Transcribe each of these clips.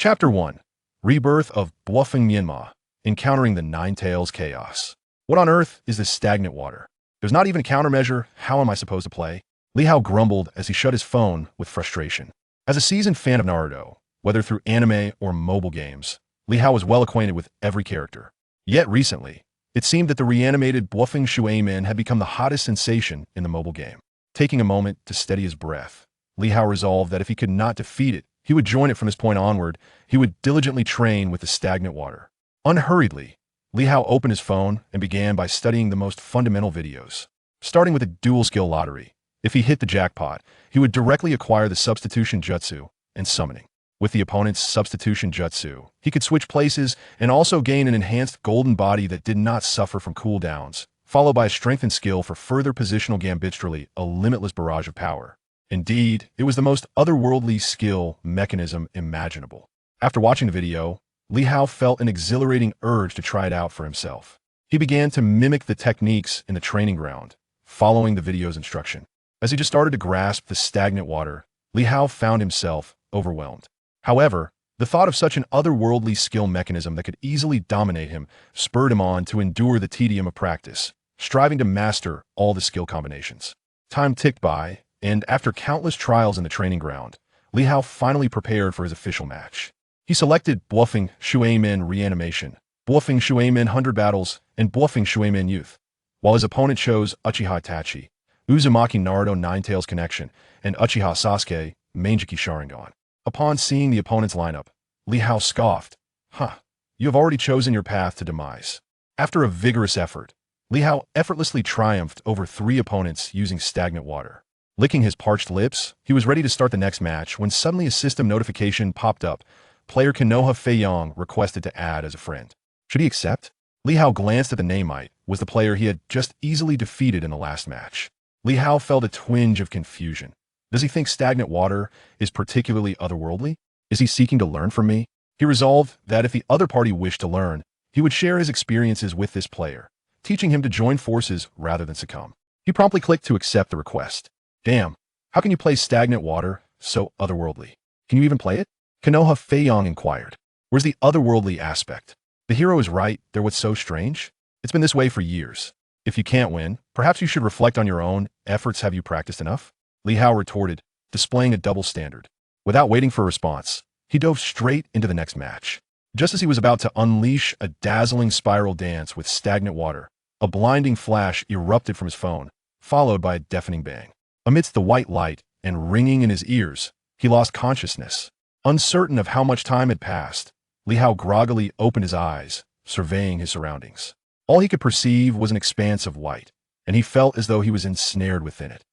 Chapter 1. Rebirth of Confronting Myanmar, Encountering the Nine Tails Chaos. What on earth is this stagnant water? There's not even a countermeasure. How am I supposed to play? Li Hao grumbled as he shut his phone with frustration. As a seasoned fan of Naruto, whether through anime or mobile games, Li Hao was well acquainted with every character. Yet recently, it seemed that the reanimated Bluffing Shuaiman had become the hottest sensation in the mobile game. Taking a moment to steady his breath, Li Hao resolved that if he could not defeat it, he would join it from this point onward. He would diligently train with the stagnant water. Unhurriedly, Li Hao opened his phone and began by studying the most fundamental videos. Starting with a dual skill lottery, if he hit the jackpot, he would directly acquire the substitution jutsu and summoning. With the opponent's substitution jutsu, he could switch places and also gain an enhanced golden body that did not suffer from cooldowns, followed by a strengthened skill for further positional gambitry, a limitless barrage of power. Indeed, it was the most otherworldly skill mechanism imaginable. After watching the video, Li Hao felt an exhilarating urge to try it out for himself. He began to mimic the techniques in the training ground, following the video's instruction. As he just started to grasp the stagnant water, Li Hao found himself overwhelmed. However, the thought of such an otherworldly skill mechanism that could easily dominate him spurred him on to endure the tedium of practice, striving to master all the skill combinations. Time ticked by, and after countless trials in the training ground, Li Hao finally prepared for his official match. He selected Bluffing Shuaiman Reanimation, Bluffing Shuaiman 100 Battles, and Bluffing Shuaiman Youth, while his opponent chose Uchiha Itachi, Uzumaki Naruto Nine Tails Connection, and Uchiha Sasuke Mangeki Sharingan. Upon seeing the opponent's lineup, Li Hao scoffed. You have already chosen your path to demise. After a vigorous effort, Li Hao effortlessly triumphed over 3 opponents using stagnant water. Licking his parched lips, he was ready to start the next match when suddenly a system notification popped up. Player Konoha Feiyong requested to add as a friend. Should he accept? Li Hao glanced at the namite, was the player he had just easily defeated in the last match. Li Hao felt a twinge of confusion. Does he think stagnant water is particularly otherworldly? Is he seeking to learn from me? He resolved that if the other party wished to learn, he would share his experiences with this player, teaching him to join forces rather than succumb. He promptly clicked to accept the request. Damn, how can you play stagnant water so otherworldly? Can you even play it? Konoha Feiyong inquired. Where's the otherworldly aspect? The hero is right, they're what's so strange? It's been this way for years. If you can't win, perhaps you should reflect on your own efforts. Have you practiced enough? Li Hao retorted, displaying a double standard. Without waiting for a response, he dove straight into the next match. Just as he was about to unleash a dazzling spiral dance with stagnant water, a blinding flash erupted from his phone, followed by a deafening bang. Amidst the white light and ringing in his ears, he lost consciousness. Uncertain of how much time had passed, Li Hao groggily opened his eyes, surveying his surroundings. All he could perceive was an expanse of white, and he felt as though he was ensnared within it.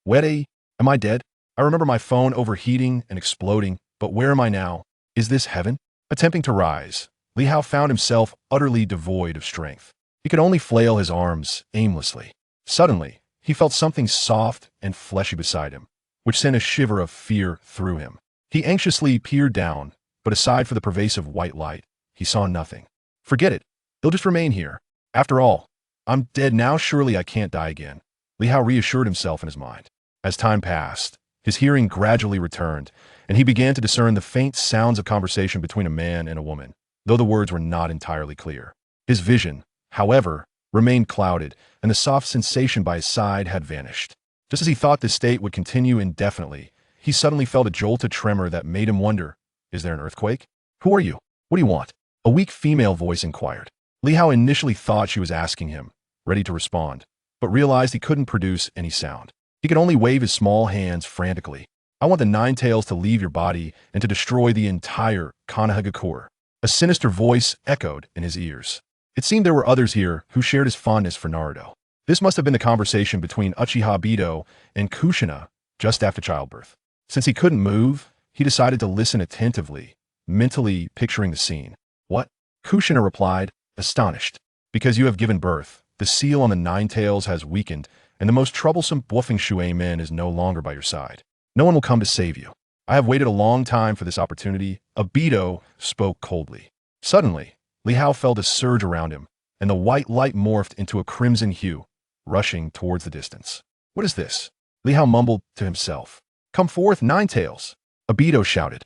Wede, am I dead? I remember my phone overheating and exploding, but where am I now? Is this heaven? Attempting to rise, Li Hao found himself utterly devoid of strength. He could only flail his arms aimlessly. Suddenly, he felt something soft and fleshy beside him, which sent a shiver of fear through him. He anxiously peered down, but aside from the pervasive white light, he saw nothing. Forget it. He'll just remain here. After all, I'm dead now. Surely I can't die again. Li Hao reassured himself in his mind. As time passed, his hearing gradually returned, and he began to discern the faint sounds of conversation between a man and a woman, though the words were not entirely clear. His vision, however, remained clouded, and the soft sensation by his side had vanished. Just as he thought this state would continue indefinitely, he suddenly felt a jolted tremor that made him wonder, is there an earthquake? Who are you? What do you want? A weak female voice inquired. Li Hao initially thought she was asking him, ready to respond, but realized he couldn't produce any sound. He could only wave his small hands frantically. I want the Nine Tails to leave your body and to destroy the entire Konoha. A sinister voice echoed in his ears. It seemed there were others here who shared his fondness for Naruto. This must have been the conversation between Uchiha Bido and Kushina just after childbirth. Since he couldn't move, he decided to listen attentively, mentally picturing the scene. What? Kushina replied, astonished. Because you have given birth, the seal on the Nine Tails has weakened, and the most troublesome Bluffing Shuaiman is no longer by your side. No one will come to save you. I have waited a long time for this opportunity. Abido spoke coldly. Suddenly, Li Hao felt a surge around him, and the white light morphed into a crimson hue, rushing towards the distance. What is this? Li Hao mumbled to himself. Come forth, Nine Tails! Abido shouted.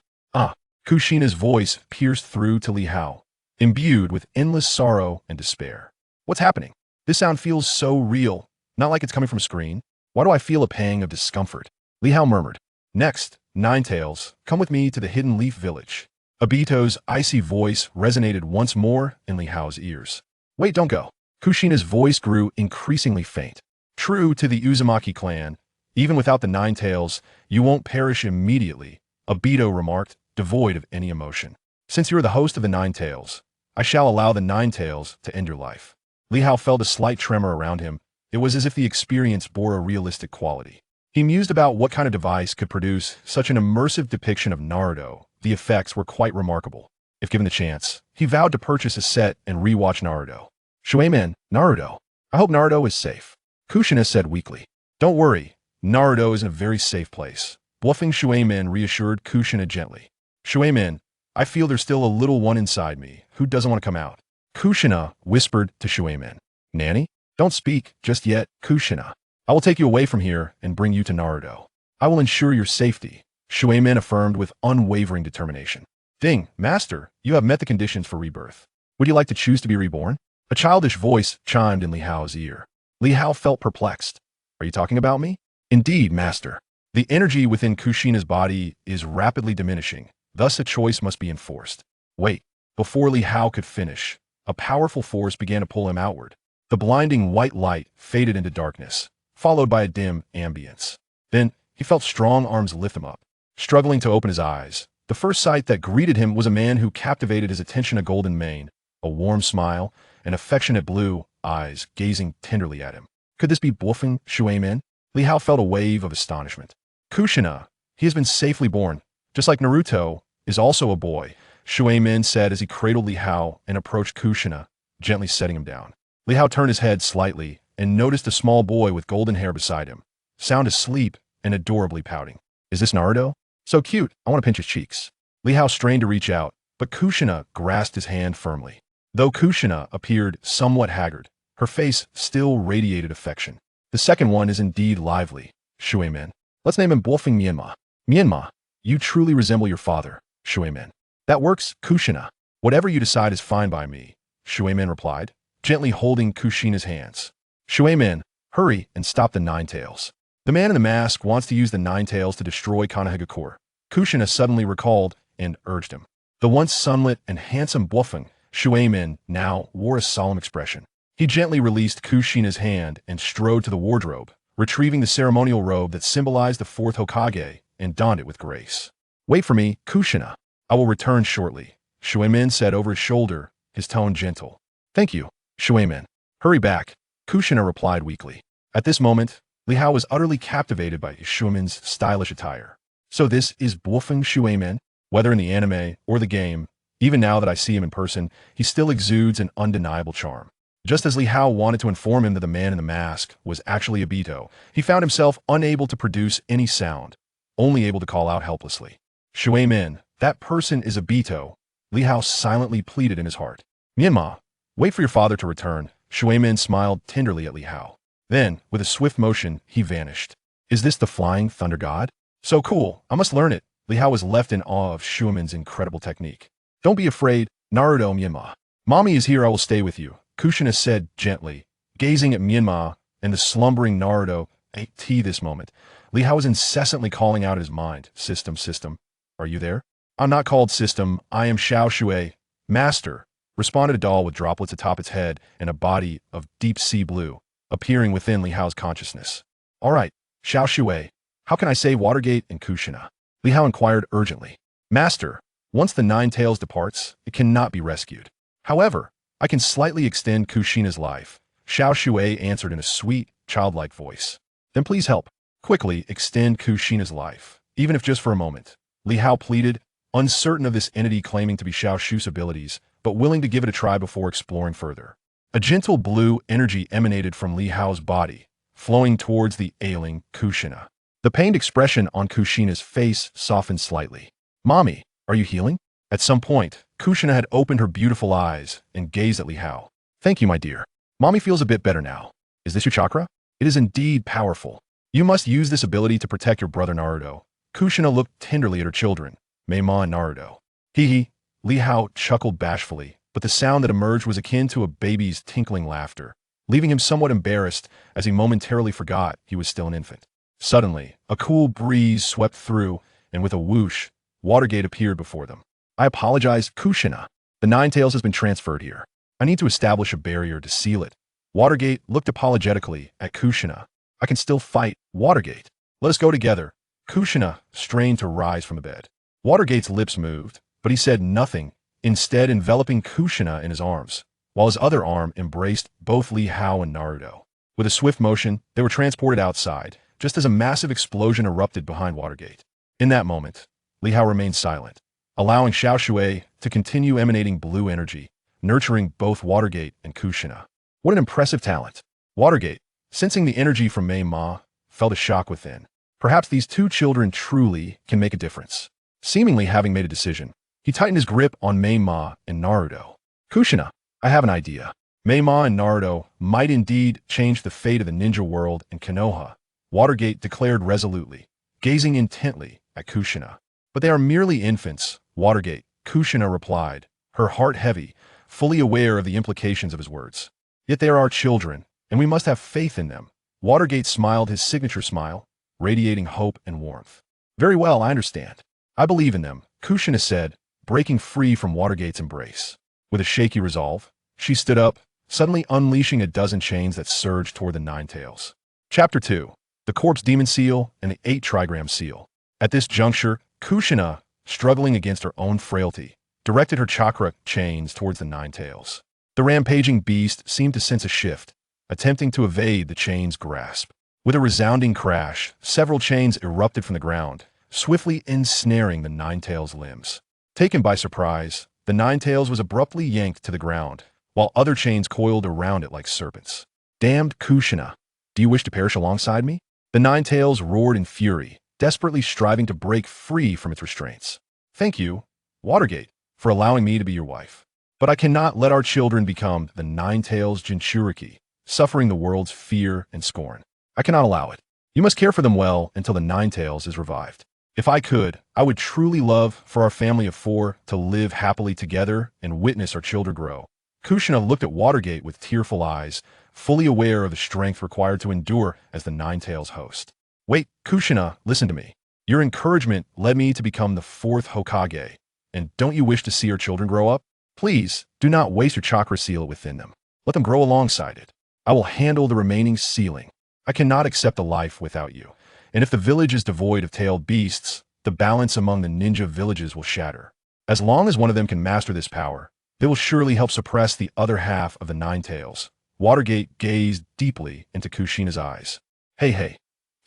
Kushina's voice pierced through to Li Hao, imbued with endless sorrow and despair. What's happening? This sound feels so real, not like it's coming from a screen. Why do I feel a pang of discomfort? Li Hao murmured. Next, Ninetales, come with me to the Hidden Leaf Village. Obito's icy voice resonated once more in Li Hao's ears. Wait, don't go. Kushina's voice grew increasingly faint. True to the Uzumaki clan, even without the Ninetales, you won't perish immediately, Obito remarked, devoid of any emotion. Since you are the host of the Ninetales, I shall allow the Ninetales to end your life. Li Hao felt a slight tremor around him. It was as if the experience bore a realistic quality. He mused about what kind of device could produce such an immersive depiction of Naruto. The effects were quite remarkable. If given the chance, he vowed to purchase a set and rewatch Naruto. Shueiman, Naruto. I hope Naruto is safe. Kushina said weakly. Don't worry, Naruto is in a very safe place. Bluffing Shueiman reassured Kushina gently. Shueiman, I feel there's still a little one inside me who doesn't want to come out. Kushina whispered to Shueiman. Nanny? Don't speak just yet, Kushina. I will take you away from here and bring you to Naruto. I will ensure your safety, Shueiman affirmed with unwavering determination. Ding, Master, you have met the conditions for rebirth. Would you like to choose to be reborn? A childish voice chimed in Li Hao's ear. Li Hao felt perplexed. Are you talking about me? Indeed, Master. The energy within Kushina's body is rapidly diminishing, thus a choice must be enforced. Wait, before Li Hao could finish, a powerful force began to pull him outward. The blinding white light faded into darkness, followed by a dim ambience. Then, he felt strong arms lift him up. Struggling to open his eyes, the first sight that greeted him was a man who captivated his attention, a golden mane, a warm smile, and affectionate blue eyes gazing tenderly at him. Could this be Bluffing Shueiman? Li Hao felt a wave of astonishment. Kushina, he has been safely born, just like Naruto, is also a boy, Shueiman said as he cradled Li Hao and approached Kushina, gently setting him down. Li Hao turned his head slightly and noticed a small boy with golden hair beside him, sound asleep and adorably pouting. Is this Naruto? So cute, I want to pinch his cheeks. Li Hao strained to reach out, but Kushina grasped his hand firmly. Though Kushina appeared somewhat haggard, her face still radiated affection. The second one is indeed lively, Shueiman. Let's name him Bluffing Menma. Menma, you truly resemble your father, Shueiman. That works, Kushina. Whatever you decide is fine by me, Shueiman replied, gently holding Kushina's hands. Shueiman, hurry and stop the Ninetales. The man in the mask wants to use the Ninetales to destroy Konohagakure. Kushina suddenly recalled and urged him. The once sunlit and handsome Bluffing Shueiman now wore a solemn expression. He gently released Kushina's hand and strode to the wardrobe, retrieving the ceremonial robe that symbolized the fourth Hokage and donned it with grace. Wait for me, Kushina. I will return shortly, Shueiman said over his shoulder, his tone gentle. Thank you, Shueiman. Hurry back, Kushina replied weakly. At this moment, Li Hao was utterly captivated by Shueiman's stylish attire. So this is Bluffing Shueiman? Whether in the anime or the game, even now that I see him in person, he still exudes an undeniable charm. Just as Li Hao wanted to inform him that the man in the mask was actually Obito, he found himself unable to produce any sound, only able to call out helplessly. Shueiman, that person is Obito, Li Hao silently pleaded in his heart. Menma, wait for your father to return, Shueiman smiled tenderly at Li Hao. Then, with a swift motion, he vanished. Is this the flying thunder god? So cool, I must learn it. Li Hao was left in awe of Shueiman's incredible technique. Don't be afraid, Naruto Menma. Mommy is here, I will stay with you, Kushina said gently, gazing at Menma and the slumbering Naruto. At this moment, Li Hao was incessantly calling out in his mind, System, System, are you there? I'm not called System, I am Xiao Shui. Master, responded a doll with droplets atop its head and a body of deep sea blue, appearing within Li Hao's consciousness. All right, Xiao Shui, how can I save Watergate and Kushina? Li Hao inquired urgently. Master, once the Ninetales departs, it cannot be rescued. However, I can slightly extend Kushina's life, Xiao Shui answered in a sweet, childlike voice. Then please help. Quickly extend Kushina's life, even if just for a moment. Li Hao pleaded, uncertain of this entity claiming to be Xiao Shu's abilities, but willing to give it a try before exploring further. A gentle blue energy emanated from Li Hao's body, flowing towards the ailing Kushina. The pained expression on Kushina's face softened slightly. Mommy, are you healing? At some point, Kushina had opened her beautiful eyes and gazed at Li Hao. Thank you, my dear. Mommy feels a bit better now. Is this your chakra? It is indeed powerful. You must use this ability to protect your brother Naruto. Kushina looked tenderly at her children, Menma and Naruto. Hee hee, Li Hao chuckled bashfully, but the sound that emerged was akin to a baby's tinkling laughter, leaving him somewhat embarrassed as he momentarily forgot he was still an infant. Suddenly, a cool breeze swept through, and with a whoosh, Watergate appeared before them. I apologize, Kushina. The Ninetales has been transferred here. I need to establish a barrier to seal it. Watergate looked apologetically at Kushina. I can still fight, Watergate. Let us go together. Kushina strained to rise from the bed. Watergate's lips moved, but he said nothing, instead enveloping Kushina in his arms, while his other arm embraced both Li Hao and Naruto. With a swift motion, they were transported outside, just as a massive explosion erupted behind Watergate. In that moment, Li Hao remained silent, allowing Xiao Shui to continue emanating blue energy, nurturing both Watergate and Kushina. What an impressive talent. Watergate, sensing the energy from Menma, felt a shock within. Perhaps these two children truly can make a difference. Seemingly having made a decision, he tightened his grip on Menma and Naruto. Kushina, I have an idea. Menma and Naruto might indeed change the fate of the ninja world in Konoha, Watergate declared resolutely, gazing intently at Kushina. But they are merely infants, Watergate, Kushina replied, her heart heavy, fully aware of the implications of his words. Yet they are our children, and we must have faith in them. Watergate smiled his signature smile, radiating hope and warmth. Very well, I understand. I believe in them, Kushina said, breaking free from Watergate's embrace. With a shaky resolve, she stood up, suddenly unleashing a dozen chains that surged toward the Ninetales. Chapter 2. The Corpse Demon Seal and the 8 Trigram Seal. At this juncture, Kushina, struggling against her own frailty, directed her chakra chains towards the Ninetales. The rampaging beast seemed to sense a shift, attempting to evade the chain's grasp. With a resounding crash, several chains erupted from the ground, swiftly ensnaring the Ninetales' limbs. Taken by surprise, the Ninetales was abruptly yanked to the ground, while other chains coiled around it like serpents. Damned Kushina, do you wish to perish alongside me? The Ninetales roared in fury, desperately striving to break free from its restraints. Thank you, Watergate, for allowing me to be your wife. But I cannot let our children become the Ninetales Jinchuriki, suffering the world's fear and scorn. I cannot allow it. You must care for them well until the Ninetales is revived. If I could, I would truly love for our family of 4 to live happily together and witness our children grow. Kushina looked at Watergate with tearful eyes, fully aware of the strength required to endure as the Ninetales host. Wait, Kushina, listen to me. Your encouragement led me to become the 4th Hokage, and don't you wish to see our children grow up? Please, do not waste your chakra seal within them. Let them grow alongside it. I will handle the remaining sealing. I cannot accept a life without you, and if the village is devoid of tailed beasts, the balance among the ninja villages will shatter. As long as one of them can master this power, they will surely help suppress the other half of the Ninetales. Watergate gazed deeply into Kushina's eyes. Hey,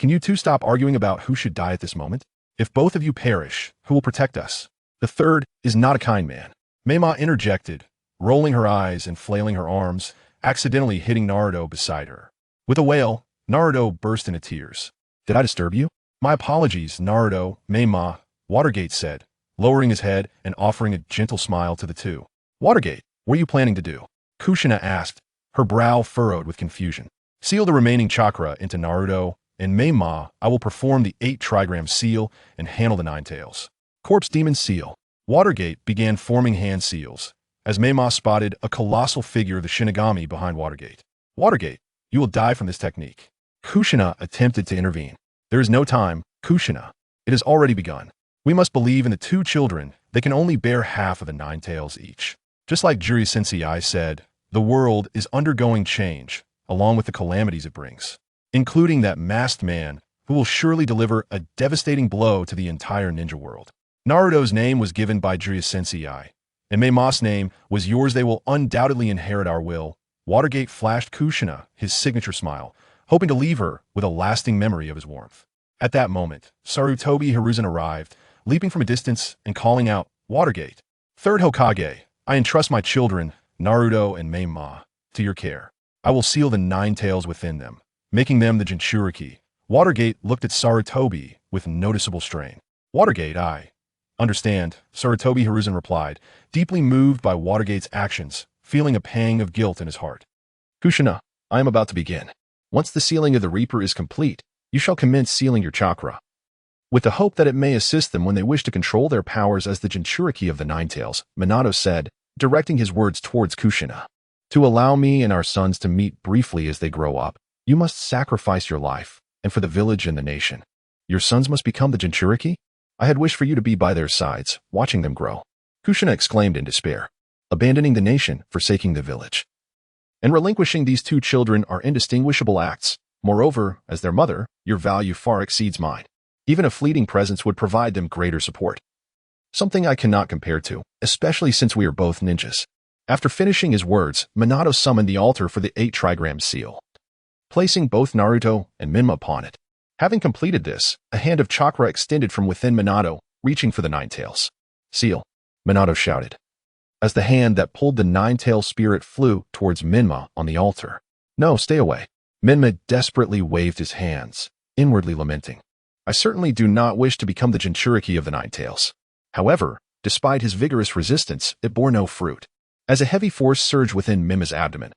can you two stop arguing about who should die at this moment? If both of you perish, who will protect us? The third is not a kind man. Menma interjected, rolling her eyes and flailing her arms, accidentally hitting Naruto beside her. With a wail, Naruto burst into tears. Did I disturb you? My apologies, Naruto, Menma, Watergate said, lowering his head and offering a gentle smile to the two. Watergate, what are you planning to do? Kushina asked, her brow furrowed with confusion. Seal the remaining chakra into Naruto, and Menma, I will perform the 8 Trigram Seal and handle the Ninetales. Corpse Demon Seal. Watergate began forming hand seals, as Menma spotted a colossal figure of the Shinigami behind Watergate. Watergate, you will die from this technique. Kushina attempted to intervene. There is no time, Kushina. It has already begun. We must believe in the 2 children. They can only bear half of the Ninetales each. Just like Jiri Sensei said, the world is undergoing change, along with the calamities it brings, including that masked man who will surely deliver a devastating blow to the entire ninja world. Naruto's name was given by Jiri Sensei, and Menma's name was yours. They will undoubtedly inherit our will. Watergate flashed Kushina his signature smile, hoping to leave her with a lasting memory of his warmth. At that moment, Sarutobi Hiruzen arrived, leaping from a distance and calling out, Watergate, 3rd Hokage, I entrust my children, Naruto and Menma, to your care. I will seal the Ninetales within them, making them the Jinchuriki. Watergate looked at Sarutobi with noticeable strain. Watergate, I understand, Sarutobi Hiruzen replied, deeply moved by Watergate's actions, feeling a pang of guilt in his heart. Kushina, I am about to begin. Once the sealing of the Reaper is complete, you shall commence sealing your chakra. With the hope that it may assist them when they wish to control their powers as the Jinchuriki of the Nine Tails, Minato said, directing his words towards Kushina. To allow me and our sons to meet briefly as they grow up, you must sacrifice your life, and for the village and the nation. Your sons must become the Jinchuriki? I had wished for you to be by their sides, watching them grow. Kushina exclaimed in despair. Abandoning the nation, forsaking the village, and relinquishing these two children are indistinguishable acts. Moreover, as their mother, your value far exceeds mine. Even a fleeting presence would provide them greater support. Something I cannot compare to, especially since we are both ninjas. After finishing his words, Minato summoned the altar for the 8 trigram seal, placing both Naruto and Menma upon it. Having completed this, a hand of chakra extended from within Minato, reaching for the Nine Tails. Seal, Minato shouted, as the hand that pulled the Nine-Tail spirit flew towards Menma on the altar. No, stay away. Menma desperately waved his hands, inwardly lamenting. I certainly do not wish to become the Jinchuriki of the Nine Tails. However, despite his vigorous resistance, it bore no fruit. As a heavy force surged within Menma's abdomen,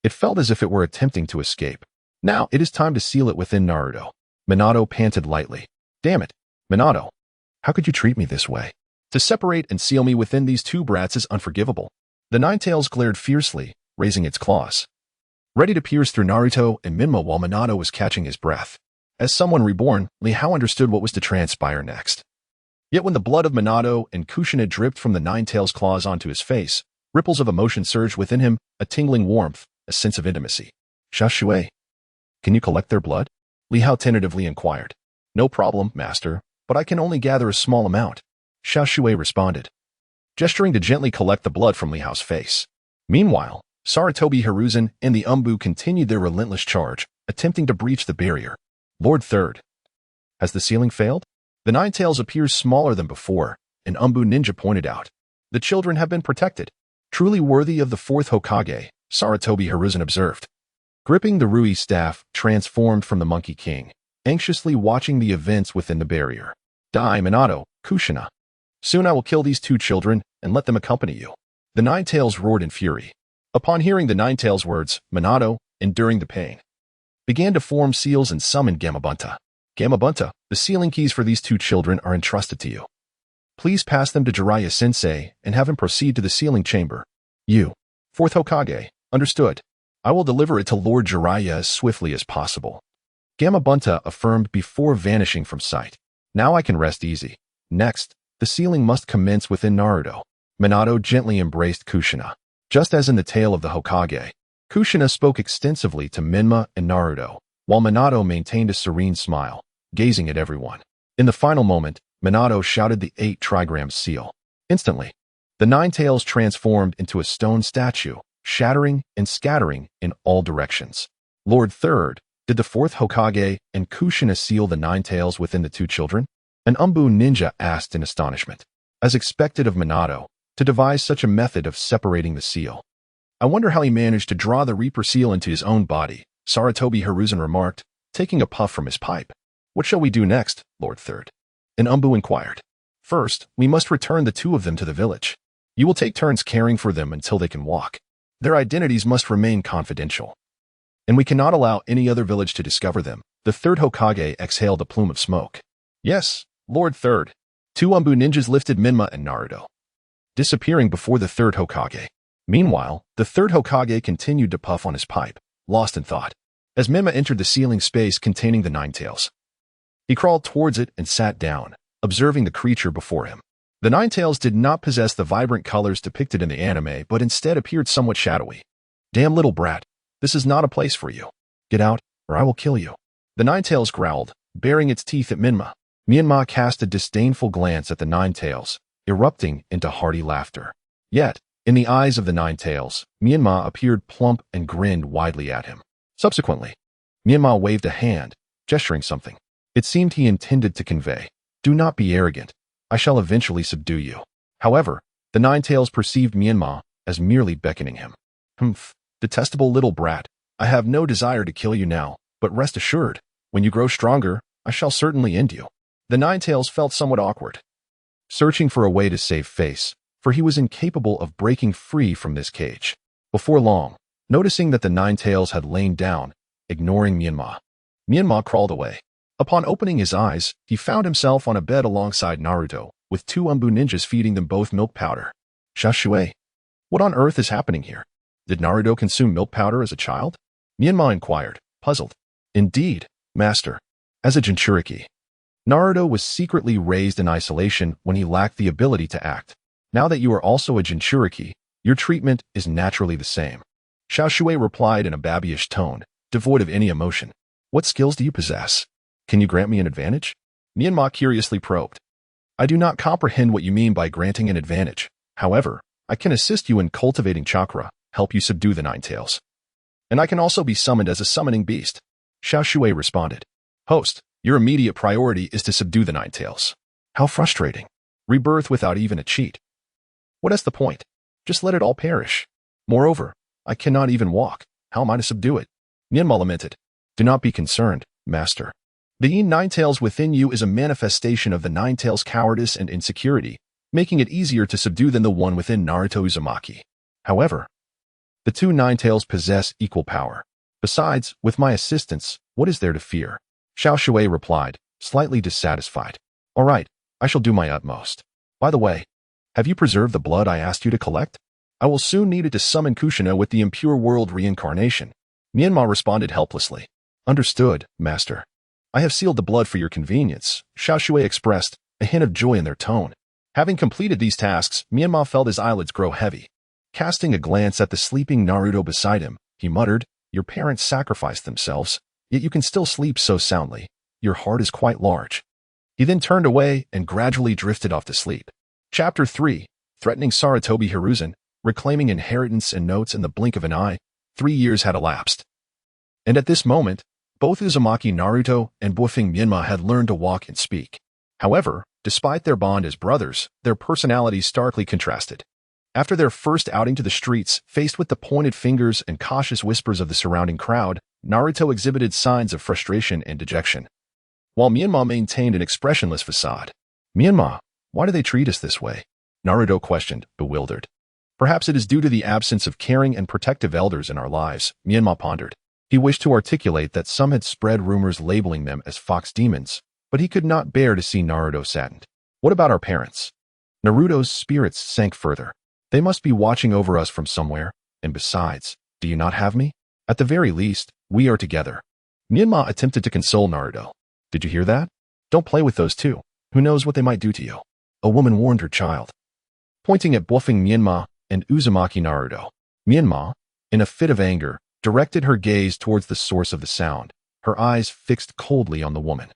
it felt as if it were attempting to escape. Now it is time to seal it within Naruto. Minato panted lightly. Damn it, Minato. How could you treat me this way? To separate and seal me within these two brats is unforgivable. The Nine Tails glared fiercely, raising its claws, ready to pierce through Naruto and Menma while Minato was catching his breath. As someone reborn, Li Hao understood what was to transpire next. Yet when the blood of Minato and Kushina dripped from the Nine Tails' claws onto his face, ripples of emotion surged within him, a tingling warmth, a sense of intimacy. Shashui, can you collect their blood? Li Hao tentatively inquired. No problem, master, but I can only gather a small amount. Shashui responded, gesturing to gently collect the blood from Li Hao's face. Meanwhile, Sarutobi Hiruzen and the Umbu continued their relentless charge, attempting to breach the barrier. Lord Third. Has the ceiling failed? The Nine Tails appears smaller than before, an Umbu ninja pointed out. The children have been protected. Truly worthy of the 4th Hokage, Sarutobi Hiruzen observed. Gripping the Rui staff, transformed from the Monkey King, anxiously watching the events within the barrier. Die, Minato, Kushina. Soon I will kill these two children and let them accompany you. The Nine Tails roared in fury. Upon hearing the Nine Tails' words, Minato, enduring the pain, began to form seals and summoned Gamabunta. Gamabunta, the sealing keys for these two children are entrusted to you. Please pass them to Jiraiya-sensei and have him proceed to the sealing chamber. You, 4th Hokage, understood. I will deliver it to Lord Jiraiya as swiftly as possible. Gamabunta affirmed before vanishing from sight. Now I can rest easy. Next, the sealing must commence within Naruto. Minato gently embraced Kushina. Just as in the tale of the Hokage, Kushina spoke extensively to Menma and Naruto, while Minato maintained a serene smile, gazing at everyone. In the final moment, Minato shouted the 8 trigram seal. Instantly, the Nine Tails transformed into a stone statue, shattering and scattering in all directions. Lord Third, did the 4th Hokage and Kushina seal the Nine Tails within the two children? An Umbu ninja asked in astonishment. As expected of Minato, to devise such a method of separating the seal. I wonder how he managed to draw the Reaper seal into his own body, Sarutobi Hiruzen remarked, taking a puff from his pipe. What shall we do next, Lord Third? An Umbu inquired. First, we must return the two of them to the village. You will take turns caring for them until they can walk. Their identities must remain confidential. And we cannot allow any other village to discover them. The 3rd Hokage exhaled a plume of smoke. Yes, Lord Third. 2 Umbu ninjas lifted Menma and Naruto, disappearing before the 3rd Hokage. Meanwhile, the 3rd Hokage continued to puff on his pipe, lost in thought. As Menma entered the sealing space containing the Nine Tails, he crawled towards it and sat down, observing the creature before him. The Nine Tails did not possess the vibrant colors depicted in the anime, but instead appeared somewhat shadowy. Damn little brat, this is not a place for you. Get out, or I will kill you. The Nine Tails growled, baring its teeth at Menma. Menma cast a disdainful glance at the Nine Tails, erupting into hearty laughter. Yet, in the eyes of the Nine Tails, Menma appeared plump and grinned widely at him. Subsequently, Menma waved a hand, gesturing something. It seemed he intended to convey, do not be arrogant. I shall eventually subdue you. However, the Nine Tails perceived Menma as merely beckoning him. Humph, detestable little brat. I have no desire to kill you now, but rest assured, when you grow stronger, I shall certainly end you. The Nine Tails felt somewhat awkward, searching for a way to save face, for he was incapable of breaking free from this cage. Before long, noticing that the Nine Tails had lain down, ignoring Menma, Menma crawled away. Upon opening his eyes, he found himself on a bed alongside Naruto, with two Umbu ninjas feeding them both milk powder. Shasue, what on earth is happening here? Did Naruto consume milk powder as a child? Menma inquired, puzzled. Indeed, master. As a Jinchuriki, Naruto was secretly raised in isolation when he lacked the ability to act. Now that you are also a Jinchuriki, your treatment is naturally the same. Shasue replied in a babyish tone, devoid of any emotion. What skills do you possess? Can you grant me an advantage? Menma curiously probed. I do not comprehend what you mean by granting an advantage. However, I can assist you in cultivating chakra, help you subdue the Nine Tails. And I can also be summoned as a summoning beast. Shasue responded. Host, your immediate priority is to subdue the Nine Tails. How frustrating. Rebirth without even a cheat. What is the point? Just let it all perish. Moreover, I cannot even walk. How am I to subdue it? Menma lamented. Do not be concerned, master. The Nine Tails within you is a manifestation of the Nine Tails' cowardice and insecurity, making it easier to subdue than the one within Naruto Uzumaki. However, the two Nine Tails possess equal power. Besides, with my assistance, what is there to fear? Shasue replied, slightly dissatisfied. All right, I shall do my utmost. By the way, have you preserved the blood I asked you to collect? I will soon need it to summon Kushina with the impure world reincarnation. Menma responded helplessly. Understood, master. I have sealed the blood for your convenience, Shasue expressed, a hint of joy in their tone. Having completed these tasks, Menma felt his eyelids grow heavy. Casting a glance at the sleeping Naruto beside him, he muttered, Your parents sacrificed themselves, yet you can still sleep so soundly. Your heart is quite large. He then turned away and gradually drifted off to sleep. Chapter 3, Threatening Sarutobi Hiruzen, reclaiming inheritance and notes in the blink of an eye. 3 years had elapsed. And at this moment, both Uzumaki Naruto and Buffing Menma had learned to walk and speak. However, despite their bond as brothers, their personalities starkly contrasted. After their first outing to the streets, faced with the pointed fingers and cautious whispers of the surrounding crowd, Naruto exhibited signs of frustration and dejection, while Menma maintained an expressionless facade. Menma, why do they treat us this way? Naruto questioned, bewildered. Perhaps it is due to the absence of caring and protective elders in our lives, Menma pondered. He wished to articulate that some had spread rumors labeling them as fox demons, but he could not bear to see Naruto saddened. What about our parents? Naruto's spirits sank further. They must be watching over us from somewhere, and besides, do you not have me? At the very least, we are together. Menma attempted to console Naruto. Did you hear that? Don't play with those two. Who knows what they might do to you? A woman warned her child. Pointing at Buffing Menma and Uzumaki Naruto, Menma, in a fit of anger, directed her gaze towards the source of the sound, her eyes fixed coldly on the woman.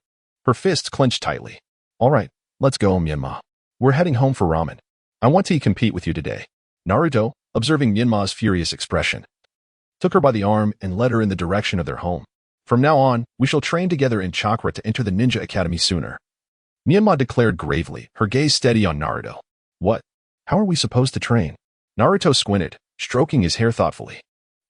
Her fists clenched tightly. All right, let's go, Menma. We're heading home for ramen. I want to compete with you today. Naruto, observing Menma's furious expression, took her by the arm and led her in the direction of their home. From now on, we shall train together in chakra to enter the ninja academy sooner. Menma declared gravely, her gaze steady on Naruto. What? How are we supposed to train? Naruto squinted, stroking his hair thoughtfully.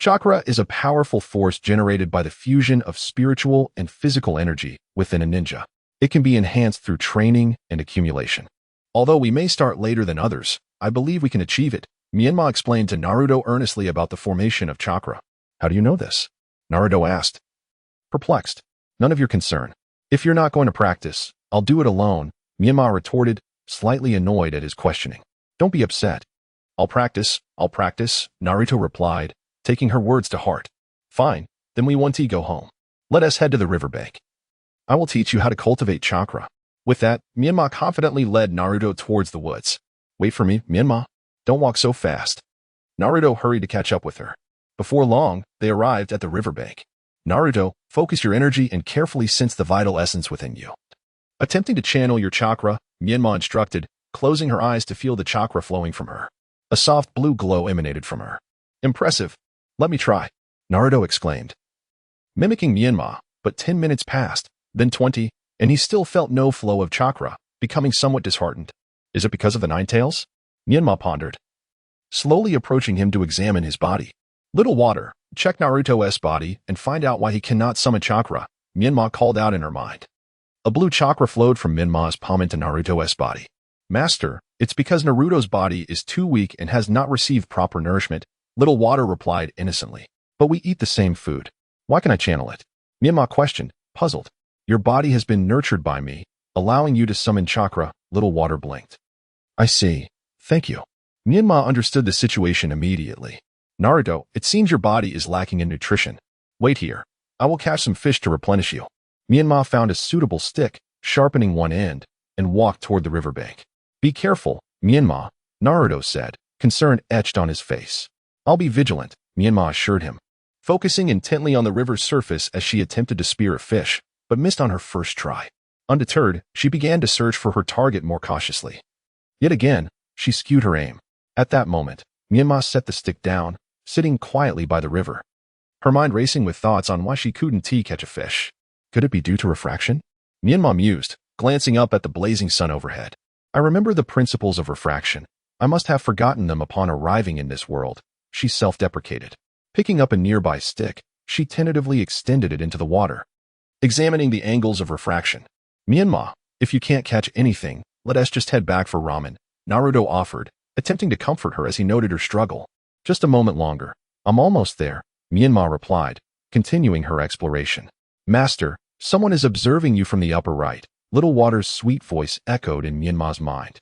Chakra is a powerful force generated by the fusion of spiritual and physical energy within a ninja. It can be enhanced through training and accumulation. Although we may start later than others, I believe we can achieve it. Menma explained to Naruto earnestly about the formation of chakra. How do you know this? Naruto asked. Perplexed. None of your concern. If you're not going to practice, I'll do it alone, Menma retorted, slightly annoyed at his questioning. Don't be upset. I'll practice, Naruto replied, taking her words to heart. Fine, then we want to go home. Let us head to the riverbank. I will teach you how to cultivate chakra. With that, Menma confidently led Naruto towards the woods. Wait for me, Menma. Don't walk so fast. Naruto hurried to catch up with her. Before long, they arrived at the riverbank. Naruto, focus your energy and carefully sense the vital essence within you. Attempting to channel your chakra, Menma instructed, closing her eyes to feel the chakra flowing from her. A soft blue glow emanated from her. Impressive. Let me try, Naruto exclaimed. Mimicking Menma, but 10 minutes passed, then 20, and he still felt no flow of chakra, becoming somewhat disheartened. Is it because of the Nine Tails? Menma pondered, slowly approaching him to examine his body. Little water, check Naruto's body and find out why he cannot summon chakra, Menma called out in her mind. A blue chakra flowed from Menma's palm into Naruto's body. Master, it's because Naruto's body is too weak and has not received proper nourishment, Little Water replied innocently. But we eat the same food. Why can I channel it? Menma questioned, puzzled. Your body has been nurtured by me, allowing you to summon chakra. Little water blinked. I see. Thank you. Menma understood the situation immediately. Naruto, it seems your body is lacking in nutrition. Wait here. I will catch some fish to replenish you. Menma found a suitable stick, sharpening one end, and walked toward the riverbank. Be careful, Menma, Naruto said, concern etched on his face. I'll be vigilant, Menma assured him, focusing intently on the river's surface as she attempted to spear a fish, but missed on her first try. Undeterred, she began to search for her target more cautiously. Yet again, she skewed her aim. At that moment, Menma set the stick down, sitting quietly by the river, her mind racing with thoughts on why she couldn't catch a fish. Could it be due to refraction? Menma mused, glancing up at the blazing sun overhead. I remember the principles of refraction. I must have forgotten them upon arriving in this world, she self-deprecated. Picking up a nearby stick, she tentatively extended it into the water, examining the angles of refraction. Menma, if you can't catch anything, let us just head back for ramen, Naruto offered, attempting to comfort her as he noted her struggle. Just a moment longer. I'm almost there, Menma replied, continuing her exploration. Master, someone is observing you from the upper right. Little Water's sweet voice echoed in Menma's mind.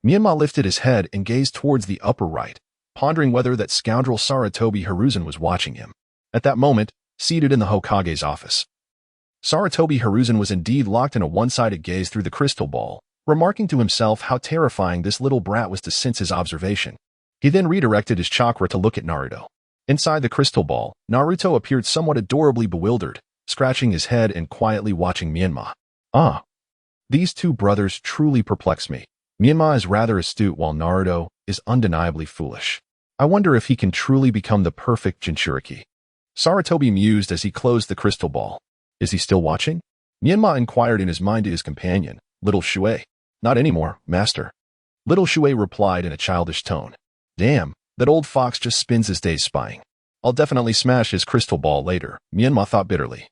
Menma lifted his head and gazed towards the upper right, pondering whether that scoundrel Sarutobi Hiruzen was watching him. At that moment, seated in the Hokage's office, Sarutobi Hiruzen was indeed locked in a one-sided gaze through the crystal ball, remarking to himself how terrifying this little brat was to sense his observation. He then redirected his chakra to look at Naruto. Inside the crystal ball, Naruto appeared somewhat adorably bewildered, scratching his head and quietly watching Menma. Ah. These two brothers truly perplex me. Menma is rather astute while Naruto is undeniably foolish. I wonder if he can truly become the perfect Jinchuriki. Sarutobi mused as he closed the crystal ball. Is he still watching? Menma inquired in his mind to his companion, Little Shuei. Not anymore, master. Little Shuei replied in a childish tone. Damn, that old fox just spends his days spying. I'll definitely smash his crystal ball later, Menma thought bitterly.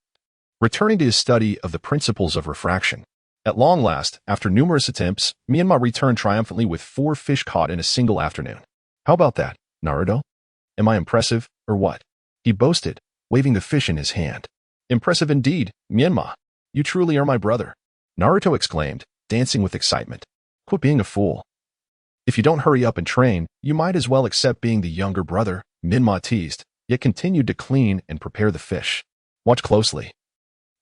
Returning to his study of the principles of refraction. At long last, after numerous attempts, Menma returned triumphantly with 4 fish caught in a single afternoon. How about that, Naruto? Am I impressive, or what? He boasted, waving the fish in his hand. Impressive indeed, Menma. You truly are my brother, Naruto exclaimed, dancing with excitement. Quit being a fool. If you don't hurry up and train, you might as well accept being the younger brother, Menma teased, yet continued to clean and prepare the fish. Watch closely.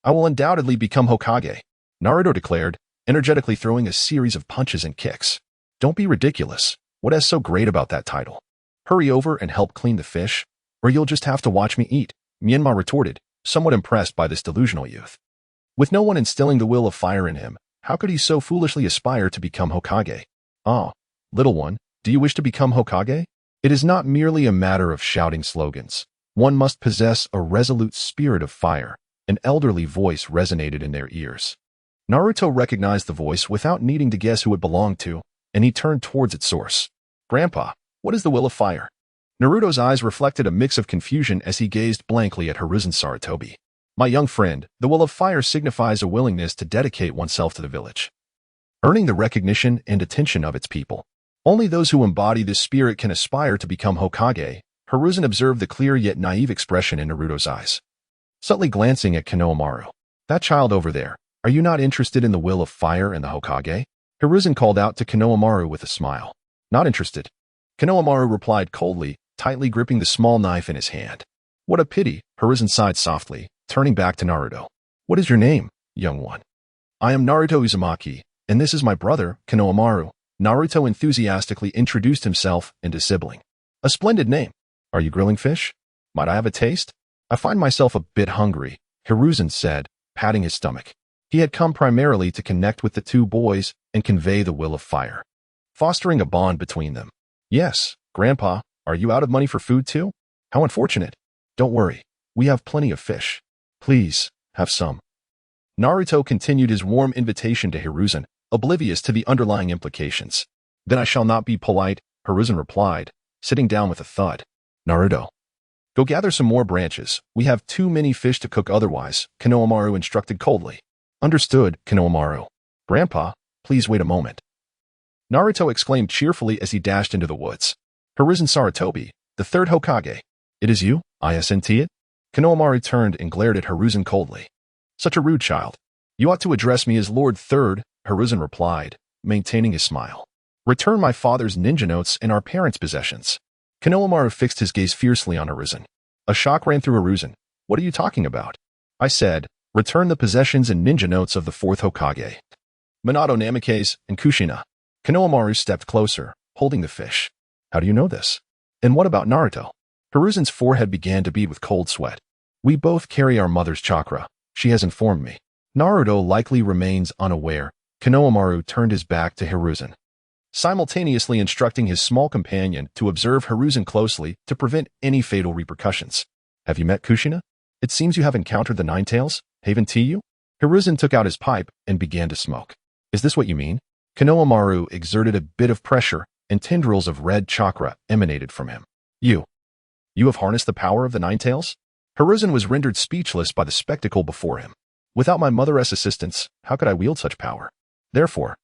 I will undoubtedly become Hokage, Naruto declared, energetically throwing a series of punches and kicks. Don't be ridiculous. What is so great about that title? Hurry over and help clean the fish, or you'll just have to watch me eat, Menma retorted, somewhat impressed by this delusional youth. With no one instilling the will of fire in him, how could he so foolishly aspire to become Hokage? Ah, little one, do you wish to become Hokage? It is not merely a matter of shouting slogans. One must possess a resolute spirit of fire. An elderly voice resonated in their ears. Naruto recognized the voice without needing to guess who it belonged to, and he turned towards its source. Grandpa, what is the will of fire? Naruto's eyes reflected a mix of confusion as he gazed blankly at Hiruzen Sarutobi. My young friend, the will of fire signifies a willingness to dedicate oneself to the village, earning the recognition and attention of its people. Only those who embody this spirit can aspire to become Hokage. Hiruzen observed the clear yet naive expression in Naruto's eyes, subtly glancing at Konohamaru. That child over there, are you not interested in the will of fire and the Hokage? Hiruzen called out to Konohamaru with a smile. Not interested. Konohamaru replied coldly, tightly gripping the small knife in his hand. What a pity, Hiruzen sighed softly, turning back to Naruto. What is your name, young one? I am Naruto Uzumaki, and this is my brother, Konohamaru. Naruto enthusiastically introduced himself and his sibling. A splendid name. Are you grilling fish? Might I have a taste? I find myself a bit hungry, Hiruzen said, patting his stomach. He had come primarily to connect with the two boys and convey the will of fire, fostering a bond between them. Yes, Grandpa, are you out of money for food too? How unfortunate. Don't worry, we have plenty of fish. Please, have some. Naruto continued his warm invitation to Hiruzen, oblivious to the underlying implications. Then I shall not be polite, Hiruzen replied, sitting down with a thud. Naruto, go gather some more branches. We have too many fish to cook otherwise, Konohamaru instructed coldly. Understood, Konohamaru. Grandpa, please wait a moment. Naruto exclaimed cheerfully as he dashed into the woods. Hiruzen Sarutobi, the third Hokage. It is you, isn't it? Konohamaru turned and glared at Hiruzen coldly. Such a rude child. You ought to address me as Lord Third, Hiruzen replied, maintaining his smile. Return my father's ninja notes and our parents' possessions. Konohamaru fixed his gaze fiercely on Hiruzen. A shock ran through Hiruzen. What are you talking about? I said, return the possessions and ninja notes of the fourth Hokage. Minato Namikaze and Kushina. Konohamaru stepped closer, holding the fish. How do you know this? And what about Naruto? Hiruzen's forehead began to bead with cold sweat. We both carry our mother's chakra, she has informed me. Naruto likely remains unaware. Konohamaru turned his back to Hiruzen, simultaneously instructing his small companion to observe Hiruzen closely to prevent any fatal repercussions. Have you met Kushina? It seems you have encountered the Ninetales. Haven't you? Hiruzen took out his pipe and began to smoke. Is this what you mean? Konohamaru exerted a bit of pressure, and tendrils of red chakra emanated from him. You have harnessed the power of the Ninetales? Hiruzen was rendered speechless by the spectacle before him. Without my mother's assistance, how could I wield such power? Therefore,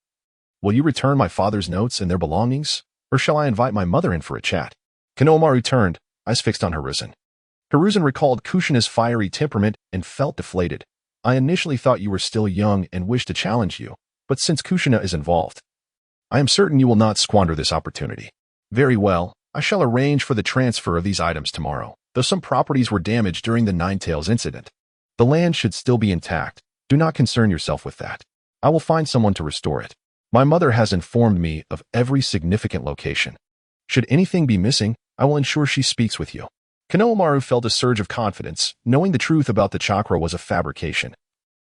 will you return my father's notes and their belongings, or shall I invite my mother in for a chat? Konohamaru turned, eyes fixed on Hiruzen. Hiruzen recalled Kushina's fiery temperament and felt deflated. I initially thought you were still young and wished to challenge you, but since Kushina is involved, I am certain you will not squander this opportunity. Very well, I shall arrange for the transfer of these items tomorrow, though some properties were damaged during the Ninetales incident. The land should still be intact. Do not concern yourself with that. I will find someone to restore it. My mother has informed me of every significant location. Should anything be missing, I will ensure she speaks with you. Konohamaru felt a surge of confidence, knowing the truth about the chakra was a fabrication,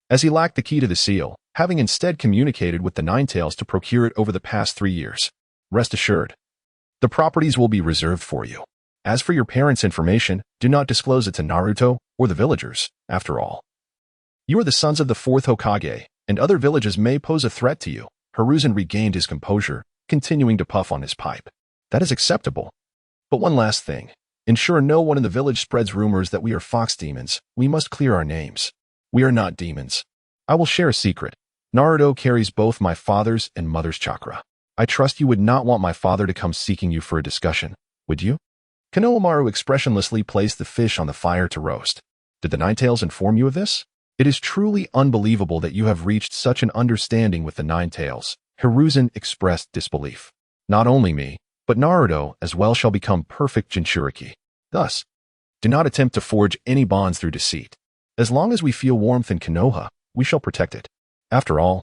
as he lacked the key to the seal, having instead communicated with the Ninetales to procure it over the past 3 years. Rest assured, the properties will be reserved for you. As for your parents' information, do not disclose it to Naruto or the villagers, after all. You are the sons of the fourth Hokage, and other villages may pose a threat to you. Hiruzen regained his composure, continuing to puff on his pipe. That is acceptable. But one last thing. Ensure no one in the village spreads rumors that we are fox demons. We must clear our names. We are not demons. I will share a secret. Naruto carries both my father's and mother's chakra. I trust you would not want my father to come seeking you for a discussion, would you? Konohamaru expressionlessly placed the fish on the fire to roast. Did the Ninetales inform you of this? It is truly unbelievable that you have reached such an understanding with the Ninetales. Hiruzen expressed disbelief. Not only me, but Naruto as well shall become perfect Jinchuriki. Thus, do not attempt to forge any bonds through deceit. As long as we feel warmth in Konoha, we shall protect it. After all,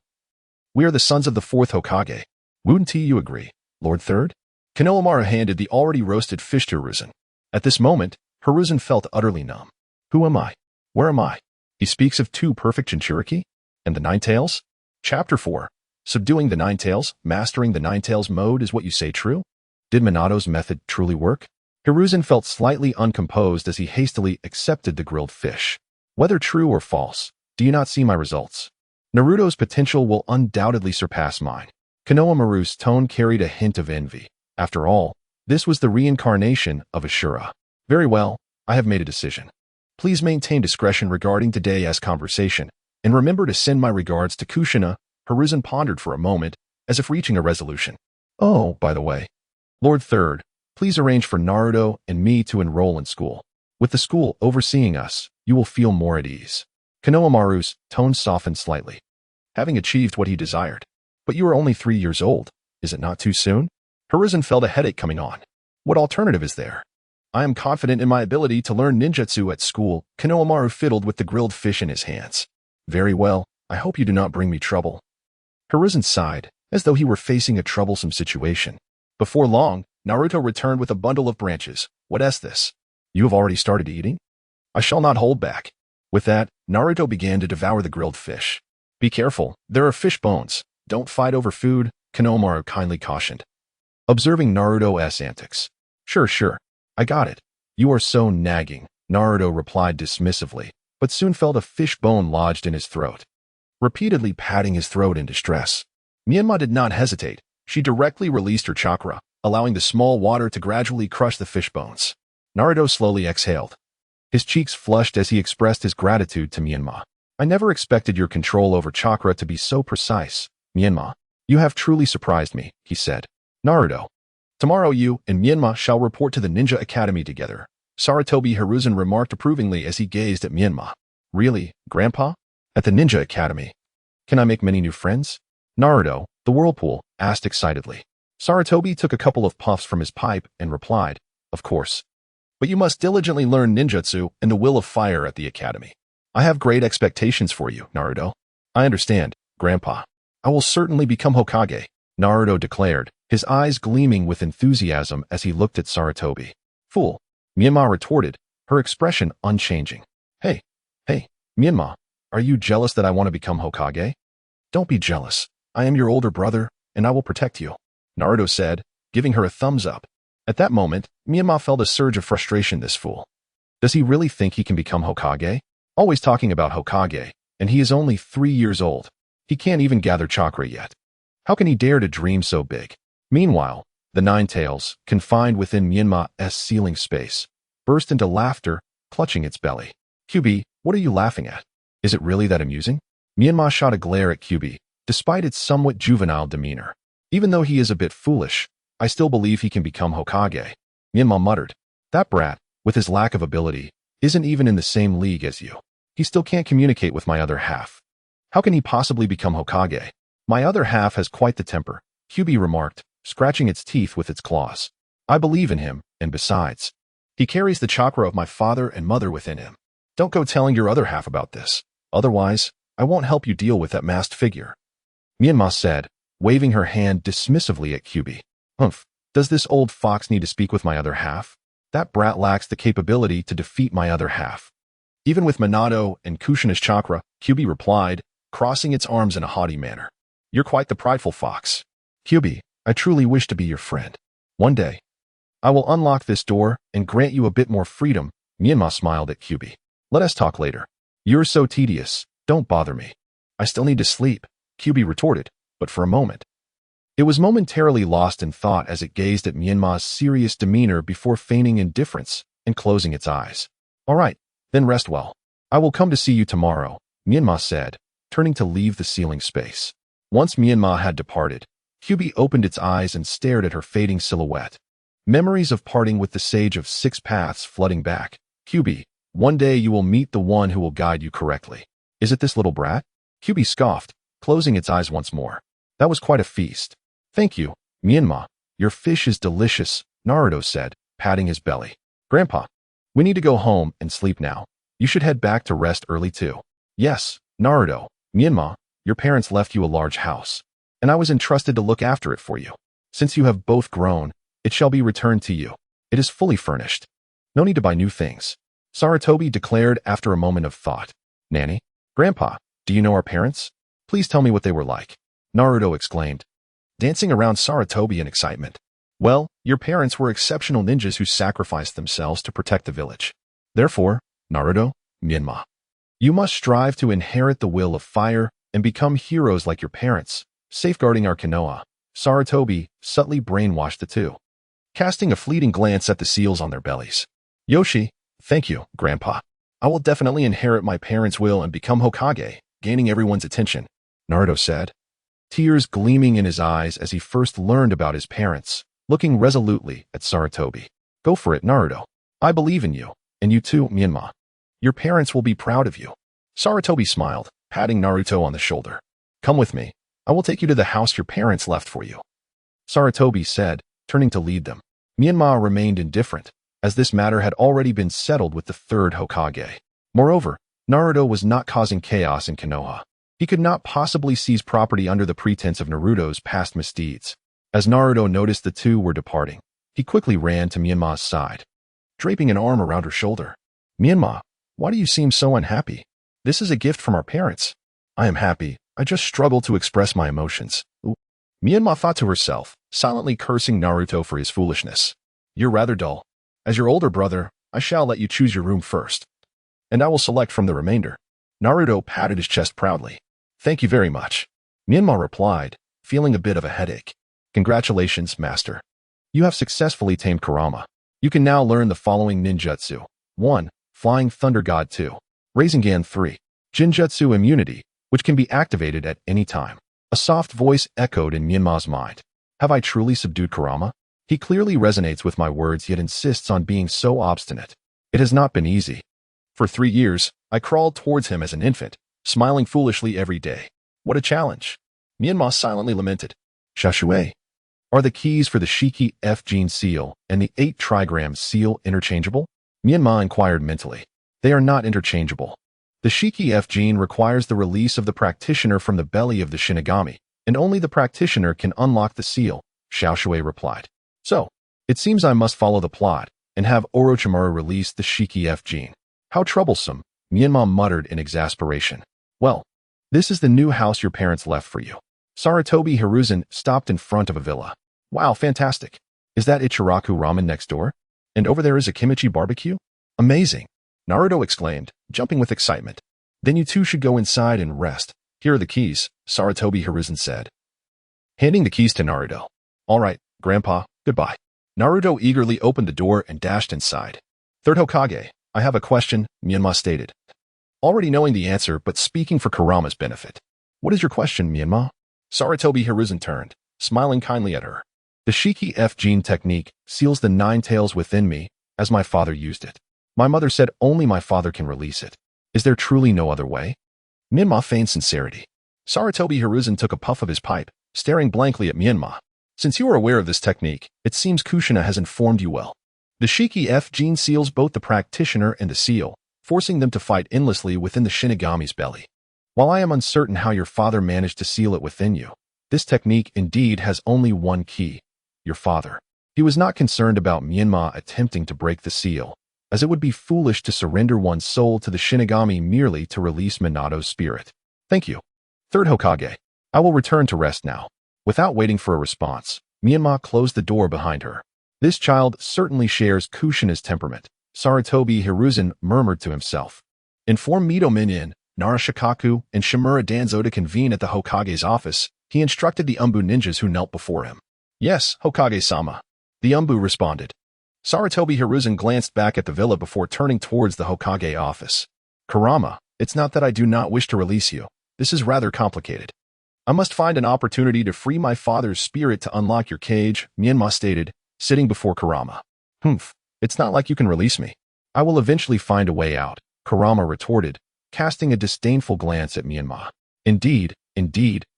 we are the sons of the fourth Hokage. Wouldn't you agree, Lord Third? Konohamaru handed the already roasted fish to Hiruzen. At this moment, Hiruzen felt utterly numb. Who am I? Where am I? He speaks of two perfect Jinchuriki? And the Ninetales? Chapter 4. Subduing the Ninetales, mastering the Ninetales mode is what you say true? Did Minato's method truly work? Hiruzen felt slightly uncomposed as he hastily accepted the grilled fish. Whether true or false, do you not see my results? Naruto's potential will undoubtedly surpass mine. Konohamaru's tone carried a hint of envy. After all, this was the reincarnation of Ashura. Very well, I have made a decision. Please maintain discretion regarding today's conversation, and remember to send my regards to Kushina. Hiruzen pondered for a moment, as if reaching a resolution. Oh, by the way, Lord Third, please arrange for Naruto and me to enroll in school. With the school overseeing us, you will feel more at ease. Konohamaru's tone softened slightly, having achieved what he desired. But you are only 3 years old. Is it not too soon? Hiruzen felt a headache coming on. What alternative is there? I am confident in my ability to learn ninjutsu at school. Konohamaru fiddled with the grilled fish in his hands. Very well, I hope you do not bring me trouble. Hiruzen sighed, as though he were facing a troublesome situation. Before long, Naruto returned with a bundle of branches. What is this? You have already started eating? I shall not hold back. With that, Naruto began to devour the grilled fish. Be careful, there are fish bones. Don't fight over food, Konohamaru kindly cautioned. Observing Naruto's antics. Sure, I got it. You are so nagging, Naruto replied dismissively, but soon felt a fish bone lodged in his throat, repeatedly patting his throat in distress. Menma did not hesitate. She directly released her chakra, allowing the small water to gradually crush the fish bones. Naruto slowly exhaled. His cheeks flushed as he expressed his gratitude to Menma. I never expected your control over chakra to be so precise, Menma. You have truly surprised me, he said. Naruto, tomorrow you and Menma shall report to the Ninja Academy together. Sarutobi Hiruzen remarked approvingly as he gazed at Menma. Really, Grandpa? At the Ninja Academy, Can I make many new friends? Naruto, the whirlpool, asked excitedly. Sarutobi took a couple of puffs from his pipe and replied, of course. But you must diligently learn ninjutsu and the will of fire at the academy. I have great expectations for you, Naruto. I understand, Grandpa. I will certainly become Hokage, Naruto declared, his eyes gleaming with enthusiasm as he looked at Sarutobi. Fool, Menma retorted, her expression unchanging. Hey, Menma, are you jealous that I want to become Hokage? Don't be jealous. I am your older brother, and I will protect you, Naruto said, giving her a thumbs up. At that moment, Menma felt a surge of frustration. This fool. Does he really think he can become Hokage? Always talking about Hokage, and he is only 3 years old. He can't even gather chakra yet. How can he dare to dream so big? Meanwhile, the Nine Tails, confined within Menma's ceiling space, burst into laughter, clutching its belly. QB, what are you laughing at? Is it really that amusing? Menma shot a glare at QB, despite its somewhat juvenile demeanor. Even though he is a bit foolish, I still believe he can become Hokage. Menma muttered. That brat, with his lack of ability, isn't even in the same league as you. He still can't communicate with my other half. How can he possibly become Hokage? My other half has quite the temper, QB remarked, scratching its teeth with its claws. I believe in him, and besides, he carries the chakra of my father and mother within him. Don't go telling your other half about this. Otherwise, I won't help you deal with that masked figure. Menma said, waving her hand dismissively at QB. Humph, does this old fox need to speak with my other half? That brat lacks the capability to defeat my other half. Even with Minato and Kushina's chakra, QB replied, crossing its arms in a haughty manner. You're quite the prideful fox. QB, I truly wish to be your friend. One day, I will unlock this door and grant you a bit more freedom. Menma smiled at QB. Let us talk later. You're so tedious. Don't bother me. I still need to sleep, QB retorted, but for a moment. It was momentarily lost in thought as it gazed at Menma's serious demeanor before feigning indifference and closing its eyes. All right, then rest well. I will come to see you tomorrow, Menma said, turning to leave the ceiling space. Once Menma had departed, QB opened its eyes and stared at her fading silhouette. Memories of parting with the Sage of Six Paths flooding back. QB, one day you will meet the one who will guide you correctly. Is it this little brat? QB scoffed, closing its eyes once more. That was quite a feast. Thank you, Menma. Your fish is delicious, Naruto said, patting his belly. Grandpa, we need to go home and sleep now. You should head back to rest early too. Yes, Naruto, Menma, your parents left you a large house, and I was entrusted to look after it for you. Since you have both grown, it shall be returned to you. It is fully furnished. No need to buy new things, Sarutobi declared after a moment of thought. Nanny? Grandpa, do you know our parents? Please tell me what they were like, Naruto exclaimed, dancing around Sarutobi in excitement. Well, your parents were exceptional ninjas who sacrificed themselves to protect the village. Therefore, Naruto, Menma, you must strive to inherit the will of fire and become heroes like your parents, safeguarding our Konoha. Sarutobi subtly brainwashed the two, casting a fleeting glance at the seals on their bellies. Yoshi, thank you, Grandpa. I will definitely inherit my parents' will and become Hokage, gaining everyone's attention, Naruto said, tears gleaming in his eyes as he first learned about his parents, looking resolutely at Sarutobi. Go for it, Naruto. I believe in you, and you too, Menma. Your parents will be proud of you. Sarutobi smiled, patting Naruto on the shoulder. Come with me. I will take you to the house your parents left for you, Sarutobi said, turning to lead them. Menma remained indifferent, as this matter had already been settled with the third Hokage. Moreover, Naruto was not causing chaos in Konoha. He could not possibly seize property under the pretense of Naruto's past misdeeds. As Naruto noticed the two were departing, he quickly ran to Menma's side, draping an arm around her shoulder. Menma, why do you seem so unhappy? This is a gift from our parents. I am happy. I just struggle to express my emotions. Menma thought to herself, silently cursing Naruto for his foolishness. You're rather dull. As your older brother, I shall let you choose your room first, and I will select from the remainder. Naruto patted his chest proudly. Thank you very much, Menma replied, feeling a bit of a headache. Congratulations, master. You have successfully tamed Kurama. You can now learn the following ninjutsu. 1. Flying Thunder God. 2. Rasengan. 3. Jinjutsu Immunity, which can be activated at any time. A soft voice echoed in Menma's mind. Have I truly subdued Kurama? He clearly resonates with my words yet insists on being so obstinate. It has not been easy. For 3 years, I crawled towards him as an infant, smiling foolishly every day. What a challenge. Myanmar silently lamented. Shashui. Are the keys for the Shiki F gene seal and the 8 trigram seal interchangeable? Myanmar inquired mentally. They are not interchangeable. The Shiki F gene requires the release of the practitioner from the belly of the Shinigami, and only the practitioner can unlock the seal, Xiaoshui replied. So, it seems I must follow the plot and have Orochimaru release the Shiki F gene. How troublesome, Myanmar muttered in exasperation. Well, this is the new house your parents left for you. Sarutobi Hiruzen stopped in front of a villa. Wow, fantastic. Is that Ichiraku ramen next door? And over there is a kimchi barbecue? Amazing. Naruto exclaimed, jumping with excitement. Then you two should go inside and rest. Here are the keys, Sarutobi Hiruzen said, handing the keys to Naruto. All right, Grandpa, goodbye. Naruto eagerly opened the door and dashed inside. Third Hokage, I have a question, Myanmar stated, already knowing the answer but speaking for Kurama's benefit. What is your question, Myanmar? Sarutobi Hiruzen turned, smiling kindly at her. The Shiki F gene technique seals the 9 tails within me, as my father used it. My mother said only my father can release it. Is there truly no other way? Myanmar feigned sincerity. Sarutobi Hiruzen took a puff of his pipe, staring blankly at Myanmar. Since you are aware of this technique, it seems Kushina has informed you well. The Shiki F gene seals both the practitioner and the seal, forcing them to fight endlessly within the Shinigami's belly. While I am uncertain how your father managed to seal it within you, this technique indeed has only one key, your father. He was not concerned about Myanmar attempting to break the seal, as it would be foolish to surrender one's soul to the Shinigami merely to release Minato's spirit. Thank you. Third Hokage, I will return to rest now. Without waiting for a response, Myanmar closed the door behind her. This child certainly shares Kushina's temperament, Sarutobi Hiruzen murmured to himself. Inform Mito Minin, Narashikaku, and Shimura Danzo to convene at the Hokage's office. He instructed the Umbu ninjas who knelt before him. Yes, Hokage-sama. The Umbu responded. Sarutobi Hiruzen glanced back at the villa before turning towards the Hokage office. Kurama, it's not that I do not wish to release you. This is rather complicated. I must find an opportunity to free my father's spirit to unlock your cage, Myanmar stated, sitting before Kurama. It's not like you can release me. I will eventually find a way out, Kurama retorted, casting a disdainful glance at Myanmar. Indeed,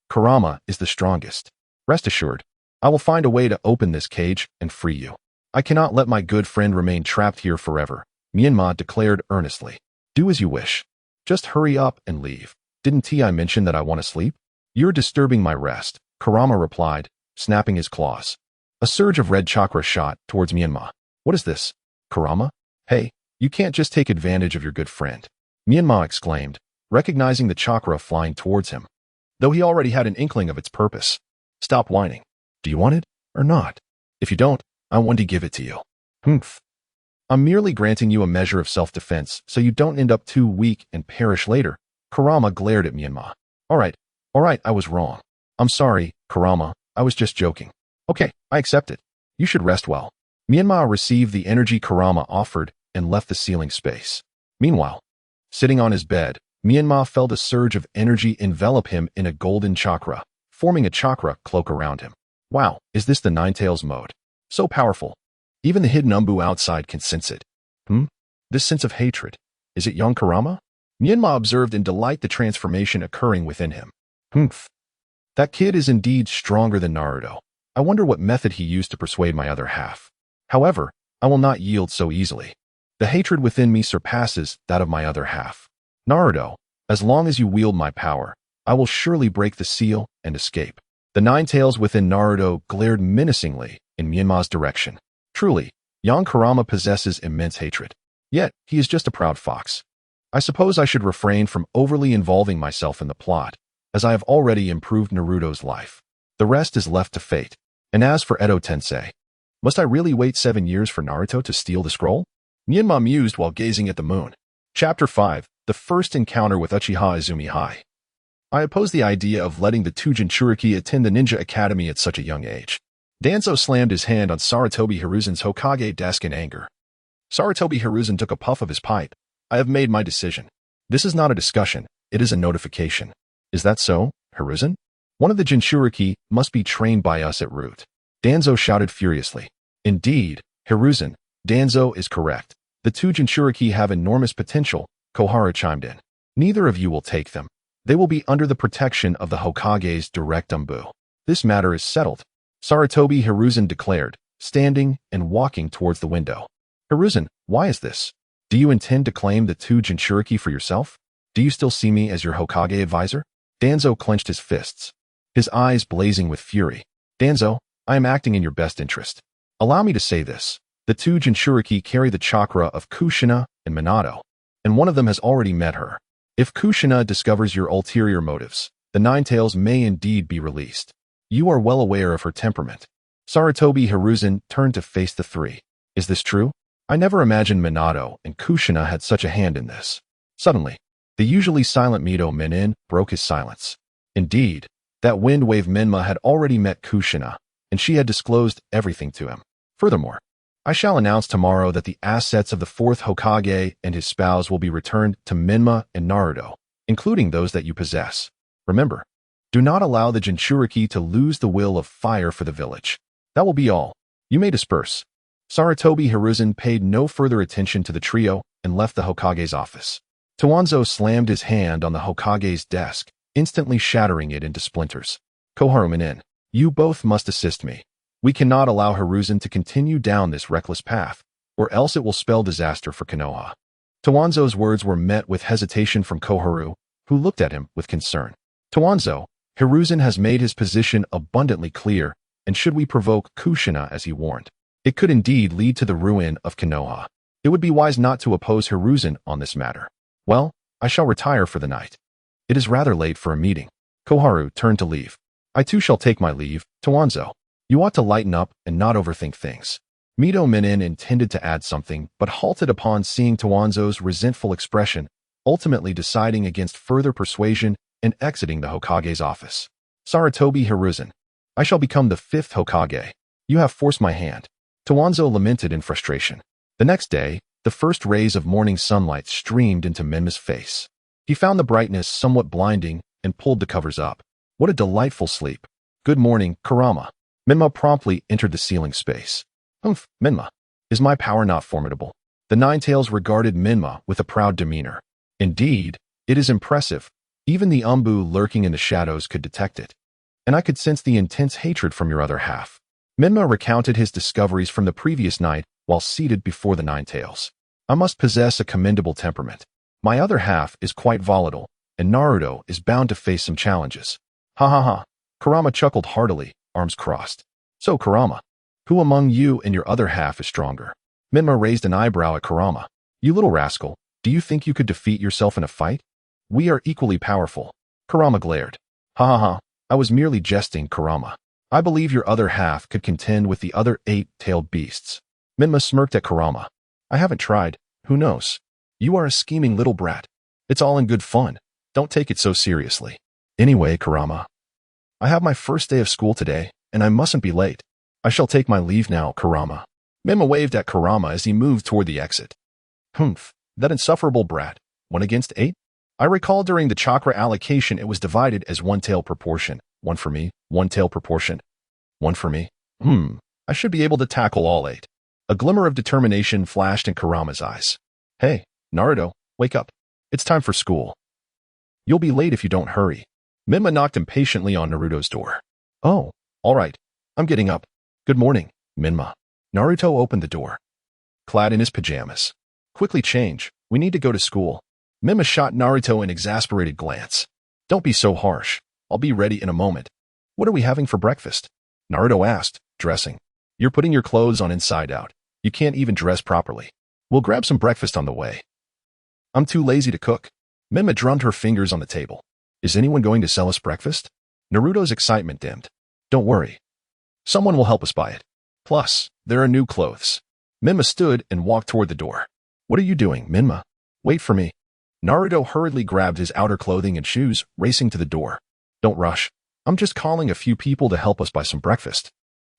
Kurama is the strongest. Rest assured, I will find a way to open this cage and free you. I cannot let my good friend remain trapped here forever, Myanmar declared earnestly. Do as you wish. Just hurry up and leave. Didn't I mention that I want to sleep? You're disturbing my rest, Kurama replied, snapping his claws. A surge of red chakra shot towards Myanmar. What is this? Kurama? Hey, you can't just take advantage of your good friend. Myanmar exclaimed, recognizing the chakra flying towards him, though he already had an inkling of its purpose. Stop whining. Do you want it or not? If you don't, I want to give it to you. I'm merely granting you a measure of self-defense so you don't end up too weak and perish later. Kurama glared at Myanmar. All right, I was wrong. I'm sorry, Kurama, I was just joking. Okay, I accept it. You should rest well. Myanmar received the energy Kurama offered and left the ceiling space. Meanwhile, sitting on his bed, Myanmar felt a surge of energy envelop him in a golden chakra, forming a chakra cloak around him. Wow, is this the Nine Tails mode? So powerful. Even the hidden Umbu outside can sense it. This sense of hatred. Is it young Kurama? Myanmar observed in delight the transformation occurring within him. That kid is indeed stronger than Naruto. I wonder what method he used to persuade my other half. However, I will not yield so easily. The hatred within me surpasses that of my other half. Naruto, as long as you wield my power, I will surely break the seal and escape. The 9 tails within Naruto glared menacingly in Myanmar's direction. Truly, young Kurama possesses immense hatred. Yet, he is just a proud fox. I suppose I should refrain from overly involving myself in the plot, as I have already improved Naruto's life. The rest is left to fate. And as for Edo Tensei, must I really wait 7 years for Naruto to steal the scroll? Myanmar mused while gazing at the moon. Chapter 5, The First Encounter with Uchiha Izumi High. I oppose the idea of letting the 2 Jinchuriki attend the ninja academy at such a young age. Danzo slammed his hand on Sarutobi Hiruzen's Hokage desk in anger. Sarutobi Hiruzen took a puff of his pipe. I have made my decision. This is not a discussion, it is a notification. Is that so, Hiruzen? One of the Jinchuriki must be trained by us at root. Danzo shouted furiously. Indeed, Hiruzen, Danzo is correct. The 2 Jinchuriki have enormous potential, Kohara chimed in. Neither of you will take them. They will be under the protection of the Hokage's direct umbu. This matter is settled, Sarutobi Hiruzen declared, standing and walking towards the window. Hiruzen, why is this? Do you intend to claim the 2 Jinchuriki for yourself? Do you still see me as your Hokage advisor? Danzo clenched his fists, his eyes blazing with fury. Danzo, I am acting in your best interest. Allow me to say this. The 2 Jinchuriki carry the chakra of Kushina and Minato, and one of them has already met her. If Kushina discovers your ulterior motives, the Nine Tails may indeed be released. You are well aware of her temperament. Sarutobi Hiruzen turned to face the 3. Is this true? I never imagined Minato and Kushina had such a hand in this. Suddenly, the usually silent Mito Minin broke his silence. Indeed, that wind wave Menma had already met Kushina, and she had disclosed everything to him. Furthermore, I shall announce tomorrow that the assets of the 4th Hokage and his spouse will be returned to Menma and Naruto, including those that you possess. Remember, do not allow the Jinchuriki to lose the will of fire for the village. That will be all. You may disperse. Sarutobi Hiruzen paid no further attention to the trio and left the Hokage's office. Towanzo slammed his hand on the Hokage's desk, instantly shattering it into splinters. Koharu Minin, you both must assist me. We cannot allow Hiruzen to continue down this reckless path, or else it will spell disaster for Konoha. Towanzo's words were met with hesitation from Koharu, who looked at him with concern. Towanzo, Hiruzen has made his position abundantly clear, and should we provoke Kushina as he warned, it could indeed lead to the ruin of Konoha. It would be wise not to oppose Hiruzen on this matter. Well, I shall retire for the night. It is rather late for a meeting. Koharu turned to leave. I too shall take my leave, Towanzo. You ought to lighten up and not overthink things. Mito Minin intended to add something, but halted upon seeing Towanzo's resentful expression, ultimately deciding against further persuasion and exiting the Hokage's office. Sarutobi Hiruzen, I shall become the 5th Hokage. You have forced my hand. Towanzo lamented in frustration. The next day, the first rays of morning sunlight streamed into Menma's face. He found the brightness somewhat blinding and pulled the covers up. What a delightful sleep. Good morning, Kurama. Menma promptly entered the ceiling space. Humph, Menma. Is my power not formidable? The Nine Tails regarded Menma with a proud demeanor. Indeed, it is impressive. Even the Umbu lurking in the shadows could detect it. And I could sense the intense hatred from your other half. Menma recounted his discoveries from the previous night while seated before the Nine Tails. I must possess a commendable temperament. My other half is quite volatile, and Naruto is bound to face some challenges. Ha ha ha. Kurama chuckled heartily, arms crossed. So Kurama, who among you and your other half is stronger? Menma raised an eyebrow at Kurama. You little rascal, do you think you could defeat yourself in a fight? We are equally powerful. Kurama glared. Ha ha ha. I was merely jesting, Kurama. I believe your other half could contend with the other 8-tailed beasts. Menma smirked at Kurama. I haven't tried. Who knows? You are a scheming little brat. It's all in good fun. Don't take it so seriously. Anyway, Kurama, I have my first day of school today, and I mustn't be late. I shall take my leave now, Kurama. Menma waved at Kurama as he moved toward the exit. Humph, that insufferable brat. 1 against 8? I recall during the chakra allocation it was divided as 1-tail proportion. 1 for me, 1-tail proportion. 1 for me. I should be able to tackle all 8. A glimmer of determination flashed in Kurama's eyes. Hey, Naruto, wake up. It's time for school. You'll be late if you don't hurry. Menma knocked impatiently on Naruto's door. Oh, all right. I'm getting up. Good morning, Menma. Naruto opened the door. Clad in his pajamas. Quickly change. We need to go to school. Menma shot Naruto an exasperated glance. Don't be so harsh. I'll be ready in a moment. What are we having for breakfast? Naruto asked, dressing. You're putting your clothes on inside out. You can't even dress properly. We'll grab some breakfast on the way. I'm too lazy to cook. Menma drummed her fingers on the table. Is anyone going to sell us breakfast? Naruto's excitement dimmed. Don't worry. Someone will help us buy it. Plus, there are new clothes. Menma stood and walked toward the door. What are you doing, Menma? Wait for me. Naruto hurriedly grabbed his outer clothing and shoes, racing to the door. Don't rush. I'm just calling a few people to help us buy some breakfast.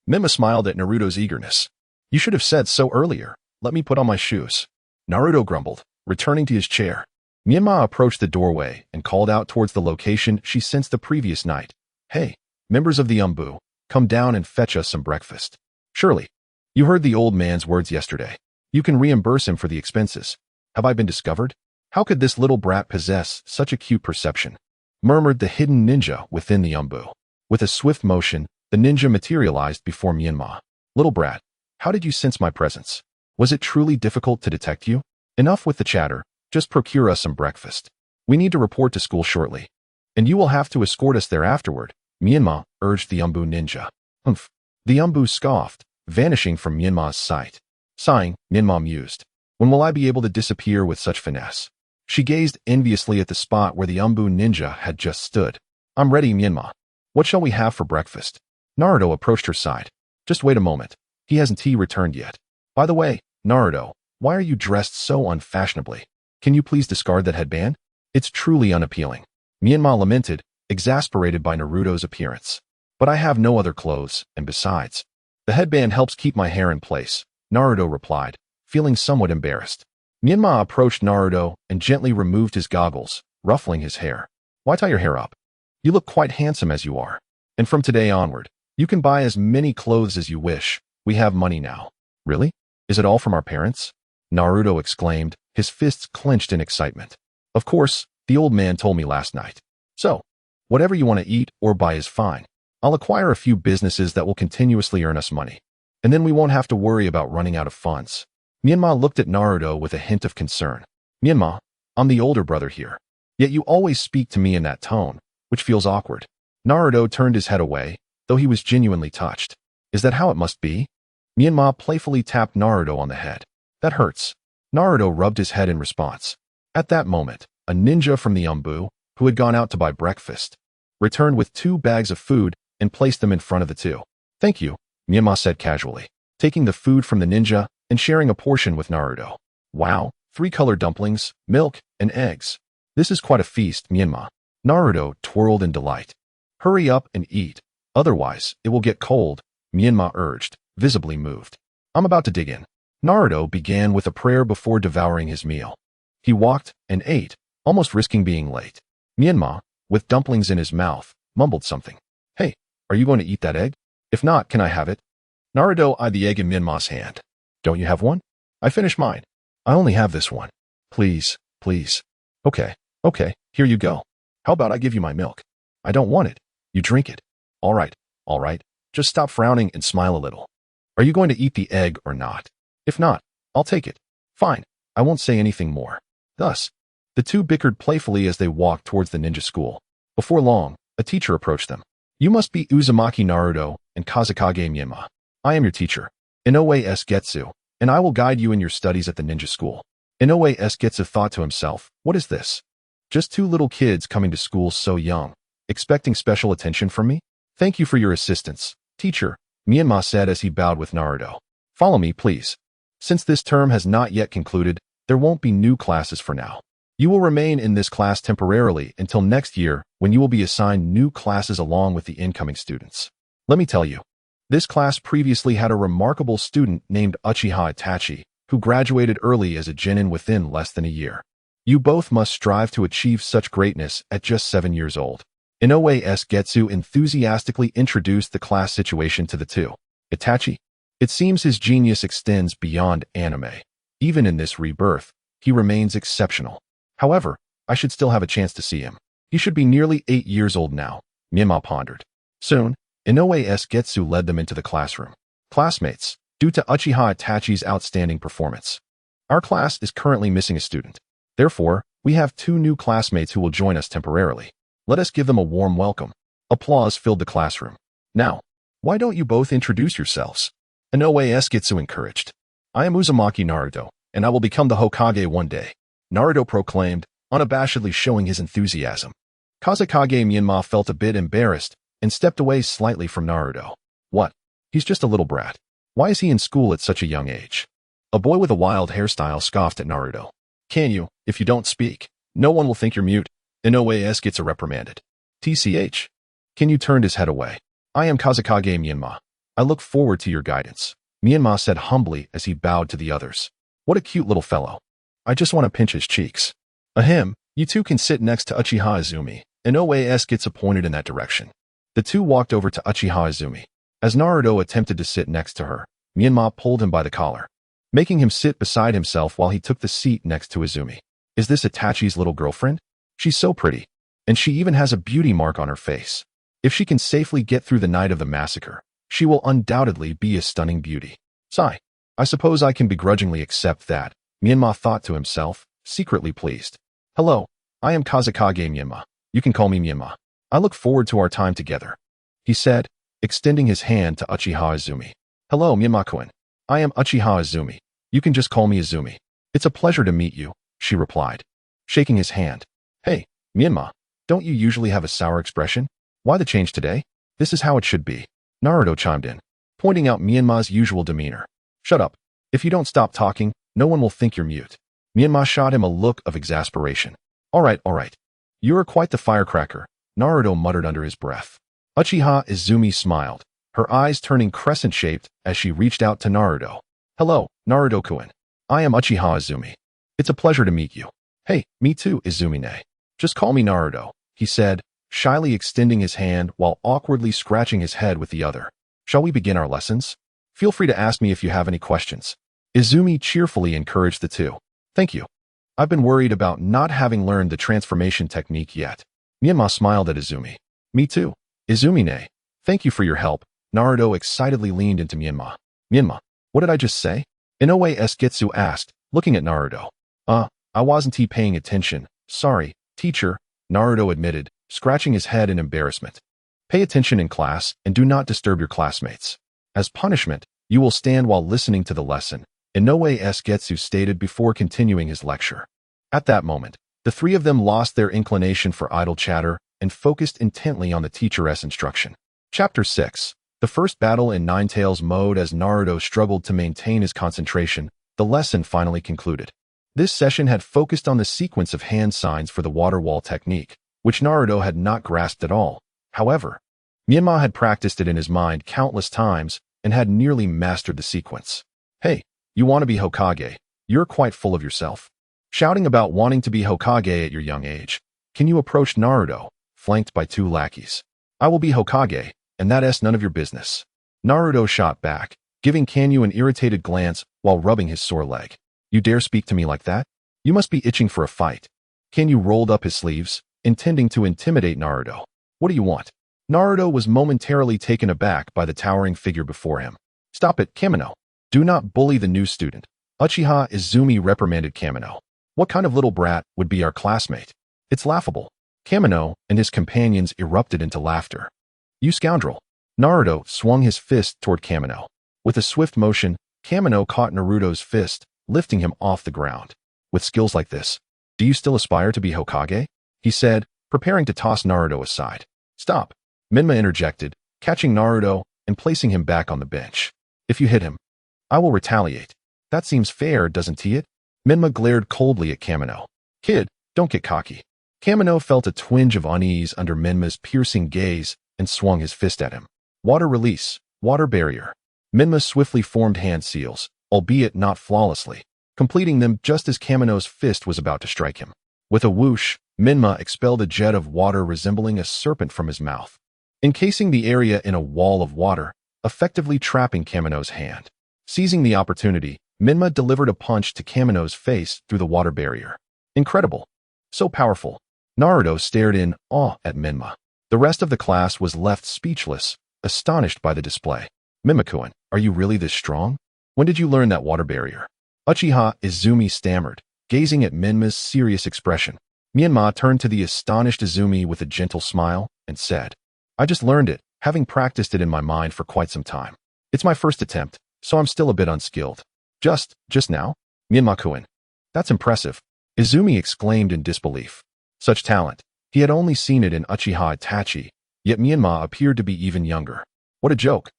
Menma smiled at Naruto's eagerness. You should have said so earlier. Let me put on my shoes. Naruto grumbled, returning to his chair. Menma approached the doorway and called out towards the location she sensed the previous night. Hey, members of the Umbu, come down and fetch us some breakfast. Surely. You heard the old man's words yesterday. You can reimburse him for the expenses. Have I been discovered? How could this little brat possess such acute perception? murmured the hidden ninja within the umbu. With a swift motion, the ninja materialized before Menma. Little brat, how did you sense my presence? Was it truly difficult to detect you? Enough with the chatter, just procure us some breakfast. We need to report to school shortly. And you will have to escort us there afterward, Menma urged the umbu ninja. Humph. The umbu scoffed, vanishing from Menma's sight. Sighing, Menma mused. When will I be able to disappear with such finesse? She gazed enviously at the spot where the umbu ninja had just stood. I'm ready, Menma. What shall we have for breakfast? Naruto approached her side. Just wait a moment. He hasn't returned yet. By the way, Naruto, why are you dressed so unfashionably? Can you please discard that headband? It's truly unappealing. Menma lamented, exasperated by Naruto's appearance. But I have no other clothes, and besides, the headband helps keep my hair in place, Naruto replied, feeling somewhat embarrassed. Menma approached Naruto and gently removed his goggles, ruffling his hair. Why tie your hair up? You look quite handsome as you are. And from today onward, you can buy as many clothes as you wish. We have money now. Really? Is it all from our parents? Naruto exclaimed, his fists clenched in excitement. Of course, the old man told me last night. So, whatever you want to eat or buy is fine. I'll acquire a few businesses that will continuously earn us money. And then we won't have to worry about running out of funds. Menma looked at Naruto with a hint of concern. Menma, I'm the older brother here. Yet you always speak to me in that tone, which feels awkward. Naruto turned his head away, though he was genuinely touched. Is that how it must be? Menma playfully tapped Naruto on the head. That hurts. Naruto rubbed his head in response. At that moment, a ninja from the umbu, who had gone out to buy breakfast, returned with 2 bags of food and placed them in front of the two. Thank you, Menma said casually, taking the food from the ninja and sharing a portion with Naruto. Wow, 3 colored dumplings, milk, and eggs. This is quite a feast, Menma. Naruto twirled in delight. Hurry up and eat, otherwise it will get cold, Menma urged, visibly moved. I'm about to dig in. Naruto began with a prayer before devouring his meal. He walked and ate, almost risking being late. Menma, with dumplings in his mouth, mumbled something. Hey, are you going to eat that egg? If not, can I have it? Naruto eyed the egg in Menma's hand. Don't you have one? I finished mine. I only have this one. Please, please. Okay, here you go. How about I give you my milk? I don't want it. You drink it. All right. Just stop frowning and smile a little. Are you going to eat the egg or not? If not, I'll take it. Fine, I won't say anything more. Thus, the two bickered playfully as they walked towards the ninja school. Before long, a teacher approached them. You must be Uzumaki Naruto and Kazekaze Menma. I am your teacher, Inoue S. Getsu, and I will guide you in your studies at the ninja school. Inoue S. Getsu thought to himself, what is this? Just 2 little kids coming to school so young, expecting special attention from me? Thank you for your assistance, teacher, Menma said as he bowed with Naruto. Follow me, please. Since this term has not yet concluded, there won't be new classes for now. You will remain in this class temporarily until next year when you will be assigned new classes along with the incoming students. Let me tell you, this class previously had a remarkable student named Uchiha Itachi, who graduated early as a genin within less than a year. You both must strive to achieve such greatness at just 7 years old. Inoue S. Getsu enthusiastically introduced the class situation to the two. Itachi? It seems his genius extends beyond anime. Even in this rebirth, he remains exceptional. However, I should still have a chance to see him. He should be nearly 8 years old now, Menma pondered. Soon, Inoue S. Getsu led them into the classroom. Classmates, due to Uchiha Itachi's outstanding performance, our class is currently missing a student. Therefore, we have 2 new classmates who will join us temporarily. Let us give them a warm welcome. Applause filled the classroom. Now, why don't you both introduce yourselves? Inoue S. Getsu encouraged. I am Uzumaki Naruto, and I will become the Hokage one day, Naruto proclaimed, unabashedly showing his enthusiasm. Kazekage Menma felt a bit embarrassed and stepped away slightly from Naruto. What? He's just a little brat. Why is he in school at such a young age? A boy with a wild hairstyle scoffed at Naruto. Can you, if you don't speak? No one will think you're mute. Inoue S. Getsu reprimanded. TCH. Can you turned his head away? I am Kazekage Menma. I look forward to your guidance, Menma said humbly as he bowed to the others. What a cute little fellow. I just want to pinch his cheeks. Ahem, you two can sit next to Uchiha Izumi. Inoue S. Getsu pointed in that direction. The two walked over to Uchiha Izumi. As Naruto attempted to sit next to her, Menma pulled him by the collar, making him sit beside himself while he took the seat next to Izumi. Is this Itachi's little girlfriend? She's so pretty. And she even has a beauty mark on her face. If she can safely get through the night of the massacre, she will undoubtedly be a stunning beauty. Sigh. I suppose I can begrudgingly accept that, Menma thought to himself, secretly pleased. Hello, I am Kazekaze Menma. You can call me Menma. I look forward to our time together, he said, extending his hand to Uchiha Izumi. Hello, Menma-kun. I am Uchiha Izumi. You can just call me Izumi. It's a pleasure to meet you, she replied, shaking his hand. Hey, Menma, don't you usually have a sour expression? Why the change today? This is how it should be, Naruto chimed in, pointing out Menma's usual demeanor. Shut up. If you don't stop talking, no one will think you're mute. Menma shot him a look of exasperation. All right. You are quite the firecracker, Naruto muttered under his breath. Uchiha Izumi smiled, her eyes turning crescent-shaped as she reached out to Naruto. Hello, Naruto-kun. I am Uchiha Izumi. It's a pleasure to meet you. Hey, me too, Izumi-ne. Just call me Naruto, he said, shyly extending his hand while awkwardly scratching his head with the other. Shall we begin our lessons? Feel free to ask me if you have any questions. Izumi cheerfully encouraged the two. Thank you. I've been worried about not having learned the transformation technique yet. Menma smiled at Izumi. Me too. Izumi-ne, thank you for your help. Naruto excitedly leaned into Menma. Menma, what did I just say? Inoue Getsu asked, looking at Naruto. I wasn't paying attention. Sorry, teacher, Naruto admitted, scratching his head in embarrassment. Pay attention in class and do not disturb your classmates. As punishment, you will stand while listening to the lesson, Inoue Getsu stated before continuing his lecture. At that moment, the three of them lost their inclination for idle chatter and focused intently on the teacher's instruction. Chapter 6. The first battle in Nine Tails mode. As Naruto struggled to maintain his concentration, the lesson finally concluded. This session had focused on the sequence of hand signs for the water wall technique, which Naruto had not grasped at all. However, Menma had practiced it in his mind countless times and had nearly mastered the sequence. Hey, you want to be Hokage? You're quite full of yourself. Shouting about wanting to be Hokage at your young age, Kinyu approached Naruto, flanked by two lackeys. I will be Hokage, and that's none of your business. Naruto shot back, giving Kinyu an irritated glance while rubbing his sore leg. You dare speak to me like that? You must be itching for a fight. Kinyu rolled up his sleeves, intending to intimidate Naruto. What do you want? Naruto was momentarily taken aback by the towering figure before him. Stop it, Kamino. Do not bully the new student. Uchiha Izumi reprimanded Kamino. What kind of little brat would be our classmate? It's laughable. Kamino and his companions erupted into laughter. You scoundrel. Naruto swung his fist toward Kamino. With a swift motion, Kamino caught Naruto's fist, lifting him off the ground. With skills like this, do you still aspire to be Hokage? He said, preparing to toss Naruto aside. Stop. Menma interjected, catching Naruto and placing him back on the bench. If you hit him, I will retaliate. That seems fair, doesn't it? Menma glared coldly at Kamino. Kid, don't get cocky. Kamino felt a twinge of unease under Menma's piercing gaze and swung his fist at him. Water release, water barrier. Menma swiftly formed hand seals, albeit not flawlessly, completing them just as Kamino's fist was about to strike him. With a whoosh, Menma expelled a jet of water resembling a serpent from his mouth, encasing the area in a wall of water, effectively trapping Kamino's hand. Seizing the opportunity, Menma delivered a punch to Kamino's face through the water barrier. Incredible. So powerful. Naruto stared in awe at Menma. The rest of the class was left speechless, astonished by the display. Menma-kun, are you really this strong? When did you learn that water barrier? Uchiha Izumi stammered, gazing at Menma's serious expression. Menma turned to the astonished Izumi with a gentle smile and said, I just learned it, having practiced it in my mind for quite some time. It's my first attempt, so I'm still a bit unskilled. Just now? Menma-kun. That's impressive. Izumi exclaimed in disbelief. Such talent. He had only seen it in Uchiha Itachi, yet Menma appeared to be even younger. What a joke.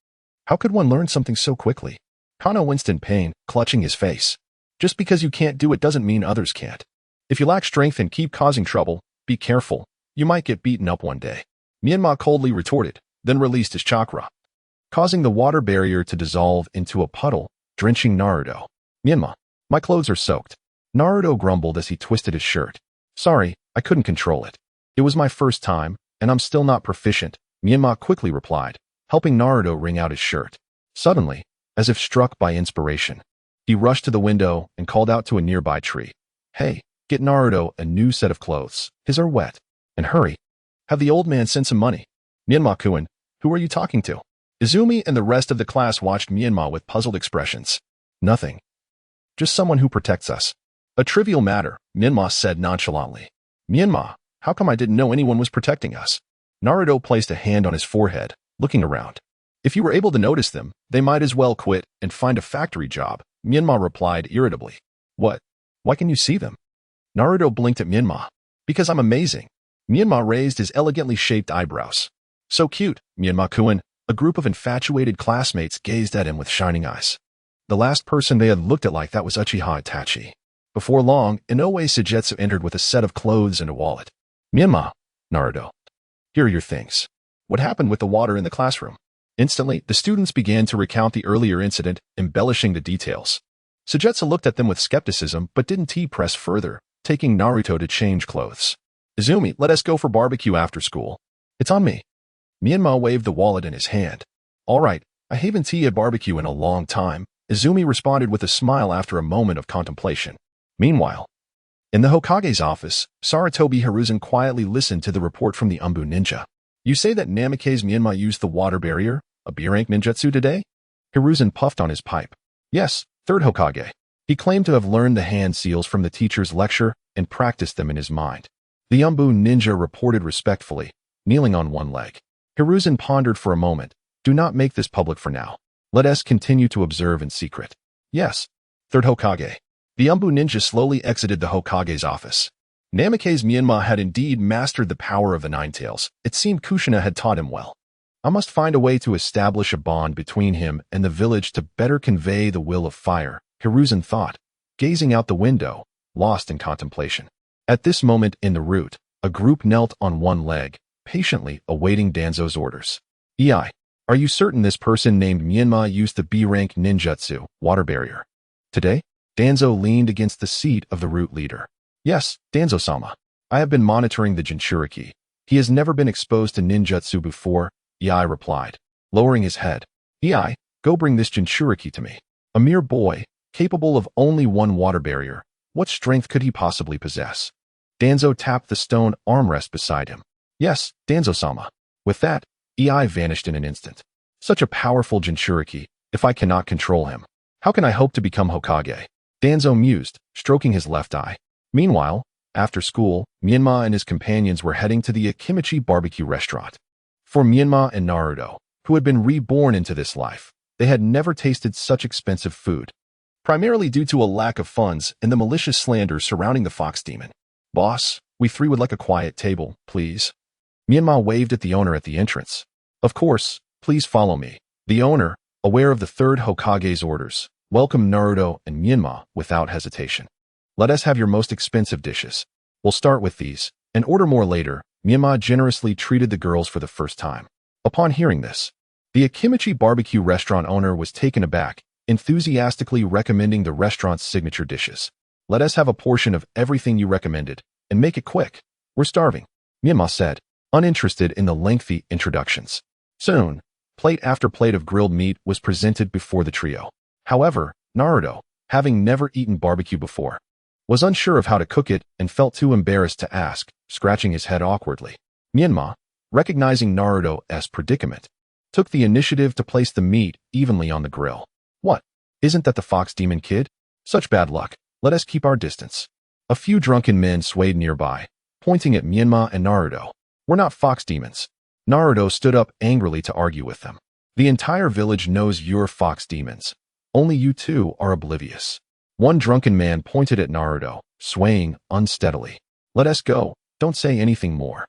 How could one learn something so quickly? Kano winced in pain, clutching his face. Just because you can't do it doesn't mean others can't. If you lack strength and keep causing trouble, be careful. You might get beaten up one day. Menma coldly retorted, then released his chakra, causing the water barrier to dissolve into a puddle, drenching Naruto. Menma, my clothes are soaked. Naruto grumbled as he twisted his shirt. Sorry, I couldn't control it. It was my first time, and I'm still not proficient, Menma quickly replied, helping Naruto wring out his shirt. Suddenly, as if struck by inspiration, he rushed to the window and called out to a nearby tree. Hey, get Naruto a new set of clothes. His are wet. And hurry. Have the old man send some money. Myanmar-kun, who are you talking to? Izumi and the rest of the class watched Myanmar with puzzled expressions. Nothing. Just someone who protects us. A trivial matter, Myanmar said nonchalantly. Myanmar, how come I didn't know anyone was protecting us? Naruto placed a hand on his forehead, looking around. If you were able to notice them, they might as well quit and find a factory job, Myanmar replied irritably. What? Why can you see them? Naruto blinked at Myanmar. Because I'm amazing. Myanmar raised his elegantly shaped eyebrows. So cute, Myanmar-kun. A group of infatuated classmates gazed at him with shining eyes. The last person they had looked at like that was Uchiha Itachi. Before long, Inoue Suigetsu entered with a set of clothes and a wallet. Myanmar, Naruto. Here are your things. What happened with the water in the classroom? Instantly, the students began to recount the earlier incident, embellishing the details. Suigetsu looked at them with skepticism but didn't press further, taking Naruto to change clothes. Izumi, let us go for barbecue after school. It's on me. Myanmar waved the wallet in his hand. All right, I haven't had barbecue in a long time, Izumi responded with a smile after a moment of contemplation. Meanwhile, in the Hokage's office, Sarutobi Hiruzen quietly listened to the report from the Umbu ninja. You say that Namikaze Myanmar used the water barrier, a B-rank ninjutsu today? Hiruzen puffed on his pipe. Yes, third Hokage. He claimed to have learned the hand seals from the teacher's lecture and practiced them in his mind. The Umbu ninja reported respectfully, kneeling on one leg. Hiruzen pondered for a moment. Do not make this public for now. Let us continue to observe in secret. Yes, third Hokage. The Umbu ninja slowly exited the Hokage's office. Namikaze Myanmar had indeed mastered the power of the Nine Tails. It seemed Kushina had taught him well. I must find a way to establish a bond between him and the village to better convey the will of fire, Hiruzen thought, gazing out the window, lost in contemplation. At this moment in the route, a group knelt on one leg, patiently awaiting Danzo's orders. Ei, are you certain this person named Myanmar used the B-rank ninjutsu, water barrier? Today? Danzo leaned against the seat of the route leader. Yes, Danzo-sama. I have been monitoring the Jinchuriki. He has never been exposed to ninjutsu before, Ei replied, lowering his head. Ei, go bring this Jinchuriki to me. A mere boy, capable of only one water barrier. What strength could he possibly possess? Danzo tapped the stone armrest beside him. Yes, Danzo-sama. With that, Ei vanished in an instant. Such a powerful Jinchuriki, if I cannot control him, how can I hope to become Hokage? Danzo mused, stroking his left eye. Meanwhile, after school, Myanmar and his companions were heading to the Akimichi barbecue restaurant. For Myanmar and Naruto, who had been reborn into this life, they had never tasted such expensive food, primarily due to a lack of funds and the malicious slander surrounding the fox demon. Boss, we three would like a quiet table, please. Myanmar waved at the owner at the entrance. Of course, please follow me. The owner, aware of the third Hokage's orders, welcomed Naruto and Myanmar without hesitation. Let us have your most expensive dishes. We'll start with these, and order more later. Myanmar generously treated the girls for the first time. Upon hearing this, the Akimichi barbecue restaurant owner was taken aback, enthusiastically recommending the restaurant's signature dishes. Let us have a portion of everything you recommended, and make it quick. We're starving, Myanmar said, uninterested in the lengthy introductions. Soon, plate after plate of grilled meat was presented before the trio. However, Naruto, having never eaten barbecue before, was unsure of how to cook it and felt too embarrassed to ask, scratching his head awkwardly. Myanmar, recognizing Naruto's predicament, took the initiative to place the meat evenly on the grill. What? Isn't that the fox demon kid? Such bad luck. Let us keep our distance. A few drunken men swayed nearby, pointing at Myanmar and Naruto. We're not fox demons. Naruto stood up angrily to argue with them. The entire village knows you're fox demons. Only you two are oblivious. One drunken man pointed at Naruto, swaying unsteadily. Let us go. Don't say anything more.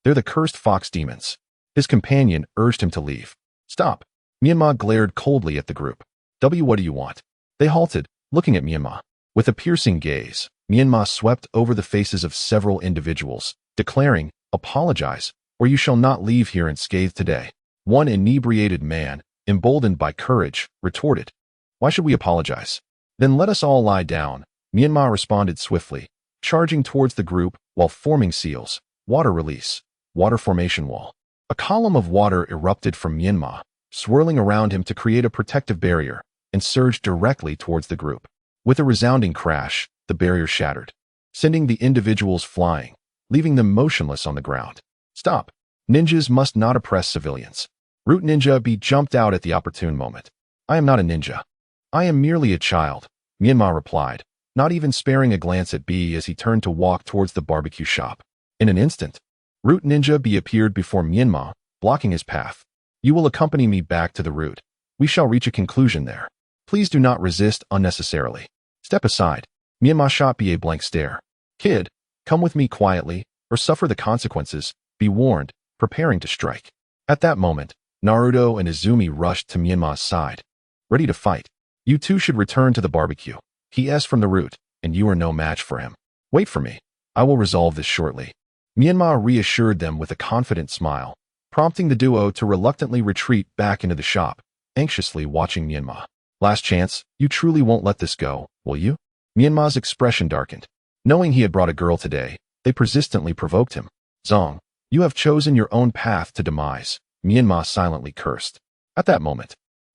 They're the cursed fox demons. His companion urged him to leave. Stop. Myanmar glared coldly at the group. What do you want? They halted, looking at Myanmar. With a piercing gaze, Myanmar swept over the faces of several individuals, declaring, apologize, or you shall not leave here unscathed today. One inebriated man, emboldened by courage, retorted. Why should we apologize? Then let us all lie down, Myanmar responded swiftly, charging towards the group while forming seals, water release, water formation wall. A column of water erupted from Myanmar, swirling around him to create a protective barrier, and surged directly towards the group. With a resounding crash, the barrier shattered, sending the individuals flying, leaving them motionless on the ground. Stop. Ninjas must not oppress civilians. Root Ninja B jumped out at the opportune moment. I am not a ninja. I am merely a child, Menma replied, not even sparing a glance at B as he turned to walk towards the barbecue shop. In an instant, Root Ninja B appeared before Menma, blocking his path. You will accompany me back to the root. We shall reach a conclusion there. Please do not resist unnecessarily. Step aside. Menma shot B a blank stare. Kid, come with me quietly, or suffer the consequences, be warned, preparing to strike. At that moment, Naruto and Izumi rushed to Menma's side. Ready to fight. You two should return to the barbecue. He is from the root, and you are no match for him. Wait for me. I will resolve this shortly. Menma reassured them with a confident smile, prompting the duo to reluctantly retreat back into the shop, anxiously watching Menma. Last chance, you truly won't let this go, will you? Menma's expression darkened. Knowing he had brought a girl today, they persistently provoked him. Zong, you have chosen your own path to demise, Menma silently cursed. At that moment,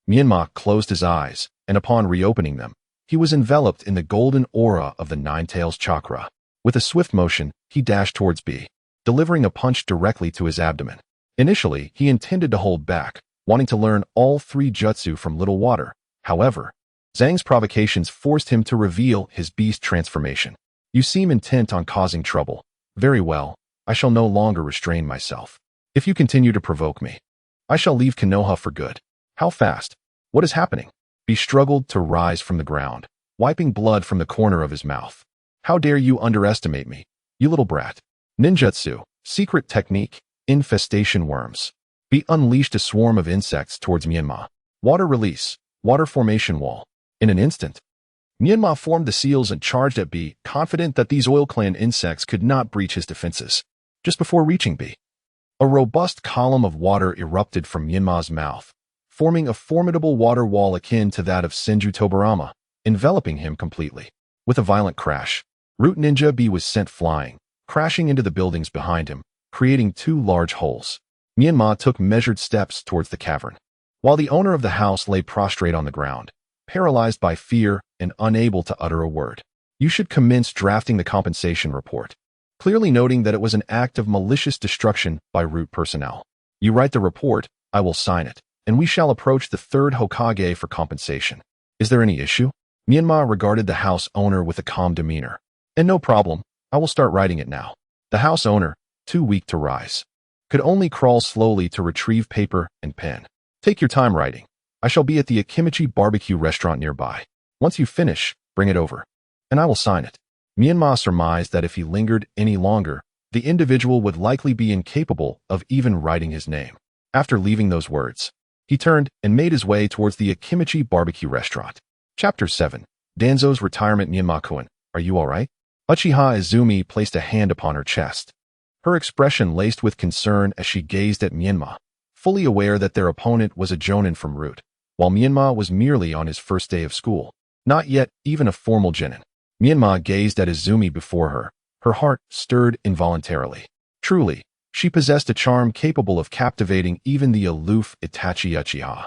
Menma closed his eyes, and upon reopening them, he was enveloped in the golden aura of the Nine Tails chakra. With a swift motion, he dashed towards B, delivering a punch directly to his abdomen. Initially, he intended to hold back, wanting to learn all three jutsu from Little Water. However, Zhang's provocations forced him to reveal his beast transformation. You seem intent on causing trouble. Very well, I shall no longer restrain myself. If you continue to provoke me, I shall leave Konoha for good. How fast? What is happening? B struggled to rise from the ground, wiping blood from the corner of his mouth. How dare you underestimate me, you little brat. Ninjutsu, secret technique, infestation worms. B unleashed a swarm of insects towards Menma. Water release, water formation wall. In an instant, Menma formed the seals and charged at B, confident that these oil-clan insects could not breach his defenses. Just before reaching B, a robust column of water erupted from Menma's mouth, forming a formidable water wall akin to that of Senju Tobarama, enveloping him completely. With a violent crash, Root Ninja B was sent flying, crashing into the buildings behind him, creating two large holes. Menma took measured steps towards the cavern, while the owner of the house lay prostrate on the ground, paralyzed by fear and unable to utter a word. You should commence drafting the compensation report, clearly noting that it was an act of malicious destruction by root personnel. You write the report, I will sign it, and we shall approach the third Hokage for compensation. Is there any issue? Menma regarded the house owner with a calm demeanor. And no problem, I will start writing it now. The house owner, too weak to rise, could only crawl slowly to retrieve paper and pen. Take your time writing. I shall be at the Akimichi barbecue restaurant nearby. Once you finish, bring it over, and I will sign it. Menma surmised that if he lingered any longer, the individual would likely be incapable of even writing his name. After leaving those words, he turned and made his way towards the Akimichi barbecue restaurant. Chapter 7. Danzo's retirement. Menma-kun, are you all right? Uchiha Izumi placed a hand upon her chest, her expression laced with concern as she gazed at Menma, fully aware that their opponent was a jonin from Root, while Menma was merely on his first day of school, not yet even a formal genin. Menma gazed at Izumi before her, her heart stirred involuntarily. Truly, she possessed a charm capable of captivating even the aloof Itachi Uchiha.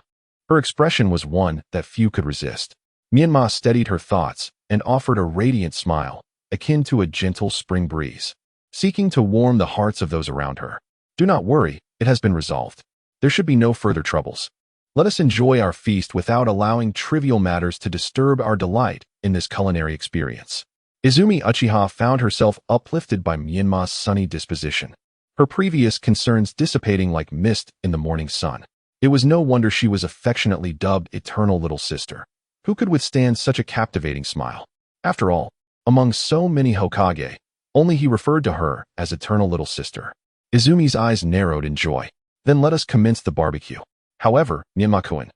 Her expression was one that few could resist. Menma steadied her thoughts and offered a radiant smile, akin to a gentle spring breeze, seeking to warm the hearts of those around her. Do not worry, it has been resolved. There should be no further troubles. Let us enjoy our feast without allowing trivial matters to disturb our delight in this culinary experience. Izumi Uchiha found herself uplifted by Menma's sunny disposition, her previous concerns dissipating like mist in the morning sun. It was no wonder she was affectionately dubbed Eternal Little Sister. Who could withstand such a captivating smile? After all, among so many Hokage, only he referred to her as Eternal Little Sister. Izumi's eyes narrowed in joy. Then let us commence the barbecue. However, Menma-kun,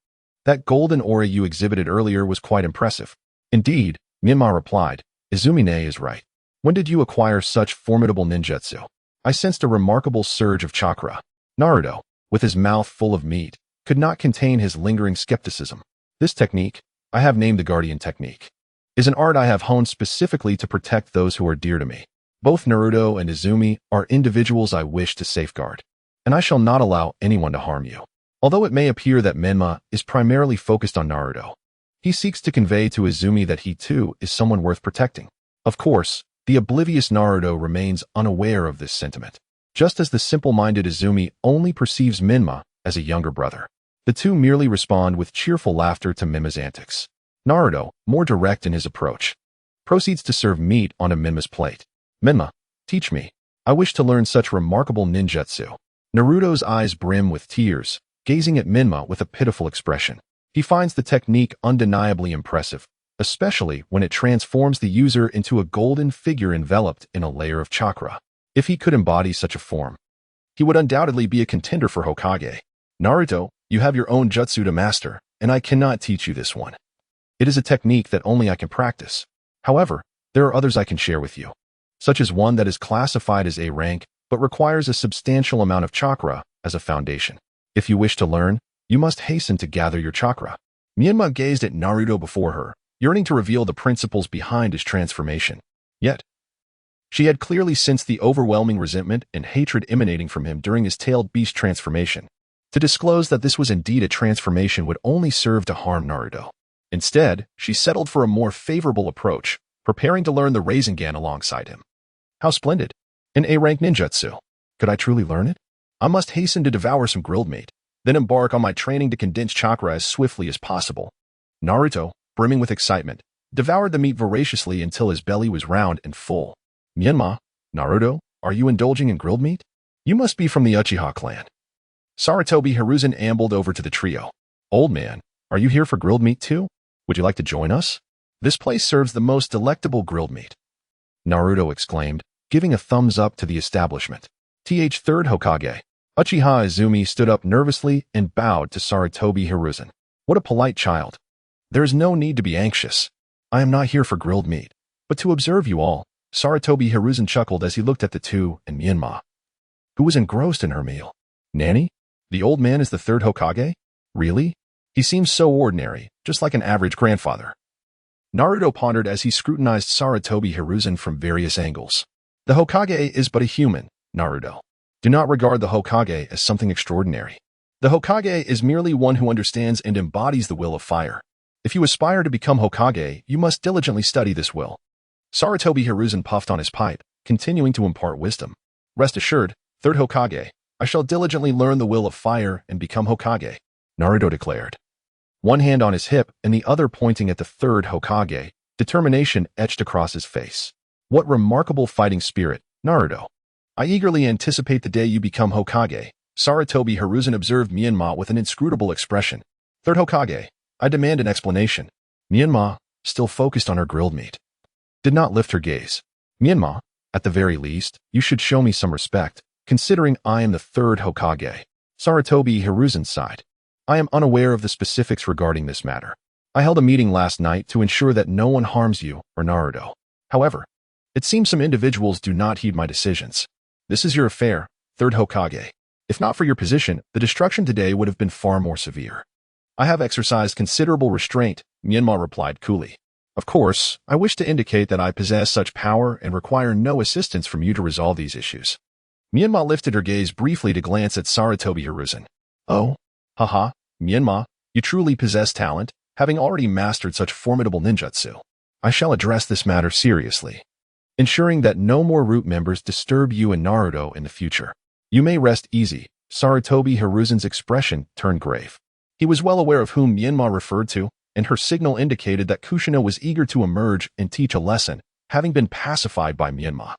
that golden aura you exhibited earlier was quite impressive. Indeed, Menma replied, Izumi-ne is right. When did you acquire such formidable ninjutsu? I sensed a remarkable surge of chakra. Naruto, with his mouth full of meat, could not contain his lingering skepticism. This technique, I have named the Guardian Technique, is an art I have honed specifically to protect those who are dear to me. Both Naruto and Izumi are individuals I wish to safeguard, and I shall not allow anyone to harm you. Although it may appear that Menma is primarily focused on Naruto, he seeks to convey to Izumi that he too is someone worth protecting. Of course, The oblivious Naruto remains unaware of this sentiment, just as the simple-minded Izumi only perceives Menma as a younger brother. The two merely respond with cheerful laughter to Menma's antics. Naruto, more direct in his approach, proceeds to serve meat onto Menma's plate. Menma, teach me. I wish to learn such remarkable ninjutsu. Naruto's eyes brim with tears, gazing at Menma with a pitiful expression. He finds the technique undeniably impressive, especially when it transforms the user into a golden figure enveloped in a layer of chakra. If he could embody such a form, he would undoubtedly be a contender for Hokage. Naruto, you have your own jutsu to master, and I cannot teach you this one. It is a technique that only I can practice. However, there are others I can share with you, such as one that is classified as A rank, but requires a substantial amount of chakra as a foundation. If you wish to learn, you must hasten to gather your chakra. Menma gazed at Naruto before her, yearning to reveal the principles behind his transformation. Yet, she had clearly sensed the overwhelming resentment and hatred emanating from him during his tailed beast transformation. To disclose that this was indeed a transformation would only serve to harm Naruto. Instead, she settled for a more favorable approach, preparing to learn the Rasengan alongside him. How splendid! An A-rank ninjutsu. Could I truly learn it? I must hasten to devour some grilled meat, then embark on my training to condense chakra as swiftly as possible. Naruto, brimming with excitement, devoured the meat voraciously until his belly was round and full. Menma, Naruto, are you indulging in grilled meat? You must be from the Uchiha clan. Sarutobi Hiruzen ambled over to the trio. Old man, are you here for grilled meat too? Would you like to join us? This place serves the most delectable grilled meat. Naruto exclaimed, giving a thumbs up to the establishment. Third Hokage. Uchiha Izumi stood up nervously and bowed to Sarutobi Hiruzen. What a polite child. There is no need to be anxious. I am not here for grilled meat, but to observe you all. Sarutobi Hiruzen chuckled as he looked at the two and Menma, who was engrossed in her meal. Nanny? The old man is the third Hokage? Really? He seems so ordinary, just like an average grandfather. Naruto pondered as he scrutinized Sarutobi Hiruzen from various angles. The Hokage is but a human, Naruto. Do not regard the Hokage as something extraordinary. The Hokage is merely one who understands and embodies the will of fire. If you aspire to become Hokage, you must diligently study this will. Sarutobi Hiruzen puffed on his pipe, continuing to impart wisdom. Rest assured, third Hokage, I shall diligently learn the will of fire and become Hokage, Naruto declared. One hand on his hip and the other pointing at the third Hokage, determination etched across his face. What remarkable fighting spirit, Naruto. I eagerly anticipate the day you become Hokage, Sarutobi Hiruzen observed Menma with an inscrutable expression. Third Hokage, I demand an explanation. Menma, still focused on her grilled meat, did not lift her gaze. Menma, at the very least, you should show me some respect, considering I am the third Hokage. Sarutobi Hiruzen sighed. I am unaware of the specifics regarding this matter. I held a meeting last night to ensure that no one harms you or Naruto. However, it seems some individuals do not heed my decisions. This is your affair, third Hokage. If not for your position, the destruction today would have been far more severe. I have exercised considerable restraint, Menma replied coolly. Of course, I wish to indicate that I possess such power and require no assistance from you to resolve these issues. Menma lifted her gaze briefly to glance at Sarutobi Hiruzen. Oh, haha, Menma, you truly possess talent, having already mastered such formidable ninjutsu. I shall address this matter seriously, ensuring that no more root members disturb you and Naruto in the future. You may rest easy. Sarutobi Hiruzen's expression turned grave. He was well aware of whom Menma referred to, and her signal indicated that Kushina was eager to emerge and teach a lesson, having been pacified by Menma.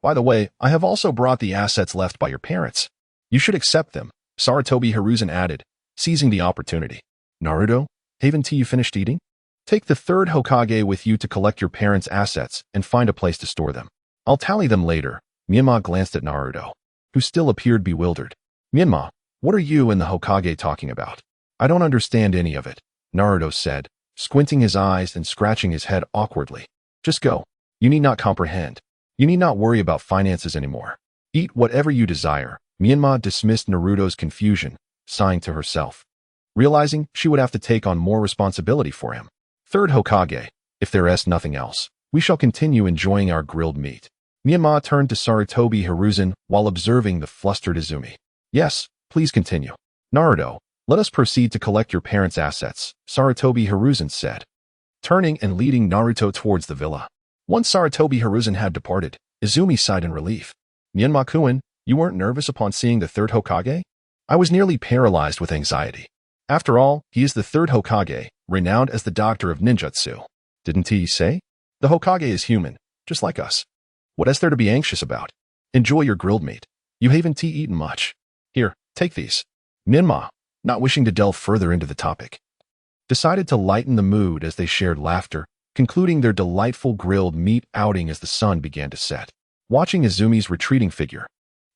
By the way, I have also brought the assets left by your parents. You should accept them, Sarutobi Hiruzen added, seizing the opportunity. Naruto, haven't you finished eating? Take the third Hokage with you to collect your parents' assets and find a place to store them. I'll tally them later. Menma glanced at Naruto, who still appeared bewildered. Menma, what are you and the Hokage talking about? I don't understand any of it, Naruto said, squinting his eyes and scratching his head awkwardly. Just go. You need not comprehend. You need not worry about finances anymore. Eat whatever you desire. Menma dismissed Naruto's confusion, sighing to herself, realizing she would have to take on more responsibility for him. Third Hokage, if there is nothing else, we shall continue enjoying our grilled meat. Menma turned to Sarutobi Hiruzen while observing the flustered Izumi. Yes, please continue. Naruto, let us proceed to collect your parents' assets, Sarutobi Hiruzen said, turning and leading Naruto towards the villa. Once Sarutobi Hiruzen had departed, Izumi sighed in relief. Menma-kun, you weren't nervous upon seeing the third Hokage? I was nearly paralyzed with anxiety. After all, he is the third Hokage, renowned as the doctor of ninjutsu. Didn't he say? The Hokage is human, just like us. What is there to be anxious about? Enjoy your grilled meat. You haven't eaten much. Here, take these. Menma, not wishing to delve further into the topic, decided to lighten the mood as they shared laughter, concluding their delightful grilled meat outing as the sun began to set. Watching Izumi's retreating figure,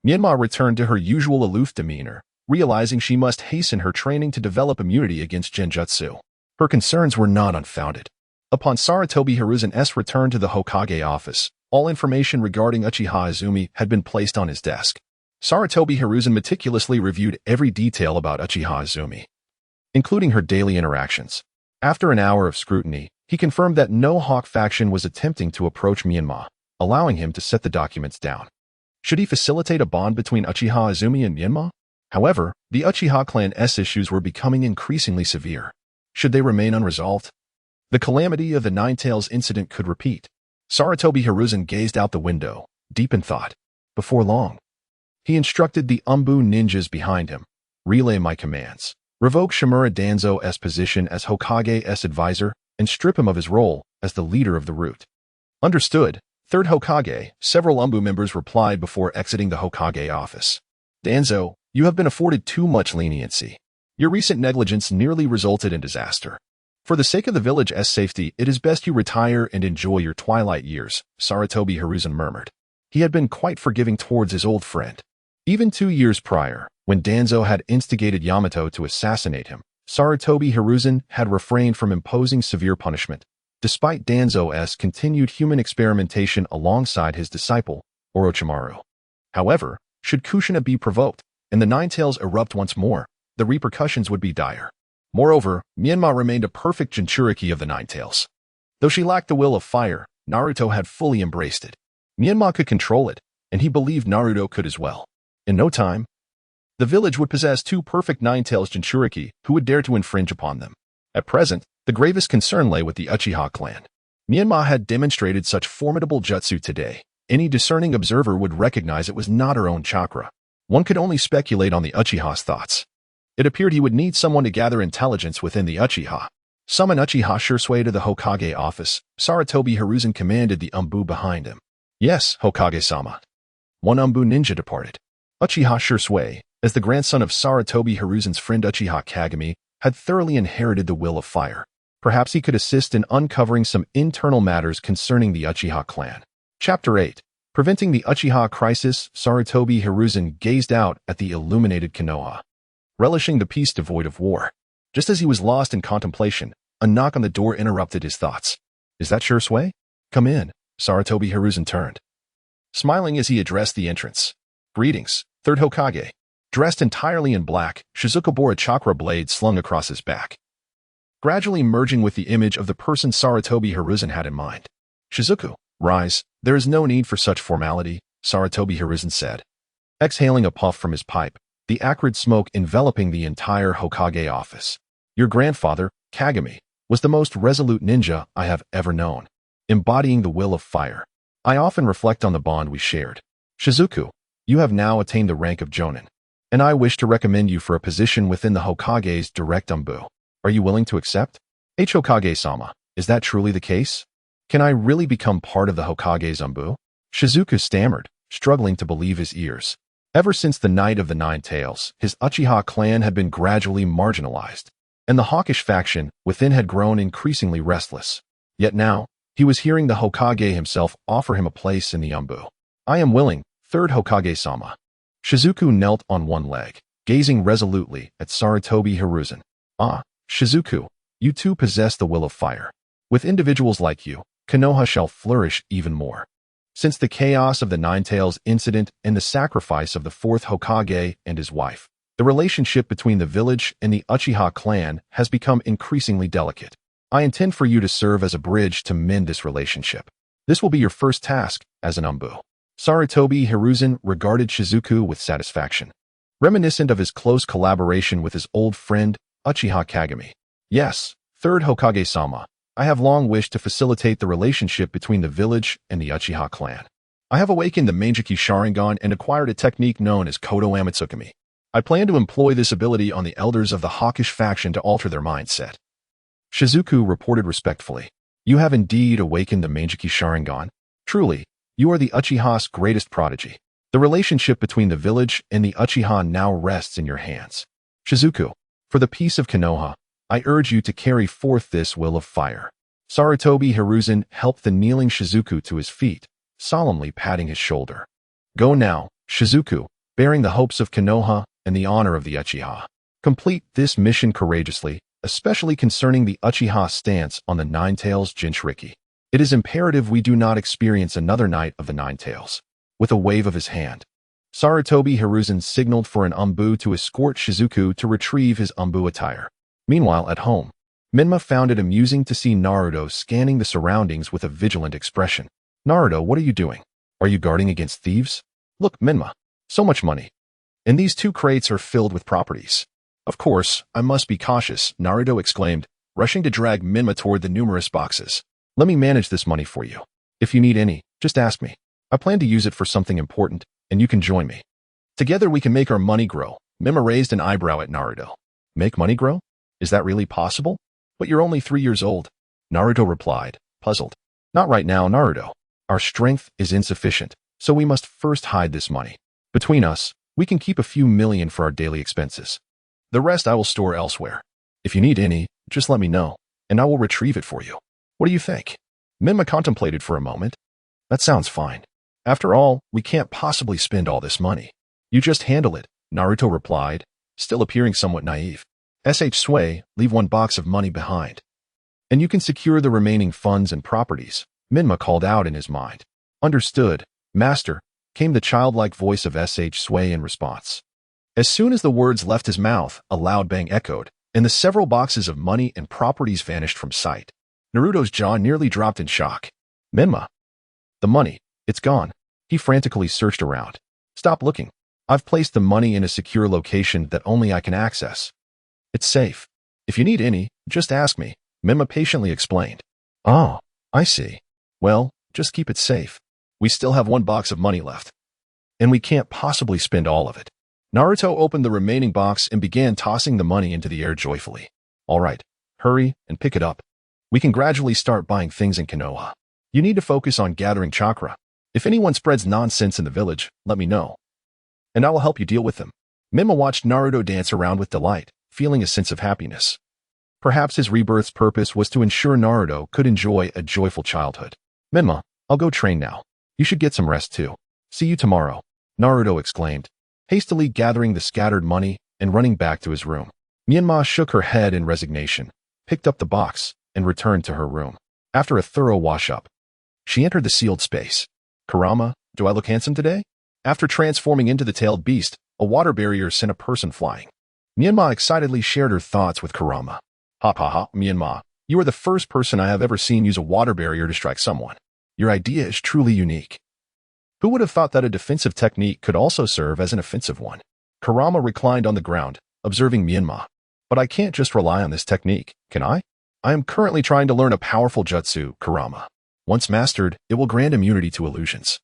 Menma returned to her usual aloof demeanor, realizing she must hasten her training to develop immunity against genjutsu. Her concerns were not unfounded. Upon Sarutobi Hiruzen's return to the Hokage office, all information regarding Uchiha Izumi had been placed on his desk. Sarutobi Hiruzen meticulously reviewed every detail about Uchiha Izumi, including her daily interactions. After an hour of scrutiny, he confirmed that no Hawk faction was attempting to approach Menma, allowing him to set the documents down. Should he facilitate a bond between Uchiha Izumi and Menma? However, the Uchiha clan's issues were becoming increasingly severe. Should they remain unresolved? The calamity of the Ninetales incident could repeat. Sarutobi Hiruzen gazed out the window, deep in thought. Before long, he instructed the Umbu ninjas behind him. Relay my commands. Revoke Shimura Danzo's position as Hokage's advisor and strip him of his role as the leader of the route. Understood. Third Hokage, several Umbu members replied before exiting the Hokage office. Danzo, you have been afforded too much leniency. Your recent negligence nearly resulted in disaster. For the sake of the village's safety, it is best you retire and enjoy your twilight years, Sarutobi Hiruzen murmured. He had been quite forgiving towards his old friend. Even 2 years prior, when Danzo had instigated Yamato to assassinate him, Sarutobi Hiruzen had refrained from imposing severe punishment, despite Danzo's continued human experimentation alongside his disciple, Orochimaru. However, should Kushina be provoked, and the Ninetales erupt once more, the repercussions would be dire. Moreover, Menma remained a perfect Jinchuriki of the Ninetales. Though she lacked the will of fire, Naruto had fully embraced it. Menma could control it, and he believed Naruto could as well. In no time, the village would possess 2 perfect Ninetales Jinchuriki who would dare to infringe upon them. At present, the gravest concern lay with the Uchiha clan. Menma had demonstrated such formidable jutsu today. Any discerning observer would recognize it was not her own chakra. One could only speculate on the Uchiha's thoughts. It appeared he would need someone to gather intelligence within the Uchiha. Summon Uchiha Shursui to the Hokage office. Sarutobi Hiruzen commanded the Umbu behind him. Yes, Hokage-sama. One Umbu ninja departed. Uchiha Shursui, as the grandson of Sarutobi Hiruzen's friend Uchiha Kagami, had thoroughly inherited the will of fire. Perhaps he could assist in uncovering some internal matters concerning the Uchiha clan. Chapter 8. Preventing the Uchiha crisis. Sarutobi Hiruzen gazed out at the illuminated Konoha, relishing the peace devoid of war. Just as he was lost in contemplation, a knock on the door interrupted his thoughts. Is that Shursui? Come in. Sarutobi Hiruzen turned, smiling as he addressed the entrance. Greetings, Third Hokage. Dressed entirely in black, Shizuka bore a chakra blade slung across his back, gradually merging with the image of the person Sarutobi Hiruzen had in mind. Shizuku, rise. There is no need for such formality, Sarutobi Hiruzen said, exhaling a puff from his pipe, the acrid smoke enveloping the entire Hokage office. Your grandfather, Kagami, was the most resolute ninja I have ever known, embodying the will of fire. I often reflect on the bond we shared. Shizuku, you have now attained the rank of Jonin, and I wish to recommend you for a position within the Hokage's direct Umbu. Are you willing to accept? Hokage-sama, is that truly the case? Can I really become part of the Hokage's Umbu? Shizuku stammered, struggling to believe his ears. Ever since the Night of the Nine Tails, his Uchiha clan had been gradually marginalized, and the hawkish faction within had grown increasingly restless. Yet now, he was hearing the Hokage himself offer him a place in the Umbu. I am willing, Third Hokage-sama. Shizuku knelt on one leg, gazing resolutely at Sarutobi Hiruzen. Ah, Shizuku, you too possess the will of fire. With individuals like you, Konoha shall flourish even more. Since the chaos of the Ninetales incident and the sacrifice of the 4th Hokage and his wife, the relationship between the village and the Uchiha clan has become increasingly delicate. I intend for you to serve as a bridge to mend this relationship. This will be your first task as an Umbu. Sarutobi Hiruzen regarded Shizuku with satisfaction, reminiscent of his close collaboration with his old friend, Uchiha Kagami. Yes, Third Hokage-sama, I have long wished to facilitate the relationship between the village and the Uchiha clan. I have awakened the Mangeki Sharingan and acquired a technique known as Kodo Amatsukami. I plan to employ this ability on the elders of the Hokage faction to alter their mindset. Shizuku reported respectfully. You have indeed awakened the Mangeki Sharingan. Truly, you are the Uchiha's greatest prodigy. The relationship between the village and the Uchiha now rests in your hands. Shizuku, for the peace of Konoha, I urge you to carry forth this will of fire. Sarutobi Hiruzen helped the kneeling Shizuku to his feet, solemnly patting his shoulder. Go now, Shizuku, bearing the hopes of Konoha and the honor of the Uchiha. Complete this mission courageously, especially concerning the Uchiha stance on the Nine-Tails Jinchuriki. It is imperative we do not experience another night of the Nine-Tails. With a wave of his hand, Sarutobi Hiruzen signaled for an Umbu to escort Shizuku to retrieve his Umbu attire. Meanwhile, at home, Menma found it amusing to see Naruto scanning the surroundings with a vigilant expression. Naruto, what are you doing? Are you guarding against thieves? Look, Menma, so much money. And these 2 crates are filled with properties. Of course, I must be cautious, Naruto exclaimed, rushing to drag Menma toward the numerous boxes. Let me manage this money for you. If you need any, just ask me. I plan to use it for something important, and you can join me. Together we can make our money grow. Menma raised an eyebrow at Naruto. Make money grow? Is that really possible? But you're only 3 years old. Naruto replied, puzzled. Not right now, Naruto. Our strength is insufficient, so we must first hide this money. Between us, we can keep a few million for our daily expenses. The rest I will store elsewhere. If you need any, just let me know, and I will retrieve it for you. What do you think? Menma contemplated for a moment. That sounds fine. After all, we can't possibly spend all this money. You just handle it, Naruto replied, still appearing somewhat naive. Sway, leave 1 box of money behind. And you can secure the remaining funds and properties, Menma called out in his mind. Understood, master, came the childlike voice of Sway in response. As soon as the words left his mouth, a loud bang echoed, and the several boxes of money and properties vanished from sight. Naruto's jaw nearly dropped in shock. Menma. The money, it's gone. He frantically searched around. Stop looking. I've placed the money in a secure location that only I can access. It's safe. If you need any, just ask me, Menma patiently explained. Oh, I see. Well, just keep it safe. We still have 1 box of money left. And we can't possibly spend all of it. Naruto opened the remaining box and began tossing the money into the air joyfully. All right, hurry and pick it up. We can gradually start buying things in Konoha. You need to focus on gathering chakra. If anyone spreads nonsense in the village, let me know. And I will help you deal with them. Menma watched Naruto dance around with delight, feeling a sense of happiness. Perhaps his rebirth's purpose was to ensure Naruto could enjoy a joyful childhood. Menma, I'll go train now. You should get some rest too. See you tomorrow, Naruto exclaimed, hastily gathering the scattered money and running back to his room. Menma shook her head in resignation, picked up the box, and returned to her room. After a thorough wash-up, she entered the sealed space. Kurama, do I look handsome today? After transforming into the tailed beast, a water barrier sent a person flying. Menma excitedly shared her thoughts with Kurama. Ha ha ha, Menma, you are the first person I have ever seen use a water barrier to strike someone. Your idea is truly unique. Who would have thought that a defensive technique could also serve as an offensive one? Kurama reclined on the ground, observing Menma. But I can't just rely on this technique, can I? I am currently trying to learn a powerful jutsu, Kurama. Once mastered, it will grant immunity to illusions,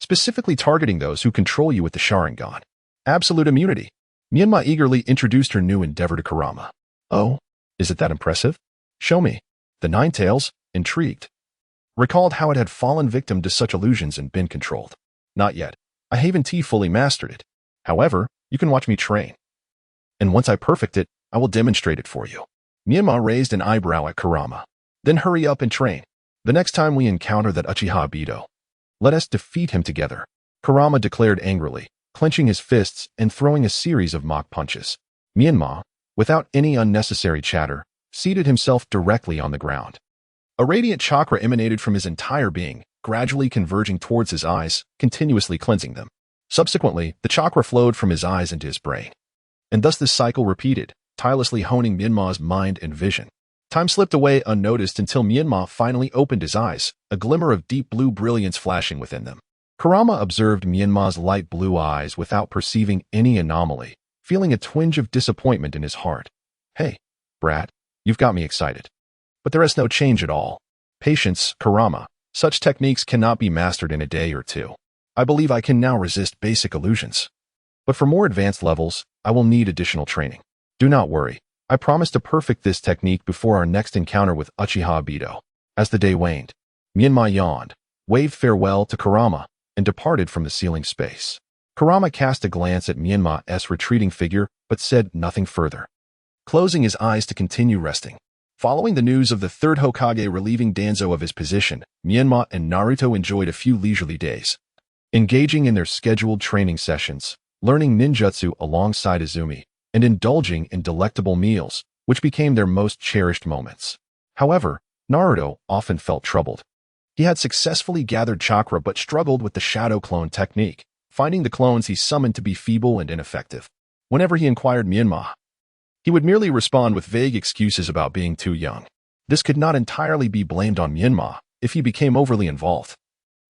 specifically targeting those who control you with the Sharingan. Absolute immunity. Menma eagerly introduced her new endeavor to Kurama. Oh, is it that impressive? Show me. The Nine-Tails, intrigued, recalled how it had fallen victim to such illusions and been controlled. Not yet. I haven't fully mastered it. However, you can watch me train. And once I perfect it, I will demonstrate it for you. Menma raised an eyebrow at Kurama. Then hurry up and train. The next time we encounter that Uchiha Bido, let us defeat him together, Kurama declared angrily, clenching his fists and throwing a series of mock punches. Menma, without any unnecessary chatter, seated himself directly on the ground. A radiant chakra emanated from his entire being, gradually converging towards his eyes, continuously cleansing them. Subsequently, the chakra flowed from his eyes into his brain. And thus this cycle repeated, tirelessly honing Menma's mind and vision. Time slipped away unnoticed until Menma finally opened his eyes, a glimmer of deep blue brilliance flashing within them. Kurama observed Menma's light blue eyes without perceiving any anomaly, feeling a twinge of disappointment in his heart. Hey, brat, you've got me excited. but there is no change at all. Patience, Kurama. Such techniques cannot be mastered in a day or two. I believe I can now resist basic illusions. But for more advanced levels, I will need additional training. Do not worry. I promise to perfect this technique before our next encounter with Uchiha Bido. As the day waned, Menma yawned, waved farewell to Kurama, and departed from the ceiling space. Kurama cast a glance at Menma's retreating figure, but said nothing further, closing his eyes to continue resting. Following the news of the third Hokage relieving Danzo of his position, Menma and Naruto enjoyed a few leisurely days, engaging in their scheduled training sessions, learning ninjutsu alongside Izumi, and indulging in delectable meals, which became their most cherished moments. However, Naruto often felt troubled. He had successfully gathered chakra but struggled with the shadow clone technique, finding the clones he summoned to be feeble and ineffective. Whenever he inquired Menma, he would merely respond with vague excuses about being too young. This could not entirely be blamed on Menma if he became overly involved.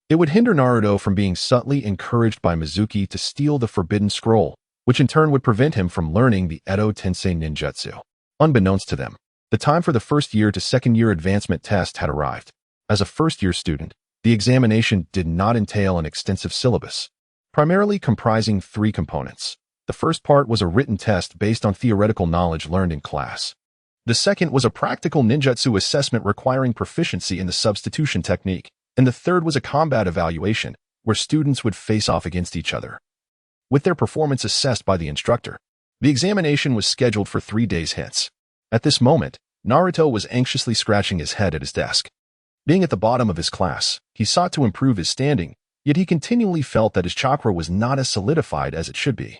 It would hinder Naruto from being subtly encouraged by Mizuki to steal the Forbidden Scroll, which in turn would prevent him from learning the Edo Tensei ninjutsu. Unbeknownst to them, the time for the first-year to second-year advancement test had arrived. As a first-year student, the examination did not entail an extensive syllabus, primarily comprising 3 components. The first part was a written test based on theoretical knowledge learned in class. The second was a practical ninjutsu assessment requiring proficiency in the substitution technique, and the third was a combat evaluation, where students would face off against each other, with their performance assessed by the instructor. The examination was scheduled for 3 days hence. At this moment, Naruto was anxiously scratching his head at his desk. Being at the bottom of his class, he sought to improve his standing, yet he continually felt that his chakra was not as solidified as it should be.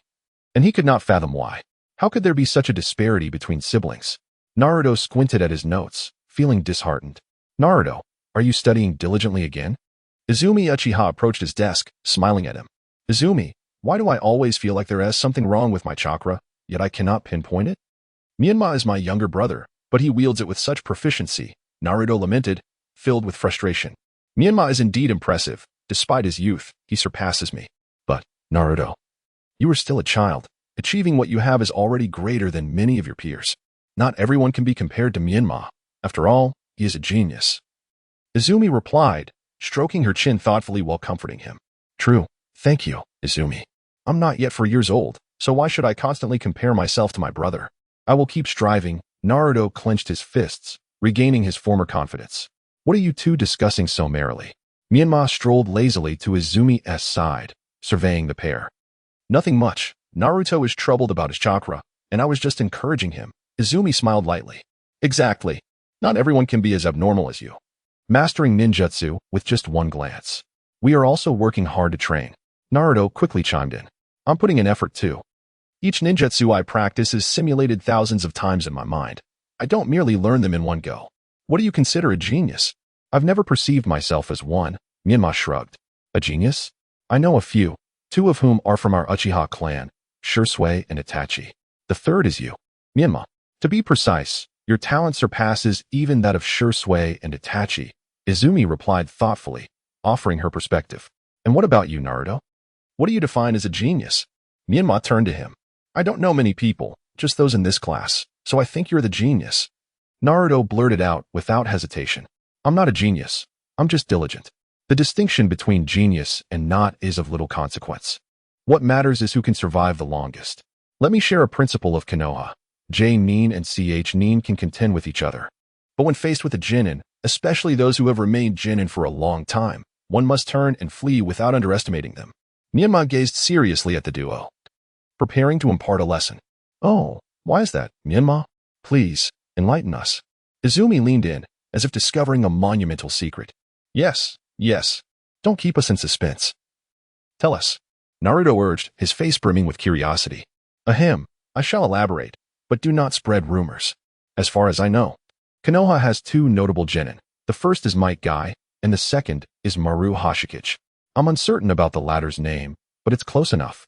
And he could not fathom why. How could there be such a disparity between siblings? Naruto squinted at his notes, feeling disheartened. Naruto, are you studying diligently again? Izumi Uchiha approached his desk, smiling at him. Izumi, why do I always feel like there is something wrong with my chakra, yet I cannot pinpoint it? Menma is my younger brother, but he wields it with such proficiency, Naruto lamented, filled with frustration. Menma is indeed impressive. Despite his youth, he surpasses me. But, Naruto, you are still a child. Achieving what you have is already greater than many of your peers. Not everyone can be compared to Menma. After all, he is a genius. Izumi replied, stroking her chin thoughtfully while comforting him. True. Thank you, Izumi. I'm not yet 4 years old, so why should I constantly compare myself to my brother? I will keep striving. Naruto clenched his fists, regaining his former confidence. What are you two discussing so merrily? Menma strolled lazily to Izumi's side, surveying the pair. Nothing much. Naruto is troubled about his chakra, and I was just encouraging him. Izumi smiled lightly. Exactly. Not everyone can be as abnormal as you. Mastering ninjutsu with just one glance. We are also working hard to train. Naruto quickly chimed in. I'm putting in effort too. Each ninjutsu I practice is simulated thousands of times in my mind. I don't merely learn them in one go. What do you consider a genius? I've never perceived myself as one. Menma shrugged. A genius? I know a few, 2 of whom are from our Uchiha clan, Shursui and Itachi. The third is you, Menma. To be precise, your talent surpasses even that of Shursui and Itachi, Izumi replied thoughtfully, offering her perspective. And what about you, Naruto? What do you define as a genius? Menma turned to him. I don't know many people, just those in this class, so I think you're the genius. Naruto blurted out without hesitation. I'm not a genius. I'm just diligent. The distinction between genius and not is of little consequence. What matters is who can survive the longest. Let me share a principle of Konoha. J-nin and Ch-nin can contend with each other. But when faced with a genin, especially those who have remained genin for a long time, one must turn and flee without underestimating them. Menma gazed seriously at the duo, preparing to impart a lesson. Oh, why is that, Menma? Please, enlighten us. Izumi leaned in, as if discovering a monumental secret. Yes. Don't keep us in suspense. Tell us. Naruto urged, his face brimming with curiosity. Ahem, I shall elaborate, but do not spread rumors. As far as I know, Konoha has 2 notable genin. The first is Might Guy, and the second is Maru Hoshikage. I'm uncertain about the latter's name, but it's close enough.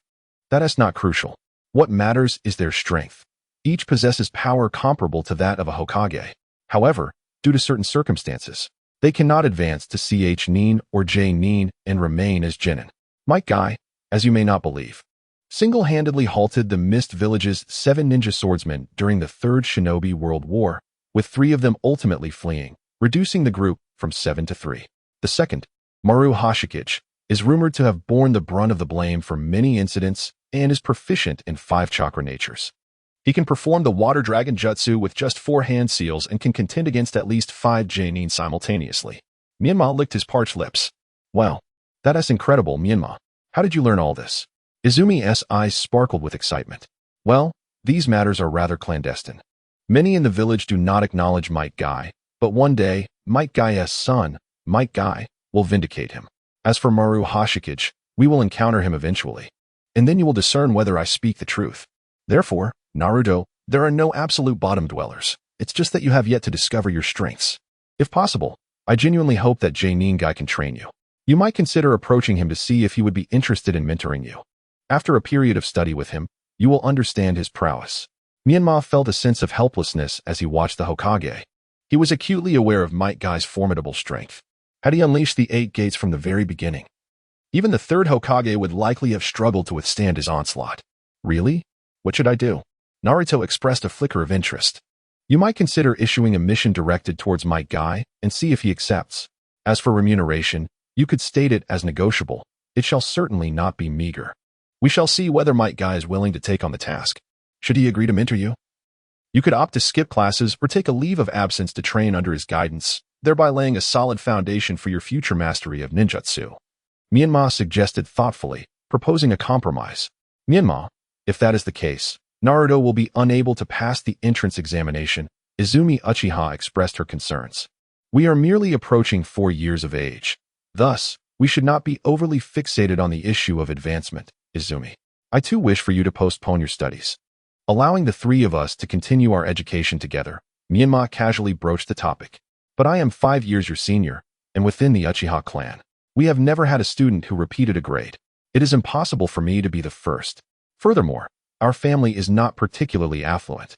That is not crucial. What matters is their strength. Each possesses power comparable to that of a Hokage. However, due to certain circumstances, they cannot advance to Ch-nin or J-nin and remain as genin. Might Guy, as you may not believe, single-handedly halted the Mist Village's 7 ninja swordsmen during the Third Shinobi World War, with 3 of them ultimately fleeing, reducing the group from 7 to 3. The second, Maru Hokage, is rumored to have borne the brunt of the blame for many incidents and is proficient in 5 chakra natures. He can perform the water dragon jutsu with just 4 hand seals and can contend against at least 5 Genin simultaneously. Menma licked his parched lips. Well, that is incredible, Menma. How did you learn all this? Izumi's eyes sparkled with excitement. Well, these matters are rather clandestine. Many in the village do not acknowledge Might Guy, but one day, Might Guy's son, Might Guy, will vindicate him. As for Maru Hokage, we will encounter him eventually. And then you will discern whether I speak the truth. Therefore, Naruto, there are no absolute bottom dwellers. It's just that you have yet to discover your strengths. If possible, I genuinely hope that Genin Guy can train you. You might consider approaching him to see if he would be interested in mentoring you. After a period of study with him, you will understand his prowess. Menma felt a sense of helplessness as he watched the Hokage. He was acutely aware of Might Guy's formidable strength. Had he unleashed the 8 gates from the very beginning, even the 3rd Hokage would likely have struggled to withstand his onslaught. Really? What should I do? Naruto expressed a flicker of interest. You might consider issuing a mission directed towards Might Guy and see if he accepts. As for remuneration, you could state it as negotiable. It shall certainly not be meager. We shall see whether Might Guy is willing to take on the task. Should he agree to mentor you? You could opt to skip classes or take a leave of absence to train under his guidance, thereby laying a solid foundation for your future mastery of ninjutsu. Menma suggested thoughtfully, proposing a compromise. Menma, if that is the case, Naruto will be unable to pass the entrance examination. Izumi Uchiha expressed her concerns. We are merely approaching 4 years of age. Thus, we should not be overly fixated on the issue of advancement, Izumi. I too wish for you to postpone your studies. Allowing the 3 of us to continue our education together, Menma casually broached the topic. But I am 5 years your senior, and within the Uchiha clan, we have never had a student who repeated a grade. It is impossible for me to be the first. Furthermore, our family is not particularly affluent.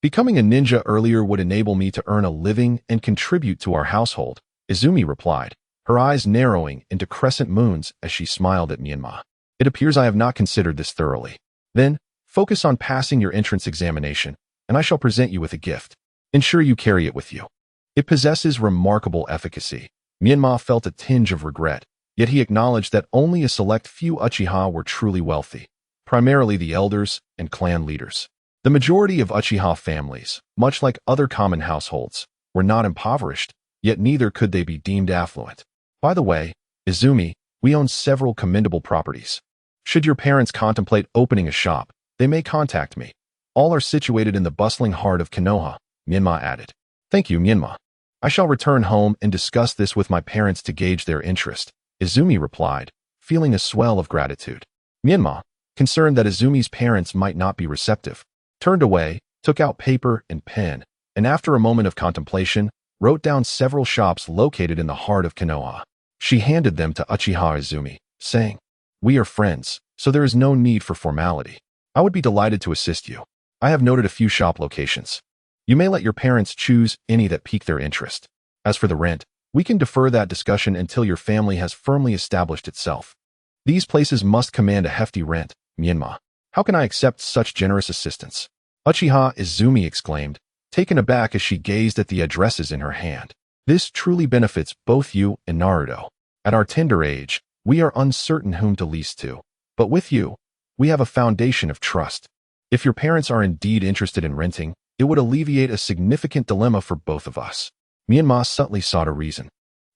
Becoming a ninja earlier would enable me to earn a living and contribute to our household, Izumi replied, her eyes narrowing into crescent moons as she smiled at Menma. It appears I have not considered this thoroughly. Then, focus on passing your entrance examination, and I shall present you with a gift. Ensure you carry it with you. It possesses remarkable efficacy. Menma felt a tinge of regret, yet he acknowledged that only a select few Uchiha were truly wealthy, primarily the elders and clan leaders. The majority of Uchiha families, much like other common households, were not impoverished, yet neither could they be deemed affluent. By the way, Izumi, we own several commendable properties. Should your parents contemplate opening a shop, they may contact me. All are situated in the bustling heart of Konoha, Menma added. Thank you, Menma. I shall return home and discuss this with my parents to gauge their interest, Izumi replied, feeling a swell of gratitude. Menma, concerned that Izumi's parents might not be receptive, turned away, took out paper and pen, and after a moment of contemplation, wrote down several shops located in the heart of Konoha. She handed them to Uchiha Izumi, saying, We are friends, so there is no need for formality. I would be delighted to assist you. I have noted a few shop locations. You may let your parents choose any that pique their interest. As for the rent, we can defer that discussion until your family has firmly established itself. These places must command a hefty rent, Menma. How can I accept such generous assistance? Uchiha Izumi exclaimed, taken aback as she gazed at the addresses in her hand. This truly benefits both you and Naruto. At our tender age, we are uncertain whom to lease to. But with you, we have a foundation of trust. If your parents are indeed interested in renting, it would alleviate a significant dilemma for both of us. Menma subtly sought a reason.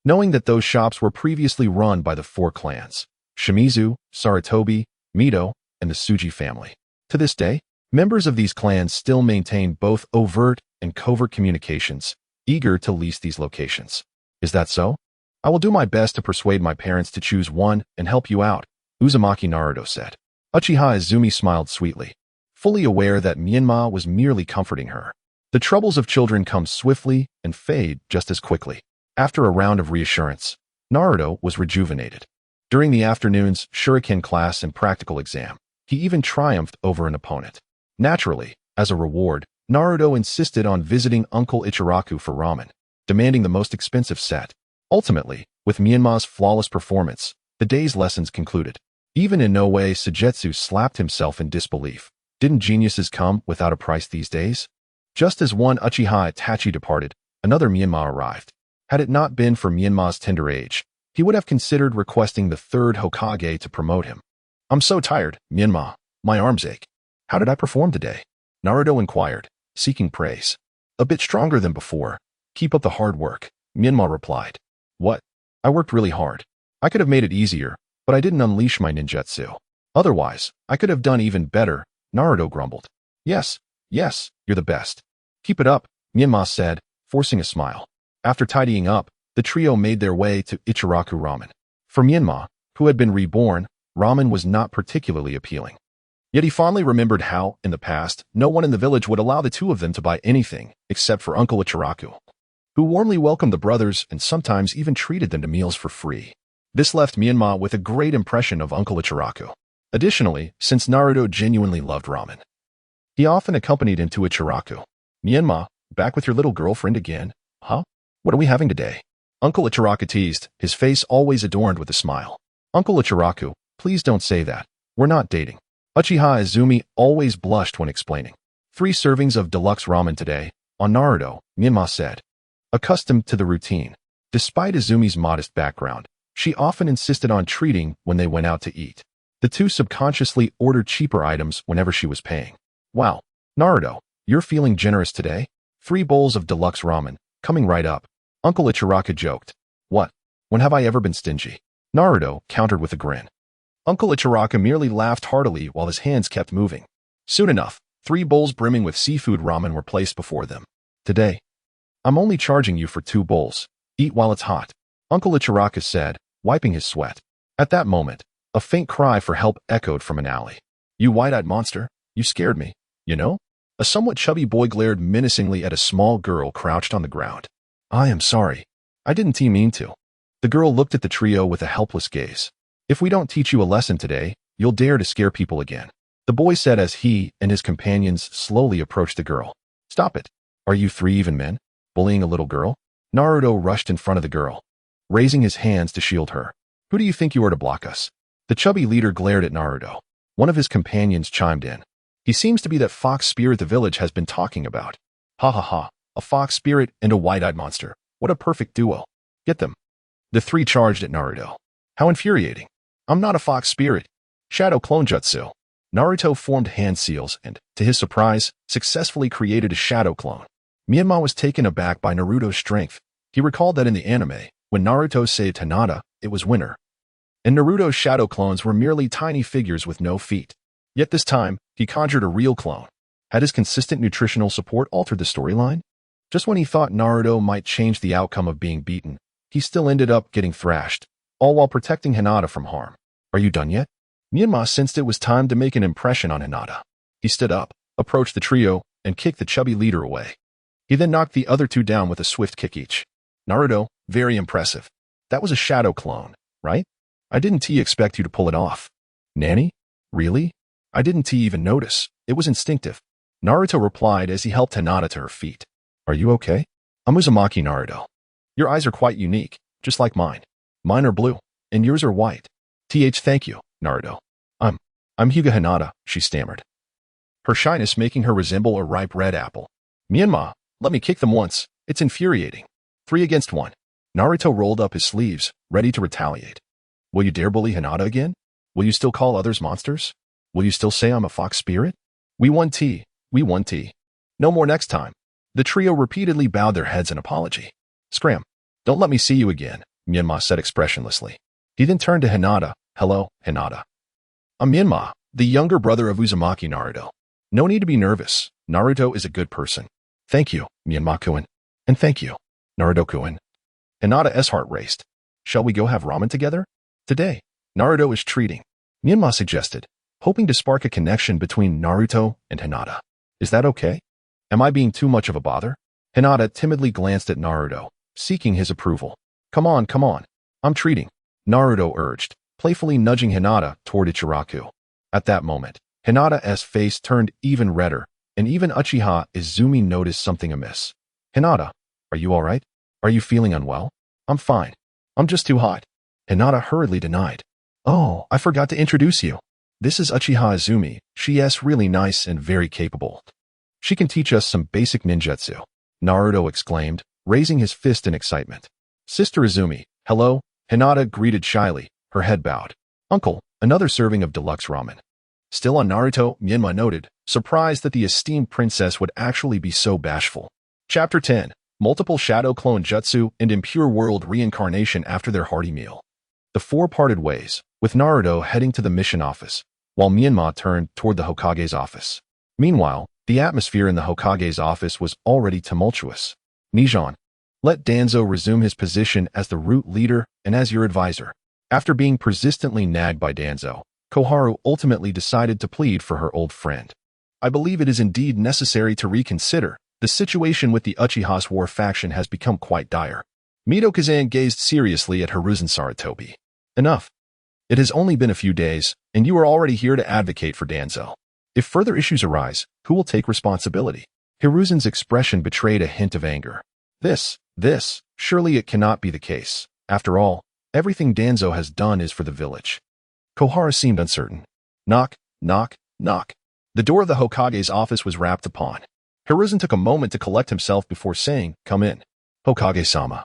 Knowing that those shops were previously run by the 4 clans, Shimizu, Sarutobi, Mito, and the Tsuji family. To this day, members of these clans still maintain both overt and covert communications, eager to lease these locations. Is that so? I will do my best to persuade my parents to choose one and help you out, Uzumaki Naruto said. Uchiha Izumi smiled sweetly, fully aware that Menma was merely comforting her. The troubles of children come swiftly and fade just as quickly. After a round of reassurance, Naruto was rejuvenated. During the afternoon's shuriken class and practical exam, he even triumphed over an opponent. Naturally, as a reward, Naruto insisted on visiting Uncle Ichiraku for ramen, demanding the most expensive set. Ultimately, with Menma's flawless performance, the day's lessons concluded. Even in no way Sujetsu slapped himself in disbelief. Didn't geniuses come without a price these days? Just as one Uchiha Itachi departed, another Menma arrived. Had it not been for Menma's tender age, he would have considered requesting the third Hokage to promote him. I'm so tired, Menma. My arms ache. How did I perform today? Naruto inquired, seeking praise. A bit stronger than before. Keep up the hard work, Menma replied. What? I worked really hard. I could have made it easier, but I didn't unleash my ninjutsu. Otherwise, I could have done even better, Naruto grumbled. Yes, you're the best. Keep it up, Menma said, forcing a smile. After tidying up, the trio made their way to Ichiraku Ramen. For Menma, who had been reborn, ramen was not particularly appealing. Yet he fondly remembered how, in the past, no one in the village would allow the two of them to buy anything except for Uncle Ichiraku, who warmly welcomed the brothers and sometimes even treated them to meals for free. This left Menma with a great impression of Uncle Ichiraku. Additionally, since Naruto genuinely loved ramen, he often accompanied him to Ichiraku. Menma, back with your little girlfriend again? Huh? What are we having today? Uncle Ichiraku teased, his face always adorned with a smile. Uncle Ichiraku, please don't say that. We're not dating. Uchiha Izumi always blushed when explaining. 3 servings of deluxe ramen today, on Naruto, Menma said. Accustomed to the routine. Despite Izumi's modest background, she often insisted on treating when they went out to eat. The two subconsciously ordered cheaper items whenever she was paying. Wow, Naruto, you're feeling generous today? 3 bowls of deluxe ramen, coming right up. Uncle Ichiraku joked. What? When have I ever been stingy? Naruto countered with a grin. Uncle Ichiraku merely laughed heartily while his hands kept moving. Soon enough, 3 bowls brimming with seafood ramen were placed before them. Today, I'm only charging you for 2 bowls. Eat while it's hot, Uncle Ichiraku said, wiping his sweat. At that moment, a faint cry for help echoed from an alley. You wide-eyed monster, you scared me, you know? A somewhat chubby boy glared menacingly at a small girl crouched on the ground. I am sorry. I didn't mean to. The girl looked at the trio with a helpless gaze. If we don't teach you a lesson today, you'll dare to scare people again, the boy said as he and his companions slowly approached the girl. Stop it. Are you 3 even men? Bullying a little girl? Naruto rushed in front of the girl, raising his hands to shield her. Who do you think you are to block us? The chubby leader glared at Naruto. One of his companions chimed in. He seems to be that fox spirit the village has been talking about. Ha ha ha, a fox spirit and a wide-eyed monster. What a perfect duo. Get them. The 3 charged at Naruto. How infuriating. I'm not a fox spirit. Shadow clone jutsu. Naruto formed hand seals and, to his surprise, successfully created a shadow clone. Menma was taken aback by Naruto's strength. He recalled that in the anime, when Naruto saved Hinata, it was winter, and Naruto's shadow clones were merely tiny figures with no feet. Yet this time, he conjured a real clone. Had his consistent nutritional support altered the storyline? Just when he thought Naruto might change the outcome of being beaten, he still ended up getting thrashed, all while protecting Hinata from harm. Are you done yet? Menma sensed it was time to make an impression on Hinata. He stood up, approached the trio, and kicked the chubby leader away. He then knocked the other 2 down with a swift kick each. Naruto, very impressive. That was a shadow clone, right? I didn't expect you to pull it off. Nanny? Really? I didn't even notice. It was instinctive. Naruto replied as he helped Hinata to her feet. Are you okay? I'm Uzumaki Naruto. Your eyes are quite unique, just like mine. Mine are blue, and yours are white. Thank you, Naruto. I'm Hyuga Hinata, she stammered, her shyness making her resemble a ripe red apple. Menma, let me kick them once. It's infuriating. 3 against 1. Naruto rolled up his sleeves, ready to retaliate. Will you dare bully Hinata again? Will you still call others monsters? Will you still say I'm a fox spirit? We won tea. No more next time. The trio repeatedly bowed their heads in apology. Scram. Don't let me see you again, Menma said expressionlessly. He then turned to Hinata. Hello, Hinata. I'm Menma, the younger brother of Uzumaki Naruto. No need to be nervous. Naruto is a good person. Thank you, Menma-kun. And thank you, Naruto-kun. Hinata's heart raced. Shall we go have ramen together? Today, Naruto is treating, Menma suggested, hoping to spark a connection between Naruto and Hinata. Is that okay? Am I being too much of a bother? Hinata timidly glanced at Naruto, seeking his approval. Come on. I'm treating, Naruto urged, playfully nudging Hinata toward Ichiraku. At that moment, Hinata's face turned even redder, and even Uchiha Izumi noticed something amiss. Hinata, are you all right? Are you feeling unwell? I'm fine. I'm just too hot. Hinata hurriedly denied. Oh, I forgot to introduce you. This is Uchiha Izumi. She's really nice and very capable. She can teach us some basic ninjutsu, Naruto exclaimed, raising his fist in excitement. Sister Izumi, hello, Hinata greeted shyly, her head bowed. Uncle, another serving of deluxe ramen. Still on Naruto, Menma noted, surprised that the esteemed princess would actually be so bashful. Chapter 10. Multiple Shadow Clone Jutsu and Impure World Reincarnation after their hearty meal. The four parted ways, with Naruto heading to the mission office, while Menma turned toward the Hokage's office. Meanwhile, the atmosphere in the Hokage's office was already tumultuous. Nijan, let Danzo resume his position as the root leader and as your advisor. After being persistently nagged by Danzo, Koharu ultimately decided to plead for her old friend. I believe it is indeed necessary to reconsider. The situation with the Uchiha's war faction has become quite dire. Mito-Kazan gazed seriously at Hiruzen Sarutobi. Enough. It has only been a few days, and you are already here to advocate for Danzo. If further issues arise, who will take responsibility? Hiruzen's expression betrayed a hint of anger. Surely it cannot be the case. After all, everything Danzo has done is for the village. Koharu seemed uncertain. Knock, knock, knock. The door of the Hokage's office was rapped upon. Hiruzen took a moment to collect himself before saying, "Come in." Hokage-sama.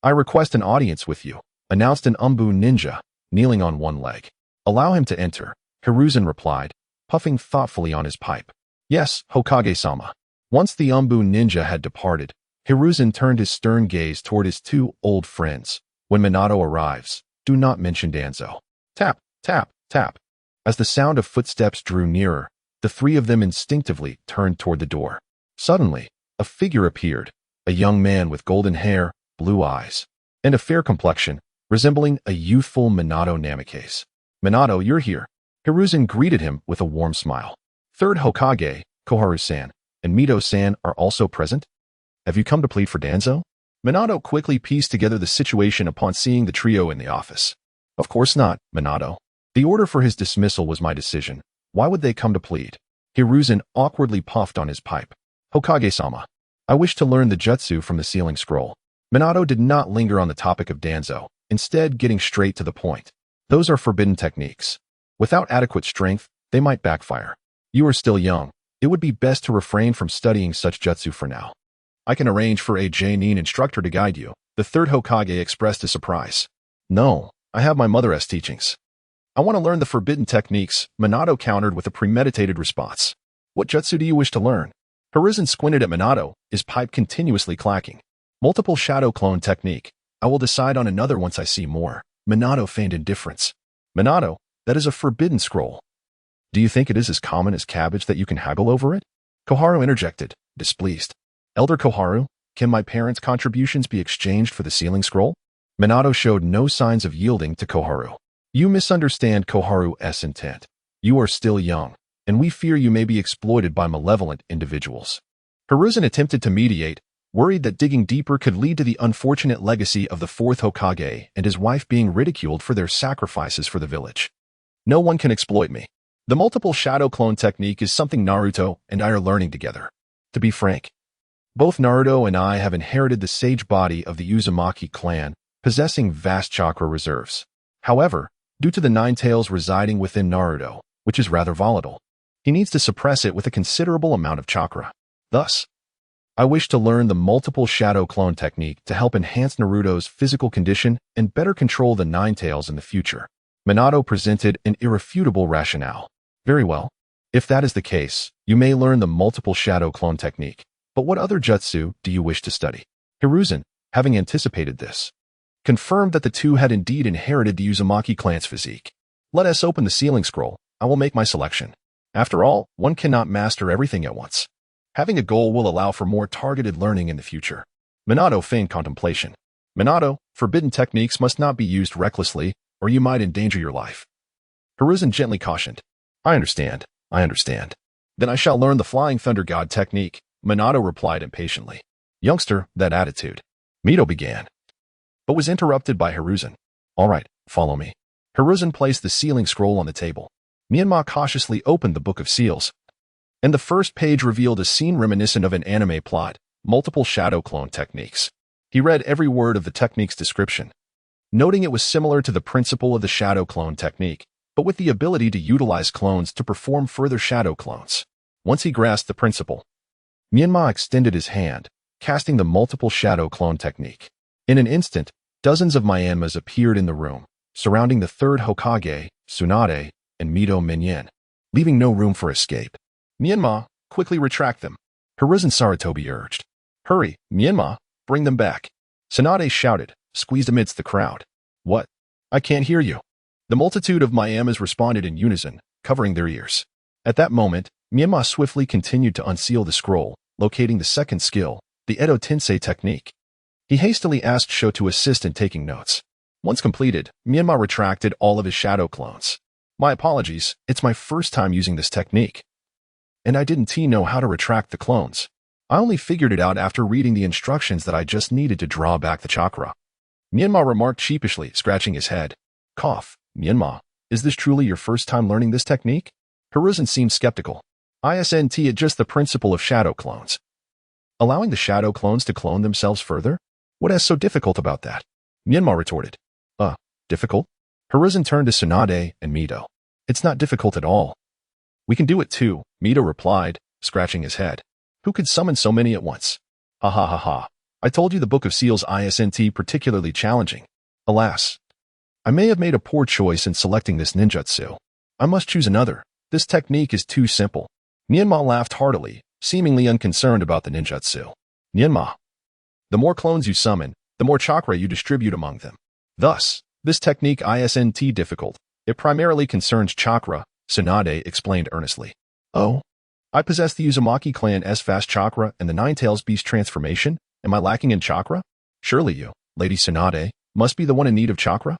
I request an audience with you, announced an Umbu ninja, kneeling on one leg. Allow him to enter, Hiruzen replied, puffing thoughtfully on his pipe. Yes, Hokage-sama. Once the Umbu ninja had departed, Hiruzen turned his stern gaze toward his two old friends. When Minato arrives, do not mention Danzo. Tap, tap, tap. As the sound of footsteps drew nearer, the three of them instinctively turned toward the door. Suddenly, a figure appeared, a young man with golden hair, blue eyes, and a fair complexion, resembling a youthful Minato Namikaze. Minato, you're here. Hiruzen greeted him with a warm smile. Third Hokage, Koharu-san, and Mito-san are also present? Have you come to plead for Danzo? Minato quickly pieced together the situation upon seeing the trio in the office. Of course not, Minato. The order for his dismissal was my decision. Why would they come to plead? Hiruzen awkwardly puffed on his pipe. Hokage-sama, I wish to learn the jutsu from the sealing scroll. Minato did not linger on the topic of Danzo, instead getting straight to the point. Those are forbidden techniques. Without adequate strength, they might backfire. You are still young. It would be best to refrain from studying such jutsu for now. I can arrange for a Jonin instructor to guide you. The third Hokage expressed his surprise. No, I have my mother's teachings. I want to learn the forbidden techniques, Minato countered with a premeditated response. What jutsu do you wish to learn? Hiruzen squinted at Minato, his pipe continuously clacking. Multiple shadow clone technique. I will decide on another once I see more. Minato feigned indifference. Minato, that is a forbidden scroll. Do you think it is as common as cabbage that you can haggle over it? Koharu interjected, displeased. Elder Koharu, can my parents' contributions be exchanged for the sealing scroll? Minato showed no signs of yielding to Koharu. You misunderstand Koharu's intent. You are still young, and we fear you may be exploited by malevolent individuals. Hiruzen attempted to mediate, worried that digging deeper could lead to the unfortunate legacy of the fourth Hokage and his wife being ridiculed for their sacrifices for the village. No one can exploit me. The multiple shadow clone technique is something Naruto and I are learning together. To be frank, both Naruto and I have inherited the sage body of the Uzumaki clan, possessing vast chakra reserves. However, due to the nine tails residing within Naruto, which is rather volatile, he needs to suppress it with a considerable amount of chakra. Thus, I wish to learn the multiple shadow clone technique to help enhance Naruto's physical condition and better control the nine tails in the future. Minato presented an irrefutable rationale. Very well. If that is the case, you may learn the multiple shadow clone technique. But what other jutsu do you wish to study? Hiruzen, having anticipated this, confirmed that the two had indeed inherited the Uzumaki clan's physique. Let us open the sealing scroll. I will make my selection. After all, one cannot master everything at once. Having a goal will allow for more targeted learning in the future. Minato feigned contemplation. Minato, forbidden techniques must not be used recklessly, or you might endanger your life. Hiruzen gently cautioned. I understand. Then I shall learn the Flying Thunder God technique, Minato replied impatiently. Youngster, that attitude. Mito began, but was interrupted by Hiruzen. All right, follow me. Hiruzen placed the sealing scroll on the table. Menma cautiously opened the Book of Seals, and the first page revealed a scene reminiscent of an anime plot, multiple shadow clone techniques. He read every word of the technique's description, noting it was similar to the principle of the shadow clone technique, but with the ability to utilize clones to perform further shadow clones. Once he grasped the principle, Myanmar extended his hand, casting the multiple shadow clone technique. In an instant, dozens of Myanmas appeared in the room, surrounding the third Hokage, Tsunade, and Mito Minyin, leaving no room for escape. Myanmar, quickly retract them. Hiruzen Sarutobi urged. Hurry, Myanmar, bring them back. Tsunade shouted, squeezed amidst the crowd. What? I can't hear you. The multitude of Myanmas responded in unison, covering their ears. At that moment, Myanmar swiftly continued to unseal the scroll, locating the second skill, the Edo Tensei technique. He hastily asked Sho to assist in taking notes. Once completed, Myanmar retracted all of his shadow clones. My apologies, it's my first time using this technique. And I didn't know how to retract the clones. I only figured it out after reading the instructions that I just needed to draw back the chakra. Myanmar remarked sheepishly, scratching his head. Cough. Myanmar, is this truly your first time learning this technique? Hiruzen seemed skeptical. Isn't it just the principle of shadow clones? Allowing the shadow clones to clone themselves further? What is so difficult about that? Myanmar retorted. Difficult? Hiruzen turned to Tsunade and Mito. It's not difficult at all. We can do it too, Mito replied, scratching his head. Who could summon so many at once? Ha ha ha ha. I told you the Book of Seals isn't particularly challenging. Alas. I may have made a poor choice in selecting this ninjutsu. I must choose another. This technique is too simple. Myanmar laughed heartily, seemingly unconcerned about the ninjutsu. Myanmar. The more clones you summon, the more chakra you distribute among them. Thus, this technique isn't difficult. It primarily concerns chakra, Tsunade explained earnestly. Oh? I possess the Uzumaki clan's fast chakra and the Nine-Tails beast transformation. Am I lacking in chakra? Surely you, Lady Tsunade, must be the one in need of chakra?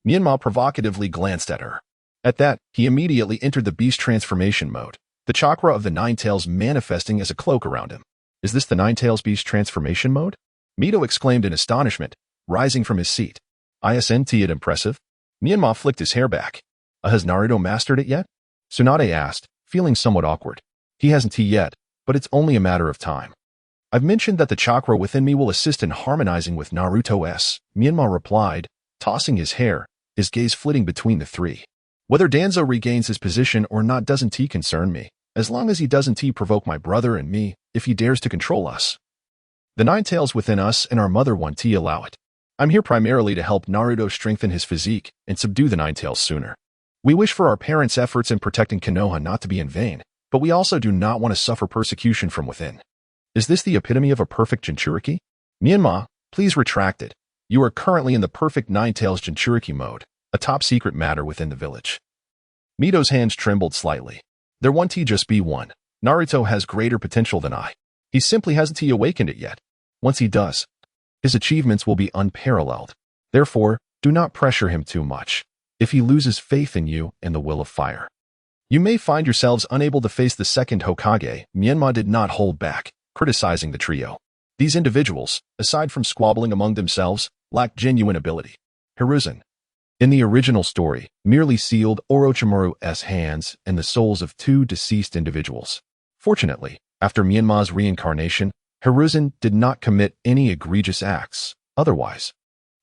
Myanmar provocatively glanced at her. At that, he immediately entered the beast transformation mode, the chakra of the Nine-Tails manifesting as a cloak around him. Is this the Nine-Tails beast transformation mode? Mito exclaimed in astonishment, rising from his seat. Isn't it impressive? Myanmar flicked his hair back. Has Naruto mastered it yet? Tsunade asked, feeling somewhat awkward. He hasn't yet, but it's only a matter of time. I've mentioned that the chakra within me will assist in harmonizing with Naruto's, Myanmar replied, tossing his hair, his gaze flitting between the three. Whether Danzo regains his position or not doesn't concern me, as long as he doesn't provoke my brother and me, if he dares to control us. The Nine-Tails within us and our mother want to allow it. I'm here primarily to help Naruto strengthen his physique and subdue the Nine-Tails sooner. We wish for our parents' efforts in protecting Konoha not to be in vain, but we also do not want to suffer persecution from within. Is this the epitome of a perfect Jinchuriki? Myanmar, please retract it. You are currently in the perfect Nine-Tails Jinchuriki mode, a top-secret matter within the village. Mito's hands trembled slightly. There won't just be one. Naruto has greater potential than I. He simply hasn't awakened it yet. Once he does, his achievements will be unparalleled. Therefore, do not pressure him too much. If he loses faith in you and the will of fire, you may find yourselves unable to face the second Hokage. Myanmar did not hold back, criticizing the trio. These individuals, aside from squabbling among themselves, lacked genuine ability. Hiruzen, in the original story, merely sealed Orochimaru's hands and the souls of two deceased individuals. Fortunately, after Myanmar's reincarnation, Hiruzen did not commit any egregious acts. Otherwise,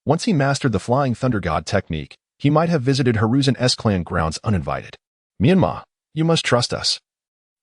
once he mastered the Flying Thunder God technique, he might have visited Hiruzen's clan grounds uninvited. Myanmar, you must trust us.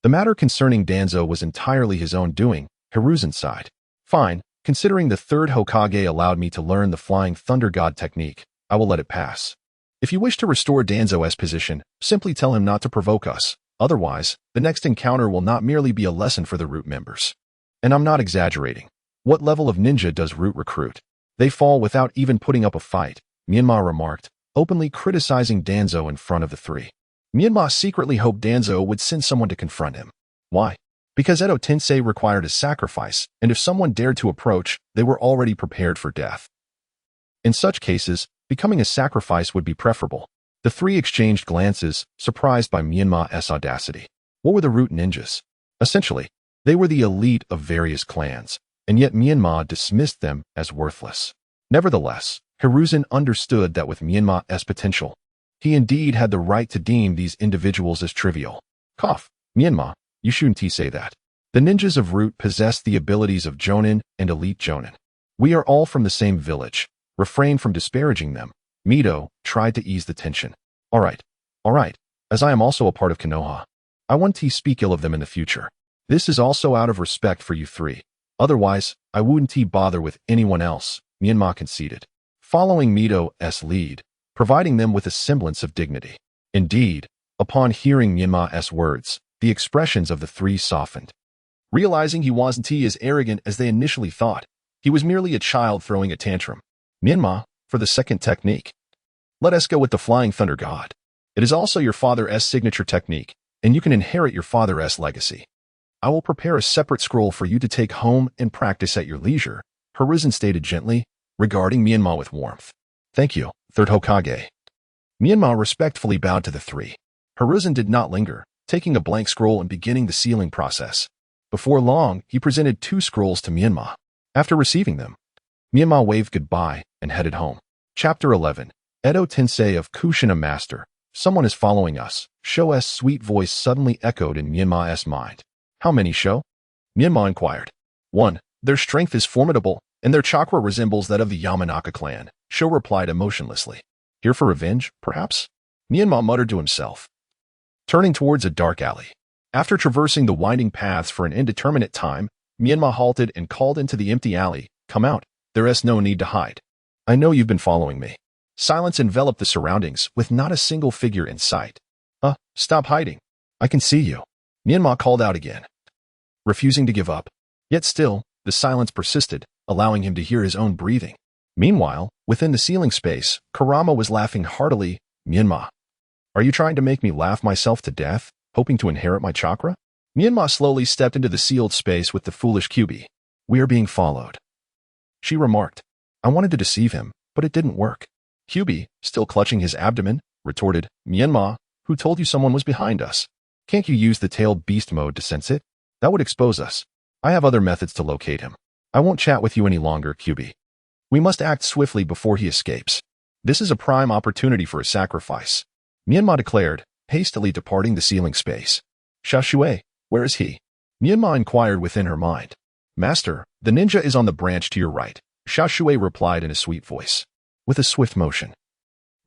The matter concerning Danzo was entirely his own doing, Hiruzen sighed. Fine, considering the third Hokage allowed me to learn the Flying Thunder God technique, I will let it pass. If you wish to restore Danzo's position, simply tell him not to provoke us. Otherwise, the next encounter will not merely be a lesson for the Root members. And I'm not exaggerating. What level of ninja does Root recruit? They fall without even putting up a fight, Myanmar remarked, openly criticizing Danzo in front of the three. Myanmar secretly hoped Danzo would send someone to confront him. Why? Because Edo Tensei required a sacrifice, and if someone dared to approach, they were already prepared for death. In such cases, becoming a sacrifice would be preferable. The three exchanged glances, surprised by Myanmar's audacity. What were the Root ninjas? Essentially, they were the elite of various clans, and yet Myanmar dismissed them as worthless. Nevertheless, Hiruzen understood that with Myanmar's potential, he indeed had the right to deem these individuals as trivial. Cough. Myanmar, you shouldn't say that. The ninjas of Root possess the abilities of Jonin and Elite Jonin. We are all from the same village. Refrain from disparaging them. Mito tried to ease the tension. All right. As I am also a part of Konoha, I want to speak ill of them in the future. This is also out of respect for you three. Otherwise, I wouldn't bother with anyone else, Menma conceded, following Mito's lead, providing them with a semblance of dignity. Indeed, upon hearing Menma's words, the expressions of the three softened. Realizing he wasn't as arrogant as they initially thought, he was merely a child throwing a tantrum. Menma, for the second technique. Let us go with the Flying Thunder God. It is also your father's signature technique, and you can inherit your father's legacy. I will prepare a separate scroll for you to take home and practice at your leisure, Hiruzen stated gently, regarding Menma with warmth. Thank you, third Hokage. Menma respectfully bowed to the three. Hiruzen did not linger, taking a blank scroll and beginning the sealing process. Before long, he presented 2 scrolls to Menma. After receiving them, Menma waved goodbye and headed home. Chapter 11. Edo Tensei of Kushina Master. Someone is following us. Sho's sweet voice suddenly echoed in Menma's mind. How many Sho? Menma inquired. 1. Their strength is formidable, and their chakra resembles that of the Yamanaka clan, Sho replied emotionlessly. Here for revenge, perhaps? Menma muttered to himself, turning towards a dark alley. After traversing the winding paths for an indeterminate time, Menma halted and called into the empty alley. Come out. There is no need to hide. I know you've been following me. Silence enveloped the surroundings, with not a single figure in sight. Stop hiding. I can see you. Menma called out again, refusing to give up. Yet still, the silence persisted, allowing him to hear his own breathing. Meanwhile, within the ceiling space, Kurama was laughing heartily. Menma, are you trying to make me laugh myself to death, hoping to inherit my chakra? Menma slowly stepped into the sealed space with the foolish Kyubi. We are being followed, she remarked. I wanted to deceive him, but it didn't work. Kyubi, still clutching his abdomen, retorted, Menma, who told you someone was behind us? Can't you use the tailed beast mode to sense it? That would expose us. I have other methods to locate him. I won't chat with you any longer, Kyubi. We must act swiftly before he escapes. This is a prime opportunity for a sacrifice, Menma declared, hastily departing the ceiling space. Shashue, where is he? Menma inquired within her mind. Master, the ninja is on the branch to your right, Shashue replied in a sweet voice. With a swift motion,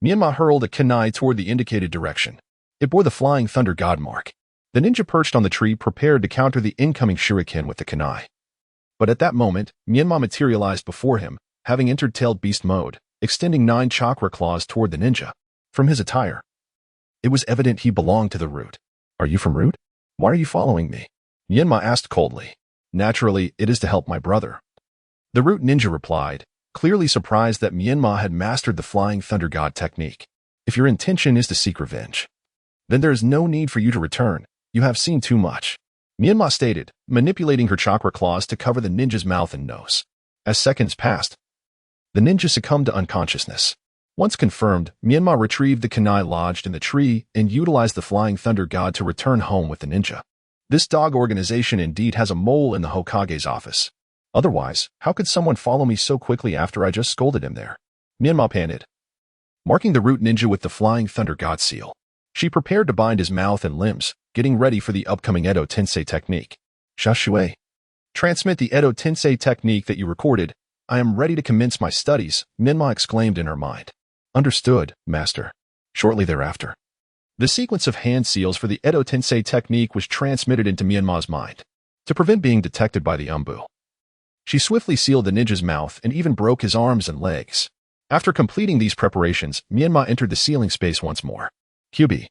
Menma hurled a kunai toward the indicated direction. It bore the Flying Thunder God mark. The ninja perched on the tree prepared to counter the incoming shuriken with the kunai. But at that moment, Menma materialized before him, having entered tailed beast mode, extending 9 chakra claws toward the ninja. From his attire, it was evident he belonged to the root. Are you from Root? Why are you following me? Menma asked coldly. Naturally, it is to help my brother. The Root ninja replied, clearly surprised that Menma had mastered the Flying Thunder God technique. If your intention is to seek revenge, then there is no need for you to return. You have seen too much, Menma stated, manipulating her chakra claws to cover the ninja's mouth and nose. As seconds passed, the ninja succumbed to unconsciousness. Once confirmed, Menma retrieved the kunai lodged in the tree and utilized the Flying Thunder God to return home with the ninja. This dog organization indeed has a mole in the Hokage's office. Otherwise, how could someone follow me so quickly after I just scolded him there? Menma panted, marking the Root ninja with the Flying Thunder God seal. She prepared to bind his mouth and limbs, getting ready for the upcoming Edo Tensei technique. Shashue, transmit the Edo Tensei technique that you recorded. I am ready to commence my studies, Menma exclaimed in her mind. Understood, Master. Shortly thereafter, the sequence of hand seals for the Edo Tensei technique was transmitted into Menma's mind. To prevent being detected by the Umbu, she swiftly sealed the ninja's mouth and even broke his arms and legs. After completing these preparations, Menma entered the ceiling space once more. Kyubi,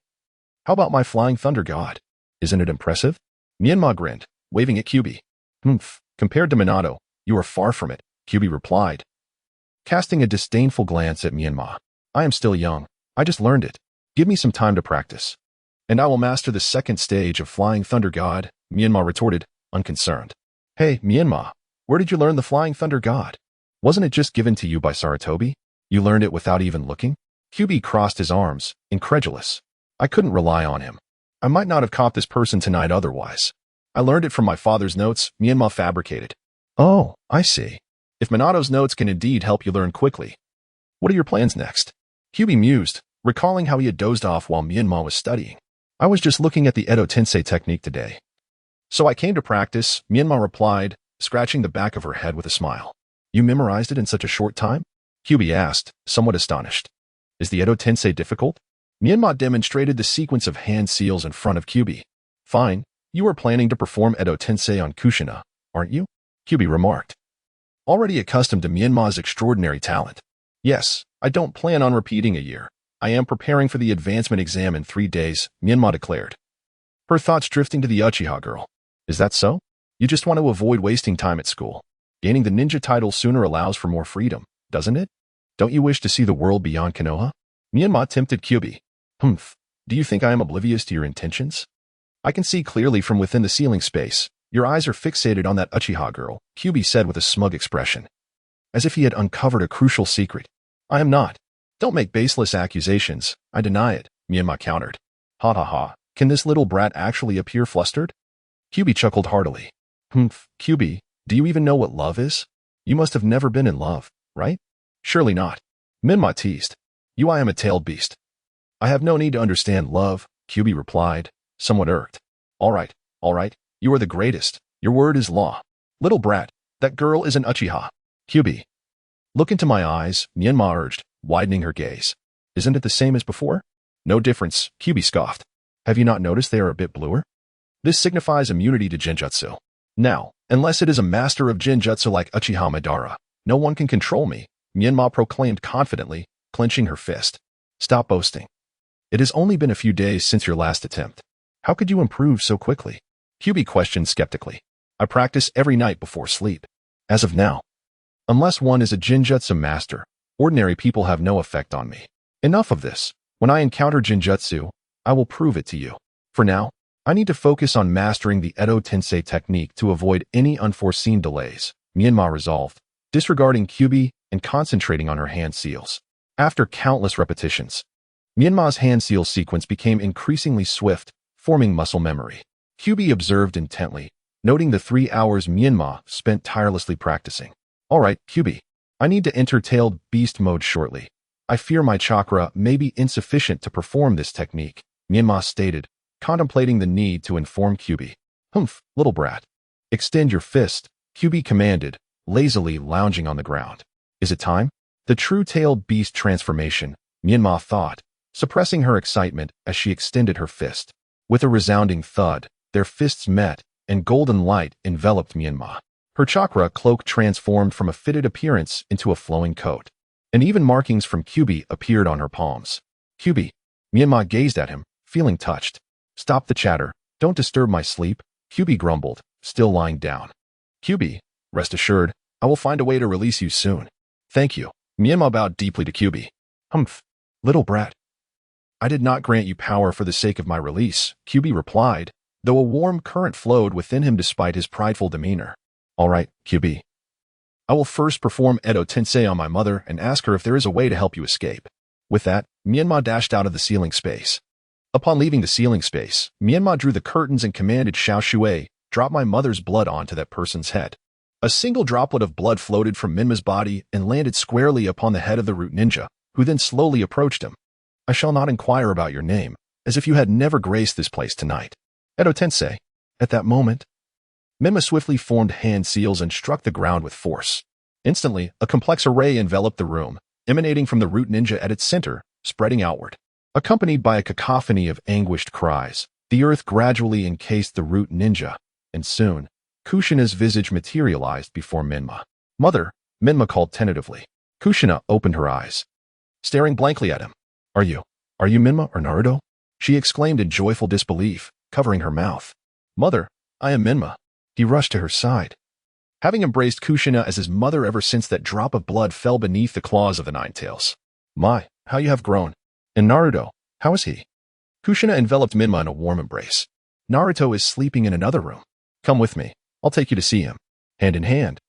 how about my Flying Thunder God? Isn't it impressive? Menma grinned, waving at Kyubi. Compared to Minato, you are far from it, Kyubi replied, casting a disdainful glance at Menma. I am still young. I just learned it. Give me some time to practice, and I will master the second stage of Flying Thunder God, Menma retorted, unconcerned. Hey, Menma, where did you learn the Flying Thunder God? Wasn't it just given to you by Sarutobi? You learned it without even looking? Kyubi crossed his arms, incredulous. I couldn't rely on him. I might not have caught this person tonight otherwise. I learned it from my father's notes, Menma fabricated. Oh, I see. If Minato's notes can indeed help you learn quickly, what are your plans next? Kyubi mused, recalling how he had dozed off while Menma was studying. I was just looking at the Edo Tensei technique today. So I came to practice, Menma replied, scratching the back of her head with a smile. You memorized it in such a short time? Kyubi asked, somewhat astonished. Is the Edo Tensei difficult? Menma demonstrated the sequence of hand seals in front of Kyubi. Fine, You are planning to perform Edo Tensei on Kushina, aren't you? Kyubi remarked, already accustomed to Myanmar's extraordinary talent. Yes, I don't plan on repeating a year. I am preparing for the advancement exam in 3 days, Myanmar declared. Her thoughts drifting to the Uchiha girl. Is that so? You just want to avoid wasting time at school. Gaining the ninja title sooner allows for more freedom, doesn't it? Don't you wish to see the world beyond Konoha? Myanmar tempted Kyubi. Do you think I am oblivious to your intentions? I can see clearly from within the ceiling space. Your eyes are fixated on that Uchiha girl, Kyubi said with a smug expression. As if he had uncovered a crucial secret. I am not. Don't make baseless accusations. I deny it, Myanmar countered. Ha ha ha. Can this little brat actually appear flustered? Kyubi chuckled heartily. Kyubi, do you even know what love is? You must have never been in love, right? Surely not. Myanmar teased. I am a tailed beast. I have no need to understand love, Kyubi replied, somewhat irked. All right. You are the greatest. Your word is law. Little brat, that girl is an Uchiha. Kyubi. Look into my eyes, Myanmar urged, widening her gaze. Isn't it the same as before? No difference, Kyubi scoffed. Have you not noticed they are a bit bluer? This signifies immunity to Genjutsu. Now, unless it is a master of Genjutsu like Uchiha Madara, no one can control me, Myanmar proclaimed confidently, clenching her fist. Stop boasting. It has only been a few days since your last attempt. How could you improve so quickly? Kyubi questioned skeptically. I practice every night before sleep. As of now. Unless one is a Genjutsu master, ordinary people have no effect on me. Enough of this. When I encounter Genjutsu, I will prove it to you. For now, I need to focus on mastering the Edo Tensei technique to avoid any unforeseen delays, Myanmar resolved, disregarding Kyubi and concentrating on her hand seals. After countless repetitions, Myanmar's hand seal sequence became increasingly swift, forming muscle memory. Kyubi observed intently, noting the 3 hours Myanmar spent tirelessly practicing. All right, Kyubi, I need to enter tailed beast mode shortly. I fear my chakra may be insufficient to perform this technique, Myanmar stated, contemplating the need to inform Kyubi. Little brat. Extend your fist, Kyubi commanded, lazily lounging on the ground. Is it time? The true tailed beast transformation, Myanmar thought, suppressing her excitement as she extended her fist. With a resounding thud, their fists met, and golden light enveloped Myanmar. Her chakra cloak transformed from a fitted appearance into a flowing coat. And even markings from Kyubi appeared on her palms. Kyubi. Myanmar gazed at him, feeling touched. Stop the chatter. Don't disturb my sleep, Kyubi grumbled, still lying down. Kyubi, rest assured, I will find a way to release you soon. Thank you. Myanmar bowed deeply to Kyubi. Little brat. I did not grant you power for the sake of my release, Kyubi replied, though a warm current flowed within him despite his prideful demeanor. All right, Kyubi. I will first perform Edo Tensei on my mother and ask her if there is a way to help you escape. With that, Myanmar dashed out of the ceiling space. Upon leaving the ceiling space, Myanmar drew the curtains and commanded Xiao Shui, drop my mother's blood onto that person's head. A single droplet of blood floated from Minma's body and landed squarely upon the head of the root ninja, who then slowly approached him. I shall not inquire about your name, as if you had never graced this place tonight. Edo Tensei. At that moment, Minma swiftly formed hand seals and struck the ground with force. Instantly, a complex array enveloped the room, emanating from the root ninja at its center, spreading outward. Accompanied by a cacophony of anguished cries, the earth gradually encased the root ninja, and soon, Kushina's visage materialized before Minma. Mother, Minma called tentatively. Kushina opened her eyes, staring blankly at him. Are you Minma or Naruto? She exclaimed in joyful disbelief, covering her mouth. Mother, I am Minma. He rushed to her side. Having embraced Kushina as his mother ever since that drop of blood fell beneath the claws of the Ninetales. My, how you have grown. And Naruto, how is he? Kushina enveloped Minma in a warm embrace. Naruto is sleeping in another room. Come with me. I'll take you to see him. Hand in hand.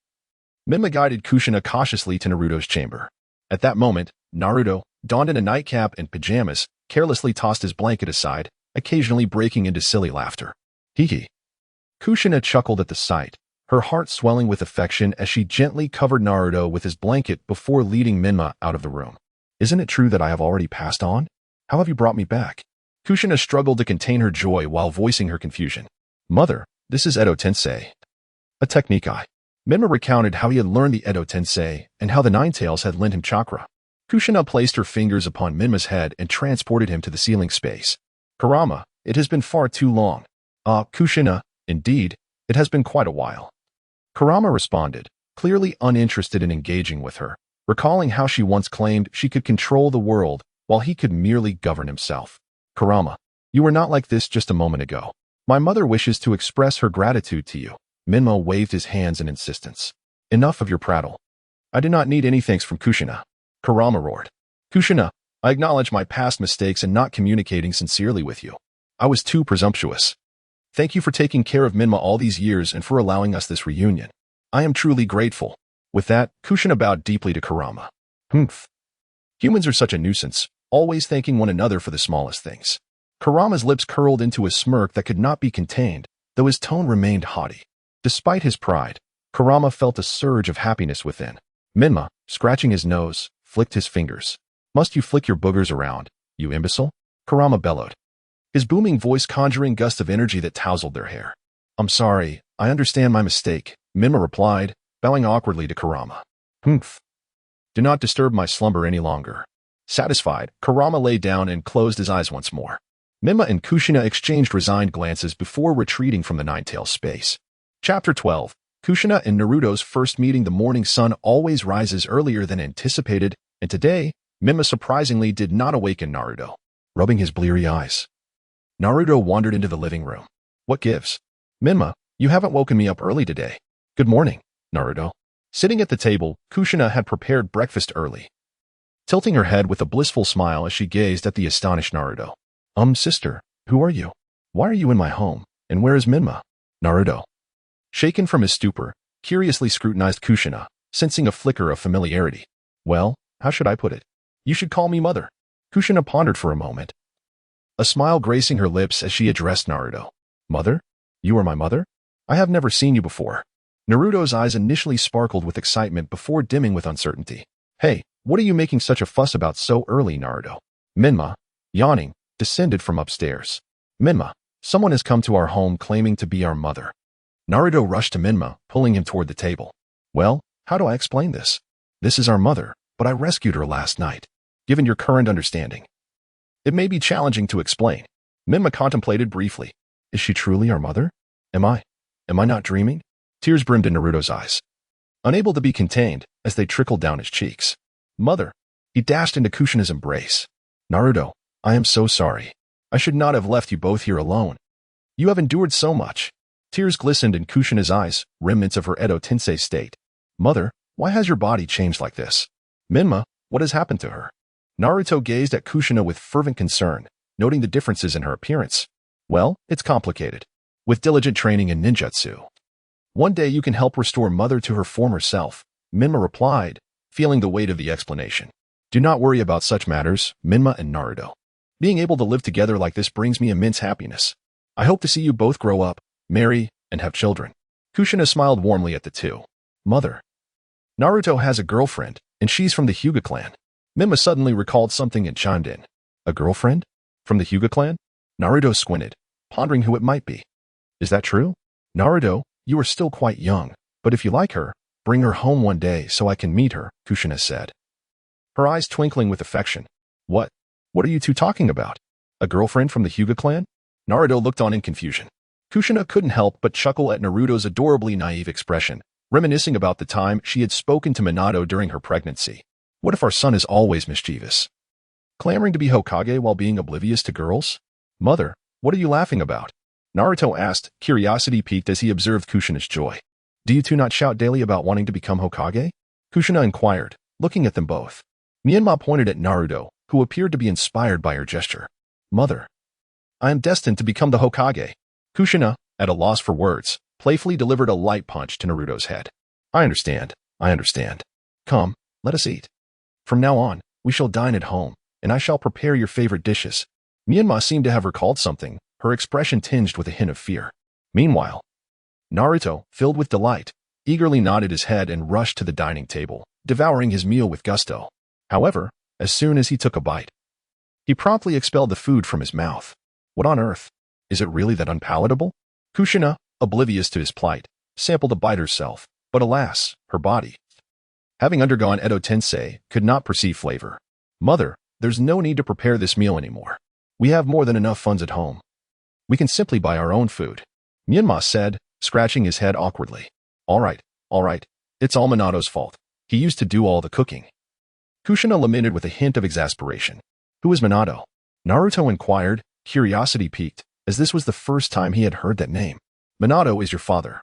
Minma guided Kushina cautiously to Naruto's chamber. At that moment, Naruto, donned in a nightcap and pajamas, carelessly tossed his blanket aside, occasionally breaking into silly laughter. Hee. Kushina chuckled at the sight, her heart swelling with affection as she gently covered Naruto with his blanket before leading Minma out of the room. Isn't it true that I have already passed on? How have you brought me back? Kushina struggled to contain her joy while voicing her confusion. Mother, this is Edo Tensei. A technique Minma recounted how he had learned the Edo Tensei and how the Ninetales had lent him chakra. Kushina placed her fingers upon Minma's head and transported him to the ceiling space. Kurama, it has been far too long. Kushina, indeed, it has been quite a while. Kurama responded, clearly uninterested in engaging with her, recalling how she once claimed she could control the world while he could merely govern himself. Kurama, you were not like this just a moment ago. My mother wishes to express her gratitude to you. Menma waved his hands in insistence. Enough of your prattle. I do not need any thanks from Kushina. Kurama roared. Kushina, I acknowledge my past mistakes in not communicating sincerely with you. I was too presumptuous. Thank you for taking care of Menma all these years and for allowing us this reunion. I am truly grateful. With that, Kushina bowed deeply to Kurama. Humph. Humans are such a nuisance, always thanking one another for the smallest things. Kurama's lips curled into a smirk that could not be contained, though his tone remained haughty. Despite his pride, Kurama felt a surge of happiness within. Menma, scratching his nose, flicked his fingers. Must you flick your boogers around, you imbecile? Kurama bellowed, his booming voice conjuring gusts of energy that tousled their hair. I'm sorry, I understand my mistake, Menma replied, bowing awkwardly to Kurama. Humph. Do not disturb my slumber any longer. Satisfied, Kurama lay down and closed his eyes once more. Menma and Kushina exchanged resigned glances before retreating from the Nine-Tails space. Chapter 12. Kushina and Naruto's first meeting. The morning sun always rises earlier than anticipated, and today, Menma surprisingly did not awaken Naruto. Rubbing his bleary eyes, Naruto wandered into the living room. What gives? Menma, you haven't woken me up early today. Good morning, Naruto. Sitting at the table, Kushina had prepared breakfast early, tilting her head with a blissful smile as she gazed at the astonished Naruto. Sister, who are you? Why are you in my home, and where is Menma? Naruto, shaken from his stupor, curiously scrutinized Kushina, sensing a flicker of familiarity. Well, how should I put it? You should call me mother. Kushina pondered for a moment, a smile gracing her lips as she addressed Naruto. Mother? You are my mother? I have never seen you before. Naruto's eyes initially sparkled with excitement before dimming with uncertainty. Hey, what are you making such a fuss about so early, Naruto? Menma, yawning, descended from upstairs. Menma, someone has come to our home claiming to be our mother. Naruto rushed to Menma, pulling him toward the table. Well, how do I explain this? This is our mother, but I rescued her last night. Given your current understanding, it may be challenging to explain. Menma contemplated briefly. Is she truly our mother? Am I not dreaming? Tears brimmed in Naruto's eyes, unable to be contained as they trickled down his cheeks. Mother! He dashed into Kushina's embrace. Naruto, I am so sorry. I should not have left you both here alone. You have endured so much. Tears glistened in Kushina's eyes, remnants of her Edo Tensei state. Mother, why has your body changed like this? Menma, what has happened to her? Naruto gazed at Kushina with fervent concern, noting the differences in her appearance. Well, it's complicated. With diligent training in ninjutsu, one day you can help restore Mother to her former self, Menma replied, feeling the weight of the explanation. Do not worry about such matters, Menma and Naruto. Being able to live together like this brings me immense happiness. I hope to see you both grow up, marry, and have children. Kushina smiled warmly at the two. Mother. Naruto has a girlfriend, and she's from the Hyuga clan. Menma suddenly recalled something and chimed in. A girlfriend? From the Hyuga clan? Naruto squinted, pondering who it might be. Is that true? Naruto, you are still quite young, but if you like her, bring her home one day so I can meet her, Kushina said, her eyes twinkling with affection. What? What are you two talking about? A girlfriend from the Hyuga clan? Naruto looked on in confusion. Kushina couldn't help but chuckle at Naruto's adorably naive expression, reminiscing about the time she had spoken to Minato during her pregnancy. What if our son is always mischievous, clamoring to be Hokage while being oblivious to girls? Mother, what are you laughing about? Naruto asked, curiosity piqued as he observed Kushina's joy. Do you two not shout daily about wanting to become Hokage? Kushina inquired, looking at them both. Menma pointed at Naruto, who appeared to be inspired by her gesture. Mother, I am destined to become the Hokage. Kushina, at a loss for words, playfully delivered a light punch to Naruto's head. I understand. Come, let us eat. From now on, we shall dine at home, and I shall prepare your favorite dishes. Menma seemed to have recalled something, her expression tinged with a hint of fear. Meanwhile, Naruto, filled with delight, eagerly nodded his head and rushed to the dining table, devouring his meal with gusto. However, as soon as he took a bite, he promptly expelled the food from his mouth. What on earth? Is it really that unpalatable? Kushina, oblivious to his plight, sampled a bite herself, but alas, her body, having undergone Edo Tensei, could not perceive flavor. Mother, there's no need to prepare this meal anymore. We have more than enough funds at home. We can simply buy our own food. Menma said, scratching his head awkwardly. All right. It's all Minato's fault. He used to do all the cooking. Kushina lamented with a hint of exasperation. Who is Minato? Naruto inquired, curiosity piqued, as this was the first time he had heard that name. Minato is your father.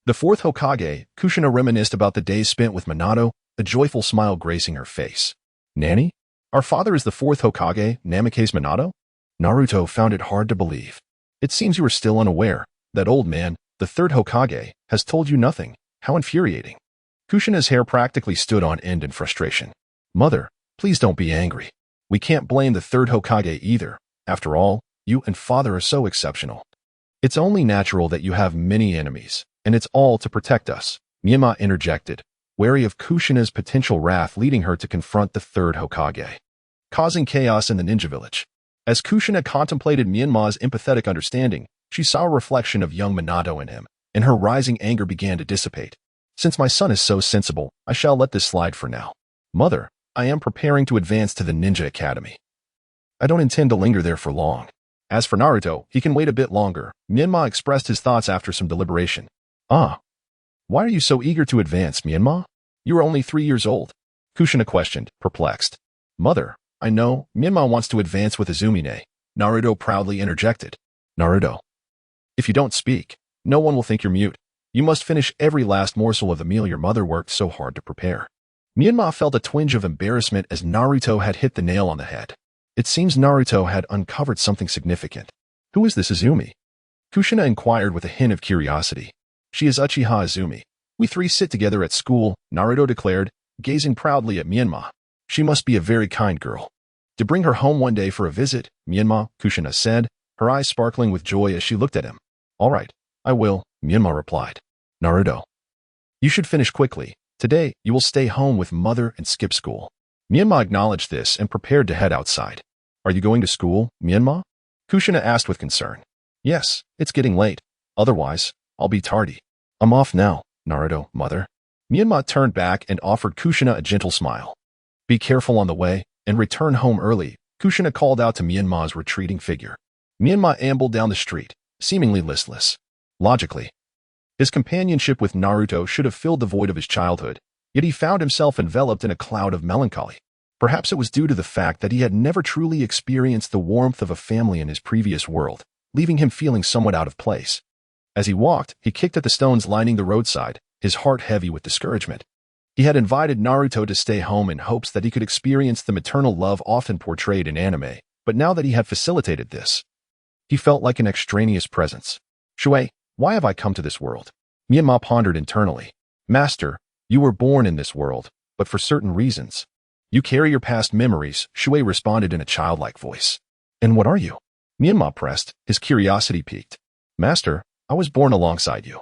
The fourth Hokage, Kushina reminisced about the days spent with Minato, a joyful smile gracing her face. Nanny? Our father is the fourth Hokage, Namikaze Minato? Naruto found it hard to believe. It seems you are still unaware. That old man, the third Hokage, has told you nothing. How infuriating. Kushina's hair practically stood on end in frustration. Mother, please don't be angry. We can't blame the third Hokage either. After all, you and father are so exceptional. It's only natural that you have many enemies, and it's all to protect us, Menma interjected, wary of Kushina's potential wrath leading her to confront the third Hokage, causing chaos in the ninja village. As Kushina contemplated Menma's empathetic understanding, she saw a reflection of young Minato in him, and her rising anger began to dissipate. Since my son is so sensible, I shall let this slide for now. Mother, I am preparing to advance to the Ninja Academy. I don't intend to linger there for long. As for Naruto, he can wait a bit longer. Menma expressed his thoughts after some deliberation. Why are you so eager to advance, Menma? You are only 3 years old. Kushina questioned, perplexed. Mother, I know, Menma wants to advance with Izumine. Naruto proudly interjected. Naruto. If you don't speak, no one will think you're mute. You must finish every last morsel of the meal your mother worked so hard to prepare. Menma felt a twinge of embarrassment as Naruto had hit the nail on the head. It seems Naruto had uncovered something significant. Who is this Izumi? Kushina inquired with a hint of curiosity. She is Uchiha Izumi. We three sit together at school, Naruto declared, gazing proudly at Menma. She must be a very kind girl. To bring her home one day for a visit, Menma, Kushina said, her eyes sparkling with joy as she looked at him. All right, I will, Menma replied. Naruto. You should finish quickly. Today, you will stay home with mother and skip school. Menma acknowledged this and prepared to head outside. Are you going to school, Menma? Kushina asked with concern. Yes, it's getting late. Otherwise, I'll be tardy. I'm off now, Naruto, mother. Menma turned back and offered Kushina a gentle smile. Be careful on the way, and return home early, Kushina called out to Menma's retreating figure. Menma ambled down the street, seemingly listless. Logically, his companionship with Naruto should have filled the void of his childhood, yet he found himself enveloped in a cloud of melancholy. Perhaps it was due to the fact that he had never truly experienced the warmth of a family in his previous world, leaving him feeling somewhat out of place. As he walked, he kicked at the stones lining the roadside, his heart heavy with discouragement. He had invited Naruto to stay home in hopes that he could experience the maternal love often portrayed in anime, but now that he had facilitated this, he felt like an extraneous presence. Shuei, why have I come to this world? Menma pondered internally. Master, you were born in this world, but for certain reasons. You carry your past memories, Shuei responded in a childlike voice. And what are you? Menma pressed, his curiosity piqued. Master, I was born alongside you.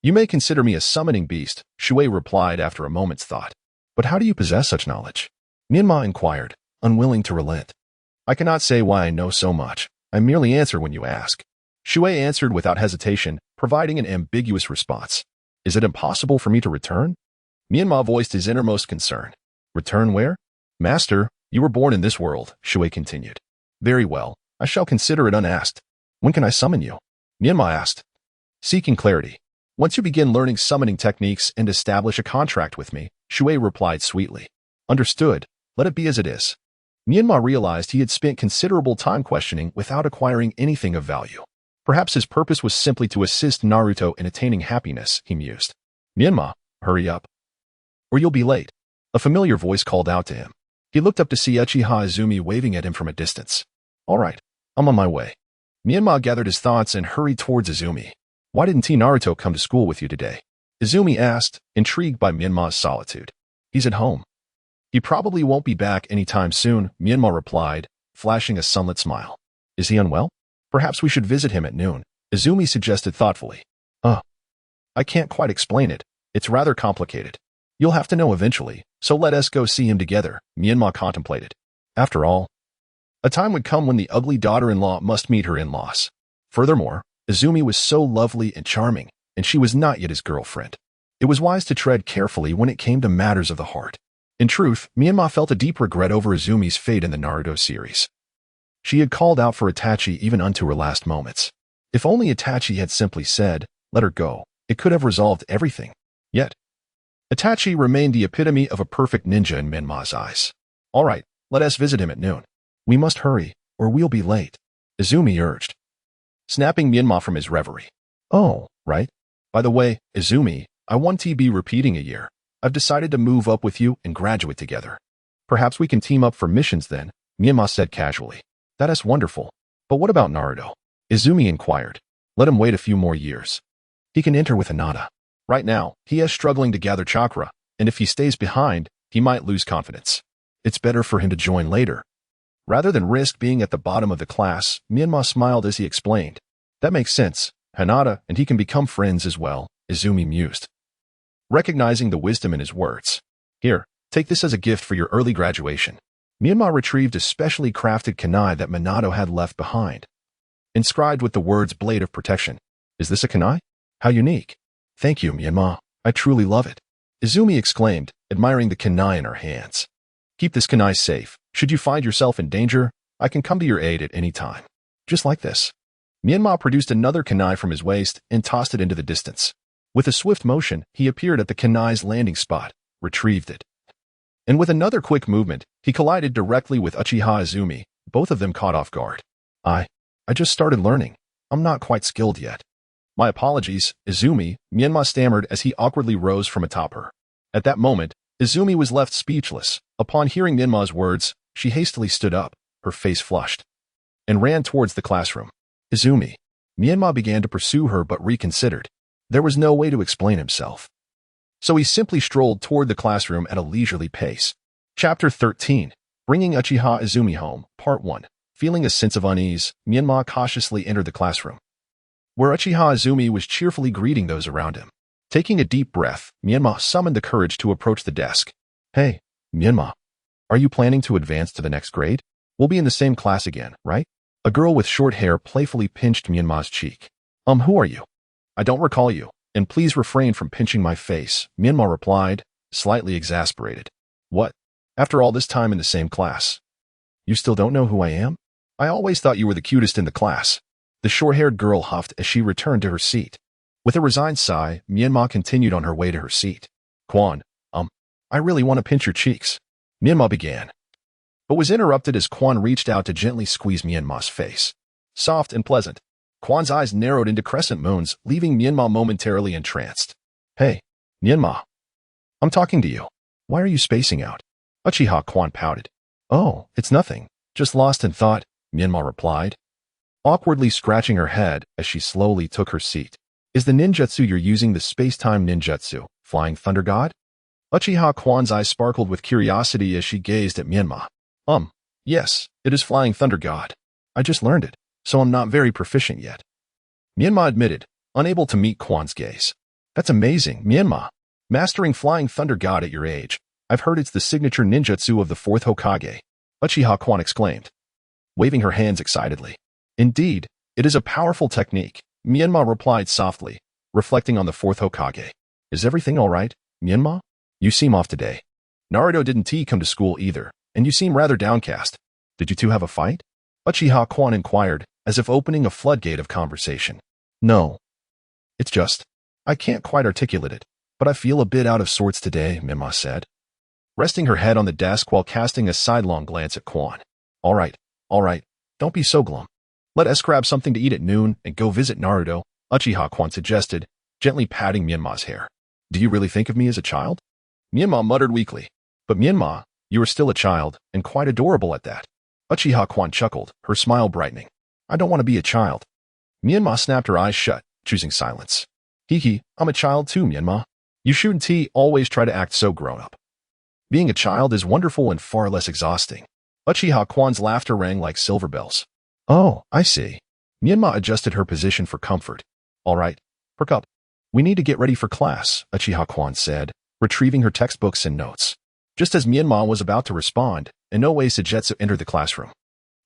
You may consider me a summoning beast, Shuei replied after a moment's thought. But how do you possess such knowledge? Menma inquired, unwilling to relent. I cannot say why I know so much. I merely answer when you ask. Shuei answered without hesitation, providing an ambiguous response. Is it impossible for me to return? Menma voiced his innermost concern. Return where? Master, you were born in this world, Shuei continued. Very well, I shall consider it unasked. When can I summon you? Menma asked. Seeking clarity. Once you begin learning summoning techniques and establish a contract with me, Shuei replied sweetly. Understood. Let it be as it is. Menma realized he had spent considerable time questioning without acquiring anything of value. Perhaps his purpose was simply to assist Naruto in attaining happiness, he mused. Menma, hurry up, or you'll be late. A familiar voice called out to him. He looked up to see Uchiha Izumi waving at him from a distance. All right, I'm on my way. Menma gathered his thoughts and hurried towards Izumi. Why didn't Naruto come to school with you today? Izumi asked, intrigued by Menma's solitude. He's at home. He probably won't be back anytime soon, Menma replied, flashing a sunlit smile. Is he unwell? Perhaps we should visit him at noon, Izumi suggested thoughtfully. I can't quite explain it. It's rather complicated. You'll have to know eventually, so let us go see him together, Menma contemplated. After all, a time would come when the ugly daughter-in-law must meet her in-laws. Furthermore, Izumi was so lovely and charming, and she was not yet his girlfriend. It was wise to tread carefully when it came to matters of the heart. In truth, Menma felt a deep regret over Izumi's fate in the Naruto series. She had called out for Itachi even unto her last moments. If only Itachi had simply said, "Let her go," it could have resolved everything. Yet, Itachi remained the epitome of a perfect ninja in Menma's eyes. "All right, let us visit him at noon. We must hurry, or we'll be late," Izumi urged, snapping Menma from his reverie. "Oh, right. By the way, Izumi, I want to be repeating a year. I've decided to move up with you and graduate together. Perhaps we can team up for missions then," Menma said casually. "That is wonderful. But what about Naruto?" Izumi inquired. "Let him wait a few more years. He can enter with Hinata. Right now, he is struggling to gather chakra, and if he stays behind, he might lose confidence. It's better for him to join later." Rather than risk being at the bottom of the class, Menma smiled as he explained. "That makes sense. Hinata and he can become friends as well," Izumi mused, recognizing the wisdom in his words. "Here, take this as a gift for your early graduation." Menma retrieved a specially crafted kunai that Minato had left behind, inscribed with the words "Blade of Protection." "Is this a kunai? How unique." "Thank you, Menma. I truly love it," Izumi exclaimed, admiring the kunai in her hands. "Keep this kunai safe. Should you find yourself in danger, I can come to your aid at any time." Just like this. Menma produced another kunai from his waist and tossed it into the distance. With a swift motion, he appeared at the kunai's landing spot, retrieved it. And with another quick movement, he collided directly with Uchiha Izumi, both of them caught off guard. I just started learning. I'm not quite skilled yet." "My apologies, Izumi," Menma stammered as he awkwardly rose from atop her. At that moment, Izumi was left speechless. Upon hearing Menma's words, she hastily stood up, her face flushed, and ran towards the classroom. "Izumi." Menma began to pursue her but reconsidered. There was no way to explain himself. So he simply strolled toward the classroom at a leisurely pace. Chapter 13. Bringing Uchiha Izumi Home, Part 1. Feeling a sense of unease, Menma cautiously entered the classroom, where Uchiha Izumi was cheerfully greeting those around him. Taking a deep breath, Menma summoned the courage to approach the desk. "Hey, Menma, are you planning to advance to the next grade? We'll be in the same class again, right?" A girl with short hair playfully pinched Menma's cheek. Who are you?" "I don't recall you, and please refrain from pinching my face," Menma replied, slightly exasperated. "What? After all this time in the same class? You still don't know who I am? I always thought you were the cutest in the class." The short-haired girl huffed as she returned to her seat. With a resigned sigh, Menma continued on her way to her seat. "Quan, I really want to pinch your cheeks," Menma began, but was interrupted as Quan reached out to gently squeeze Menma's face. Soft and pleasant, Quan's eyes narrowed into crescent moons, leaving Menma momentarily entranced. "Hey, Menma, I'm talking to you. Why are you spacing out?" Uchiha Quan pouted. "Oh, it's nothing. Just lost in thought," Menma replied, awkwardly scratching her head as she slowly took her seat. "Is the ninjutsu you're using the space-time ninjutsu, Flying Thunder God?" Uchiha Quan's eyes sparkled with curiosity as she gazed at Menma. Yes, it is Flying Thunder God. I just learned it, so I'm not very proficient yet," Menma admitted, unable to meet Quan's gaze. "That's amazing, Menma. Mastering Flying Thunder God at your age. I've heard it's the signature ninjutsu of the 4th Hokage," Uchiha Quan exclaimed, waving her hands excitedly. "Indeed, it is a powerful technique," Menma replied softly, reflecting on the 4th Hokage. "Is everything all right, Menma? You seem off today. Naruto didn't come to school either, and you seem rather downcast. Did you two have a fight?" Uchiha Quan inquired, as if opening a floodgate of conversation. "No. It's just, I can't quite articulate it, but I feel a bit out of sorts today," Menma said, resting her head on the desk while casting a sidelong glance at Quan. All right, don't be so glum. Let us grab something to eat at noon and go visit Naruto," Uchiha Quan suggested, gently patting Menma's hair. "Do you really think of me as a child?" Menma muttered weakly. "But Menma, you are still a child, and quite adorable at that." Uchiha Quan chuckled, her smile brightening. "I don't want to be a child." Menma snapped her eyes shut, choosing silence. "Hee, I'm a child too, Menma. You shouldn't always try to act so grown-up. Being a child is wonderful and far less exhausting." Uchiha Quan's laughter rang like silver bells. "Oh, I see." Menma adjusted her position for comfort. "All right, perk up. We need to get ready for class," Uchiha Quan said, retrieving her textbooks and notes. Just as Menma was about to respond, Inoue Sujetsu entered the classroom.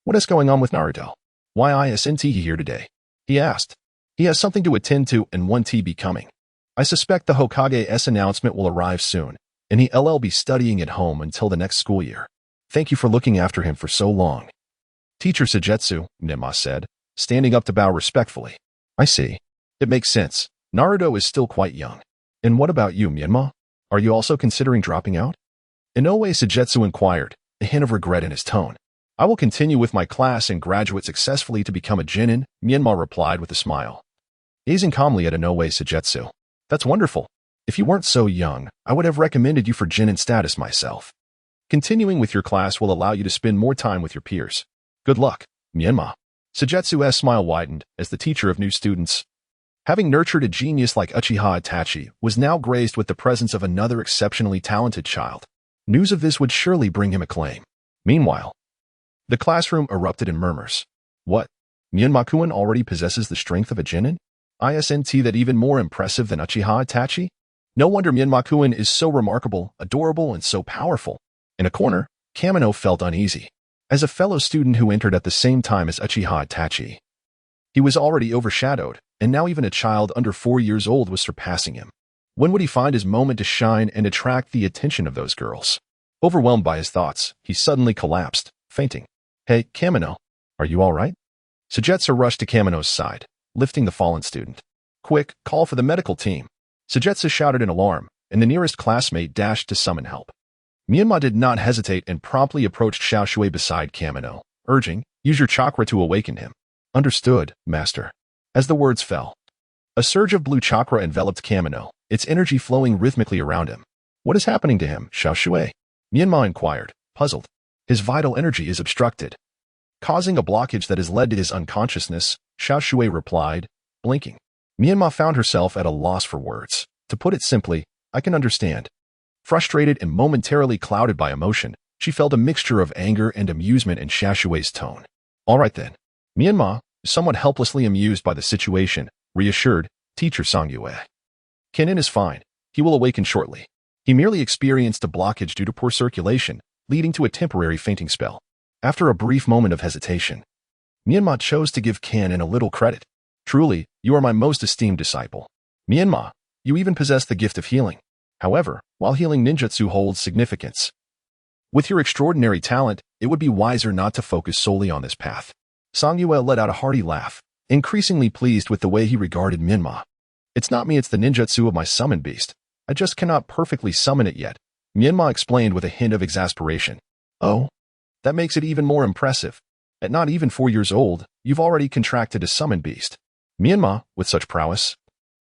"What is going on with Naruto? Why isn't he here today?" he asked. "He has something to attend to and won't be coming. I suspect the Hokage's announcement will arrive soon, and he'll be studying at home until the next school year. Thank you for looking after him for so long." Teacher Sujetsu, Menma said, standing up to bow respectfully. I see. It makes sense. Naruto is still quite young. And what about you, Menma? Are you also considering dropping out? Inoue Sujetsu inquired, a hint of regret in his tone. I will continue with my class and graduate successfully to become a genin, Menma replied with a smile. Gazing calmly at Inoue Sujetsu. That's wonderful. If you weren't so young, I would have recommended you for genin status myself. Continuing with your class will allow you to spend more time with your peers. Good luck, Menma. Sujetsu's smile widened as the teacher of new students. Having nurtured a genius like Uchiha Itachi was now graced with the presence of another exceptionally talented child. News of this would surely bring him acclaim. Meanwhile, the classroom erupted in murmurs. What? Menma-kun already possesses the strength of a genin? Isn't that even more impressive than Uchiha Itachi? No wonder Menma-kun is so remarkable, adorable, and so powerful. In a corner, Kamino felt uneasy. As a fellow student who entered at the same time as Uchiha Itachi, he was already overshadowed, and now even a child under 4 years old was surpassing him. When would he find his moment to shine and attract the attention of those girls? Overwhelmed by his thoughts, he suddenly collapsed, fainting. Hey, Kamino, are you all right? Sujetsu rushed to Kamino's side, lifting the fallen student. Quick, call for the medical team. Sujetsu shouted in alarm, and the nearest classmate dashed to summon help. Menma did not hesitate and promptly approached Xiaoshui beside Kamino, urging, use your chakra to awaken him. Understood, master. As the words fell, a surge of blue chakra enveloped Kamino, its energy flowing rhythmically around him. What is happening to him, Xiaoshui? Menma inquired, puzzled. His vital energy is obstructed, causing a blockage that has led to his unconsciousness, Xiaoshui replied, blinking. Menma found herself at a loss for words. To put it simply, I can understand. Frustrated and momentarily clouded by emotion, she felt a mixture of anger and amusement in Xiaoshui's tone. All right then. Menma, somewhat helplessly amused by the situation, reassured Teacher Songyue. Kenin is fine. He will awaken shortly. He merely experienced a blockage due to poor circulation, leading to a temporary fainting spell. After a brief moment of hesitation, Menma chose to give Kenin a little credit. Truly, you are my most esteemed disciple. Menma, you even possess the gift of healing. However, while healing ninjutsu holds significance, with your extraordinary talent, it would be wiser not to focus solely on this path. Songyue let out a hearty laugh, increasingly pleased with the way he regarded Menma. It's not me, it's the ninjutsu of my summon beast. I just cannot perfectly summon it yet, Menma explained with a hint of exasperation. Oh? That makes it even more impressive. At not even 4 years old, you've already contracted a summon beast. Menma, with such prowess,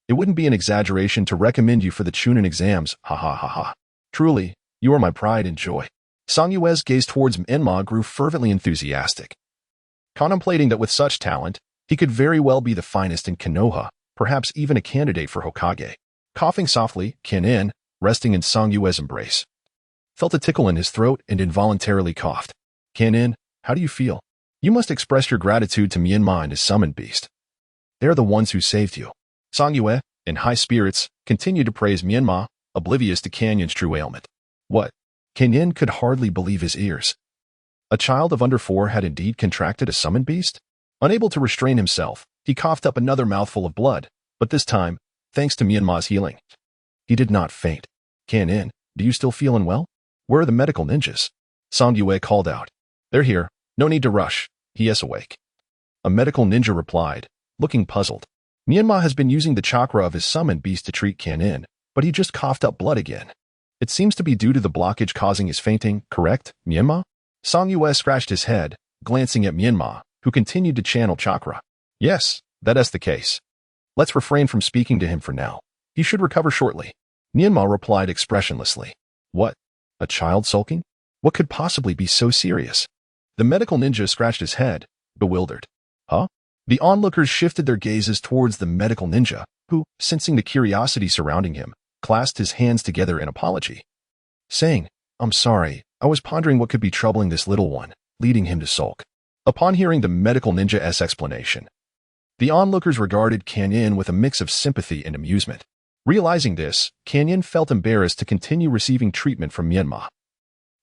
it wouldn't be an exaggeration to recommend you for the Chunin exams, ha ha ha ha. Truly, you are my pride and joy. Songyue's gaze towards Menma grew fervently enthusiastic, contemplating that with such talent, he could very well be the finest in Konoha, perhaps even a candidate for Hokage. Coughing softly, Kenin, resting in Songyue's embrace, felt a tickle in his throat and involuntarily coughed. Kenin, how do you feel? You must express your gratitude to Menma and his summoned beast. They are the ones who saved you. Songyue, in high spirits, continued to praise Menma, oblivious to Canyon's true ailment. What? Kenin could hardly believe his ears. A child of under 4 had indeed contracted a summoned beast? Unable to restrain himself, he coughed up another mouthful of blood, but this time, thanks to Menma's healing, he did not faint. Kenin, do you still feel unwell? Where are the medical ninjas? Songyue called out. They're here. No need to rush. He is awake. A medical ninja replied, looking puzzled. Menma has been using the chakra of his summoned beast to treat Kenin, but he just coughed up blood again. It seems to be due to the blockage causing his fainting, correct, Menma? Songyue scratched his head, glancing at Menma, who continued to channel chakra. Yes, that is the case. Let's refrain from speaking to him for now. He should recover shortly. Menma replied expressionlessly. What? A child sulking? What could possibly be so serious? The medical ninja scratched his head, bewildered. Huh? The onlookers shifted their gazes towards the medical ninja, who, sensing the curiosity surrounding him, clasped his hands together in apology, saying, I'm sorry, I was pondering what could be troubling this little one, leading him to sulk. Upon hearing the medical ninja's explanation, the onlookers regarded Kenin with a mix of sympathy and amusement. Realizing this, Kenin felt embarrassed to continue receiving treatment from Menma.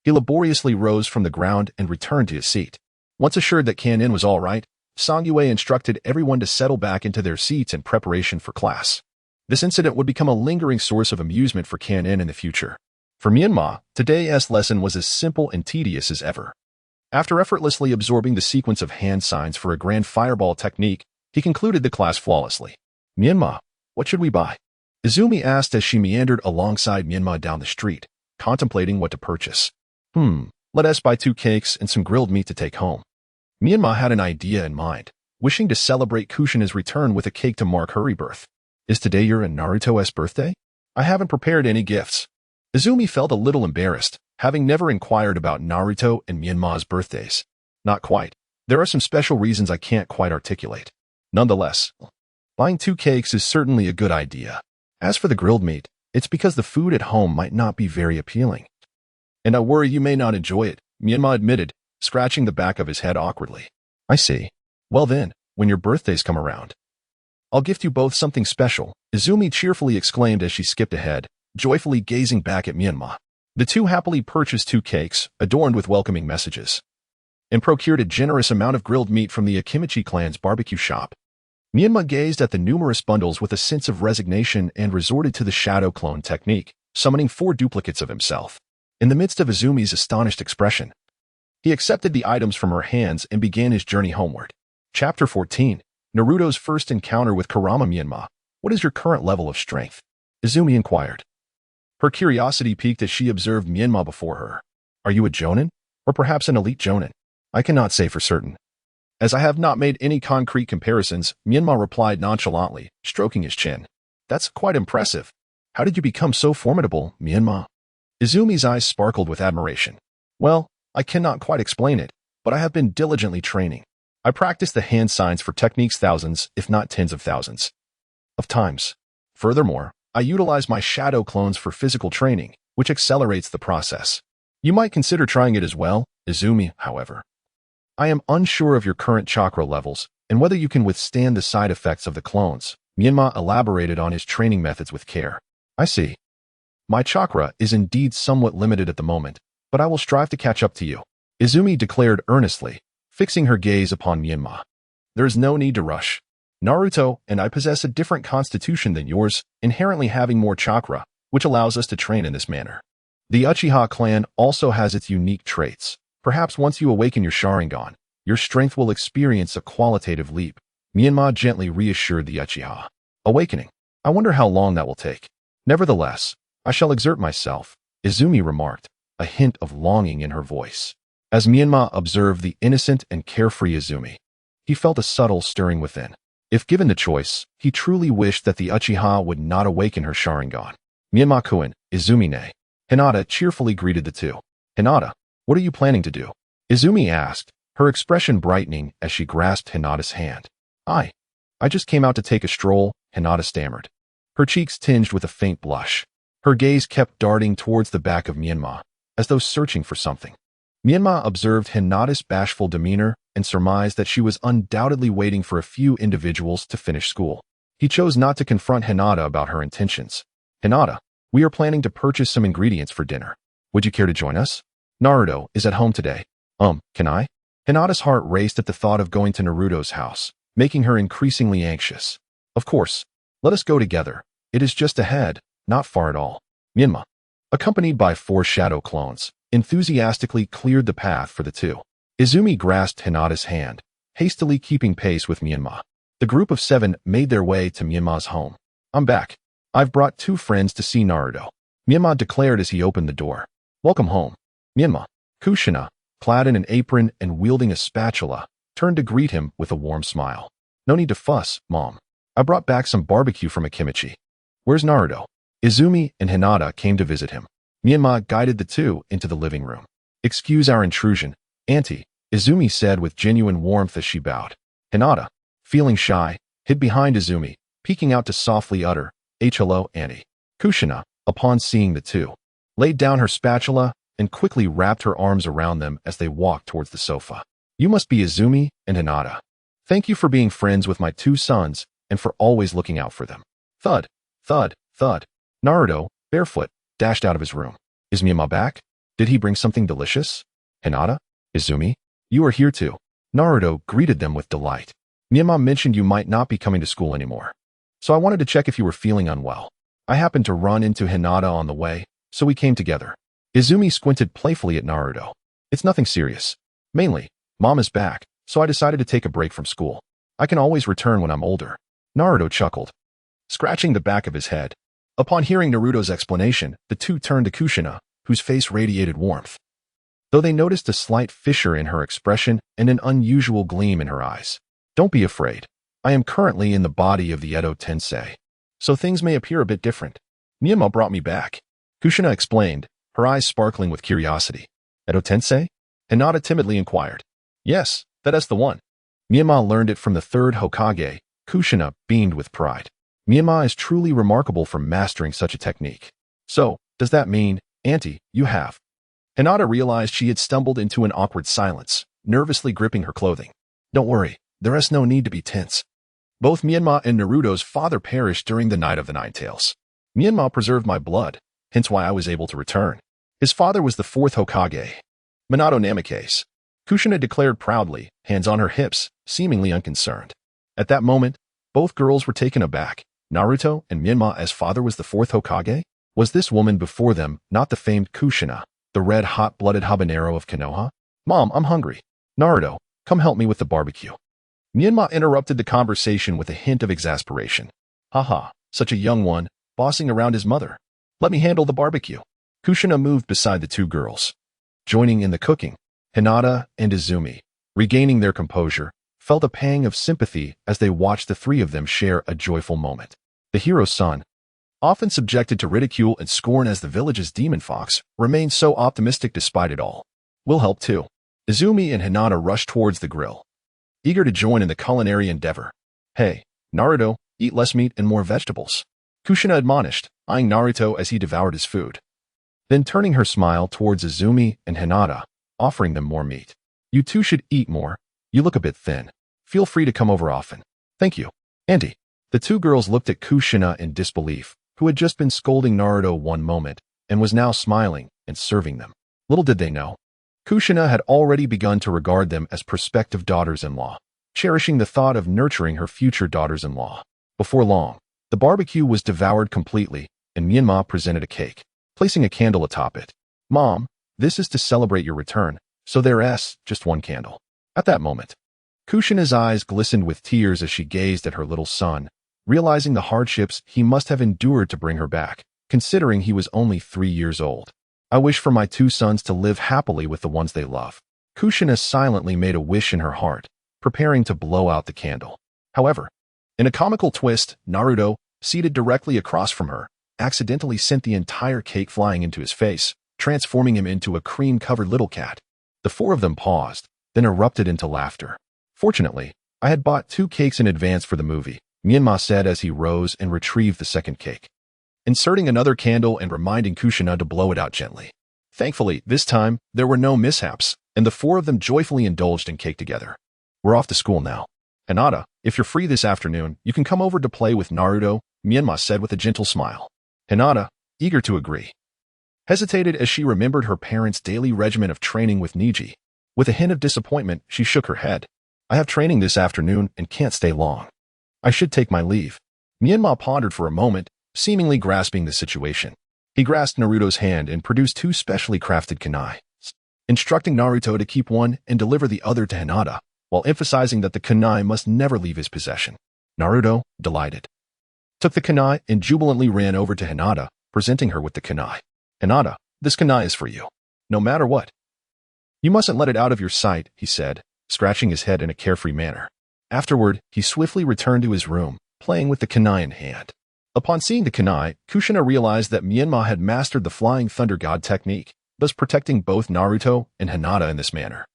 He laboriously rose from the ground and returned to his seat. Once assured that Kenin was all right, Songyue instructed everyone to settle back into their seats in preparation for class. This incident would become a lingering source of amusement for Kenin in the future. For Menma, today's lesson was as simple and tedious as ever. After effortlessly absorbing the sequence of hand signs for a grand fireball technique, he concluded the class flawlessly. Menma, what should we buy? Izumi asked as she meandered alongside Menma down the street, contemplating what to purchase. Let us buy 2 cakes and some grilled meat to take home. Menma had an idea in mind, wishing to celebrate Kushina's return with a cake to mark her rebirth. Is today your and Naruto's birthday? I haven't prepared any gifts. Izumi felt a little embarrassed, having never inquired about Naruto and Menma's birthdays. Not quite. There are some special reasons I can't quite articulate. Nonetheless, buying 2 cakes is certainly a good idea. As for the grilled meat, it's because the food at home might not be very appealing. And I worry you may not enjoy it, Menma admitted, scratching the back of his head awkwardly. I see. Well then, when your birthdays come around, I'll gift you both something special, Izumi cheerfully exclaimed as she skipped ahead, joyfully gazing back at Menma. The two happily purchased 2 cakes, adorned with welcoming messages, and procured a generous amount of grilled meat from the Akimichi clan's barbecue shop. Menma gazed at the numerous bundles with a sense of resignation and resorted to the shadow clone technique, summoning 4 duplicates of himself. In the midst of Izumi's astonished expression, he accepted the items from her hands and began his journey homeward. Chapter 14. Naruto's first encounter with Kurama. Menma, what is your current level of strength? Izumi inquired. Her curiosity piqued as she observed Menma before her. Are you a jonin? Or perhaps an elite jonin? I cannot say for certain. As I have not made any concrete comparisons, Menma replied nonchalantly, stroking his chin. That's quite impressive. How did you become so formidable, Menma? Izumi's eyes sparkled with admiration. Well, I cannot quite explain it, but I have been diligently training. I practice the hand signs for techniques thousands, if not tens of thousands, of times. Furthermore, I utilize my shadow clones for physical training, which accelerates the process. You might consider trying it as well, Izumi, however. I am unsure of your current chakra levels and whether you can withstand the side effects of the clones. Menma elaborated on his training methods with care. I see. My chakra is indeed somewhat limited at the moment, but I will strive to catch up to you, Izumi declared earnestly, fixing her gaze upon Menma. There is no need to rush. Naruto and I possess a different constitution than yours, inherently having more chakra, which allows us to train in this manner. The Uchiha clan also has its unique traits. Perhaps once you awaken your Sharingan, your strength will experience a qualitative leap. Menma gently reassured the Uchiha. Awakening. I wonder how long that will take. Nevertheless, I shall exert myself, Izumi remarked, a hint of longing in her voice. As Menma observed the innocent and carefree Izumi, he felt a subtle stirring within. If given the choice, he truly wished that the Uchiha would not awaken her Sharingan. Menma-kun, Izumi-ne. Hinata cheerfully greeted the two. Hinata, what are you planning to do? Izumi asked, her expression brightening as she grasped Hinata's hand. I just came out to take a stroll, Hinata stammered. Her cheeks tinged with a faint blush. Her gaze kept darting towards the back of Menma, as though searching for something. Menma observed Hinata's bashful demeanor and surmised that she was undoubtedly waiting for a few individuals to finish school. He chose not to confront Hinata about her intentions. Hinata, we are planning to purchase some ingredients for dinner. Would you care to join us? Naruto is at home today. Can I? Hinata's heart raced at the thought of going to Naruto's house, making her increasingly anxious. Of course. Let us go together. It is just ahead, not far at all. Menma, accompanied by 4 shadow clones, enthusiastically cleared the path for the two. Izumi grasped Hinata's hand, hastily keeping pace with Menma. The group of 7 made their way to Menma's home. I'm back. I've brought 2 friends to see Naruto, Menma declared as he opened the door. Welcome home. Menma. Kushina, clad in an apron and wielding a spatula, turned to greet him with a warm smile. No need to fuss, Mom. I brought back some barbecue from Akimichi. Where's Naruto? Izumi and Hinata came to visit him. Menma guided the two into the living room. Excuse our intrusion, Auntie, Izumi said with genuine warmth as she bowed. Hinata, feeling shy, hid behind Izumi, peeking out to softly utter, hello, Auntie. Kushina, upon seeing the two, laid down her spatula and quickly wrapped her arms around them as they walked towards the sofa. You must be Izumi and Hinata. Thank you for being friends with my 2 sons and for always looking out for them. Thud, thud, thud. Naruto, barefoot, dashed out of his room. Is Menma back? Did he bring something delicious? Hinata? Izumi? You are here too. Naruto greeted them with delight. Menma mentioned you might not be coming to school anymore. So I wanted to check if you were feeling unwell. I happened to run into Hinata on the way, so we came together. Izumi squinted playfully at Naruto. It's nothing serious. Mainly, Mom is back, so I decided to take a break from school. I can always return when I'm older. Naruto chuckled, scratching the back of his head. Upon hearing Naruto's explanation, the two turned to Kushina, whose face radiated warmth, though they noticed a slight fissure in her expression and an unusual gleam in her eyes. Don't be afraid. I am currently in the body of the Edo Tensei, so things may appear a bit different. Menma brought me back, Kushina explained, her eyes sparkling with curiosity. Edo Tensei? Hinata timidly inquired. Yes, that is the one. Menma learned it from the third Hokage. Kushina beamed with pride. Menma is truly remarkable for mastering such a technique. So, does that mean, Auntie, you have? Hinata realized she had stumbled into an awkward silence, nervously gripping her clothing. Don't worry, there is no need to be tense. Both Menma and Naruto's father perished during the Night of the Nine Tails. Menma preserved my blood, hence why I was able to return. His father was the fourth Hokage, Minato Namikaze. Kushina declared proudly, hands on her hips, seemingly unconcerned. At that moment, both girls were taken aback. Naruto and Menma as father was the fourth Hokage? Was this woman before them not the famed Kushina, the red hot-blooded habanero of Konoha? Mom, I'm hungry. Naruto, come help me with the barbecue. Menma interrupted the conversation with a hint of exasperation. Haha, such a young one, bossing around his mother. Let me handle the barbecue. Kushina moved beside the two girls, joining in the cooking. Hinata and Izumi, regaining their composure, felt a pang of sympathy as they watched the three of them share a joyful moment. The hero's son, often subjected to ridicule and scorn as the village's demon fox, remained so optimistic despite it all. We'll help too. Izumi and Hinata rushed towards the grill, eager to join in the culinary endeavor. Hey, Naruto, eat less meat and more vegetables. Kushina admonished, eyeing Naruto as he devoured his food. Then turning her smile towards Izumi and Hinata, offering them more meat. You two should eat more. You look a bit thin. Feel free to come over often. Thank you. Auntie. The two girls looked at Kushina in disbelief, who had just been scolding Naruto one moment and was now smiling and serving them. Little did they know, Kushina had already begun to regard them as prospective daughters-in-law, cherishing the thought of nurturing her future daughters-in-law. Before long, the barbecue was devoured completely, and Menma presented a cake, placing a candle atop it. Mom, this is to celebrate your return, so there's just one candle. At that moment, Kushina's eyes glistened with tears as she gazed at her little son, realizing the hardships he must have endured to bring her back, considering he was only 3 years old. I wish for my two sons to live happily with the ones they love. Kushina silently made a wish in her heart, preparing to blow out the candle. However, in a comical twist, Naruto, seated directly across from her, accidentally sent the entire cake flying into his face, transforming him into a cream-covered little cat. The four of them paused, then erupted into laughter. Fortunately, I had bought 2 cakes in advance for the movie, Menma said as he rose and retrieved the second cake, inserting another candle and reminding Kushina to blow it out gently. Thankfully, this time, there were no mishaps, and the four of them joyfully indulged in cake together. We're off to school now. Hinata, if you're free this afternoon, you can come over to play with Naruto, Menma said with a gentle smile. Hinata, eager to agree, hesitated as she remembered her parents' daily regimen of training with Niji. With a hint of disappointment, she shook her head. I have training this afternoon and can't stay long. I should take my leave. Menma pondered for a moment, seemingly grasping the situation. He grasped Naruto's hand and produced 2 specially crafted kunai, instructing Naruto to keep one and deliver the other to Hinata, while emphasizing that the kunai must never leave his possession. Naruto, delighted, took the kunai and jubilantly ran over to Hinata, presenting her with the kunai. Hinata, this kunai is for you. No matter what. You mustn't let it out of your sight, he said, scratching his head in a carefree manner. Afterward, he swiftly returned to his room, playing with the kunai in hand. Upon seeing the kunai, Kushina realized that Menma had mastered the Flying Thunder God technique, thus protecting both Naruto and Hinata in this manner.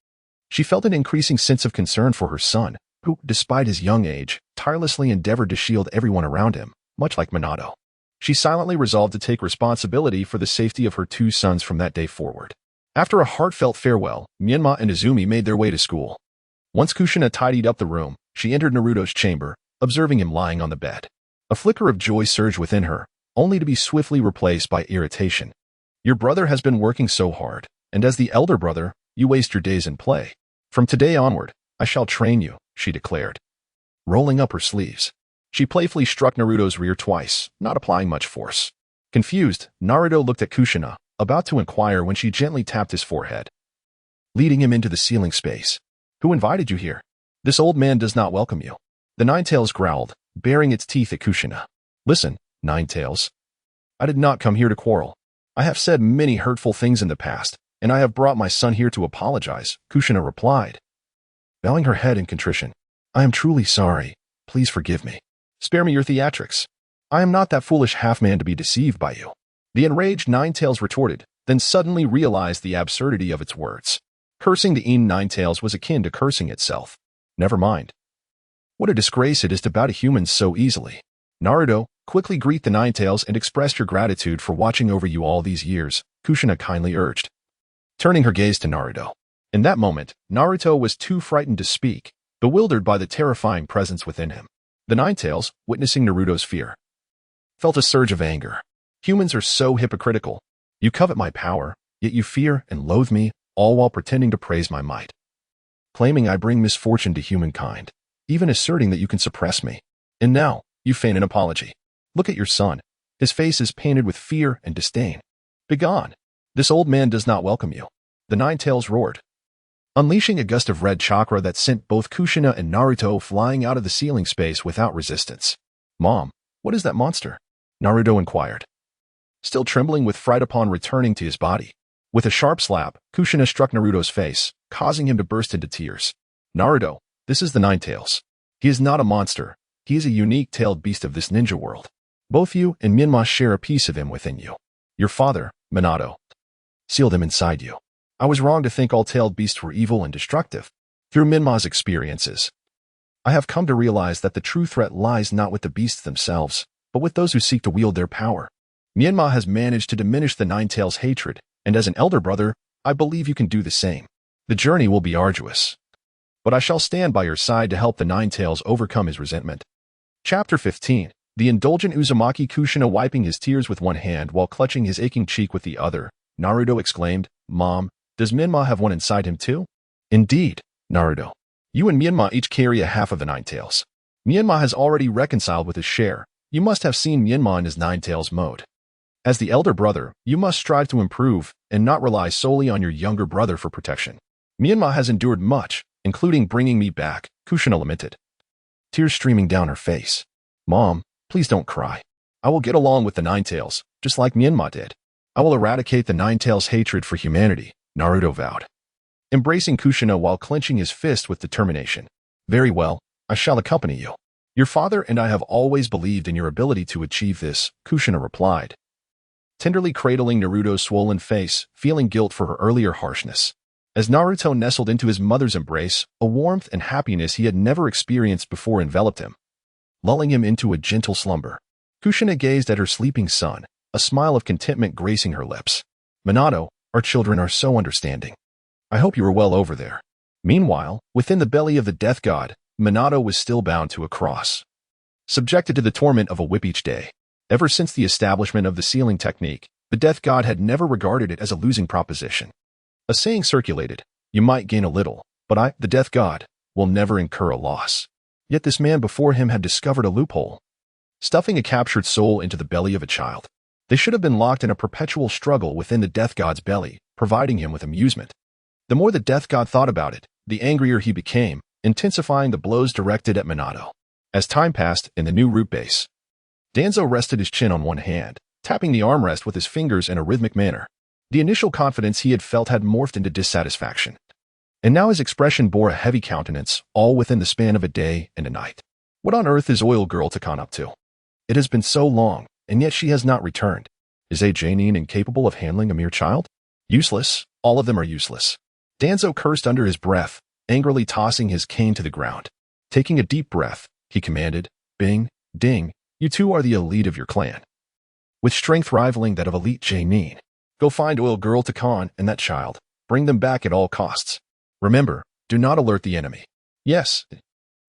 She felt an increasing sense of concern for her son, who, despite his young age, tirelessly endeavored to shield everyone around him, much like Minato. She silently resolved to take responsibility for the safety of her 2 sons from that day forward. After a heartfelt farewell, Menma and Izumi made their way to school. Once Kushina tidied up the room, she entered Naruto's chamber, observing him lying on the bed. A flicker of joy surged within her, only to be swiftly replaced by irritation. Your brother has been working so hard, and as the elder brother, you waste your days in play. From today onward, I shall train you, she declared. Rolling up her sleeves, she playfully struck Naruto's rear twice, not applying much force. Confused, Naruto looked at Kushina, about to inquire when she gently tapped his forehead. leading him into the ceiling space. Who invited you here? This old man does not welcome you. The Ninetales growled, baring its teeth at Kushina. Listen, Ninetales. I did not come here to quarrel. I have said many hurtful things in the past, and I have brought my son here to apologize, Kushina replied, bowing her head in contrition. I am truly sorry. Please forgive me. Spare me your theatrics. I am not that foolish half-man to be deceived by you. The enraged Ninetales retorted, then suddenly realized the absurdity of its words. Cursing the Ninetales was akin to cursing itself. Never mind. What a disgrace it is to bow to humans so easily. Naruto, quickly greet the Ninetales and express your gratitude for watching over you all these years, Kushina kindly urged, turning her gaze to Naruto. In that moment, Naruto was too frightened to speak, bewildered by the terrifying presence within him. The Ninetales, witnessing Naruto's fear, felt a surge of anger. Humans are so hypocritical. You covet my power, yet you fear and loathe me, all while pretending to praise my might. Claiming I bring misfortune to humankind, even asserting that you can suppress me. And now, you feign an apology. Look at your son. His face is painted with fear and disdain. Begone. This old man does not welcome you. The Ninetales roared, unleashing a gust of red chakra that sent both Kushina and Naruto flying out of the ceiling space without resistance. Mom, what is that monster? Naruto inquired, still trembling with fright upon returning to his body. With a sharp slap, Kushina struck Naruto's face, causing him to burst into tears. Naruto, this is the Ninetales. He is not a monster. He is a unique-tailed beast of this ninja world. Both you and Menma share a piece of him within you. Your father, Minato, sealed him inside you. I was wrong to think all tailed beasts were evil and destructive. Through Menma's experiences, I have come to realize that the true threat lies not with the beasts themselves, but with those who seek to wield their power. Menma has managed to diminish the Ninetales' hatred, and as an elder brother, I believe you can do the same. The journey will be arduous, but I shall stand by your side to help the Ninetales overcome his resentment. Chapter 15. The indulgent Uzumaki Kushina wiping his tears with one hand while clutching his aching cheek with the other, Naruto exclaimed, Mom, does Menma have one inside him too? Indeed, Naruto. You and Menma each carry a half of the Ninetales. Menma has already reconciled with his share. You must have seen Menma in his Ninetales mode. As the elder brother, you must strive to improve and not rely solely on your younger brother for protection. Menma has endured much, including bringing me back, Kushina lamented, tears streaming down her face. Mom, please don't cry. I will get along with the Ninetales, just like Menma did. I will eradicate the Ninetales' hatred for humanity, Naruto vowed, embracing Kushina while clenching his fist with determination. Very well, I shall accompany you. Your father and I have always believed in your ability to achieve this, Kushina replied, tenderly cradling Naruto's swollen face, feeling guilt for her earlier harshness. As Naruto nestled into his mother's embrace, a warmth and happiness he had never experienced before enveloped him, lulling him into a gentle slumber. Kushina gazed at her sleeping son, a smile of contentment gracing her lips. Minato, our children are so understanding. I hope you are well over there. Meanwhile, within the belly of the death god, Minato was still bound to a cross, subjected to the torment of a whip each day. Ever since the establishment of the sealing technique, the death god had never regarded it as a losing proposition. A saying circulated, you might gain a little, but I, the death god, will never incur a loss. Yet this man before him had discovered a loophole, stuffing a captured soul into the belly of a child. They should have been locked in a perpetual struggle within the death god's belly, providing him with amusement. The more the death god thought about it, the angrier he became, intensifying the blows directed at Minato. As time passed in the new root base, Danzo rested his chin on one hand, tapping the armrest with his fingers in a rhythmic manner. The initial confidence he had felt had morphed into dissatisfaction, and now his expression bore a heavy countenance, all within the span of a day and a night. What on earth is Oil Girl Takon up to? It has been so long, and yet she has not returned. Is a Janine incapable of handling a mere child? Useless. All of them are useless. Danzo cursed under his breath, angrily tossing his cane to the ground. Taking a deep breath, he commanded, Bing, ding, you two are the elite of your clan, with strength rivaling that of elite Janine. Go find Oil Girl Takon and that child. Bring them back at all costs. Remember, do not alert the enemy. Yes,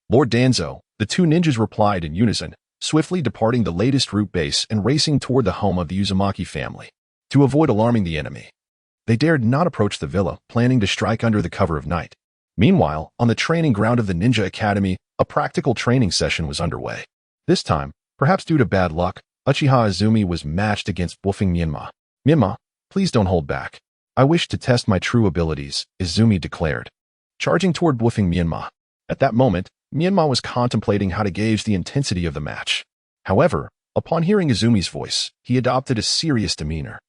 Lord Danzo, the two ninjas replied in unison, swiftly departing the latest root base and racing toward the home of the Uzumaki family. To avoid alarming the enemy, they dared not approach the villa, planning to strike under the cover of night. Meanwhile, on the training ground of the Ninja Academy, a practical training session was underway. This time, perhaps due to bad luck, Uchiha Izumi was matched against Buffing Menma. Menma, please don't hold back. I wish to test my true abilities, Izumi declared, charging toward bluffing Menma. At that moment, Menma was contemplating how to gauge the intensity of the match. However, upon hearing Izumi's voice, he adopted a serious demeanor.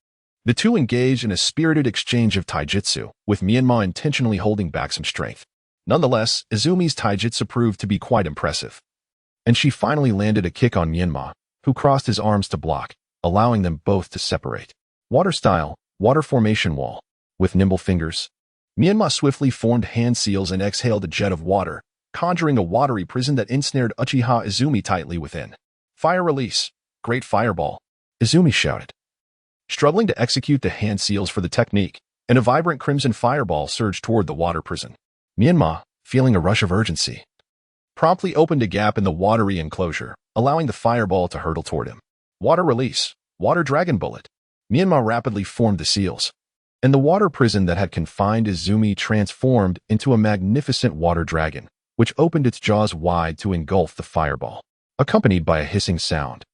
The two engaged in a spirited exchange of taijutsu, with Menma intentionally holding back some strength. Nonetheless, Izumi's taijutsu proved to be quite impressive. And she finally landed a kick on Menma, who crossed his arms to block, allowing them both to separate. Water style, water formation wall. With nimble fingers, Menma swiftly formed hand seals and exhaled a jet of water, conjuring a watery prison that ensnared Uchiha Izumi tightly within. Fire release. Great fireball, Izumi shouted. Struggling to execute the hand seals for the technique, and a vibrant crimson fireball surged toward the water prison. Menma, feeling a rush of urgency, promptly opened a gap in the watery enclosure, allowing the fireball to hurtle toward him. Water release. Water dragon bullet. Menma rapidly formed the seals, and the water prison that had confined Izumi transformed into a magnificent water dragon, which opened its jaws wide to engulf the fireball, accompanied by a hissing sound.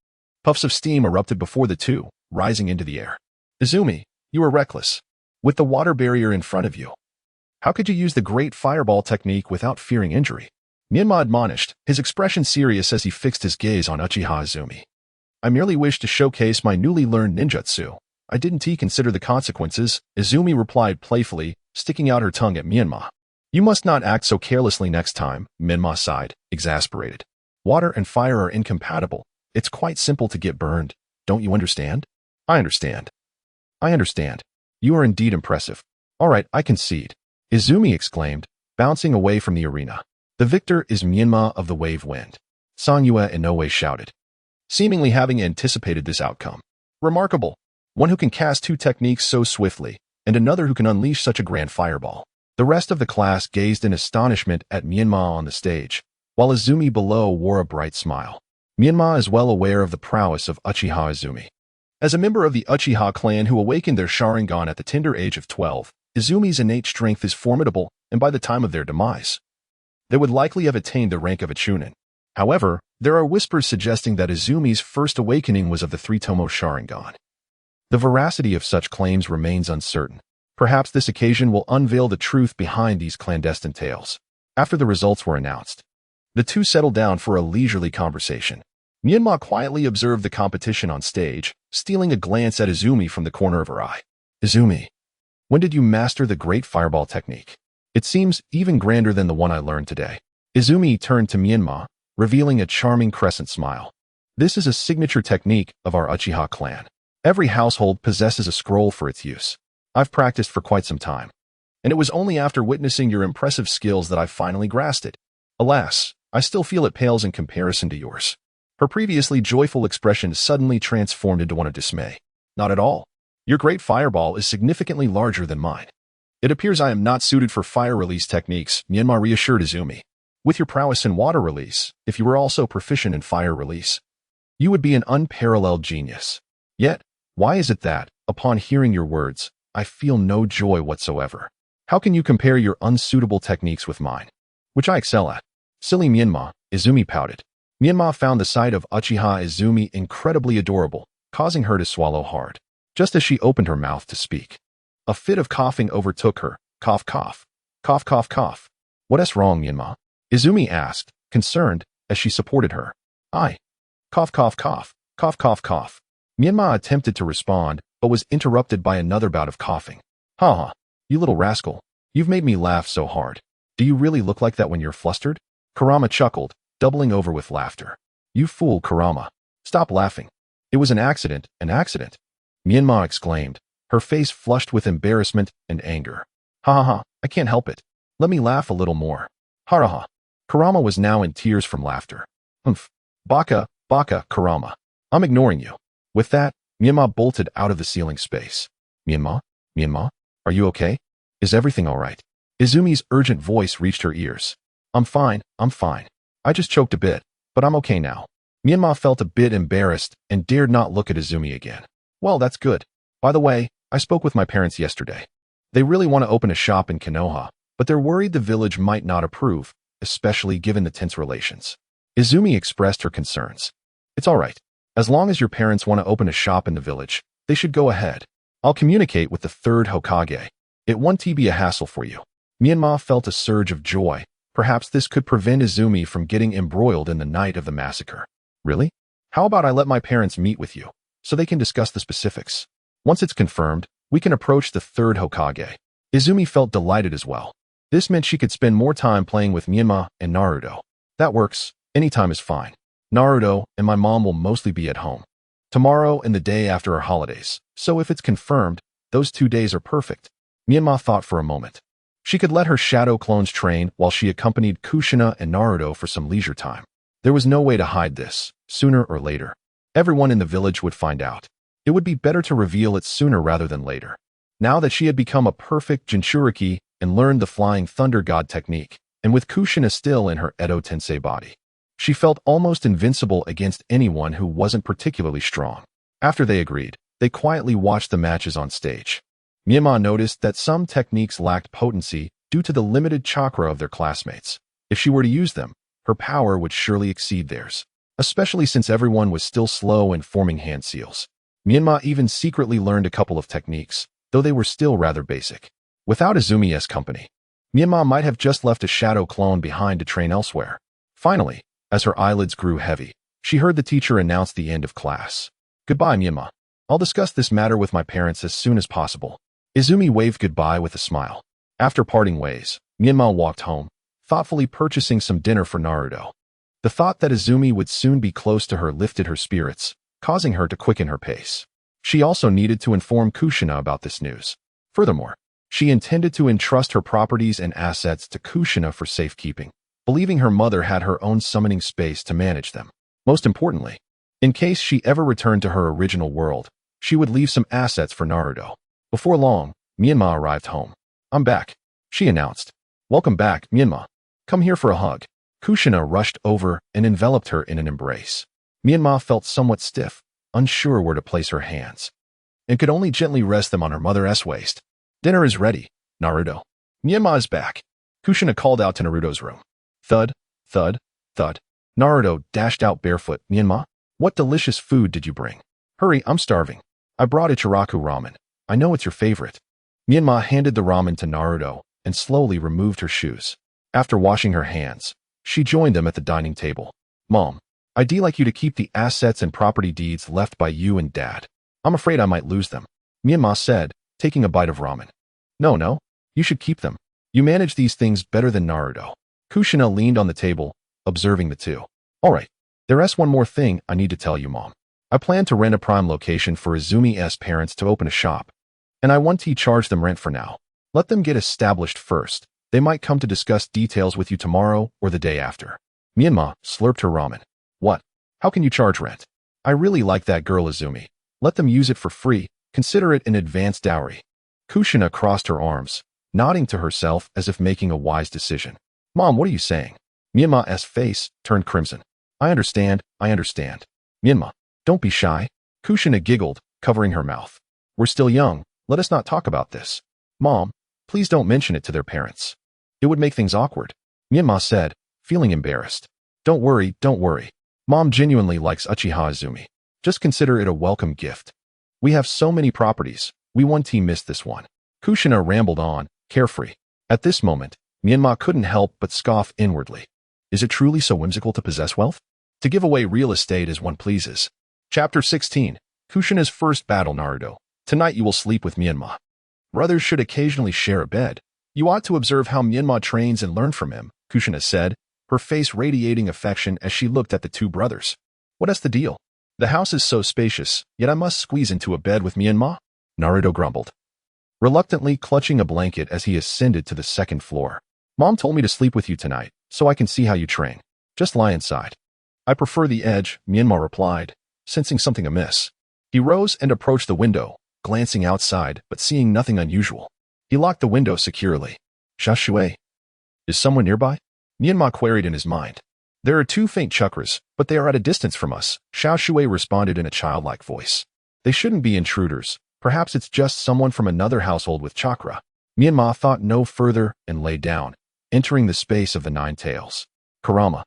Puffs of steam erupted before the two, rising into the air. Izumi, you were reckless. With the water barrier in front of you, how could you use the great fireball technique without fearing injury? Menma admonished, his expression serious as he fixed his gaze on Uchiha Izumi. I merely wished to showcase my newly learned ninjutsu. I didn't consider the consequences, Izumi replied playfully, sticking out her tongue at Menma. You must not act so carelessly next time, Menma sighed, exasperated. Water and fire are incompatible. It's quite simple to get burned. Don't you understand? I understand. I understand. You are indeed impressive. All right, I concede, Izumi exclaimed, bouncing away from the arena. The victor is Menma of the Wave Wind, Sanyue Inoue shouted, seemingly having anticipated this outcome. Remarkable. One who can cast two techniques so swiftly, and another who can unleash such a grand fireball. The rest of the class gazed in astonishment at Menma on the stage, while Izumi below wore a bright smile. Menma is well aware of the prowess of Uchiha Izumi. As a member of the Uchiha clan who awakened their Sharingan at the tender age of 12, Izumi's innate strength is formidable, and by the time of their demise, they would likely have attained the rank of a Chunin. However, there are whispers suggesting that Izumi's first awakening was of the three-tomo Sharingan. The veracity of such claims remains uncertain. Perhaps this occasion will unveil the truth behind these clandestine tales. After the results were announced, the two settled down for a leisurely conversation. Menma quietly observed the competition on stage, stealing a glance at Izumi from the corner of her eye. Izumi, when did you master the great fireball technique? It seems even grander than the one I learned today. Izumi turned to Menma, revealing a charming crescent smile. This is a signature technique of our Uchiha clan. Every household possesses a scroll for its use. I've practiced for quite some time, and it was only after witnessing your impressive skills that I finally grasped it. Alas, I still feel it pales in comparison to yours. Her previously joyful expression suddenly transformed into one of dismay. Not at all. Your great fireball is significantly larger than mine. It appears I am not suited for fire release techniques, Menma reassured Izumi. With your prowess in water release, if you were also proficient in fire release, you would be an unparalleled genius. Yet, why is it that, upon hearing your words, I feel no joy whatsoever? How can you compare your unsuitable techniques with mine, which I excel at? Silly Menma, Izumi pouted. Menma found the sight of Uchiha Izumi incredibly adorable, causing her to swallow hard. Just as she opened her mouth to speak, a fit of coughing overtook her. Cough, cough. Cough, cough, cough. What's wrong, Menma? Izumi asked, concerned, as she supported her. I. Cough, cough, cough. Cough, cough, cough. Menma attempted to respond, but was interrupted by another bout of coughing. Ha ha. You little rascal. You've made me laugh so hard. Do you really look like that when you're flustered? Kurama chuckled, doubling over with laughter. You fool, Kurama. Stop laughing. It was an accident, Menma exclaimed, her face flushed with embarrassment and anger. Ha ha ha, I can't help it. Let me laugh a little more. Ha ha ha. Kurama was now in tears from laughter. Humph. Baka, Kurama. I'm ignoring you. With that, Menma bolted out of the ceiling space. Menma? Are you okay? Is everything all right? Izumi's urgent voice reached her ears. I'm fine. I just choked a bit, but I'm okay now. Menma felt a bit embarrassed and dared not look at Izumi again. Well, that's good. By the way, I spoke with my parents yesterday. They really want to open a shop in Konoha, but they're worried the village might not approve, especially given the tense relations. Izumi expressed her concerns. It's all right. As long as your parents want to open a shop in the village, they should go ahead. I'll communicate with the third Hokage. It won't be a hassle for you. Menma felt a surge of joy. Perhaps this could prevent Izumi from getting embroiled in the night of the massacre. Really? How about I let my parents meet with you, so they can discuss the specifics? Once it's confirmed, we can approach the third Hokage. Izumi felt delighted as well. This meant she could spend more time playing with Menma and Naruto. That works. Any time is fine. Naruto and my mom will mostly be at home. Tomorrow and the day after are holidays, so if it's confirmed, those 2 days are perfect. Menma thought for a moment. She could let her shadow clones train while she accompanied Kushina and Naruto for some leisure time. There was no way to hide this. Sooner or later, everyone in the village would find out. It would be better to reveal it sooner rather than later. Now that she had become a perfect Jinchuriki and learned the Flying Thunder God technique, and with Kushina still in her Edo Tensei body, she felt almost invincible against anyone who wasn't particularly strong. After they agreed, they quietly watched the matches on stage. Menma noticed that some techniques lacked potency due to the limited chakra of their classmates. If she were to use them, her power would surely exceed theirs, especially since everyone was still slow in forming hand seals. Menma even secretly learned a couple of techniques, though they were still rather basic. Without Izumi's company, Menma might have just left a shadow clone behind to train elsewhere. Finally, as her eyelids grew heavy, she heard the teacher announce the end of class. Goodbye, Menma. I'll discuss this matter with my parents as soon as possible. Izumi waved goodbye with a smile. After parting ways, Menma walked home, thoughtfully purchasing some dinner for Naruto. The thought that Izumi would soon be close to her lifted her spirits, causing her to quicken her pace. She also needed to inform Kushina about this news. Furthermore, she intended to entrust her properties and assets to Kushina for safekeeping, believing her mother had her own summoning space to manage them. Most importantly, in case she ever returned to her original world, she would leave some assets for Naruto. Before long, Menma arrived home. I'm back, she announced. Welcome back, Menma. Come here for a hug. Kushina rushed over and enveloped her in an embrace. Menma felt somewhat stiff, unsure where to place her hands, and could only gently rest them on her mother's waist. Dinner is ready, Naruto. Menma is back. Kushina called out to Naruto's room. Thud, thud, thud. Naruto dashed out barefoot. Menma, what delicious food did you bring? Hurry, I'm starving. I brought Ichiraku ramen. I know it's your favorite. Menma handed the ramen to Naruto and slowly removed her shoes. After washing her hands, she joined them at the dining table. Mom, I'd like you to keep the assets and property deeds left by you and Dad. I'm afraid I might lose them, Menma said, taking a bite of ramen. No, you should keep them. You manage these things better than Naruto. Kushina leaned on the table, observing the two. All right, there's one more thing I need to tell you, Mom. I plan to rent a prime location for Izumi's parents to open a shop, and I want to charge them rent for now. Let them get established first. They might come to discuss details with you tomorrow or the day after. Menma slurped her ramen. What? How can you charge rent? I really like that girl Izumi. Let them use it for free. Consider it an advance dowry. Kushina crossed her arms, nodding to herself as if making a wise decision. Mom, what are you saying? Menma's face turned crimson. I understand. Menma, don't be shy. Kushina giggled, covering her mouth. We're still young. Let us not talk about this. Mom, please don't mention it to their parents. It would make things awkward, Menma said, feeling embarrassed. Don't worry. Mom genuinely likes Uchiha Izumi. Just consider it a welcome gift. We have so many properties. We won't miss this one. Kushina rambled on, carefree. At this moment, Menma couldn't help but scoff inwardly. Is it truly so whimsical to possess wealth? To give away real estate as one pleases. Chapter 16. Kushina's first battle. Naruto. Tonight you will sleep with Menma. Brothers should occasionally share a bed. You ought to observe how Menma trains and learn from him, Kushina said, her face radiating affection as she looked at the two brothers. What's the deal? The house is so spacious, yet I must squeeze into a bed with Menma? Naruto grumbled, reluctantly clutching a blanket as he ascended to the second floor. Mom told me to sleep with you tonight, so I can see how you train. Just lie inside. I prefer the edge, Menma replied, sensing something amiss. He rose and approached the window, glancing outside but seeing nothing unusual. He locked the window securely. Shashui. Is someone nearby? Menma queried in his mind. There are two faint chakras, but they are at a distance from us, Xiao Shui responded in a childlike voice. They shouldn't be intruders. Perhaps it's just someone from another household with chakra. Menma thought no further and lay down, entering the space of the nine tails. Kurama.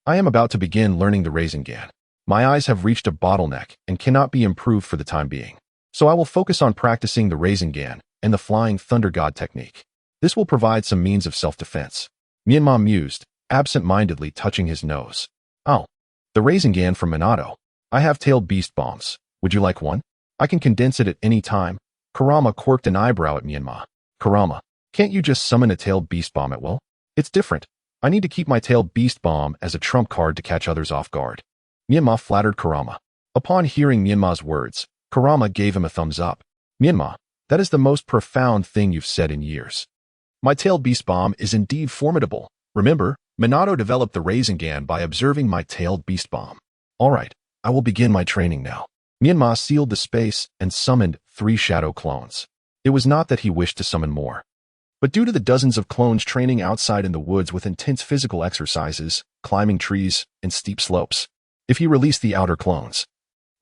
I am about to begin learning the Rasengan. My eyes have reached a bottleneck and cannot be improved for the time being. So I will focus on practicing the Rasengan and the Flying Thunder God technique. This will provide some means of self-defense. Menma mused, absent-mindedly touching his nose. Oh, the Rasengan from Minato. I have tailed beast bombs. Would you like one? I can condense it at any time. Kurama quirked an eyebrow at Menma. Kurama, can't you just summon a tailed beast bomb at will? It's different. I need to keep my tailed beast bomb as a trump card to catch others off guard. Menma flattered Kurama. Upon hearing Menma's words, Kurama gave him a thumbs up. Menma, that is the most profound thing you've said in years. My tailed beast bomb is indeed formidable. Remember, Minato developed the Rasengan by observing my tailed beast bomb. All right, I will begin my training now. Menma sealed the space and summoned 3 shadow clones. It was not that he wished to summon more, but due to the dozens of clones training outside in the woods with intense physical exercises, climbing trees, and steep slopes. If he released the outer clones,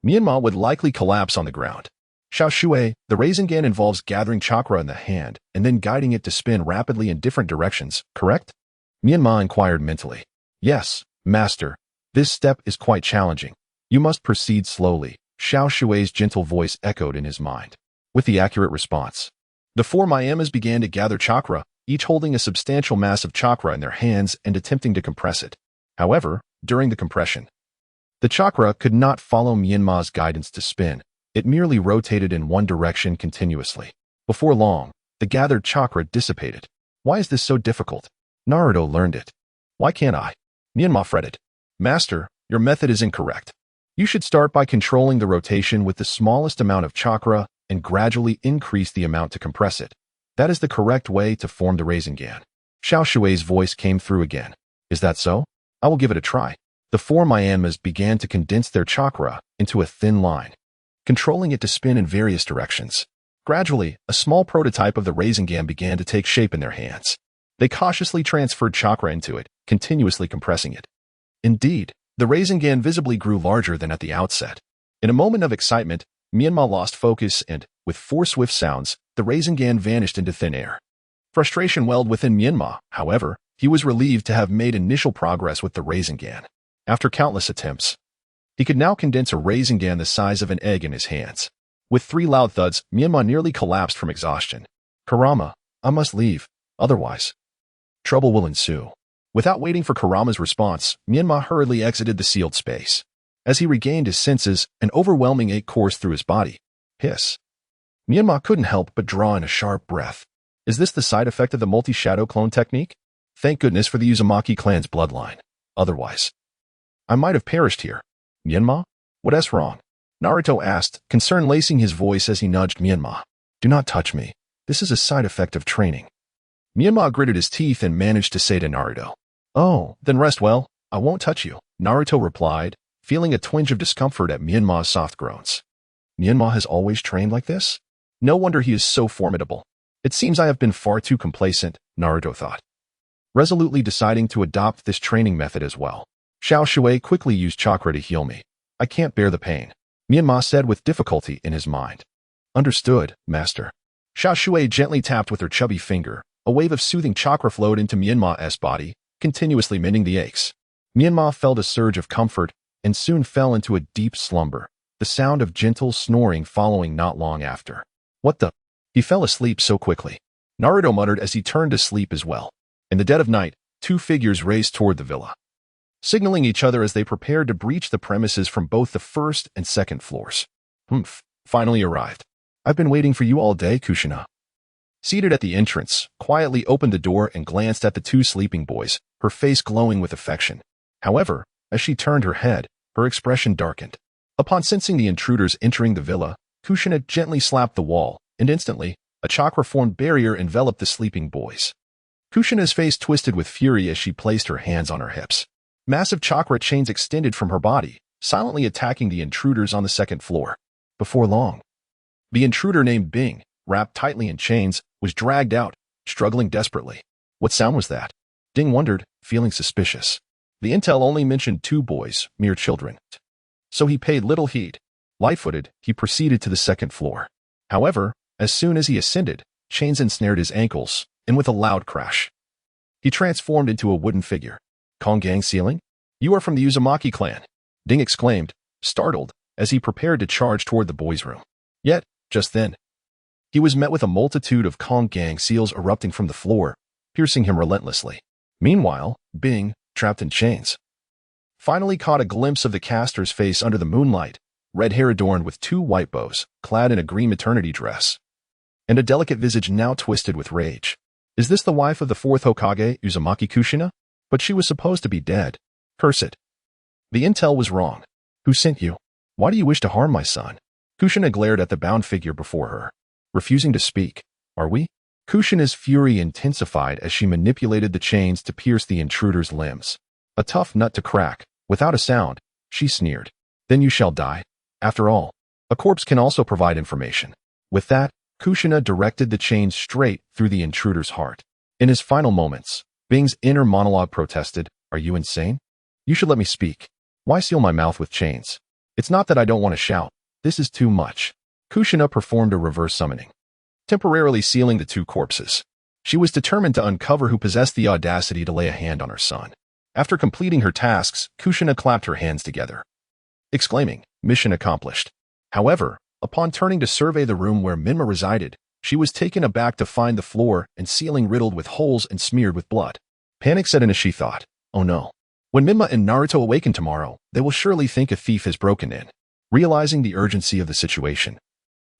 Menma would likely collapse on the ground. Xiaoshui, the Rasengan involves gathering chakra in the hand and then guiding it to spin rapidly in different directions, correct? Menma inquired mentally. Yes, master. This step is quite challenging. You must proceed slowly. Xiaoshui's gentle voice echoed in his mind. With the accurate response, the 4 Miamas began to gather chakra, each holding a substantial mass of chakra in their hands and attempting to compress it. However, during the compression, the chakra could not follow Menma's guidance to spin. It merely rotated in one direction continuously. Before long, the gathered chakra dissipated. Why is this so difficult? Naruto learned it. Why can't I? Menma fretted. Master, your method is incorrect. You should start by controlling the rotation with the smallest amount of chakra and gradually increase the amount to compress it. That is the correct way to form the Rasengan. Xiaoshui's voice came through again. Is that so? I will give it a try. The 4 Miamas began to condense their chakra into a thin line, controlling it to spin in various directions. Gradually, a small prototype of the Rasengan began to take shape in their hands. They cautiously transferred chakra into it, continuously compressing it. Indeed, the Rasengan visibly grew larger than at the outset. In a moment of excitement, Menma lost focus and, with 4 swift sounds, the Rasengan vanished into thin air. Frustration welled within Menma, however, he was relieved to have made initial progress with the Rasengan. After countless attempts, he could now condense a Rasengan the size of an egg in his hands. With 3 loud thuds, Menma nearly collapsed from exhaustion. Kurama, I must leave, otherwise trouble will ensue. Without waiting for Kurama's response, Menma hurriedly exited the sealed space. As he regained his senses, an overwhelming ache coursed through his body. Hiss. Menma couldn't help but draw in a sharp breath. Is this the side effect of the multi-shadow clone technique? Thank goodness for the Uzumaki clan's bloodline. Otherwise, I might have perished here. Menma? What's wrong? Naruto asked, concern lacing his voice as he nudged Menma. Do not touch me. This is a side effect of training. Menma gritted his teeth and managed to say to Naruto, Oh, then rest well. I won't touch you, Naruto replied, feeling a twinge of discomfort at Menma's soft groans. Menma has always trained like this? No wonder he is so formidable. It seems I have been far too complacent, Naruto thought, resolutely deciding to adopt this training method as well. Xiaoshui quickly used chakra to heal me. I can't bear the pain, Menma said with difficulty in his mind. Understood, master. Xiaoshui gently tapped with her chubby finger. A wave of soothing chakra flowed into Menma's body, continuously mending the aches. Menma felt a surge of comfort and soon fell into a deep slumber, the sound of gentle snoring following not long after. What the? He fell asleep so quickly, Naruto muttered as he turned to sleep as well. In the dead of night, 2 figures raced toward the villa, signaling each other as they prepared to breach the premises from both the 1st and 2nd floors. Finally arrived. I've been waiting for you all day, Kushina. Seated at the entrance, quietly opened the door and glanced at the 2 sleeping boys, her face glowing with affection. However, as she turned her head, her expression darkened. Upon sensing the intruders entering the villa, Kushina gently slapped the wall, and instantly, a chakra-formed barrier enveloped the sleeping boys. Kushina's face twisted with fury as she placed her hands on her hips. Massive chakra chains extended from her body, silently attacking the intruders on the 2nd floor. Before long, the intruder named Bing, wrapped tightly in chains, was dragged out, struggling desperately. What sound was that? Ding wondered, feeling suspicious. The intel only mentioned 2 boys, mere children. So he paid little heed. Light-footed, he proceeded to the 2nd floor. However, as soon as he ascended, chains ensnared his ankles, and with a loud crash, he transformed into a wooden figure. Kongang ceiling? You are from the Uzumaki clan, Ding exclaimed, startled, as he prepared to charge toward the boys' room. Yet, Just then, he was met with a multitude of Kong gang seals erupting from the floor, piercing him relentlessly. Meanwhile, Bing, trapped in chains, finally caught a glimpse of the caster's face under the moonlight, red hair adorned with 2 white bows, clad in a green maternity dress, and a delicate visage now twisted with rage. Is this the wife of the 4th Hokage, Uzumaki Kushina? But she was supposed to be dead. Curse it. The intel was wrong. Who sent you? Why do you wish to harm my son? Kushina glared at the bound figure before her, refusing to speak. Are we? Kushina's fury intensified as she manipulated the chains to pierce the intruder's limbs. A tough nut to crack. Without a sound, she sneered. Then you shall die. After all, a corpse can also provide information. With that, Kushina directed the chains straight through the intruder's heart. In his final moments, Bing's inner monologue protested, Are you insane? You should let me speak. Why seal my mouth with chains? It's not that I don't want to shout. This is too much. Kushina performed a reverse summoning, temporarily sealing the 2 corpses. She was determined to uncover who possessed the audacity to lay a hand on her son. After completing her tasks, Kushina clapped her hands together, exclaiming, Mission accomplished. However, upon turning to survey the room where Menma resided, she was taken aback to find the floor and ceiling riddled with holes and smeared with blood. Panic set in as she thought, oh no. When Menma and Naruto awaken tomorrow, they will surely think a thief has broken in. Realizing the urgency of the situation,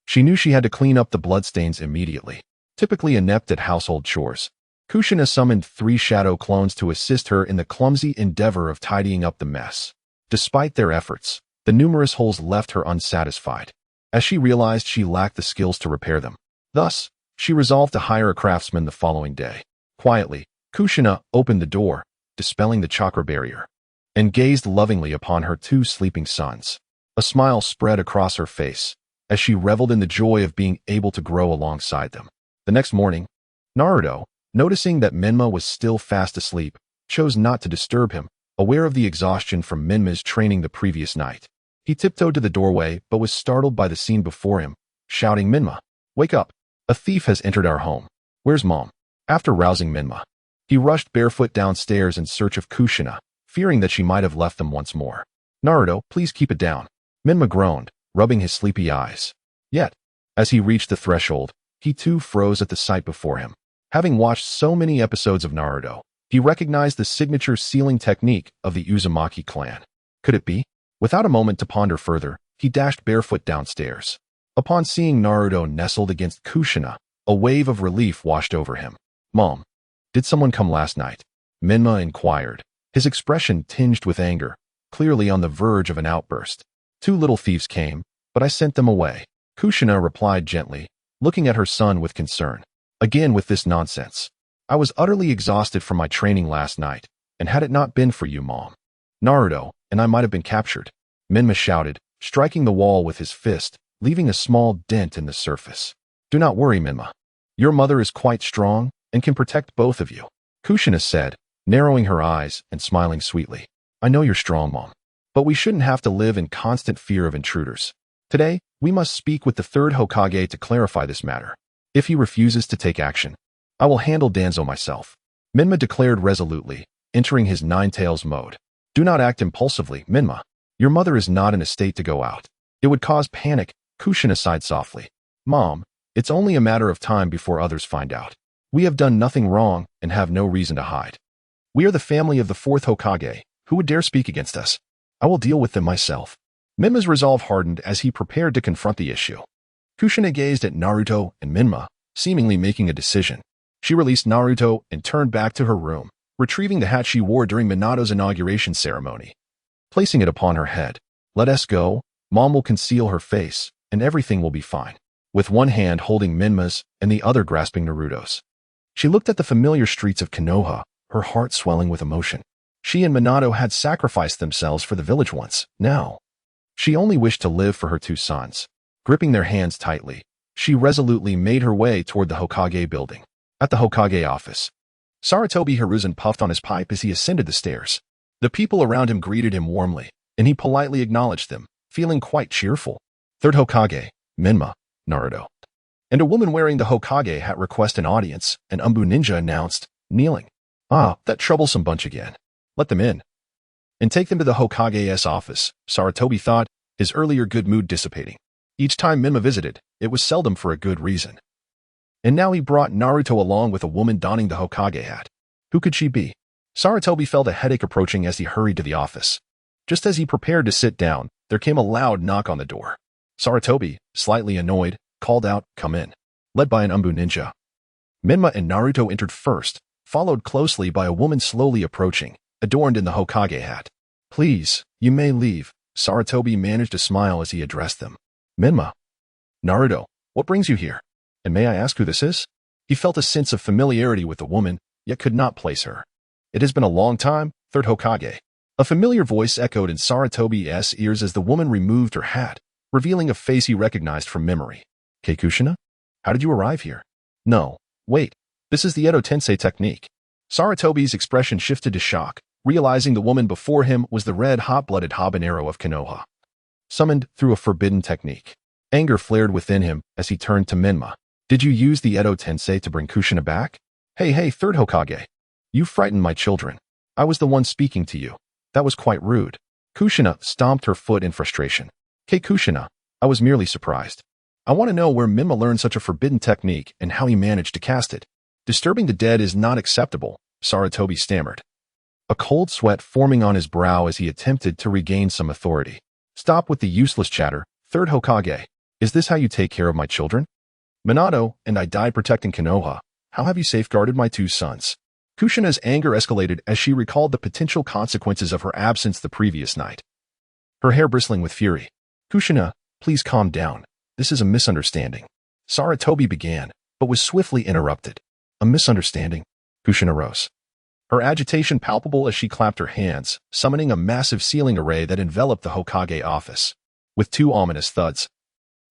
she knew she had to clean up the bloodstains immediately. Typically inept at household chores, Kushina summoned 3 shadow clones to assist her in the clumsy endeavor of tidying up the mess. Despite their efforts, the numerous holes left her unsatisfied, as she realized she lacked the skills to repair them. Thus, she resolved to hire a craftsman the following day. Quietly, Kushina opened the door, dispelling the chakra barrier, and gazed lovingly upon her 2 sleeping sons. A smile spread across her face as she reveled in the joy of being able to grow alongside them. The next morning, Naruto, noticing that Menma was still fast asleep, chose not to disturb him, aware of the exhaustion from Menma's training the previous night. He tiptoed to the doorway but was startled by the scene before him, shouting, Menma, wake up. A thief has entered our home. Where's Mom? After rousing Menma, he rushed barefoot downstairs in search of Kushina, fearing that she might have left them once more. Naruto, please keep it down. Menma groaned, rubbing his sleepy eyes. Yet, as he reached the threshold, he too froze at the sight before him. Having watched so many episodes of Naruto, he recognized the signature sealing technique of the Uzumaki clan. Could it be? Without a moment to ponder further, he dashed barefoot downstairs. Upon seeing Naruto nestled against Kushina, a wave of relief washed over him. Mom, did someone come last night? Menma inquired, his expression tinged with anger, clearly on the verge of an outburst. 2 little thieves came, but I sent them away. Kushina replied gently, looking at her son with concern. Again with this nonsense. I was utterly exhausted from my training last night, and had it not been for you, Mom, Naruto and I might have been captured. Menma shouted, striking the wall with his fist, leaving a small dent in the surface. Do not worry, Menma. Your mother is quite strong and can protect both of you. Kushina said, narrowing her eyes and smiling sweetly. I know you're strong, Mom, but we shouldn't have to live in constant fear of intruders. Today, we must speak with the 3rd Hokage to clarify this matter. If he refuses to take action, I will handle Danzo myself. Menma declared resolutely, entering his 9 tails mode. Do not act impulsively, Menma. Your mother is not in a state to go out. It would cause panic, Kushina sighed softly. Mom, it's only a matter of time before others find out. We have done nothing wrong and have no reason to hide. We are the family of the 4th Hokage. Who would dare speak against us? I will deal with them myself. Menma's resolve hardened as he prepared to confront the issue. Kushina gazed at Naruto and Menma, seemingly making a decision. She released Naruto and turned back to her room, retrieving the hat she wore during Minato's inauguration ceremony. Placing it upon her head. Let us go. Mom will conceal her face, and everything will be fine. With one hand holding Menma's and the other grasping Naruto's, she looked at the familiar streets of Konoha, her heart swelling with emotion. She and Minato had sacrificed themselves for the village once. Now, she only wished to live for her 2 sons. Gripping their hands tightly, she resolutely made her way toward the Hokage building. At the Hokage office, Sarutobi Hiruzen puffed on his pipe as he ascended the stairs. The people around him greeted him warmly, and he politely acknowledged them, feeling quite cheerful. 3rd Hokage, Menma, Naruto, and a woman wearing the Hokage hat request an audience, and Umbu Ninja announced, kneeling. Ah, that troublesome bunch again. Let them in. And take them to the Hokage's office, Sarutobi thought, his earlier good mood dissipating. Each time Menma visited, it was seldom for a good reason. And now he brought Naruto along with a woman donning the Hokage hat. Who could she be? Sarutobi felt a headache approaching as he hurried to the office. Just as he prepared to sit down, there came a loud knock on the door. Sarutobi, slightly annoyed, called out, "Come in," led by an Umbu ninja. Menma and Naruto entered first, followed closely by a woman slowly approaching, adorned in the Hokage hat. "Please, you may leave," Sarutobi managed a smile as he addressed them. "Menma." "Naruto, what brings you here? And may I ask who this is?" He felt a sense of familiarity with the woman, yet could not place her. "It has been a long time, third Hokage." A familiar voice echoed in Sarutobi's ears as the woman removed her hat, revealing a face he recognized from memory. "Kushina? How did you arrive here?" "No, wait, this is the Edo Tensei technique." Sarutobi's expression shifted to shock, realizing the woman before him was the red hot-blooded habanero of Konoha. Summoned through a forbidden technique. Anger flared within him as he turned to Menma. "Did you use the Edo Tensei to bring Kushina back?" Hey, third Hokage. You frightened my children. I was the one speaking to you. That was quite rude." Kushina stomped her foot in frustration. Kushina, I was merely surprised. I want to know where Menma learned such a forbidden technique and how he managed to cast it. Disturbing the dead is not acceptable, Sarutobi stammered. A cold sweat forming on his brow as he attempted to regain some authority. "Stop with the useless chatter, third Hokage. Is this how you take care of my children? Minato and I died protecting Konoha. How have you safeguarded my two sons?" Kushina's anger escalated as she recalled the potential consequences of her absence the previous night. Her hair bristling with fury. "Kushina, please calm down. This is a misunderstanding." Sarutobi began, but was swiftly interrupted. "A misunderstanding?" Kushina rose. Her agitation palpable as she clapped her hands, summoning a massive ceiling array that enveloped the Hokage office. With two ominous thuds,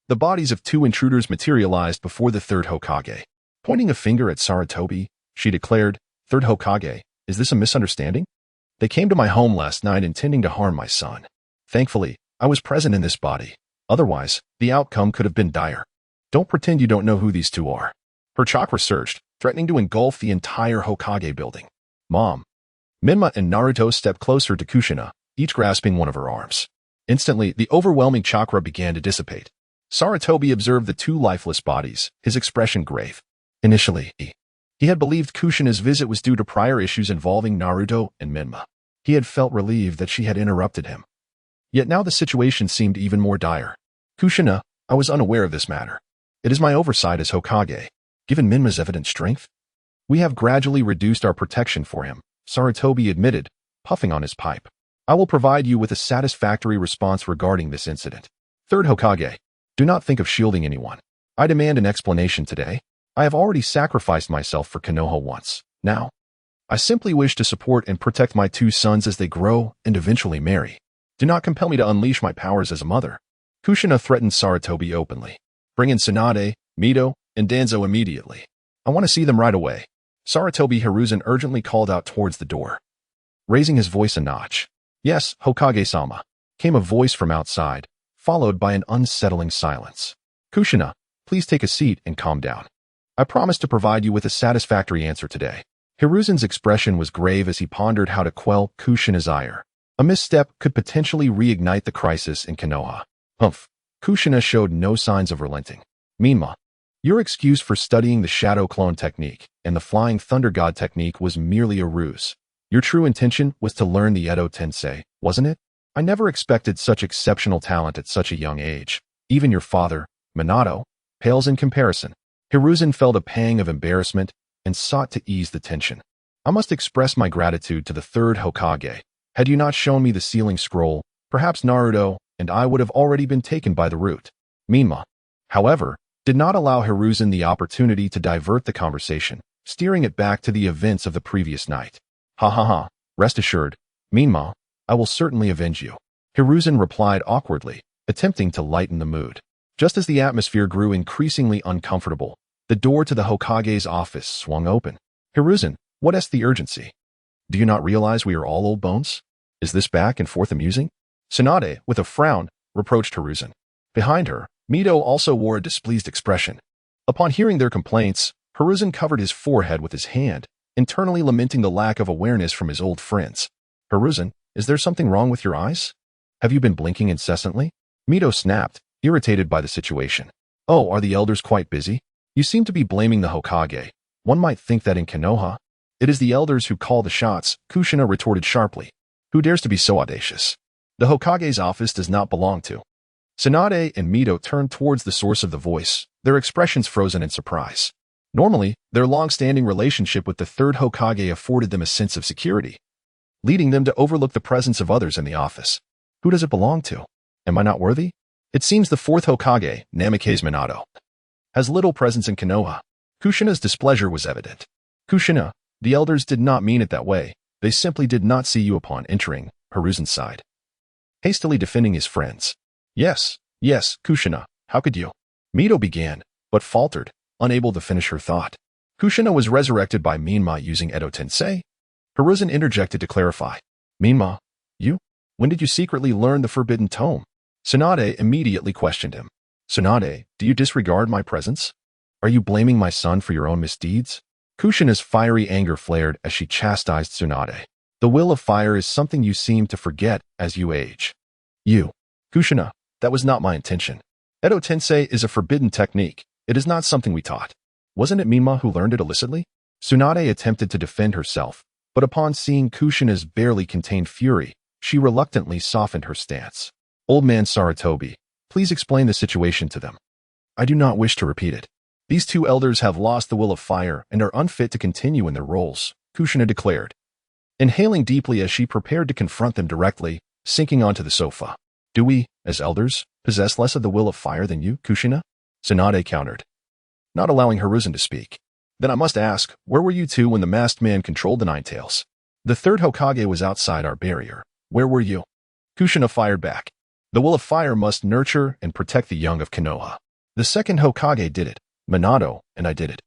the bodies of two intruders materialized before the third Hokage. Pointing a finger at Sarutobi, she declared, "Third Hokage, is this a misunderstanding? They came to my home last night intending to harm my son. Thankfully, I was present in this body. Otherwise, the outcome could have been dire. Don't pretend you don't know who these two are." Her chakra surged, threatening to engulf the entire Hokage building. "Mom." Menma and Naruto stepped closer to Kushina, each grasping one of her arms. Instantly, the overwhelming chakra began to dissipate. Sarutobi observed the two lifeless bodies, his expression grave. Initially, he had believed Kushina's visit was due to prior issues involving Naruto and Menma. He had felt relieved that she had interrupted him. Yet now the situation seemed even more dire. "Kushina, I was unaware of this matter. It is my oversight as Hokage. Given Menma's evident strength, we have gradually reduced our protection for him," Sarutobi admitted, puffing on his pipe. "I will provide you with a satisfactory response regarding this incident. Third Hokage, do not think of shielding anyone. I demand an explanation today. I have already sacrificed myself for Konoha once. Now, I simply wish to support and protect my two sons as they grow and eventually marry. Do not compel me to unleash my powers as a mother." Kushina threatened Sarutobi openly. "Bring in Tsunade, Mito, and Danzo immediately. I want to see them right away." Sarutobi Hiruzen urgently called out towards the door. Raising his voice a notch. "Yes, Hokage-sama," came a voice from outside, followed by an unsettling silence. "Kushina, please take a seat and calm down. I promise to provide you with a satisfactory answer today." Hiruzen's expression was grave as he pondered how to quell Kushina's ire. A misstep could potentially reignite the crisis in Konoha. Humph. Kushina showed no signs of relenting. "Menma, your excuse for studying the Shadow Clone technique and the Flying Thunder God technique was merely a ruse. Your true intention was to learn the Edo Tensei, wasn't it? I never expected such exceptional talent at such a young age. Even your father, Minato, pales in comparison." Hiruzen felt a pang of embarrassment and sought to ease the tension. "I must express my gratitude to the third Hokage. Had you not shown me the sealing scroll, perhaps Naruto and I would have already been taken by the root." Menma, however, did not allow Hiruzen the opportunity to divert the conversation, steering it back to the events of the previous night. Ha. Rest assured, Menma, I will certainly avenge you." Hiruzen replied awkwardly, attempting to lighten the mood. Just as the atmosphere grew increasingly uncomfortable, the door to the Hokage's office swung open. "Hiruzen, what is the urgency? Do you not realize we are all old bones? Is this back and forth amusing?" Tsunade, with a frown, reproached Hiruzen. Behind her, Mito also wore a displeased expression. Upon hearing their complaints, Hiruzen covered his forehead with his hand, internally lamenting the lack of awareness from his old friends. "Hiruzen, is there something wrong with your eyes? Have you been blinking incessantly?" Mito snapped, irritated by the situation. Oh, are the elders quite busy? You seem to be blaming the Hokage. One might think that in Konoha, it is the elders who call the shots, Kushina retorted sharply. Who dares to be so audacious? The Hokage's office does not belong to. Tsunade and Mito turned towards the source of the voice, their expressions frozen in surprise. Normally, their long-standing relationship with the third Hokage afforded them a sense of security, leading them to overlook the presence of others in the office. Who does it belong to? Am I not worthy? It seems the fourth Hokage, Namikaze Minato, has little presence in Konoha. Kushina's displeasure was evident. Kushina, the elders did not mean it that way. They simply did not see you upon entering, Hiruzen sighed, hastily defending his friends. Yes, Kushina, how could you? Mito began, but faltered, unable to finish her thought. Kushina was resurrected by Menma using Edo Tensei? Hiruzen interjected to clarify. Menma, you? When did you secretly learn the forbidden tome? Tsunade immediately questioned him. Tsunade, do you disregard my presence? Are you blaming my son for your own misdeeds? Kushina's fiery anger flared as she chastised Tsunade. The will of fire is something you seem to forget as you age. Kushina, that was not my intention. Edo Tensei is a forbidden technique. It is not something we taught. Wasn't it Menma who learned it illicitly? Tsunade attempted to defend herself, but upon seeing Kushina's barely contained fury, she reluctantly softened her stance. Old man Sarutobi, please explain the situation to them. I do not wish to repeat it. These two elders have lost the will of fire and are unfit to continue in their roles, Kushina declared, inhaling deeply as she prepared to confront them directly, sinking onto the sofa. Do we, as elders, possess less of the will of fire than you, Kushina? Tsunade countered, not allowing Hiruzen to speak. Then I must ask, where were you two when the masked man controlled the Nine Tails? The third Hokage was outside our barrier. Where were you? Kushina fired back. The will of fire must nurture and protect the young of Konoha. The second Hokage did it, Minato, and I did it.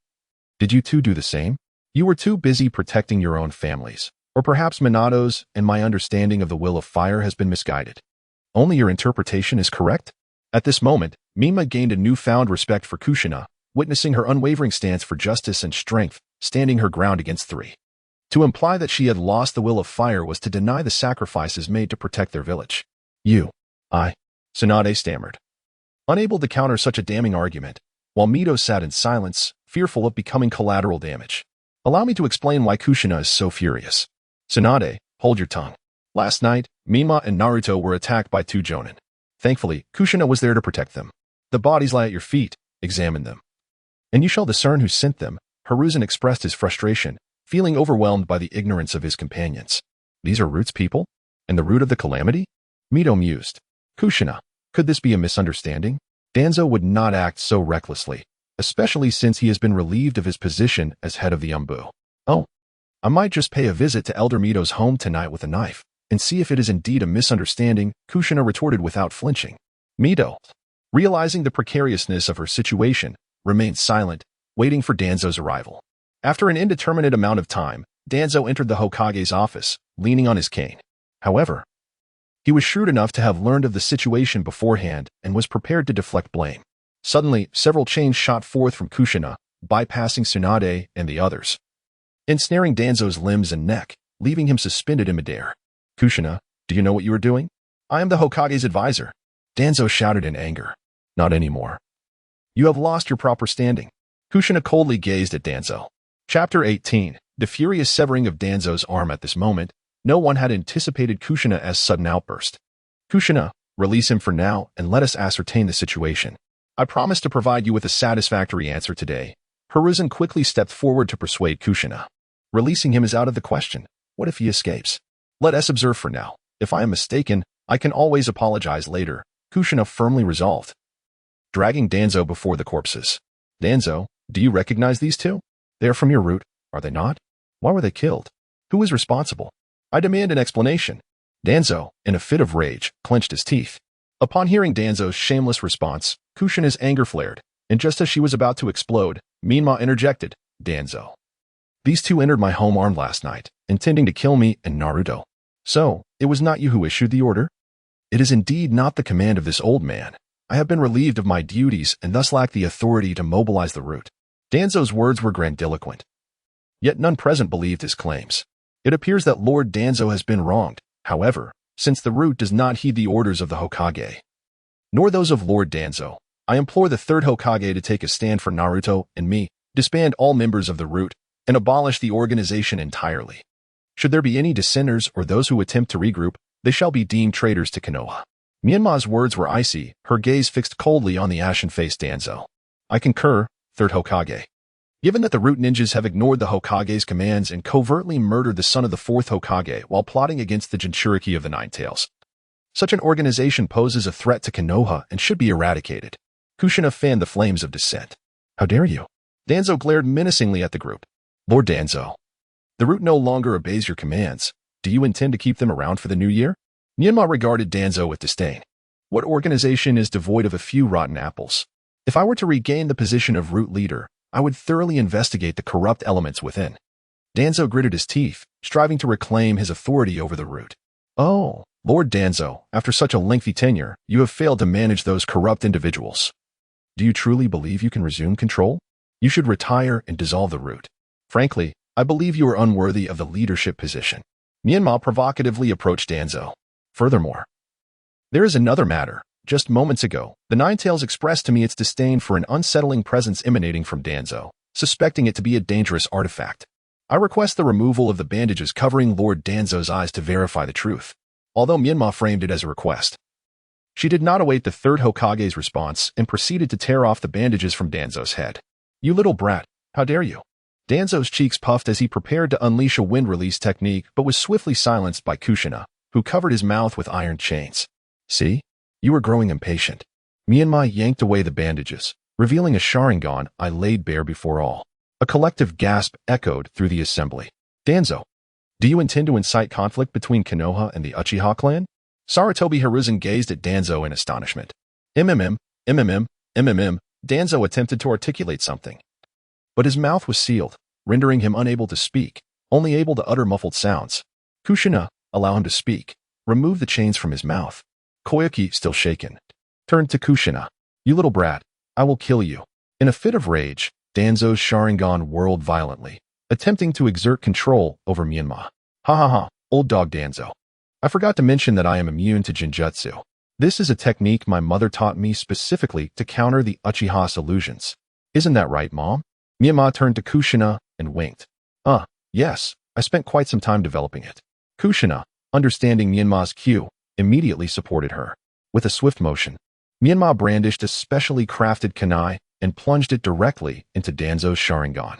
Did you two do the same? You were too busy protecting your own families. Or perhaps Minato's and my understanding of the will of fire has been misguided. Only your interpretation is correct? At this moment, Menma gained a newfound respect for Kushina, witnessing her unwavering stance for justice and strength, standing her ground against three. To imply that she had lost the will of fire was to deny the sacrifices made to protect their village. Tsunade stammered, unable to counter such a damning argument, while Mito sat in silence, fearful of becoming collateral damage. Allow me to explain why Kushina is so furious. Tsunade, hold your tongue. Last night, Menma and Naruto were attacked by two Jonin. Thankfully, Kushina was there to protect them. The bodies lie at your feet. Examine them. And you shall discern who sent them. Hiruzen expressed his frustration, feeling overwhelmed by the ignorance of his companions. These are Root's people? And the root of the calamity? Mito mused. Kushina, could this be a misunderstanding? Danzo would not act so recklessly, especially since he has been relieved of his position as head of the Umbu. Oh, I might just pay a visit to Elder Mito's home tonight with a knife, and see if it is indeed a misunderstanding, Kushina retorted without flinching. Mito, realizing the precariousness of her situation, remained silent, waiting for Danzo's arrival. After an indeterminate amount of time, Danzo entered the Hokage's office, leaning on his cane. However, he was shrewd enough to have learned of the situation beforehand and was prepared to deflect blame. Suddenly, several chains shot forth from Kushina, bypassing Tsunade and the others, ensnaring Danzo's limbs and neck, leaving him suspended in midair. Kushina, do you know what you are doing? I am the Hokage's advisor. Danzo shouted in anger. Not anymore. You have lost your proper standing. Kushina coldly gazed at Danzo. Chapter 18. The furious severing of Danzo's arm at this moment. No one had anticipated Kushina's sudden outburst. Kushina, release him for now and let us ascertain the situation. I promise to provide you with a satisfactory answer today. Hiruzen quickly stepped forward to persuade Kushina. Releasing him is out of the question. What if he escapes? Let us observe for now. If I am mistaken, I can always apologize later, Kushina firmly resolved, dragging Danzo before the corpses. Danzo, do you recognize these two? They are from your root, are they not? Why were they killed? Who is responsible? I demand an explanation. Danzo, in a fit of rage, clenched his teeth. Upon hearing Danzo's shameless response, Kushina's anger flared, and just as she was about to explode, Menma interjected, Danzo. These two entered my home armed last night, intending to kill me and Naruto. So, it was not you who issued the order? It is indeed not the command of this old man. I have been relieved of my duties and thus lack the authority to mobilize the root. Danzo's words were grandiloquent. Yet none present believed his claims. It appears that Lord Danzo has been wronged, however, since the root does not heed the orders of the Hokage. nor those of Lord Danzo. I implore the third Hokage to take a stand for Naruto and me, disband all members of the Root, and abolish the organization entirely. Should there be any dissenters or those who attempt to regroup, they shall be deemed traitors to Konoha. Menma's words were icy, her gaze fixed coldly on the ashen-faced Danzo. I concur, third Hokage. Given that the Root ninjas have ignored the Hokage's commands and covertly murdered the son of the fourth Hokage while plotting against the Jinchuriki of the Nine Tails, such an organization poses a threat to Konoha and should be eradicated. Kushina fanned the flames of dissent. How dare you? Danzo glared menacingly at the group. Lord Danzo, the Root no longer obeys your commands. Do you intend to keep them around for the new year? Menma regarded Danzo with disdain. What organization is devoid of a few rotten apples? If I were to regain the position of Root leader, I would thoroughly investigate the corrupt elements within. Danzo gritted his teeth, striving to reclaim his authority over the Root. Oh, Lord Danzo, after such a lengthy tenure, you have failed to manage those corrupt individuals. Do you truly believe you can resume control? You should retire and dissolve the Root. Frankly, I believe you are unworthy of the leadership position. Menma provocatively approached Danzo. Furthermore, there is another matter. Just moments ago, the Nine Tails expressed to me its disdain for an unsettling presence emanating from Danzo, suspecting it to be a dangerous artifact. I request the removal of the bandages covering Lord Danzo's eyes to verify the truth. Although Menma framed it as a request, she did not await the third Hokage's response and proceeded to tear off the bandages from Danzo's head. You little brat, how dare you? Danzo's cheeks puffed as he prepared to unleash a wind release technique but was swiftly silenced by Kushina, who covered his mouth with iron chains. See? You are growing impatient. Menma yanked away the bandages, revealing a Sharingan I laid bare before all. A collective gasp echoed through the assembly. Danzo, do you intend to incite conflict between Konoha and the Uchiha clan? Sarutobi Hiruzen gazed at Danzo in astonishment. MMM. Danzo attempted to articulate something, but his mouth was sealed, rendering him unable to speak, only able to utter muffled sounds. Kushina, allow him to speak. Remove the chains from his mouth. Koyuki, still shaken, turned to Kushina. You little brat, I will kill you. In a fit of rage, Danzo's Sharingan whirled violently, attempting to exert control over Menma. Ha ha ha, old dog Danzo. I forgot to mention that I am immune to Jinjutsu. This is a technique my mother taught me specifically to counter the Uchiha's illusions. Isn't that right, Mom? Menma turned to Kushina and winked. Yes, I spent quite some time developing it. Kushina, understanding Menma's cue, immediately supported her. With a swift motion, Menma brandished a specially crafted kunai and plunged it directly into Danzo's Sharingan.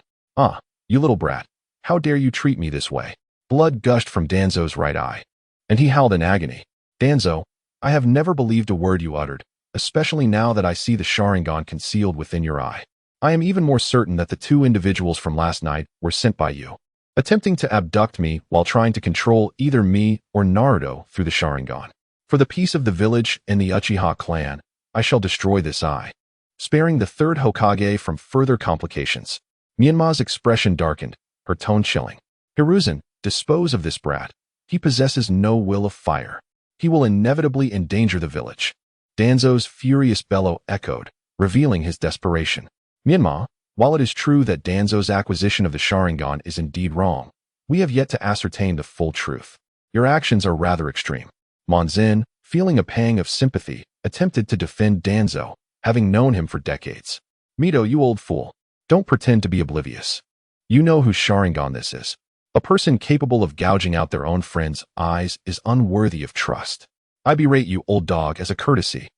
You little brat, how dare you treat me this way? Blood gushed from Danzo's right eye, and he howled in agony. Danzo, I have never believed a word you uttered, especially now that I see the Sharingan concealed within your eye. I am even more certain that the two individuals from last night were sent by you, attempting to abduct me while trying to control either me or Naruto through the Sharingan. For the peace of the village and the Uchiha clan, I shall destroy this eye, sparing the third Hokage from further complications. Menma's expression darkened, her tone chilling. Hiruzen, dispose of this brat. He possesses no will of fire. He will inevitably endanger the village. Danzo's furious bellow echoed, revealing his desperation. Menma, while it is true that Danzo's acquisition of the Sharingan is indeed wrong, we have yet to ascertain the full truth. Your actions are rather extreme. Monzin, feeling a pang of sympathy, attempted to defend Danzo, having known him for decades. Mito, you old fool. Don't pretend to be oblivious. You know whose Sharingan this is. A person capable of gouging out their own friends' eyes is unworthy of trust. I berate you, old dog, as a courtesy.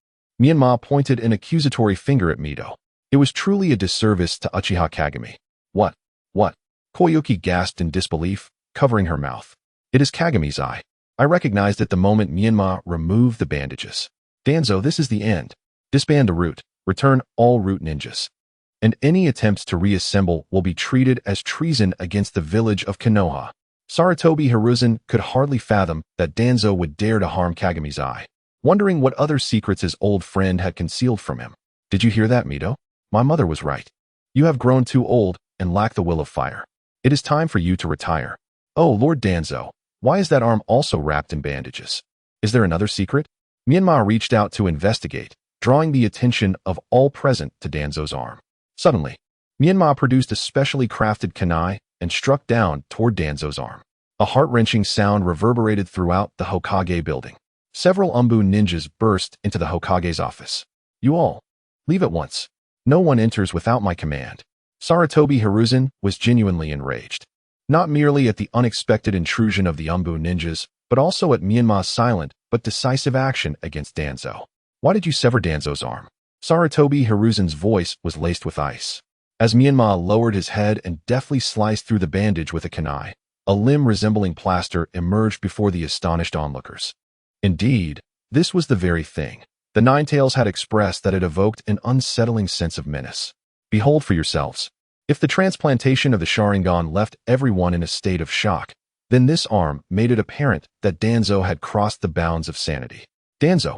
Menma pointed an accusatory finger at Mito. It was truly a disservice to Uchiha Kagami. What? Koyuki gasped in disbelief, covering her mouth. It is Kagami's eye. I recognized it the moment Menma removed the bandages. Danzo, this is the end. Disband the Root. Return all Root ninjas. And any attempts to reassemble will be treated as treason against the village of Konoha. Sarutobi Hiruzen could hardly fathom that Danzo would dare to harm Kagami's eye, wondering what other secrets his old friend had concealed from him. Did you hear that, Mito? My mother was right. You have grown too old and lack the will of fire. It is time for you to retire. Oh, Lord Danzo, why is that arm also wrapped in bandages? Is there another secret? Menma reached out to investigate, drawing the attention of all present to Danzo's arm. Suddenly, Menma produced a specially crafted kunai and struck down toward Danzo's arm. A heart-wrenching sound reverberated throughout the Hokage building. Several Umbu ninjas burst into the Hokage's office. You all, leave at once. No one enters without my command. Sarutobi Hiruzen was genuinely enraged. Not merely at the unexpected intrusion of the Umbu ninjas, but also at Myanmar's silent but decisive action against Danzo. Why did you sever Danzo's arm? Sarutobi Hiruzen's voice was laced with ice. As Myanmar lowered his head and deftly sliced through the bandage with a kunai, a limb resembling plaster emerged before the astonished onlookers. Indeed, this was the very thing. The Ninetales had expressed that it evoked an unsettling sense of menace. Behold for yourselves. If the transplantation of the Sharingan left everyone in a state of shock, then this arm made it apparent that Danzo had crossed the bounds of sanity. Danzo,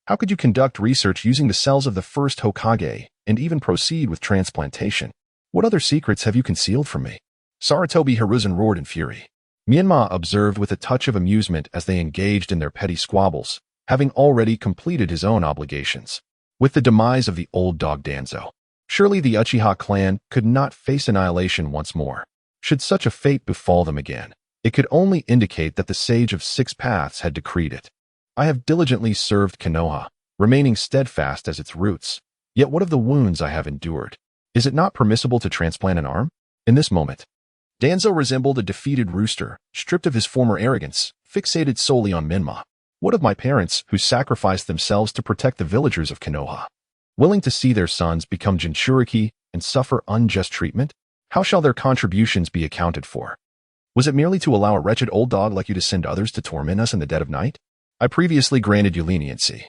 how could you conduct research using the cells of the first Hokage and even proceed with transplantation? What other secrets have you concealed from me? Sarutobi Hiruzen roared in fury. Myanmar observed with a touch of amusement as they engaged in their petty squabbles, having already completed his own obligations. With the demise of the old dog Danzo, surely the Uchiha clan could not face annihilation once more. Should such a fate befall them again, it could only indicate that the Sage of Six Paths had decreed it. I have diligently served Konoha, remaining steadfast as its roots. Yet what of the wounds I have endured? Is it not permissible to transplant an arm? In this moment, Danzo resembled a defeated rooster, stripped of his former arrogance, fixated solely on Menma. What of my parents who sacrificed themselves to protect the villagers of Konoha? Willing to see their sons become Jinchuriki and suffer unjust treatment? How shall their contributions be accounted for? Was it merely to allow a wretched old dog like you to send others to torment us in the dead of night? I previously granted you leniency.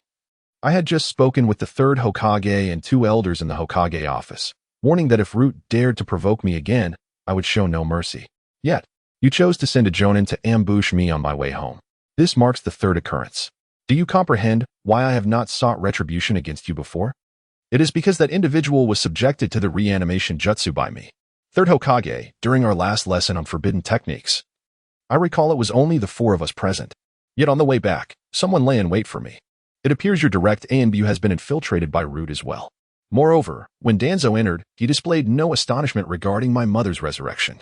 I had just spoken with the third Hokage and 2 elders in the Hokage office, warning that if Root dared to provoke me again, I would show no mercy. Yet, you chose to send a Jonin to ambush me on my way home. This marks the 3rd occurrence. Do you comprehend why I have not sought retribution against you before? It is because that individual was subjected to the reanimation jutsu by me. 3rd Hokage, during our last lesson on forbidden techniques. I recall it was only the 4 of us present. Yet on the way back, someone lay in wait for me. It appears your direct ANBU has been infiltrated by Root as well. Moreover, when Danzo entered, he displayed no astonishment regarding my mother's resurrection.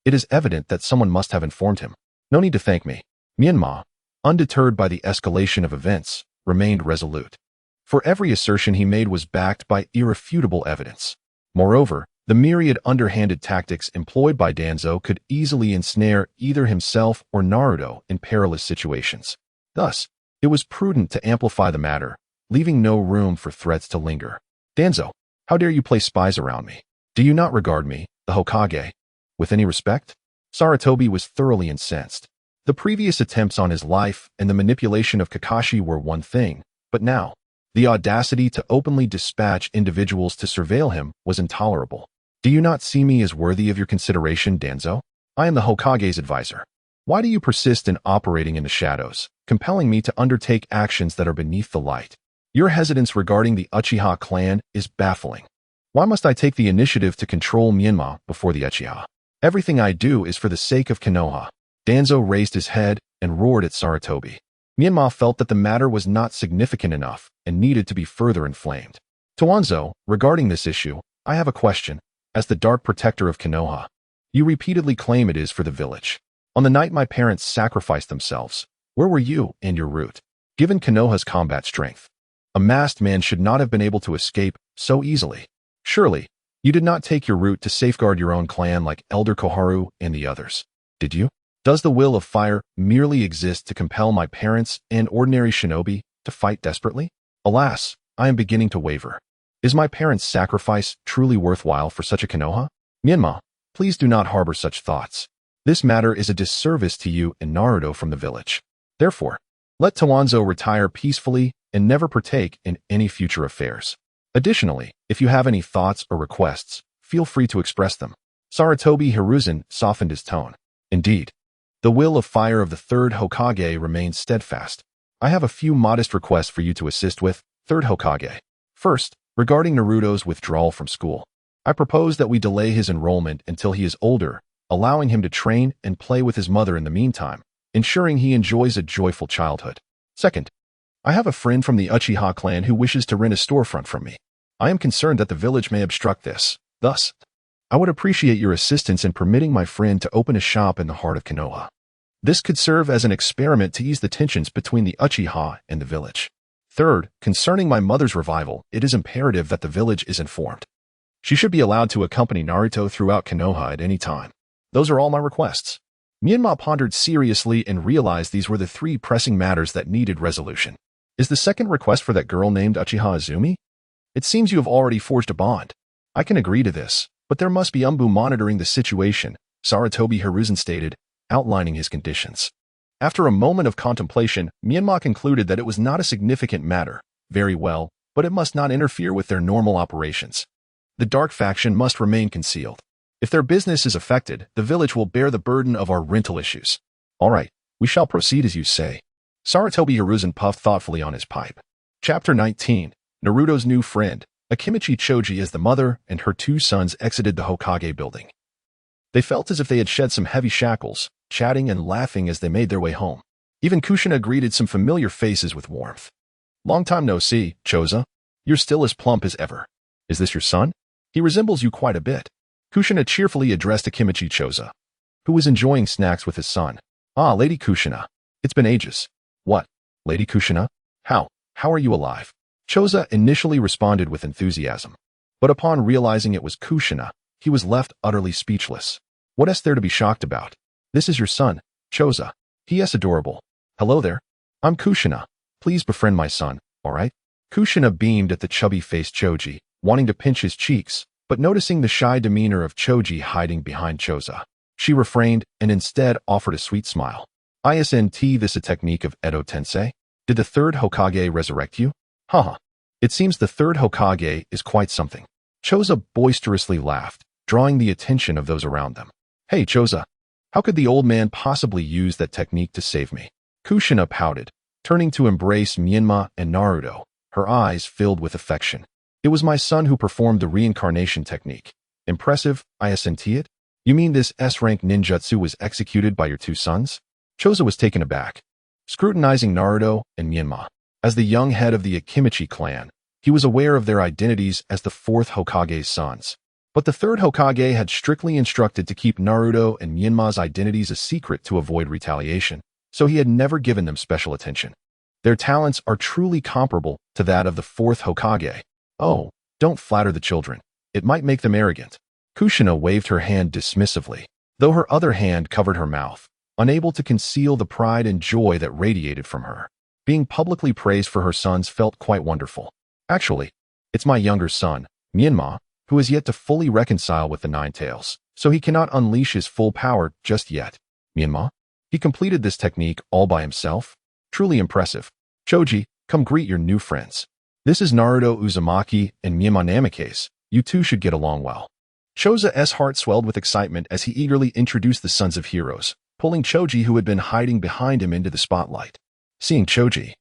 It is evident that someone must have informed him. No need to thank me. Myanmar, undeterred by the escalation of events, remained resolute. For every assertion he made was backed by irrefutable evidence. Moreover, the myriad underhanded tactics employed by Danzo could easily ensnare either himself or Naruto in perilous situations. Thus, it was prudent to amplify the matter, leaving no room for threats to linger. Danzo, how dare you place spies around me? Do you not regard me, the Hokage, with any respect? Sarutobi was thoroughly incensed. The previous attempts on his life and the manipulation of Kakashi were one thing, but now, the audacity to openly dispatch individuals to surveil him was intolerable. Do you not see me as worthy of your consideration, Danzo? I am the Hokage's advisor. Why do you persist in operating in the shadows, compelling me to undertake actions that are beneath the light? Your hesitance regarding the Uchiha clan is baffling. Why must I take the initiative to control Myanmar before the Achiha? Everything I do is for the sake of Konoha. Danzo raised his head and roared at Sarutobi. Myanmar felt that the matter was not significant enough and needed to be further inflamed. Toanzo, regarding this issue, I have a question. As the Dark Protector of Konoha, you repeatedly claim it is for the village. On the night my parents sacrificed themselves, where were you and your Root? Given Konoha's combat strength, a masked man should not have been able to escape so easily. Surely, you did not take your Root to safeguard your own clan like Elder Koharu and the others, did you? Does the will of fire merely exist to compel my parents and ordinary shinobi to fight desperately? Alas, I am beginning to waver. Is my parents' sacrifice truly worthwhile for such a Konoha? Myanmar, please do not harbor such thoughts. This matter is a disservice to you and Naruto from the village. Therefore, let Toanzo retire peacefully and never partake in any future affairs. Additionally, if you have any thoughts or requests, feel free to express them. Sarutobi Hiruzen softened his tone. Indeed, the will of fire of the 3rd Hokage remains steadfast. I have a few modest requests for you to assist with, 3rd Hokage. First, regarding Naruto's withdrawal from school, I propose that we delay his enrollment until he is older, allowing him to train and play with his mother in the meantime, ensuring he enjoys a joyful childhood. Second, I have a friend from the Uchiha clan who wishes to rent a storefront from me. I am concerned that the village may obstruct this. Thus, I would appreciate your assistance in permitting my friend to open a shop in the heart of Konoha. This could serve as an experiment to ease the tensions between the Uchiha and the village. Third, concerning my mother's revival, it is imperative that the village is informed. She should be allowed to accompany Naruto throughout Konoha at any time. Those are all my requests. Menma pondered seriously and realized these were the three pressing matters that needed resolution. Is the second request for that girl named Uchiha Izumi? It seems you have already forged a bond. I can agree to this, but there must be Umbu monitoring the situation, Sarutobi Hiruzen stated, outlining his conditions. After a moment of contemplation, Menma concluded that it was not a significant matter. Very well, but it must not interfere with their normal operations. The dark faction must remain concealed. If their business is affected, the village will bear the burden of our rental issues. All right, we shall proceed as you say. Sarutobi Hiruzen puffed thoughtfully on his pipe. Chapter 19. Naruto's new friend. Akimichi Choji as the mother and her two sons exited the Hokage building. They felt as if they had shed some heavy shackles, chatting and laughing as they made their way home. Even Kushina greeted some familiar faces with warmth. Long time no see, Choza. You're still as plump as ever. Is this your son? He resembles you quite a bit. Kushina cheerfully addressed Akimichi Choza, who was enjoying snacks with his son. Ah, Lady Kushina. It's been ages. What? Lady Kushina? How are you alive? Choza initially responded with enthusiasm, but upon realizing it was Kushina, he was left utterly speechless. What is there to be shocked about? This is your son, Choza. He is adorable. Hello there. I'm Kushina. Please befriend my son, all right? Kushina beamed at the chubby-faced Choji, wanting to pinch his cheeks, but noticing the shy demeanor of Choji hiding behind Choza, she refrained and instead offered a sweet smile. Isn't this a technique of Edo Tensei? Did the third Hokage resurrect you? Haha. It seems the third Hokage is quite something. Choza boisterously laughed, drawing the attention of those around them. Hey, Choza. How could the old man possibly use that technique to save me? Kushina pouted, turning to embrace Menma and Naruto, her eyes filled with affection. It was my son who performed the reincarnation technique. Impressive, isn't it? You mean this S-rank ninjutsu was executed by your two sons? Choza was taken aback, scrutinizing Naruto and Menma. As the young head of the Akimichi clan, he was aware of their identities as the fourth Hokage's sons. But the third Hokage had strictly instructed to keep Naruto and Menma's identities a secret to avoid retaliation, so he had never given them special attention. Their talents are truly comparable to that of the fourth Hokage. Oh, don't flatter the children. It might make them arrogant. Kushina waved her hand dismissively, though her other hand covered her mouth, unable to conceal the pride and joy that radiated from her. Being publicly praised for her sons felt quite wonderful. Actually, it's my younger son, Menma, who is yet to fully reconcile with the Nine Tails, so he cannot unleash his full power just yet. Menma? He completed this technique all by himself? Truly impressive. Choji, come greet your new friends. This is Naruto Uzumaki and Menma Namikaze. You two should get along well. Choza's heart swelled with excitement as he eagerly introduced the sons of heroes, pulling Choji who had been hiding behind him into the spotlight. Seeing Choji,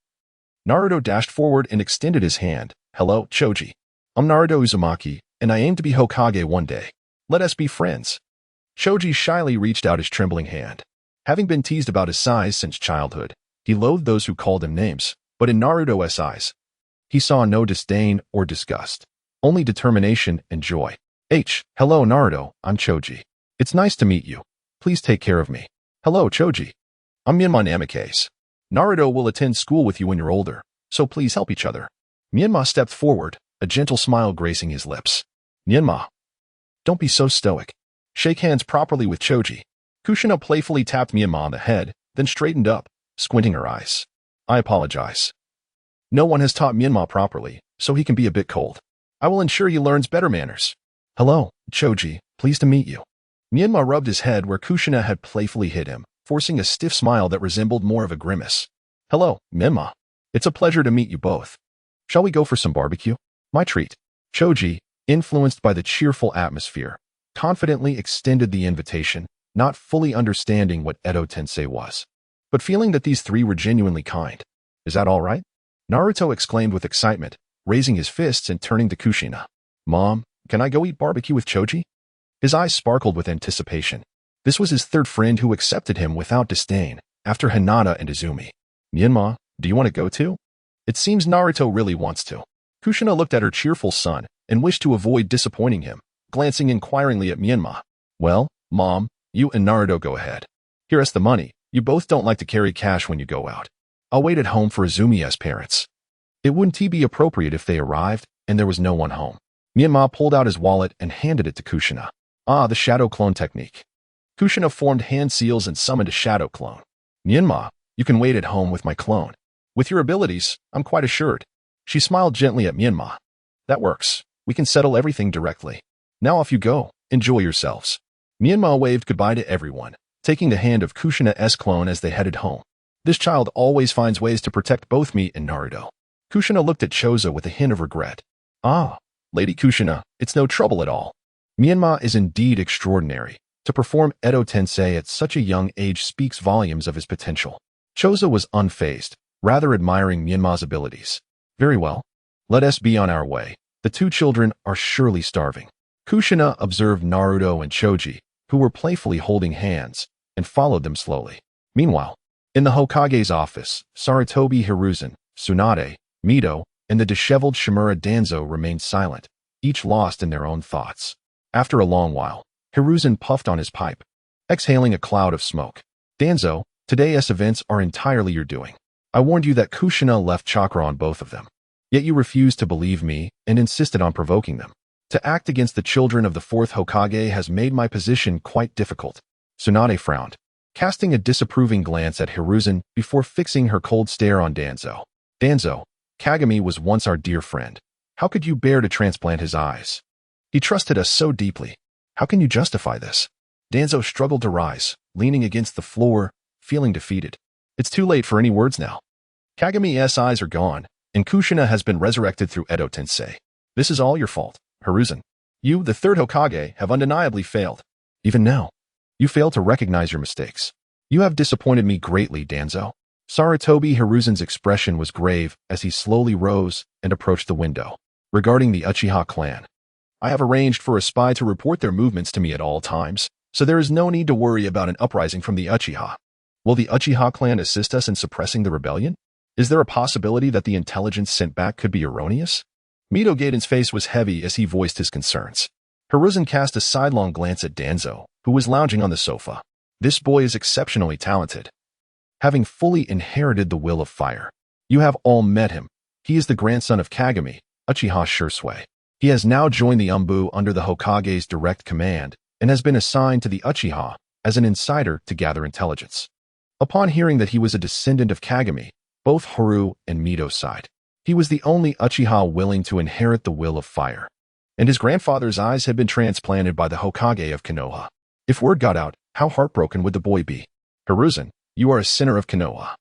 Naruto dashed forward and extended his hand. Hello, Choji. I'm Naruto Uzumaki, and I aim to be Hokage one day. Let us be friends. Choji shyly reached out his trembling hand. Having been teased about his size since childhood, he loathed those who called him names, but in Naruto's eyes, he saw no disdain or disgust, only determination and joy. Hello Naruto, I'm Choji. It's nice to meet you. Please take care of me. Hello Choji. I'm Menma Namikaze. Naruto will attend school with you when you're older, so please help each other. Menma stepped forward, a gentle smile gracing his lips. Menma, don't be so stoic. Shake hands properly with Choji. Kushina playfully tapped Menma on the head, then straightened up, squinting her eyes. I apologize. No one has taught Menma properly, so he can be a bit cold. I will ensure he learns better manners. Hello, Choji, pleased to meet you. Menma rubbed his head where Kushina had playfully hit him, forcing a stiff smile that resembled more of a grimace. Hello, Menma. It's a pleasure to meet you both. Shall we go for some barbecue? My treat. Choji, influenced by the cheerful atmosphere, confidently extended the invitation, not fully understanding what Edo Tensei was, but feeling that these three were genuinely kind. Is that all right? Naruto exclaimed with excitement, raising his fists and turning to Kushina. Mom, can I go eat barbecue with Choji? His eyes sparkled with anticipation. This was his third friend who accepted him without disdain, after Hinata and Izumi. Menma, do you want to go too? It seems Naruto really wants to. Kushina looked at her cheerful son and wished to avoid disappointing him, glancing inquiringly at Menma. Well, Mom, you and Naruto go ahead. Here is the money. You both don't like to carry cash when you go out. I'll wait at home for Izumi's parents. It wouldn't be appropriate if they arrived and there was no one home. Menma pulled out his wallet and handed it to Kushina. Ah, the shadow clone technique. Kushina formed hand seals and summoned a shadow clone. Menma, you can wait at home with my clone. With your abilities, I'm quite assured. She smiled gently at Menma. That works. We can settle everything directly. Now off you go. Enjoy yourselves. Menma waved goodbye to everyone, taking the hand of Kushina's clone as they headed home. This child always finds ways to protect both me and Naruto. Kushina looked at Chozo with a hint of regret. Ah, Lady Kushina, it's no trouble at all. Menma is indeed extraordinary. To perform Edo Tensei at such a young age speaks volumes of his potential. Chozo was unfazed, rather admiring Menma's abilities. Very well. Let us be on our way. The two children are surely starving. Kushina observed Naruto and Choji, who were playfully holding hands, and followed them slowly. Meanwhile, in the Hokage's office, Sarutobi Hiruzen, Tsunade, Mito, and the disheveled Shimura Danzo remained silent, each lost in their own thoughts. After a long while, Hiruzen puffed on his pipe, exhaling a cloud of smoke. Danzo, today's events are entirely your doing. I warned you that Kushina left chakra on both of them. Yet you refused to believe me and insisted on provoking them. To act against the children of the fourth Hokage has made my position quite difficult. Tsunade frowned, casting a disapproving glance at Hiruzen before fixing her cold stare on Danzo. Danzo, Kagami was once our dear friend. How could you bear to transplant his eyes? He trusted us so deeply. How can you justify this? Danzo struggled to rise, leaning against the floor, feeling defeated. It's too late for any words now. Kagami's eyes are gone, and Kushina has been resurrected through Edo Tensei. This is all your fault, Hiruzen. You, the third Hokage, have undeniably failed. Even now, you fail to recognize your mistakes. You have disappointed me greatly, Danzo. Sarutobi Hiruzen's expression was grave as he slowly rose and approached the window. Regarding the Uchiha clan, I have arranged for a spy to report their movements to me at all times, so there is no need to worry about an uprising from the Uchiha. Will the Uchiha clan assist us in suppressing the rebellion? Is there a possibility that the intelligence sent back could be erroneous? Mito Gaiden's face was heavy as he voiced his concerns. Hiruzen cast a sidelong glance at Danzo, who was lounging on the sofa. This boy is exceptionally talented. Having fully inherited the will of fire. You have all met him. He is the grandson of Kagami, Uchiha Shursui. He has now joined the Umbu under the Hokage's direct command and has been assigned to the Uchiha as an insider to gather intelligence. Upon hearing that he was a descendant of Kagami, both Haru and Mito sighed. He was the only Uchiha willing to inherit the will of fire, and his grandfather's eyes had been transplanted by the Hokage of Konoha. If word got out, how heartbroken would the boy be? Hiruzen, you are a sinner of Konoha,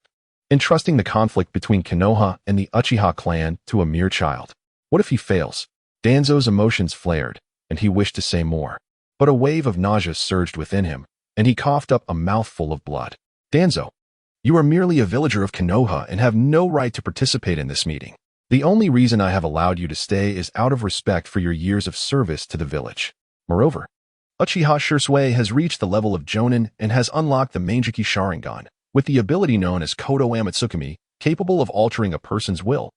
entrusting the conflict between Konoha and the Uchiha clan to a mere child. What if he fails? Danzo's emotions flared, and he wished to say more, but a wave of nausea surged within him, and he coughed up a mouthful of blood. Danzo, you are merely a villager of Konoha and have no right to participate in this meeting. The only reason I have allowed you to stay is out of respect for your years of service to the village. Moreover, Uchiha Shursui has reached the level of Jonin and has unlocked the Manjiki Sharingan, with the ability known as Kodo Amatsukami, capable of altering a person's will.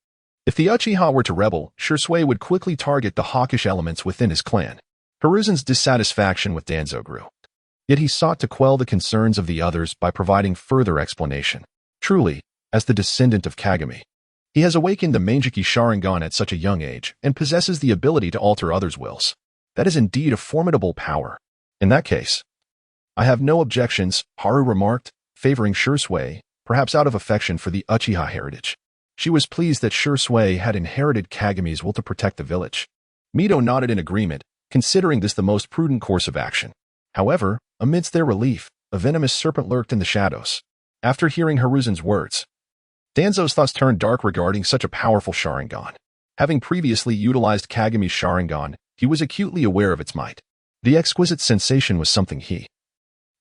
If the Uchiha were to rebel, Shursui would quickly target the hawkish elements within his clan. Hiruzen's dissatisfaction with Danzo grew. Yet he sought to quell the concerns of the others by providing further explanation. Truly, as the descendant of Kagami, he has awakened the Manjiki Sharingan at such a young age and possesses the ability to alter others' wills. That is indeed a formidable power. In that case, I have no objections, Haru remarked, favoring Shursui, perhaps out of affection for the Uchiha heritage. She was pleased that Shursui had inherited Kagami's will to protect the village. Mito nodded in agreement, considering this the most prudent course of action. However, amidst their relief, a venomous serpent lurked in the shadows. After hearing Hiruzen's words, Danzo's thoughts turned dark regarding such a powerful Sharingan. Having previously utilized Kagami's Sharingan, he was acutely aware of its might. The exquisite sensation was something he,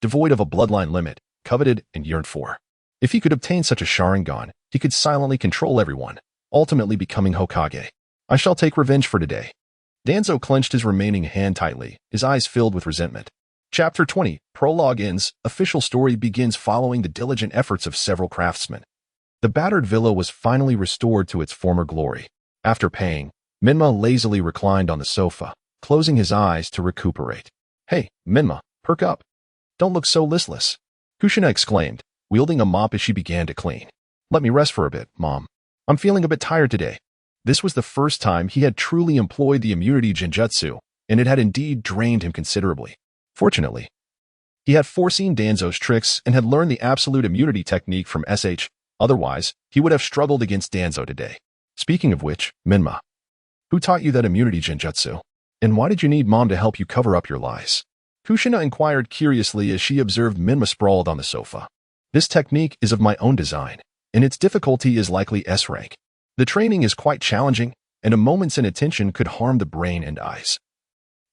devoid of a bloodline limit, coveted and yearned for. If he could obtain such a Sharingan, he could silently control everyone, ultimately becoming Hokage. I shall take revenge for today. Danzo clenched his remaining hand tightly, his eyes filled with resentment. Chapter 20, Prologue ends. Official story begins following the diligent efforts of several craftsmen. The battered villa was finally restored to its former glory. After paying, Menma lazily reclined on the sofa, closing his eyes to recuperate. Hey, Menma, perk up. Don't look so listless, Kushina exclaimed, wielding a mop as she began to clean. "Let me rest for a bit, Mom. I'm feeling a bit tired today." This was the first time he had truly employed the immunity genjutsu, and it had indeed drained him considerably. Fortunately, he had foreseen Danzo's tricks and had learned the absolute immunity technique from SH, otherwise, he would have struggled against Danzo today. Speaking of which, Menma, who taught you that immunity genjutsu? And why did you need Mom to help you cover up your lies? Kushina inquired curiously as she observed Menma sprawled on the sofa. This technique is of my own design, and its difficulty is likely S rank. The training is quite challenging, and a moment's inattention could harm the brain and eyes,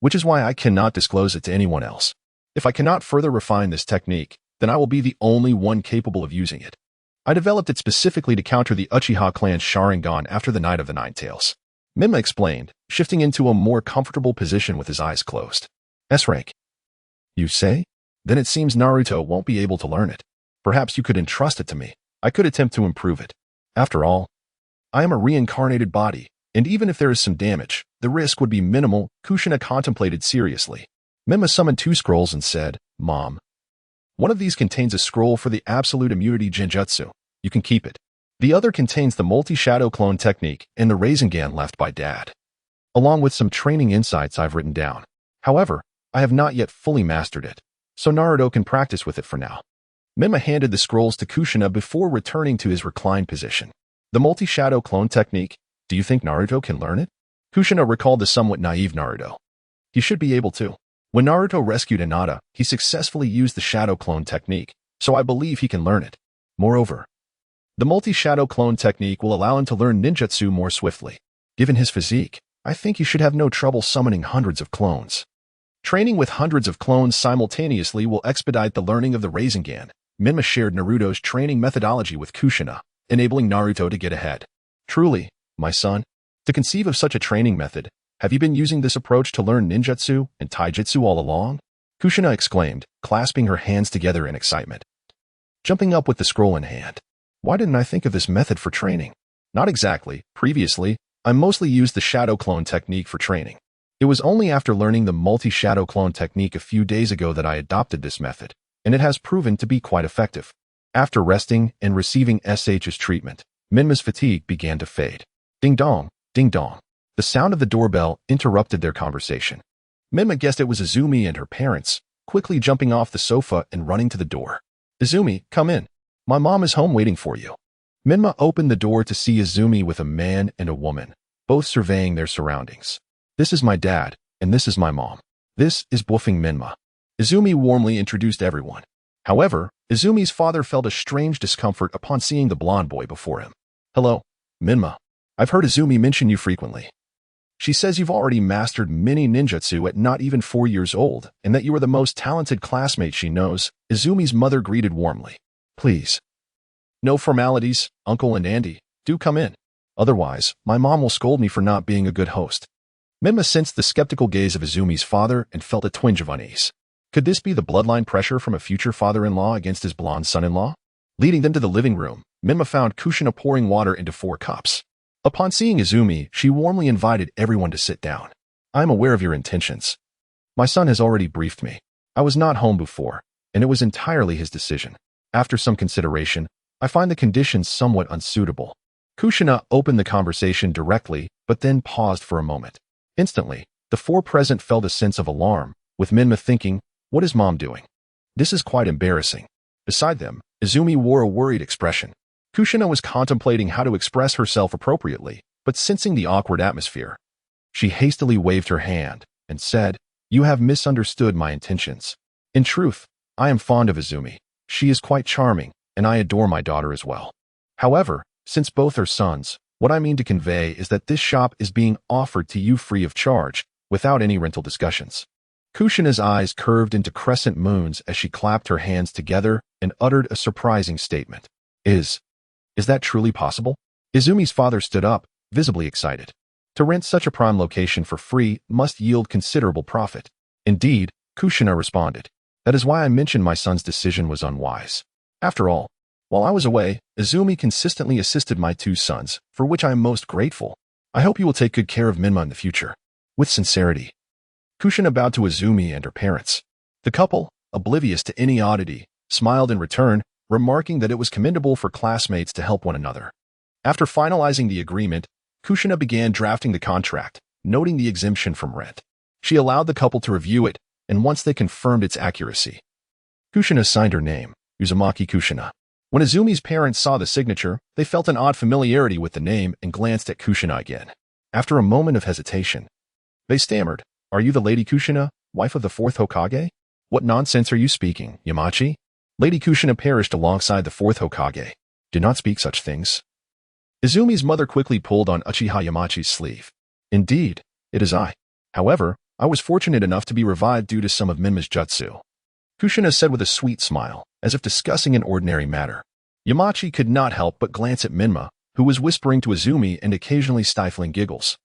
which is why I cannot disclose it to anyone else. If I cannot further refine this technique, then I will be the only one capable of using it. I developed it specifically to counter the Uchiha clan's Sharingan after the Night of the Nine Tails. Menma explained, shifting into a more comfortable position with his eyes closed. S rank. You say? Then it seems Naruto won't be able to learn it. Perhaps you could entrust it to me. I could attempt to improve it. After all, I am a reincarnated body, and even if there is some damage, the risk would be minimal. Kushina contemplated seriously. Menma summoned 2 scrolls and said, Mom, one of these contains a scroll for the absolute immunity genjutsu. You can keep it. The other contains the multi-shadow clone technique and the Rasengan left by Dad, along with some training insights I've written down. However, I have not yet fully mastered it, so Naruto can practice with it for now. Menma handed the scrolls to Kushina before returning to his reclined position. The multi-shadow clone technique, do you think Naruto can learn it? Kushina recalled the somewhat naive Naruto. He should be able to. When Naruto rescued Hinata, he successfully used the shadow clone technique, so I believe he can learn it. Moreover, the multi-shadow clone technique will allow him to learn ninjutsu more swiftly. Given his physique, I think he should have no trouble summoning hundreds of clones. Training with hundreds of clones simultaneously will expedite the learning of the Rasengan. Menma shared Naruto's training methodology with Kushina, enabling Naruto to get ahead. Truly, my son, to conceive of such a training method, have you been using this approach to learn ninjutsu and taijutsu all along? Kushina exclaimed, clasping her hands together in excitement. Jumping up with the scroll in hand. Why didn't I think of this method for training? Not exactly. Previously, I mostly used the shadow clone technique for training. It was only after learning the multi-shadow clone technique a few days ago that I adopted this method, and it has proven to be quite effective. After resting and receiving SH's treatment, Menma's fatigue began to fade. Ding dong, ding dong. The sound of the doorbell interrupted their conversation. Menma guessed it was Izumi and her parents, quickly jumping off the sofa and running to the door. Izumi, come in. My mom is home waiting for you. Menma opened the door to see Izumi with a man and a woman, both surveying their surroundings. This is my dad, and this is my mom. This is Buffing Menma. Izumi warmly introduced everyone. However, Izumi's father felt a strange discomfort upon seeing the blonde boy before him. Hello, Menma. I've heard Izumi mention you frequently. She says you've already mastered many ninjutsu at not even 4 years old, and that you are the most talented classmate she knows. Izumi's mother greeted warmly. Please. No formalities, Uncle and Andy. Do come in. Otherwise, my mom will scold me for not being a good host. Menma sensed the skeptical gaze of Izumi's father and felt a twinge of unease. Could this be the bloodline pressure from a future father-in-law against his blonde son-in-law? Leading them to the living room, Menma found Kushina pouring water into 4 cups. Upon seeing Izumi, she warmly invited everyone to sit down. I am aware of your intentions. My son has already briefed me. I was not home before, and it was entirely his decision. After some consideration, I find the conditions somewhat unsuitable. Kushina opened the conversation directly, but then paused for a moment. Instantly, the 4 present felt a sense of alarm, with Menma thinking, what is mom doing? This is quite embarrassing. Beside them, Izumi wore a worried expression. Kushina was contemplating how to express herself appropriately, but sensing the awkward atmosphere, she hastily waved her hand and said, You have misunderstood my intentions. In truth, I am fond of Izumi. She is quite charming, and I adore my daughter as well. However, since both are sons, what I mean to convey is that this shop is being offered to you free of charge, without any rental discussions. Kushina's eyes curved into crescent moons as she clapped her hands together and uttered a surprising statement. Is that truly possible? Izumi's father stood up, visibly excited. To rent such a prime location for free must yield considerable profit. Indeed, Kushina responded. That is why I mentioned my son's decision was unwise. After all, while I was away, Izumi consistently assisted my 2 sons, for which I am most grateful. I hope you will take good care of Menma in the future. With sincerity. Kushina bowed to Izumi and her parents. The couple, oblivious to any oddity, smiled in return, remarking that it was commendable for classmates to help one another. After finalizing the agreement, Kushina began drafting the contract, noting the exemption from rent. She allowed the couple to review it, and once they confirmed its accuracy, Kushina signed her name, Uzumaki Kushina. When Izumi's parents saw the signature, they felt an odd familiarity with the name and glanced at Kushina again. After a moment of hesitation, they stammered, "Are you the Lady Kushina, wife of the fourth Hokage? What nonsense are you speaking, Yamachi?" Lady Kushina perished alongside the fourth Hokage. Do not speak such things. Izumi's mother quickly pulled on Uchiha Yamachi's sleeve. Indeed, it is I. However, I was fortunate enough to be revived due to some of Menma's jutsu. Kushina said with a sweet smile, as if discussing an ordinary matter. Yamachi could not help but glance at Menma, who was whispering to Izumi and occasionally stifling giggles.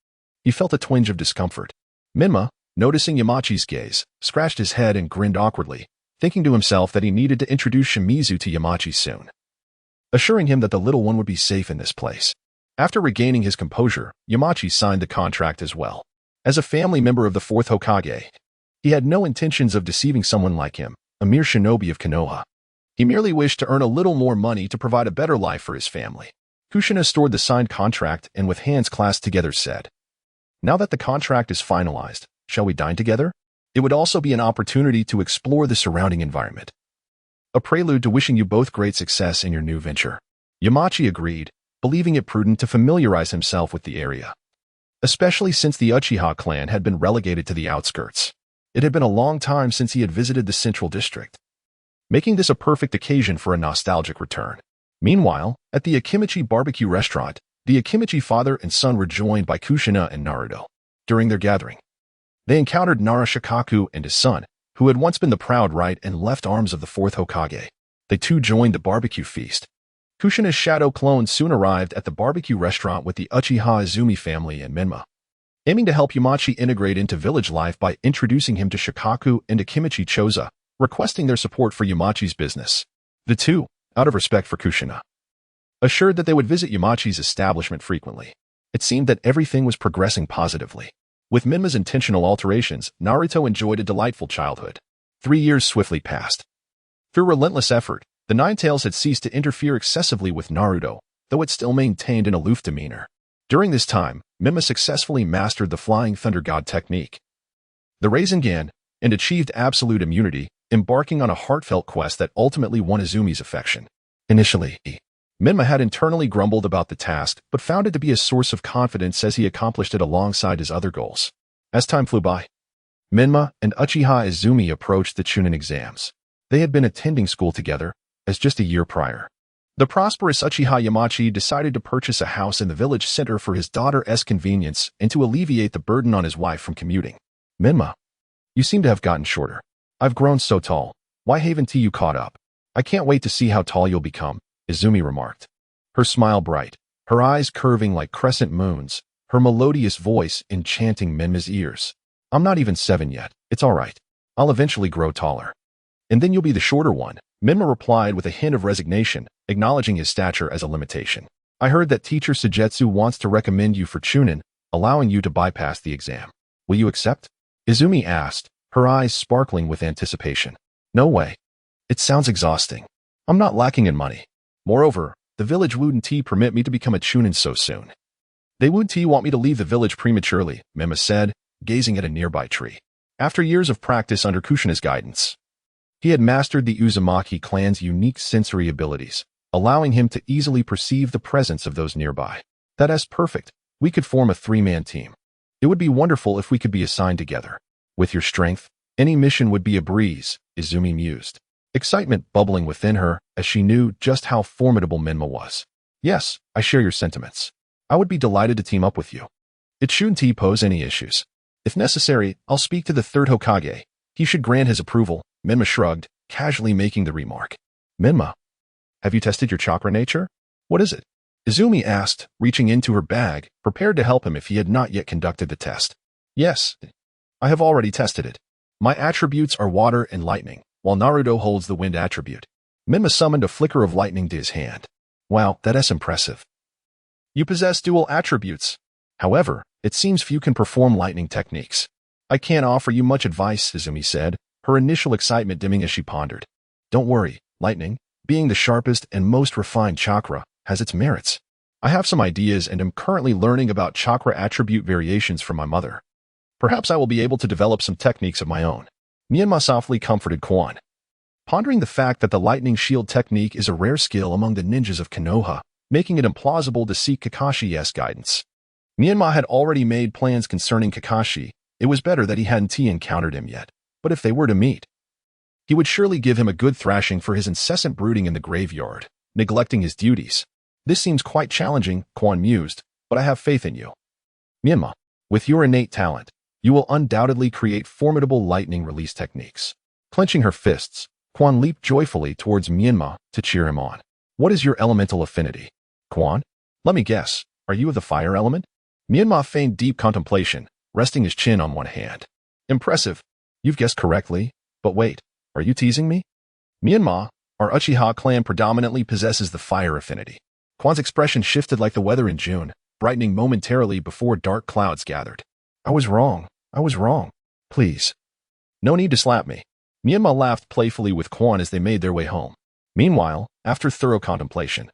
He felt a twinge of discomfort. Menma, noticing Yamachi's gaze, scratched his head and grinned awkwardly, thinking to himself that he needed to introduce Shimizu to Yamachi soon, assuring him that the little one would be safe in this place. After regaining his composure, Yamachi signed the contract as well. As a family member of the fourth Hokage, he had no intentions of deceiving someone like him, a mere shinobi of Konoha. He merely wished to earn a little more money to provide a better life for his family. Kushina stored the signed contract and with hands clasped together said, "Now that the contract is finalized, shall we dine together? It would also be an opportunity to explore the surrounding environment. A prelude to wishing you both great success in your new venture." Yamachi agreed, believing it prudent to familiarize himself with the area, especially since the Uchiha clan had been relegated to the outskirts. It had been a long time since he had visited the central district, making this a perfect occasion for a nostalgic return. Meanwhile, at the Akimichi barbecue restaurant, the Akimichi father and son were joined by Kushina and Naruto. During their gathering, they encountered Narashikaku and his son, who had once been the proud right and left arms of the fourth Hokage. They too joined the barbecue feast. Kushina's shadow clone soon arrived at the barbecue restaurant with the Uchiha Izumi family and Menma, aiming to help Yamachi integrate into village life by introducing him to Shikaku and Akimichi Choza, requesting their support for Yamachi's business. The two, out of respect for Kushina, assured that they would visit Yamachi's establishment frequently. It seemed that everything was progressing positively. With Menma's intentional alterations, Naruto enjoyed a delightful childhood. 3 years swiftly passed. Through relentless effort, the Nine Tails had ceased to interfere excessively with Naruto, though it still maintained an aloof demeanor. During this time, Menma successfully mastered the Flying Thunder God technique, the Rasengan, and achieved absolute immunity, embarking on a heartfelt quest that ultimately won Izumi's affection. Initially, Menma had internally grumbled about the task, but found it to be a source of confidence as he accomplished it alongside his other goals. As time flew by, Menma and Uchiha Izumi approached the Chunin exams. They had been attending school together, as just a year prior. The prosperous Uchiha Yamachi decided to purchase a house in the village center for his daughter's convenience and to alleviate the burden on his wife from commuting. "Menma, you seem to have gotten shorter. I've grown so tall. Why haven't you caught up? I can't wait to see how tall you'll become," Izumi remarked. Her smile bright, her eyes curving like crescent moons, her melodious voice enchanting Menma's ears. "I'm not even 7 yet. It's all right. I'll eventually grow taller. And then you'll be the shorter one," Menma replied with a hint of resignation, acknowledging his stature as a limitation. "I heard that teacher Sujetsu wants to recommend you for Chunin, allowing you to bypass the exam. Will you accept?" Izumi asked, her eyes sparkling with anticipation. "No way. It sounds exhausting. I'm not lacking in money. Moreover, the village wouldn't permit me to become a Chunin so soon." "They wouldn't want me to leave the village prematurely," Menma said, gazing at a nearby tree. After years of practice under Kushina's guidance, he had mastered the Uzumaki clan's unique sensory abilities, allowing him to easily perceive the presence of those nearby. "That's perfect. We could form a 3-man team. It would be wonderful if we could be assigned together. With your strength, any mission would be a breeze," Izumi mused, excitement bubbling within her as she knew just how formidable Menma was. "Yes, I share your sentiments. I would be delighted to team up with you. It shouldn't pose any issues. If necessary, I'll speak to the third Hokage. He should grant his approval," Menma shrugged, casually making the remark. "Menma, have you tested your chakra nature? What is it?" Izumi asked, reaching into her bag, prepared to help him if he had not yet conducted the test. "Yes, I have already tested it. My attributes are water and lightning, while Naruto holds the wind attribute." Menma summoned a flicker of lightning to his hand. "Wow, that's impressive. You possess dual attributes. However, it seems few can perform lightning techniques." "I can't offer you much advice," Izumi said, her initial excitement dimming as she pondered. "Don't worry, lightning. being the sharpest and most refined chakra has its merits. I have some ideas and am currently learning about chakra attribute variations from my mother. Perhaps I will be able to develop some techniques of my own. Menma softly comforted Quan. Pondering the fact that the lightning shield technique is a rare skill among the ninjas of Konoha, making it implausible to seek Kakashi's guidance. Menma had already made plans concerning Kakashi. It was better that he hadn't encountered him yet, but if they were to meet, he would surely give him a good thrashing for his incessant brooding in the graveyard, neglecting his duties. This seems quite challenging, Quan mused, but I have faith in you. Menma, with your innate talent, you will undoubtedly create formidable lightning release techniques. Clenching her fists, Quan leaped joyfully towards Menma to cheer him on. What is your elemental affinity? Quan? Let me guess, are you of the fire element? Menma feigned deep contemplation, resting his chin on one hand. Impressive. You've guessed correctly, but wait, are you teasing me? Menma, our Uchiha clan predominantly possesses the fire affinity. Quan's expression shifted like the weather in June, brightening momentarily before dark clouds gathered. I was wrong. Please. No need to slap me. Menma laughed playfully with Quan as they made their way home. Meanwhile, after thorough contemplation,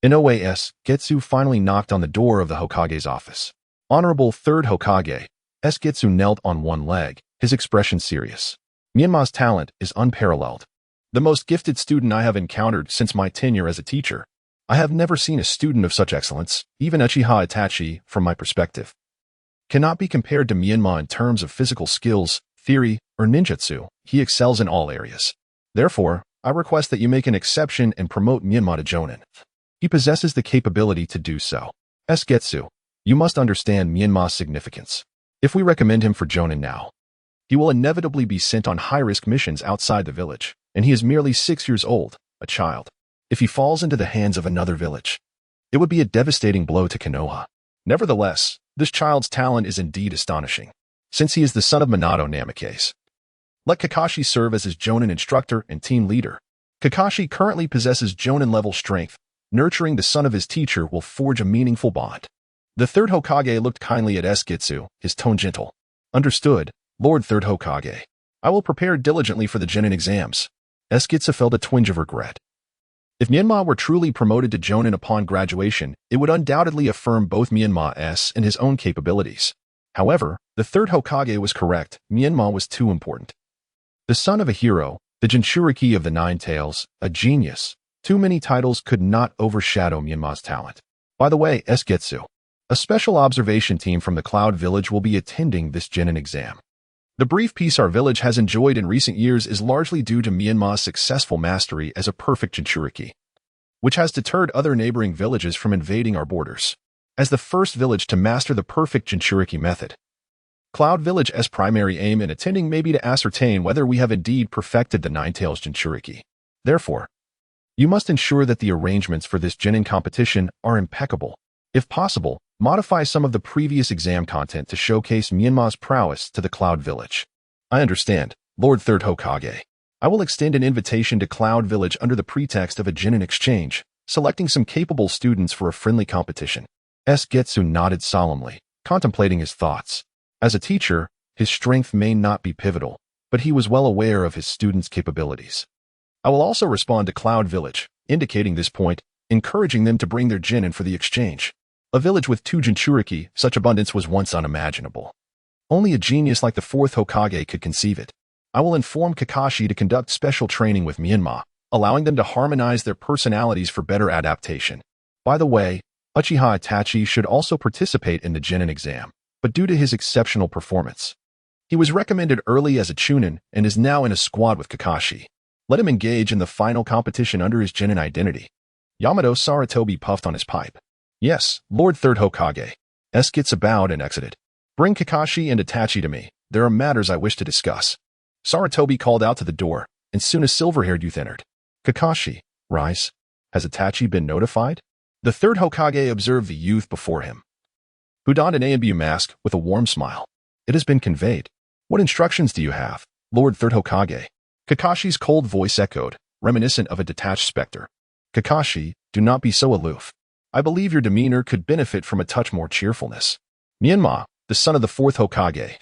Inoue Getsu finally knocked on the door of the Hokage's office. Honorable Third Hokage, Getsu knelt on one leg, his expression serious. Menma's talent is unparalleled. The most gifted student I have encountered since my tenure as a teacher. I have never seen a student of such excellence, even Uchiha Itachi, from my perspective, cannot be compared to Menma in terms of physical skills, theory, or ninjutsu. He excels in all areas. Therefore, I request that you make an exception and promote Menma to Jonin. He possesses the capability to do so. Getsu, you must understand Menma's significance. If we recommend him for Jonin now, he will inevitably be sent on high-risk missions outside the village, and he is merely 6 years old, a child. If he falls into the hands of another village, it would be a devastating blow to Konoha. Nevertheless, this child's talent is indeed astonishing, since he is the son of Minato Namikaze. Let Kakashi serve as his Jonin instructor and team leader. Kakashi currently possesses Jonin-level strength. Nurturing the son of his teacher will forge a meaningful bond. The third Hokage looked kindly at Getsu, his tone gentle. Understood, Lord Third Hokage. I will prepare diligently for the Genin exams. Getsu felt a twinge of regret. If Menma were truly promoted to Jonin upon graduation, it would undoubtedly affirm both Menma's and his own capabilities. However, the third Hokage was correct. Menma was too important. The son of a hero, the Jinchuriki of the Nine Tails, a genius. Too many titles could not overshadow Menma's talent. By the way, Getsu, a special observation team from the Cloud Village will be attending this Genin exam. The brief peace our village has enjoyed in recent years is largely due to Menma's successful mastery as a perfect Jinchuriki, which has deterred other neighboring villages from invading our borders. As the first village to master the perfect Jinchuriki method, Cloud Village's primary aim in attending may be to ascertain whether we have indeed perfected the Nine Tails Jinchuriki. Therefore, you must ensure that the arrangements for this Genin competition are impeccable. If possible, modify some of the previous exam content to showcase Menma's prowess to the Cloud Village. I understand, Lord Third Hokage. I will extend an invitation to Cloud Village under the pretext of a Genin exchange, selecting some capable students for a friendly competition. Getsu nodded solemnly, contemplating his thoughts. As a teacher, his strength may not be pivotal, but he was well aware of his students' capabilities. I will also respond to Cloud Village, indicating this point, encouraging them to bring their Genin for the exchange. A village with 2 Jinchuriki, such abundance was once unimaginable. Only a genius like the 4th Hokage could conceive it. I will inform Kakashi to conduct special training with Menma, allowing them to harmonize their personalities for better adaptation. By the way, Uchiha Itachi should also participate in the Genin exam, but due to his exceptional performance, he was recommended early as a Chunin and is now in a squad with Kakashi. Let him engage in the final competition under his Genin identity. Yamato Saratobi puffed on his pipe. Yes, Lord Third Hokage. Getsu bowed and exited. Bring Kakashi and Itachi to me. There are matters I wish to discuss. Saratobi called out to the door, and soon a silver-haired youth entered. Kakashi, rise. Has Itachi been notified? The third Hokage observed the youth before him, who donned an A&B mask with a warm smile. It has been conveyed. What instructions do you have, Lord Third Hokage? Kakashi's cold voice echoed, reminiscent of a detached specter. Kakashi, do not be so aloof. I believe your demeanor could benefit from a touch more cheerfulness. Menma, the son of the 4th Hokage,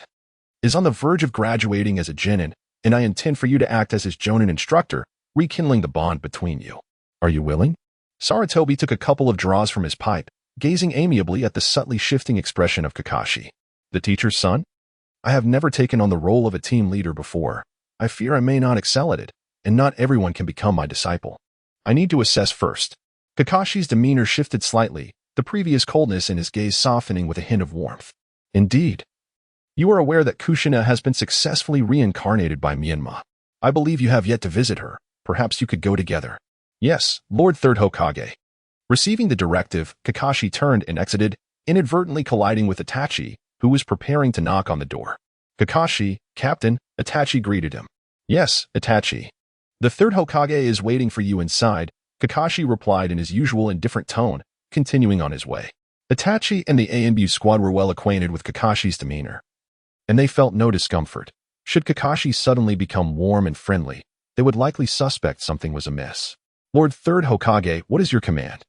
is on the verge of graduating as a Genin, and I intend for you to act as his Jonin instructor, rekindling the bond between you. Are you willing? Sarutobi took a couple of draws from his pipe, gazing amiably at the subtly shifting expression of Kakashi. The teacher's son? I have never taken on the role of a team leader before. I fear I may not excel at it, and not everyone can become my disciple. I need to assess first. Kakashi's demeanor shifted slightly, the previous coldness in his gaze softening with a hint of warmth. Indeed. You are aware that Kushina has been successfully reincarnated by Menma. I believe you have yet to visit her. Perhaps you could go together. Yes, Lord Third Hokage. Receiving the directive, Kakashi turned and exited, inadvertently colliding with Itachi, who was preparing to knock on the door. Kakashi, Captain, Itachi greeted him. Yes, Itachi. The Third Hokage is waiting for you inside, Kakashi replied in his usual indifferent tone, continuing on his way. Itachi and the ANBU squad were well acquainted with Kakashi's demeanor, and they felt no discomfort. Should Kakashi suddenly become warm and friendly, they would likely suspect something was amiss. Lord Third Hokage, what is your command?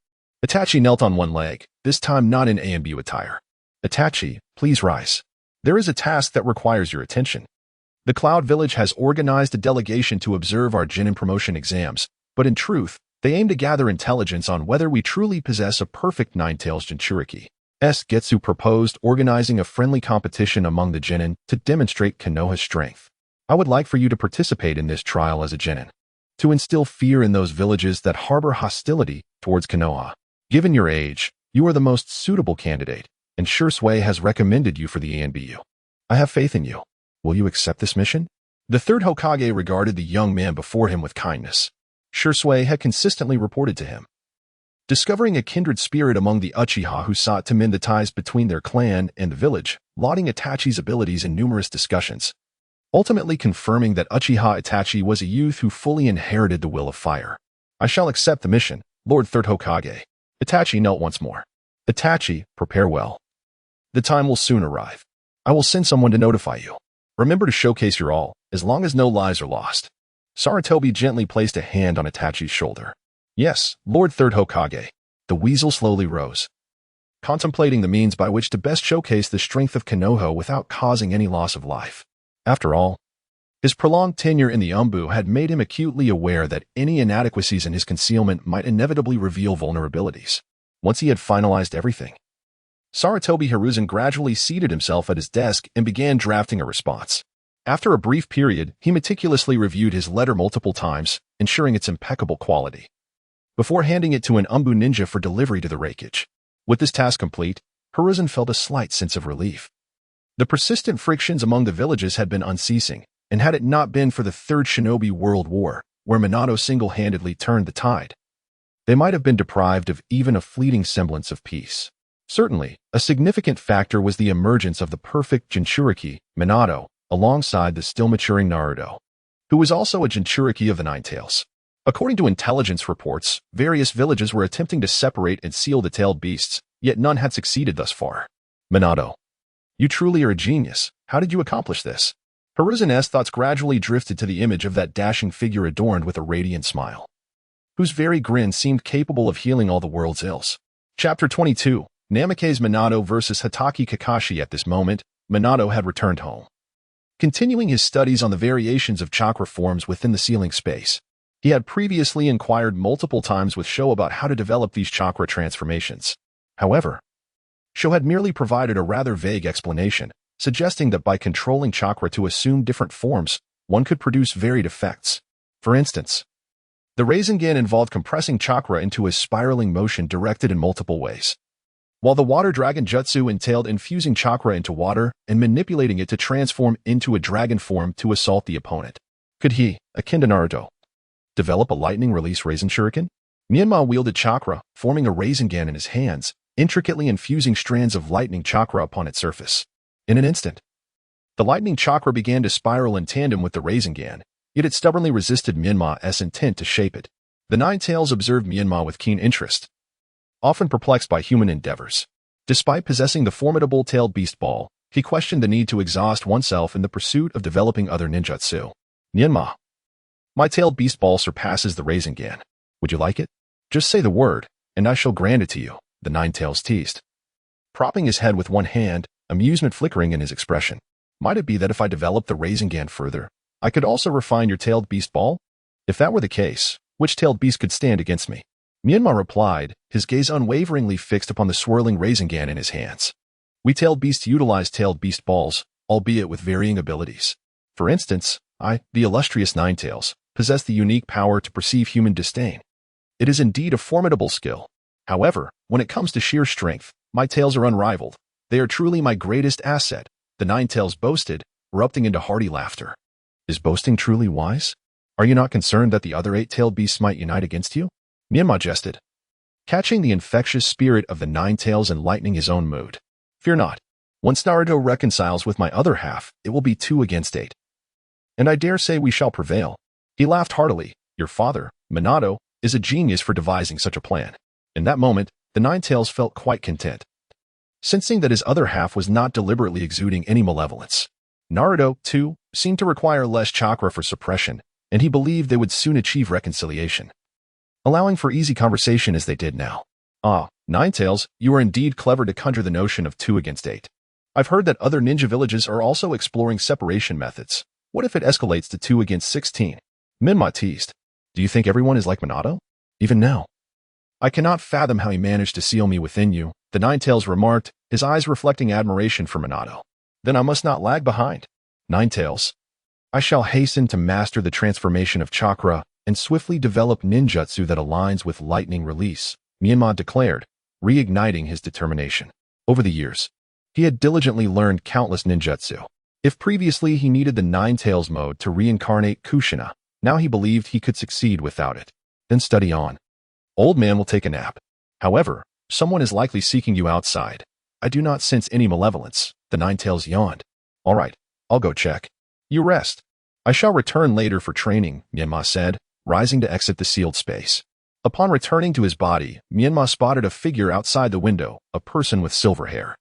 Itachi knelt on one leg, this time not in ANBU attire. Itachi, please rise. There is a task that requires your attention. The Cloud Village has organized a delegation to observe our Genin promotion exams, but in truth, they aim to gather intelligence on whether we truly possess a perfect Nine-Tails Jinchuriki. Getsu proposed organizing a friendly competition among the Genin to demonstrate Konoha's strength. I would like for you to participate in this trial as a Genin, to instill fear in those villages that harbor hostility towards Konoha. Given your age, you are the most suitable candidate, and Shursui has recommended you for the ANBU. I have faith in you. Will you accept this mission? The Third Hokage regarded the young man before him with kindness. Shursui had consistently reported to him, discovering a kindred spirit among the Uchiha who sought to mend the ties between their clan and the village, lauding Itachi's abilities in numerous discussions, ultimately confirming that Uchiha Itachi was a youth who fully inherited the will of fire. I shall accept the mission, Lord Third Hokage. Itachi knelt once more. Itachi, prepare well. The time will soon arrive. I will send someone to notify you. Remember to showcase your all, as long as no lives are lost. Sarutobi gently placed a hand on Itachi's shoulder. Yes, Lord Third Hokage. The weasel slowly rose, contemplating the means by which to best showcase the strength of Konoha without causing any loss of life. After all, his prolonged tenure in the Umbu had made him acutely aware that any inadequacies in his concealment might inevitably reveal vulnerabilities. Once he had finalized everything, Sarutobi Hiruzen gradually seated himself at his desk and began drafting a response. After a brief period, he meticulously reviewed his letter multiple times, ensuring its impeccable quality, before handing it to an Umbu ninja for delivery to the Reikage. With this task complete, Hiruzen felt a slight sense of relief. The persistent frictions among the villages had been unceasing, and had it not been for the Third Shinobi World War, where Minato single-handedly turned the tide, they might have been deprived of even a fleeting semblance of peace. Certainly, a significant factor was the emergence of the perfect Jinchuriki, Minato, alongside the still-maturing Naruto, who was also a Jinchuriki of the Nine-Tails. According to intelligence reports, various villages were attempting to separate and seal the tailed beasts, yet none had succeeded thus far. Minato, you truly are a genius. How did you accomplish this? Hiruzen's thoughts gradually drifted to the image of that dashing figure adorned with a radiant smile, whose very grin seemed capable of healing all the world's ills. Chapter 22, Namikaze Minato vs. Hatake Kakashi. At this moment, Minato had returned home, continuing his studies on the variations of chakra forms within the ceiling space. He had previously inquired multiple times with Sho about how to develop these chakra transformations. However, Sho had merely provided a rather vague explanation, suggesting that by controlling chakra to assume different forms, one could produce varied effects. For instance, the Rasengan involved compressing chakra into a spiraling motion directed in multiple ways, while the Water Dragon Jutsu entailed infusing chakra into water and manipulating it to transform into a dragon form to assault the opponent. Could he, akin to Naruto, develop a lightning release Rasen Shuriken? Menma wielded chakra, forming a Rasengan in his hands, intricately infusing strands of lightning chakra upon its surface. In an instant, the lightning chakra began to spiral in tandem with the Rasengan, yet it stubbornly resisted Menma's intent to shape it. The Nine-Tails observed Menma with keen interest, often perplexed by human endeavors. Despite possessing the formidable tailed beast ball, he questioned the need to exhaust oneself in the pursuit of developing other ninjutsu. Menma, my tailed beast ball surpasses the Rasengan. Would you like it? Just say the word, and I shall grant it to you, the Nine-Tails teased, propping his head with one hand, amusement flickering in his expression. Might it be that if I developed the Rasengan further, I could also refine your tailed beast ball? If that were the case, which tailed beast could stand against me? Myanmar replied, his gaze unwaveringly fixed upon the swirling Rasengan in his hands. We tailed beasts utilize tailed beast balls, albeit with varying abilities. For instance, I, the illustrious Ninetails, possess the unique power to perceive human disdain. It is indeed a formidable skill. However, when it comes to sheer strength, my tails are unrivaled. They are truly my greatest asset, the Ninetails boasted, erupting into hearty laughter. Is boasting truly wise? Are you not concerned that the other 8-tailed beasts might unite against you? Myanmar jested, catching the infectious spirit of the Ninetails and lightening his own mood. Fear not. Once Naruto reconciles with my other half, it will be 2 against 8. And I dare say we shall prevail. He laughed heartily. Your father, Minato, is a genius for devising such a plan. In that moment, the Ninetails felt quite content, sensing that his other half was not deliberately exuding any malevolence. Naruto, too, seemed to require less chakra for suppression, and he believed they would soon achieve reconciliation, allowing for easy conversation as they did now. Ah, Ninetails, you are indeed clever to conjure the notion of 2 against 8. I've heard that other ninja villages are also exploring separation methods. What if it escalates to 2 against 16? Menma teased. Do you think everyone is like Minato? Even now. I cannot fathom how he managed to seal me within you, the Ninetails remarked, his eyes reflecting admiration for Minato. Then I must not lag behind. Ninetails, I shall hasten to master the transformation of chakra and swiftly develop ninjutsu that aligns with lightning release, Myanmar declared, reigniting his determination. Over the years, he had diligently learned countless ninjutsu. If previously he needed the Ninetails mode to reincarnate Kushina, now he believed he could succeed without it. Then study on. Old man will take a nap. However, someone is likely seeking you outside. I do not sense any malevolence, the Ninetails yawned. All right, I'll go check. You rest. I shall return later for training, Myanmar said, rising to exit the sealed space. Upon returning to his body, Myanmar spotted a figure outside the window, a person with silver hair.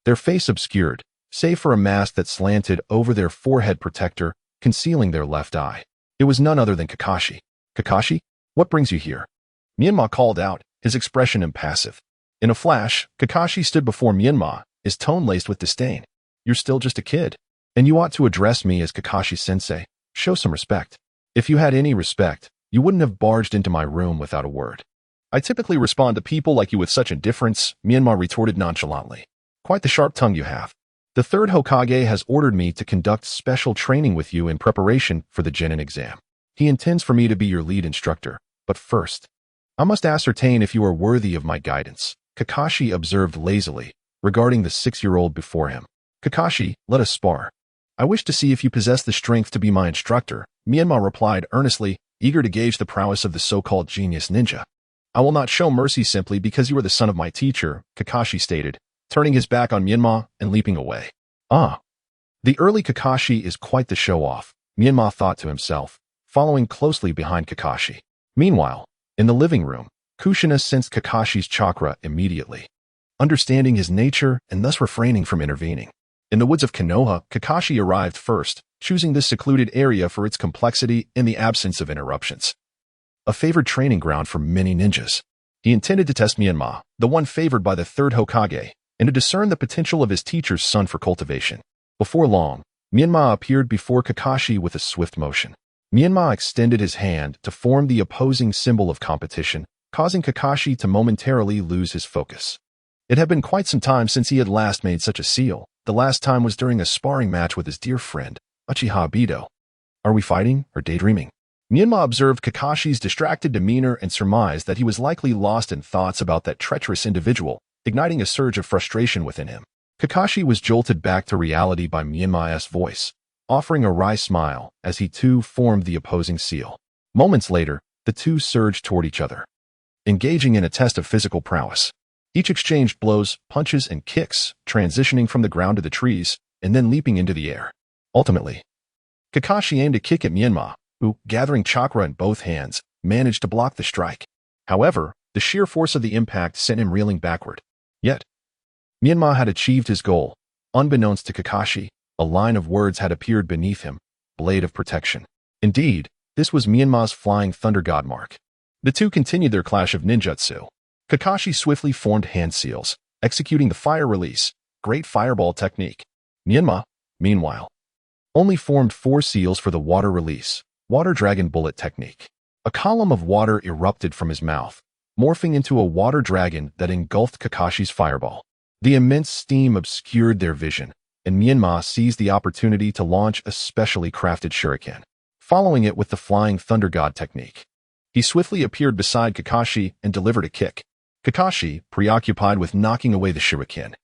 Their face obscured, save for a mask that slanted over their forehead protector, concealing their left eye. It was none other than Kakashi. Kakashi, what brings you here? Myanmar called out, his expression impassive. In a flash, Kakashi stood before Myanmar, his tone laced with disdain. You're still just a kid, and you ought to address me as Kakashi-sensei. Show some respect. If you had any respect, you wouldn't have barged into my room without a word. I typically respond to people like you with such indifference, Myanmar retorted nonchalantly. Quite the sharp tongue you have. The third Hokage has ordered me to conduct special training with you in preparation for the Genin exam. He intends for me to be your lead instructor, but first, I must ascertain if you are worthy of my guidance, Kakashi observed lazily, regarding the 6-year-old before him. Kakashi, let us spar. I wish to see if you possess the strength to be my instructor, Myanmar replied earnestly, eager to gauge the prowess of the so-called genius ninja. I will not show mercy simply because you are the son of my teacher, Kakashi stated, turning his back on Myanmar and leaping away. Ah, the early Kakashi is quite the show-off, Myanmar thought to himself, following closely behind Kakashi. Meanwhile, in the living room, Kushina sensed Kakashi's chakra immediately, understanding his nature and thus refraining from intervening. In the woods of Konoha, Kakashi arrived first, choosing this secluded area for its complexity and the absence of interruptions. A favored training ground for many ninjas. He intended to test Myanmar, the one favored by the third Hokage, and to discern the potential of his teacher's son for cultivation. Before long, Myanmar appeared before Kakashi with a swift motion. Myanmar extended his hand to form the opposing symbol of competition, causing Kakashi to momentarily lose his focus. It had been quite some time since he had last made such a seal. The last time was during a sparring match with his dear friend, Uchiha Bido. Are we fighting or daydreaming? Myanmar observed Kakashi's distracted demeanor and surmised that he was likely lost in thoughts about that treacherous individual, igniting a surge of frustration within him. Kakashi was jolted back to reality by Myanmar's voice, offering a wry smile as he too formed the opposing seal. Moments later, the two surged toward each other, engaging in a test of physical prowess. Each exchanged blows, punches, and kicks, transitioning from the ground to the trees, and then leaping into the air. Ultimately, Kakashi aimed a kick at Myanmar, who, gathering chakra in both hands, managed to block the strike. However, the sheer force of the impact sent him reeling backward. Yet, Myanmar had achieved his goal. Unbeknownst to Kakashi, a line of words had appeared beneath him, blade of protection. Indeed, this was Myanmar's flying thunder god mark. The two continued their clash of ninjutsu. Kakashi swiftly formed hand seals, executing the fire release, great fireball technique. Myanmar, meanwhile, only formed 4 seals for the water release, Water Dragon Bullet Technique. A column of water erupted from his mouth, morphing into a water dragon that engulfed Kakashi's fireball. The immense steam obscured their vision, and Menma seized the opportunity to launch a specially crafted shuriken, following it with the Flying Thunder God technique. He swiftly appeared beside Kakashi and delivered a kick. Kakashi, preoccupied with knocking away the shuriken,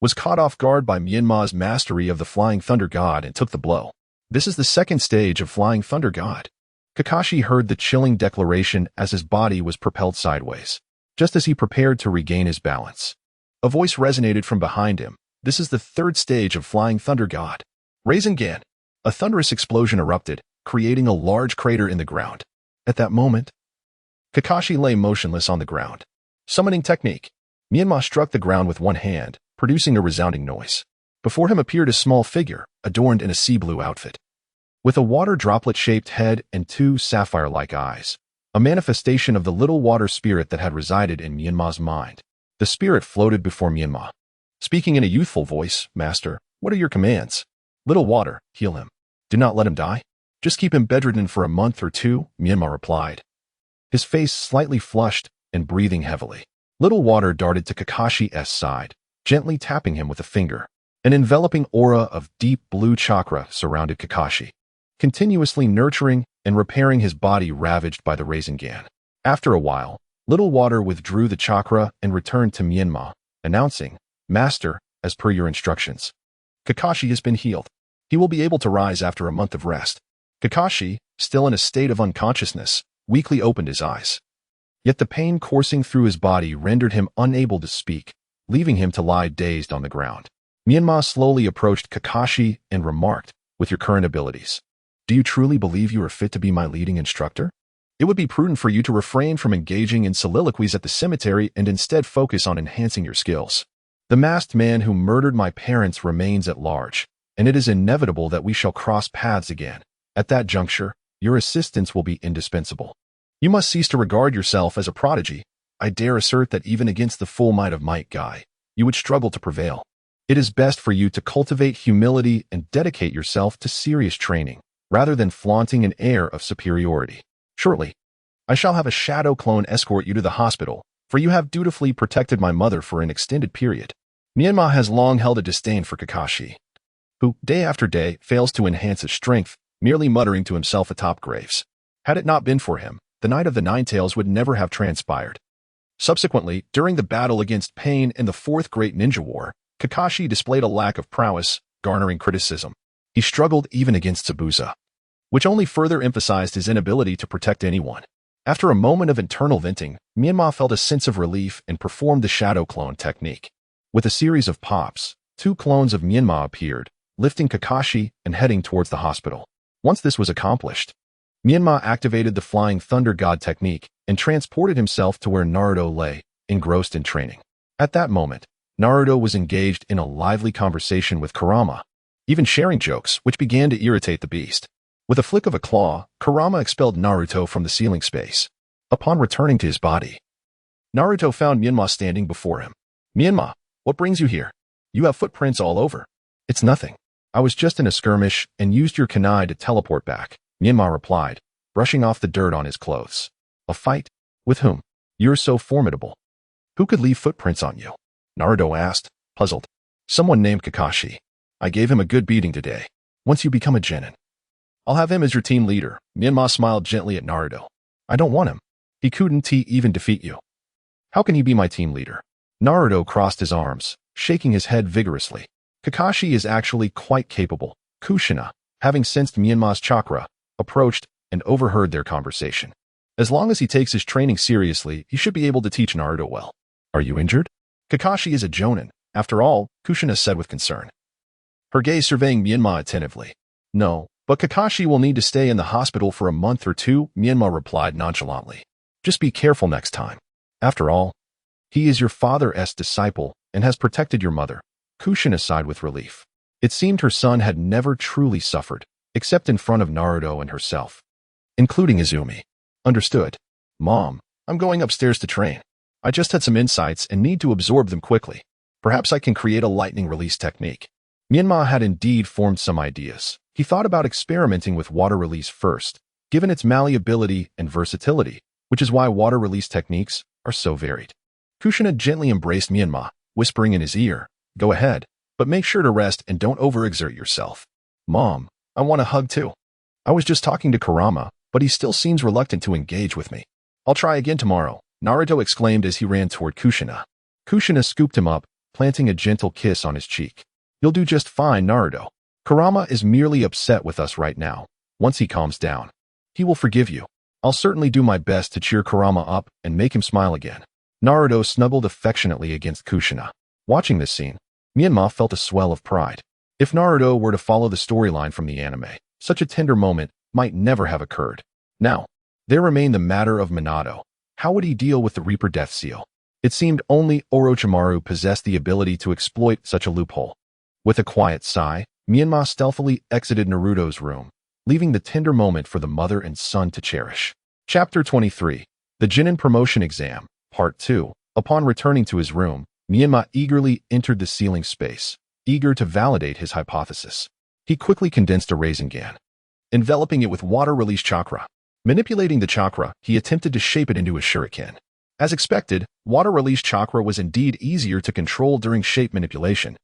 was caught off guard by Menma's mastery of the Flying Thunder God and took the blow. This is the second stage of Flying Thunder God. Kakashi heard the chilling declaration as his body was propelled sideways, just as he prepared to regain his balance. A voice resonated from behind him. This is the third stage of Flying Thunder God. Rasengan. A thunderous explosion erupted, creating a large crater in the ground. At that moment, Kakashi lay motionless on the ground. Summoning technique. Menma struck the ground with one hand, producing a resounding noise. Before him appeared a small figure, adorned in a sea blue outfit, with a water droplet-shaped head and two sapphire-like eyes, a manifestation of the little water spirit that had resided in Menma's mind. The spirit floated before Menma, speaking in a youthful voice, "Master, what are your commands?" "Little water, heal him. Do not let him die. Just keep him bedridden for a month or two," Menma replied, his face slightly flushed and breathing heavily. Little water darted to Kakashi's side, gently tapping him with a finger. An enveloping aura of deep blue chakra surrounded Kakashi, continuously nurturing and repairing his body ravaged by the Rasengan. After a while, Little Water withdrew the chakra and returned to Menma, announcing, "Master, as per your instructions, Kakashi has been healed. He will be able to rise after a month of rest." Kakashi, still in a state of unconsciousness, weakly opened his eyes. Yet the pain coursing through his body rendered him unable to speak, leaving him to lie dazed on the ground. Menma slowly approached Kakashi and remarked, "With your current abilities, do you truly believe you are fit to be my leading instructor? It would be prudent for you to refrain from engaging in soliloquies at the cemetery and instead focus on enhancing your skills. The masked man who murdered my parents remains at large, and it is inevitable that we shall cross paths again. At that juncture, your assistance will be indispensable. You must cease to regard yourself as a prodigy. I dare assert that even against the full might of might guy, you would struggle to prevail. It is best for you to cultivate humility and dedicate yourself to serious training, rather than flaunting an air of superiority. Shortly, I shall have a shadow clone escort you to the hospital, for you have dutifully protected my mother for an extended period." Menma has long held a disdain for Kakashi, who, day after day, fails to enhance his strength, merely muttering to himself atop graves. Had it not been for him, the Night of the Nine Tails would never have transpired. Subsequently, during the battle against Pain and the Fourth Great Ninja War, Kakashi displayed a lack of prowess, garnering criticism. He struggled even against Zabuza, which only further emphasized his inability to protect anyone. After a moment of internal venting, Menma felt a sense of relief and performed the shadow clone technique. With a series of pops, two clones of Menma appeared, lifting Kakashi and heading towards the hospital. Once this was accomplished, Menma activated the Flying Thunder God technique and transported himself to where Naruto lay, engrossed in training. At that moment, Naruto was engaged in a lively conversation with Kurama, even sharing jokes which began to irritate the beast. With a flick of a claw, Kurama expelled Naruto from the ceiling space. Upon returning to his body, Naruto found Menma standing before him. "Menma, what brings you here? You have footprints all over." "It's nothing. I was just in a skirmish and used your kunai to teleport back," Menma replied, brushing off the dirt on his clothes. "A fight? With whom? You're so formidable. Who could leave footprints on you?" Naruto asked, puzzled. "Someone named Kakashi. I gave him a good beating today. Once you become a genin, I'll have him as your team leader." Menma smiled gently at Naruto. "I don't want him. He couldn't even defeat you. How can he be my team leader?" Naruto crossed his arms, shaking his head vigorously. "Kakashi is actually quite capable." Kushina, having sensed Menma's chakra, approached and overheard their conversation. "As long as he takes his training seriously, he should be able to teach Naruto well." "Are you injured?" "Kakashi is a jonin, after all," Kushina said with concern, her gaze surveying Menma attentively. "No, but Kakashi will need to stay in the hospital for a month or two," Menma replied nonchalantly. "Just be careful next time. After all, he is your father's disciple and has protected your mother." Kushina sighed with relief. It seemed her son had never truly suffered, except in front of Naruto and herself, including Izumi. "Understood. Mom, I'm going upstairs to train. I just had some insights and need to absorb them quickly. Perhaps I can create a lightning release technique." Menma had indeed formed some ideas. He thought about experimenting with water release first, given its malleability and versatility, which is why water release techniques are so varied. Kushina gently embraced Menma, whispering in his ear, "Go ahead, but make sure to rest and don't overexert yourself." "Mom, I want a hug too. I was just talking to Kurama, but he still seems reluctant to engage with me." "I'll try again tomorrow," Naruto exclaimed as he ran toward Kushina. Kushina scooped him up, planting a gentle kiss on his cheek. "You'll do just fine, Naruto. Kurama is merely upset with us right now. Once he calms down, he will forgive you. I'll certainly do my best to cheer Kurama up and make him smile again." Naruto snuggled affectionately against Kushina. Watching this scene, Menma felt a swell of pride. If Naruto were to follow the storyline from the anime, such a tender moment might never have occurred. Now, there remained the matter of Minato. How would he deal with the Reaper Death Seal? It seemed only Orochimaru possessed the ability to exploit such a loophole. With a quiet sigh, Menma stealthily exited Naruto's room, leaving the tender moment for the mother and son to cherish. Chapter 23. The Genin Promotion Exam, Part 2. Upon returning to his room, Menma eagerly entered the sealing space, eager to validate his hypothesis. He quickly condensed a Rasengan, enveloping it with water-release chakra. Manipulating the chakra, he attempted to shape it into a shuriken. As expected, water-release chakra was indeed easier to control during shape manipulation.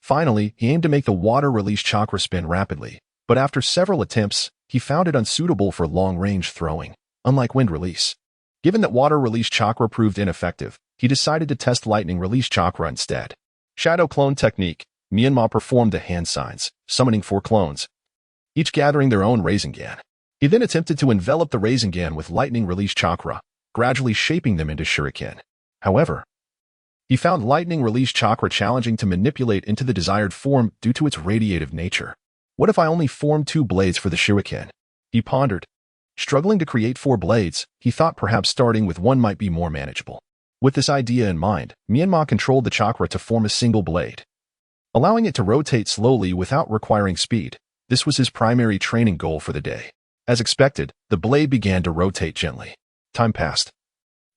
Finally, he aimed to make the water-release chakra spin rapidly, but after several attempts, he found it unsuitable for long-range throwing, unlike wind release. Given that water-release chakra proved ineffective, he decided to test lightning-release chakra instead. Shadow Clone Technique. Menma performed the hand signs, summoning 4 clones, each gathering their own Rasengan. He then attempted to envelop the Rasengan with lightning-release chakra, gradually shaping them into shuriken. However, he found lightning-release chakra challenging to manipulate into the desired form due to its radiative nature. What if I only formed 2 blades for the shuriken? He pondered. Struggling to create 4 blades, he thought perhaps starting with 1 might be more manageable. With this idea in mind, Menma controlled the chakra to form a single blade, allowing it to rotate slowly without requiring speed. This was his primary training goal for the day. As expected, the blade began to rotate gently. Time passed,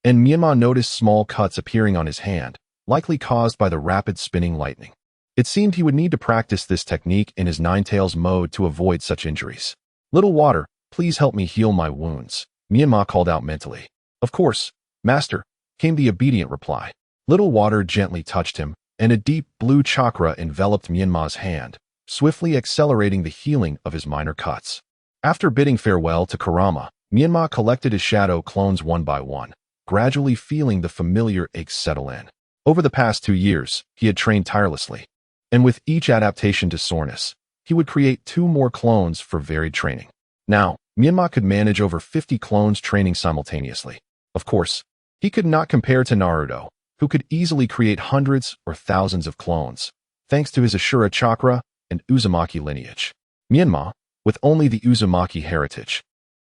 and Menma noticed small cuts appearing on his hand, likely caused by the rapid spinning lightning. It seemed he would need to practice this technique in his Ninetales mode to avoid such injuries. "Little water, please help me heal my wounds," Menma called out mentally. "Of course, master," came the obedient reply. Little water gently touched him, and a deep blue chakra enveloped Menma's hand, swiftly accelerating the healing of his minor cuts. After bidding farewell to Kurama, Menma collected his shadow clones one by one, gradually feeling the familiar aches settle in. Over the past 2 years, he had trained tirelessly, and with each adaptation to soreness, he would create 2 more clones for varied training. Now, Menma could manage over 50 clones training simultaneously. Of course, he could not compare to Naruto, who could easily create hundreds or thousands of clones, thanks to his Ashura chakra and Uzumaki lineage. Menma, with only the Uzumaki heritage,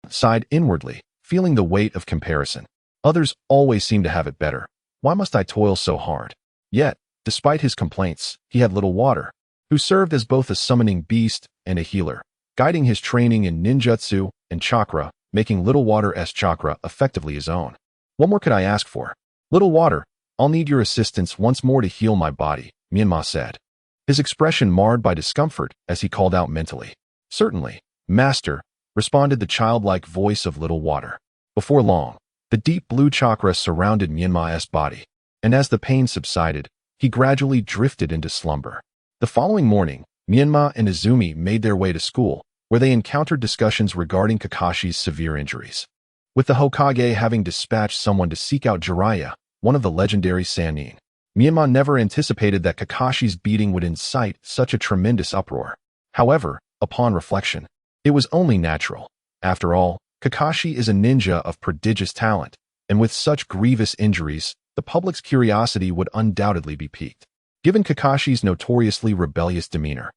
sighed inwardly, feeling the weight of comparison. Others always seem to have it better. Why must I toil so hard? Yet, despite his complaints, he had Little Water, who served as both a summoning beast and a healer, guiding his training in ninjutsu and chakra, making Little Water's chakra effectively his own. What more could I ask for? "Little Water, I'll need your assistance once more to heal my body," Menma said, his expression marred by discomfort as he called out mentally. "Certainly, master," responded the childlike voice of Little Water. Before long, the deep blue chakra surrounded Menma's body, and as the pain subsided, he gradually drifted into slumber. The following morning, Menma and Izumi made their way to school, where they encountered discussions regarding Kakashi's severe injuries. With the Hokage having dispatched someone to seek out Jiraiya, one of the legendary Sannin, Menma never anticipated that Kakashi's beating would incite such a tremendous uproar. However, upon reflection, it was only natural. After all, Kakashi is a ninja of prodigious talent, and with such grievous injuries, the public's curiosity would undoubtedly be piqued. Given Kakashi's notoriously rebellious demeanor,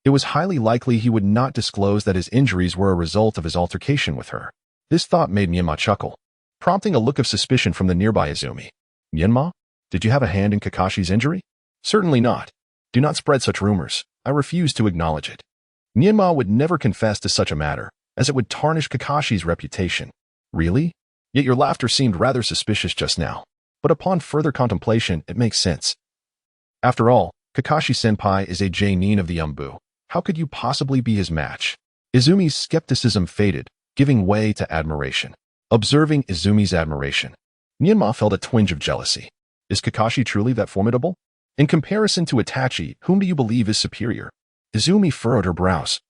it was highly likely he would not disclose that his injuries were a result of his altercation with her. This thought made Menma chuckle, prompting a look of suspicion from the nearby Izumi. "Menma, did you have a hand in Kakashi's injury?" "Certainly not. Do not spread such rumors. I refuse to acknowledge it." Menma would never confess to such a matter, as it would tarnish Kakashi's reputation. "Really? Yet your laughter seemed rather suspicious just now. But upon further contemplation, it makes sense. After all, Kakashi-senpai is a Jonin of the Umbu. How could you possibly be his match?" Izumi's skepticism faded, giving way to admiration. Observing Izumi's admiration, Menma felt a twinge of jealousy. Is Kakashi truly that formidable? In comparison to Itachi, whom do you believe is superior? Izumi furrowed her brows,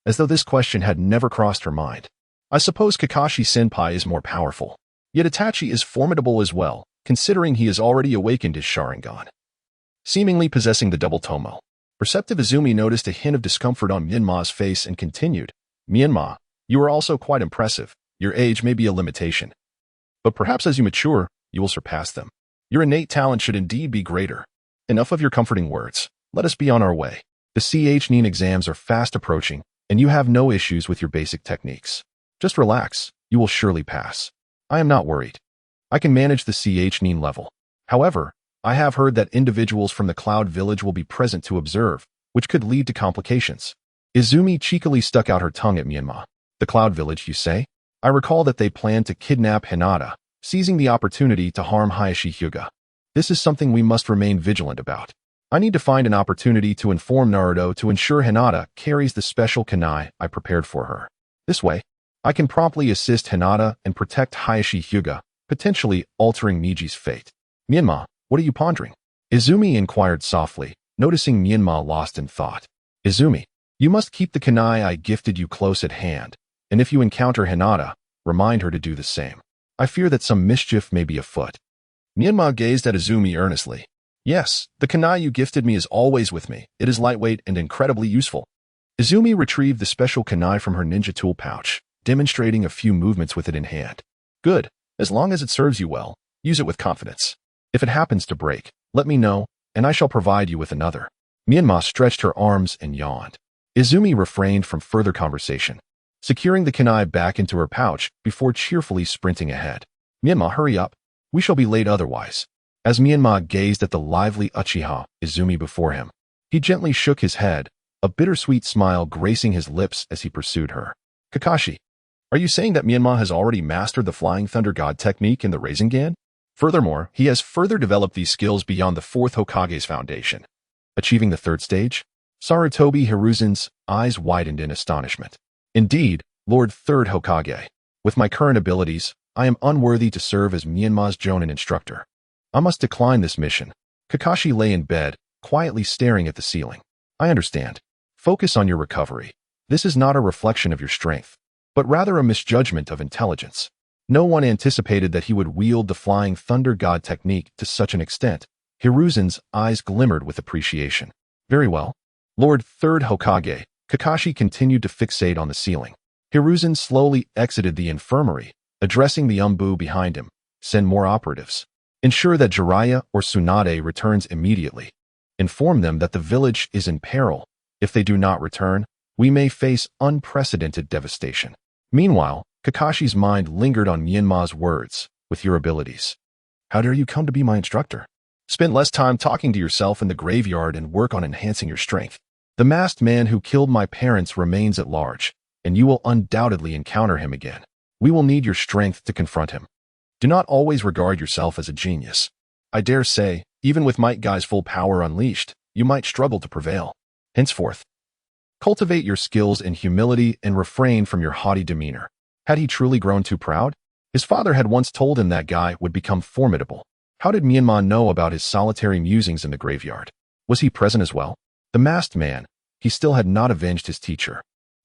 as though this question had never crossed her mind. I suppose Kakashi-senpai is more powerful. Yet Itachi is formidable as well, considering he has already awakened his Sharingan, seemingly possessing the double tomo. Perceptive Izumi noticed a hint of discomfort on Menma's face and continued, Menma, you are also quite impressive. Your age may be a limitation, but perhaps as you mature, you will surpass them. Your innate talent should indeed be greater. Enough of your comforting words. Let us be on our way. The CH-NIN exams are fast approaching, and you have no issues with your basic techniques. Just relax. You will surely pass. I am not worried. I can manage the CH-NIN level. However, I have heard that individuals from the Cloud Village will be present to observe, which could lead to complications. Izumi cheekily stuck out her tongue at Menma. The Cloud Village, you say? I recall that they planned to kidnap Hinata, seizing the opportunity to harm Hayashi Hyuga. This is something we must remain vigilant about. I need to find an opportunity to inform Naruto to ensure Hinata carries the special kunai I prepared for her. This way, I can promptly assist Hinata and protect Hayashi Hyuga, potentially altering Miji's fate. Menma, what are you pondering? Izumi inquired softly, noticing Menma lost in thought. Izumi, you must keep the kunai I gifted you close at hand, and if you encounter Hinata, remind her to do the same. I fear that some mischief may be afoot. Menma gazed at Izumi earnestly. Yes, the kunai you gifted me is always with me. It is lightweight and incredibly useful. Izumi retrieved the special kunai from her ninja tool pouch, demonstrating a few movements with it in hand. Good. As long as it serves you well, use it with confidence. If it happens to break, let me know, and I shall provide you with another. Menma stretched her arms and yawned. Izumi refrained from further conversation, securing the kunai back into her pouch before cheerfully sprinting ahead. Menma, hurry up. We shall be late otherwise. As Menma gazed at the lively Uchiha Izumi before him, he gently shook his head, a bittersweet smile gracing his lips as he pursued her. Kakashi, are you saying that Menma has already mastered the Flying Thunder God technique in the Rasengan? Furthermore, he has further developed these skills beyond the 4th Hokage's foundation, achieving the 3rd stage? Sarutobi Hiruzen's eyes widened in astonishment. Indeed, Lord 3rd Hokage, with my current abilities, I am unworthy to serve as Menma's Jonin instructor. I must decline this mission. Kakashi lay in bed, quietly staring at the ceiling. I understand. Focus on your recovery. This is not a reflection of your strength, but rather a misjudgment of intelligence. No one anticipated that he would wield the Flying Thunder God technique to such an extent. Hiruzen's eyes glimmered with appreciation. Very well. Lord 3rd Hokage, Kakashi continued to fixate on the ceiling. Hiruzen slowly exited the infirmary, addressing the umbu behind him. Send more operatives. Ensure that Jiraiya or Tsunade returns immediately. Inform them that the village is in peril. If they do not return, we may face unprecedented devastation. Meanwhile, Kakashi's mind lingered on Menma's words. With your abilities, how dare you come to be my instructor? Spend less time talking to yourself in the graveyard and work on enhancing your strength. The masked man who killed my parents remains at large, and you will undoubtedly encounter him again. We will need your strength to confront him. Do not always regard yourself as a genius. I dare say, even with Might Guy's full power unleashed, you might struggle to prevail. Henceforth, cultivate your skills in humility and refrain from your haughty demeanor. Had he truly grown too proud? His father had once told him that guy would become formidable. How did Menma know about his solitary musings in the graveyard? Was he present as well? The masked man, he still had not avenged his teacher.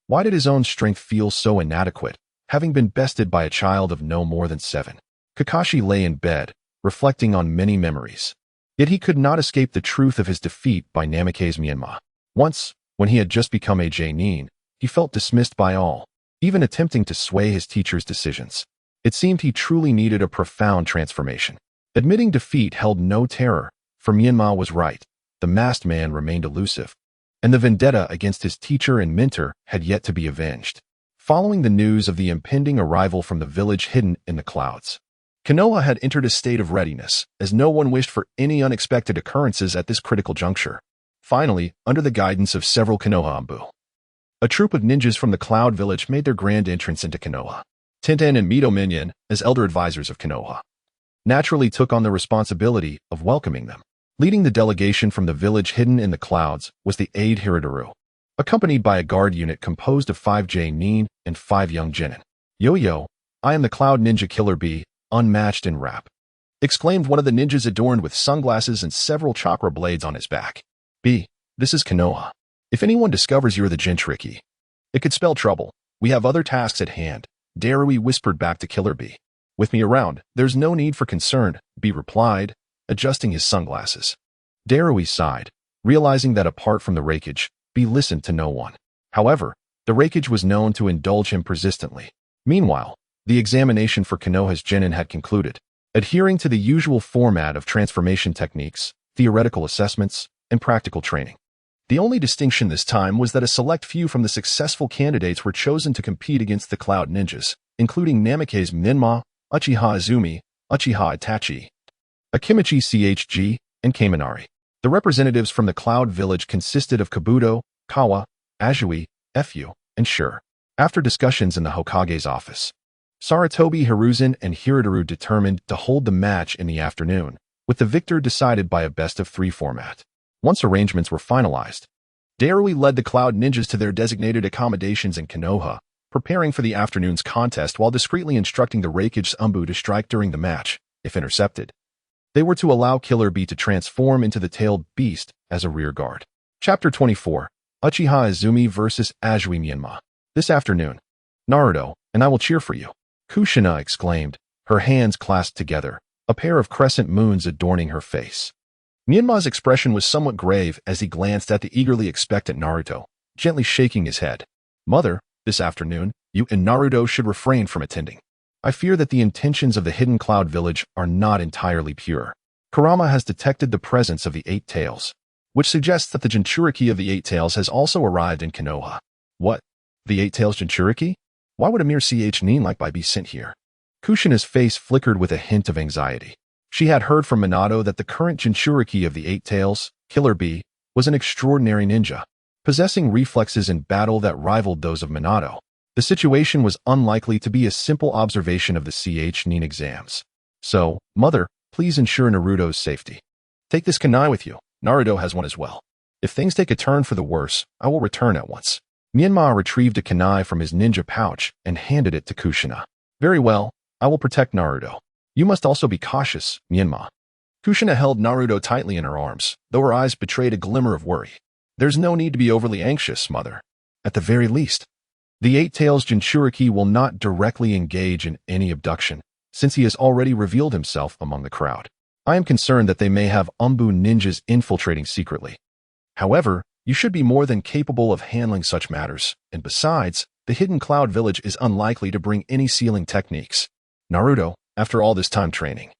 Why did his own strength feel so inadequate, having been bested by a child of no more than 7? Kakashi lay in bed, reflecting on many memories. Yet he could not escape the truth of his defeat by Namikaze Menma. Once, when he had just become a Jonin, he felt dismissed by all, even attempting to sway his teacher's decisions. It seemed he truly needed a profound transformation. Admitting defeat held no terror, for Menma was right. The masked man remained elusive, and the vendetta against his teacher and mentor had yet to be avenged. Following the news of the impending arrival from the village hidden in the clouds, Konoha had entered a state of readiness, as no one wished for any unexpected occurrences at this critical juncture. Finally, under the guidance of several Konoha Ambu, a troop of ninjas from the Cloud Village made their grand entrance into Konoha. Tenten and Mito Minion, as elder advisors of Konoha, naturally took on the responsibility of welcoming them. Leading the delegation from the village hidden in the clouds was the aide Hiradoru, accompanied by a guard unit composed of 5 Jonin and 5 young genin. Yo, I am the Cloud Ninja Killer Bee, unmatched in rap, exclaimed one of the ninjas adorned with sunglasses and several chakra blades on his back. B, this is Konoha. If anyone discovers you're the Jinchuriki, it could spell trouble. We have other tasks at hand, Darui whispered back to Killer B. With me around, there's no need for concern, B replied, adjusting his sunglasses. Darui sighed, realizing that apart from the Reikage, B listened to no one. However, the Reikage was known to indulge him persistently. Meanwhile, the examination for Konoha's genin had concluded, adhering to the usual format of transformation techniques, theoretical assessments, and practical training. The only distinction this time was that a select few from the successful candidates were chosen to compete against the Cloud Ninjas, including Namikaze Menma, Uchiha Izumi, Uchiha Itachi, Akimichi Chg, and Kaminari. The representatives from the Cloud Village consisted of Kabuto, Kawa, Ajui, Fu, and Shure. After discussions in the Hokage's office, Saratobi Hiruzen and Hiradoru determined to hold the match in the afternoon, with the victor decided by a best-of-3 format. Once arrangements were finalized, Darui led the Cloud Ninjas to their designated accommodations in Konoha, preparing for the afternoon's contest while discreetly instructing the Reikage's Umbu to strike during the match, if intercepted. They were to allow Killer B to transform into the tailed beast as a rear guard. Chapter 24, Uchiha Izumi vs. Ajui Menma. This afternoon, Naruto, and I will cheer for you, Kushina exclaimed, her hands clasped together, a pair of crescent moons adorning her face. Menma's expression was somewhat grave as he glanced at the eagerly expectant Naruto, gently shaking his head. Mother, this afternoon, you and Naruto should refrain from attending. I fear that the intentions of the hidden Cloud Village are not entirely pure. Kurama has detected the presence of the Eight Tails, which suggests that the Jinchuriki of the Eight Tails has also arrived in Konoha. What? The Eight Tails Jinchuriki? Why would a mere nin like by be sent here? Kushina's face flickered with a hint of anxiety. She had heard from Minato that the current Jinchuriki of the Eight Tails, Killer B, was an extraordinary ninja, possessing reflexes in battle that rivaled those of Minato. The situation was unlikely to be a simple observation of the nin exams. So, Mother, please ensure Naruto's safety. Take this kunai with you. Naruto has one as well. If things take a turn for the worse, I will return at once. Menma retrieved a kunai from his ninja pouch and handed it to Kushina. Very well, I will protect Naruto. You must also be cautious, Menma. Kushina held Naruto tightly in her arms, though her eyes betrayed a glimmer of worry. There's no need to be overly anxious, Mother. At the very least, the Eight Tails Jinchuriki will not directly engage in any abduction, since he has already revealed himself among the crowd. I am concerned that they may have Umbu ninjas infiltrating secretly. However, you should be more than capable of handling such matters, and besides, the hidden Cloud Village is unlikely to bring any sealing techniques. Naruto, after all this time training,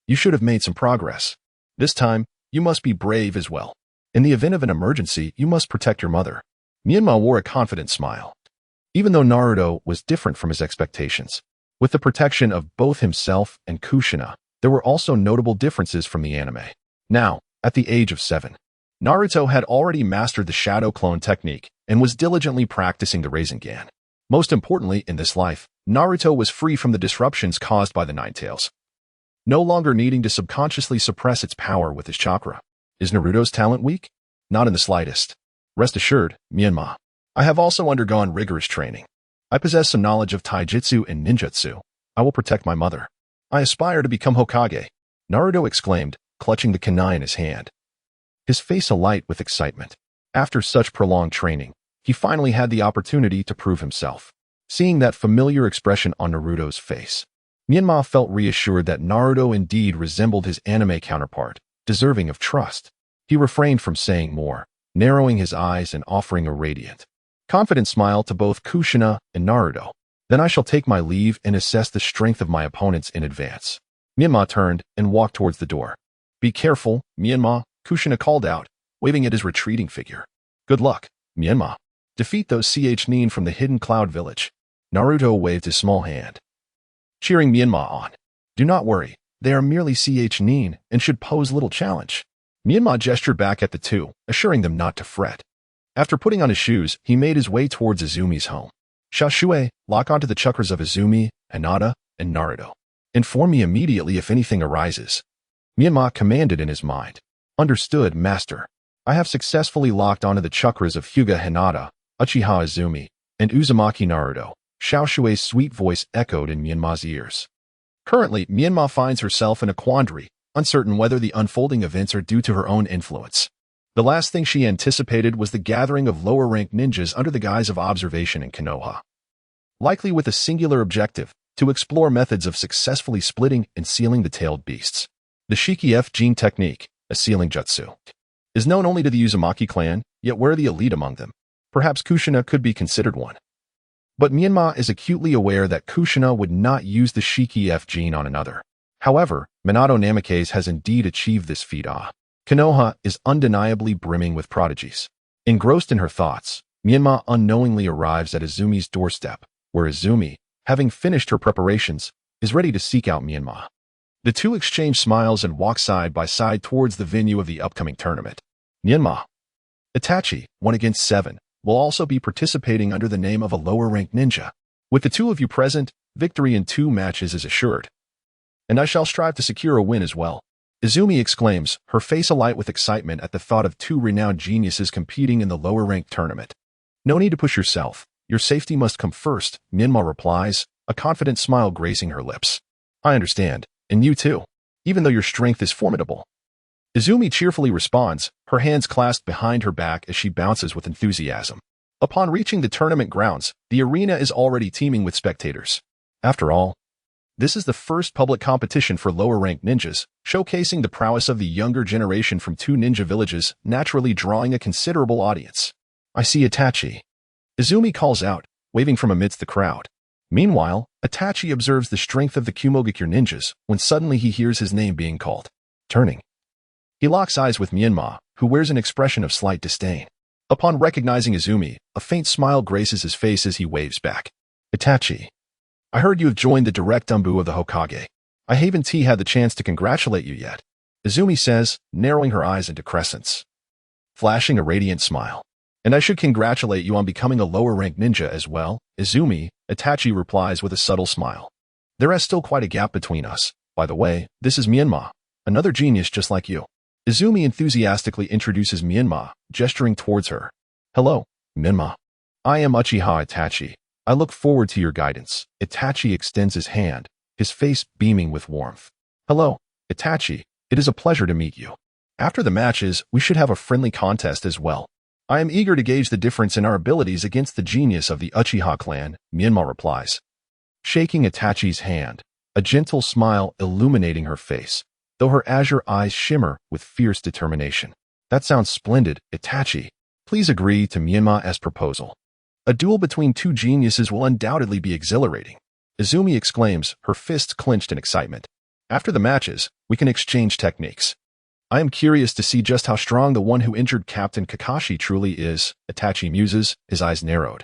you should have made some progress. This time, you must be brave as well. In the event of an emergency, you must protect your mother. Menma wore a confident smile. Even though Naruto was different from his expectations, with the protection of both himself and Kushina, there were also notable differences from the anime. Now, at the age of 7, Naruto had already mastered the shadow clone technique and was diligently practicing the Rasengan. Most importantly in this life, Naruto was free from the disruptions caused by the Nine Tails, no longer needing to subconsciously suppress its power with his chakra. Is Naruto's talent weak? Not in the slightest. Rest assured, Menma, I have also undergone rigorous training. I possess some knowledge of taijutsu and ninjutsu. I will protect my mother. I aspire to become Hokage, Naruto exclaimed, clutching the kunai in his hand, his face alight with excitement. After such prolonged training, he finally had the opportunity to prove himself. Seeing that familiar expression on Naruto's face, Menma felt reassured that Naruto indeed resembled his anime counterpart, deserving of trust. He refrained from saying more, narrowing his eyes and offering a radiant, confident smile to both Kushina and Naruto. Then I shall take my leave and assess the strength of my opponents in advance. Menma turned and walked towards the door. Be careful, Menma, Kushina called out, waving at his retreating figure. Good luck, Menma. Defeat those nin from the hidden Cloud Village. Naruto waved his small hand, cheering Menma on. Do not worry, they are merely nin and should pose little challenge. Menma gestured back at the two, assuring them not to fret. After putting on his shoes, he made his way towards Izumi's home. Shashue, lock onto the chakras of Izumi, Hinata, and Naruto. Inform me immediately if anything arises. Menma commanded in his mind. Understood, Master. I have successfully locked onto the chakras of Hyuga Hinata, Uchiha Izumi, and Uzumaki Naruto. Xiao Shui's sweet voice echoed in Myanmar's ears. Currently, Myanmar finds herself in a quandary, uncertain whether the unfolding events are due to her own influence. The last thing she anticipated was the gathering of lower-ranked ninjas under the guise of observation in Konoha, likely with a singular objective, to explore methods of successfully splitting and sealing the tailed beasts. The Shiki F gene technique, a sealing jutsu, is known only to the Uzumaki clan, yet we're the elite among them. Perhaps Kushina could be considered one. But Myanmar is acutely aware that Kushina would not use the Shiki F gene on another. However, Minato Namikaze has indeed achieved this feat. Konoha is undeniably brimming with prodigies. Engrossed in her thoughts, Myanmar unknowingly arrives at Izumi's doorstep, where Izumi, having finished her preparations, is ready to seek out Myanmar. The two exchange smiles and walk side by side towards the venue of the upcoming tournament. Myanmar. Itachi, 1 against 7, will also be participating under the name of a lower-ranked ninja. With the two of you present, victory in 2 matches is assured. And I shall strive to secure a win as well. Izumi exclaims, her face alight with excitement at the thought of 2 renowned geniuses competing in the lower-ranked tournament. No need to push yourself. Your safety must come first, Myanmar replies, a confident smile gracing her lips. I understand, and you too, even though your strength is formidable. Izumi cheerfully responds, her hands clasped behind her back as she bounces with enthusiasm. Upon reaching the tournament grounds, the arena is already teeming with spectators. After all, this is the first public competition for lower-ranked ninjas, showcasing the prowess of the younger generation from 2 ninja villages, naturally drawing a considerable audience. I see Itachi. Izumi calls out, waving from amidst the crowd. Meanwhile, Itachi observes the strength of the Kumogakure ninjas when suddenly he hears his name being called. Turning, he locks eyes with Myanmar, who wears an expression of slight disdain. Upon recognizing Izumi, a faint smile graces his face as he waves back. Itachi. I heard you have joined the direct umbu of the Hokage. I haven't had the chance to congratulate you yet, Izumi says, narrowing her eyes into crescents. Flashing a radiant smile. And I should congratulate you on becoming a lower-ranked ninja as well, Izumi, Itachi replies with a subtle smile. There is still quite a gap between us. By the way, this is Myanmar, another genius just like you. Izumi enthusiastically introduces Myanmar, gesturing towards her. Hello, Myanmar. I am Uchiha Itachi. I look forward to your guidance. Itachi extends his hand, his face beaming with warmth. Hello, Itachi. It is a pleasure to meet you. After the matches, we should have a friendly contest as well. I am eager to gauge the difference in our abilities against the genius of the Uchiha clan, Myanmar replies. Shaking Itachi's hand, a gentle smile illuminating her face, though her azure eyes shimmer with fierce determination. That sounds splendid, Itachi. Please agree to Myanmar's proposal. A duel between 2 geniuses will undoubtedly be exhilarating. Izumi exclaims, her fists clenched in excitement. After the matches, we can exchange techniques. I am curious to see just how strong the one who injured Captain Kakashi truly is, Itachi muses, his eyes narrowed.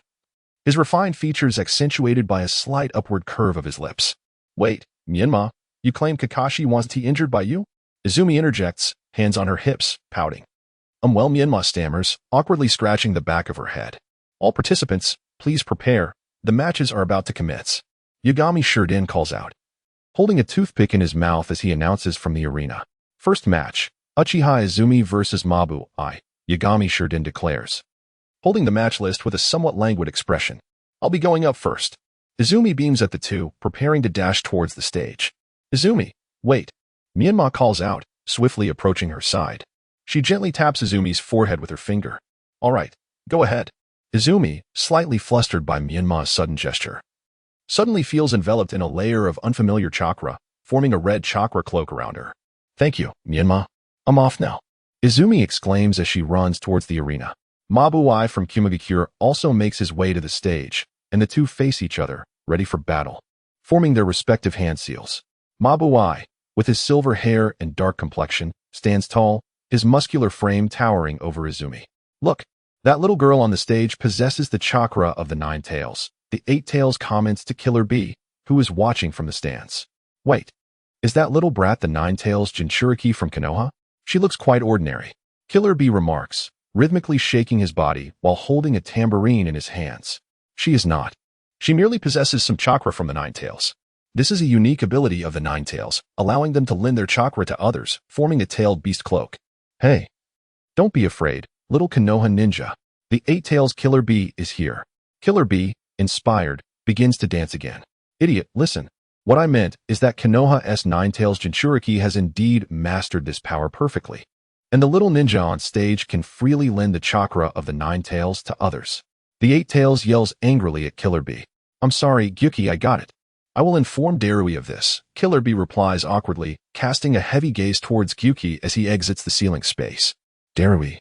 His refined features accentuated by a slight upward curve of his lips. Wait, Myanmar, you claim Kakashi wasn't injured by you? Izumi interjects, hands on her hips, pouting. Well, Myanmar stammers, awkwardly scratching the back of her head. All participants, please prepare. The matches are about to commence. Yagami Shurden calls out, holding a toothpick in his mouth as he announces from the arena. First match, Uchiha Izumi vs. Mabu I, Yagami Shurden declares, holding the match list with a somewhat languid expression. I'll be going up first. Izumi beams at the two, preparing to dash towards the stage. Izumi, wait. Myanmar calls out, swiftly approaching her side. She gently taps Izumi's forehead with her finger. All right, go ahead. Izumi, slightly flustered by Myanmar's sudden gesture, suddenly feels enveloped in a layer of unfamiliar chakra, forming a red chakra cloak around her. Thank you, Myanmar. I'm off now. Izumi exclaims as she runs towards the arena. Mabuai from Kumogakure also makes his way to the stage, and the two face each other, ready for battle, forming their respective hand seals. Mabuai, with his silver hair and dark complexion, stands tall, his muscular frame towering over Izumi. Look, that little girl on the stage possesses the chakra of the 9 tails. The 8 tails comments to Killer B, who is watching from the stands. Wait, is that little brat the 9 tails Jinchuriki from Konoha? She looks quite ordinary. Killer B remarks, rhythmically shaking his body while holding a tambourine in his hands. She is not. She merely possesses some chakra from the 9 tails. This is a unique ability of the 9 tails, allowing them to lend their chakra to others, forming a tailed beast cloak. Hey, don't be afraid, little Konoha ninja. The 8 tails Killer B is here. Killer B, inspired, begins to dance again. Idiot, listen. What I meant is that Konoha's Nine-Tails Jinchuriki has indeed mastered this power perfectly, and the little ninja on stage can freely lend the chakra of the Nine Tails to others. The Eight Tails yells angrily at Killer Bee. I'm sorry, Gyuki, I got it. I will inform Darui of this. Killer Bee replies awkwardly, casting a heavy gaze towards Gyuki as he exits the ceiling space. Darui.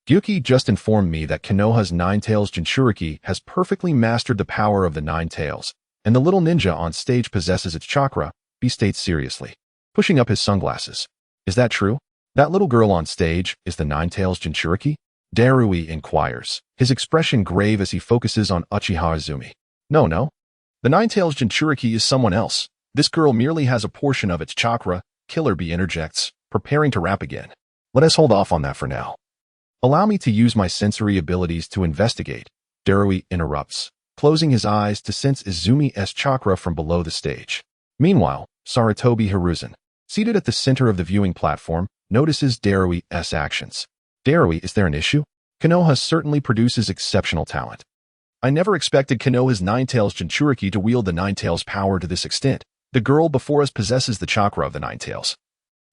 Gyuki just informed me that Konoha's Nine-Tails Jinchuriki has perfectly mastered the power of the Nine Tails, and the little ninja on stage possesses its chakra, Bee states seriously, pushing up his sunglasses. Is that true? That little girl on stage is the Nine-Tails Jinchuriki? Darui inquires, his expression grave as he focuses on Uchiha Izumi. No. The Nine-Tails Jinchuriki is someone else. This girl merely has a portion of its chakra, Killer Bee interjects, preparing to rap again. Let us hold off on that for now. Allow me to use my sensory abilities to investigate, Darui interrupts, closing his eyes to sense Izumi's chakra from below the stage. Meanwhile, Sarutobi Hiruzen, seated at the center of the viewing platform, notices Darui's actions. Darui, is there an issue? Konoha certainly produces exceptional talent. I never expected Konoha's Nine-Tails Jinchuriki to wield the Nine-Tails power to this extent. The girl before us possesses the chakra of the Nine-Tails.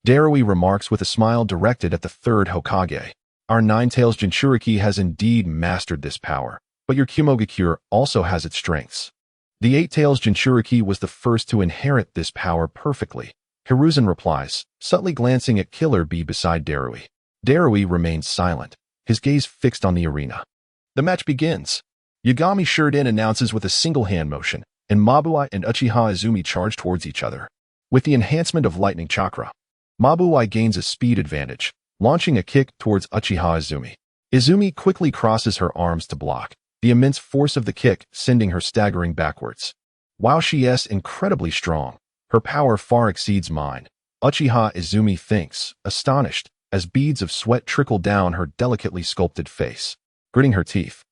Darui remarks with a smile directed at the third Hokage. Our Nine-Tails Jinchuriki has indeed mastered this power, but your Kumogakure also has its strengths. The Eight-Tails Jinchuriki was the first to inherit this power perfectly. Hiruzen replies, subtly glancing at Killer Bee beside Darui. Darui remains silent, his gaze fixed on the arena. The match begins. Yagami Shuriken announces with a single hand motion, and Mabuai and Uchiha Izumi charge towards each other. With the enhancement of lightning chakra, Mabuai gains a speed advantage, launching a kick towards Uchiha Izumi. Izumi quickly crosses her arms to block, the immense force of the kick sending her staggering backwards. While she is incredibly strong, her power far exceeds mine. Uchiha Izumi thinks, astonished, as beads of sweat trickle down her delicately sculpted face. Gritting her teeth,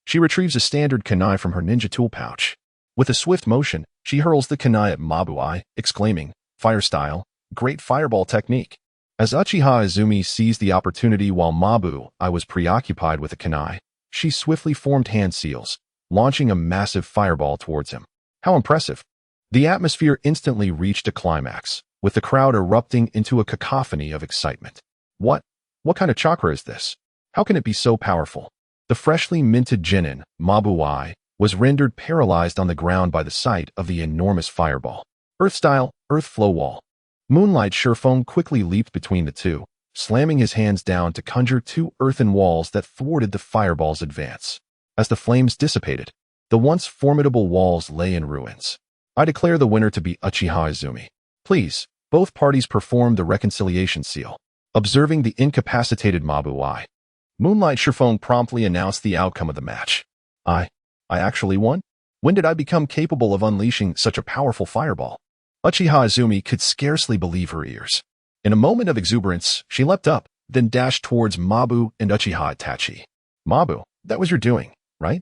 she retrieves a standard kunai from her ninja tool pouch. With a swift motion, she hurls the kunai at Mabuai, exclaiming, Fire style, great fireball technique. As Uchiha Izumi seized the opportunity while Mabuai was preoccupied with a kunai, she swiftly formed hand seals, launching a massive fireball towards him. How impressive! The atmosphere instantly reached a climax, with the crowd erupting into a cacophony of excitement. What kind of chakra is this? How can it be so powerful? The freshly minted genin, Mabuai, was rendered paralyzed on the ground by the sight of the enormous fireball. Earth-style, earth flow wall. Moonlight Surefoam quickly leaped between the two, slamming his hands down to conjure two earthen walls that thwarted the fireball's advance. As the flames dissipated, the once formidable walls lay in ruins. I declare the winner to be Uchiha Izumi. Please, both parties perform the reconciliation seal. Observing the incapacitated Mabuai, Moonlight Surefoam promptly announced the outcome of the match. I actually won? When did I become capable of unleashing such a powerful fireball? Uchiha Izumi could scarcely believe her ears. In a moment of exuberance, she leapt up, then dashed towards Mabu and Uchiha Itachi. Mabu, that was your doing, right?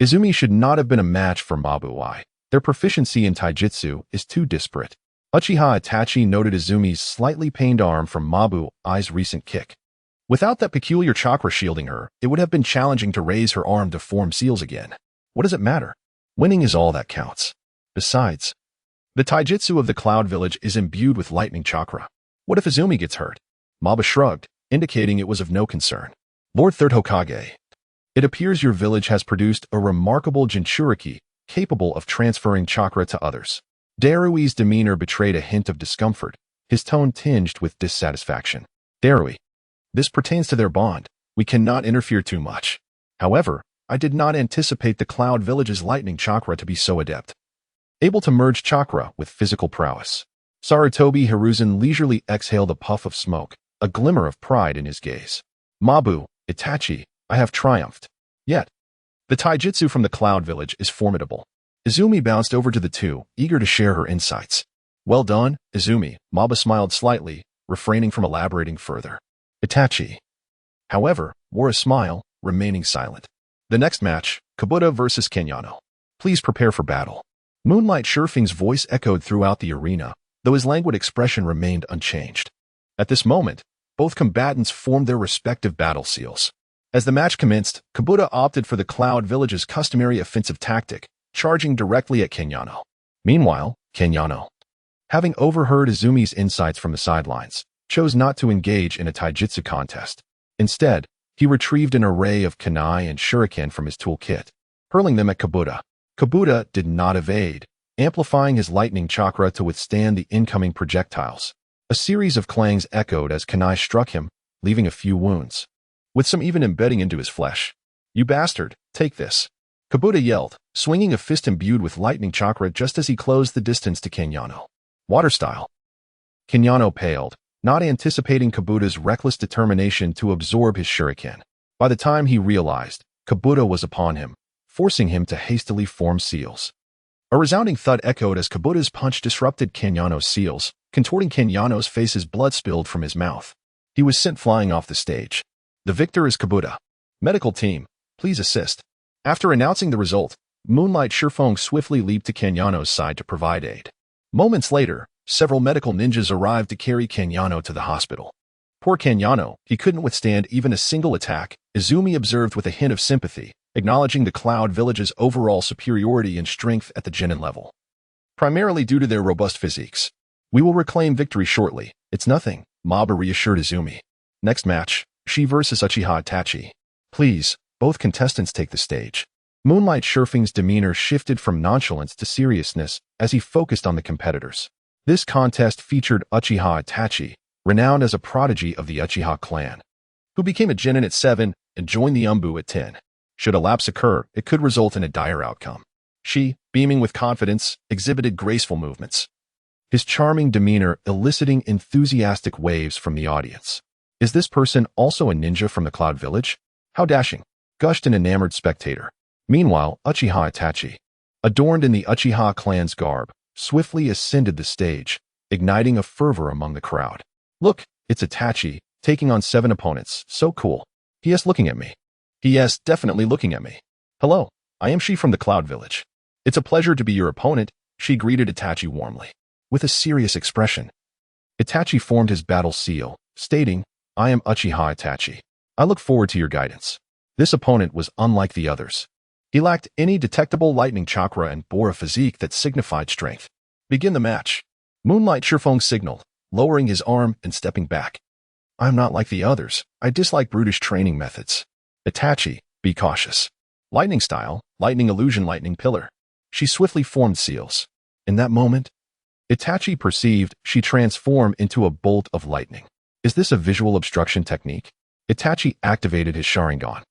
Izumi should not have been a match for Mabuai. Their proficiency in taijutsu is too disparate. Uchiha Itachi noted Izumi's slightly pained arm from Mabuai's recent kick. Without that peculiar chakra shielding her, it would have been challenging to raise her arm to form seals again. What does it matter? Winning is all that counts. Besides, the taijutsu of the Cloud Village is imbued with lightning chakra. What if Izumi gets hurt? Maba shrugged, indicating it was of no concern. Lord Third Hokage, it appears your village has produced a remarkable Jinchuriki capable of transferring chakra to others. Darui's demeanor betrayed a hint of discomfort, his tone tinged with dissatisfaction. Darui, this pertains to their bond. We cannot interfere too much. However, I did not anticipate the Cloud Village's lightning chakra to be so adept. Able to merge chakra with physical prowess. Sarutobi Hiruzen leisurely exhaled a puff of smoke, a glimmer of pride in his gaze. Mabu, Itachi, I have triumphed. Yet, the taijutsu from the Cloud Village is formidable. Izumi bounced over to the two, eager to share her insights. Well done, Izumi. Maba smiled slightly, refraining from elaborating further. Itachi, however, wore a smile, remaining silent. The next match, Kabuto versus Kenyano. Please prepare for battle. Moonlight Surefoam's voice echoed throughout the arena, though his languid expression remained unchanged. At this moment, both combatants formed their respective battle seals. As the match commenced, Kabuto opted for the Cloud Village's customary offensive tactic, charging directly at Kenyano. Meanwhile, Kenyano, having overheard Izumi's insights from the sidelines, chose not to engage in a taijutsu contest. Instead, he retrieved an array of kunai and shuriken from his toolkit, hurling them at Kabuta. Kabuta did not evade, amplifying his lightning chakra to withstand the incoming projectiles. A series of clangs echoed as kunai struck him, leaving a few wounds, with some even embedding into his flesh. "You bastard, take this," Kabuta yelled, swinging a fist imbued with lightning chakra just as he closed the distance to Kenyano. Water style. Kenyano paled, not anticipating Kabuta's reckless determination to absorb his shuriken. By the time he realized, Kabuta was upon him, forcing him to hastily form seals. A resounding thud echoed as Kabuta's punch disrupted Kenyano's seals, contorting Kenyano's face as blood spilled from his mouth. He was sent flying off the stage. The victor is Kabuta. Medical team, please assist. After announcing the result, Moonlight Shifeng swiftly leaped to Kenyano's side to provide aid. Moments later, several medical ninjas arrived to carry Kenyano to the hospital. Poor Kenyano, he couldn't withstand even a single attack, Izumi observed with a hint of sympathy, acknowledging the Cloud Village's overall superiority in strength at the genin level, primarily due to their robust physiques. "We will reclaim victory shortly. It's nothing," Maba reassured Izumi. Next match, Shi vs Uchiha Itachi. "Please, both contestants take the stage." Moonlight Shifeng's demeanor shifted from nonchalance to seriousness as he focused on the competitors. This contest featured Uchiha Itachi, renowned as a prodigy of the Uchiha clan, who became a genin at 7 and joined the Umbu at 10. Should a lapse occur, it could result in a dire outcome. Shi, beaming with confidence, exhibited graceful movements, his charming demeanor eliciting enthusiastic waves from the audience. "Is this person also a ninja from the Cloud Village? How dashing," gushed an enamored spectator. Meanwhile, Uchiha Itachi, adorned in the Uchiha clan's garb, swiftly ascended the stage, igniting a fervor among the crowd. "Look, it's Itachi, taking on 7 opponents. So cool. He is looking at me. He is definitely looking at me. Hello, I am Shi from the Cloud Village. It's a pleasure to be your opponent," Shi greeted Itachi warmly. With a serious expression, Itachi formed his battle seal, stating, "I am Uchiha Itachi. I look forward to your guidance." This opponent was unlike the others. He lacked any detectable lightning chakra and bore a physique that signified strength. "Begin the match," Moonlight Shifeng signaled, lowering his arm and stepping back. "I'm not like the others. I dislike brutish training methods." "Itachi, be cautious. Lightning style, lightning illusion, lightning pillar." She swiftly formed seals. In that moment, Itachi perceived she transformed into a bolt of lightning. Is this a visual obstruction technique? Itachi activated his Sharingan,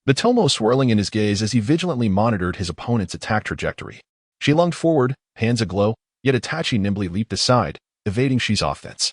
the tomo swirling in his gaze as he vigilantly monitored his opponent's attack trajectory. She lunged forward, hands aglow, yet Itachi nimbly leaped aside, evading Shi's offense.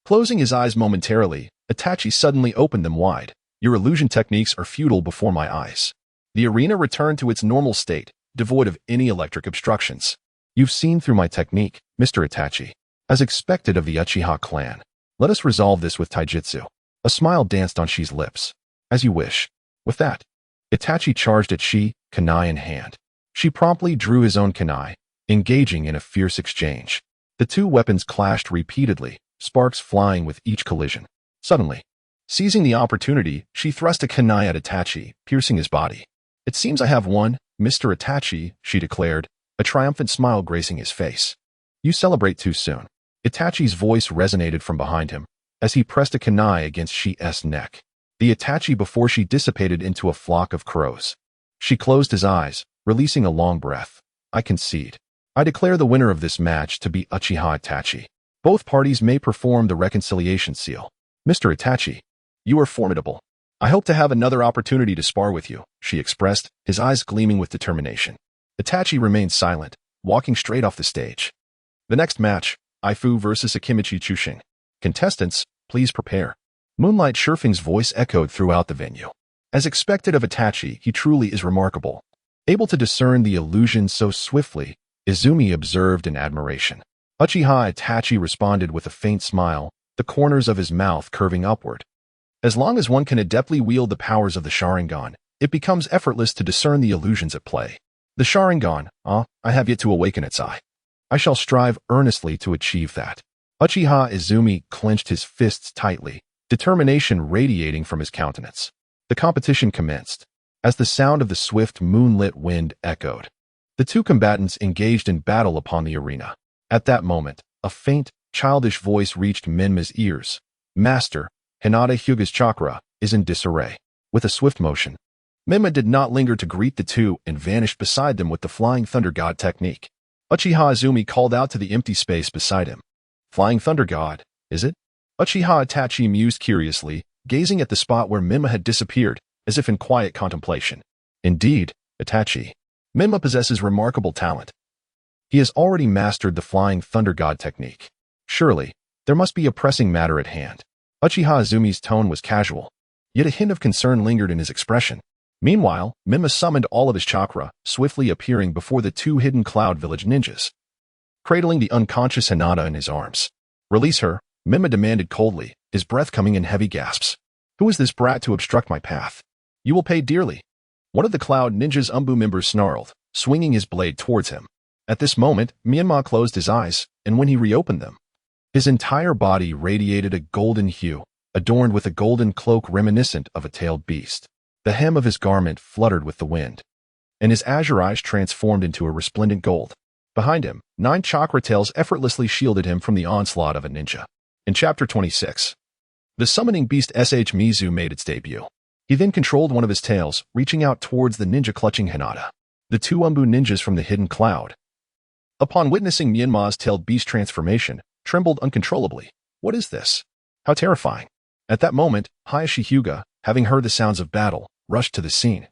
Closing his eyes momentarily, Itachi suddenly opened them wide. "Your illusion techniques are futile before my eyes." The arena returned to its normal state, devoid of any electric obstructions. "You've seen through my technique, Mr. Itachi. As expected of the Uchiha clan. Let us resolve this with taijutsu." A smile danced on Shi's lips. "As you wish." With that, Itachi charged at Shi, kunai in hand. She promptly drew his own kunai, engaging in a fierce exchange. The two weapons clashed repeatedly, sparks flying with each collision. Suddenly, seizing the opportunity, she thrust a kunai at Itachi, piercing his body. "It seems I have won, Mr. Itachi," she declared, a triumphant smile gracing his face. "You celebrate too soon." Itachi's voice resonated from behind him as he pressed a kunai against Shi's neck. The Itachi before she dissipated into a flock of crows. She closed his eyes, releasing a long breath. "I concede. I declare the winner of this match to be Uchiha Itachi. Both parties may perform the reconciliation seal." "Mr. Itachi, you are formidable. I hope to have another opportunity to spar with you," she expressed, his eyes gleaming with determination. Itachi remained silent, walking straight off the stage. The next match, Ifu vs Akimichi Chushing. "Contestants, please prepare." Moonlight Shifeng's voice echoed throughout the venue. As expected of Itachi, he truly is remarkable. Able to discern the illusion so swiftly, Izumi observed in admiration. Uchiha Itachi responded with a faint smile, the corners of his mouth curving upward. As long as one can adeptly wield the powers of the Sharingan, it becomes effortless to discern the illusions at play. The Sharingan, I have yet to awaken its eye. I shall strive earnestly to achieve that. Uchiha Izumi clenched his fists tightly, determination radiating from his countenance. The competition commenced. As the sound of the swift moonlit wind echoed, The two combatants engaged in battle upon the arena. At that moment, a faint, childish voice reached Menma's ears. Master, Hinata Hyuga's chakra is in disarray. With a swift motion, Menma did not linger to greet the two and vanished beside them with the Flying Thunder God technique. Uchiha Izumi called out to the empty space beside him. Flying Thunder God, is it? Uchiha Itachi mused curiously, gazing at the spot where Menma had disappeared, as if in quiet contemplation. Indeed, Itachi. Menma possesses remarkable talent. He has already mastered the Flying Thunder God technique. Surely, there must be a pressing matter at hand. Uchiha Izumi's tone was casual, yet a hint of concern lingered in his expression. Meanwhile, Menma summoned all of his chakra, swiftly appearing before the two hidden Cloud Village ninjas, cradling the unconscious Hinata in his arms. Release her, Menma demanded coldly, his breath coming in heavy gasps. Who is this brat to obstruct my path? You will pay dearly. One of the Cloud Ninja's Umbu members snarled, swinging his blade towards him. At this moment, Menma closed his eyes, and when he reopened them, his entire body radiated a golden hue, adorned with a golden cloak reminiscent of a tailed beast. The hem of his garment fluttered with the wind, and his azure eyes transformed into a resplendent gold. Behind him, 9 chakra tails effortlessly shielded him from the onslaught of a ninja. In Chapter 26, the summoning beast Sh Mizu made its debut. He then controlled one of his tails, reaching out towards the ninja clutching Hinata. The two Umbu ninjas from the hidden cloud, upon witnessing Menma's tailed beast transformation, trembled uncontrollably. What is this? How terrifying. At that moment, Hayashi Hyuga, having heard the sounds of battle, rushed to the scene,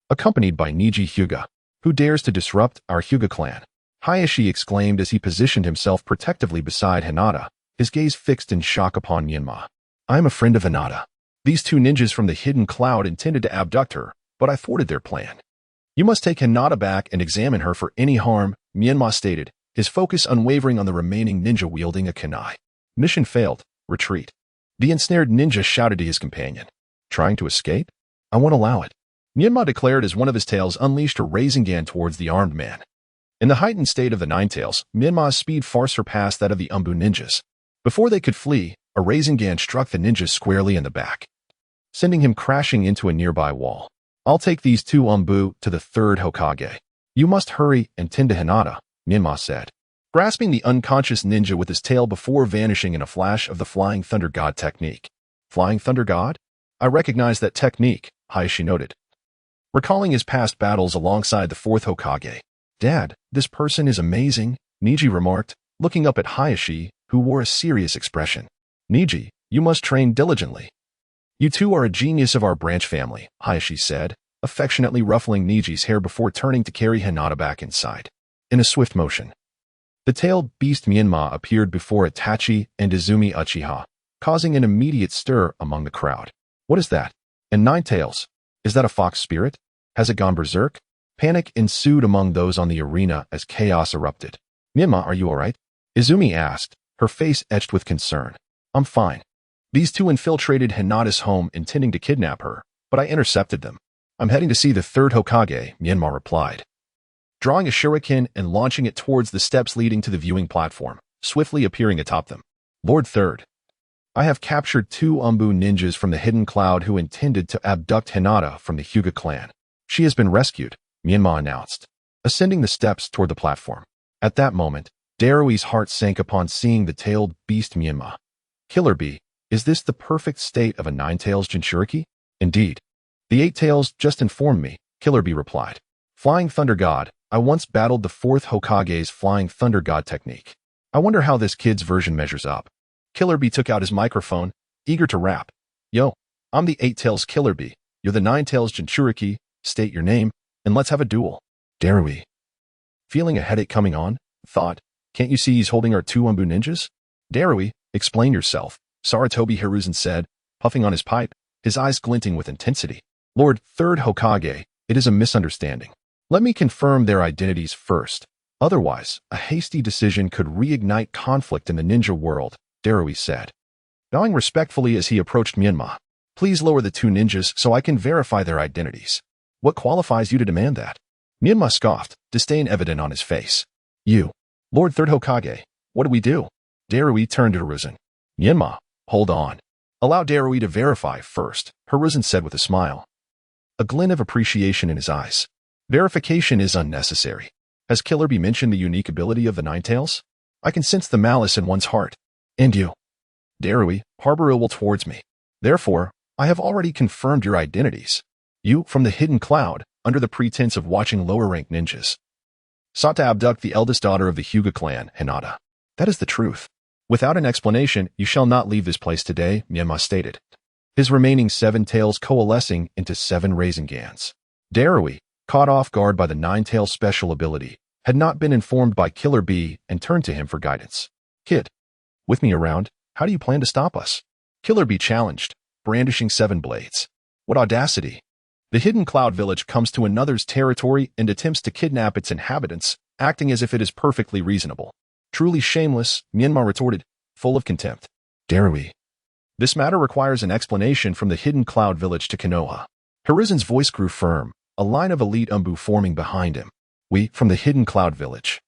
accompanied by Niji Hyuga. Who dares to disrupt our Hyuga clan? Hayashi exclaimed as he positioned himself protectively beside Hinata, his gaze fixed in shock upon Menma. I am a friend of Hinata. These two ninjas from the hidden cloud intended to abduct her, but I thwarted their plan. You must take Hinata back and examine her for any harm, Menma stated, his focus unwavering on the remaining ninja wielding a kunai. Mission failed. Retreat. The ensnared ninja shouted to his companion. Trying to escape? I won't allow it. Menma declared as one of his tails unleashed a Rasengan towards the armed man. In the heightened state of the Nine Tails, Menma's speed far surpassed that of the Umbu ninjas. Before they could flee, a Rasengan struck the ninja squarely in the back, sending him crashing into a nearby wall. I'll take these two Umbu to the third Hokage. You must hurry and tend to Hinata, Menma said, grasping the unconscious ninja with his tail before vanishing in a flash of the Flying Thunder God technique. Flying Thunder God? I recognize that technique, Hayashi noted, recalling his past battles alongside the fourth Hokage. Dad, this person is amazing, Niji remarked, looking up at Hayashi, who wore a serious expression. Niji, you must train diligently. You two are a genius of our branch family, Hayashi said, affectionately ruffling Niji's hair before turning to carry Hinata back inside. In a swift motion, the tailed beast Menma appeared before Itachi and Izumi Uchiha, causing an immediate stir among the crowd. What is that? And Nine Tails? Is that a fox spirit? Has it gone berserk? Panic ensued among those on the arena as chaos erupted. Menma, are you alright? Izumi asked, her face etched with concern. I'm fine. These two infiltrated Hinata's home intending to kidnap her, but I intercepted them. I'm heading to see the third Hokage, Menma replied, drawing a shuriken and launching it towards the steps leading to the viewing platform, swiftly appearing atop them. Lord Third, I have captured two Umbu ninjas from the hidden cloud who intended to abduct Hinata from the Hyuga clan. She has been rescued, Menma announced, ascending the steps toward the platform. At that moment, Darui's heart sank upon seeing the tailed beast Menma. Killer Bee, is this the perfect state of a Nine-Tails Jinchuriki? Indeed. The Eight Tails just informed me, Killer Bee replied. Flying Thunder God, I once battled the fourth Hokage's Flying Thunder God technique. I wonder how this kid's version measures up. Killer Bee took out his microphone, eager to rap. Yo, I'm the Eight Tails Killer Bee. You're the Nine Tails Jinchuriki. State your name, and let's have a duel. Darui. Feeling a headache coming on? Thought, can't you see he's holding our two Umbu ninjas? Darui, explain yourself, Saratobi Hiruzen said, puffing on his pipe, his eyes glinting with intensity. Lord Third Hokage, it is a misunderstanding. Let me confirm their identities first. Otherwise, a hasty decision could reignite conflict in the ninja world, Darui said, bowing respectfully as he approached Menma. Please lower the two ninjas so I can verify their identities. What qualifies you to demand that? Menma scoffed, disdain evident on his face. You, Lord Third Hokage, what do we do? Darui turned to Hiruzen. Menma, hold on. Allow Darui to verify first, Hiruzen said with a smile, a glint of appreciation in his eyes. Verification is unnecessary. Has Killer Bee mentioned the unique ability of the Nine Tails? I can sense the malice in one's heart. And you, Darui, harbor ill will towards me. Therefore, I have already confirmed your identities. You, from the hidden cloud, under the pretense of watching lower-ranked ninjas, sought to abduct the eldest daughter of the Hyuga clan, Hinata. That is the truth. Without an explanation, you shall not leave this place today, Menma stated, his remaining 7 tails coalescing into 7 Raisengans. Darui, caught off guard by the Nine Tails special ability, had not been informed by Killer Bee and turned to him for guidance. Kid, with me around, how do you plan to stop us? Killer Bee challenged, brandishing 7 blades. What audacity! The hidden cloud village comes to another's territory and attempts to kidnap its inhabitants, acting as if it is perfectly reasonable. Truly shameless, Menma retorted, full of contempt. Darui. This matter requires an explanation from the hidden cloud village to Konoha. Hiruzen's voice grew firm, a line of elite Umbu forming behind him. We, from the hidden cloud village,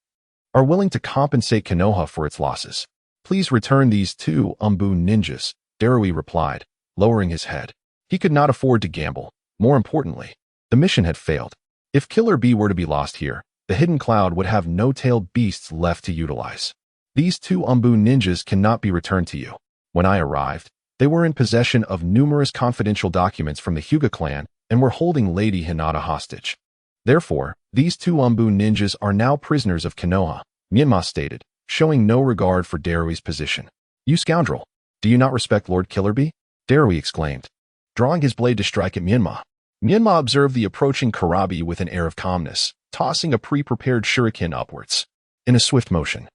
are willing to compensate Konoha for its losses. Please return these 2 Umbu ninjas, Darui replied, lowering his head. He could not afford to gamble. More importantly, the mission had failed. If Killer Bee were to be lost here, the hidden cloud would have no tailed beasts left to utilize. These 2 Umbu ninjas cannot be returned to you. When I arrived, they were in possession of numerous confidential documents from the Hyuga clan and were holding Lady Hinata hostage. Therefore, these 2 Umbu ninjas are now prisoners of Konoha, Menma stated, showing no regard for Darui's position. You scoundrel! Do you not respect Lord Killer Bee? Darui exclaimed, drawing his blade to strike at Menma. Menma observed the approaching Karabi with an air of calmness, tossing a pre-prepared shuriken upwards. In a swift motion,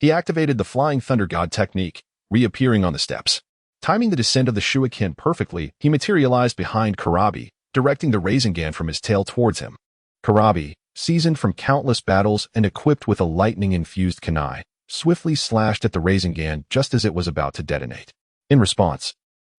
he activated the Flying Thunder God technique, reappearing on the steps. Timing the descent of the shuriken perfectly, he materialized behind Karabi, directing the Rasengan from his tail towards him. Karabi, seasoned from countless battles and equipped with a lightning-infused kunai, swiftly slashed at the Rasengan just as it was about to detonate. In response,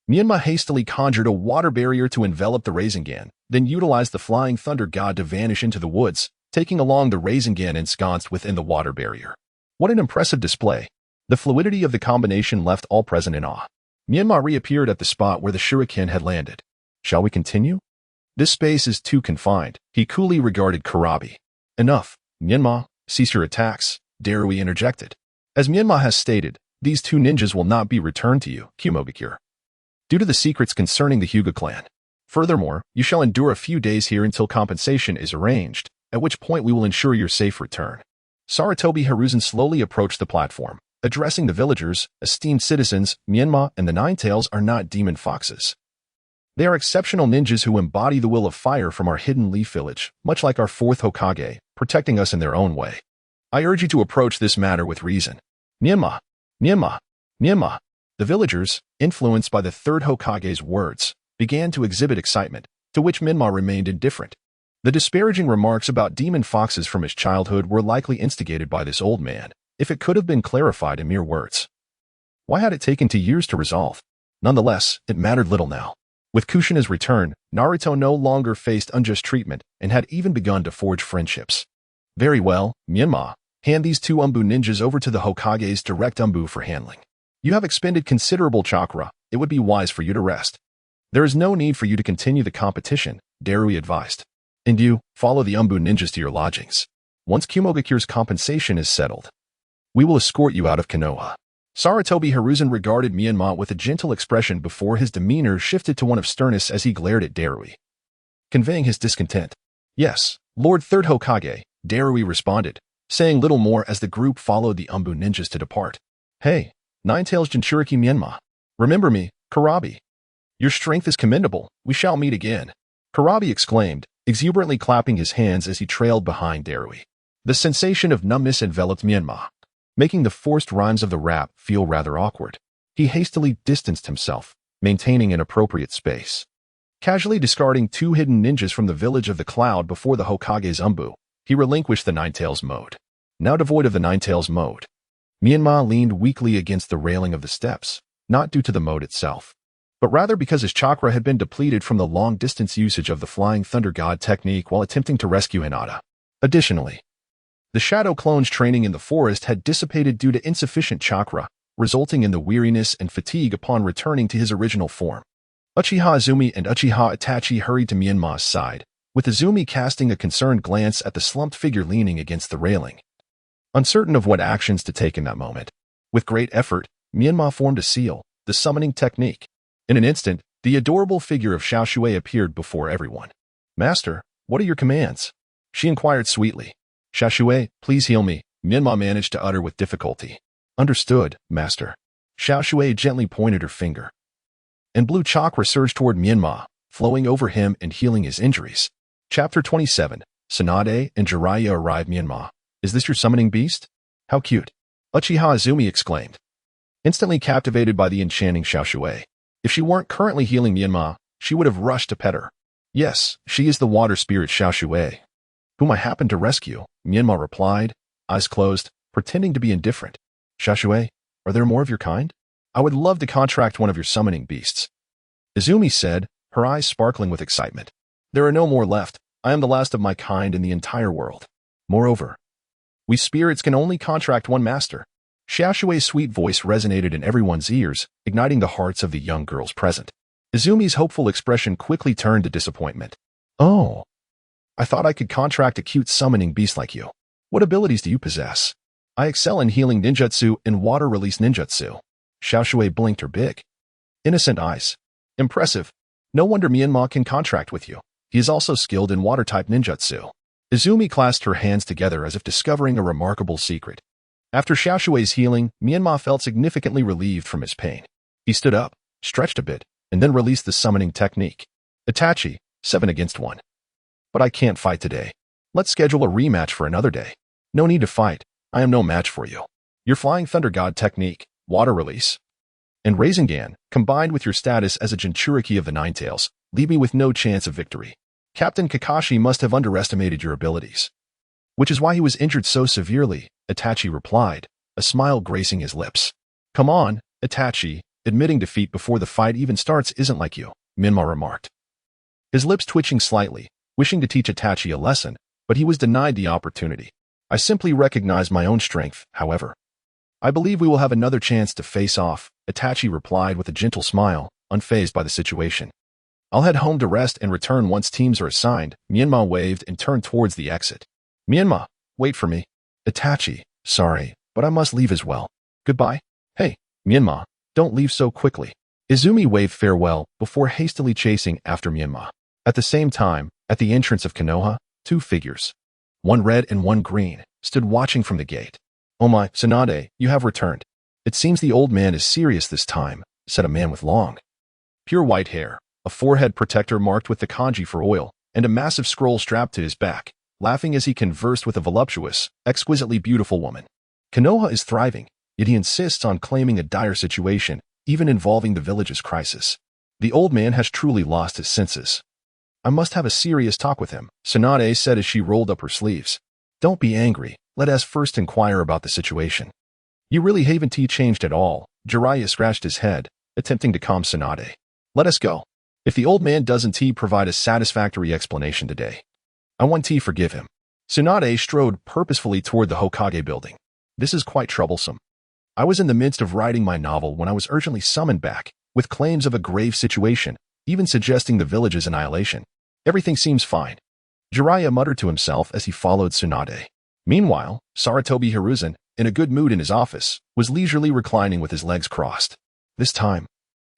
Menma hastily conjured a water barrier to envelop the Rasengan, then utilized the Flying Thunder God to vanish into the woods, taking along the Rasengan ensconced within the water barrier. What an impressive display! The fluidity of the combination left all present in awe. Menma reappeared at the spot where the shuriken had landed. Shall we continue? This space is too confined, he coolly regarded Karabi. Enough, Menma, cease your attacks, Darui interjected. As Menma has stated, these 2 ninjas will not be returned to you, Kumogakure, due to the secrets concerning the Hyuga clan. Furthermore, you shall endure a few days here until compensation is arranged, at which point we will ensure your safe return. Sarutobi Hiruzen slowly approached the platform, addressing the villagers. Esteemed citizens, Menma and the Nine Tails are not demon foxes. They are exceptional ninjas who embody the will of fire from our hidden leaf village, much like our 4th Hokage, protecting us in their own way. I urge you to approach this matter with reason. Menma, Menma, Menma. The villagers, influenced by the 3rd Hokage's words, began to exhibit excitement, to which Menma remained indifferent. The disparaging remarks about demon foxes from his childhood were likely instigated by this old man, if it could have been clarified in mere words. Why had it taken 2 years to resolve? Nonetheless, it mattered little now. With Kushina's return, Naruto no longer faced unjust treatment and had even begun to forge friendships. Very well, Menma, hand these 2 Umbu ninjas over to the Hokage's direct Umbu for handling. You have expended considerable chakra, it would be wise for you to rest. There is no need for you to continue the competition, Darui advised. And you, follow the Umbu ninjas to your lodgings. Once Kumogakure's compensation is settled, we will escort you out of Konoha. Sarutobi Hiruzen regarded Menma with a gentle expression before his demeanor shifted to one of sternness as he glared at Darui, conveying his discontent. Yes, Lord 3rd Hokage, Darui responded, saying little more as the group followed the Umbu ninjas to depart. Hey, Nine Tails Jinchuriki Menma. Remember me, Karabi. Your strength is commendable, we shall meet again. Karabi exclaimed, exuberantly clapping his hands as he trailed behind Darui. The sensation of numbness enveloped Menma, making the forced rhymes of the rap feel rather awkward. He hastily distanced himself, maintaining an appropriate space. Casually discarding 2 hidden ninjas from the village of the cloud before the Hokage's Umbu, he relinquished the Nine Tails mode. Now devoid of the Nine Tails mode, Menma leaned weakly against the railing of the steps, not due to the mode itself, but rather because his chakra had been depleted from the long-distance usage of the Flying Thunder God technique while attempting to rescue Hinata. Additionally, the shadow clone's training in the forest had dissipated due to insufficient chakra, resulting in the weariness and fatigue upon returning to his original form. Uchiha Izumi and Uchiha Itachi hurried to Menma's side, with Izumi casting a concerned glance at the slumped figure leaning against the railing. Uncertain of what actions to take in that moment, with great effort, Menma formed a seal, the summoning technique. In an instant, the adorable figure of Xiaoshui appeared before everyone. "Master, what are your commands?" she inquired sweetly. "Xiaoshui, please heal me," Menma managed to utter with difficulty. "Understood, Master." Xiaoshui gently pointed her finger, and blue chakra surged toward Menma, flowing over him and healing his injuries. Chapter 27. Tsunade and Jiraiya arrive. Menma, is this your summoning beast? How cute. Uchiha Izumi exclaimed, instantly captivated by the enchanting Xiaoshui. If she weren't currently healing Menma, she would have rushed to pet her. "Yes, she is the water spirit Xiaoshui, whom I happened to rescue," Menma replied, eyes closed, pretending to be indifferent. "Xiaoshui, are there more of your kind? I would love to contract one of your summoning beasts," Izumi said, her eyes sparkling with excitement. "There are no more left. I am the last of my kind in the entire world. Moreover, we spirits can only contract one master." Xiaoshui's sweet voice resonated in everyone's ears, igniting the hearts of the young girls present. Izumi's hopeful expression quickly turned to disappointment. "Oh, I thought I could contract a cute summoning beast like you. What abilities do you possess?" "I excel in healing ninjutsu and water release ninjutsu." Xiaoshui blinked her big, innocent eyes. "Impressive. No wonder Menma can contract with you. He is also skilled in water-type ninjutsu." Izumi clasped her hands together as if discovering a remarkable secret. After Xiaoshui's healing, Menma felt significantly relieved from his pain. He stood up, stretched a bit, and then released the summoning technique. "Itachi, 7 against 1. But I can't fight today. Let's schedule a rematch for another day." "No need to fight. I am no match for you. Your Flying Thunder God technique, water release, and Rasengan, combined with your status as a Jinchuriki of the Nine Tails, leave me with no chance of victory. Captain Kakashi must have underestimated your abilities, which is why he was injured so severely," Itachi replied, a smile gracing his lips. "Come on, Itachi, admitting defeat before the fight even starts isn't like you," Menma remarked, his lips twitching slightly, wishing to teach Itachi a lesson, but he was denied the opportunity. "I simply recognize my own strength, however. I believe we will have another chance to face off," Itachi replied with a gentle smile, unfazed by the situation. "I'll head home to rest and return once teams are assigned." Menma waved and turned towards the exit. "Menma, wait for me." "Itachi, sorry, but I must leave as well. Goodbye." "Hey, Menma, don't leave so quickly." Izumi waved farewell before hastily chasing after Menma. At the same time, at the entrance of Konoha, 2 figures, one red and one green, stood watching from the gate. "Oh my, Tsunade, you have returned. It seems the old man is serious this time," said a man with long, pure white hair, a forehead protector marked with the kanji for oil, and a massive scroll strapped to his back, laughing as he conversed with a voluptuous, exquisitely beautiful woman. "Konoha is thriving, yet he insists on claiming a dire situation, even involving the village's crisis. The old man has truly lost his senses. I must have a serious talk with him," Tsunade said as she rolled up her sleeves. "Don't be angry. Let us first inquire about the situation." "You really haven't changed at all." Jiraiya scratched his head, attempting to calm Tsunade. "Let us go. If the old man doesn't provide a satisfactory explanation today, I won't forgive him." Tsunade strode purposefully toward the Hokage building. "This is quite troublesome. I was in the midst of writing my novel when I was urgently summoned back, with claims of a grave situation, even suggesting the village's annihilation. Everything seems fine." Jiraiya muttered to himself as he followed Tsunade. Meanwhile, Sarutobi Hiruzen, in a good mood in his office, was leisurely reclining with his legs crossed. This time,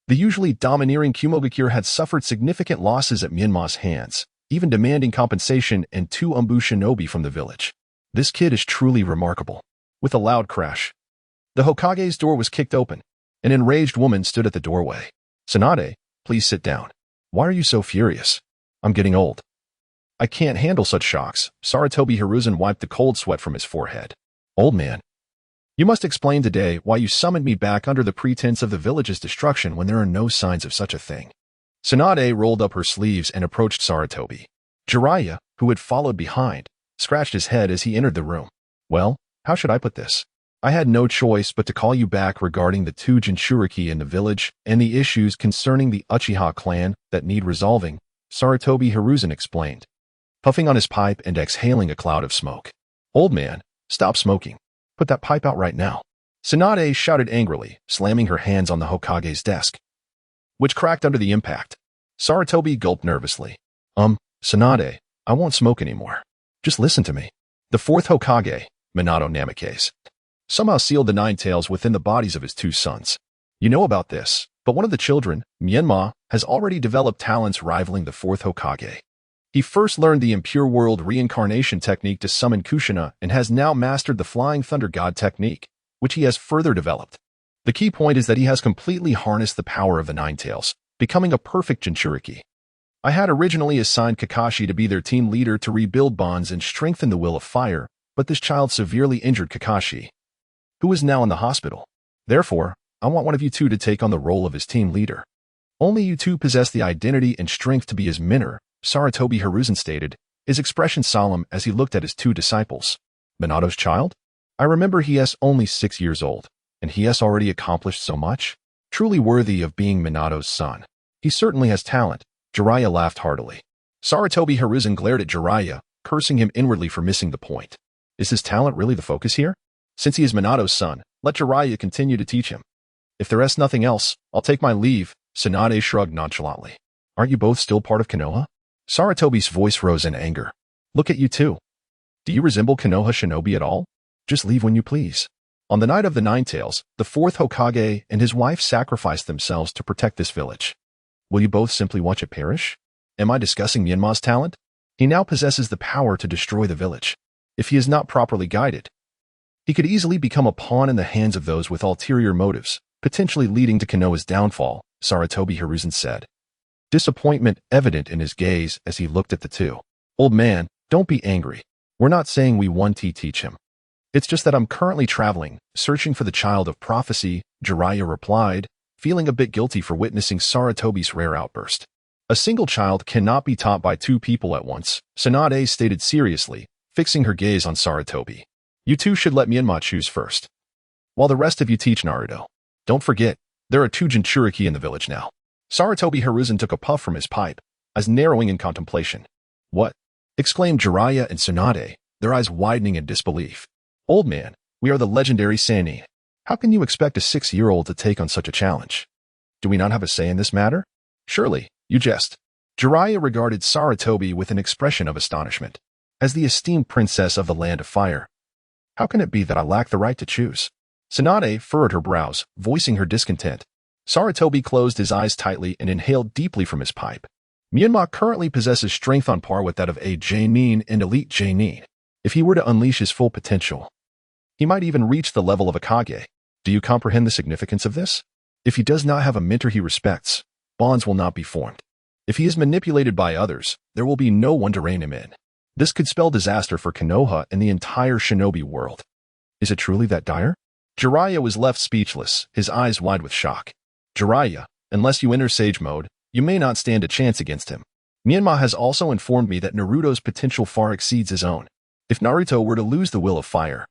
the usually domineering Kumogakure had suffered significant losses at Menma's hands, even demanding compensation and 2 Umbu shinobi from the village. "This kid is truly remarkable." With a loud crash, the Hokage's door was kicked open. An enraged woman stood at the doorway. "Tsunade, please sit down. Why are you so furious?" "I'm getting old. I can't handle such shocks." Sarutobi Hiruzen wiped the cold sweat from his forehead. "Old man, you must explain today why you summoned me back under the pretense of the village's destruction when there are no signs of such a thing." Tsunade rolled up her sleeves and approached Sarutobi. Jiraiya, who had followed behind, scratched his head as he entered the room. "Well, how should I put this? I had no choice but to call you back regarding the 2 Jinchuriki in the village and the issues concerning the Uchiha clan that need resolving," Sarutobi Hiruzen explained, puffing on his pipe and exhaling a cloud of smoke. "Old man, stop smoking. Put that pipe out right now." Tsunade shouted angrily, slamming her hands on the Hokage's desk, which cracked under the impact. Sarutobi gulped nervously. Tsunade, I won't smoke anymore. Just listen to me. The fourth Hokage, Minato Namikaze, somehow sealed the nine tails within the bodies of his two sons. You know about this, but one of the children, Menma, has already developed talents rivaling the fourth Hokage. He first learned the impure world reincarnation technique to summon Kushina and has now mastered the flying thunder god technique, which he has further developed. The key point is that he has completely harnessed the power of the nine tails, becoming a perfect Jinchuriki. I had originally assigned Kakashi to be their team leader to rebuild bonds and strengthen the will of fire, but this child severely injured Kakashi, who is now in the hospital. Therefore, I want one of you two to take on the role of his team leader. Only you two possess the identity and strength to be his mentor, Sarutobi Hiruzen stated, his expression solemn as he looked at his two disciples. Minato's child? I remember he is only 6 years old, and he has already accomplished so much. Truly worthy of being Minato's son. He certainly has talent. Jiraiya laughed heartily. Sarutobi Hiruzen glared at Jiraiya, cursing him inwardly for missing the point. Is his talent really the focus here? Since he is Minato's son, let Jiraiya continue to teach him. If there is nothing else, I'll take my leave, Tsunade shrugged nonchalantly. Aren't you both still part of Konoha? Sarutobi's voice rose in anger. Look at you two. Do you resemble Konoha shinobi at all? Just leave when you please. On the night of the Nine Tails, the fourth Hokage and his wife sacrificed themselves to protect this village. Will you both simply watch it perish? Am I discussing Menma's talent? He now possesses the power to destroy the village. If he is not properly guided, he could easily become a pawn in the hands of those with ulterior motives, potentially leading to Konoha's downfall, Sarutobi Hiruzen said. Disappointment evident in his gaze as he looked at the two. Old man, don't be angry. We're not saying we want to teach him. It's just that I'm currently traveling, searching for the child of prophecy, Jiraiya replied, feeling a bit guilty for witnessing Sarutobi's rare outburst. A single child cannot be taught by two people at once, Tsunade stated seriously, fixing her gaze on Sarutobi. You two should let Menma choose first, while the rest of you teach Naruto. Don't forget, there are two Jinchuriki in the village now. Sarutobi Hiruzen took a puff from his pipe, as narrowing in contemplation. What? Exclaimed Jiraiya and Tsunade, their eyes widening in disbelief. Old man, we are the legendary Sannin. How can you expect a 6-year-old to take on such a challenge? Do we not have a say in this matter? Surely, you jest. Jiraiya regarded Sarutobi with an expression of astonishment. As the esteemed princess of the land of fire, how can it be that I lack the right to choose? Tsunade furrowed her brows, voicing her discontent. Sarutobi closed his eyes tightly and inhaled deeply from his pipe. Menma currently possesses strength on par with that of a Genin and elite Genin. If he were to unleash his full potential, he might even reach the level of Akage. Do you comprehend the significance of this? If he does not have a mentor he respects, bonds will not be formed. If he is manipulated by others, there will be no one to rein him in. This could spell disaster for Konoha and the entire shinobi world. Is it truly that dire? Jiraiya was left speechless, his eyes wide with shock. Jiraiya, unless you enter Sage Mode, you may not stand a chance against him. Menma has also informed me that Naruto's potential far exceeds his own. If Naruto were to lose the will of fire,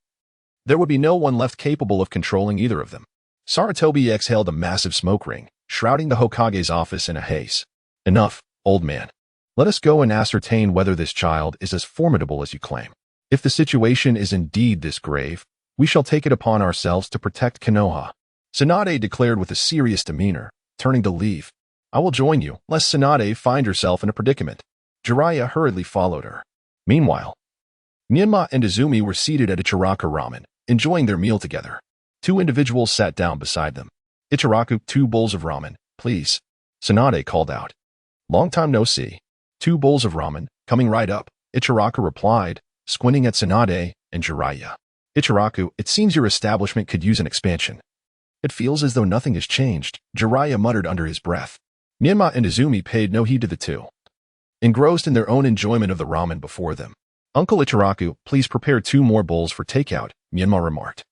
there would be no one left capable of controlling either of them. Sarutobi exhaled a massive smoke ring, shrouding the Hokage's office in a haze. Enough, old man. Let us go and ascertain whether this child is as formidable as you claim. If the situation is indeed this grave, we shall take it upon ourselves to protect Konoha. Tsunade declared with a serious demeanor, turning to leave. I will join you, lest Tsunade find herself in a predicament. Jiraiya hurriedly followed her. Meanwhile, Menma and Izumi were seated at Ichiraku Ramen, enjoying their meal together. Two individuals sat down beside them. Ichiraku, 2 bowls of ramen, please. Tsunade called out. Long time no see. 2 bowls of ramen, coming right up, Ichiraku replied, squinting at Tsunade and Jiraiya. Ichiraku, it seems your establishment could use an expansion. It feels as though nothing has changed, Jiraiya muttered under his breath. Menma and Izumi paid no heed to the two, engrossed in their own enjoyment of the ramen before them. Uncle Ichiraku, please prepare 2 more bowls for takeout, Menma remarked,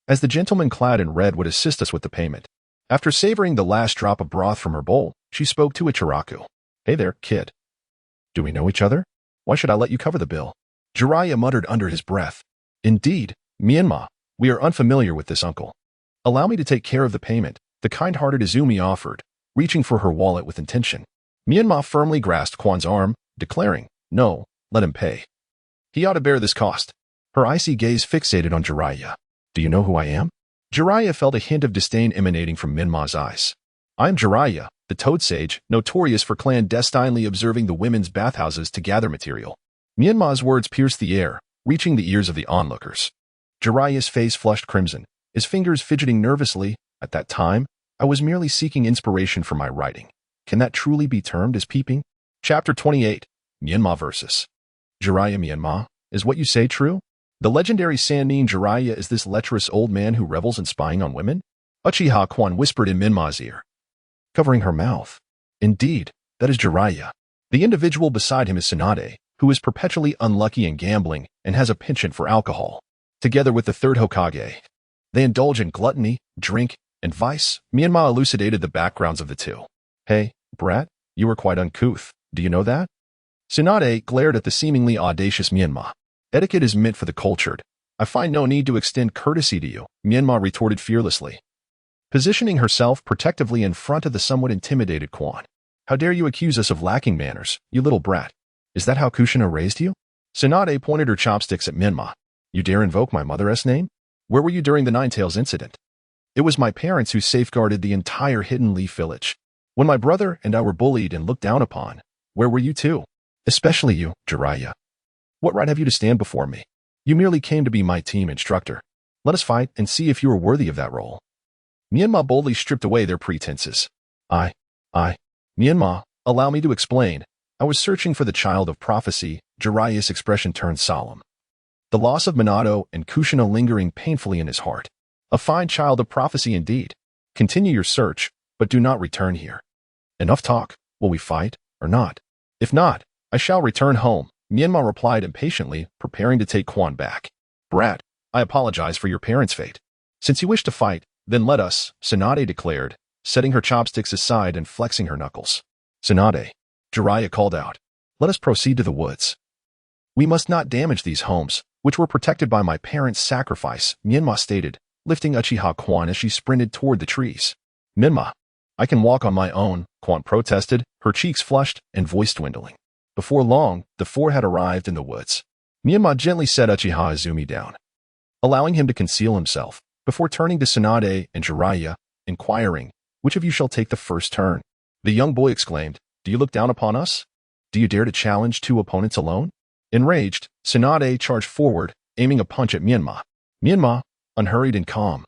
as the gentleman clad in red would assist us with the payment. After savoring the last drop of broth from her bowl, she spoke to Ichiraku. Hey there, kid. Do we know each other? Why should I let you cover the bill? Jiraiya muttered under his breath. Indeed, Menma, we are unfamiliar with this uncle. Allow me to take care of the payment, the kind-hearted Izumi offered, reaching for her wallet with intention. Menma firmly grasped Kwan's arm, declaring, no, let him pay. He ought to bear this cost. Her icy gaze fixated on Jiraiya. Do you know who I am? Jiraiya felt a hint of disdain emanating from Menma's eyes. I am Jiraiya, the Toad Sage, notorious for clandestinely observing the women's bathhouses to gather material. Myanmar's words pierced the air, reaching the ears of the onlookers. Jiraiya's face flushed crimson, his fingers fidgeting nervously. At that time, I was merely seeking inspiration for my writing. Can that truly be termed as peeping? Chapter 28, Myanmar versus Jiraiya. Myanmar, is what you say true? The legendary Sannin Jiraiya is this lecherous old man who revels in spying on women? Uchiha Coup whispered in Myanmar's ear, covering her mouth. Indeed, that is Jiraiya. The individual beside him is Tsunade, who is perpetually unlucky in gambling and has a penchant for alcohol. Together with the third Hokage, they indulge in gluttony, drink, and vice. Myanmar elucidated the backgrounds of the two. Hey, brat, you are quite uncouth. Do you know that? Tsunade glared at the seemingly audacious Myanmar. Etiquette is meant for the cultured. I find no need to extend courtesy to you, Myanmar retorted fearlessly, positioning herself protectively in front of the somewhat intimidated Quan. How dare you accuse us of lacking manners, you little brat? Is that how Kushina raised you? Tsunade pointed her chopsticks at Myanmar. You dare invoke my mother's name? Where were you during the Nine Tails incident? It was my parents who safeguarded the entire Hidden Leaf village. When my brother and I were bullied and looked down upon, where were you too? Especially you, Jiraiya. What right have you to stand before me? You merely came to be my team instructor. Let us fight and see if you are worthy of that role. Myanmar boldly stripped away their pretenses. Myanmar, allow me to explain. I was searching for the child of prophecy. Jiraiya's expression turned solemn. The loss of Minato and Kushina lingering painfully in his heart. A fine child of prophecy indeed. Continue your search, but do not return here. Enough talk. Will we fight, or not? If not, I shall return home, Myanmar replied impatiently, preparing to take Quan back. Brat, I apologize for your parents' fate. Since you wish to fight, then let us, Tsunade declared, setting her chopsticks aside and flexing her knuckles. Tsunade, Jiraiya called out. Let us proceed to the woods. We must not damage these homes, which were protected by my parents' sacrifice, Myanmar stated, lifting Uchiha Coup as she sprinted toward the trees. Myanmar, I can walk on my own, Coup protested, her cheeks flushed and voice dwindling. Before long, the four had arrived in the woods. Myanmar gently set Uchiha Izumi down, allowing him to conceal himself, before turning to Tsunade and Jiraiya, inquiring, which of you shall take the first turn? The young boy exclaimed, do you look down upon us? Do you dare to challenge two opponents alone? Enraged, Tsunade charged forward, aiming a punch at Myanmar. Myanmar, unhurried and calm,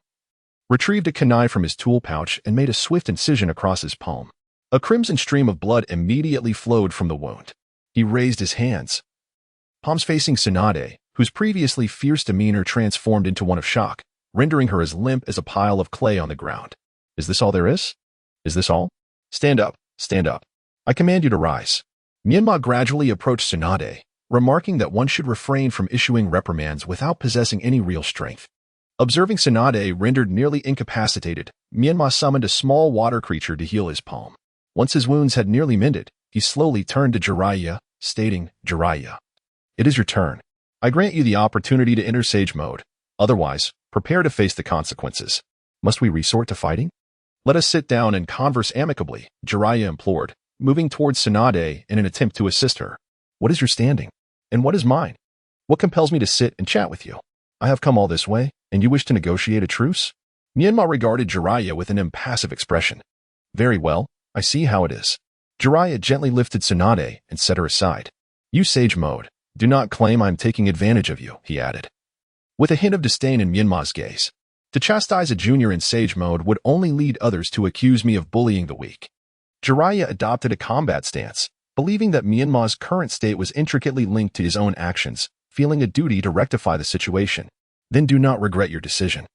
retrieved a kunai from his tool pouch and made a swift incision across his palm. A crimson stream of blood immediately flowed from the wound. He raised his hands, palms facing Tsunade, whose previously fierce demeanor transformed into one of shock, rendering her as limp as a pile of clay on the ground. Is this all there is? Is this all? Stand up, stand up. I command you to rise. Myanmar gradually approached Tsunade, remarking that one should refrain from issuing reprimands without possessing any real strength. Observing Tsunade rendered nearly incapacitated, Myanmar summoned a small water creature to heal his palm. Once his wounds had nearly mended, he slowly turned to Jiraiya, stating, Jiraiya, it is your turn. I grant you the opportunity to enter Sage Mode. Otherwise, prepare to face the consequences. Must we resort to fighting? Let us sit down and converse amicably, Jiraiya implored, moving towards Tsunade in an attempt to assist her. What is your standing? And what is mine? What compels me to sit and chat with you? I have come all this way, and you wish to negotiate a truce? Myanmar regarded Jiraiya with an impassive expression. Very well, I see how it is. Jiraiya gently lifted Tsunade and set her aside. You Sage Mode. Do not claim I am taking advantage of you, he added, with a hint of disdain in Myanmar's gaze. To chastise a junior in Sage Mode would only lead others to accuse me of bullying the weak. Jiraiya adopted a combat stance, believing that Myanmar's current state was intricately linked to his own actions, feeling a duty to rectify the situation. Then do not regret your decision.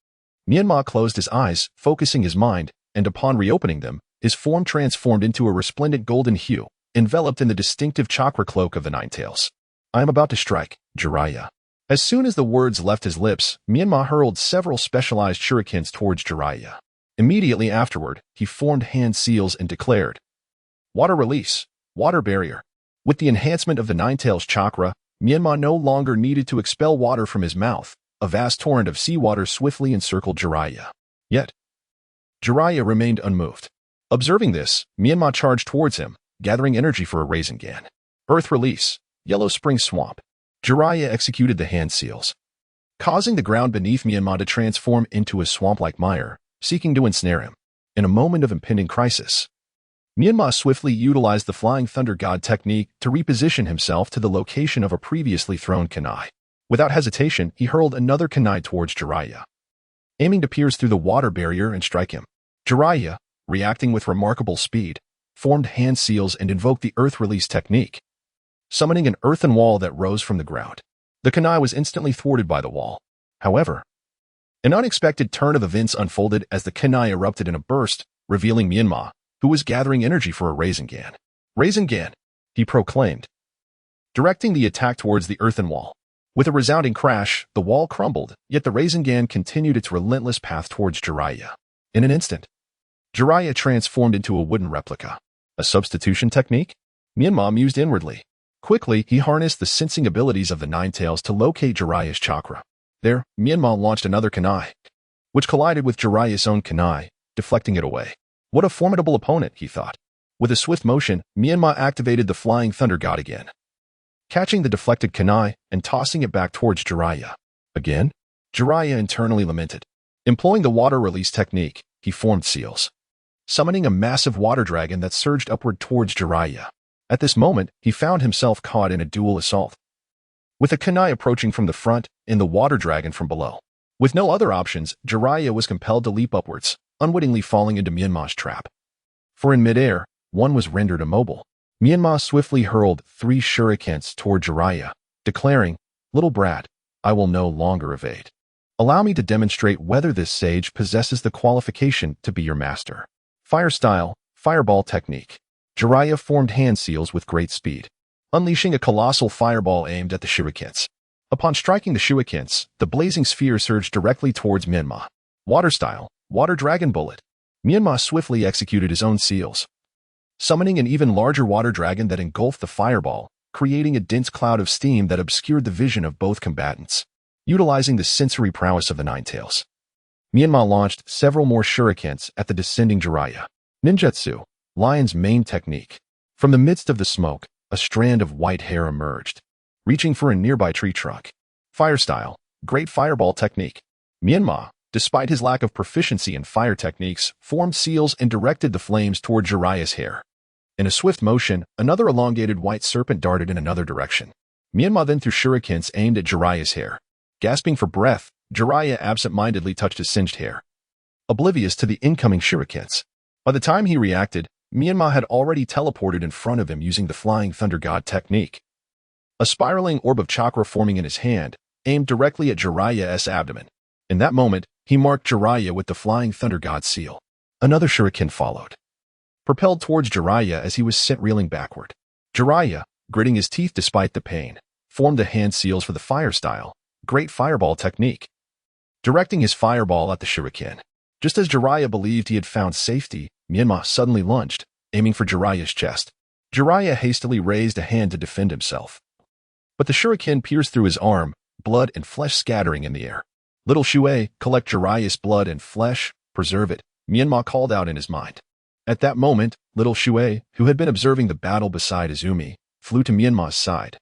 Myanmar closed his eyes, focusing his mind, and upon reopening them, his form transformed into a resplendent golden hue, enveloped in the distinctive chakra cloak of the Nine Tails. I am about to strike, Jiraiya. As soon as the words left his lips, Myanmar hurled several specialized shurikens towards Jiraiya. Immediately afterward, he formed hand seals and declared, Water release. Water barrier. With the enhancement of the Nine Tails chakra, Myanmar no longer needed to expel water from his mouth. A vast torrent of seawater swiftly encircled Jiraiya. Yet, Jiraiya remained unmoved. Observing this, Myanmar charged towards him, gathering energy for a Rasengan. Earth release. Yellow spring swamp. Jiraiya executed the hand seals, causing the ground beneath Myanmar to transform into a swamp-like mire, seeking to ensnare him. In a moment of impending crisis, Menma swiftly utilized the Flying Thunder God technique to reposition himself to the location of a previously thrown kunai. Without hesitation, he hurled another kunai towards Jiraiya, aiming to pierce through the water barrier and strike him. Jiraiya, reacting with remarkable speed, formed hand seals and invoked the Earth Release technique, summoning an earthen wall that rose from the ground. The kunai was instantly thwarted by the wall. However, an unexpected turn of events unfolded as the kunai erupted in a burst, revealing Menma, who was gathering energy for a Rasengan. Rasengan, he proclaimed, directing the attack towards the earthen wall. With a resounding crash, the wall crumbled, yet the Rasengan continued its relentless path towards Jiraiya. In an instant, Jiraiya transformed into a wooden replica. A substitution technique? Menma mused inwardly. Quickly, he harnessed the sensing abilities of the Nine Tails to locate Jiraiya's chakra. There, Menma launched another kunai, which collided with Jiraiya's own kunai, deflecting it away. What a formidable opponent, he thought. With a swift motion, Menma activated the Flying Thunder God again, catching the deflected kunai and tossing it back towards Jiraiya. Again, Jiraiya internally lamented. Employing the water release technique, he formed seals, summoning a massive water dragon that surged upward towards Jiraiya. At this moment, he found himself caught in a dual assault, with a kunai approaching from the front and the water dragon from below. With no other options, Jiraiya was compelled to leap upwards, unwittingly falling into Menma's trap. For in midair, one was rendered immobile. Menma swiftly hurled 3 shurikens toward Jiraiya, declaring, "Little brat, I will no longer evade. Allow me to demonstrate whether this sage possesses the qualification to be your master." Fire style, fireball technique. Jiraiya formed hand seals with great speed, unleashing a colossal fireball aimed at the shurikens. Upon striking the shurikens, the blazing sphere surged directly towards Menma. Water style, water dragon bullet. Menma swiftly executed his own seals, summoning an even larger water dragon that engulfed the fireball, creating a dense cloud of steam that obscured the vision of both combatants. Utilizing the sensory prowess of the Nine Tails, Menma launched several more shurikens at the descending Jiraiya. Ninjutsu, Lion's main technique. From the midst of the smoke, a strand of white hair emerged, reaching for a nearby tree trunk. Fire style, great fireball technique. Menma, despite his lack of proficiency in fire techniques, formed seals and directed the flames toward Jiraiya's hair. In a swift motion, another elongated white serpent darted in another direction. Menma then threw shurikens aimed at Jiraiya's hair. Gasping for breath, Jiraiya absent-mindedly touched his singed hair, oblivious to the incoming shurikens. By the time he reacted, Menma had already teleported in front of him using the Flying Thunder God technique. A spiraling orb of chakra forming in his hand, aimed directly at Jiraiya's abdomen. In that moment, he marked Jiraiya with the Flying Thunder God seal. Another shuriken followed, propelled towards Jiraiya as he was sent reeling backward. Jiraiya, gritting his teeth despite the pain, formed the hand seals for the fire style, great fireball technique, directing his fireball at the shuriken. Just as Jiraiya believed he had found safety, Menma suddenly lunged, aiming for Jiraiya's chest. Jiraiya hastily raised a hand to defend himself, but the shuriken pierced through his arm, blood and flesh scattering in the air. "Little Shuei, collect Jiraiya's blood and flesh, preserve it," Menma called out in his mind. At that moment, little Shuei, who had been observing the battle beside Izumi, flew to Menma's side,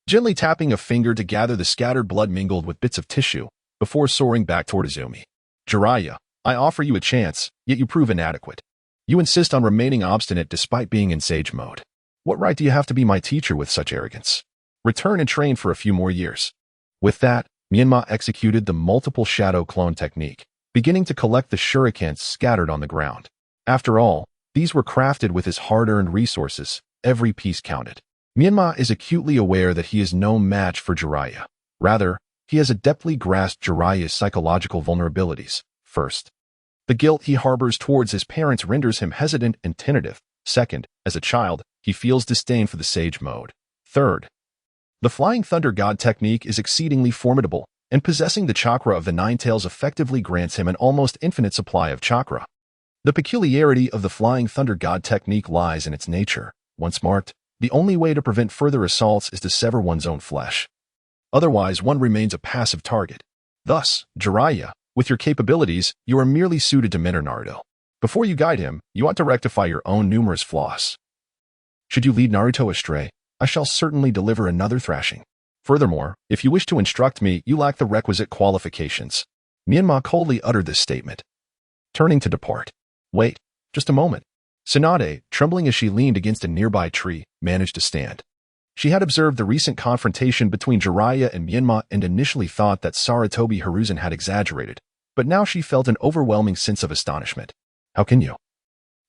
gently tapping a finger to gather the scattered blood mingled with bits of tissue, before soaring back toward Izumi. "Jiraiya, I offer you a chance, yet you prove inadequate. You insist on remaining obstinate despite being in sage mode. What right do you have to be my teacher with such arrogance? Return and train for a few more years." With that, Menma executed the multiple shadow clone technique, beginning to collect the shurikens scattered on the ground. After all, these were crafted with his hard-earned resources. Every piece counted. Menma is acutely aware that he is no match for Jiraiya. Rather, he has adeptly grasped Jiraiya's psychological vulnerabilities. First, the guilt he harbors towards his parents renders him hesitant and tentative. Second, as a child, he feels disdain for the sage mode. Third, the Flying Thunder God technique is exceedingly formidable, and possessing the chakra of the Nine Tails effectively grants him an almost infinite supply of chakra. The peculiarity of the Flying Thunder God technique lies in its nature. Once marked, the only way to prevent further assaults is to sever one's own flesh. Otherwise, one remains a passive target. Thus, Jiraiya, with your capabilities, you are merely suited to mentor Naruto. Before you guide him, you ought to rectify your own numerous flaws. Should you lead Naruto astray, I shall certainly deliver another thrashing. Furthermore, if you wish to instruct me, you lack the requisite qualifications. Menma coldly uttered this statement, turning to depart. Wait, just a moment. Tsunade, trembling as she leaned against a nearby tree, managed to stand. She had observed the recent confrontation between Jiraiya and Menma and initially thought that Sarutobi Hiruzen had exaggerated, but now she felt an overwhelming sense of astonishment. How can you?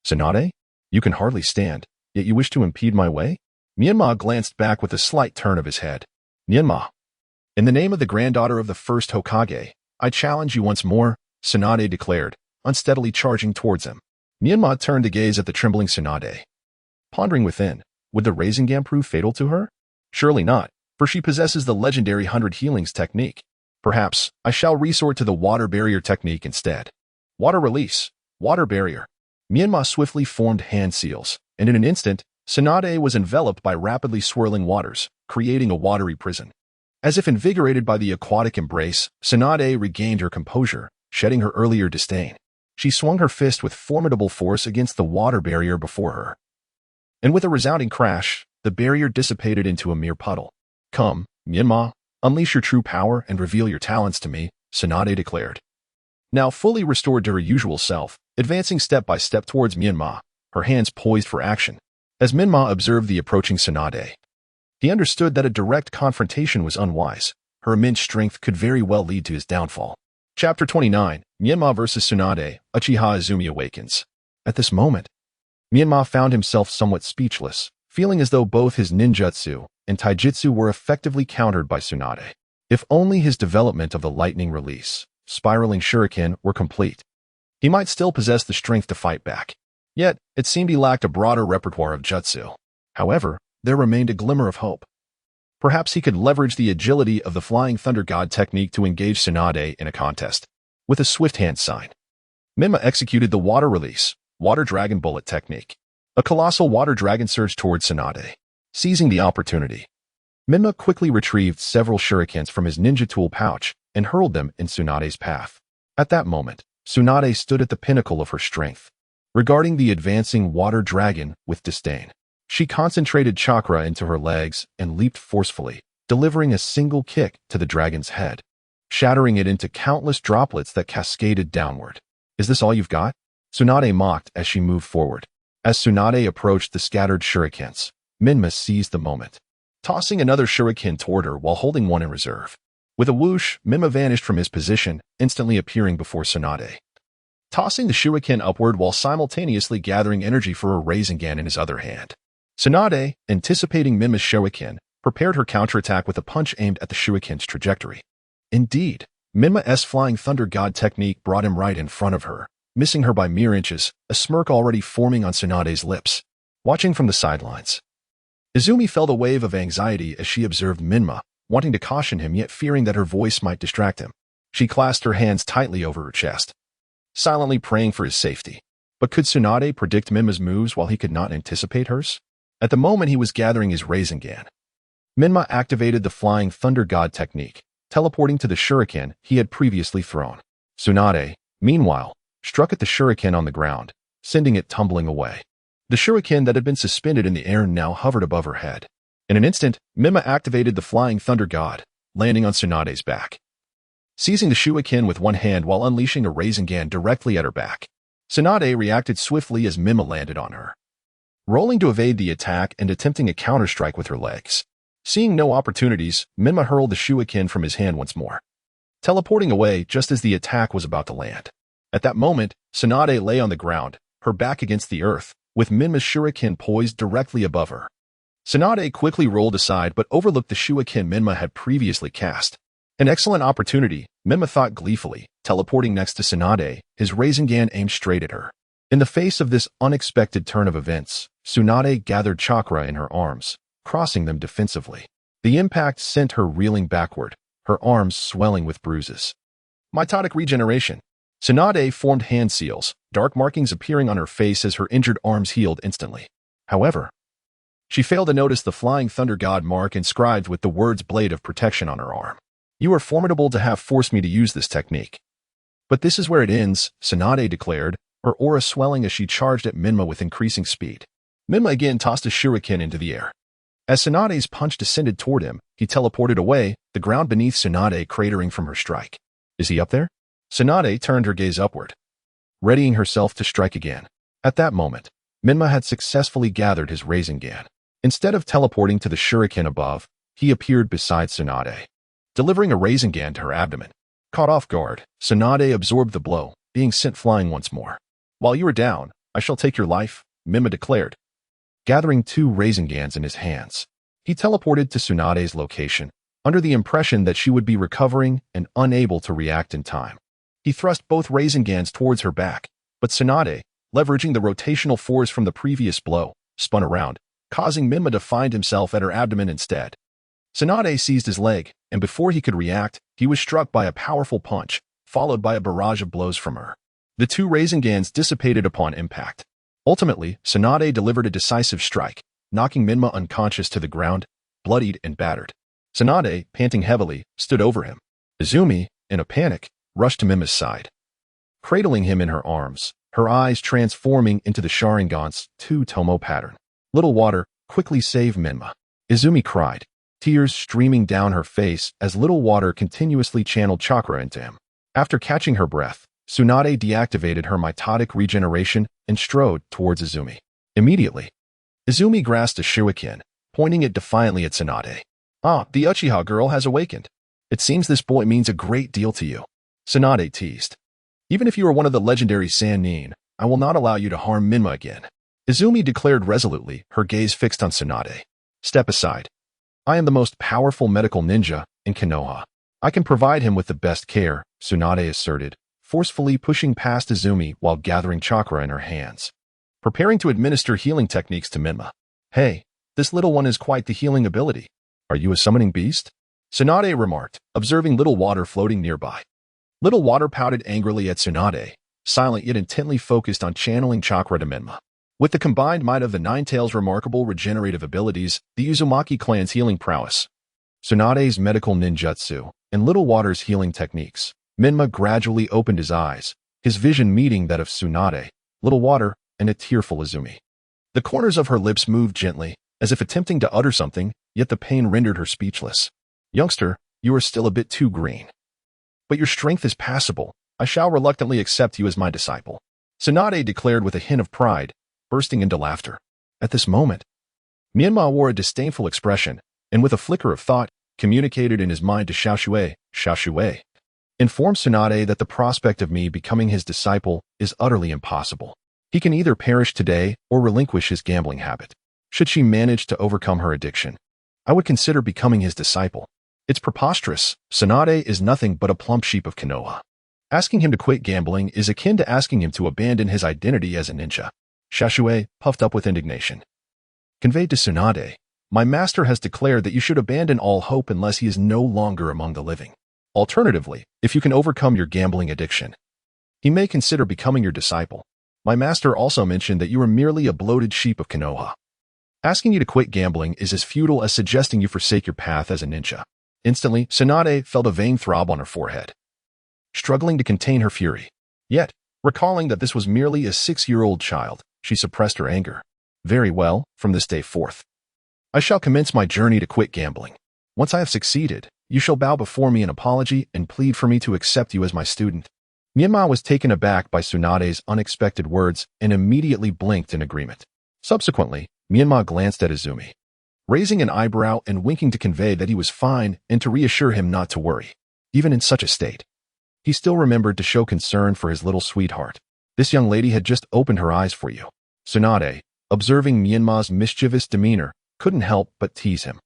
Tsunade? You can hardly stand, yet you wish to impede my way? Menma glanced back with a slight turn of his head. Menma. In the name of the granddaughter of the first Hokage, I challenge you once more, Tsunade declared, unsteadily charging towards him. Menma turned to gaze at the trembling Tsunade. Pondering within, would the Rasengan prove fatal to her? Surely not, for she possesses the legendary 100 Healings technique. Perhaps I shall resort to the water barrier technique instead. Water release, water barrier. Menma swiftly formed hand seals, and in an instant, Tsunade was enveloped by rapidly swirling waters, creating a watery prison. As if invigorated by the aquatic embrace, Tsunade regained her composure, shedding her earlier disdain. She swung her fist with formidable force against the water barrier before her. And with a resounding crash, the barrier dissipated into a mere puddle. Come, Menma, unleash your true power and reveal your talents to me, Tsunade declared. Now fully restored to her usual self, advancing step by step towards Menma, her hands poised for action. As Menma observed the approaching Tsunade, he understood that a direct confrontation was unwise. Her immense strength could very well lead to his downfall. Chapter 29, Menma vs. Tsunade, Uchiha Izumi awakens. At this moment, Menma found himself somewhat speechless, feeling as though both his ninjutsu and taijutsu were effectively countered by Tsunade. If only his development of the lightning release, spiraling shuriken, were complete, he might still possess the strength to fight back. Yet, it seemed he lacked a broader repertoire of jutsu. However, there remained a glimmer of hope. Perhaps he could leverage the agility of the Flying Thunder God technique to engage Tsunade in a contest. With a swift hand sign, Menma executed the water release, water dragon bullet technique. A colossal water dragon surged towards Tsunade. Seizing the opportunity, Menma quickly retrieved several shurikens from his ninja tool pouch and hurled them in Tsunade's path. At that moment, Tsunade stood at the pinnacle of her strength, regarding the advancing water dragon with disdain. She concentrated chakra into her legs and leaped forcefully, delivering a single kick to the dragon's head, shattering it into countless droplets that cascaded downward. Is this all you've got? Tsunade mocked as she moved forward. As Tsunade approached the scattered shurikens, Menma seized the moment, tossing another shuriken toward her while holding one in reserve. With a whoosh, Menma vanished from his position, instantly appearing before Tsunade, tossing the shuriken upward while simultaneously gathering energy for a Rasengan in his other hand. Tsunade, anticipating Menma's shuriken, prepared her counterattack with a punch aimed at the shuriken's trajectory. Indeed, Menma's Flying Thunder God technique brought him right in front of her, missing her by mere inches, a smirk already forming on Tsunade's lips. Watching from the sidelines, Izumi felt a wave of anxiety as she observed Menma, wanting to caution him yet fearing that her voice might distract him. She clasped her hands tightly over her chest, silently praying for his safety. But could Tsunade predict Menma's moves while he could not anticipate hers? At the moment he was gathering his Rasengan, Menma activated the Flying Thunder God technique, teleporting to the shuriken he had previously thrown. Tsunade, meanwhile, struck at the shuriken on the ground, sending it tumbling away. The shuriken that had been suspended in the air now hovered above her head. In an instant, Menma activated the Flying Thunder God, landing on Tsunade's back, seizing the shuriken with one hand while unleashing a Rasengan directly at her back. Tsunade reacted swiftly as Menma landed on her, rolling to evade the attack and attempting a counterstrike with her legs. Seeing no opportunities, Menma hurled the shuriken from his hand once more, teleporting away just as the attack was about to land. At that moment, Tsunade lay on the ground, her back against the earth, with Menma's shuriken poised directly above her. Tsunade quickly rolled aside but overlooked the shuriken Menma had previously cast. An excellent opportunity, Menma thought gleefully, teleporting next to Tsunade, his Rasengan aimed straight at her. In the face of this unexpected turn of events, Tsunade gathered chakra in her arms, crossing them defensively. The impact sent her reeling backward, her arms swelling with bruises. Mitotic regeneration. Tsunade formed hand seals, dark markings appearing on her face as her injured arms healed instantly. However, she failed to notice the Flying Thunder God mark inscribed with the words Blade of Protection on her arm. You are formidable to have forced me to use this technique. But this is where it ends, Tsunade declared, her aura swelling as she charged at Menma with increasing speed. Menma again tossed a shuriken into the air. As Tsunade's punch descended toward him, he teleported away, the ground beneath Tsunade cratering from her strike. Is he up there? Tsunade turned her gaze upward, readying herself to strike again. At that moment, Menma had successfully gathered his Rasengan. Instead of teleporting to the shuriken above, he appeared beside Tsunade, delivering a Rasengan to her abdomen. Caught off guard, Tsunade absorbed the blow, being sent flying once more. "While you are down, I shall take your life," Menma declared, gathering 2 Rasengans in his hands. He teleported to Tsunade's location, under the impression that she would be recovering and unable to react in time. He thrust both Rasengans towards her back, but Tsunade, leveraging the rotational force from the previous blow, spun around, causing Menma to find himself at her abdomen instead. Tsunade seized his leg, and before he could react, he was struck by a powerful punch, followed by a barrage of blows from her. The 2 Rasengans dissipated upon impact. Ultimately, Tsunade delivered a decisive strike, knocking Menma unconscious to the ground, bloodied and battered. Tsunade, panting heavily, stood over him. Izumi, in a panic, rushed to Menma's side, cradling him in her arms, her eyes transforming into the Sharingan's 2-tomo pattern. "Little water, quickly save Menma," Izumi cried, tears streaming down her face as Little Water continuously channeled chakra into him. After catching her breath, Tsunade deactivated her mitotic regeneration and strode towards Izumi. Immediately, Izumi grasped a shuriken, pointing it defiantly at Tsunade. "Ah, the Uchiha girl has awakened. It seems this boy means a great deal to you," Tsunade teased. "Even if you are one of the legendary Sannin, I will not allow you to harm Menma again," Izumi declared resolutely, her gaze fixed on Tsunade. "Step aside. I am the most powerful medical ninja in Konoha. I can provide him with the best care," Tsunade asserted, forcefully pushing past Izumi while gathering chakra in her hands, preparing to administer healing techniques to Menma. "Hey, this little one is quite the healing ability. Are you a summoning beast?" Tsunade remarked, observing Little Water floating nearby. Little Water pouted angrily at Tsunade, silent yet intently focused on channeling chakra to Menma. With the combined might of the Nine-Tails' remarkable regenerative abilities, the Uzumaki clan's healing prowess, Tsunade's medical ninjutsu, and Little Water's healing techniques, Menma gradually opened his eyes, his vision meeting that of Tsunade, Little Water, and a tearful Izumi. The corners of her lips moved gently, as if attempting to utter something, yet the pain rendered her speechless. "Youngster, you are still a bit too green. But your strength is passable. I shall reluctantly accept you as my disciple," Tsunade declared with a hint of pride, bursting into laughter. At this moment, Menma wore a disdainful expression, and with a flicker of thought, communicated in his mind to Xiaoshui. "Inform Tsunade that the prospect of me becoming his disciple is utterly impossible. He can either perish today or relinquish his gambling habit. Should she manage to overcome her addiction, I would consider becoming his disciple. It's preposterous. Tsunade is nothing but a plump sheep of Konoha. Asking him to quit gambling is akin to asking him to abandon his identity as a ninja." Xiaoshui puffed up with indignation. Conveyed to Tsunade, "My master has declared that you should abandon all hope unless he is no longer among the living. Alternatively, if you can overcome your gambling addiction, he may consider becoming your disciple. My master also mentioned that you are merely a bloated sheep of Konoha. Asking you to quit gambling is as futile as suggesting you forsake your path as a ninja." Instantly, Tsunade felt a vain throb on her forehead, struggling to contain her fury. Yet, recalling that this was merely a 6-year-old child, she suppressed her anger. "Very well, from this day forth, I shall commence my journey to quit gambling. Once I have succeeded, you shall bow before me in apology and plead for me to accept you as my student." Menma was taken aback by Tsunade's unexpected words and immediately blinked in agreement. Subsequently, Menma glanced at Izumi, raising an eyebrow and winking to convey that he was fine and to reassure him not to worry. Even in such a state, he still remembered to show concern for his little sweetheart. "This young lady had just opened her eyes for you." Tsunade, observing Menma's mischievous demeanor, couldn't help but tease him.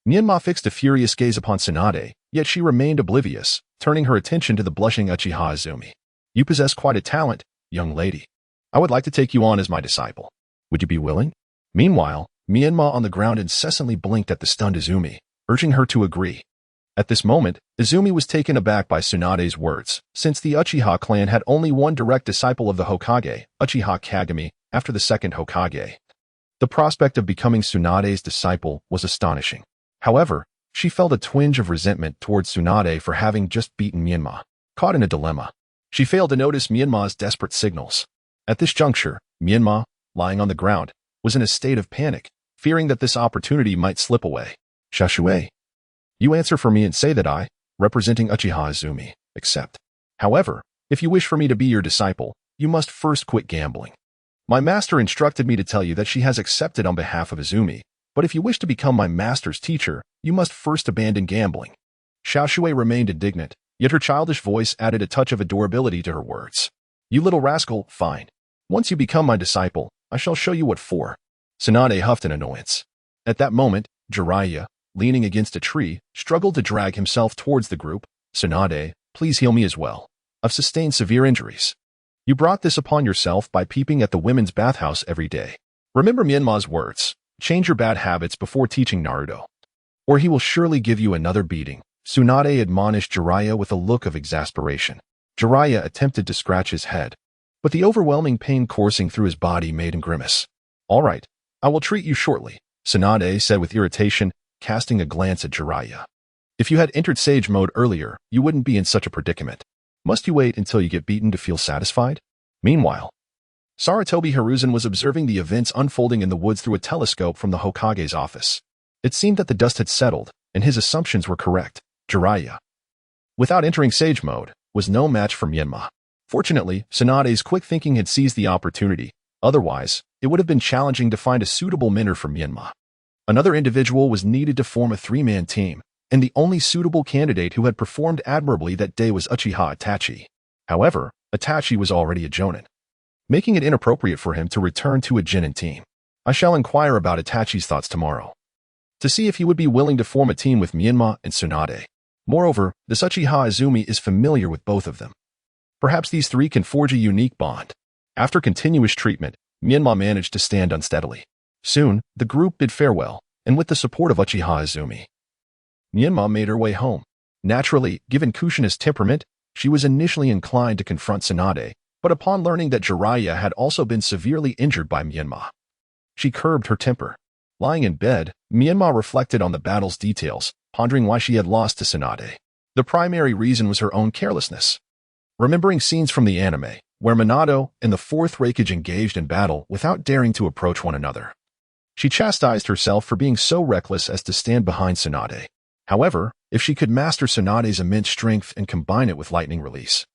Menma fixed a furious gaze upon Tsunade, yet she remained oblivious, turning her attention to the blushing Uchiha Izumi. "You possess quite a talent, young lady. I would like to take you on as my disciple. Would you be willing?" Meanwhile, Menma on the ground incessantly blinked at the stunned Izumi, urging her to agree. At this moment, Izumi was taken aback by Tsunade's words, since the Uchiha clan had only one direct disciple of the Hokage, Uchiha Kagami, after the second Hokage. The prospect of becoming Tsunade's disciple was astonishing. However, she felt a twinge of resentment towards Tsunade for having just beaten Menma. Caught in a dilemma, she failed to notice Menma's desperate signals. At this juncture, Menma, lying on the ground, was in a state of panic, fearing that this opportunity might slip away. "Xiaoshui, you answer for me and say that I, representing Uchiha Izumi, accept. However, if you wish for me to be your disciple, you must first quit gambling." My master instructed me to tell you that she has accepted on behalf of Izumi, but if you wish to become my master's teacher, you must first abandon gambling. Xiaoshui remained indignant, yet her childish voice added a touch of adorability to her words. You little rascal, fine. Once you become my disciple, I shall show you what for. Tsunade huffed in annoyance. At that moment, Jiraiya, leaning against a tree, struggled to drag himself towards the group. Tsunade, please heal me as well. I've sustained severe injuries. You brought this upon yourself by peeping at the women's bathhouse every day. Remember Myanmar's words. Change your bad habits before teaching Naruto, or he will surely give you another beating. Tsunade admonished Jiraiya with a look of exasperation. Jiraiya attempted to scratch his head, but the overwhelming pain coursing through his body made him grimace. All right, I will treat you shortly, Tsunade said with irritation, casting a glance at Jiraiya. If you had entered Sage mode earlier, you wouldn't be in such a predicament. Must you wait until you get beaten to feel satisfied? Meanwhile, Sarutobi Hiruzen was observing the events unfolding in the woods through a telescope from the Hokage's office. It seemed that the dust had settled, and his assumptions were correct. Jiraiya, without entering Sage mode, was no match for Menma. Fortunately, Tsunade's quick thinking had seized the opportunity. Otherwise, it would have been challenging to find a suitable mentor for Menma. Another individual was needed to form a three-man team, and the only suitable candidate who had performed admirably that day was Uchiha Itachi. However, Itachi was already a Jonin, making it inappropriate for him to return to a Genin team. I shall inquire about Itachi's thoughts tomorrow, to see if he would be willing to form a team with Menma and Tsunade. Moreover, this Uchiha Izumi is familiar with both of them. Perhaps these three can forge a unique bond. After continuous treatment, Menma managed to stand unsteadily. Soon, the group bid farewell, and with the support of Uchiha Izumi, Menma made her way home. Naturally, given Kushina's temperament, she was initially inclined to confront Tsunade, but upon learning that Jiraiya had also been severely injured by Menma, she curbed her temper. Lying in bed, Menma reflected on the battle's details, pondering why she had lost to Tsunade. The primary reason was her own carelessness. Remembering scenes from the anime, where Minato and the fourth Hokage engaged in battle without daring to approach one another, she chastised herself for being so reckless as to stand behind Tsunade. However, if she could master Tsunade's immense strength and combine it with lightning release,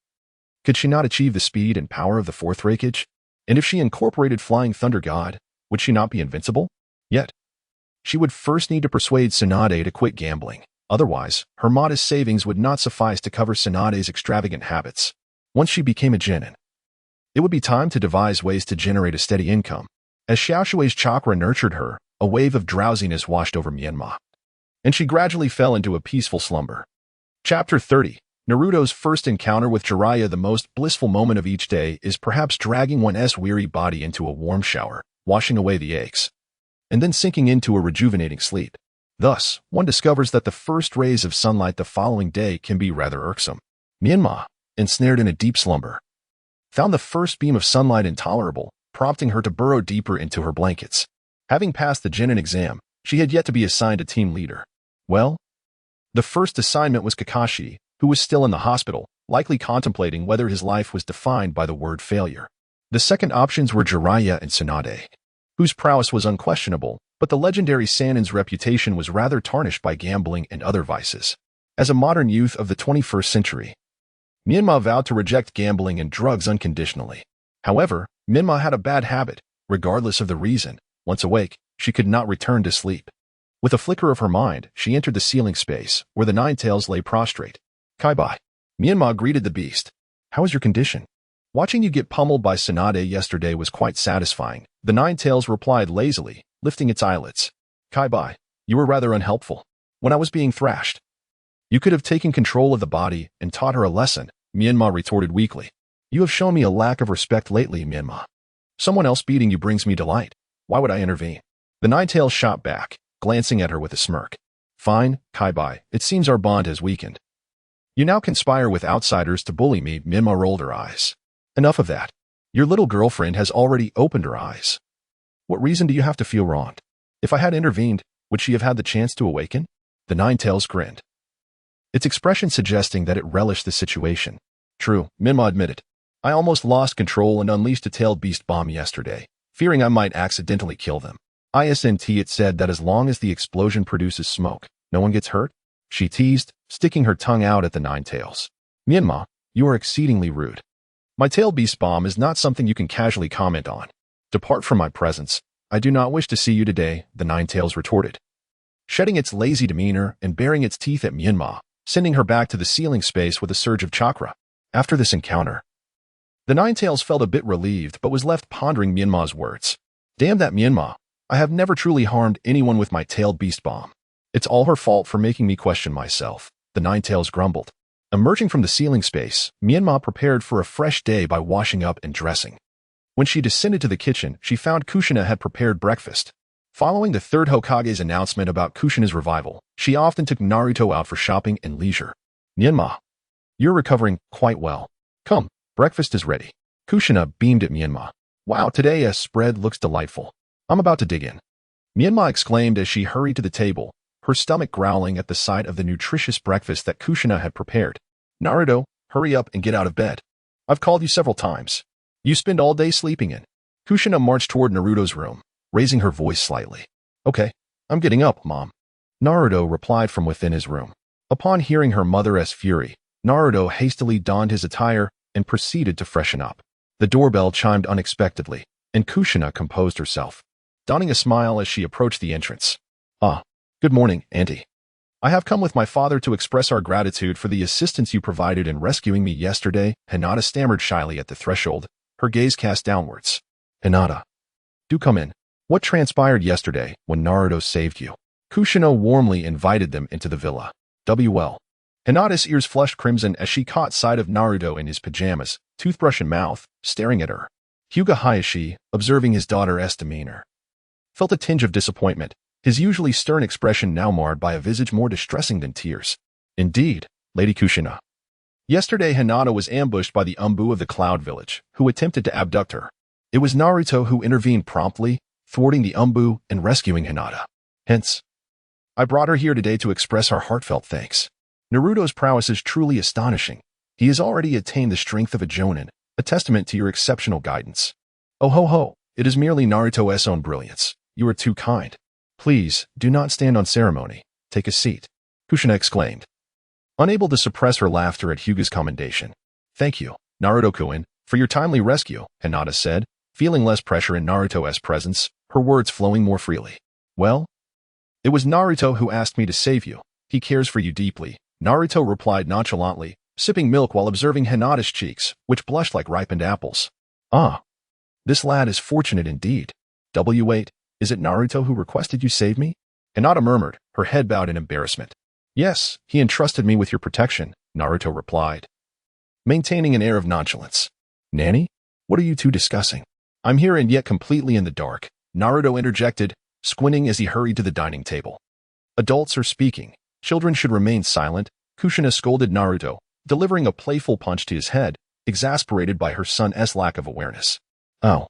could she not achieve the speed and power of the fourth Hokage? And if she incorporated Flying Thunder God, would she not be invincible? Yet, she would first need to persuade Tsunade to quit gambling. Otherwise, her modest savings would not suffice to cover Tsunade's extravagant habits. Once she became a genin, it would be time to devise ways to generate a steady income. As Xiaoshui's chakra nurtured her, a wave of drowsiness washed over Menma, and she gradually fell into a peaceful slumber. Chapter 30. Naruto's first encounter with Jiraiya. The most blissful moment of each day is perhaps dragging one's weary body into a warm shower, washing away the aches, and then sinking into a rejuvenating sleep. Thus, one discovers that the first rays of sunlight the following day can be rather irksome. Menma, ensnared in a deep slumber, found the first beam of sunlight intolerable, prompting her to burrow deeper into her blankets. Having passed the genin exam, she had yet to be assigned a team leader. Well, the first assignment was Kakashi, who was still in the hospital, likely contemplating whether his life was defined by the word failure. The second options were Jiraiya and Tsunade, whose prowess was unquestionable, but the legendary Sanin's reputation was rather tarnished by gambling and other vices. As a modern youth of the 21st century, Menma vowed to reject gambling and drugs unconditionally. However, Menma had a bad habit. Regardless of the reason, once awake, she could not return to sleep. With a flicker of her mind, she entered the ceiling space, where the Nine Tails lay prostrate. Kaibai. Menma greeted the beast. How is your condition? Watching you get pummeled by Tsunade yesterday was quite satisfying, the Nine Tails replied lazily, lifting its eyelids. Kaibai, you were rather unhelpful when I was being thrashed. You could have taken control of the body and taught her a lesson, Menma retorted weakly. You have shown me a lack of respect lately, Menma. Someone else beating you brings me delight. Why would I intervene? The Nine Tails shot back, glancing at her with a smirk. Fine, Kaibai, it seems our bond has weakened. You now conspire with outsiders to bully me, Menma rolled her eyes. Enough of that. Your little girlfriend has already opened her eyes. What reason do you have to feel wronged? If I had intervened, would she have had the chance to awaken? The Nine Tails grinned, its expression suggesting that it relished the situation. True, Menma admitted. I almost lost control and unleashed a tailed beast bomb yesterday, fearing I might accidentally kill them. It said that as long as the explosion produces smoke, no one gets hurt? She teased, sticking her tongue out at the Nine Tails. Menma, you are exceedingly rude. My tailed beast bomb is not something you can casually comment on. Depart from my presence. I do not wish to see you today, the Nine-Tails retorted, shedding its lazy demeanor and baring its teeth at Menma, sending her back to the ceiling space with a surge of chakra. After this encounter, the Nine-Tails felt a bit relieved but was left pondering Menma's words. Damn that Menma. I have never truly harmed anyone with my tailed beast bomb. It's all her fault for making me question myself, the Nine-Tails grumbled. Emerging from the ceiling space, Menma prepared for a fresh day by washing up and dressing. When she descended to the kitchen, she found Kushina had prepared breakfast. Following the third Hokage's announcement about Kushina's revival, she often took Naruto out for shopping and leisure. Menma, you're recovering quite well. Come, breakfast is ready. Kushina beamed at Menma. Wow, today's spread looks delightful. I'm about to dig in. Menma exclaimed as she hurried to the table, her stomach growling at the sight of the nutritious breakfast that Kushina had prepared. Naruto, hurry up and get out of bed. I've called you several times. You spend all day sleeping in. Kushina marched toward Naruto's room, raising her voice slightly. Okay, I'm getting up, Mom. Naruto replied from within his room. Upon hearing her mother's fury, Naruto hastily donned his attire and proceeded to freshen up. The doorbell chimed unexpectedly, and Kushina composed herself, donning a smile as she approached the entrance. Ah, good morning, Auntie. I have come with my father to express our gratitude for the assistance you provided in rescuing me yesterday, Hinata stammered shyly at the threshold, her gaze cast downwards. Hinata, do come in. What transpired yesterday when Naruto saved you? Kushina warmly invited them into the villa. WL. Hinata's ears flushed crimson as she caught sight of Naruto in his pajamas, toothbrush in mouth, staring at her. Hyuga Hayashi, observing his daughter's demeanor, felt a tinge of disappointment, his usually stern expression now marred by a visage more distressing than tears. Indeed, Lady Kushina. Yesterday Hinata was ambushed by the Umbu of the Cloud Village, who attempted to abduct her. It was Naruto who intervened promptly, thwarting the Umbu and rescuing Hinata. Hence, I brought her here today to express our heartfelt thanks. Naruto's prowess is truly astonishing. He has already attained the strength of a Jonin, a testament to your exceptional guidance. Oh ho ho, it is merely Naruto's own brilliance. You are too kind. Please, do not stand on ceremony. Take a seat. Kushina exclaimed, unable to suppress her laughter at Hyuga's commendation. Thank you, Naruto-kun, for your timely rescue, Hinata said, feeling less pressure in Naruto's presence, her words flowing more freely. Well, it was Naruto who asked me to save you. He cares for you deeply, Naruto replied nonchalantly, sipping milk while observing Hinata's cheeks, which blushed like ripened apples. Ah, this lad is fortunate indeed. W8, is it Naruto who requested you save me? Hinata murmured, her head bowed in embarrassment. Yes, he entrusted me with your protection, Naruto replied, maintaining an air of nonchalance. Nanny? What are you two discussing? I'm here and yet completely in the dark, Naruto interjected, squinting as he hurried to the dining table. Adults are speaking. Children should remain silent, Kushina scolded Naruto, delivering a playful punch to his head, exasperated by her son's lack of awareness. Oh,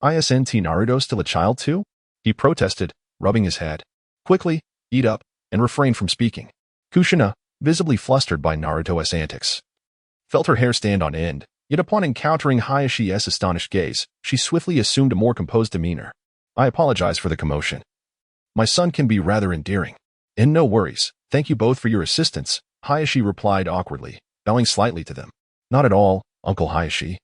isn't Naruto still a child too? He protested, rubbing his head. Quickly, eat up, and refrain from speaking. Kushina, visibly flustered by Naruto's antics, felt her hair stand on end, yet upon encountering Hayashi's astonished gaze, she swiftly assumed a more composed demeanor. I apologize for the commotion. My son can be rather endearing. And no worries, thank you both for your assistance, Hayashi replied awkwardly, bowing slightly to them. Not at all, Uncle Hayashi.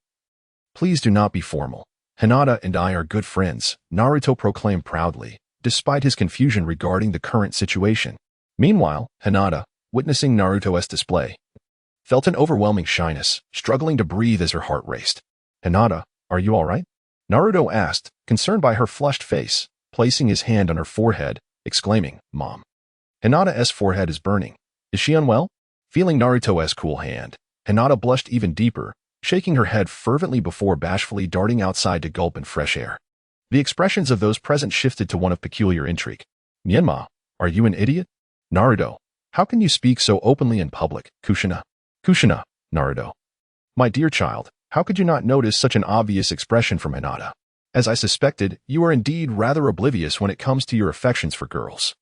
Please do not be formal. Hinata and I are good friends, Naruto proclaimed proudly, despite his confusion regarding the current situation. Meanwhile, Hinata, witnessing Naruto's display, felt an overwhelming shyness, struggling to breathe as her heart raced. Hinata, are you all right? Naruto asked, concerned by her flushed face, placing his hand on her forehead, exclaiming, Mom. Hinata's forehead is burning. Is she unwell? Feeling Naruto's cool hand, Hinata blushed even deeper, shaking her head fervently before bashfully darting outside to gulp in fresh air. The expressions of those present shifted to one of peculiar intrigue. Menma, are you an idiot? Naruto, how can you speak so openly in public, Kushina? Kushina, Naruto. My dear child, how could you not notice such an obvious expression from Hinata? As I suspected, you are indeed rather oblivious when it comes to your affections for girls.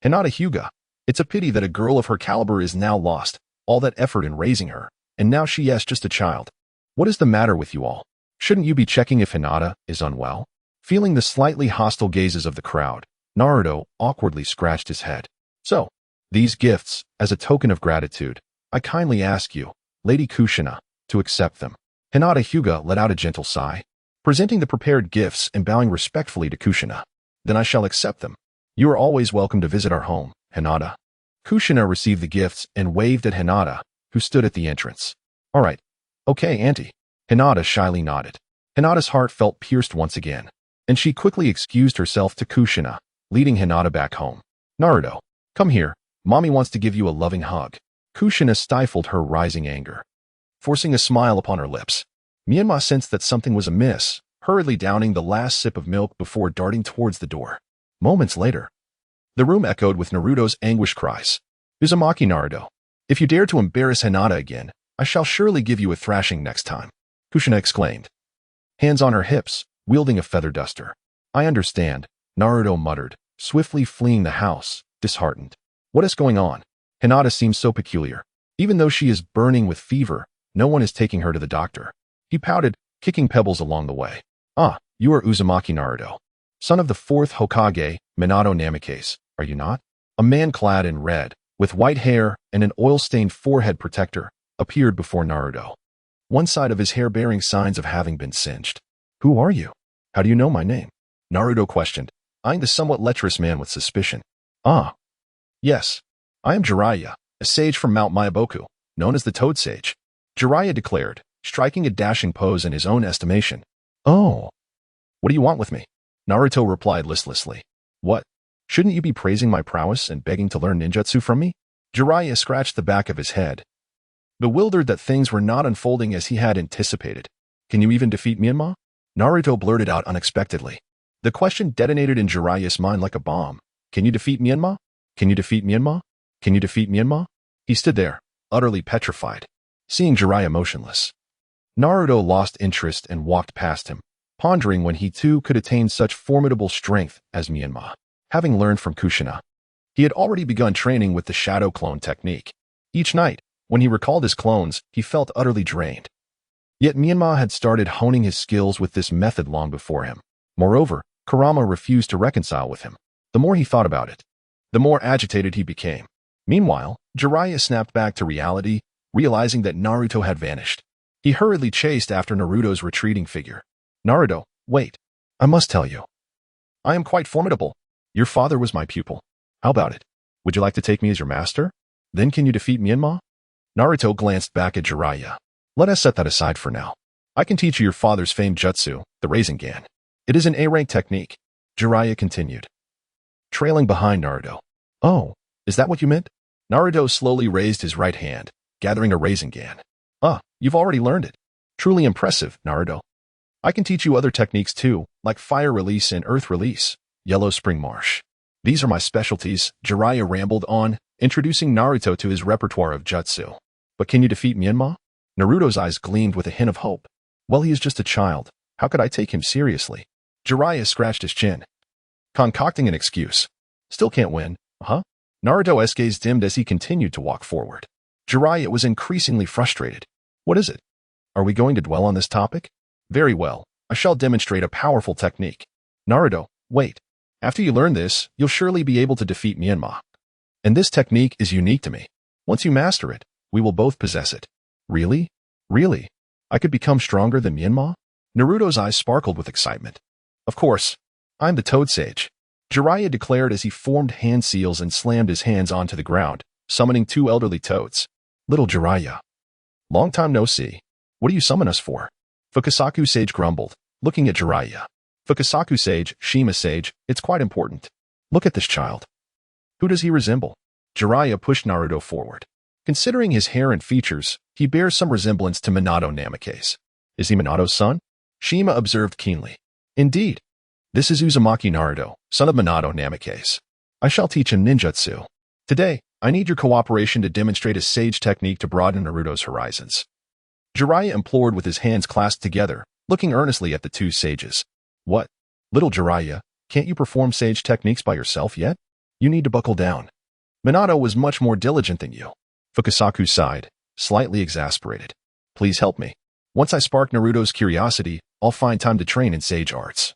Hinata Hyuga, it's a pity that a girl of her caliber is now lost, all that effort in raising her, and now she is just a child. What is the matter with you all? Shouldn't you be checking if Hinata is unwell? Feeling the slightly hostile gazes of the crowd, Naruto awkwardly scratched his head. So, these gifts, as a token of gratitude, I kindly ask you, Lady Kushina, to accept them. Hinata Hyuga let out a gentle sigh. presenting the prepared gifts and bowing respectfully to Kushina. Then I shall accept them. You are always welcome to visit our home, Hinata. Kushina received the gifts and waved at Hinata, who stood at the entrance. All right. Okay, Auntie. Hinata shyly nodded. Hinata's heart felt pierced once again, and she quickly excused herself to Kushina, leading Hinata back home. Naruto, come here. Mommy wants to give you a loving hug. Kushina stifled her rising anger, forcing a smile upon her lips. Menma sensed that something was amiss, hurriedly downing the last sip of milk before darting towards the door. Moments later, the room echoed with Naruto's anguished cries. Uzumaki Naruto, if you dare to embarrass Hinata again, I shall surely give you a thrashing next time, Kushina exclaimed, hands on her hips, wielding a feather duster. I understand, Naruto muttered, swiftly fleeing the house, disheartened. What is going on? Hinata seems so peculiar. Even though she is burning with fever, no one is taking her to the doctor. He pouted, kicking pebbles along the way. Ah, you are Uzumaki Naruto, son of the fourth Hokage, Minato Namikaze, are you not? A man clad in red, with white hair and an oil-stained forehead protector, appeared before Naruto, one side of his hair bearing signs of having been singed. Who are you? How do you know my name? Naruto questioned, eyeing the somewhat lecherous man with suspicion. Ah. Yes. I am Jiraiya, a sage from Mount Myaboku, known as the Toad Sage. Jiraiya declared, striking a dashing pose in his own estimation. Oh. What do you want with me? Naruto replied listlessly. What? Shouldn't you be praising my prowess and begging to learn ninjutsu from me? Jiraiya scratched the back of his head, bewildered that things were not unfolding as he had anticipated. Can you even defeat Menma? Naruto blurted out unexpectedly. The question detonated in Jiraiya's mind like a bomb. Can you defeat Menma? Can you defeat Menma? Can you defeat Menma? He stood there, utterly petrified, seeing Jiraiya motionless. Naruto lost interest and walked past him, pondering when he too could attain such formidable strength as Menma. Having learned from Kushina, he had already begun training with the shadow clone technique. Each night, when he recalled his clones, he felt utterly drained. Yet Menma had started honing his skills with this method long before him. Moreover, Kurama refused to reconcile with him. The more he thought about it, the more agitated he became. Meanwhile, Jiraiya snapped back to reality, realizing that Naruto had vanished. He hurriedly chased after Naruto's retreating figure. Naruto, wait. I must tell you. I am quite formidable. Your father was my pupil. How about it? Would you like to take me as your master? Then can you defeat Menma? Naruto glanced back at Jiraiya. Let us set that aside for now. I can teach you your father's famed jutsu, the Rasengan. It is an A-rank technique. Jiraiya continued, trailing behind Naruto. Oh, is that what you meant? Naruto slowly raised his right hand, gathering a Rasengan. Ah, you've already learned it. Truly impressive, Naruto. I can teach you other techniques too, like fire release and earth release, yellow spring marsh. These are my specialties, Jiraiya rambled on, introducing Naruto to his repertoire of jutsu. But can you defeat Menma? Naruto's eyes gleamed with a hint of hope. Well, he is just a child. How could I take him seriously? Jiraiya scratched his chin, concocting an excuse. Still can't win, huh? Naruto's gaze dimmed as he continued to walk forward. Jiraiya was increasingly frustrated. What is it? Are we going to dwell on this topic? Very well. I shall demonstrate a powerful technique. Naruto, wait. After you learn this, you'll surely be able to defeat Menma. And this technique is unique to me. Once you master it, we will both possess it. Really? Really? I could become stronger than Menma? Naruto's eyes sparkled with excitement. Of course. I'm the Toad Sage, Jiraiya declared as he formed hand seals and slammed his hands onto the ground, summoning two elderly toads. Little Jiraiya. Long time no see. What do you summon us for? Fukasaku Sage grumbled, looking at Jiraiya. Fukasaku Sage, Shima Sage, it's quite important. Look at this child. Who does he resemble? Jiraiya pushed Naruto forward. Considering his hair and features, he bears some resemblance to Minato Namikaze. Is he Minato's son? Shima observed keenly. Indeed. This is Uzumaki Naruto, son of Minato Namikaze. I shall teach him ninjutsu. Today, I need your cooperation to demonstrate a sage technique to broaden Naruto's horizons. Jiraiya implored with his hands clasped together, looking earnestly at the two sages. What? Little Jiraiya, can't you perform sage techniques by yourself yet? You need to buckle down. Minato was much more diligent than you. Fukasaku sighed, slightly exasperated. Please help me. Once I spark Naruto's curiosity, I'll find time to train in sage arts.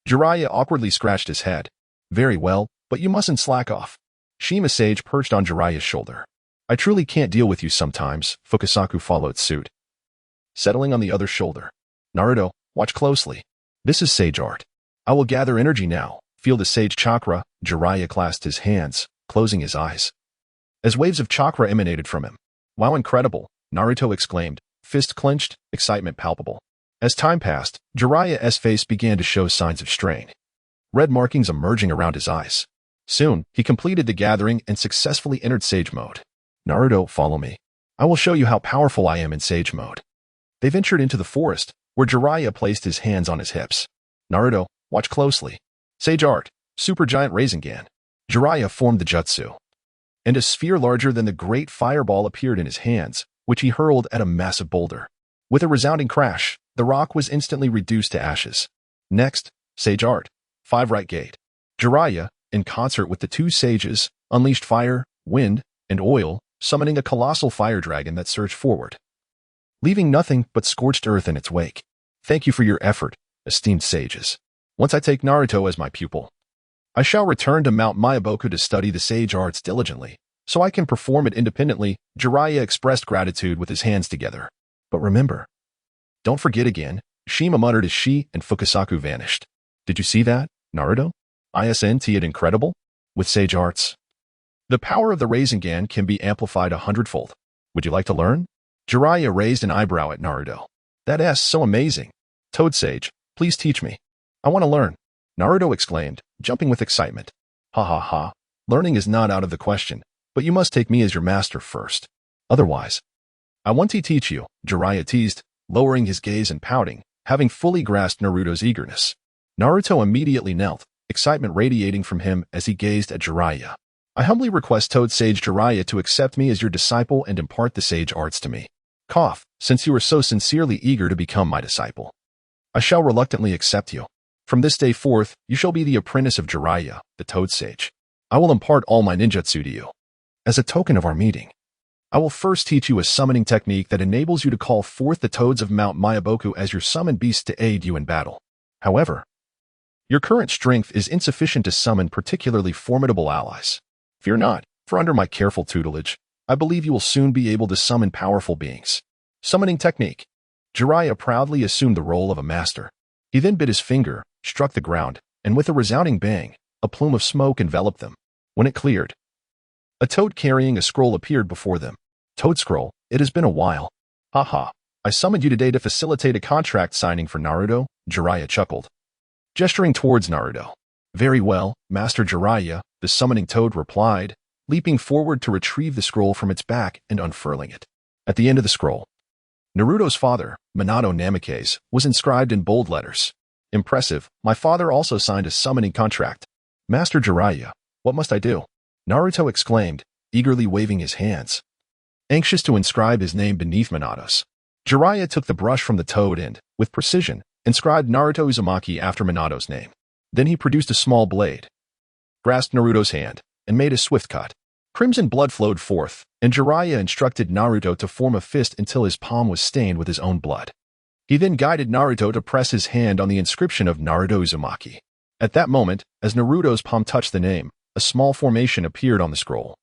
Jiraiya awkwardly scratched his head. Very well, but you mustn't slack off. Shima Sage perched on Jiraiya's shoulder. I truly can't deal with you sometimes, Fukasaku followed suit, settling on the other shoulder. Naruto, Watch closely. This is Sage Art. I will gather energy now. Feel the Sage Chakra. Jiraiya clasped his hands, closing his eyes, as waves of chakra emanated from him. Wow, incredible! Naruto exclaimed, fist clenched, excitement palpable. As time passed, Jiraiya's face began to show signs of strain, red markings emerging around his eyes. Soon, he completed the gathering and successfully entered Sage Mode. Naruto, follow me. I will show you how powerful I am in Sage Mode. They ventured into the forest, where Jiraiya placed his hands on his hips. Naruto, watch closely. Sage Art, Supergiant Rasengan. Jiraiya formed the jutsu, and a sphere larger than the great fireball appeared in his hands, which he hurled at a massive boulder. With a resounding crash, the rock was instantly reduced to ashes. Next, Sage Art, 5 Right Gate. Jiraiya, in concert with the two sages, unleashed fire, wind, and oil, summoning a colossal fire dragon that surged forward, leaving nothing but scorched earth in its wake. Thank you for your effort, esteemed sages. Once I take Naruto as my pupil, I shall return to Mount Myaboku to study the sage arts diligently, so I can perform it independently. Jiraiya expressed gratitude with his hands together. But remember, don't forget again, Shima muttered as she and Fukasaku vanished. Did you see that, Naruto? Isn't it incredible? With sage arts, the power of the Rasengan can be amplified 100-fold. Would you like to learn? Jiraiya raised an eyebrow at Naruto. That's so amazing. Toad Sage, please teach me. I want to learn. Naruto exclaimed, jumping with excitement. Ha ha ha. Learning is not out of the question, but you must take me as your master first. Otherwise, I want to teach you, Jiraiya teased, lowering his gaze and pouting, having fully grasped Naruto's eagerness. Naruto immediately knelt, excitement radiating from him as he gazed at Jiraiya. I humbly request Toad Sage Jiraiya to accept me as your disciple and impart the sage arts to me. Cough, since you are so sincerely eager to become my disciple, I shall reluctantly accept you. From this day forth, you shall be the apprentice of Jiraiya, the Toad Sage. I will impart all my ninjutsu to you. As a token of our meeting, I will first teach you a summoning technique that enables you to call forth the toads of Mount Myaboku as your summoned beasts to aid you in battle. However, your current strength is insufficient to summon particularly formidable allies. Fear not, for under my careful tutelage, I believe you will soon be able to summon powerful beings. Summoning technique. Jiraiya proudly assumed the role of a master. He then bit his finger, struck the ground, and with a resounding bang, a plume of smoke enveloped them. When it cleared, a toad carrying a scroll appeared before them. Toad Scroll, it has been a while. Haha, I summoned you today to facilitate a contract signing for Naruto, Jiraiya chuckled, gesturing towards Naruto. Very well, Master Jiraiya, the summoning toad replied, leaping forward to retrieve the scroll from its back and unfurling it. At the end of the scroll, Naruto's father, Minato Namikaze, was inscribed in bold letters. Impressive, my father also signed a summoning contract. Master Jiraiya, what must I do? Naruto exclaimed, eagerly waving his hands, anxious to inscribe his name beneath Minato's. Jiraiya took the brush from the toad and, with precision, inscribed Naruto Uzumaki after Minato's name. Then he produced a small blade, grasped Naruto's hand, and made a swift cut. Crimson blood flowed forth, and Jiraiya instructed Naruto to form a fist until his palm was stained with his own blood. He then guided Naruto to press his hand on the inscription of Naruto Uzumaki. At that moment, as Naruto's palm touched the name, a small formation appeared on the scroll,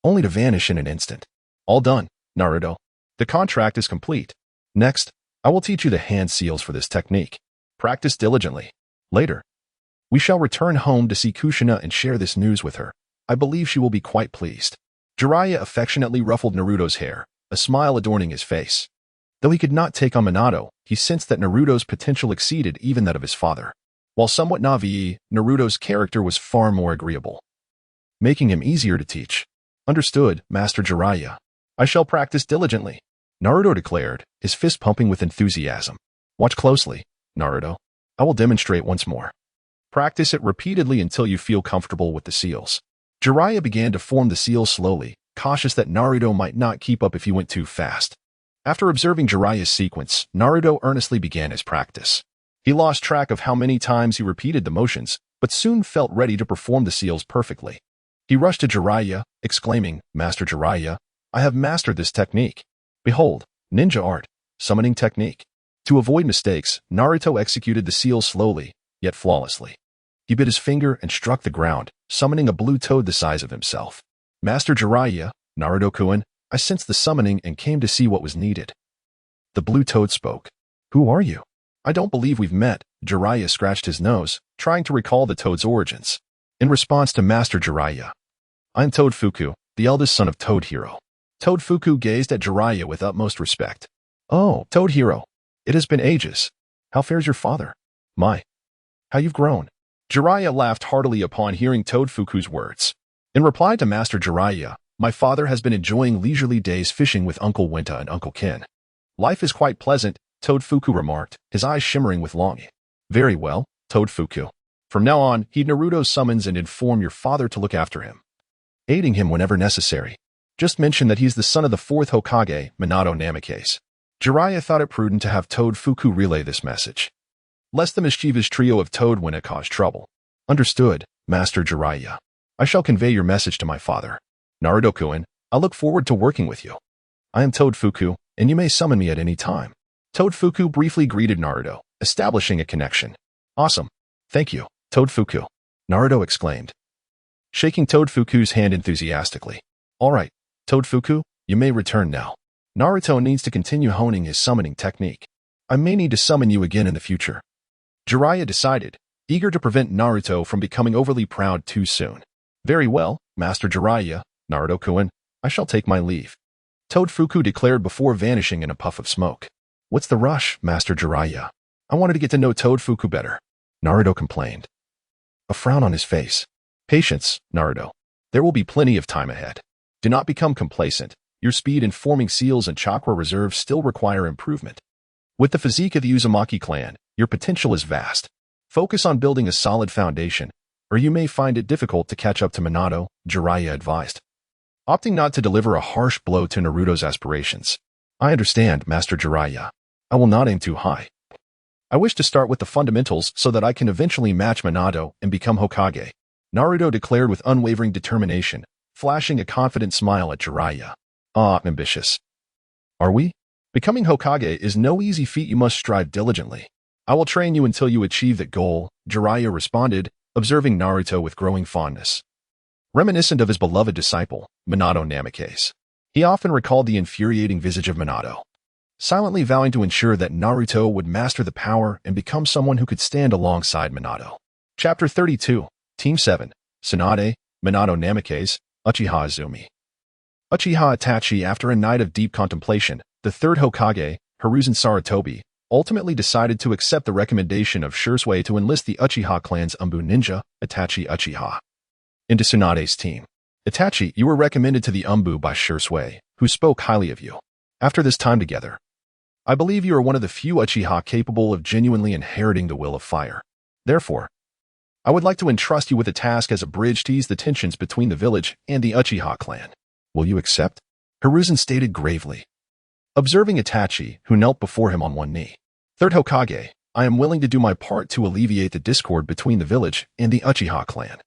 only to vanish in an instant. All done, Naruto. The contract is complete. Next, I will teach you the hand seals for this technique. Practice diligently. Later, we shall return home to see Kushina and share this news with her. I believe she will be quite pleased. Jiraiya affectionately ruffled Naruto's hair, a smile adorning his face. Though he could not take on Minato, he sensed that Naruto's potential exceeded even that of his father. While somewhat naive, Naruto's character was far more agreeable, making him easier to teach. Understood, Master Jiraiya. I shall practice diligently, Naruto declared, his fist pumping with enthusiasm. Watch closely, Naruto. I will demonstrate once more. Practice it repeatedly until you feel comfortable with the seals. Jiraiya began to form the seals slowly, cautious that Naruto might not keep up if he went too fast. After observing Jiraiya's sequence, Naruto earnestly began his practice. He lost track of how many times he repeated the motions, but soon felt ready to perform the seals perfectly. He rushed to Jiraiya, exclaiming, Master Jiraiya, I have mastered this technique. Behold, ninja art, summoning technique. To avoid mistakes, Naruto executed the seals slowly, yet flawlessly. He bit his finger and struck the ground, summoning a blue toad the size of himself. Master Jiraiya, Naruto-kun, I sensed the summoning and came to see what was needed. The blue toad spoke. Who are you? I don't believe we've met. Jiraiya scratched his nose, trying to recall the toad's origins. In response to Master Jiraiya, I am Toad Fuku, the eldest son of Toad Hero. Toad Fuku gazed at Jiraiya with utmost respect. Oh, Toad Hero. It has been ages. How fares your father? My. How you've grown. Jiraiya laughed heartily upon hearing Toad Fuku's words. In reply to Master Jiraiya, my father has been enjoying leisurely days fishing with Uncle Winta and Uncle Kin. Life is quite pleasant, Toad Fuku remarked, his eyes shimmering with longing. Very well, Toad Fuku. From now on, heed Naruto's summons and inform your father to look after him, aiding him whenever necessary. Just mention that he's the son of the fourth Hokage, Minato Namikaze. Jiraiya thought it prudent to have Toad Fuku relay this message, lest the mischievous trio of Toad Winta cause trouble. Understood, Master Jiraiya. I shall convey your message to my father. Naruto-kun, I look forward to working with you. I am Toad Fuku, and you may summon me at any time. Toad Fuku briefly greeted Naruto, establishing a connection. Awesome. Thank you, Toad Fuku. Naruto exclaimed, shaking Toad Fuku's hand enthusiastically. All right, Toad Fuku, you may return now. Naruto needs to continue honing his summoning technique. I may need to summon you again in the future. Jiraiya decided, eager to prevent Naruto from becoming overly proud too soon. Very well, Master Jiraiya, Naruto-kun, I shall take my leave. Toad Fuku declared before vanishing in a puff of smoke. What's the rush, Master Jiraiya? I wanted to get to know Toad Fuku better. Naruto complained, a frown on his face. Patience, Naruto. There will be plenty of time ahead. Do not become complacent. Your speed in forming seals and chakra reserves still require improvement. With the physique of the Uzumaki clan, your potential is vast. Focus on building a solid foundation, or you may find it difficult to catch up to Minato, Jiraiya advised, opting not to deliver a harsh blow to Naruto's aspirations. I understand, Master Jiraiya. I will not aim too high. I wish to start with the fundamentals so that I can eventually match Minato and become Hokage, Naruto declared with unwavering determination, flashing a confident smile at Jiraiya. Ah, ambitious. Are we? Becoming Hokage is no easy feat. You must strive diligently. I will train you until you achieve that goal, Jiraiya responded, observing Naruto with growing fondness. Reminiscent of his beloved disciple, Minato Namikaze, he often recalled the infuriating visage of Minato, silently vowing to ensure that Naruto would master the power and become someone who could stand alongside Minato. Chapter 32, Team 7, Tsunade, Minato Namikaze, Uchiha Izumi. Uchiha Itachi, after a night of deep contemplation, the third Hokage, Hiruzen Sarutobi, ultimately decided to accept the recommendation of Shisui to enlist the Uchiha clan's Umbu ninja, Itachi Uchiha, into Tsunade's team. Itachi, you were recommended to the Umbu by Shisui, who spoke highly of you. After this time together, I believe you are one of the few Uchiha capable of genuinely inheriting the will of fire. Therefore, I would like to entrust you with a task as a bridge to ease the tensions between the village and the Uchiha clan. Will you accept? Hiruzen stated gravely, observing Itachi, who knelt before him on one knee. Third Hokage, I am willing to do my part to alleviate the discord between the village and the Uchiha clan.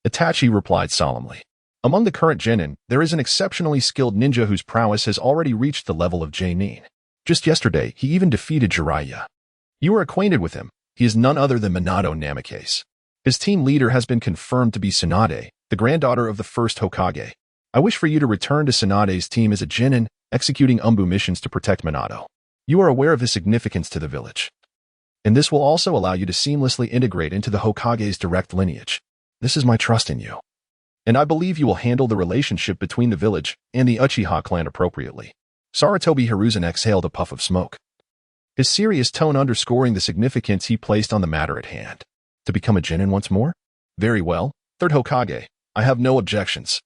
Itachi replied solemnly. Among the current genin, there is an exceptionally skilled ninja whose prowess has already reached the level of Jonin. Just yesterday, he even defeated Jiraiya. You are acquainted with him. He is none other than Minato Namikaze. His team leader has been confirmed to be Tsunade, the granddaughter of the first Hokage. I wish for you to return to Tsunade's team as a genin, executing Umbu missions to protect Minato. You are aware of his significance to the village, and this will also allow you to seamlessly integrate into the Hokage's direct lineage. This is my trust in you, and I believe you will handle the relationship between the village and the Uchiha clan appropriately. Sarutobi Hiruzen exhaled a puff of smoke, his serious tone underscoring the significance he placed on the matter at hand. To become a genin once more? Very well, third Hokage. I have no objections.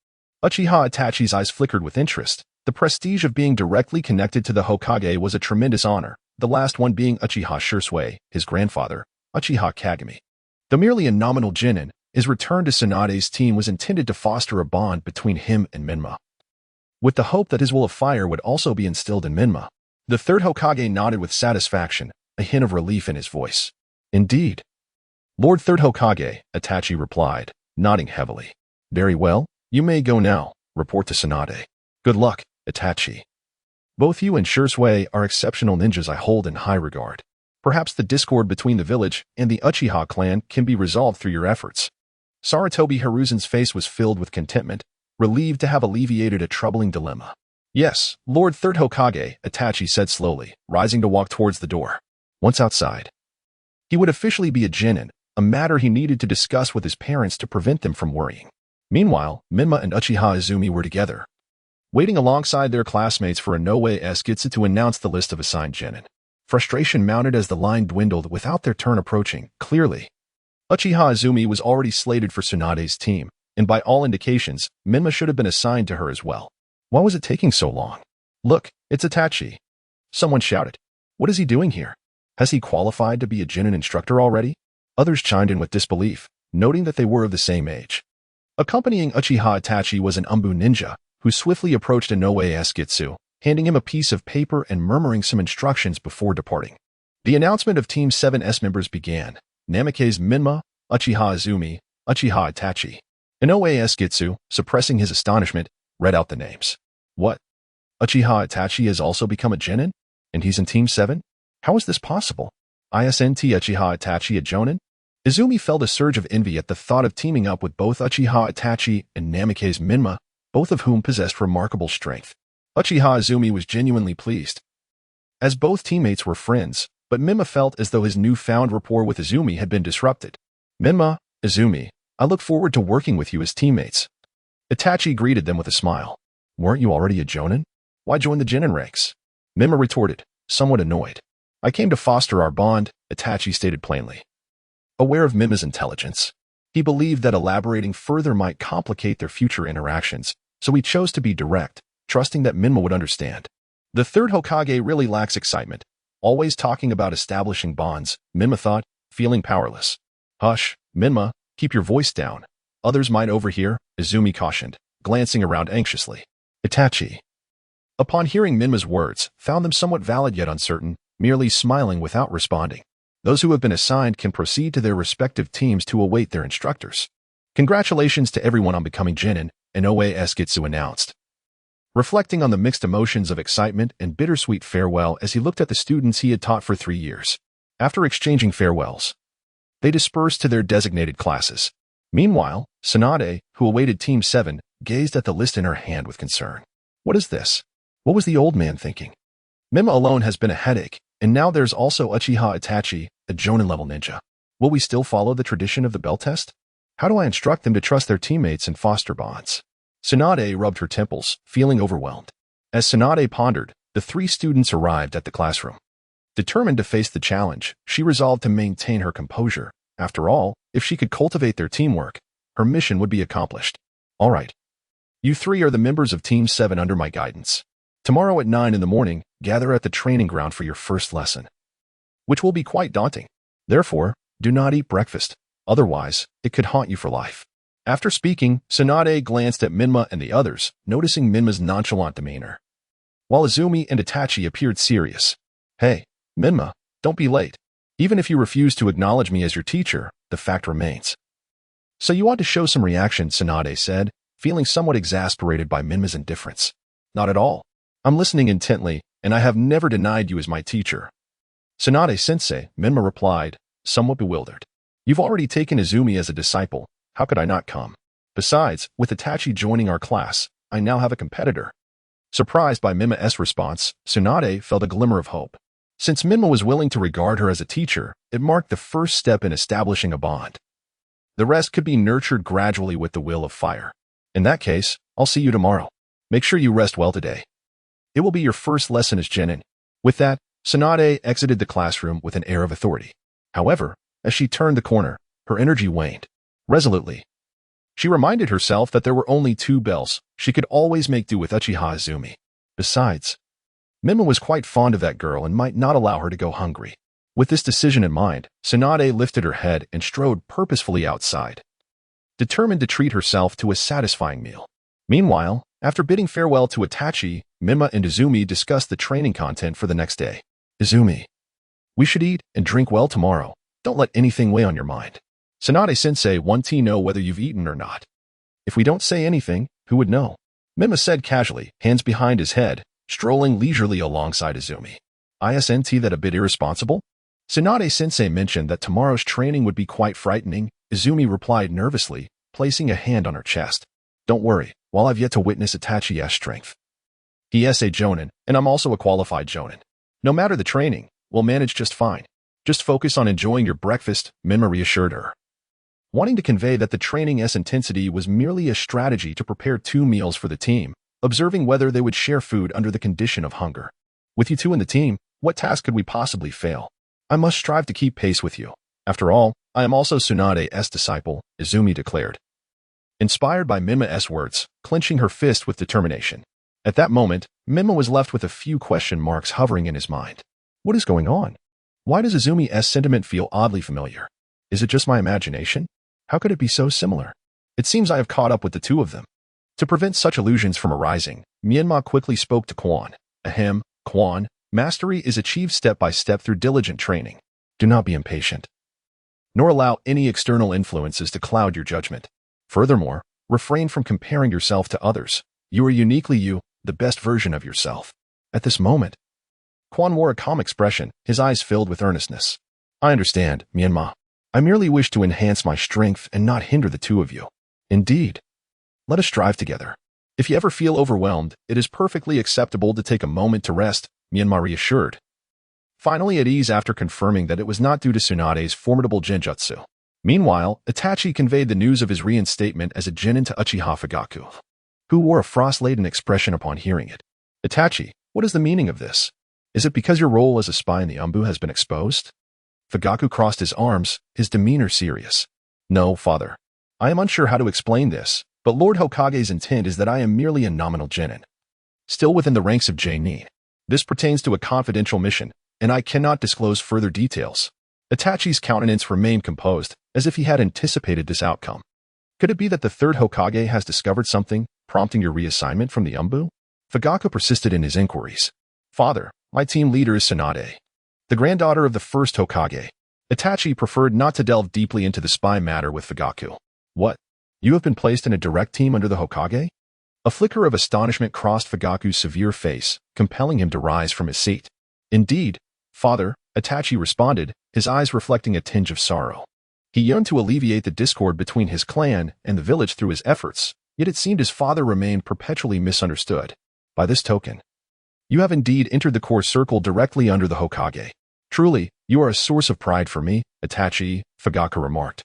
Uchiha Itachi's eyes flickered with interest. The prestige of being directly connected to the Hokage was a tremendous honor, the last one being Uchiha Shisui, his grandfather, Uchiha Kagami. Though merely a nominal genin, his return to Tsunade's team was intended to foster a bond between him and Menma, with the hope that his will of fire would also be instilled in Menma. The third Hokage nodded with satisfaction, a hint of relief in his voice. Indeed. Lord Third Hokage, Itachi replied, nodding heavily. Very well, you may go now, report to Tsunade. Good luck, Itachi. Both you and Shisui are exceptional ninjas I hold in high regard. Perhaps the discord between the village and the Uchiha clan can be resolved through your efforts. Sarutobi Hiruzen's face was filled with contentment, relieved to have alleviated a troubling dilemma. Yes, Lord Third Hokage, Itachi said slowly, rising to walk towards the door. Once outside, he would officially be a Genin, a matter he needed to discuss with his parents to prevent them from worrying. Meanwhile, Menma and Uchiha Izumi were together, waiting alongside their classmates for Inoue Getsu to announce the list of assigned Genin. Frustration mounted as the line dwindled without their turn approaching. Clearly, Uchiha Izumi was already slated for Tsunade's team, and by all indications, Menma should have been assigned to her as well. Why was it taking so long? Look, it's Itachi. Someone shouted. What is he doing here? Has he qualified to be a Genin instructor already? Others chimed in with disbelief, noting that they were of the same age. Accompanying Uchiha Itachi was an Umbu ninja, who swiftly approached Inoue Getsu, handing him a piece of paper and murmuring some instructions before departing. The announcement of Team 7's members began. Namikaze Menma, Uchiha Izumi, Uchiha Itachi. Inoue Getsu, suppressing his astonishment, read out the names. What? Uchiha Itachi has also become a Genin? And he's in Team 7? How is this possible? Isn't Uchiha Itachi a Jonin? Izumi felt a surge of envy at the thought of teaming up with both Uchiha Itachi and Namikaze Menma, both of whom possessed remarkable strength. Uchiha Izumi was genuinely pleased, as both teammates were friends, but Menma felt as though his newfound rapport with Izumi had been disrupted. Menma, Izumi, I look forward to working with you as teammates. Itachi greeted them with a smile. Weren't you already a Jonin? Why join the Genin ranks? Menma retorted, somewhat annoyed. I came to foster our bond, Itachi stated plainly. Aware of Menma's intelligence, he believed that elaborating further might complicate their future interactions, so he chose to be direct, trusting that Menma would understand. The third Hokage really lacks excitement, always talking about establishing bonds, Menma thought, feeling powerless. Hush, Menma, keep your voice down. Others might overhear, Izumi cautioned, glancing around anxiously. Itachi, upon hearing Menma's words, found them somewhat valid yet uncertain, merely smiling without responding. Those who have been assigned can proceed to their respective teams to await their instructors. Congratulations to everyone on becoming Genin, Inoue Getsu announced, reflecting on the mixed emotions of excitement and bittersweet farewell as he looked at the students he had taught for 3 years. After exchanging farewells, they dispersed to their designated classes. Meanwhile, Tsunade, who awaited Team 7, gazed at the list in her hand with concern. What is this? What was the old man thinking? Menma alone has been a headache, and now there's also Uchiha Itachi, a Jonin-level ninja. Will we still follow the tradition of the bell test? How do I instruct them to trust their teammates and foster bonds? Tsunade rubbed her temples, feeling overwhelmed. As Tsunade pondered, the 3 students arrived at the classroom. Determined to face the challenge, she resolved to maintain her composure. After all, if she could cultivate their teamwork, her mission would be accomplished. All right. You 3 are the members of Team 7 under my guidance. Tomorrow at 9 in the morning, gather at the training ground for your first lesson, which will be quite daunting. Therefore, do not eat breakfast. Otherwise, it could haunt you for life. After speaking, Tsunade glanced at Menma and the others, noticing Menma's nonchalant demeanor, while Izumi and Itachi appeared serious. Hey, Menma, don't be late. Even if you refuse to acknowledge me as your teacher, the fact remains. So you ought to show some reaction, Tsunade said, feeling somewhat exasperated by Menma's indifference. Not at all. I'm listening intently, and I have never denied you as my teacher. Tsunade-sensei, Menma replied, somewhat bewildered. You've already taken Izumi as a disciple. How could I not come? Besides, with Itachi joining our class, I now have a competitor. Surprised by Menma's response, Tsunade felt a glimmer of hope. Since Menma was willing to regard her as a teacher, it marked the first step in establishing a bond. The rest could be nurtured gradually with the will of fire. In that case, I'll see you tomorrow. Make sure you rest well today. It will be your first lesson as Genin. With that, Tsunade exited the classroom with an air of authority. However, as she turned the corner, her energy waned. Resolutely, she reminded herself that there were only 2 bells. She could always make do with Uchiha Izumi. Besides, Menma was quite fond of that girl and might not allow her to go hungry. With this decision in mind, Tsunade lifted her head and strode purposefully outside, determined to treat herself to a satisfying meal. Meanwhile, after bidding farewell to Itachi, Menma and Izumi discussed the training content for the next day. Izumi, we should eat and drink well tomorrow. Don't let anything weigh on your mind. Tsunade-sensei wants to know whether you've eaten or not. If we don't say anything, who would know? Menma said casually, hands behind his head, strolling leisurely alongside Izumi. Isn't that a bit irresponsible? Tsunade-sensei mentioned that tomorrow's training would be quite frightening. Izumi replied nervously, placing a hand on her chest. Don't worry, while I've yet to witness Itachi's strength. He is a Jonin, and I'm also a qualified Jonin. No matter the training, we'll manage just fine. Just focus on enjoying your breakfast, Menma reassured her, wanting to convey that the training's intensity was merely a strategy to prepare 2 meals for the team, observing whether they would share food under the condition of hunger. With you two in the team, what task could we possibly fail? I must strive to keep pace with you. After all, I am also Tsunade's disciple, Izumi declared, inspired by Menma's words, clenching her fist with determination. At that moment, Menma was left with a few question marks hovering in his mind. What is going on? Why does Izumi's sentiment feel oddly familiar? Is it just my imagination? How could it be so similar? It seems I have caught up with the two of them. To prevent such illusions from arising, Menma quickly spoke to Quan. Ahem, Quan, mastery is achieved step by step through diligent training. Do not be impatient, nor allow any external influences to cloud your judgment. Furthermore, refrain from comparing yourself to others. You are uniquely you, the best version of yourself. At this moment, Quan wore a calm expression, his eyes filled with earnestness. I understand, Menma. I merely wish to enhance my strength and not hinder the two of you. Indeed. Let us strive together. If you ever feel overwhelmed, it is perfectly acceptable to take a moment to rest, Menma reassured, finally at ease after confirming that it was not due to Tsunade's formidable genjutsu. Meanwhile, Itachi conveyed the news of his reinstatement as a genin to Uchiha Fugaku, who wore a frost-laden expression upon hearing it. Itachi, what is the meaning of this? Is it because your role as a spy in the Umbu has been exposed? Fugaku crossed his arms, his demeanor serious. No, father. I am unsure how to explain this, but Lord Hokage's intent is that I am merely a nominal genin, still within the ranks of J-nin. This pertains to a confidential mission, and I cannot disclose further details. Itachi's countenance remained composed, as if he had anticipated this outcome. Could it be that the third Hokage has discovered something, prompting your reassignment from the Umbu? Fugaku persisted in his inquiries. Father, my team leader is Tsunade, the granddaughter of the first Hokage. Itachi preferred not to delve deeply into the spy matter with Fugaku. What? You have been placed in a direct team under the Hokage? A flicker of astonishment crossed Fugaku's severe face, compelling him to rise from his seat. Indeed, father, Itachi responded, his eyes reflecting a tinge of sorrow. He yearned to alleviate the discord between his clan and the village through his efforts, yet it seemed his father remained perpetually misunderstood. By this token, you have indeed entered the core circle directly under the Hokage. Truly, you are a source of pride for me, Itachi, Fugaku remarked,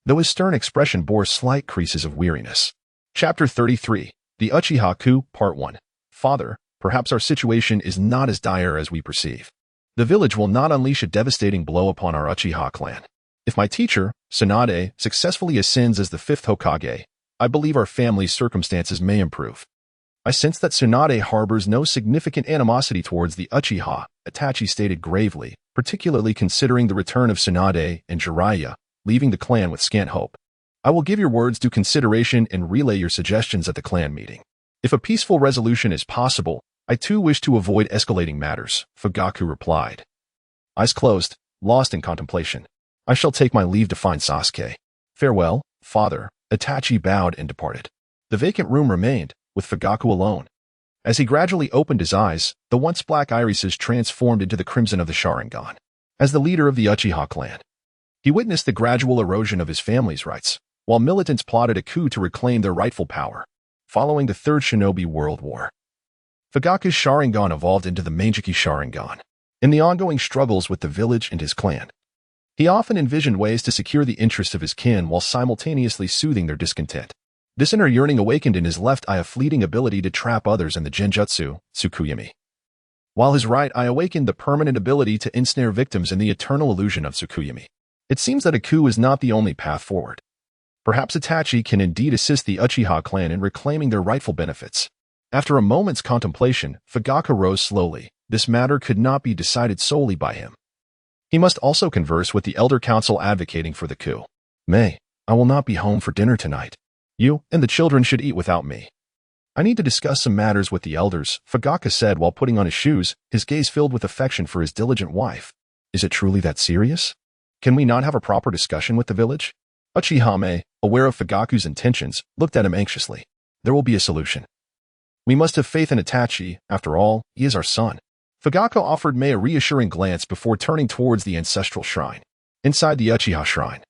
though his stern expression bore slight creases of weariness. Chapter 33, The Uchiha Coup, Part 1. Father, perhaps our situation is not as dire as we perceive. The village will not unleash a devastating blow upon our Uchiha clan. If my teacher, Tsunade, successfully ascends as the 5th Hokage, I believe our family's circumstances may improve. I sense that Tsunade harbors no significant animosity towards the Uchiha, Itachi stated gravely, particularly considering the return of Tsunade and Jiraiya, leaving the clan with scant hope. I will give your words due consideration and relay your suggestions at the clan meeting. If a peaceful resolution is possible, I too wish to avoid escalating matters, Fugaku replied, eyes closed, lost in contemplation. I shall take my leave to find Sasuke. Farewell, father. Itachi bowed and departed. The vacant room remained, with Fugaku alone. As he gradually opened his eyes, the once black irises transformed into the crimson of the Sharingan. As the leader of the Uchiha clan, he witnessed the gradual erosion of his family's rights, while militants plotted a coup to reclaim their rightful power. Following the Third Shinobi World War, Fugaku's Sharingan evolved into the Meijiki Sharingan. In the ongoing struggles with the village and his clan, he often envisioned ways to secure the interests of his kin while simultaneously soothing their discontent. This inner yearning awakened in his left eye a fleeting ability to trap others in the genjutsu, Tsukuyami, while his right eye awakened the permanent ability to ensnare victims in the eternal illusion of Tsukuyami. It seems that a coup is not the only path forward. Perhaps Itachi can indeed assist the Uchiha clan in reclaiming their rightful benefits. After a moment's contemplation, Fugaku rose slowly. This matter could not be decided solely by him. He must also converse with the elder council advocating for the coup. May, I will not be home for dinner tonight. You and the children should eat without me. I need to discuss some matters with the elders, Fugaku said while putting on his shoes, his gaze filled with affection for his diligent wife. Is it truly that serious? Can we not have a proper discussion with the village? Uchiha, aware of Fugaku's intentions, looked at him anxiously. There will be a solution. We must have faith in Itachi. After all, he is our son. Fugaku offered Mei a reassuring glance before turning towards the ancestral shrine. Inside the Uchiha shrine,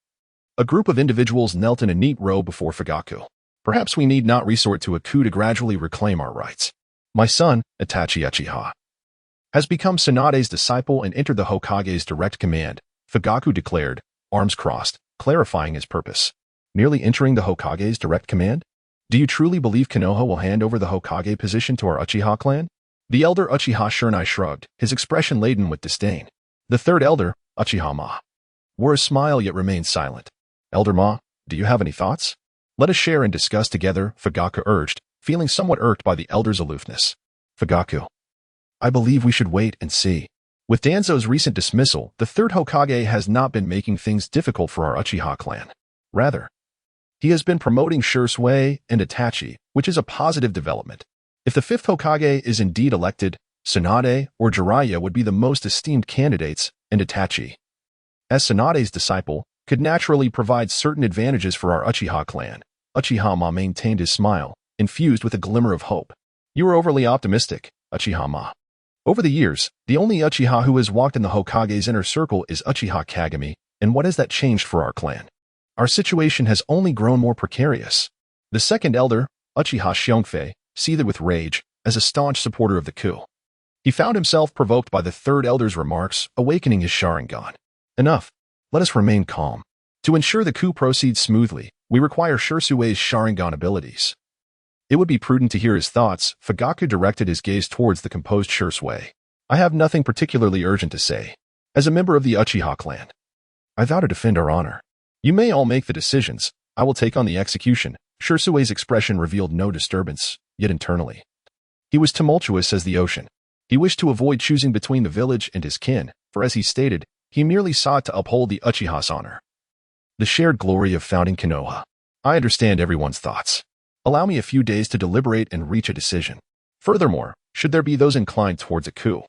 a group of individuals knelt in a neat row before Fugaku. Perhaps we need not resort to a coup to gradually reclaim our rights. My son, Itachi Uchiha, has become Tsunade's disciple and entered the Hokage's direct command, Fugaku declared, arms crossed, clarifying his purpose. Merely entering the Hokage's direct command? Do you truly believe Konoha will hand over the Hokage position to our Uchiha clan? The elder Uchiha Shurnai shrugged, his expression laden with disdain. The third elder, Uchiha Ma, wore a smile yet remained silent. Elder Ma, do you have any thoughts? Let us share and discuss together, Fugaku urged, feeling somewhat irked by the elder's aloofness. Fugaku, I believe we should wait and see. With Danzo's recent dismissal, the third Hokage has not been making things difficult for our Uchiha clan. Rather, he has been promoting Shisui and Itachi, which is a positive development. If the fifth Hokage is indeed elected, Tsunade or Jiraiya would be the most esteemed candidates, and Itachi, as Tsunade's disciple, could naturally provide certain advantages for our Uchiha clan. Uchiha Ma maintained his smile, infused with a glimmer of hope. You are overly optimistic, Uchiha Ma. Over the years, the only Uchiha who has walked in the Hokage's inner circle is Uchiha Kagami, and what has that changed for our clan? Our situation has only grown more precarious. The second elder, Uchiha Xiongfei, seethed with rage, as a staunch supporter of the coup. He found himself provoked by the third elder's remarks, awakening his Sharingan. Enough. Let us remain calm. To ensure the coup proceeds smoothly, we require Shisui's Sharingan abilities. It would be prudent to hear his thoughts. Fugaku directed his gaze towards the composed Shisui. I have nothing particularly urgent to say. As a member of the Uchiha clan, I vow to defend our honor. You may all make the decisions. I will take on the execution. Shisui's expression revealed no disturbance, yet internally, he was tumultuous as the ocean. He wished to avoid choosing between the village and his kin, for as he stated, he merely sought to uphold the Uchiha's honor. The shared glory of founding Konoha. I understand everyone's thoughts. Allow me a few days to deliberate and reach a decision. Furthermore, should there be those inclined towards a coup,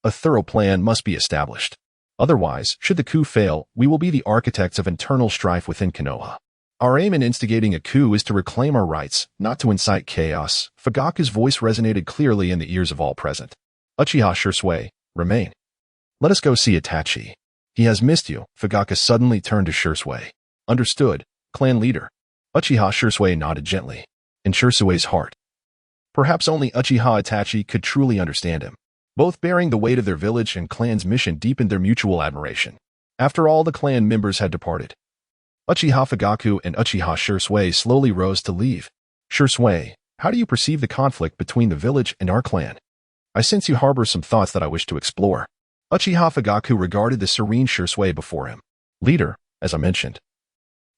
a thorough plan must be established. Otherwise, should the coup fail, we will be the architects of internal strife within Konoha. Our aim in instigating a coup is to reclaim our rights, not to incite chaos. Fugaku's voice resonated clearly in the ears of all present. Uchiha Shisui, remain. Let us go see Itachi. He has missed you. Fugaku suddenly turned to Shisui. Understood, clan leader. Uchiha Shisui nodded gently. In Shisui's heart, perhaps only Uchiha Itachi could truly understand him. Both bearing the weight of their village and clan's mission deepened their mutual admiration. After all the clan members had departed, Uchiha Fugaku and Uchiha Shisui slowly rose to leave. Shisui, how do you perceive the conflict between the village and our clan? I sense you harbor some thoughts that I wish to explore. Uchiha Fugaku regarded the serene Shisui before him. Leader, as I mentioned,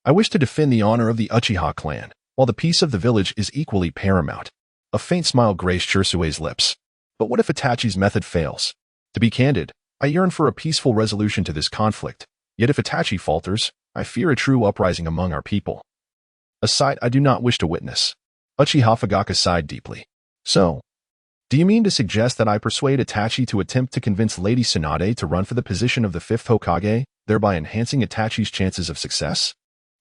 I wish to defend the honor of the Uchiha clan, while the peace of the village is equally paramount. A faint smile graced Shisui's lips. But what if Itachi's method fails? To be candid, I yearn for a peaceful resolution to this conflict. Yet if Itachi falters, I fear a true uprising among our people. A sight I do not wish to witness. Uchiha Fugaku sighed deeply. So, do you mean to suggest that I persuade Itachi to attempt to convince Lady Tsunade to run for the position of the fifth Hokage, thereby enhancing Itachi's chances of success?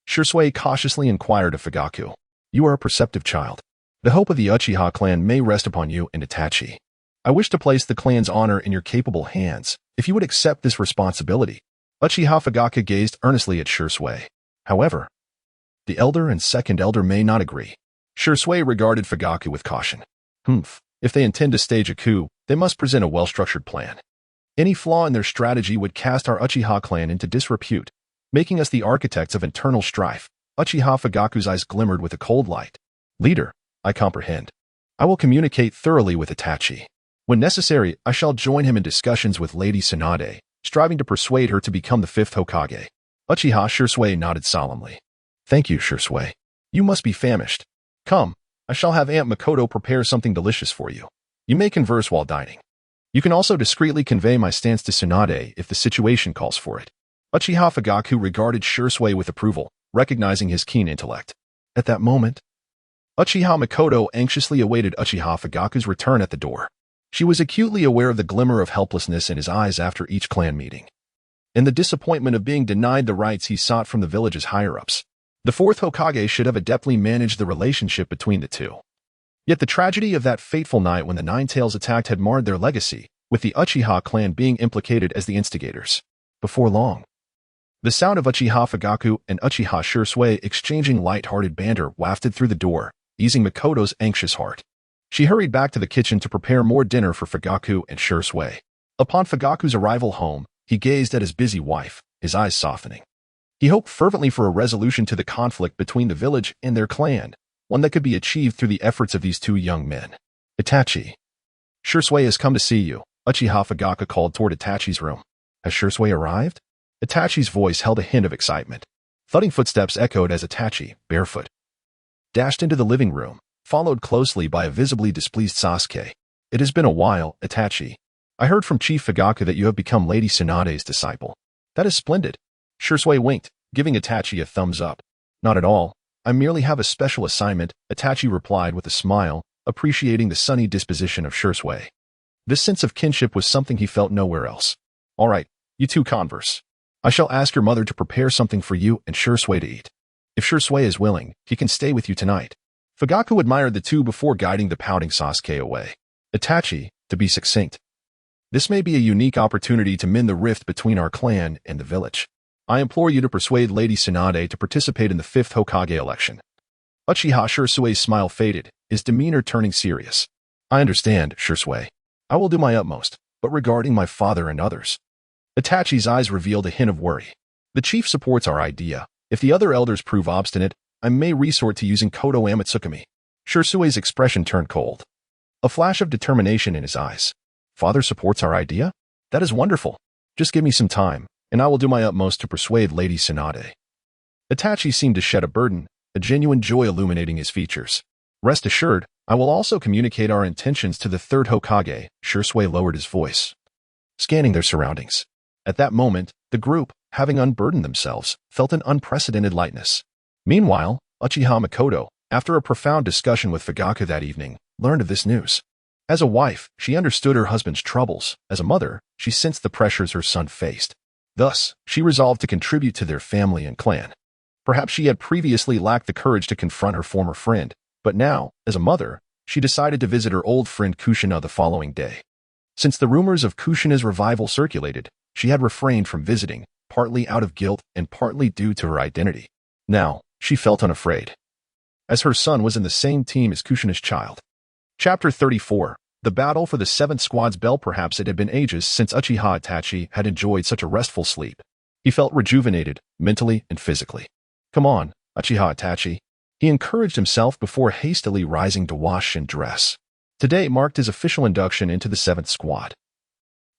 Shisui cautiously inquired of Fugaku. You are a perceptive child. The hope of the Uchiha clan may rest upon you and Itachi. I wish to place the clan's honor in your capable hands, if you would accept this responsibility. Uchiha Fugaku gazed earnestly at Shisui. However, the elder and second elder may not agree. Shisui regarded Fugaku with caution. If they intend to stage a coup, they must present a well-structured plan. Any flaw in their strategy would cast our Uchiha clan into disrepute, making us the architects of internal strife. Uchiha Fugaku's eyes glimmered with a cold light. Leader, I comprehend. I will communicate thoroughly with Itachi. When necessary, I shall join him in discussions with Lady Tsunade, striving to persuade her to become the fifth Hokage. Uchiha Shisui nodded solemnly. Thank you, Shisui. You must be famished. Come, I shall have Aunt Makoto prepare something delicious for you. You may converse while dining. You can also discreetly convey my stance to Tsunade if the situation calls for it. Uchiha Fugaku regarded Shisui with approval, recognizing his keen intellect. At that moment, Uchiha Makoto anxiously awaited Uchiha Fugaku's return at the door. She was acutely aware of the glimmer of helplessness in his eyes after each clan meeting, and the disappointment of being denied the rights he sought from the village's higher-ups. The fourth Hokage should have adeptly managed the relationship between the two. Yet the tragedy of that fateful night when the Nine Tails attacked had marred their legacy, with the Uchiha clan being implicated as the instigators. Before long, the sound of Uchiha Fugaku and Uchiha Shisui exchanging light-hearted banter wafted through the door, easing Makoto's anxious heart. She hurried back to the kitchen to prepare more dinner for Fugaku and Shursui. Upon Fugaku's arrival home, he gazed at his busy wife, his eyes softening. He hoped fervently for a resolution to the conflict between the village and their clan, one that could be achieved through the efforts of these two young men. Itachi. Shursui has come to see you, Uchiha Fugaku called toward Itachi's room. Has Shursui arrived? Itachi's voice held a hint of excitement. Thudding footsteps echoed as Itachi, barefoot, dashed into the living room, followed closely by a visibly displeased Sasuke. It has been a while, Itachi. I heard from Chief Fugaku that you have become Lady Tsunade's disciple. That is splendid. Shursui winked, giving Itachi a thumbs up. Not at all. I merely have a special assignment, Itachi replied with a smile, appreciating the sunny disposition of Shursui. This sense of kinship was something he felt nowhere else. All right, you two converse. I shall ask your mother to prepare something for you and Shursui to eat. If Shursui is willing, he can stay with you tonight. Fugaku admired the two before guiding the pouting Sasuke away. Itachi, to be succinct. This may be a unique opportunity to mend the rift between our clan and the village. I implore you to persuade Lady Tsunade to participate in the 5th Hokage election. Uchiha Shursui's smile faded, his demeanor turning serious. I understand, Shursui. I will do my utmost, but regarding my father and others. Itachi's eyes revealed a hint of worry. The chief supports our idea. If the other elders prove obstinate, I may resort to using Kodo Amatsukami. Shursui's expression turned cold. A flash of determination in his eyes. Father supports our idea? That is wonderful. Just give me some time, and I will do my utmost to persuade Lady Tsunade. Itachi seemed to shed a burden, a genuine joy illuminating his features. Rest assured, I will also communicate our intentions to the 3rd Hokage. Shursui lowered his voice, scanning their surroundings. At that moment, the group, having unburdened themselves, felt an unprecedented lightness. Meanwhile, Uchiha Makoto, after a profound discussion with Fugaku that evening, learned of this news. As a wife, she understood her husband's troubles. As a mother, she sensed the pressures her son faced. Thus, she resolved to contribute to their family and clan. Perhaps she had previously lacked the courage to confront her former friend, but now, as a mother, she decided to visit her old friend Kushina the following day. Since the rumors of Kushina's revival circulated, she had refrained from visiting, partly out of guilt and partly due to her identity. Now, she felt unafraid, as her son was in the same team as Kushina's child. Chapter 34. The battle for the 7th squad's bell. Perhaps it had been ages since Uchiha Itachi had enjoyed such a restful sleep. He felt rejuvenated, mentally and physically. Come on, Uchiha Itachi. He encouraged himself before hastily rising to wash and dress. Today marked his official induction into the 7th squad.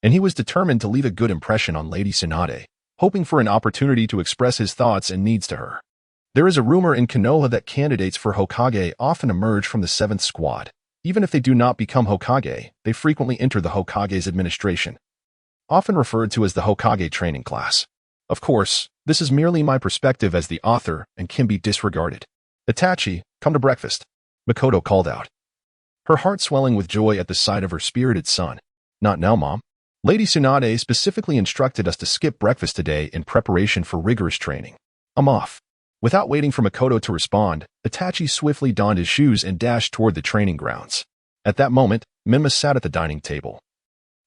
And he was determined to leave a good impression on Lady Tsunade, hoping for an opportunity to express his thoughts and needs to her. There is a rumor in Konoha that candidates for Hokage often emerge from the 7th squad. Even if they do not become Hokage, they frequently enter the Hokage's administration, often referred to as the Hokage training class. Of course, this is merely my perspective as the author and can be disregarded. Itachi, come to breakfast, Makoto called out, her heart swelling with joy at the sight of her spirited son. Not now, Mom. Lady Tsunade specifically instructed us to skip breakfast today in preparation for rigorous training. I'm off. Without waiting for Makoto to respond, Itachi swiftly donned his shoes and dashed toward the training grounds. At that moment, Menma sat at the dining table,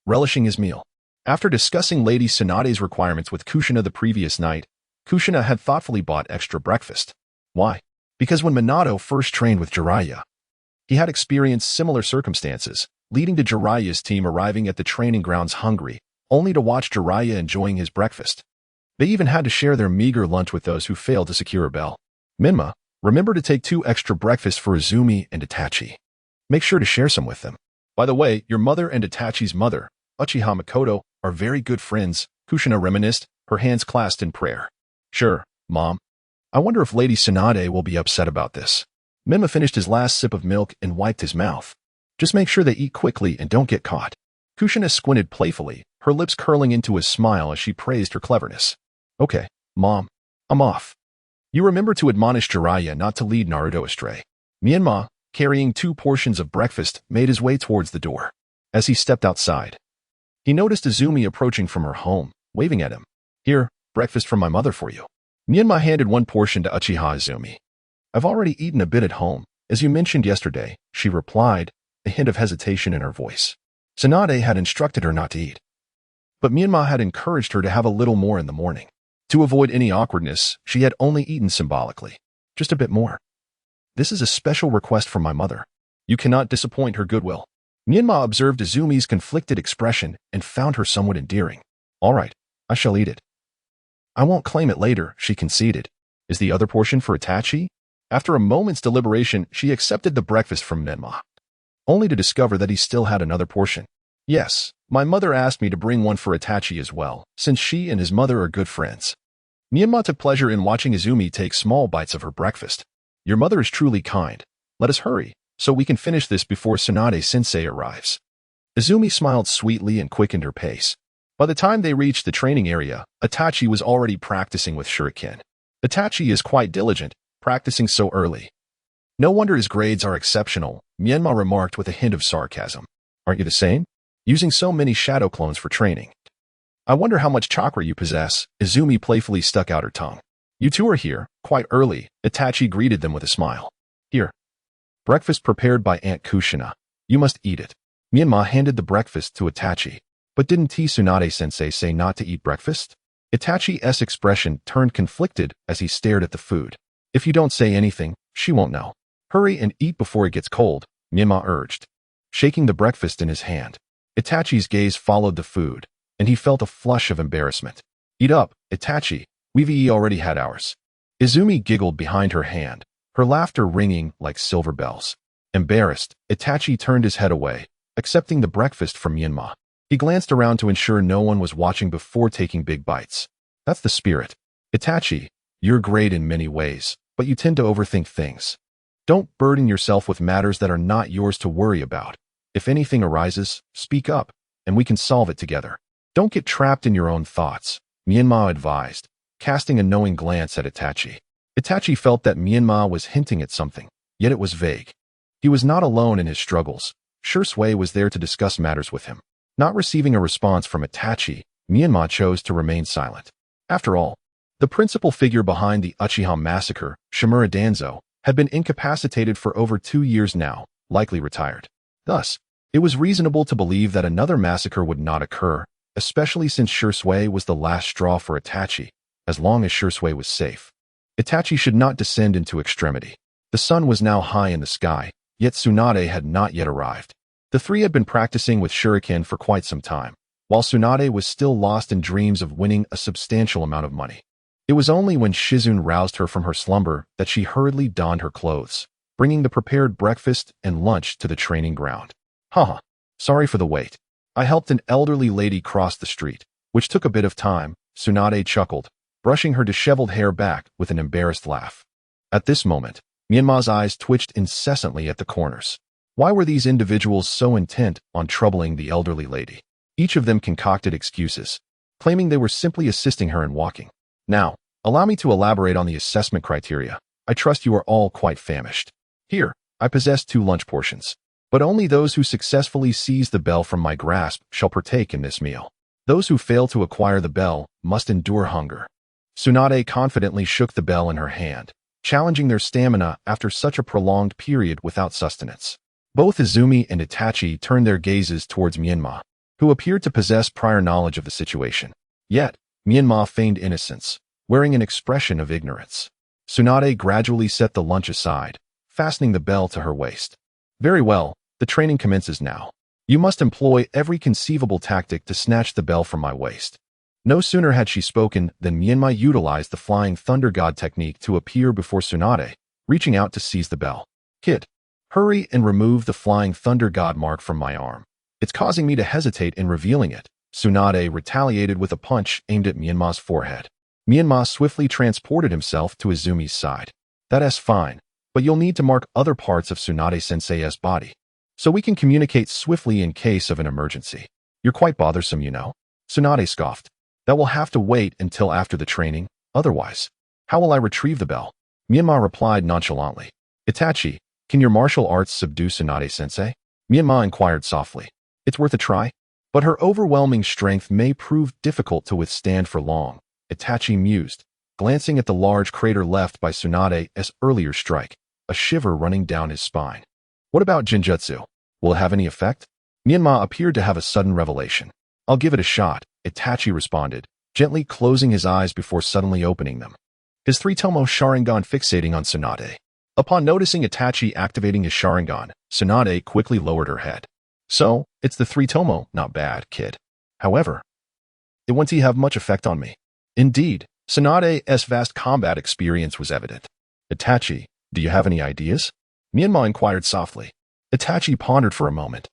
relishing his meal. After discussing Lady Tsunade's requirements with Kushina the previous night, Kushina had thoughtfully bought extra breakfast. Why? Because when Minato first trained with Jiraiya, he had experienced similar circumstances, leading to Jiraiya's team arriving at the training grounds hungry, only to watch Jiraiya enjoying his breakfast. They even had to share their meager lunch with those who failed to secure a bell. Menma, remember to take 2 extra breakfasts for Izumi and Itachi. Make sure to share some with them. By the way, your mother and Itachi's mother, Uchiha Makoto, are very good friends, Kushina reminisced, her hands clasped in prayer. Sure, Mom. I wonder if Lady Tsunade will be upset about this. Menma finished his last sip of milk and wiped his mouth. Just make sure they eat quickly and don't get caught. Kushina squinted playfully, her lips curling into a smile as she praised her cleverness. Okay, Mom. I'm off. You remember to admonish Jiraiya not to lead Naruto astray. Menma, carrying 2 portions of breakfast, made his way towards the door. As he stepped outside, he noticed Izumi approaching from her home, waving at him. Here, breakfast from my mother for you. Menma handed 1 portion to Uchiha Izumi. I've already eaten a bit at home, as you mentioned yesterday, she replied, a hint of hesitation in her voice. Tsunade had instructed her not to eat, but Menma had encouraged her to have a little more in the morning. To avoid any awkwardness, she had only eaten symbolically. Just a bit more. This is a special request from my mother. You cannot disappoint her goodwill. Myanmar observed Izumi's conflicted expression and found her somewhat endearing. All right, I shall eat it. I won't claim it later, she conceded. Is the other portion for Itachi? After a moment's deliberation, she accepted the breakfast from Myanmar, only to discover that he still had another portion. Yes, my mother asked me to bring one for Itachi as well, since she and his mother are good friends. Myanmar took pleasure in watching Izumi take small bites of her breakfast. Your mother is truly kind. Let us hurry, so we can finish this before Tsunade-sensei arrives. Izumi smiled sweetly and quickened her pace. By the time they reached the training area, Itachi was already practicing with shuriken. Itachi is quite diligent, practicing so early. No wonder his grades are exceptional, Myanmar remarked with a hint of sarcasm. Aren't you the same? Using so many shadow clones for training. I wonder how much chakra you possess, Izumi playfully stuck out her tongue. You two are here, quite early, Itachi greeted them with a smile. Here. Breakfast prepared by Aunt Kushina. You must eat it. Myanmar handed the breakfast to Itachi. But didn't Tsunade-sensei say not to eat breakfast? Itachi's expression turned conflicted as he stared at the food. If you don't say anything, she won't know. Hurry and eat before it gets cold, Myanmar urged, shaking the breakfast in his hand. Itachi's gaze followed the food, and he felt a flush of embarrassment. Eat up, Itachi, we've already had ours. Izumi giggled behind her hand, her laughter ringing like silver bells. Embarrassed, Itachi turned his head away, accepting the breakfast from Myanmar. He glanced around to ensure no one was watching before taking big bites. That's the spirit. Itachi, you're great in many ways, but you tend to overthink things. Don't burden yourself with matters that are not yours to worry about. If anything arises, speak up, and we can solve it together. Don't get trapped in your own thoughts, Myanmar advised, casting a knowing glance at Itachi. Itachi felt that Myanmar was hinting at something, yet it was vague. He was not alone in his struggles. Shursui was there to discuss matters with him. Not receiving a response from Itachi, Myanmar chose to remain silent. After all, the principal figure behind the Uchiha massacre, Shimura Danzo, had been incapacitated for over 2 years now, likely retired. Thus, it was reasonable to believe that another massacre would not occur, especially since Shursui was the last straw for Itachi, as long as Shursui was safe. Itachi should not descend into extremity. The sun was now high in the sky, yet Tsunade had not yet arrived. The three had been practicing with shuriken for quite some time, while Tsunade was still lost in dreams of winning a substantial amount of money. It was only when Shizune roused her from her slumber that she hurriedly donned her clothes, bringing the prepared breakfast and lunch to the training ground. Haha, sorry for the wait. I helped an elderly lady cross the street, which took a bit of time, Tsunade chuckled, brushing her disheveled hair back with an embarrassed laugh. At this moment, Myanmar's eyes twitched incessantly at the corners. Why were these individuals so intent on troubling the elderly lady? Each of them concocted excuses, claiming they were simply assisting her in walking. Now, allow me to elaborate on the assessment criteria. I trust you are all quite famished. Here, I possess 2 lunch portions, but only those who successfully seize the bell from my grasp shall partake in this meal. Those who fail to acquire the bell must endure hunger. Tsunade confidently shook the bell in her hand, challenging their stamina after such a prolonged period without sustenance. Both Izumi and Itachi turned their gazes towards Myanmar, who appeared to possess prior knowledge of the situation. Yet, Myanmar feigned innocence, wearing an expression of ignorance. Tsunade gradually set the lunch aside, fastening the bell to her waist. Very well, the training commences now. You must employ every conceivable tactic to snatch the bell from my waist. No sooner had she spoken than Myanmar utilized the flying thunder god technique to appear before Tsunade, reaching out to seize the bell. Kid, hurry and remove the flying thunder god mark from my arm. It's causing me to hesitate in revealing it. Tsunade retaliated with a punch aimed at Myanmar's forehead. Myanmar swiftly transported himself to Izumi's side. That's fine, but you'll need to mark other parts of Tsunade-sensei's body, so we can communicate swiftly in case of an emergency. You're quite bothersome, you know. Tsunade scoffed. That will have to wait until after the training, otherwise. How will I retrieve the bell? Myanmar replied nonchalantly. Itachi, can your martial arts subdue Tsunade-sensei? Myanmar inquired softly. It's worth a try, but her overwhelming strength may prove difficult to withstand for long, Itachi mused, glancing at the large crater left by Tsunade's earlier strike, a shiver running down his spine. What about Jinjutsu? Will it have any effect? Myanmar appeared to have a sudden revelation. I'll give it a shot, Itachi responded, gently closing his eyes before suddenly opening them. His 3-tomo Sharingan fixating on Tsunade. Upon noticing Itachi activating his Sharingan, Tsunade quickly lowered her head. So, it's the 3 Tomo, not bad, kid. However, it won't have much effect on me. Indeed, Tsunade's vast combat experience was evident. Itachi, do you have any ideas? Menma inquired softly. Itachi pondered for a moment,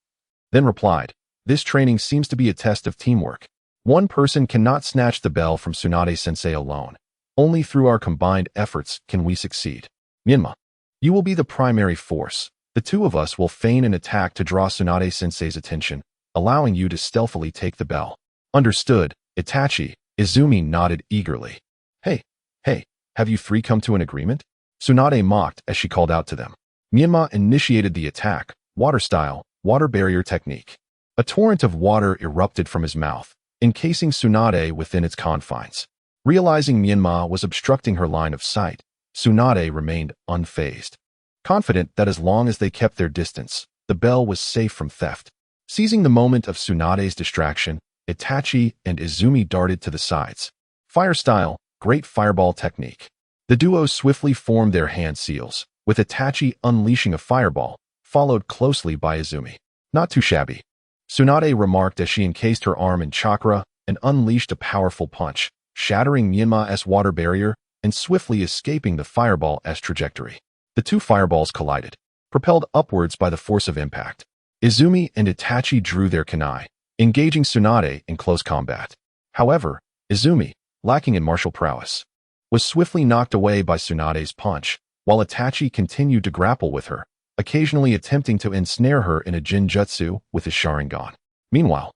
then replied, this training seems to be a test of teamwork. One person cannot snatch the bell from Tsunade-sensei alone. Only through our combined efforts can we succeed. Menma, you will be the primary force. The two of us will feign an attack to draw Tsunade-sensei's attention, allowing you to stealthily take the bell. Understood, Itachi. Izumi nodded eagerly. Hey, have you three come to an agreement? Tsunade mocked as she called out to them. Menma initiated the attack, water style, water barrier technique. A torrent of water erupted from his mouth, encasing Tsunade within its confines. Realizing Menma was obstructing her line of sight, Tsunade remained unfazed, confident that as long as they kept their distance, the bell was safe from theft. Seizing the moment of Tsunade's distraction, Itachi and Izumi darted to the sides. Fire style, great fireball technique. The duo swiftly formed their hand seals, with Itachi unleashing a fireball, followed closely by Izumi. Not too shabby. Tsunade remarked as she encased her arm in chakra and unleashed a powerful punch, shattering Menma's water barrier and swiftly escaping the fireball's trajectory. The two fireballs collided, propelled upwards by the force of impact. Izumi and Itachi drew their kunai, engaging Tsunade in close combat. However, Izumi, lacking in martial prowess, was swiftly knocked away by Tsunade's punch, while Itachi continued to grapple with her, occasionally attempting to ensnare her in a Jinjutsu with his Sharingan. Meanwhile,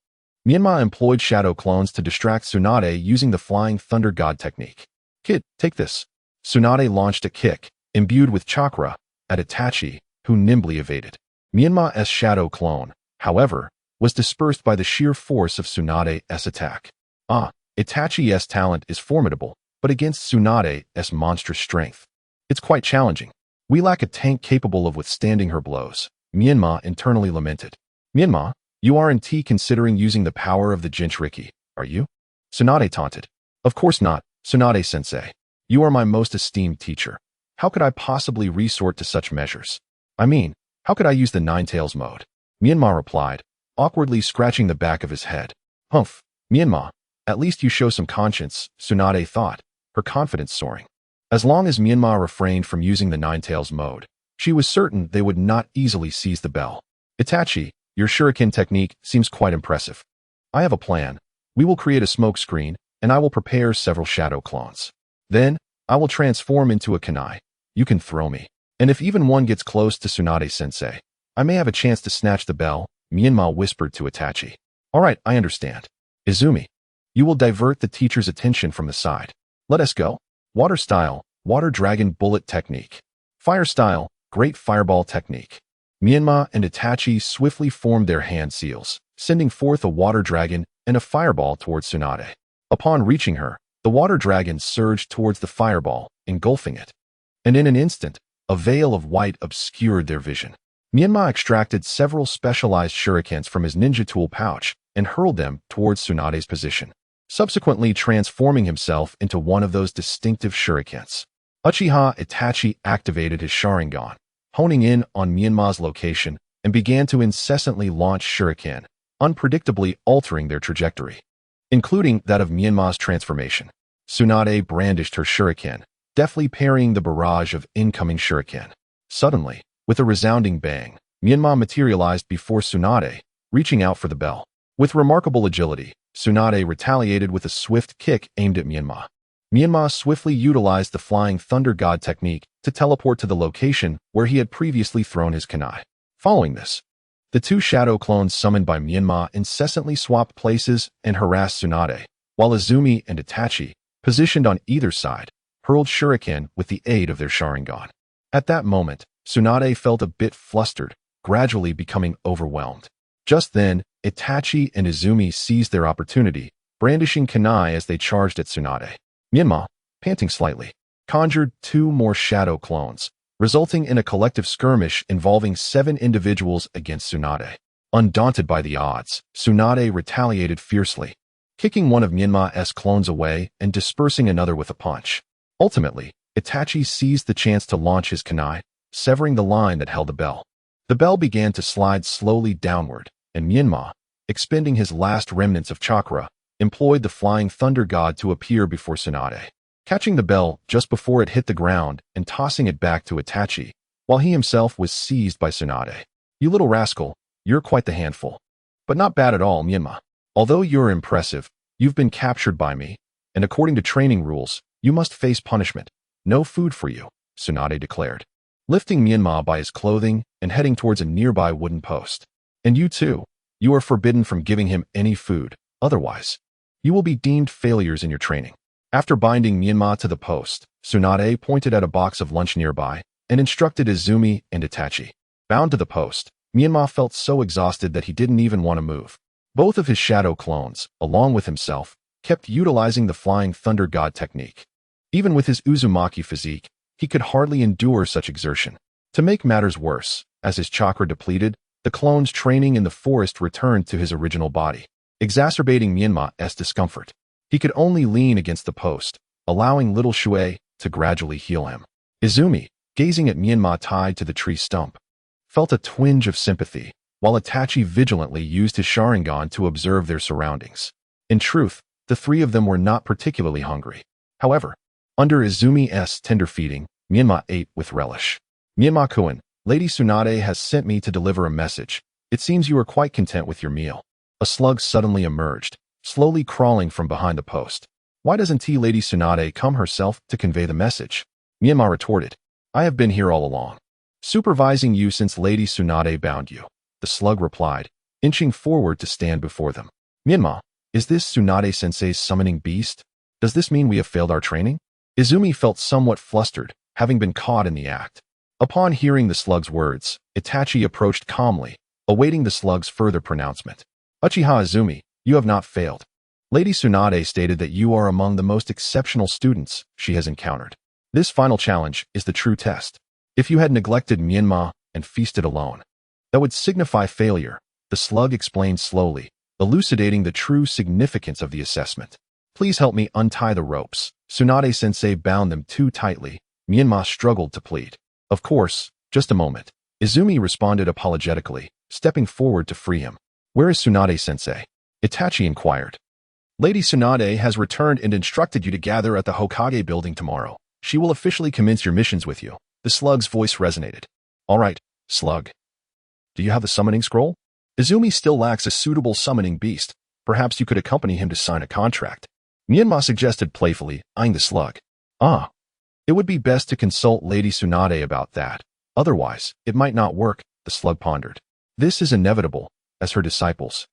Menma employed shadow clones to distract Tsunade using the Flying Thunder God technique. Kid, take this. Tsunade launched a kick, imbued with chakra, at Itachi, who nimbly evaded. Menma's shadow clone, however, was dispersed by the sheer force of Tsunade's attack. Itachi's talent is formidable, but against Tsunade's monstrous strength, it's quite challenging. We lack a tank capable of withstanding her blows, Menma internally lamented. Menma, you aren't considering using the power of the Jinchuriki, are you? Tsunade taunted. Of course not, Tsunade-sensei. You are my most esteemed teacher. How could I possibly resort to such measures? I mean, how could I use the Nine Tails mode? Menma replied, awkwardly scratching the back of his head. Humph, Menma, at least you show some conscience, Tsunade thought, her confidence soaring. As long as Menma refrained from using the Nine Tails mode, she was certain they would not easily seize the bell. Itachi, your shuriken technique seems quite impressive. I have a plan. We will create a smoke screen, and I will prepare several shadow clones. Then, I will transform into a kunai. You can throw me. And if even one gets close to Tsunade-sensei, I may have a chance to snatch the bell, Menma whispered to Itachi. Alright, I understand. Izumi, you will divert the teacher's attention from the side. Let us go. Water style, water dragon bullet technique. Fire style, great fireball technique. Menma and Itachi swiftly formed their hand seals, sending forth a water dragon and a fireball towards Tsunade. Upon reaching her, the water dragon surged towards the fireball, engulfing it. And in an instant, a veil of white obscured their vision. Menma extracted several specialized shurikens from his ninja tool pouch and hurled them towards Tsunade's position, subsequently transforming himself into one of those distinctive shurikens. Uchiha Itachi activated his Sharingan, honing in on Menma's location, and began to incessantly launch shuriken, unpredictably altering their trajectory, including that of Menma's transformation. Tsunade brandished her shuriken, deftly parrying the barrage of incoming shuriken. Suddenly, with a resounding bang, Menma materialized before Tsunade, reaching out for the bell. With remarkable agility, Tsunade retaliated with a swift kick aimed at Menma. Menma swiftly utilized the Flying Thunder God technique to teleport to the location where he had previously thrown his kunai. Following this, the two shadow clones summoned by Menma incessantly swapped places and harassed Tsunade, while Izumi and Itachi, positioned on either side, hurled shuriken with the aid of their Sharingan. At that moment, Tsunade felt a bit flustered, gradually becoming overwhelmed. Just then, Itachi and Izumi seized their opportunity, brandishing kunai as they charged at Tsunade. Menma, panting slightly, conjured two more shadow clones, resulting in a collective skirmish involving 7 individuals against Tsunade. Undaunted by the odds, Tsunade retaliated fiercely, kicking one of Menma's clones away and dispersing another with a punch. Ultimately, Itachi seized the chance to launch his kunai, severing the line that held the bell. The bell began to slide slowly downward, and Menma, expending his last remnants of chakra, employed the flying thunder god to appear before Tsunade, catching the bell just before it hit the ground and tossing it back to Itachi, while he himself was seized by Tsunade. "You little rascal, you're quite the handful. But not bad at all, Menma. Although you're impressive, you've been captured by me, and according to training rules, you must face punishment. No food for you," Tsunade declared, lifting Menma by his clothing and heading towards a nearby wooden post. "And you too. You are forbidden from giving him any food, otherwise, you will be deemed failures in your training." After binding Menma to the post, Tsunade pointed at a box of lunch nearby and instructed Izumi and Itachi. Bound to the post, Menma felt so exhausted that he didn't even want to move. Both of his shadow clones, along with himself, kept utilizing the flying thunder god technique. Even with his Uzumaki physique, he could hardly endure such exertion. To make matters worse, as his chakra depleted, the clone's training in the forest returned to his original body, exacerbating Menma's discomfort. He could only lean against the post, allowing little Shuei to gradually heal him. Izumi, gazing at Menma tied to the tree stump, felt a twinge of sympathy, while Itachi vigilantly used his Sharingan to observe their surroundings. In truth, the three of them were not particularly hungry. However, under Izumi's tender feeding, Menma ate with relish. "Menma-kun, Lady Tsunade has sent me to deliver a message. It seems you are quite content with your meal." A slug suddenly emerged, slowly crawling from behind the post. "Why doesn't Lady Tsunade come herself to convey the message?" Menma retorted. "I have been here all along, supervising you since Lady Tsunade bound you," the slug replied, inching forward to stand before them. "Menma, is this Tsunade-sensei's summoning beast? Does this mean we have failed our training?" Izumi felt somewhat flustered, having been caught in the act. Upon hearing the slug's words, Itachi approached calmly, awaiting the slug's further pronouncement. "Uchiha Izumi, you have not failed. Lady Tsunade stated that you are among the most exceptional students she has encountered. This final challenge is the true test. If you had neglected Menma and feasted alone, that would signify failure," the slug explained slowly, elucidating the true significance of the assessment. "Please help me untie the ropes. Tsunade-sensei bound them too tightly." Menma struggled to plead. "Of course, just a moment," Izumi responded apologetically, stepping forward to free him. "Where is Tsunade-sensei?" Itachi inquired. "Lady Tsunade has returned and instructed you to gather at the Hokage building tomorrow. She will officially commence your missions with you." The slug's voice resonated. "All right, slug. Do you have the summoning scroll? Izumi still lacks a suitable summoning beast. Perhaps you could accompany him to sign a contract," Menma suggested playfully, eyeing the slug. "Ah. It would be best to consult Lady Tsunade about that. Otherwise, it might not work," the slug pondered. "This is inevitable, as her disciples.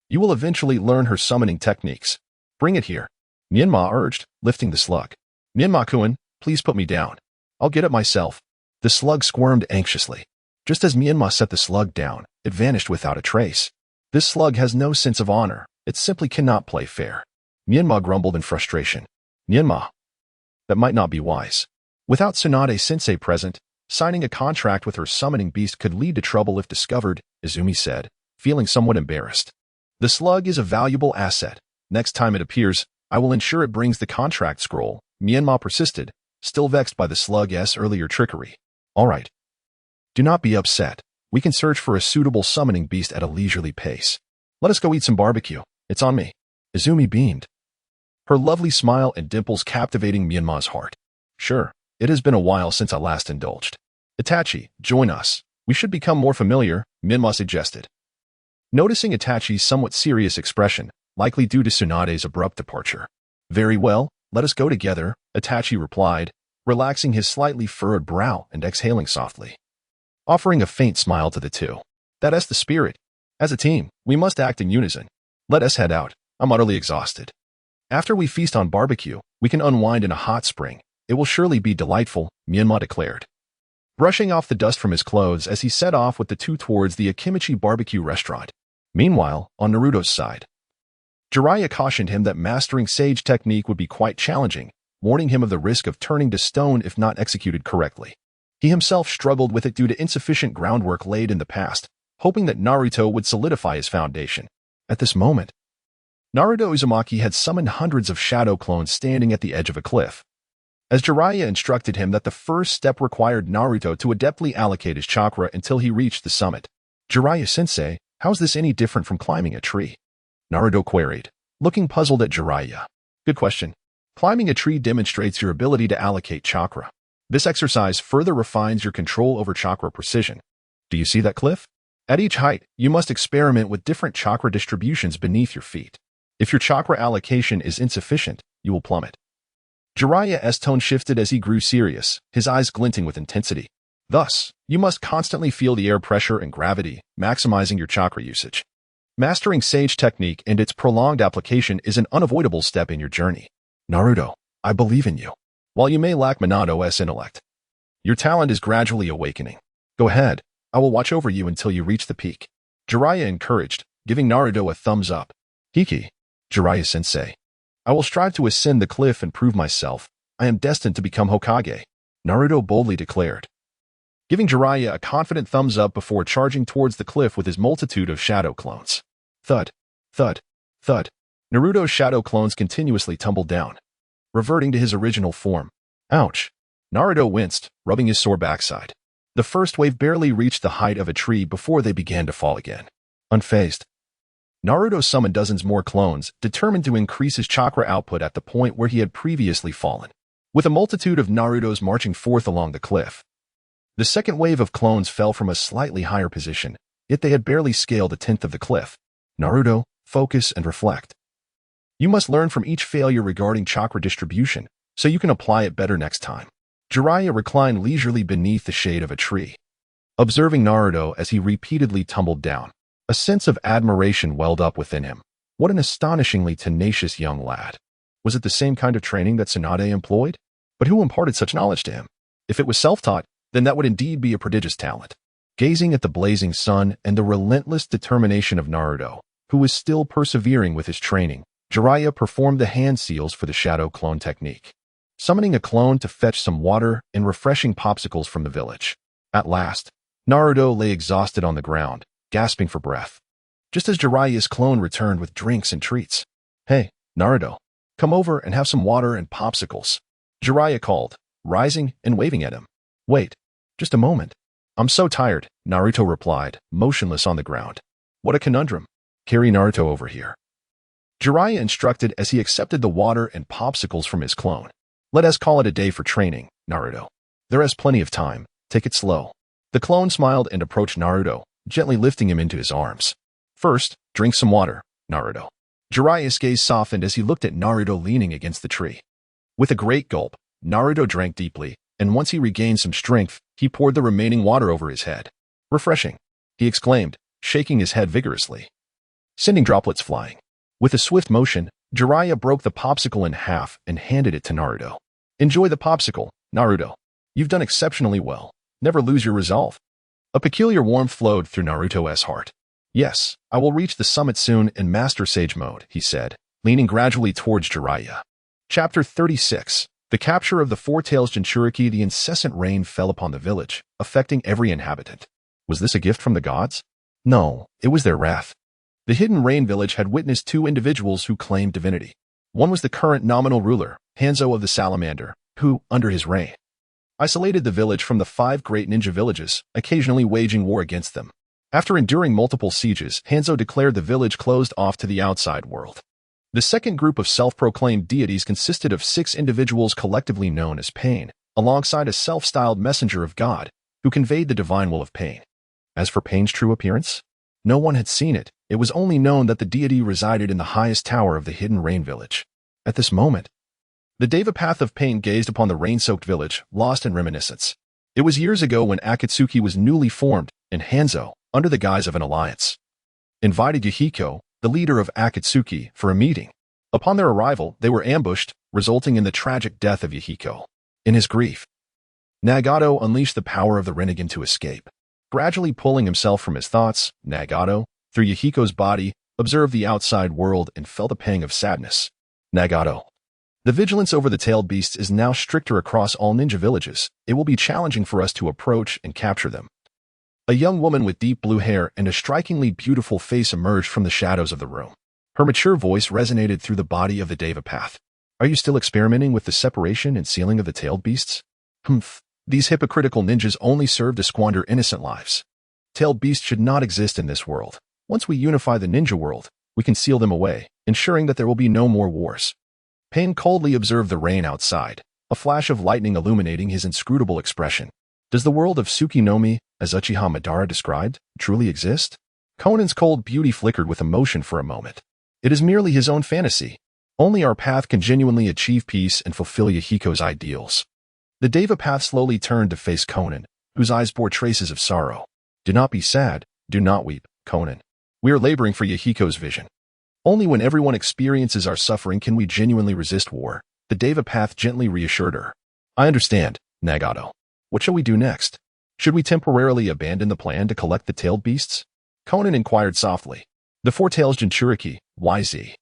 You will eventually learn her summoning techniques. Bring it here," Menma urged, lifting the slug. "Menma-kun, please put me down. I'll get it myself." The slug squirmed anxiously. Just as Menma set the slug down, it vanished without a trace. "This slug has no sense of honor. It simply cannot play fair." Menma grumbled in frustration. "Menma, that might not be wise. Without Tsunade-sensei present, signing a contract with her summoning beast could lead to trouble if discovered," Izumi said, feeling somewhat embarrassed. "The slug is a valuable asset. Next time it appears, I will ensure it brings the contract scroll," Menma persisted, still vexed by the slug's earlier trickery. "All right. Do not be upset. We can search for a suitable summoning beast at a leisurely pace. Let us go eat some barbecue. It's on me." Izumi beamed, her lovely smile and dimples captivating Menma's heart. "Sure, it has been a while since I last indulged. Itachi, join us. We should become more familiar," Menma suggested. Noticing Itachi's somewhat serious expression, likely due to Tsunade's abrupt departure. "Very well, let us go together," Itachi replied, relaxing his slightly furrowed brow and exhaling softly, offering a faint smile to the two. "That's the spirit. As a team, we must act in unison. Let us head out. I'm utterly exhausted. After we feast on barbecue, we can unwind in a hot spring. It will surely be delightful," Menma declared, brushing off the dust from his clothes as he set off with the two towards the Akimichi barbecue restaurant. Meanwhile, on Naruto's side, Jiraiya cautioned him that mastering sage technique would be quite challenging, warning him of the risk of turning to stone if not executed correctly. He himself struggled with it due to insufficient groundwork laid in the past, hoping that Naruto would solidify his foundation. At this moment, Naruto Uzumaki had summoned hundreds of shadow clones standing at the edge of a cliff. as Jiraiya instructed him that the first step required Naruto to adeptly allocate his chakra until he reached the summit. Jiraiya-sensei, how's this any different from climbing a tree? Naruto queried, looking puzzled at Jiraiya. Good question. Climbing a tree demonstrates your ability to allocate chakra. This exercise further refines your control over chakra precision. Do you see that cliff? At each height, you must experiment with different chakra distributions beneath your feet. If your chakra allocation is insufficient, you will plummet. Jiraiya's tone shifted as he grew serious, his eyes glinting with intensity. Thus, you must constantly feel the air pressure and gravity, maximizing your chakra usage. Mastering sage technique and its prolonged application is an unavoidable step in your journey. Naruto, I believe in you. While you may lack Minato's intellect, your talent is gradually awakening. Go ahead, I will watch over you until you reach the peak. Jiraiya encouraged, giving Naruto a thumbs up. Hiki, Jiraiya-sensei. I will strive to ascend the cliff and prove myself. I am destined to become Hokage, Naruto boldly declared, giving Jiraiya a confident thumbs up before charging towards the cliff with his multitude of shadow clones. Thud, thud, thud. Naruto's shadow clones continuously tumbled down, reverting to his original form. Ouch. Naruto winced, rubbing his sore backside. The first wave barely reached the height of a tree before they began to fall again. Unfazed, Naruto summoned dozens more clones, determined to increase his chakra output at the point where he had previously fallen. With a multitude of Narutos marching forth along the cliff, the second wave of clones fell from a slightly higher position, yet they had barely scaled a tenth of the cliff. Naruto, focus and reflect. You must learn from each failure regarding chakra distribution, so you can apply it better next time. Jiraiya reclined leisurely beneath the shade of a tree, observing Naruto as he repeatedly tumbled down. A sense of admiration welled up within him. What an astonishingly tenacious young lad. Was it the same kind of training that Tsunade employed? But who imparted such knowledge to him? If it was self-taught, then that would indeed be a prodigious talent. Gazing at the blazing sun and the relentless determination of Naruto, who was still persevering with his training, Jiraiya performed the hand seals for the shadow clone technique, summoning a clone to fetch some water and refreshing popsicles from the village. At last, Naruto lay exhausted on the ground, gasping for breath, just as Jiraiya's clone returned with drinks and treats. Hey, Naruto, come over and have some water and popsicles, Jiraiya called, rising and waving at him. Wait, just a moment. I'm so tired, Naruto replied, motionless on the ground. What a conundrum. Carry Naruto over here, Jiraiya instructed as he accepted the water and popsicles from his clone. Let us call it a day for training, Naruto. There is plenty of time. Take it slow. The clone smiled and approached Naruto, gently lifting him into his arms. First, drink some water, Naruto. Jiraiya's gaze softened as he looked at Naruto leaning against the tree. With a great gulp, Naruto drank deeply, and once he regained some strength, he poured the remaining water over his head. Refreshing, he exclaimed, shaking his head vigorously, sending droplets flying. With a swift motion, Jiraiya broke the popsicle in half and handed it to Naruto. Enjoy the popsicle, Naruto. You've done exceptionally well. Never lose your resolve. A peculiar warmth flowed through Naruto's heart. Yes, I will reach the summit soon in Master Sage mode, he said, leaning gradually towards Jiraiya. Chapter 36. The capture of the Four Tails Jinchuriki. The incessant rain fell upon the village, affecting every inhabitant. Was this a gift from the gods? No, it was their wrath. The Hidden Rain Village had witnessed two individuals who claimed divinity. One was the current nominal ruler, Hanzo of the Salamander, who, under his reign, isolated the village from the 5 great ninja villages, occasionally waging war against them. After enduring multiple sieges, Hanzo declared the village closed off to the outside world. The second group of self-proclaimed deities consisted of 6 individuals collectively known as Pain, alongside a self-styled messenger of God, who conveyed the divine will of Pain. As for Pain's true appearance, no one had seen it. It was only known that the deity resided in the highest tower of the Hidden Rain Village. At this moment, the Deva Path of Pain gazed upon the rain-soaked village, lost in reminiscence. It was years ago when Akatsuki was newly formed, and Hanzo, under the guise of an alliance, invited Yuhiko, the leader of Akatsuki, for a meeting. Upon their arrival, they were ambushed, resulting in the tragic death of Yuhiko. In his grief, Nagato unleashed the power of the Rinnegan to escape. Gradually pulling himself from his thoughts, Nagato, through Yuhiko's body, observed the outside world and felt a pang of sadness. Nagato. The vigilance over the tailed beasts is now stricter across all ninja villages. It will be challenging for us to approach and capture them. A young woman with deep blue hair and a strikingly beautiful face emerged from the shadows of the room. Her mature voice resonated through the body of the Deva Path. Are you still experimenting with the separation and sealing of the tailed beasts? Humph. These hypocritical ninjas only serve to squander innocent lives. Tailed beasts should not exist in this world. Once we unify the ninja world, we can seal them away, ensuring that there will be no more wars. Pain coldly observed the rain outside, a flash of lightning illuminating his inscrutable expression. Does the world of Tsukinomi, as Uchiha Madara described, truly exist? Conan's cold beauty flickered with emotion for a moment. It is merely his own fantasy. Only our path can genuinely achieve peace and fulfill Yahiko's ideals. The Deva path slowly turned to face Conan, whose eyes bore traces of sorrow. Do not be sad, do not weep, Conan. We are laboring for Yahiko's vision. Only when everyone experiences our suffering can we genuinely resist war, the Deva path gently reassured her. I understand, Nagato. What shall we do next? Should we temporarily abandon the plan to collect the tailed beasts? Conan inquired softly. The Four Tails Jinchuriki, YZ,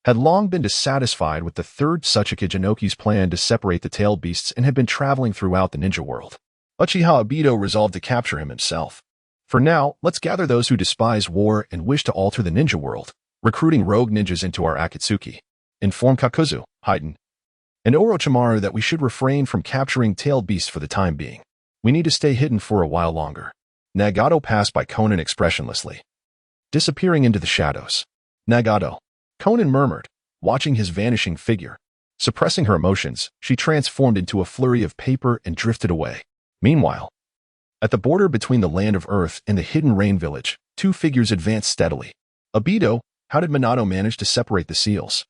had long been dissatisfied with the third Tsuchika Jinoki's plan to separate the tailed beasts and had been traveling throughout the ninja world. Uchiha Obito resolved to capture him himself. For now, let's gather those who despise war and wish to alter the ninja world, recruiting rogue ninjas into our Akatsuki. Inform Kakuzu, Haiden, and Orochimaru that we should refrain from capturing tailed beasts for the time being. We need to stay hidden for a while longer. Nagato passed by Conan expressionlessly, disappearing into the shadows. Nagato, Conan murmured, watching his vanishing figure. Suppressing her emotions, she transformed into a flurry of paper and drifted away. Meanwhile, at the border between the Land of Earth and the Hidden Rain Village, two figures advanced steadily. Obito, how did Minato manage to separate the seals?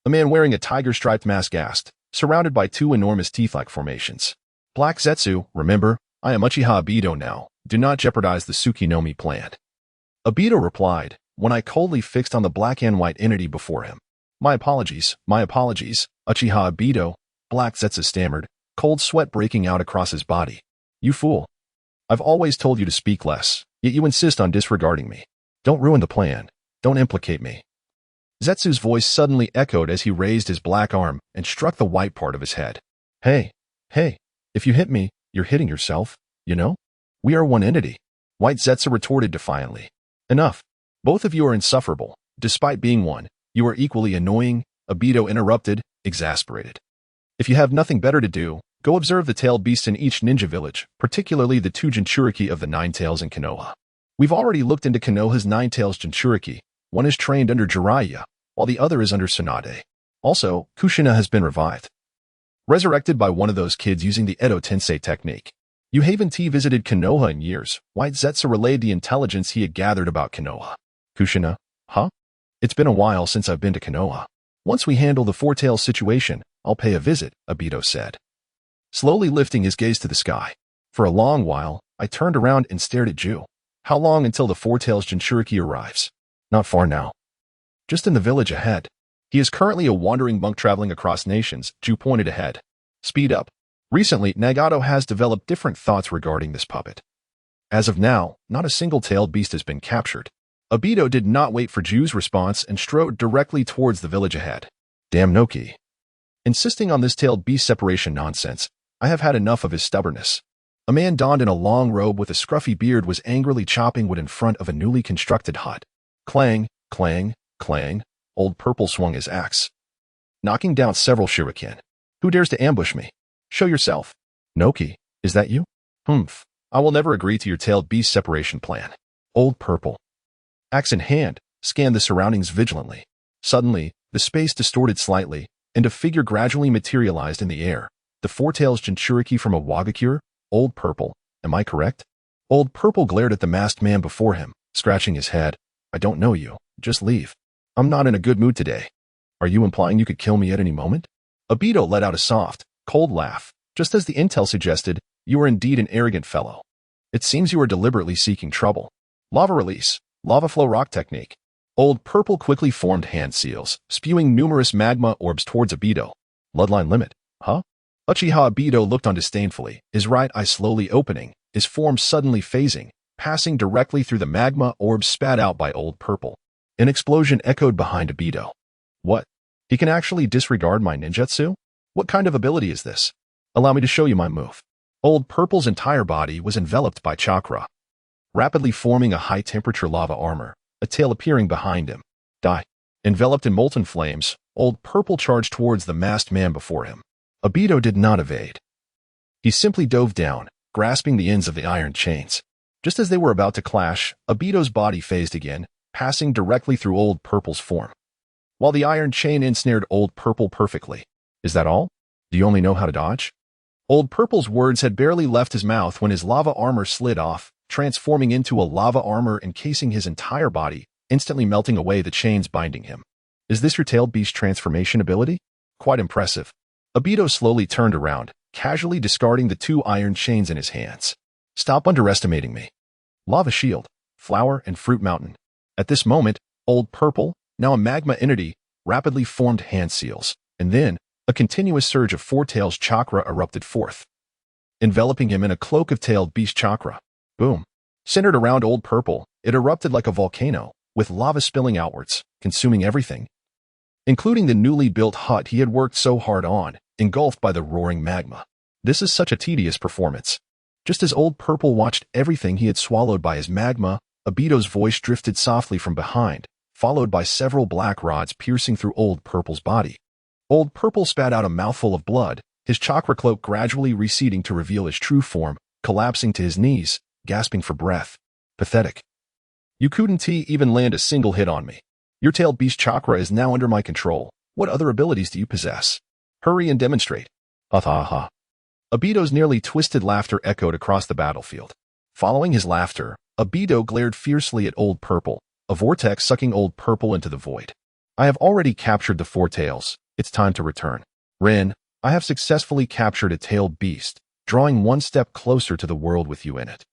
A man wearing a tiger-striped mask asked, surrounded by two enormous teeth-like formations. Black Zetsu, remember, I am Uchiha Obito now. Do not jeopardize the Tsukinomi plan. Obito replied, when I coldly fixed on the black and white entity before him. My apologies, Uchiha Obito, Black Zetsu stammered, cold sweat breaking out across his body. You fool. I've always told you to speak less, yet you insist on disregarding me. Don't ruin the plan. Don't implicate me. Zetsu's voice suddenly echoed as he raised his black arm and struck the white part of his head. Hey, if you hit me, you're hitting yourself, you know? We are one entity. White Zetsu retorted defiantly. Enough. Both of you are insufferable. Despite being one, you are equally annoying, Obito interrupted, exasperated. If you have nothing better to do, go observe the tailed beasts in each ninja village, particularly the two Jinchuriki of the Nine Tails in Konoha. We've already looked into Konoha's Nine Tails Jinchuriki. One is trained under Jiraiya, while the other is under Tsunade. Also, Kushina has been revived. Resurrected by one of those kids using the Edo Tensei technique. You haven't visited Konoha in years. White Zetsu relayed the intelligence he had gathered about Konoha. Kushina, huh? It's been a while since I've been to Konoha. Once we handle the Four Tails situation, I'll pay a visit, Obito said, slowly lifting his gaze to the sky. For a long while, I turned around and stared at Ju. How long until the Four Tails Jinchuriki arrives? Not far now. Just in the village ahead. He is currently a wandering monk traveling across nations, Ju pointed ahead. Speed up. Recently, Nagato has developed different thoughts regarding this puppet. As of now, not a single tailed beast has been captured. Obito did not wait for Ju's response and strode directly towards the village ahead. Damn Noki. Insisting on this tailed beast separation nonsense, I have had enough of his stubbornness. A man donned in a long robe with a scruffy beard was angrily chopping wood in front of a newly constructed hut. Clang, clang, clang, Old Purple swung his axe, knocking down several shuriken. Who dares to ambush me? Show yourself. Noki, is that you? Humph. I will never agree to your tailed beast separation plan. Old Purple, axe in hand, scanned the surroundings vigilantly. Suddenly, the space distorted slightly, and a figure gradually materialized in the air. The Four Tails Jinchuriki from a Wagakure? Old Purple, am I correct? Old Purple glared at the masked man before him, scratching his head. I don't know you. Just leave. I'm not in a good mood today. Are you implying you could kill me at any moment? Obito let out a soft, cold laugh. Just as the intel suggested, you are indeed an arrogant fellow. It seems you are deliberately seeking trouble. Lava release. Lava flow rock technique. Old Purple quickly formed hand seals, spewing numerous magma orbs towards Obito. Bloodline limit, huh? Uchiha Obito looked on disdainfully, his right eye slowly opening, his form suddenly phasing, passing directly through the magma orbs spat out by Old Purple. An explosion echoed behind Obito. What? He can actually disregard my ninjutsu? What kind of ability is this? Allow me to show you my move. Old Purple's entire body was enveloped by chakra, rapidly forming a high-temperature lava armor, a tail appearing behind him. Die. Enveloped in molten flames, Old Purple charged towards the masked man before him. Obito did not evade. He simply dove down, grasping the ends of the iron chains. Just as they were about to clash, Obito's body phased again, passing directly through Old Purple's form, while the iron chain ensnared Old Purple perfectly. Is that all? Do you only know how to dodge? Old Purple's words had barely left his mouth when his lava armor slid off, transforming into a lava armor encasing his entire body, instantly melting away the chains binding him. Is this your tailed beast transformation ability? Quite impressive. Obito slowly turned around, casually discarding the 2 iron chains in his hands. Stop underestimating me. Lava Shield, Flower, and Fruit Mountain. At this moment, Old Purple, now a magma entity, rapidly formed hand seals, and then a continuous surge of 4 tails chakra erupted forth, enveloping him in a cloak of tailed beast chakra. Boom. Centered around Old Purple, it erupted like a volcano, with lava spilling outwards, consuming everything, including the newly built hut he had worked so hard on, engulfed by the roaring magma. This is such a tedious performance. Just as Old Purple watched everything he had swallowed by his magma, Obito's voice drifted softly from behind, followed by several black rods piercing through Old Purple's body. Old Purple spat out a mouthful of blood, his chakra cloak gradually receding to reveal his true form, collapsing to his knees, gasping for breath. Pathetic. You couldn't even land a single hit on me. Your tailed beast chakra is now under my control. What other abilities do you possess? Hurry and demonstrate. Ha ha ha. Obito's nearly twisted laughter echoed across the battlefield. Following his laughter, Obito glared fiercely at Old Purple, a vortex sucking Old Purple into the void. I have already captured the 4 tails. It's time to return. Rin, I have successfully captured a tailed beast, drawing 1 step closer to the world with you in it.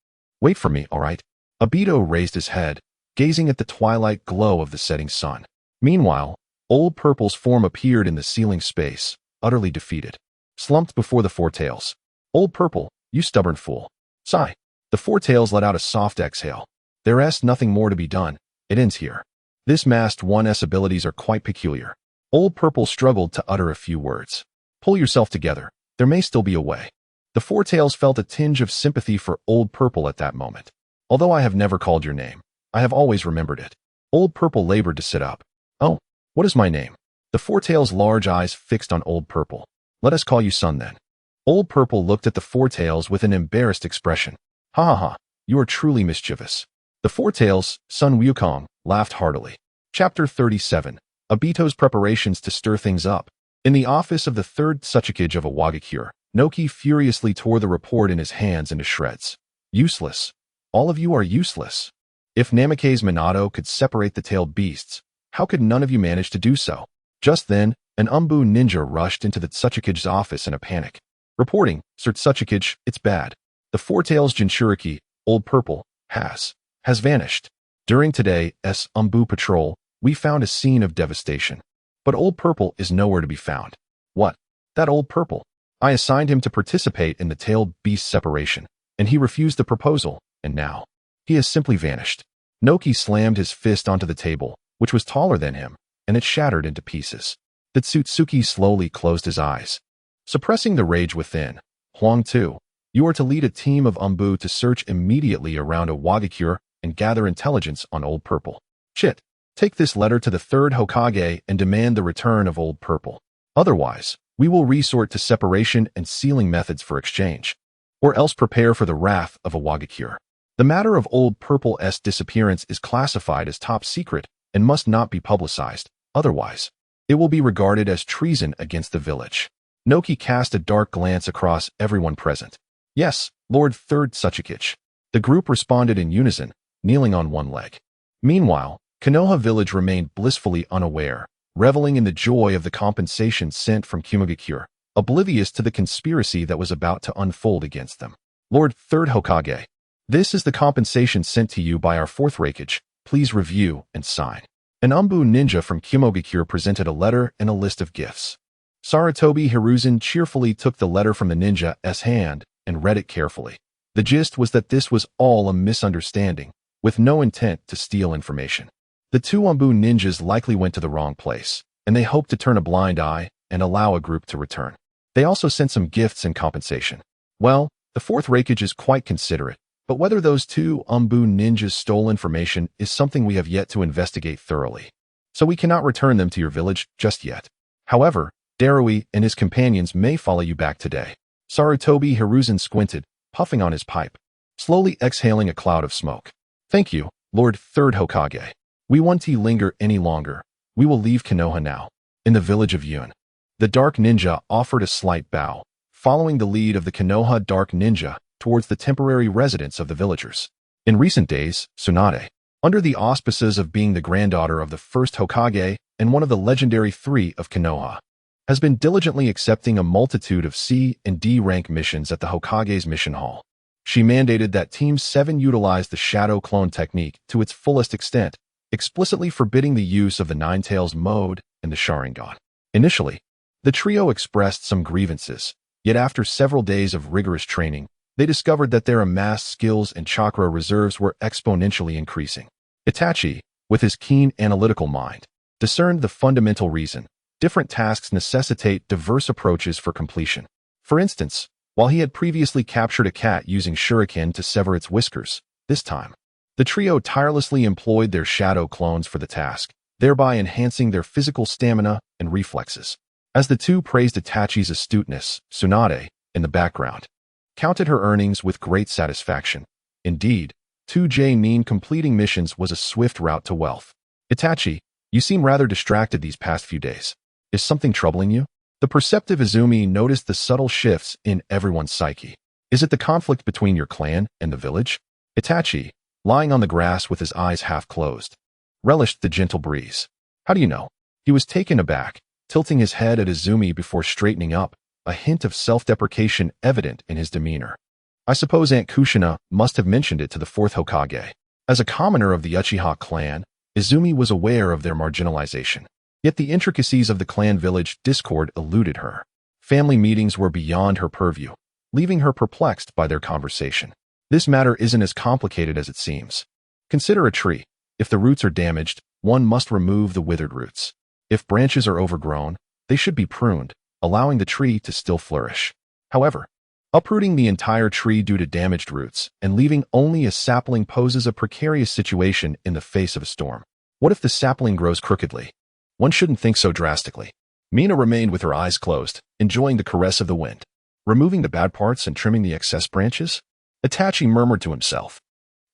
Wait for me, all right? Obito raised his head, gazing at the twilight glow of the setting sun. Meanwhile, Old Purple's form appeared in the ceiling space, utterly defeated, slumped before the 4 tails. Old Purple, you stubborn fool. Sigh. The 4 tails let out a soft exhale. There's nothing more to be done. It ends here. This masked one's abilities are quite peculiar. Old Purple struggled to utter a few words. Pull yourself together. There may still be a way. The 4 tails felt a tinge of sympathy for Old Purple at that moment. Although I have never called your name, I have always remembered it. Old Purple labored to sit up. Oh, what is my name? The 4 tails' large eyes fixed on Old Purple. Let us call you Sun then. Old Purple looked at the 4 tails with an embarrassed expression. Ha ha ha, you are truly mischievous. The 4 tails, Sun Wukong, laughed heartily. Chapter 37. Obito's preparations to stir things up. In the office of the 3rd Hokage of Awagakure, Noki furiously tore the report in his hands into shreds. Useless. All of you are useless. If Namikaze Minato could separate the tailed beasts, how could none of you manage to do so? Just then, an Umbu ninja rushed into the Tsuchikage's office in a panic. Reporting, Sir Tsuchikage, it's bad. The 4 tails Jinchuriki, Old Purple, has vanished. During today's Umbu patrol, we found a scene of devastation. But Old Purple is nowhere to be found. What? That Old Purple? I assigned him to participate in the tailed beast separation, and he refused the proposal, and now he has simply vanished. Noki slammed his fist onto the table, which was taller than him, and it shattered into pieces. Tsutsuki slowly closed his eyes, suppressing the rage within. Huang Tu, you are to lead a team of Umbu to search immediately around Awagakure and gather intelligence on Old Purple. Chit, take this letter to the 3rd Hokage and demand the return of Old Purple. Otherwise, we will resort to separation and sealing methods for exchange, or else prepare for the wrath of Awagakure. The matter of Old Purple's disappearance is classified as top secret and must not be publicized, otherwise, it will be regarded as treason against the village. Noki cast a dark glance across everyone present. Yes, Lord 3rd Tsuchikage. The group responded in unison, kneeling on one leg. Meanwhile, Konoha village remained blissfully unaware, reveling in the joy of the compensation sent from Kumogakure, oblivious to the conspiracy that was about to unfold against them. Lord 3rd Hokage, this is the compensation sent to you by our 4th Hokage. Please review and sign. An Umbu ninja from Kumogakure presented a letter and a list of gifts. Sarutobi Hiruzen cheerfully took the letter from the ninja's hand and read it carefully. The gist was that this was all a misunderstanding, with no intent to steal information. The 2 Umbu ninjas likely went to the wrong place, and they hoped to turn a blind eye and allow a group to return. They also sent some gifts in compensation. Well, the 4th Hokage is quite considerate, but whether those 2 Umbu ninjas stole information is something we have yet to investigate thoroughly. so we cannot return them to your village just yet. However, Darui and his companions may follow you back today. Sarutobi Hiruzen squinted, puffing on his pipe, slowly exhaling a cloud of smoke. Thank you, Lord Third Hokage. We won't linger any longer. We will leave Konoha now. In the village of Yun, the Dark Ninja offered a slight bow, following the lead of the Konoha Dark Ninja towards the temporary residence of the villagers. In recent days, Tsunade, under the auspices of being the granddaughter of the first Hokage and one of the legendary three of Konoha, has been diligently accepting a multitude of C and D rank missions at the Hokage's mission hall. She mandated that Team 7 utilize the shadow clone technique to its fullest extent, explicitly forbidding the use of the Nine Tails mode and the Sharingan. Initially, the trio expressed some grievances, yet after several days of rigorous training, they discovered that their amassed skills and chakra reserves were exponentially increasing. Itachi, with his keen analytical mind, discerned the fundamental reason. Different tasks necessitate diverse approaches for completion. For instance, while he had previously captured a cat using shuriken to sever its whiskers, this time, the trio tirelessly employed their shadow clones for the task, thereby enhancing their physical stamina and reflexes. As the two praised Itachi's astuteness, Tsunade, in the background, counted her earnings with great satisfaction. Indeed, 2J Nin completing missions was a swift route to wealth. Itachi, you seem rather distracted these past few days. Is something troubling you? The perceptive Izumi noticed the subtle shifts in everyone's psyche. Is it the conflict between your clan and the village? Itachi, lying on the grass with his eyes half closed, relished the gentle breeze. How do you know? He was taken aback, tilting his head at Izumi before straightening up, a hint of self-deprecation evident in his demeanor. I suppose Aunt Kushina must have mentioned it to the fourth Hokage. As a commoner of the Uchiha clan, Izumi was aware of their marginalization. Yet the intricacies of the clan village discord eluded her. Family meetings were beyond her purview, leaving her perplexed by their conversation. This matter isn't as complicated as it seems. Consider a tree. If the roots are damaged, one must remove the withered roots. If branches are overgrown, they should be pruned, allowing the tree to still flourish. However, uprooting the entire tree due to damaged roots and leaving only a sapling poses a precarious situation in the face of a storm. What if the sapling grows crookedly? One shouldn't think so drastically. Mina remained with her eyes closed, enjoying the caress of the wind. Removing the bad parts and trimming the excess branches? Itachi murmured to himself.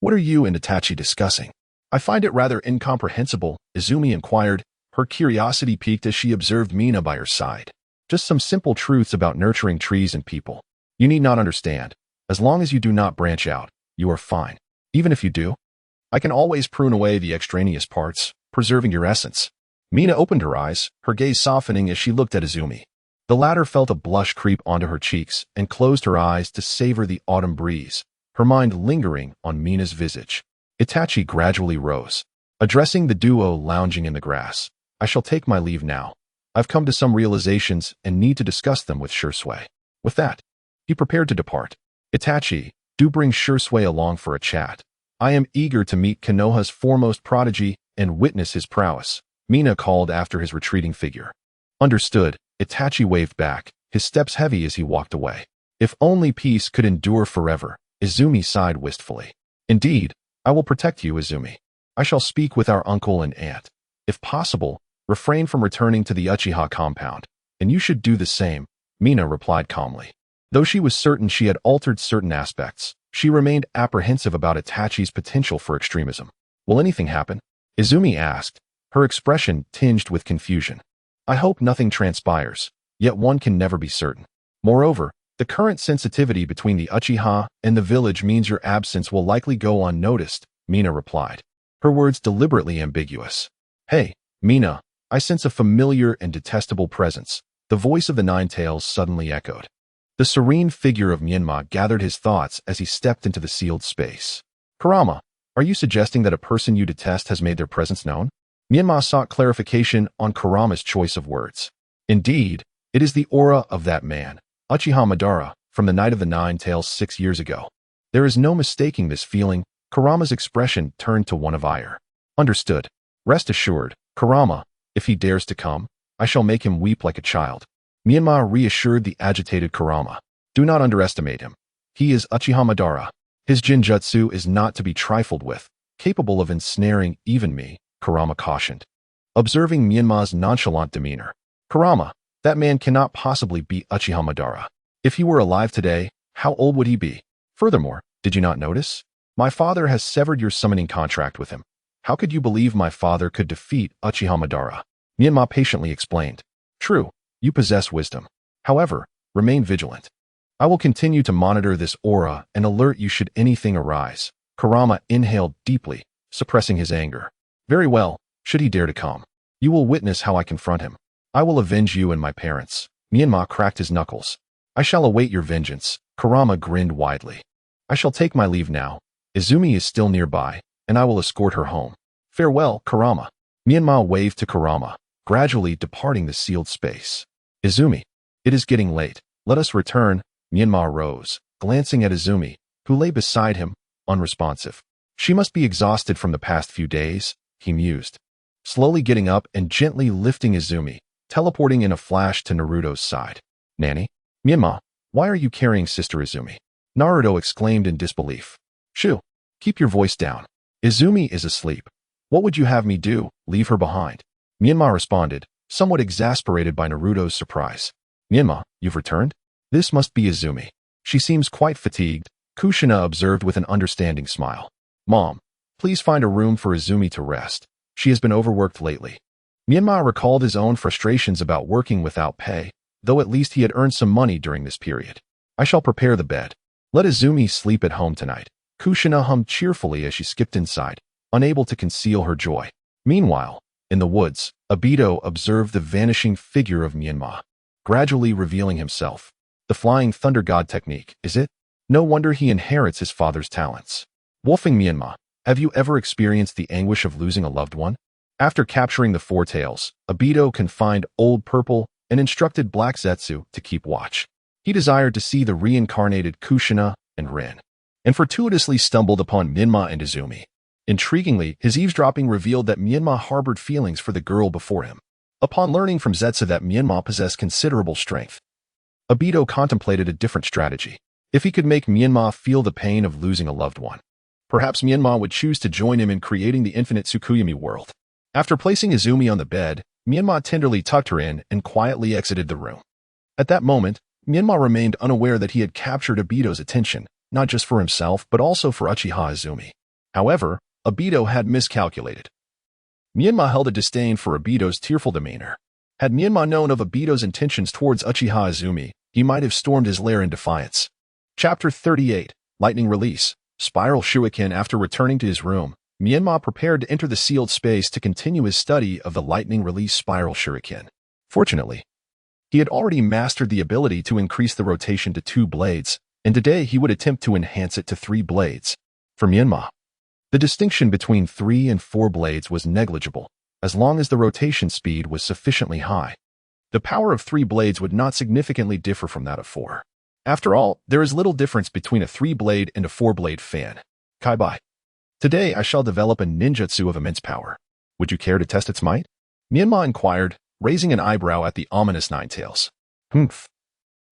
What are you and Itachi discussing? I find it rather incomprehensible, Izumi inquired, her curiosity piqued as she observed Mina by her side. Just some simple truths about nurturing trees and people. You need not understand. As long as you do not branch out, you are fine. Even if you do, I can always prune away the extraneous parts, preserving your essence. Mina opened her eyes, her gaze softening as she looked at Izumi. The latter felt a blush creep onto her cheeks and closed her eyes to savor the autumn breeze, her mind lingering on Mina's visage. Itachi gradually rose, addressing the duo lounging in the grass. I shall take my leave now. I've come to some realizations and need to discuss them with Shursui. With that, he prepared to depart. Itachi, do bring Shursui along for a chat. I am eager to meet Konoha's foremost prodigy and witness his prowess, Mina called after his retreating figure. Understood, Itachi waved back, his steps heavy as he walked away. If only peace could endure forever, Izumi sighed wistfully. Indeed, I will protect you, Izumi. I shall speak with our uncle and aunt. If possible, refrain from returning to the Uchiha compound, and you should do the same, Mina replied calmly. Though she was certain she had altered certain aspects, she remained apprehensive about Itachi's potential for extremism. Will anything happen? Izumi asked, her expression tinged with confusion. I hope nothing transpires, yet one can never be certain. Moreover, the current sensitivity between the Uchiha and the village means your absence will likely go unnoticed, Mina replied, her words deliberately ambiguous. Hey, Mina, I sense a familiar and detestable presence, the voice of the Nine Tails suddenly echoed. The serene figure of Menma gathered his thoughts as he stepped into the sealed space. Kurama, are you suggesting that a person you detest has made their presence known? Menma sought clarification on Kurama's choice of words. Indeed, it is the aura of that man, Uchiha Madara, from the Night of the Nine Tails 6 years ago. There is no mistaking this feeling. Kurama's expression turned to one of ire. Understood. Rest assured, Kurama, if he dares to come, I shall make him weep like a child. Menma reassured the agitated Kurama. Do not underestimate him. He is Uchiha Madara. His jinjutsu is not to be trifled with, capable of ensnaring even me, Kurama cautioned. observing Myanmar's nonchalant demeanor. Kurama, that man cannot possibly be Uchiha Madara. If he were alive today, how old would he be? Furthermore, did you not notice? My father has severed your summoning contract with him. How could you believe my father could defeat Uchiha Madara? Menma patiently explained. True, you possess wisdom. However, remain vigilant. I will continue to monitor this aura and alert you should anything arise. Kurama inhaled deeply, suppressing his anger. Very well, should he dare to come. You will witness how I confront him. I will avenge you and my parents. Myanmar cracked his knuckles. I shall await your vengeance. Kurama grinned widely. I shall take my leave now. Izumi is still nearby, and I will escort her home. Farewell, Kurama. Myanmar waved to Kurama, gradually departing the sealed space. Izumi, it is getting late. Let us return. Myanmar rose, glancing at Izumi, who lay beside him, unresponsive. She must be exhausted from the past few days, he mused. Slowly getting up and gently lifting Izumi, teleporting in a flash to Naruto's side. Nanny? Myanmar, why are you carrying Sister Izumi? Naruto exclaimed in disbelief. Shoo, keep your voice down. Izumi is asleep. What would you have me do, leave her behind? Myanmar responded, somewhat exasperated by Naruto's surprise. Myanmar, you've returned? This must be Izumi. She seems quite fatigued, Kushina observed with an understanding smile. Mom, please find a room for Izumi to rest. She has been overworked lately. Myanmar recalled his own frustrations about working without pay, though at least he had earned some money during this period. I shall prepare the bed. Let Izumi sleep at home tonight. Kushina hummed cheerfully as she skipped inside, unable to conceal her joy. Meanwhile, in the woods, Obito observed the vanishing figure of Myanmar, gradually revealing himself. The flying thunder god technique, is it? No wonder he inherits his father's talents. Wolfing Myanmar, have you ever experienced the anguish of losing a loved one? After capturing the four tails, Obito confined Old Purple and instructed Black Zetsu to keep watch. He desired to see the reincarnated Kushina and Rin, and fortuitously stumbled upon Myanmar and Izumi. Intriguingly, his eavesdropping revealed that Myanmar harbored feelings for the girl before him. Upon learning from Zetsu that Myanmar possessed considerable strength, Obito contemplated a different strategy. If he could make Myanmar feel the pain of losing a loved one, perhaps Myanmar would choose to join him in creating the infinite Tsukuyomi world. After placing Izumi on the bed, Myanmar tenderly tucked her in and quietly exited the room. At that moment, Myanmar remained unaware that he had captured Obito's attention, not just for himself but also for Uchiha Izumi. However, Obito had miscalculated. Myanmar held a disdain for Obito's tearful demeanor. Had Myanmar known of Obito's intentions towards Uchiha Izumi, he might have stormed his lair in defiance. Chapter 38, Lightning Release. Spiral Shuriken. After returning to his room, Myanmar prepared to enter the sealed space to continue his study of the Lightning Release Spiral Shuriken. Fortunately, he had already mastered the ability to increase the rotation to 2 blades, and today he would attempt to enhance it to 3 blades. For Myanmar, the distinction between 3 and 4 blades was negligible, as long as the rotation speed was sufficiently high. The power of 3 blades would not significantly differ from that of 4. After all, there is little difference between a 3-blade and a 4-blade fan. Kai-bai. Today I shall develop a ninjutsu of immense power. Would you care to test its might? Myanmar inquired, raising an eyebrow at the ominous Ninetales. Humph.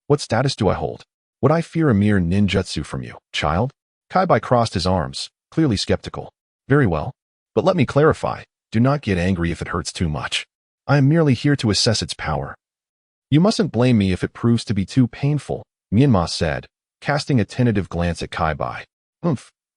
What status do I hold? Would I fear a mere ninjutsu from you, child? Kai-bai crossed his arms, clearly skeptical. Very well. But let me clarify, do not get angry if it hurts too much. I am merely here to assess its power. You mustn't blame me if it proves to be too painful, Myanmar said, casting a tentative glance at Kai-bai.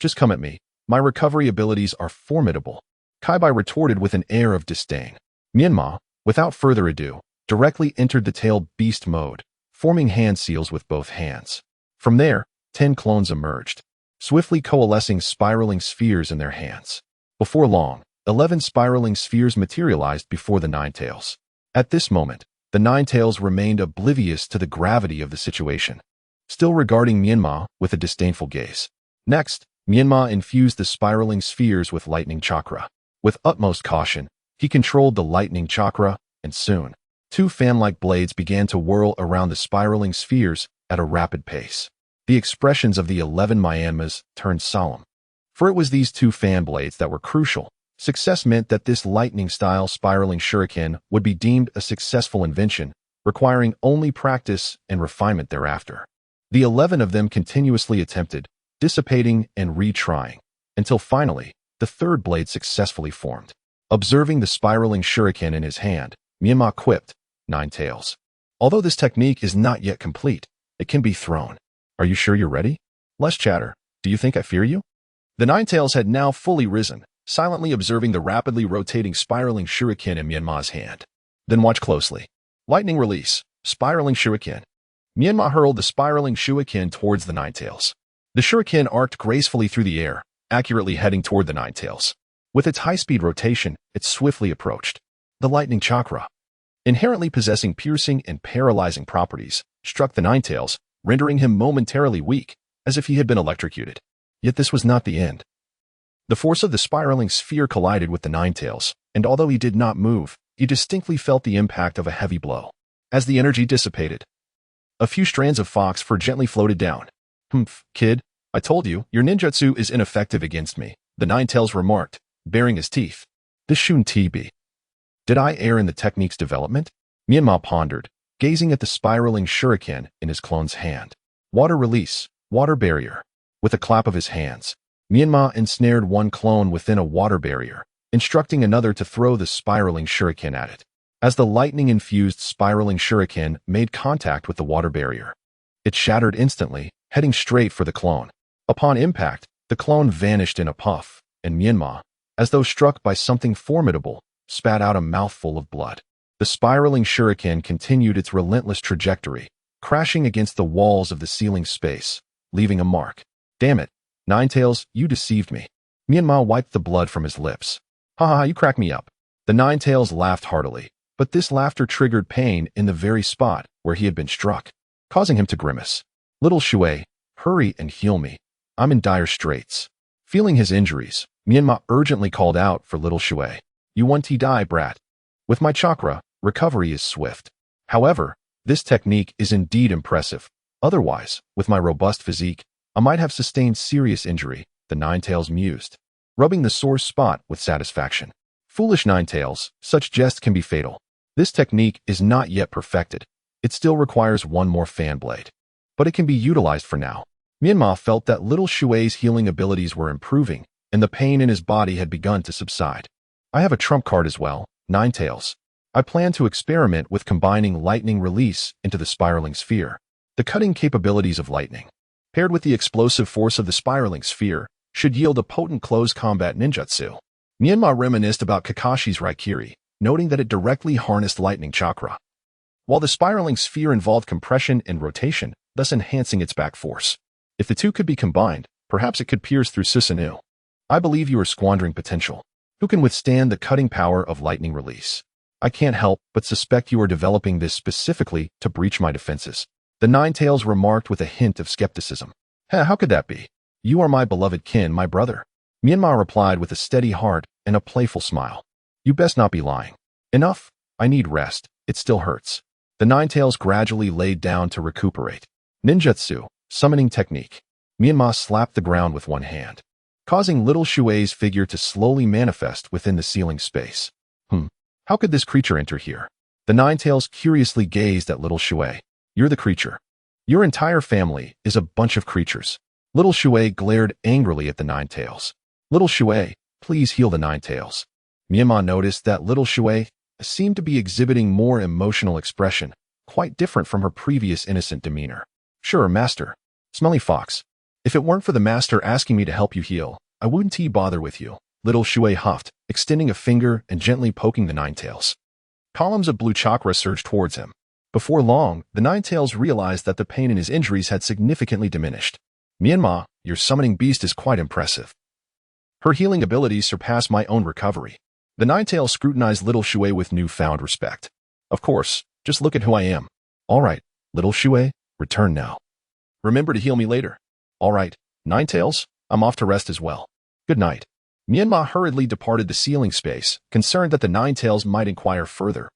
Just come at me. My recovery abilities are formidable. Kai-bai retorted with an air of disdain. Myanmar, without further ado, directly entered the tail beast mode, forming hand seals with both hands. From there, 10 clones emerged, swiftly coalescing spiraling spheres in their hands. Before long, 11 spiraling spheres materialized before the Ninetales. At this moment, the Ninetales remained oblivious to the gravity of the situation, still regarding Myanmar with a disdainful gaze. Next, Myanmar infused the spiraling spheres with lightning chakra. With utmost caution, he controlled the lightning chakra, and soon, 2 fan-like blades began to whirl around the spiraling spheres at a rapid pace. The expressions of the 11 Myanmars turned solemn. For it was these 2 fan blades that were crucial. Success meant that this lightning-style spiraling shuriken would be deemed a successful invention, requiring only practice and refinement thereafter. The 11 of them continuously attempted, dissipating and retrying, until finally, the 3rd blade successfully formed. Observing the spiraling shuriken in his hand, Myanmar quipped, "Nine tails. Although this technique is not yet complete, it can be thrown. Are you sure you're ready? Less chatter. Do you think I fear you?" The nine tails had now fully risen, silently observing the rapidly rotating spiraling shuriken in Myanmar's hand. "Then watch closely. Lightning release. Spiraling shuriken." Myanmar hurled the spiraling shuriken towards the nine tails. The shuriken arced gracefully through the air, accurately heading toward the nine tails. With its high-speed rotation, it swiftly approached. The lightning chakra, inherently possessing piercing and paralyzing properties, struck the nine tails, rendering him momentarily weak, as if he had been electrocuted. Yet this was not the end. The force of the spiraling sphere collided with the nine tails, and although he did not move, he distinctly felt the impact of a heavy blow. As the energy dissipated, a few strands of fox fur gently floated down. "Humph, kid, I told you, your ninjutsu is ineffective against me," the nine tails remarked, baring his teeth. "This shouldn't be. Did I err in the technique's development?" Myanmar pondered, gazing at the spiraling shuriken in his clone's hand. Water release, water barrier. With a clap of his hands, Myanmar ensnared one clone within a water barrier, instructing another to throw the spiraling shuriken at it. As the lightning-infused spiraling shuriken made contact with the water barrier, it shattered instantly, heading straight for the clone. Upon impact, the clone vanished in a puff, and Myanmar, as though struck by something formidable, spat out a mouthful of blood. The spiraling shuriken continued its relentless trajectory, crashing against the walls of the ceiling space, leaving a mark. "Damn it, Nine Tails, you deceived me." Myanmar wiped the blood from his lips. "Ha ha, you cracked me up." The Nine Tails laughed heartily, but this laughter triggered pain in the very spot where he had been struck, causing him to grimace. "Little Shui, hurry and heal me. I'm in dire straits." Feeling his injuries, Myanmar urgently called out for Little Shui. "You want to die, brat. With my chakra, recovery is swift. However, this technique is indeed impressive. Otherwise, with my robust physique, I might have sustained serious injury," the Nine Tails mused, rubbing the sore spot with satisfaction. "Foolish Nine Tails, such jests can be fatal. This technique is not yet perfected. It still requires one more fan blade. But it can be utilized for now." Myanmar felt that Little Shui's healing abilities were improving, and the pain in his body had begun to subside. "I have a trump card as well, Nine Tails. I plan to experiment with combining lightning release into the spiraling sphere. The cutting capabilities of lightning, paired with the explosive force of the spiraling sphere, should yield a potent close combat ninjutsu." Myanmar reminisced about Kakashi's Raikiri, noting that it directly harnessed lightning chakra, while the spiraling sphere involved compression and rotation, thus enhancing its back force. If the two could be combined, perhaps it could pierce through Susanoo. "I believe you are squandering potential. Who can withstand the cutting power of lightning release? I can't help but suspect you are developing this specifically to breach my defenses," the Nine Tails remarked with a hint of skepticism. "How could that be? You are my beloved kin, my brother." Myanmar replied with a steady heart and a playful smile. "You best not be lying." "Enough. I need rest. It still hurts." The Nine Tails gradually laid down to recuperate. Ninjutsu, summoning technique. Myanmar slapped the ground with one hand, causing Little Shui's figure to slowly manifest within the ceiling space. How could this creature enter here?" The Nine Tails curiously gazed at Little Shui. "You're the creature. Your entire family is a bunch of creatures." Little Shui glared angrily at the Nine Tails. "Little Shui, please heal the Nine Tails." Myanmar noticed that Little Shui seemed to be exhibiting more emotional expression, quite different from her previous innocent demeanor. "Sure, master. Smelly fox. If it weren't for the master asking me to help you heal, I wouldn't bother with you," Little Shui huffed, extending a finger and gently poking the Nine Tails. Columns of blue chakra surged towards him. Before long, the Nine Tails realized that the pain in his injuries had significantly diminished. "Myanmar, your summoning beast is quite impressive. Her healing abilities surpass my own recovery." The Nine Tails scrutinized Little Shui with newfound respect. "Of course, just look at who I am." "All right, Little Shui, return now. Remember to heal me later." "All right, Nine Tails, I'm off to rest as well. Good night." Myanmar hurriedly departed the ceiling space, concerned that the Nine Tails might inquire further.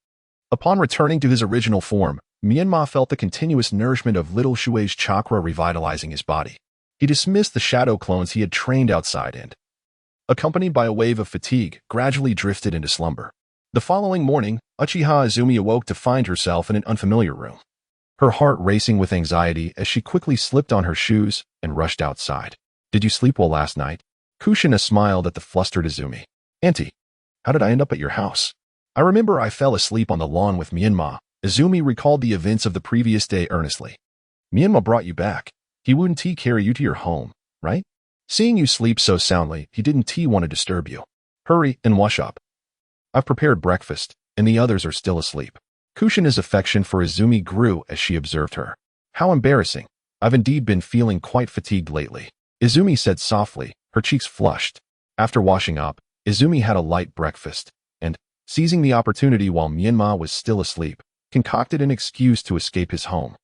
Upon returning to his original form, Myanmar felt the continuous nourishment of Little Shui's chakra revitalizing his body. He dismissed the shadow clones he had trained outside and, accompanied by a wave of fatigue, gradually drifted into slumber. The following morning, Uchiha Izumi awoke to find herself in an unfamiliar room, her heart racing with anxiety as she quickly slipped on her shoes and rushed outside. "Did you sleep well last night?" Kushina smiled at the flustered Izumi. "Auntie, How did I end up at your house? I remember I fell asleep on the lawn with Menma. Izumi recalled the events of the previous day earnestly. Menma brought you back. He wouldn't carry you to your home, right? Seeing you sleep so soundly, he didn't want to disturb you. Hurry and wash up. I've prepared breakfast, and the others are still asleep. Kushina's affection for Izumi grew as she observed her. How embarrassing. I've indeed been feeling quite fatigued lately. Izumi said softly, her cheeks flushed. After washing up, Izumi had a light breakfast, and, seizing the opportunity while Menma was still asleep, concocted an excuse to escape his home,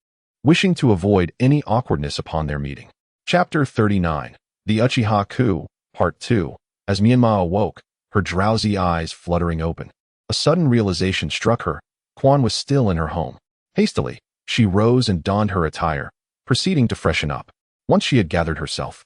wishing to avoid any awkwardness upon their meeting. Chapter 39. The Uchiha Coup, Part 2. As Menma awoke, her drowsy eyes fluttering open, a sudden realization struck her. Quan was still in her home. Hastily, she rose and donned her attire, proceeding to freshen up. Once she had gathered herself,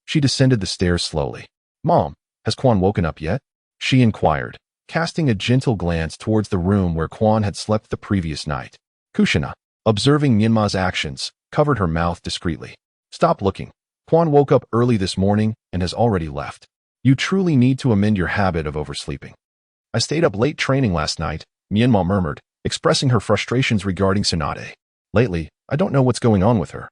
she descended the stairs slowly. Mom, has Quan woken up yet? She inquired, casting a gentle glance towards the room where Quan had slept the previous night. Kushina, observing Menma's actions, covered her mouth discreetly. Stop looking. Quan woke up early this morning and has already left. You truly need to amend your habit of oversleeping. I stayed up late training last night, Menma murmured, expressing her frustrations regarding Tsunade. Lately, I don't know what's going on with her.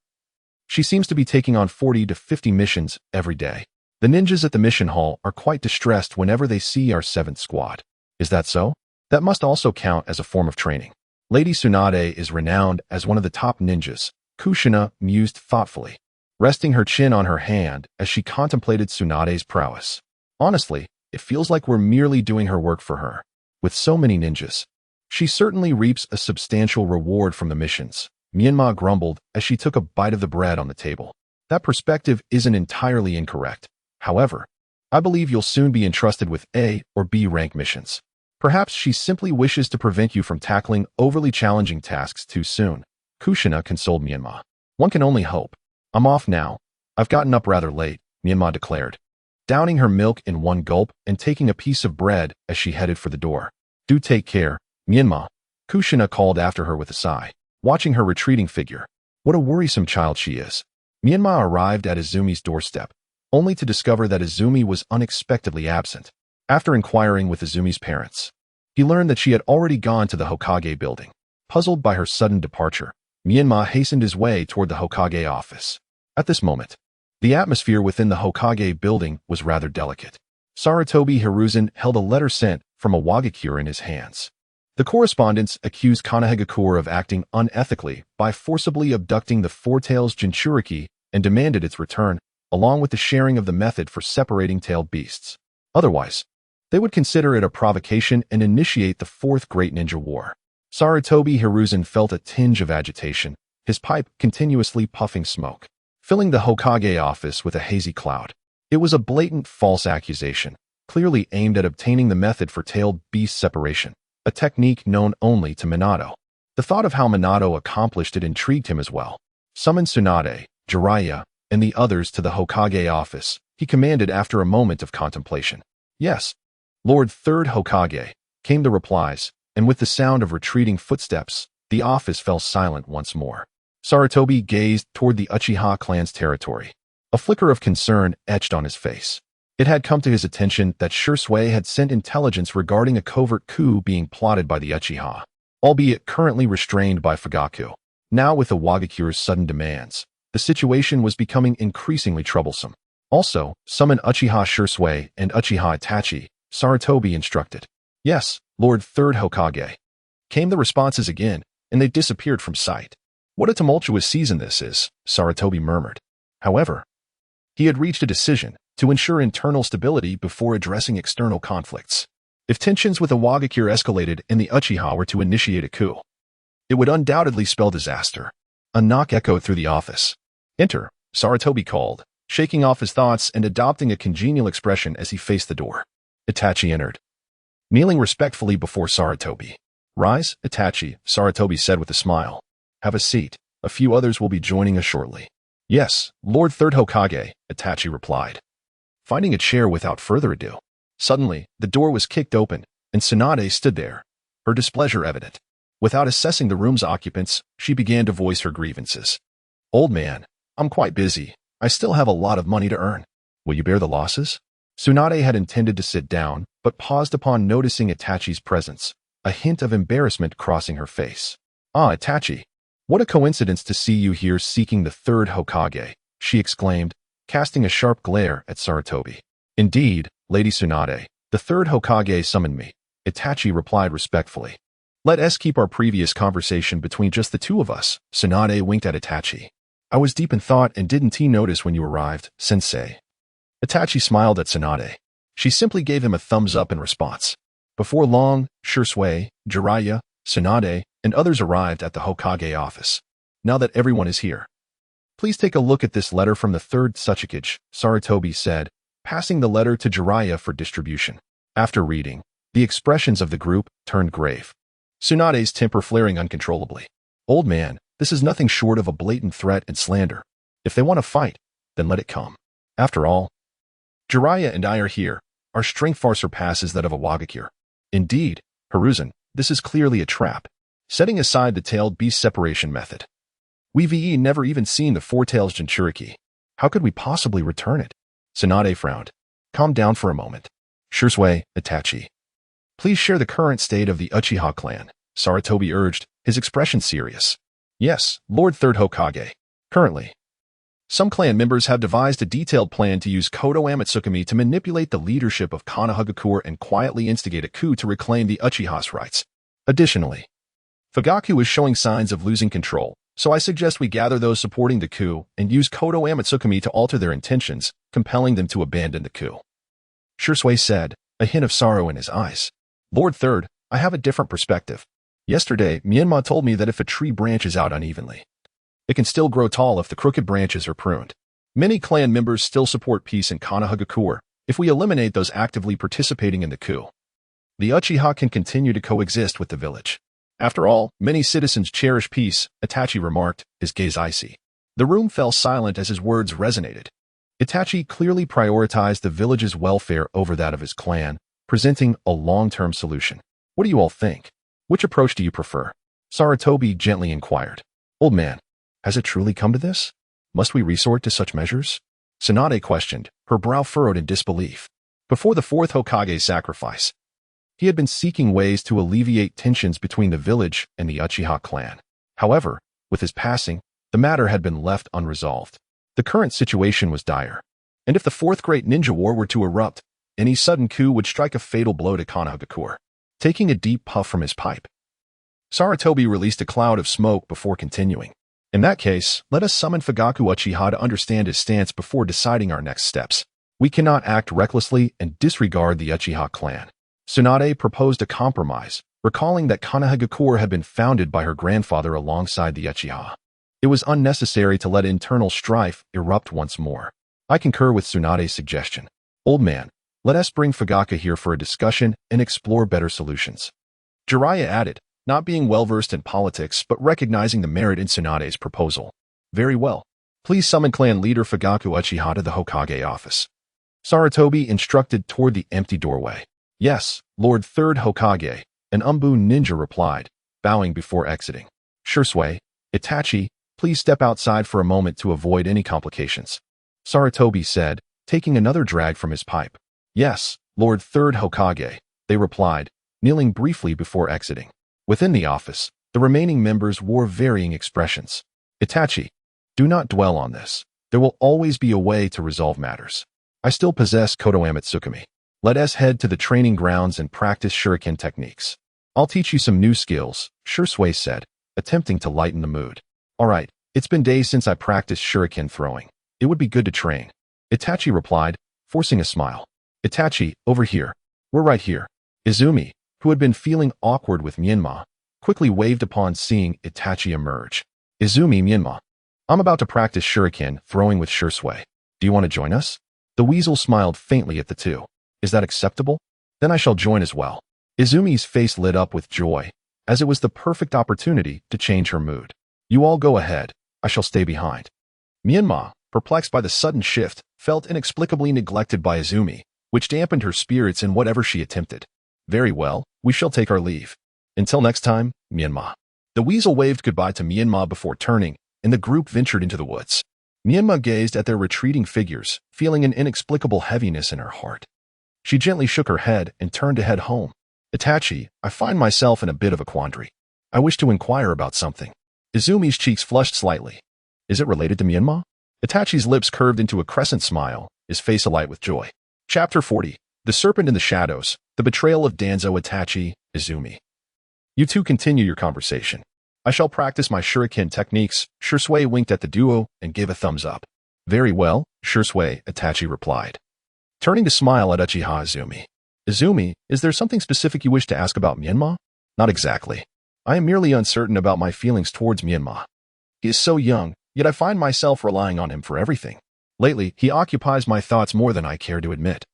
She seems to be taking on 40 to 50 missions every day. The ninjas at the mission hall are quite distressed whenever they see our 7th squad. Is that so? That must also count as a form of training. Lady Tsunade is renowned as one of the top ninjas, Kushina mused thoughtfully, resting her chin on her hand as she contemplated Tsunade's prowess. Honestly, it feels like we're merely doing her work for her. With so many ninjas, she certainly reaps a substantial reward from the missions, Menma grumbled as she took a bite of the bread on the table. That perspective isn't entirely incorrect. However, I believe you'll soon be entrusted with A or B rank missions. Perhaps she simply wishes to prevent you from tackling overly challenging tasks too soon. Kushina consoled Menma. One can only hope. I'm off now. I've gotten up rather late, Menma declared, downing her milk in one gulp and taking a piece of bread as she headed for the door. Do take care, Menma, Kushina called after her with a sigh, watching her retreating figure. What a worrisome child she is. Menma arrived at Izumi's doorstep, only to discover that Izumi was unexpectedly absent. After inquiring with Izumi's parents, he learned that she had already gone to the Hokage building. Puzzled by her sudden departure, Menma hastened his way toward the Hokage office. At this moment, the atmosphere within the Hokage building was rather delicate. Sarutobi Hiruzen held a letter sent from a Wagakure in his hands. The correspondence accused Kanehagakure of acting unethically by forcibly abducting the Four-Tails Jinchuriki and demanded its return, along with the sharing of the method for separating tailed beasts. Otherwise, they would consider it a provocation and initiate the Fourth Great Ninja War. Sarutobi Hiruzen felt a tinge of agitation, his pipe continuously puffing smoke, filling the Hokage office with a hazy cloud. It was a blatant false accusation, clearly aimed at obtaining the method for tailed beast separation, a technique known only to Minato. The thought of how Minato accomplished it intrigued him as well. Summon Tsunade, Jiraiya, and the others to the Hokage office, he commanded after a moment of contemplation. Yes, Lord Third Hokage, came the replies, and with the sound of retreating footsteps, the office fell silent once more. Sarutobi gazed toward the Uchiha clan's territory. A flicker of concern etched on his face. It had come to his attention that Shursui had sent intelligence regarding a covert coup being plotted by the Uchiha, albeit currently restrained by Fugaku. Now with the Wagakure's sudden demands, the situation was becoming increasingly troublesome. Also, summon Uchiha Shursui and Uchiha Itachi, Sarutobi instructed. Yes, Lord Third Hokage. Came the responses again, and they disappeared from sight. What a tumultuous season this is, Sarutobi murmured. However, he had reached a decision to ensure internal stability before addressing external conflicts. If tensions with the Wagakure escalated and the Uchiha were to initiate a coup, it would undoubtedly spell disaster. A knock echoed through the office. Enter, Sarutobi called, shaking off his thoughts and adopting a congenial expression as he faced the door. Itachi entered, kneeling respectfully before Sarutobi. Rise, Itachi, Sarutobi said with a smile. Have a seat. A few others will be joining us shortly. Yes, Lord Third Hokage, Itachi replied, finding a chair without further ado. Suddenly, the door was kicked open, and Tsunade stood there, her displeasure evident. Without assessing the room's occupants, she began to voice her grievances. Old man, I'm quite busy. I still have a lot of money to earn. Will you bear the losses? Tsunade had intended to sit down, but paused upon noticing Itachi's presence, a hint of embarrassment crossing her face. "Ah, Itachi. What a coincidence to see you here seeking the third Hokage," she exclaimed, casting a sharp glare at Sarutobi. "Indeed, Lady Tsunade, the third Hokage summoned me," Itachi replied respectfully. "Let us keep our previous conversation between just the two of us," Tsunade winked at Itachi. "I was deep in thought and didn't notice when you arrived, sensei." Itachi smiled at Tsunade. She simply gave him a thumbs up in response. Before long, Shisui, Jiraiya, Tsunade, and others arrived at the Hokage office. "Now that everyone is here, please take a look at this letter from the third Tsuchikage," Sarutobi said, passing the letter to Jiraiya for distribution. After reading, the expressions of the group turned grave, Tsunade's temper flaring uncontrollably. "Old man, this is nothing short of a blatant threat and slander. If they want to fight, then let it come. After all, Jiraiya and I are here. Our strength far surpasses that of a Wagakure. Indeed, Hiruzen, this is clearly a trap. Setting aside the tailed beast separation method, we've never even seen the four-tails Jinchuriki. How could we possibly return it?" Tsunade frowned. "Calm down for a moment. Shisui, Itachi. Please share the current state of the Uchiha clan," Sarutobi urged, his expression serious. "Yes, Lord Third Hokage. Currently, some clan members have devised a detailed plan to use Kodo Amatsukami to manipulate the leadership of Konohagakure and quietly instigate a coup to reclaim the Uchiha's rights. Additionally, Fugaku is showing signs of losing control, so I suggest we gather those supporting the coup and use Kodo Amatsukami to alter their intentions, compelling them to abandon the coup." Shisui said, a hint of sorrow in his eyes. "Lord Third, I have a different perspective. Yesterday, Myanmar told me that if a tree branches out unevenly, it can still grow tall if the crooked branches are pruned. Many clan members still support peace in Konohagakure if we eliminate those actively participating in the coup. The Uchiha can continue to coexist with the village. After all, many citizens cherish peace," Itachi remarked, his gaze icy. The room fell silent as his words resonated. Itachi clearly prioritized the village's welfare over that of his clan, presenting a long-term solution. "What do you all think? Which approach do you prefer?" Sarutobi gently inquired. "Old man, has it truly come to this? Must we resort to such measures?" Tsunade questioned, her brow furrowed in disbelief. Before the fourth Hokage's sacrifice, he had been seeking ways to alleviate tensions between the village and the Uchiha clan. However, with his passing, the matter had been left unresolved. The current situation was dire, and if the fourth great ninja war were to erupt, any sudden coup would strike a fatal blow to Konohagakure. Taking a deep puff from his pipe, Sarutobi released a cloud of smoke before continuing. "In that case, let us summon Fugaku Uchiha to understand his stance before deciding our next steps. We cannot act recklessly and disregard the Uchiha clan." Tsunade proposed a compromise, recalling that Konohagakure had been founded by her grandfather alongside the Uchiha. It was unnecessary to let internal strife erupt once more. "I concur with Tsunade's suggestion. Old man, let us bring Fugaku here for a discussion and explore better solutions." Jiraiya added, not being well-versed in politics but recognizing the merit in Tsunade's proposal. "Very well. Please summon clan leader Fugaku Uchiha to the Hokage office." Sarutobi instructed toward the empty doorway. "Yes, Lord Third Hokage," an Umbu ninja replied, bowing before exiting. "Shisui, Itachi, please step outside for a moment to avoid any complications," Sarutobi said, taking another drag from his pipe. "Yes, Lord Third Hokage," they replied, kneeling briefly before exiting. Within the office, the remaining members wore varying expressions. "Itachi, do not dwell on this. There will always be a way to resolve matters. I still possess Kodo Amatsukami. Let us head to the training grounds and practice shuriken techniques. I'll teach you some new skills," Shisui said, attempting to lighten the mood. "All right, it's been days since I practiced shuriken throwing. It would be good to train," Itachi replied, forcing a smile. "Itachi, over here. We're right here." Izumi, who had been feeling awkward with Myanmar, quickly waved upon seeing Itachi emerge. "Izumi, Myanmar. I'm about to practice shuriken throwing with Shisui. Do you want to join us?" The weasel smiled faintly at the two. "Is that acceptable? Then I shall join as well." Izumi's face lit up with joy, as it was the perfect opportunity to change her mood. "You all go ahead. I shall stay behind." Myanmar, perplexed by the sudden shift, felt inexplicably neglected by Izumi, which dampened her spirits in whatever she attempted. "Very well, we shall take our leave. Until next time, Myanmar." The weasel waved goodbye to Myanmar before turning, and the group ventured into the woods. Myanmar gazed at their retreating figures, feeling an inexplicable heaviness in her heart. She gently shook her head and turned to head home. Itachi, I find myself in a bit of a quandary. I wish to inquire about something. Izumi's cheeks flushed slightly. Is it related to Myanmar? Itachi's lips curved into a crescent smile, his face alight with joy. Chapter 40. The Serpent in the Shadows, The Betrayal of Danzo. Itachi, Izumi. You two continue your conversation. I shall practice my shuriken techniques. Shursui winked at the duo and gave a thumbs up. Very well, Shursui, Itachi replied. Turning to smile at Uchiha Izumi. Izumi, is there something specific you wish to ask about Myanmar? Not exactly. I am merely uncertain about my feelings towards Myanmar. He is so young, yet I find myself relying on him for everything. Lately, he occupies my thoughts more than I care to admit.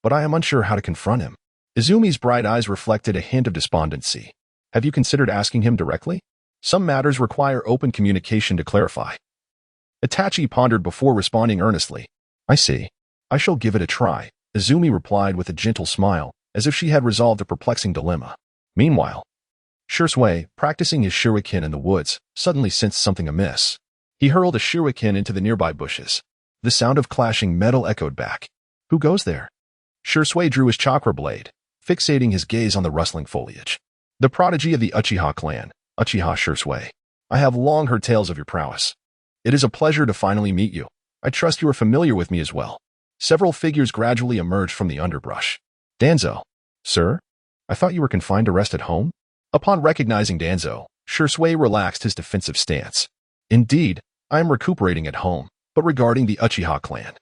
But I am unsure how to confront him. Izumi's bright eyes reflected a hint of despondency. Have you considered asking him directly? Some matters require open communication to clarify. Itachi pondered before responding earnestly. I see. I shall give it a try, Izumi replied with a gentle smile, as if she had resolved a perplexing dilemma. Meanwhile, Shursui, practicing his shuriken in the woods, suddenly sensed something amiss. He hurled a shuriken into the nearby bushes. The sound of clashing metal echoed back. Who goes there? Shursui drew his chakra blade, fixating his gaze on the rustling foliage. The prodigy of the Uchiha clan, Uchiha Shursui. I have long heard tales of your prowess. It is a pleasure to finally meet you. I trust you are familiar with me as well. Several figures gradually emerged from the underbrush. Danzo. Sir? I thought you were confined to rest at home? Upon recognizing Danzo, Shursui relaxed his defensive stance. Indeed, I am recuperating at home, but regarding the Uchiha clan.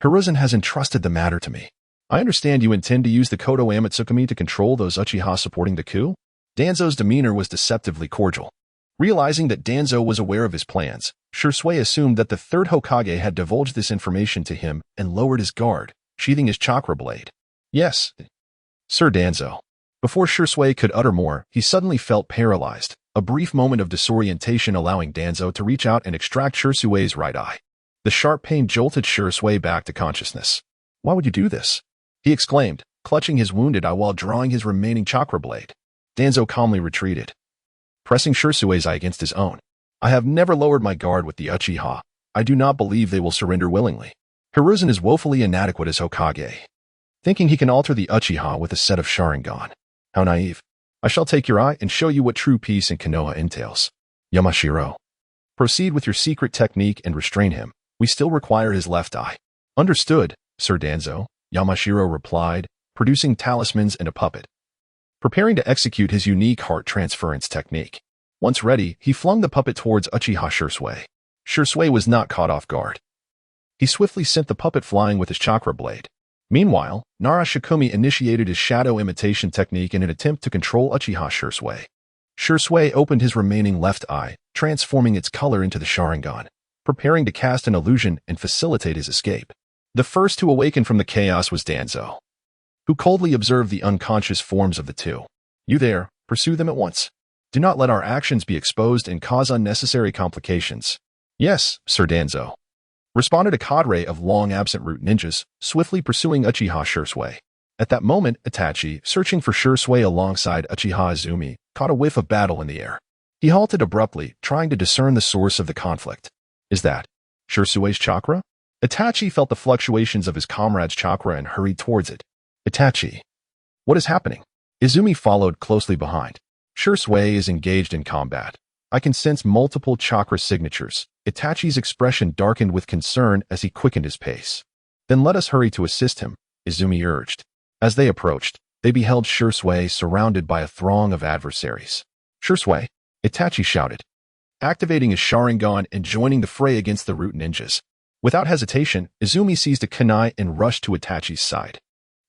Hiruzen has entrusted the matter to me. I understand you intend to use the Kodo Amatsukami to control those Uchiha supporting the coup? Danzo's demeanor was deceptively cordial. Realizing that Danzo was aware of his plans, Shursui assumed that the third Hokage had divulged this information to him and lowered his guard, sheathing his chakra blade. Yes, Sir Danzo. Before Shursui could utter more, he suddenly felt paralyzed, a brief moment of disorientation allowing Danzo to reach out and extract Shursui's right eye. The sharp pain jolted Shursui back to consciousness. Why would you do this? He exclaimed, clutching his wounded eye while drawing his remaining chakra blade. Danzo calmly retreated, pressing Shursui's eye against his own. I have never lowered my guard with the Uchiha. I do not believe they will surrender willingly. Hiruzen is woefully inadequate as Hokage, thinking he can alter the Uchiha with a set of Sharingan. How naive. I shall take your eye and show you what true peace in Konoha entails. Yamashiro. Proceed with your secret technique and restrain him. We still require his left eye. Understood, Sir Danzo, Yamashiro replied, producing talismans and a puppet. Preparing to execute his unique heart transference technique. Once ready, he flung the puppet towards Uchiha Shursui. Shursui was not caught off guard. He swiftly sent the puppet flying with his chakra blade. Meanwhile, Nara Shikumi initiated his shadow imitation technique in an attempt to control Uchiha Shursui. Shursui opened his remaining left eye, transforming its color into the Sharingan, preparing to cast an illusion and facilitate his escape. The first to awaken from the chaos was Danzo, who coldly observed the unconscious forms of the two. You there, pursue them at once. Do not let our actions be exposed and cause unnecessary complications. Yes, Sir Danzo. Responded a cadre of long-absent root ninjas, swiftly pursuing Uchiha Shursui. At that moment, Itachi, searching for Shursui alongside Uchiha Izumi, caught a whiff of battle in the air. He halted abruptly, trying to discern the source of the conflict. Is that Shursui's chakra? Itachi felt the fluctuations of his comrade's chakra and hurried towards it. Itachi. What is happening? Izumi followed closely behind. Shursui is engaged in combat. I can sense multiple chakra signatures. Itachi's expression darkened with concern as he quickened his pace. Then let us hurry to assist him, Izumi urged. As they approached, they beheld Shursui surrounded by a throng of adversaries. Shursui, Itachi shouted, activating his Sharingan and joining the fray against the root ninjas. Without hesitation, Izumi seized a kunai and rushed to Itachi's side.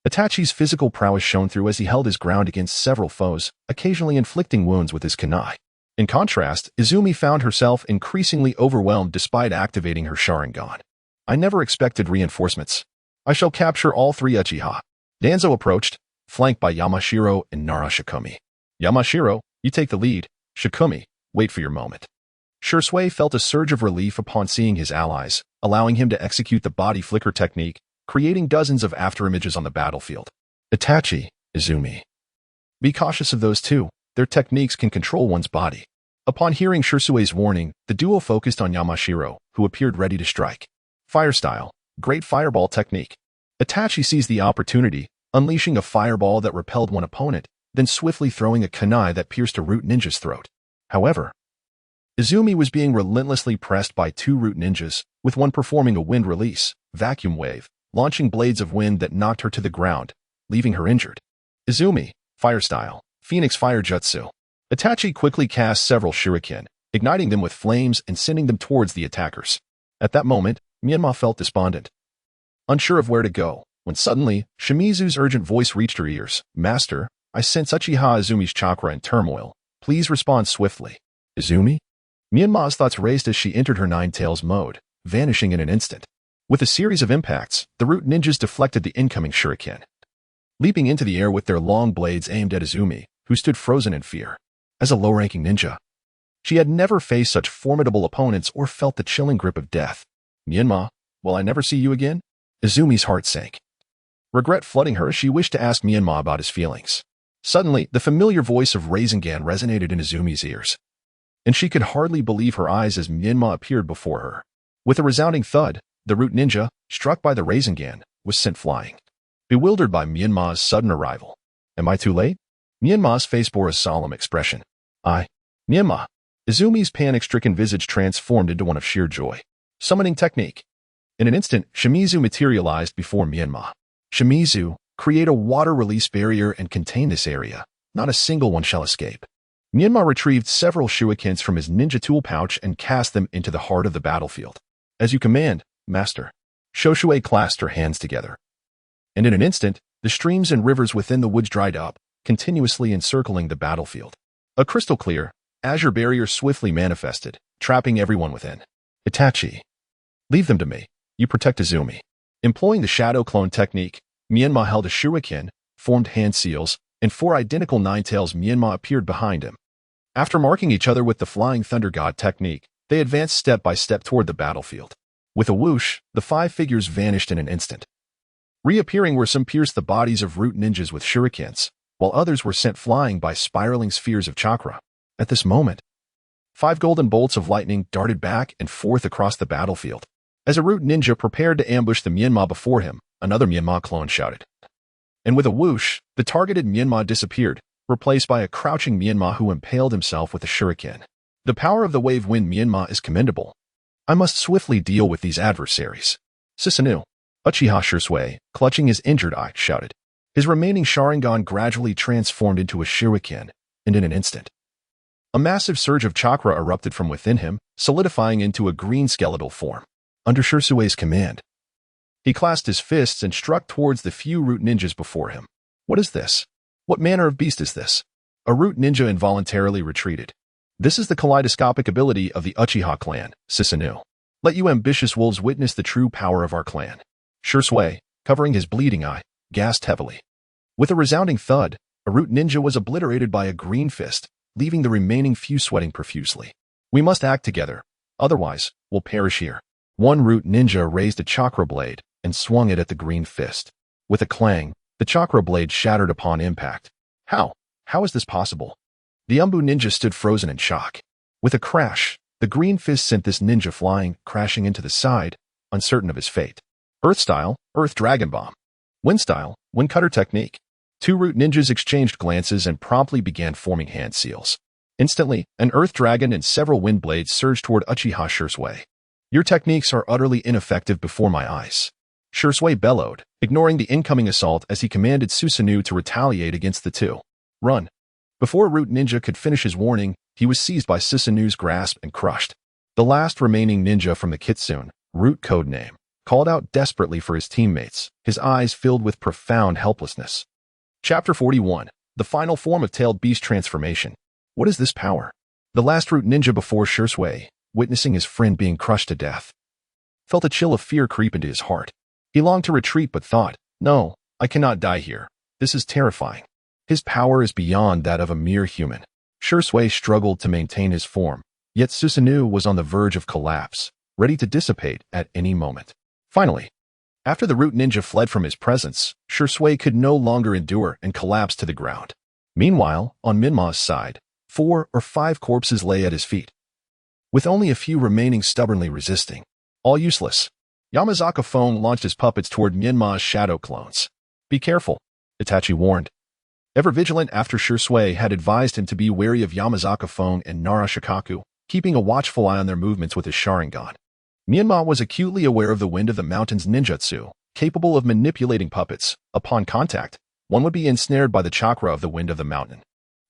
Itachi's physical prowess shone through as he held his ground against several foes, occasionally inflicting wounds with his kunai. In contrast, Izumi found herself increasingly overwhelmed despite activating her Sharingan. I never expected reinforcements. I shall capture all three Uchiha. Danzo approached, flanked by Yamashiro and Nara Shikumi. Yamashiro, you take the lead. Shikumi, wait for your moment. Shursui felt a surge of relief upon seeing his allies, allowing him to execute the body flicker technique, creating dozens of afterimages on the battlefield. Itachi, Izumi. Be cautious of those two. Their techniques can control one's body. Upon hearing Shursui's warning, the duo focused on Yamashiro, who appeared ready to strike. Fire style, great fireball technique. Itachi sees the opportunity, unleashing a fireball that repelled one opponent, then swiftly throwing a kunai that pierced a root ninja's throat. However, Izumi was being relentlessly pressed by two root ninjas, with one performing a wind release, vacuum wave, launching blades of wind that knocked her to the ground, leaving her injured. Izumi, fire style, Phoenix Fire Jutsu. Itachi quickly cast several shuriken, igniting them with flames and sending them towards the attackers. At that moment, Menma felt despondent, unsure of where to go, when suddenly, Shimizu's urgent voice reached her ears. Master, I sense Uchiha Izumi's chakra in turmoil. Please respond swiftly. Izumi? Menma's thoughts raced as she entered her Nine Tails mode, vanishing in an instant. With a series of impacts, the root ninjas deflected the incoming shuriken, leaping into the air with their long blades aimed at Izumi, who stood frozen in fear. As a low-ranking ninja, she had never faced such formidable opponents or felt the chilling grip of death. Menma, will I never see you again? Izumi's heart sank. Regret flooding her, she wished to ask Menma about his feelings. Suddenly, the familiar voice of Rasengan resonated in Izumi's ears, and she could hardly believe her eyes as Menma appeared before her. With a resounding thud, the root ninja, struck by the Rasengan, was sent flying. Bewildered by Menma's sudden arrival. Am I too late? Menma's face bore a solemn expression. Menma. Izumi's panic-stricken visage transformed into one of sheer joy. Summoning technique. In an instant, Shimizu materialized before Menma. Shimizu, create a water release barrier and contain this area. Not a single one shall escape. Menma retrieved several shurikens from his ninja tool pouch and cast them into the heart of the battlefield. As you command, Master. Shoshue clasped her hands together. And in an instant, the streams and rivers within the woods dried up, continuously encircling the battlefield. A crystal-clear, azure barrier swiftly manifested, trapping everyone within. Itachi. Leave them to me. You protect Izumi. Employing the shadow clone technique, Menma held a shuriken, formed hand seals, and four identical nine-tails Menma appeared behind him. After marking each other with the Flying Thunder God technique, they advanced step by step toward the battlefield. With a whoosh, the five figures vanished in an instant. Reappearing where some pierced the bodies of root ninjas with shurikens, while others were sent flying by spiraling spheres of chakra. At this moment, 5 golden bolts of lightning darted back and forth across the battlefield. As a root ninja prepared to ambush the Menma before him, another Menma clone shouted. And with a whoosh, the targeted Menma disappeared, replaced by a crouching Menma who impaled himself with a shuriken. The power of the wave wind Menma is commendable. I must swiftly deal with these adversaries. Susanoo. Uchiha Shursui, clutching his injured eye, shouted. His remaining Sharingan gradually transformed into a shuriken, and in an instant, a massive surge of chakra erupted from within him, solidifying into a green skeletal form. Under Shursui's command, he clasped his fists and struck towards the few root ninjas before him. What is this? What manner of beast is this? A root ninja involuntarily retreated. This is the kaleidoscopic ability of the Uchiha clan, Susanoo. Let you ambitious wolves witness the true power of our clan. Shursui, covering his bleeding eye, gasped heavily. With a resounding thud, a root ninja was obliterated by a green fist, leaving the remaining few sweating profusely. We must act together, otherwise, we'll perish here. One root ninja raised a chakra blade and swung it at the green fist. With a clang, the chakra blade shattered upon impact. How? How is this possible? The Umbu ninja stood frozen in shock. With a crash, the green fist sent this ninja flying, crashing into the side, uncertain of his fate. Earth style, Earth Dragon Bomb. Wind style, Wind Cutter technique. Two root ninjas exchanged glances and promptly began forming hand seals. Instantly, an Earth Dragon and several wind blades surged toward Uchiha Shursui. Your techniques are utterly ineffective before my eyes. Shursui bellowed, ignoring the incoming assault as he commanded Susanoo to retaliate against the two. Run. Before Root Ninja could finish his warning, he was seized by Susanoo's grasp and crushed. The last remaining ninja from the Kitsune, Root codename, called out desperately for his teammates, his eyes filled with profound helplessness. Chapter 41. The Final Form of Tailed Beast Transformation. What is this power? The last Root Ninja before Shursui, witnessing his friend being crushed to death, felt a chill of fear creep into his heart. He longed to retreat but thought, no, I cannot die here. This is terrifying. His power is beyond that of a mere human. Shursui struggled to maintain his form, yet Susanoo was on the verge of collapse, ready to dissipate at any moment. Finally, after the Root Ninja fled from his presence, Shursui could no longer endure and collapsed to the ground. Meanwhile, on Menma's side, 4 or 5 corpses lay at his feet, with only a few remaining stubbornly resisting. All useless. Yamazaka Fong launched his puppets toward Myanmar's shadow clones. Be careful, Itachi warned. Ever vigilant after Shisui had advised him to be wary of Yamazaka Fong and Nara Shikaku, keeping a watchful eye on their movements with his Sharingan. Myanmar was acutely aware of the Wind of the Mountains ninjutsu, capable of manipulating puppets. Upon contact, one would be ensnared by the chakra of the Wind of the Mountain.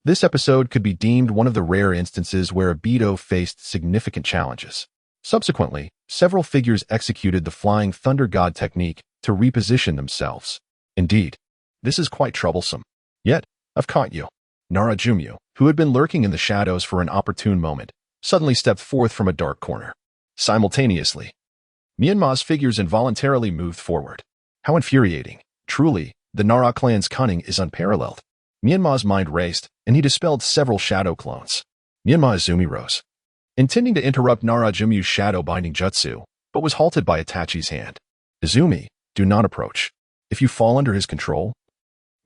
This episode could be deemed one of the rare instances where Obito faced significant challenges. Subsequently, several figures executed the Flying Thunder God technique to reposition themselves. Indeed, this is quite troublesome. Yet, I've caught you. Narajumyu, who had been lurking in the shadows for an opportune moment, suddenly stepped forth from a dark corner. Simultaneously, Myanmar's figures involuntarily moved forward. How infuriating. Truly, the Nara clan's cunning is unparalleled. Myanmar's mind raced, and he dispelled several shadow clones. Myanmar Izumi rose, intending to interrupt Narajumyu's shadow-binding jutsu, but was halted by Itachi's hand. Izumi, do not approach. If you fall under his control,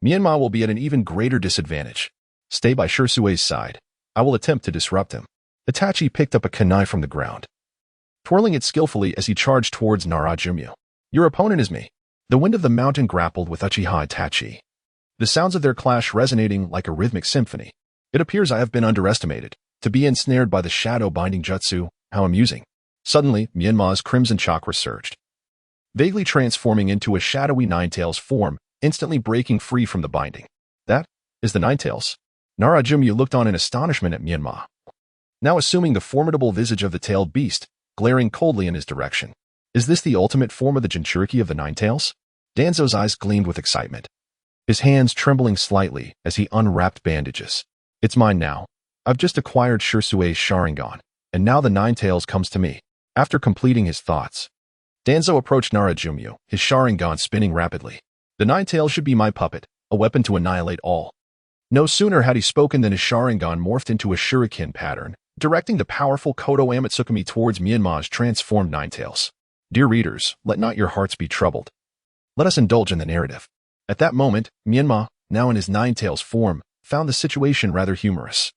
Myanmar will be at an even greater disadvantage. Stay by Shisui's side. I will attempt to disrupt him. Itachi picked up a kunai from the ground, twirling it skillfully as he charged towards Narajumyu. Your opponent is me. The Wind of the Mountain grappled with Uchiha Itachi, the sounds of their clash resonating like a rhythmic symphony. It appears I have been underestimated. To be ensnared by the shadow-binding jutsu, how amusing. Suddenly, Myanmar's crimson chakra surged, vaguely transforming into a shadowy Ninetales form, instantly breaking free from the binding. That is the Ninetales. Narajumyu looked on in astonishment at Myanmar, now assuming the formidable visage of the tailed beast, glaring coldly in his direction. Is this the ultimate form of the Jinchuriki of the Ninetales? Danzo's eyes gleamed with excitement, his hands trembling slightly as he unwrapped bandages. It's mine now. I've just acquired Shisui's Sharingan, and now the Ninetales comes to me. After completing his thoughts, Danzo approached Narajumyu, his Sharingan spinning rapidly. The Ninetales should be my puppet, a weapon to annihilate all. No sooner had he spoken than his Sharingan morphed into a shuriken pattern, directing the powerful Kodo Amatsukami towards Myanmar's transformed Ninetales. Dear readers, let not your hearts be troubled. Let us indulge in the narrative. At that moment, Myanmar, now in his Ninetales form, found the situation rather humorous.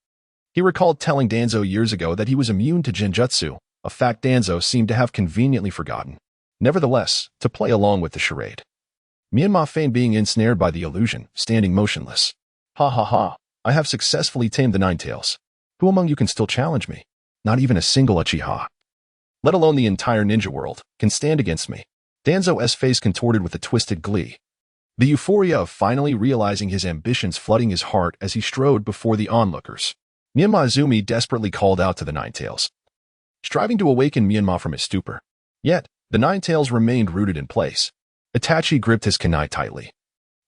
He recalled telling Danzo years ago that he was immune to Genjutsu, a fact Danzo seemed to have conveniently forgotten. Nevertheless, to play along with the charade, Myanmar feigned being ensnared by the illusion, standing motionless. Ha ha ha, I have successfully tamed the Ninetales. Who among you can still challenge me? Not even a single Achiha, let alone the entire ninja world, can stand against me. Danzo's face contorted with a twisted glee, the euphoria of finally realizing his ambitions flooding his heart as he strode before the onlookers. Myanmar Izumi desperately called out to the Ninetales, striving to awaken Myanmar from his stupor. Yet, the Ninetales remained rooted in place. Itachi gripped his kunai tightly,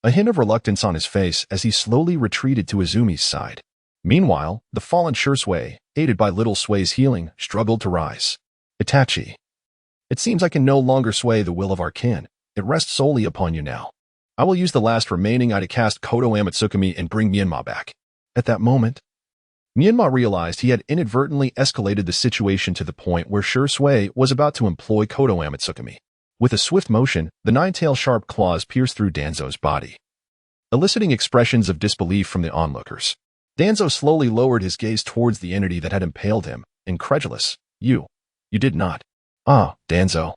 a hint of reluctance on his face as he slowly retreated to Izumi's side. Meanwhile, the fallen Shisui, aided by Little Sui's healing, struggled to rise. Itachi, it seems I can no longer sway the will of our kin. It rests solely upon you now. I will use the last remaining eye to cast Kodo Amatsukami and bring Myanmar back. At that moment, Myanmar realized he had inadvertently escalated the situation to the point where Shisui was about to employ Kodo Amatsukami. With a swift motion, the Ninetales' sharp claws pierced through Danzo's body, eliciting expressions of disbelief from the onlookers. Danzo slowly lowered his gaze towards the entity that had impaled him, incredulous. You did not. Ah, Danzo.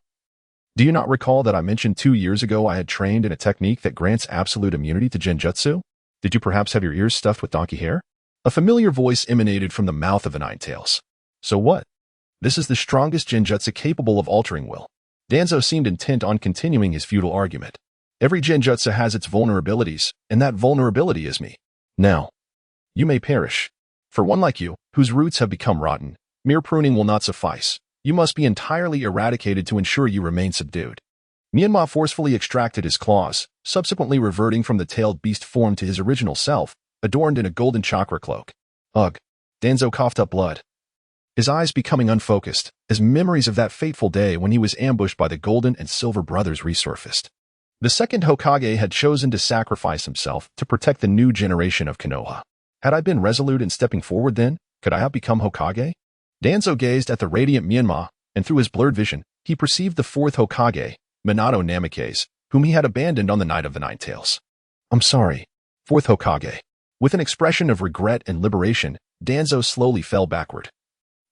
Do you not recall that I mentioned 2 years ago I had trained in a technique that grants absolute immunity to Genjutsu? Did you perhaps have your ears stuffed with donkey hair? A familiar voice emanated from the mouth of the Ninetales. So what? This is the strongest Genjutsu capable of altering will. Danzo seemed intent on continuing his futile argument. Every Genjutsu has its vulnerabilities, and that vulnerability is me. Now, you may perish. For one like you, whose roots have become rotten, mere pruning will not suffice. You must be entirely eradicated to ensure you remain subdued. Myanmar forcefully extracted his claws, subsequently reverting from the tailed beast form to his original self, adorned in a golden chakra cloak. Ugh. Danzo coughed up blood, his eyes becoming unfocused, as memories of that fateful day when he was ambushed by the Golden and Silver Brothers resurfaced. The second Hokage had chosen to sacrifice himself to protect the new generation of Konoha. Had I been resolute in stepping forward then, could I have become Hokage? Danzo gazed at the radiant Myanmar, and through his blurred vision, he perceived the fourth Hokage, Minato Namikaze, whom he had abandoned on the night of the Ninetales. I'm sorry, fourth Hokage. With an expression of regret and liberation, Danzo slowly fell backward,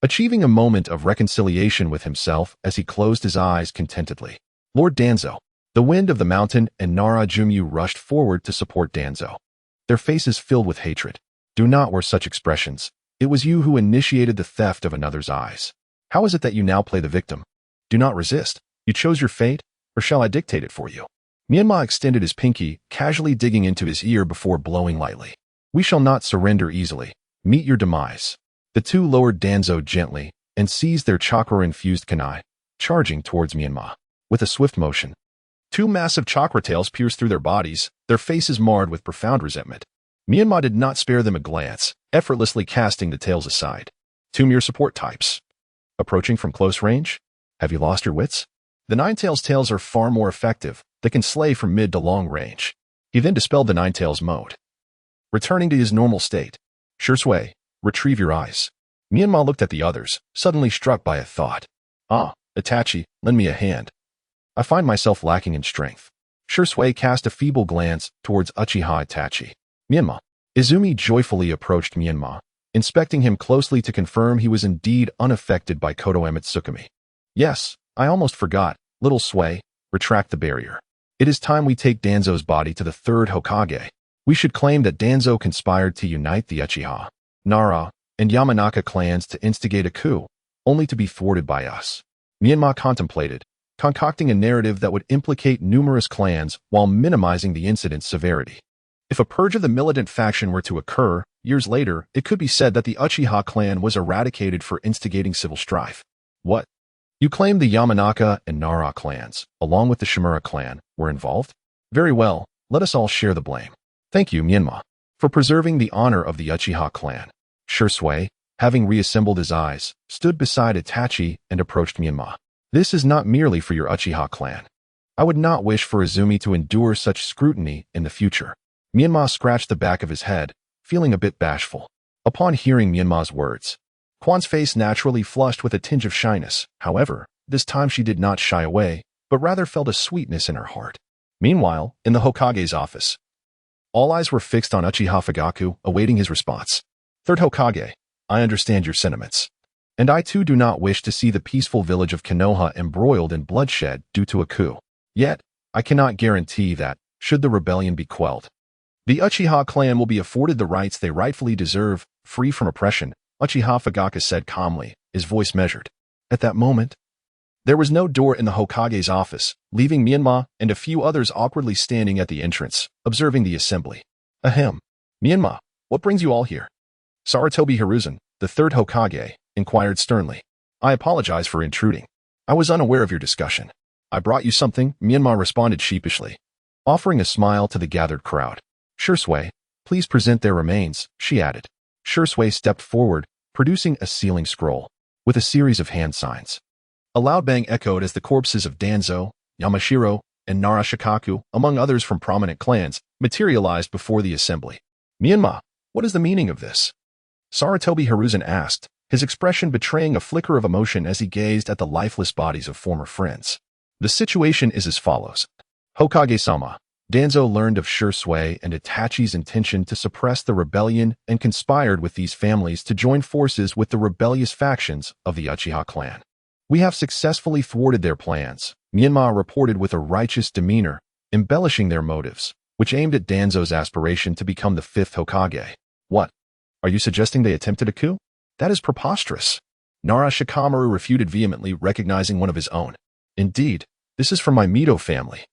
achieving a moment of reconciliation with himself as he closed his eyes contentedly. Lord Danzo. The wind of the mountain and Nara Jumyu rushed forward to support Danzo. Their faces filled with hatred. Do not wear such expressions. It was you who initiated the theft of another's eyes. How is it that you now play the victim? Do not resist. You chose your fate, or shall I dictate it for you? Menma extended his pinky, casually digging into his ear before blowing lightly. We shall not surrender easily. Meet your demise. The two lowered Danzo gently and seized their chakra-infused kunai, charging towards Menma. With a swift motion, two massive chakra tails pierced through their bodies, their faces marred with profound resentment. Menma did not spare them a glance, effortlessly casting the tails aside. Two mere support types. Approaching from close range? Have you lost your wits? The Ninetales tails are far more effective. They can slay from mid to long range. He then dispelled the Ninetales mode. Returning to his normal state. Shursui, retrieve your eyes. Menma looked at the others, suddenly struck by a thought. Ah, Itachi, lend me a hand. I find myself lacking in strength. Shursui cast a feeble glance towards Uchiha Itachi. Menma. Izumi joyfully approached Menma, inspecting him closely to confirm he was indeed unaffected by Koto Tsukumi. Yes, I almost forgot. Little Sui, retract the barrier. It is time we take Danzo's body to the third Hokage. We should claim that Danzo conspired to unite the Uchiha, Nara, and Yamanaka clans to instigate a coup, only to be thwarted by us. Menma contemplated, concocting a narrative that would implicate numerous clans while minimizing the incident's severity. If a purge of the militant faction were to occur, years later, it could be said that the Uchiha clan was eradicated for instigating civil strife. What? You claim the Yamanaka and Nara clans, along with the Shimura clan, were involved? Very well, let us all share the blame. Thank you, Menma, for preserving the honor of the Uchiha clan. Shursui, having reassembled his eyes, stood beside Itachi and approached Menma. This is not merely for your Uchiha clan. I would not wish for Izumi to endure such scrutiny in the future. Menma scratched the back of his head, feeling a bit bashful. Upon hearing Menma's words, Quan's face naturally flushed with a tinge of shyness. However, this time she did not shy away, but rather felt a sweetness in her heart. Meanwhile, in the Hokage's office, all eyes were fixed on Uchiha Fugaku, awaiting his response. Third Hokage, I understand your sentiments. And I too do not wish to see the peaceful village of Konoha embroiled in bloodshed due to a coup. Yet, I cannot guarantee that, should the rebellion be quelled, the Uchiha clan will be afforded the rights they rightfully deserve, free from oppression, Uchiha Fugaku said calmly, his voice measured. At that moment, there was no door in the Hokage's office, leaving Menma and a few others awkwardly standing at the entrance, observing the assembly. Ahem. Menma, what brings you all here? Sarutobi Hiruzen, the third Hokage, inquired sternly. I apologize for intruding. I was unaware of your discussion. I brought you something, Menma responded sheepishly, offering a smile to the gathered crowd. Shursui, please present their remains, she added. Shursui stepped forward, producing a sealing scroll, with a series of hand signs. A loud bang echoed as the corpses of Danzo, Yamashiro, and Nara Shikaku, among others from prominent clans, materialized before the assembly. Menma, what is the meaning of this? Sarutobi Hiruzen asked, his expression betraying a flicker of emotion as he gazed at the lifeless bodies of former friends. The situation is as follows. Hokage-sama, Danzo learned of Shursui and Itachi's intention to suppress the rebellion and conspired with these families to join forces with the rebellious factions of the Uchiha clan. We have successfully thwarted their plans, Menma reported with a righteous demeanor, embellishing their motives, which aimed at Danzo's aspiration to become the fifth Hokage. What? Are you suggesting they attempted a coup? That is preposterous. Nara Shikamaru refuted vehemently, recognizing one of his own. Indeed, this is from my Mito family.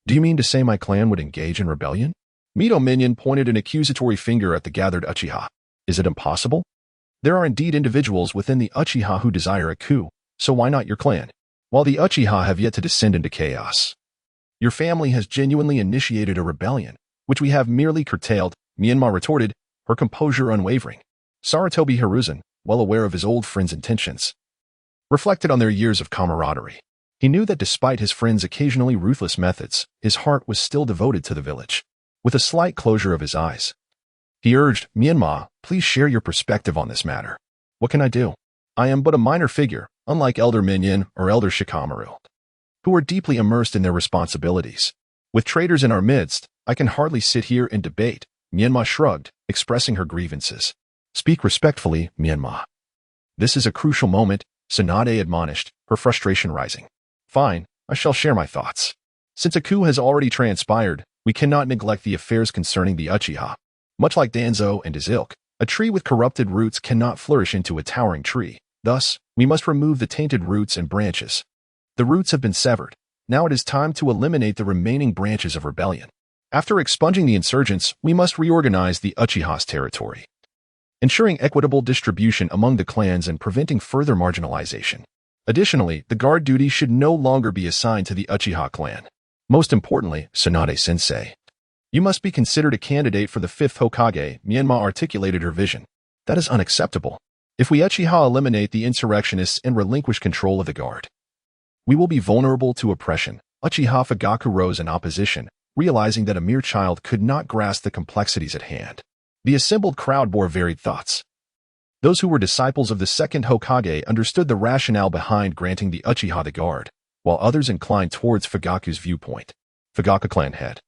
Do you mean to say my clan would engage in rebellion? Mito Minion pointed an accusatory finger at the gathered Uchiha. Is it impossible? There are indeed individuals within the Uchiha who desire a coup, so why not your clan? While the Uchiha have yet to descend into chaos. Your family has genuinely initiated a rebellion, which we have merely curtailed, Menma retorted, her composure unwavering. Sarutobi Hiruzen, well aware of his old friend's intentions, reflected on their years of camaraderie. He knew that despite his friend's occasionally ruthless methods, his heart was still devoted to the village. With a slight closure of his eyes, he urged, Menma, please share your perspective on this matter. What can I do? I am but a minor figure, unlike Elder Minion or Elder Shikamaru, who are deeply immersed in their responsibilities. With traitors in our midst, I can hardly sit here and debate, Menma shrugged, expressing her grievances. Speak respectfully, Menma. This is a crucial moment, Tsunade admonished, her frustration rising. Fine, I shall share my thoughts. Since a coup has already transpired, we cannot neglect the affairs concerning the Uchiha. Much like Danzo and his ilk, a tree with corrupted roots cannot flourish into a towering tree. Thus, we must remove the tainted roots and branches. The roots have been severed. Now it is time to eliminate the remaining branches of rebellion. After expunging the insurgents, we must reorganize the Uchiha's territory, ensuring equitable distribution among the clans and preventing further marginalization. Additionally, the guard duty should no longer be assigned to the Uchiha clan. Most importantly, Tsunade-sensei, you must be considered a candidate for the 5th Hokage. Menma articulated her vision. That is unacceptable. If we Uchiha eliminate the insurrectionists and relinquish control of the guard, we will be vulnerable to oppression. Uchiha Fugaku rose in opposition, realizing that a mere child could not grasp the complexities at hand. The assembled crowd bore varied thoughts. Those who were disciples of the 2nd Hokage understood the rationale behind granting the Uchiha the guard, while others inclined towards Fugaku's viewpoint. Fugaku clan head.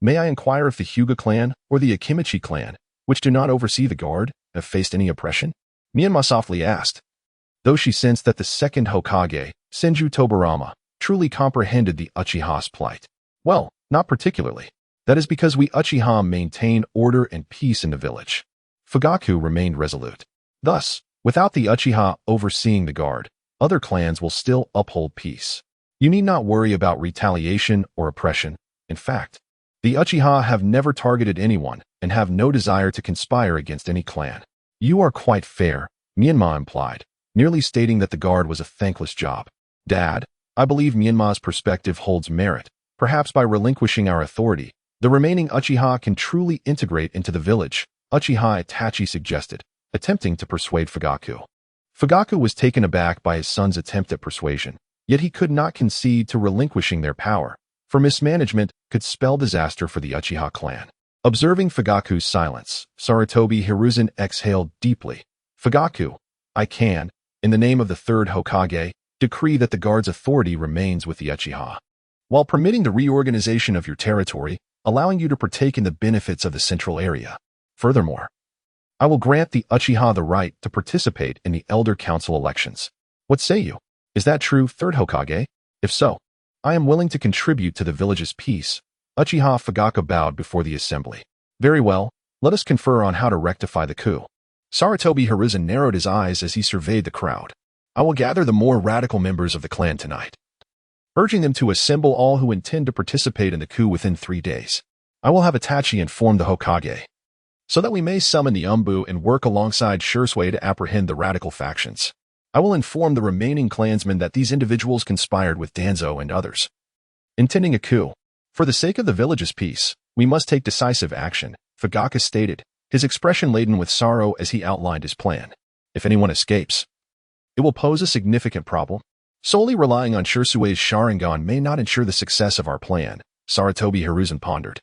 May I inquire if the Hyuga clan or the Akimichi clan, which do not oversee the guard, have faced any oppression? Menma softly asked. Though she sensed that the 2nd Hokage, Senju Tobarama, truly comprehended the Uchiha's plight. Well, not particularly. That is because we Uchiha maintain order and peace in the village. Fugaku remained resolute. Thus, without the Uchiha overseeing the guard, other clans will still uphold peace. You need not worry about retaliation or oppression. In fact, the Uchiha have never targeted anyone and have no desire to conspire against any clan. You are quite fair, Menma implied, nearly stating that the guard was a thankless job. Dad, I believe Menma's perspective holds merit. Perhaps by relinquishing our authority, the remaining Uchiha can truly integrate into the village, Uchiha Itachi suggested, attempting to persuade Fugaku. Fugaku was taken aback by his son's attempt at persuasion, yet he could not concede to relinquishing their power, for mismanagement could spell disaster for the Uchiha clan. Observing Fugaku's silence, Sarutobi Hiruzen exhaled deeply. Fugaku, I can, in the name of the 3rd Hokage, decree that the guard's authority remains with the Uchiha, while permitting the reorganization of your territory, allowing you to partake in the benefits of the central area. Furthermore, I will grant the Uchiha the right to participate in the Elder Council elections. What say you? Is that true, 3rd Hokage? If so, I am willing to contribute to the village's peace. Uchiha Fugaku bowed before the assembly. Very well, let us confer on how to rectify the coup. Sarutobi Hiruzen narrowed his eyes as he surveyed the crowd. I will gather the more radical members of the clan tonight, urging them to assemble all who intend to participate in the coup within 3 days. I will have Itachi inform the Hokage, so that we may summon the Umbu and work alongside Shursui to apprehend the radical factions. I will inform the remaining clansmen that these individuals conspired with Danzo and others, intending a coup. For the sake of the village's peace, we must take decisive action, Fugaku stated, his expression laden with sorrow as he outlined his plan. If anyone escapes, it will pose a significant problem. Solely relying on Shursui's Sharingan may not ensure the success of our plan, Sarutobi Hiruzen pondered.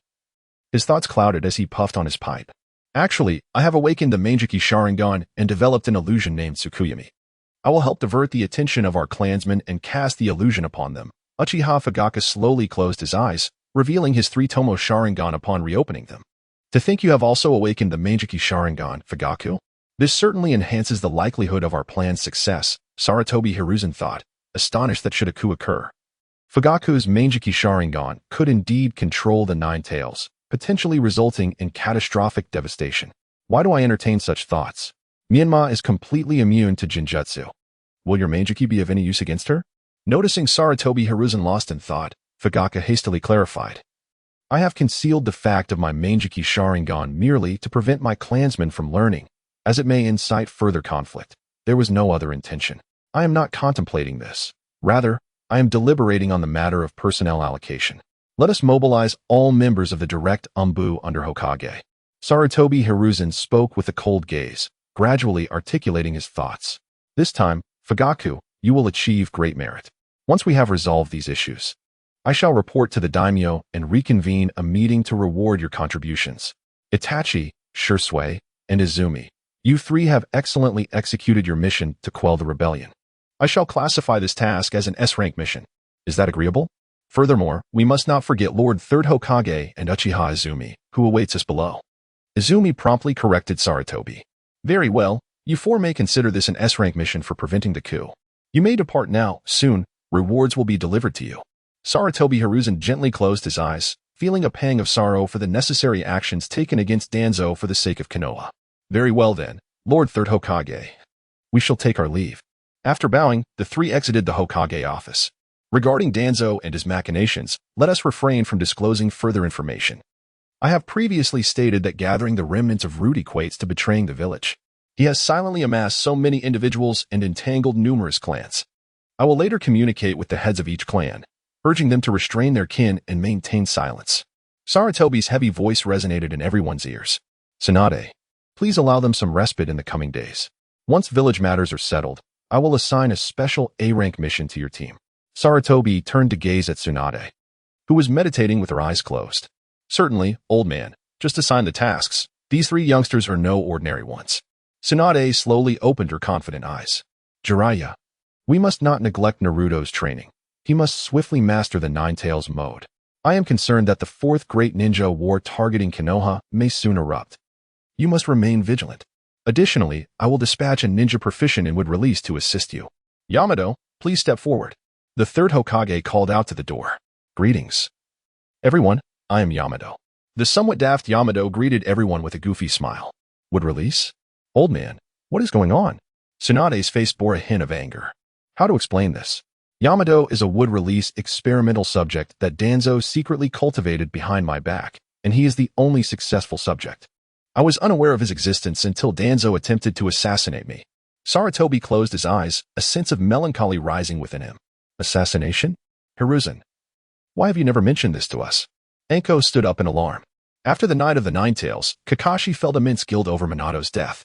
His thoughts clouded as he puffed on his pipe. Actually, I have awakened the Manjiki Sharingan and developed an illusion named Tsukuyami. I will help divert the attention of our clansmen and cast the illusion upon them. Uchiha Fugaku slowly closed his eyes, revealing his 3-tomo Sharingan upon reopening them. To think you have also awakened the Manjiki Sharingan, Fugaku? This certainly enhances the likelihood of our plan's success, Sarutobi Hiruzen thought, astonished that should a coup occur, Fugaku's Manjiki Sharingan could indeed control the 9 tails, potentially resulting in catastrophic devastation. Why do I entertain such thoughts? Menma is completely immune to Jinjutsu. Will your Manjiki be of any use against her? Noticing Sarutobi Hiruzen lost in thought, Fugaku hastily clarified. I have concealed the fact of my Manjiki Sharingan merely to prevent my clansmen from learning, as it may incite further conflict. There was no other intention. I am not contemplating this. Rather, I am deliberating on the matter of personnel allocation. Let us mobilize all members of the direct Umbu under Hokage. Sarutobi Hiruzen spoke with a cold gaze, gradually articulating his thoughts. This time, Fugaku, you will achieve great merit. Once we have resolved these issues, I shall report to the daimyo and reconvene a meeting to reward your contributions. Itachi, Shursui, and Izumi, you 3 have excellently executed your mission to quell the rebellion. I shall classify this task as an S-rank mission. Is that agreeable? Furthermore, we must not forget Lord 3rd Hokage and Uchiha Izumi, who awaits us below. Izumi promptly corrected Sarutobi. Very well, you 4 may consider this an S-rank mission for preventing the coup. You may depart now, soon, Rewards will be delivered to you. Sarutobi Hiruzen gently closed his eyes, feeling a pang of sorrow for the necessary actions taken against Danzo for the sake of Konoha. Very well then, Lord Third Hokage. We shall take our leave. After bowing, the three exited the Hokage office. Regarding Danzo and his machinations, let us refrain from disclosing further information. I have previously stated that gathering the remnants of root equates to betraying the village. He has silently amassed so many individuals and entangled numerous clans. I will later communicate with the heads of each clan, urging them to restrain their kin and maintain silence. Sarutobi's heavy voice resonated in everyone's ears. Tsunade, please allow them some respite in the coming days. Once village matters are settled, I will assign a special A-rank mission to your team. Sarutobi turned to gaze at Tsunade, who was meditating with her eyes closed. Certainly, old man, just assign the tasks. These three youngsters are no ordinary ones. Tsunade slowly opened her confident eyes. Jiraiya, we must not neglect Naruto's training. He must swiftly master the Nine Tails mode. I am concerned that the fourth great ninja war targeting Konoha may soon erupt. You must remain vigilant. Additionally, I will dispatch a ninja proficient in wood release to assist you. Yamato, please step forward. The third Hokage called out to the door. Greetings. Everyone, I am Yamato. The somewhat daft Yamato greeted everyone with a goofy smile. Wood release? Old man, what is going on? Tsunade's face bore a hint of anger. How to explain this? Yamato is a wood release experimental subject that Danzo secretly cultivated behind my back, and he is the only successful subject. I was unaware of his existence until Danzo attempted to assassinate me. Sarutobi closed his eyes, a sense of melancholy rising within him. Assassination? Hiruzen, why have you never mentioned this to us? Anko stood up in alarm. After the Night of the Nine Tails, Kakashi felt immense guilt over Minato's death.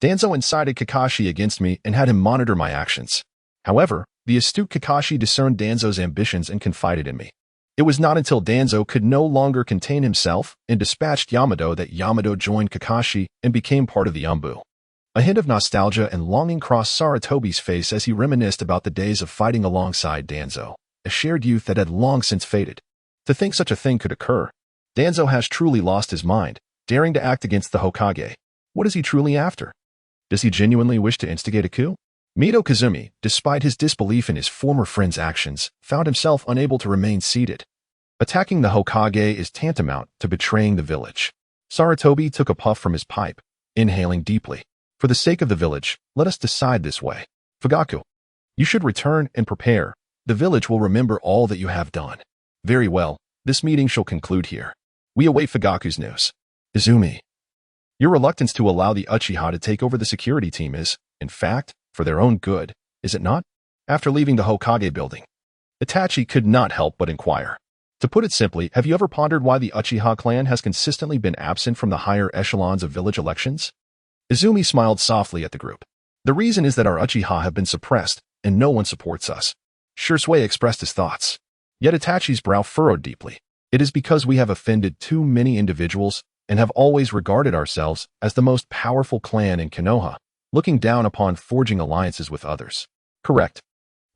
Danzo incited Kakashi against me and had him monitor my actions. However, the astute Kakashi discerned Danzo's ambitions and confided in me. It was not until Danzo could no longer contain himself and dispatched Yamato that Yamato joined Kakashi and became part of the Umbu. A hint of nostalgia and longing crossed Sarutobi's face as he reminisced about the days of fighting alongside Danzo, a shared youth that had long since faded. To think such a thing could occur. Danzo has truly lost his mind, daring to act against the Hokage. What is he truly after? Does he genuinely wish to instigate a coup? Mito Kazumi, despite his disbelief in his former friend's actions, found himself unable to remain seated. Attacking the Hokage is tantamount to betraying the village. Sarutobi took a puff from his pipe, inhaling deeply. For the sake of the village, let us decide this way. Fugaku, you should return and prepare. The village will remember all that you have done. Very well, this meeting shall conclude here. We await Fugaku's news. Izumi, your reluctance to allow the Uchiha to take over the security team is, in fact, for their own good, is it not? After leaving the Hokage building, Itachi could not help but inquire. To put it simply, have you ever pondered why the Uchiha clan has consistently been absent from the higher echelons of village elections? Izumi smiled softly at the group. The reason is that our Uchiha have been suppressed, and no one supports us. Shursui expressed his thoughts. Yet Itachi's brow furrowed deeply. It is because we have offended too many individuals and have always regarded ourselves as the most powerful clan in Konoha, looking down upon forging alliances with others. Correct.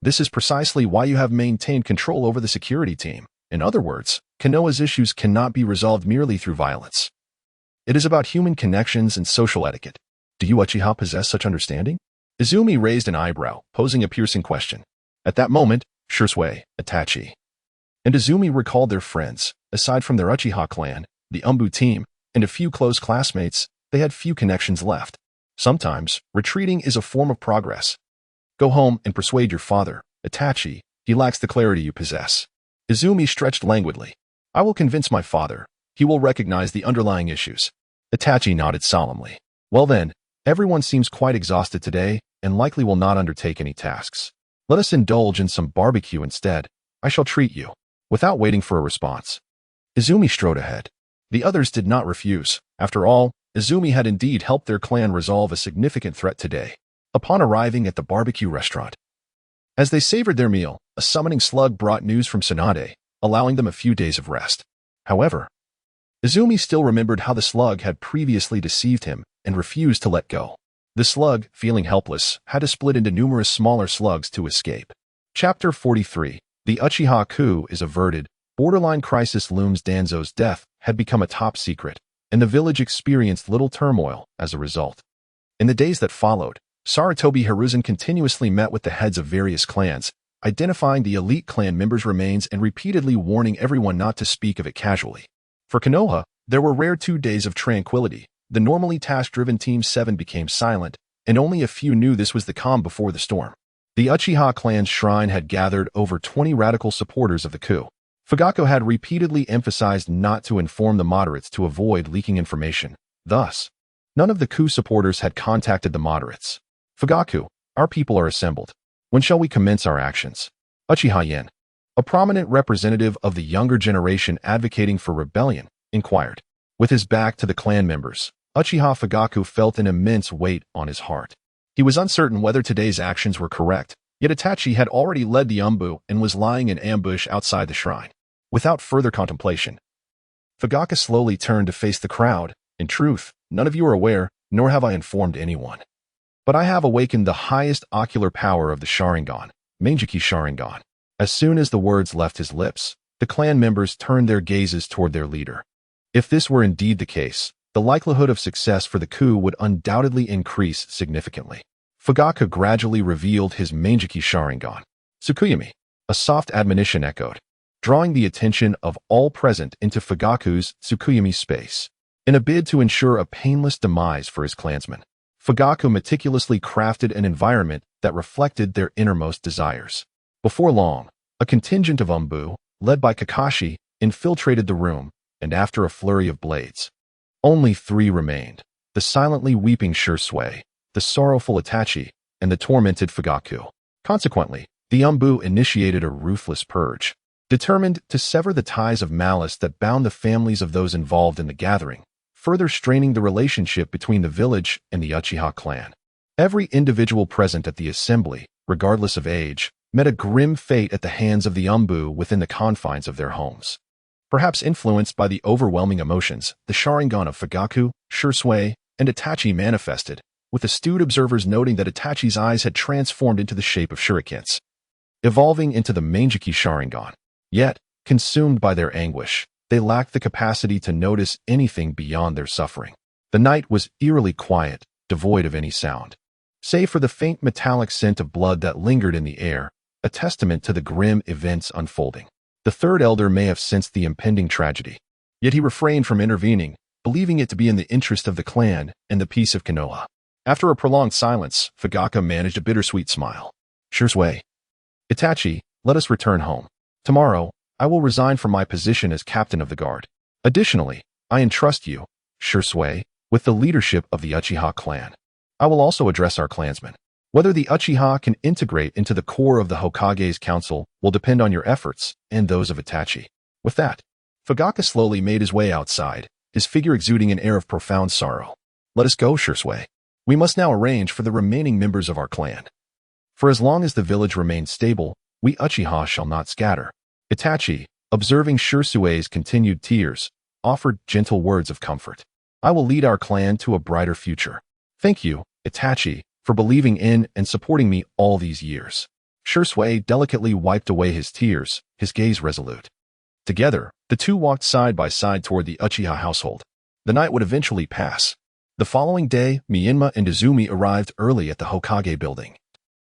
This is precisely why you have maintained control over the security team. In other words, Konoha's issues cannot be resolved merely through violence. It is about human connections and social etiquette. Do you Uchiha possess such understanding? Izumi raised an eyebrow, posing a piercing question. At that moment, Shursui, Itachi, and Izumi recalled their friends. Aside from their Uchiha clan, the Umbu team, and a few close classmates, they had few connections left. Sometimes, retreating is a form of progress. Go home and persuade your father, Itachi. He lacks the clarity you possess. Izumi stretched languidly. I will convince my father. He will recognize the underlying issues. Itachi nodded solemnly. Well then, everyone seems quite exhausted today and likely will not undertake any tasks. Let us indulge in some barbecue instead. I shall treat you. Without waiting for a response, Izumi strode ahead. The others did not refuse. After all, Izumi had indeed helped their clan resolve a significant threat today. Upon arriving at the barbecue restaurant, as they savored their meal, a summoning slug brought news from Tsunade, allowing them a few days of rest. However, Izumi still remembered how the slug had previously deceived him and refused to let go. The slug, feeling helpless, had to split into numerous smaller slugs to escape. Chapter 43. The Uchiha Coup is averted. Borderline crisis looms. Danzo's death had become a top secret, and the village experienced little turmoil as a result. In the days that followed, Sarutobi Hiruzen continuously met with the heads of various clans, identifying the elite clan members' remains and repeatedly warning everyone not to speak of it casually. For Konoha, there were rare 2 days of tranquility. The normally task-driven Team 7 became silent, and only a few knew this was the calm before the storm. The Uchiha clan's shrine had gathered over 20 radical supporters of the coup. Fugaku had repeatedly emphasized not to inform the moderates to avoid leaking information. Thus, none of the coup supporters had contacted the moderates. Fugaku, our people are assembled. When shall we commence our actions? Uchiha Yen, a prominent representative of the younger generation advocating for rebellion, inquired. With his back to the clan members, Uchiha Fugaku felt an immense weight on his heart. He was uncertain whether today's actions were correct, yet Itachi had already led the Umbu and was lying in ambush outside the shrine. Without further contemplation, Fugaku slowly turned to face the crowd. In truth, none of you are aware, nor have I informed anyone. But I have awakened the highest ocular power of the Sharingan, Meijiki Sharingan. As soon as the words left his lips, the clan members turned their gazes toward their leader. If this were indeed the case, the likelihood of success for the coup would undoubtedly increase significantly. Fugaku gradually revealed his Meijiki Sharingan. Tsukuyami, a soft admonition echoed, drawing the attention of all present into Fugaku's Tsukuyami space. In a bid to ensure a painless demise for his clansmen, Fugaku meticulously crafted an environment that reflected their innermost desires. Before long, a contingent of Umbu, led by Kakashi, infiltrated the room, and after a flurry of blades, only 3 remained: the silently weeping Shursui, the sorrowful Itachi, and the tormented Fugaku. Consequently, the Umbu initiated a ruthless purge, determined to sever the ties of malice that bound the families of those involved in the gathering, further straining the relationship between the village and the Uchiha clan. Every individual present at the assembly, regardless of age, met a grim fate at the hands of the Umbu within the confines of their homes. Perhaps influenced by the overwhelming emotions, the Sharingan of Fugaku, Shursui, and Itachi manifested, with astute observers noting that Itachi's eyes had transformed into the shape of shurikens, evolving into the Meijiki Sharingan. Yet, consumed by their anguish, they lacked the capacity to notice anything beyond their suffering. The night was eerily quiet, devoid of any sound, save for the faint metallic scent of blood that lingered in the air, a testament to the grim events unfolding. The third elder may have sensed the impending tragedy, yet he refrained from intervening, believing it to be in the interest of the clan and the peace of Konoha. After a prolonged silence, Fugaku managed a bittersweet smile. Shursui, Itachi, let us return home. Tomorrow, I will resign from my position as captain of the guard. Additionally, I entrust you, Shursui, with the leadership of the Uchiha clan. I will also address our clansmen. Whether the Uchiha can integrate into the core of the Hokage's council will depend on your efforts and those of Itachi. With that, Fugaku slowly made his way outside, his figure exuding an air of profound sorrow. Let us go, Shursui. We must now arrange for the remaining members of our clan. For as long as the village remains stable, we Uchiha shall not scatter. Itachi, observing Shursui's continued tears, offered gentle words of comfort. I will lead our clan to a brighter future. Thank you, Itachi, for believing in and supporting me all these years. Shursui delicately wiped away his tears, his gaze resolute. Together, the two walked side by side toward the Uchiha household. The night would eventually pass. The following day, Menma and Izumi arrived early at the Hokage building.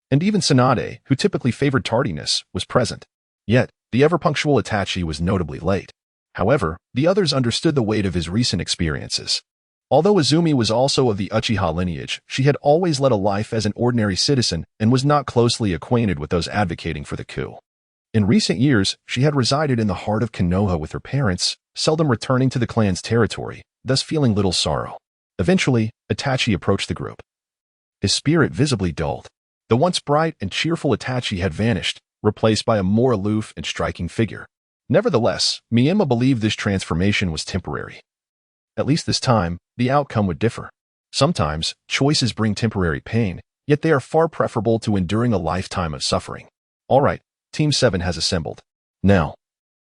And even Tsunade, who typically favored tardiness, was present. Yet, the ever-punctual Itachi was notably late. However, the others understood the weight of his recent experiences. Although Izumi was also of the Uchiha lineage, she had always led a life as an ordinary citizen and was not closely acquainted with those advocating for the coup. In recent years, she had resided in the heart of Konoha with her parents, seldom returning to the clan's territory, thus feeling little sorrow. Eventually, Itachi approached the group. His spirit visibly dulled. The once bright and cheerful Itachi had vanished, replaced by a more aloof and striking figure. Nevertheless, Menma believed this transformation was temporary. At least this time, the outcome would differ. Sometimes, choices bring temporary pain, yet they are far preferable to enduring a lifetime of suffering. All right, Team 7 has assembled. Now,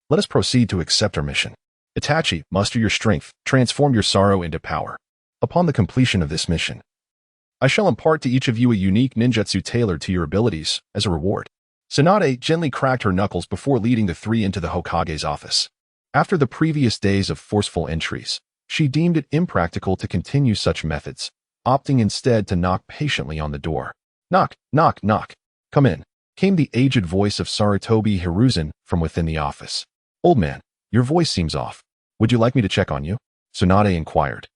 let us proceed to accept our mission. Itachi, muster your strength, transform your sorrow into power. Upon the completion of this mission, I shall impart to each of you a unique ninjutsu tailored to your abilities as a reward. Tsunade gently cracked her knuckles before leading the three into the Hokage's office. After the previous days of forceful entries, she deemed it impractical to continue such methods, opting instead to knock patiently on the door. Knock, knock, knock. Come in. came the aged voice of Sarutobi Hiruzen from within the office. Old man, your voice seems off. Would you like me to check on you? Tsunade inquired.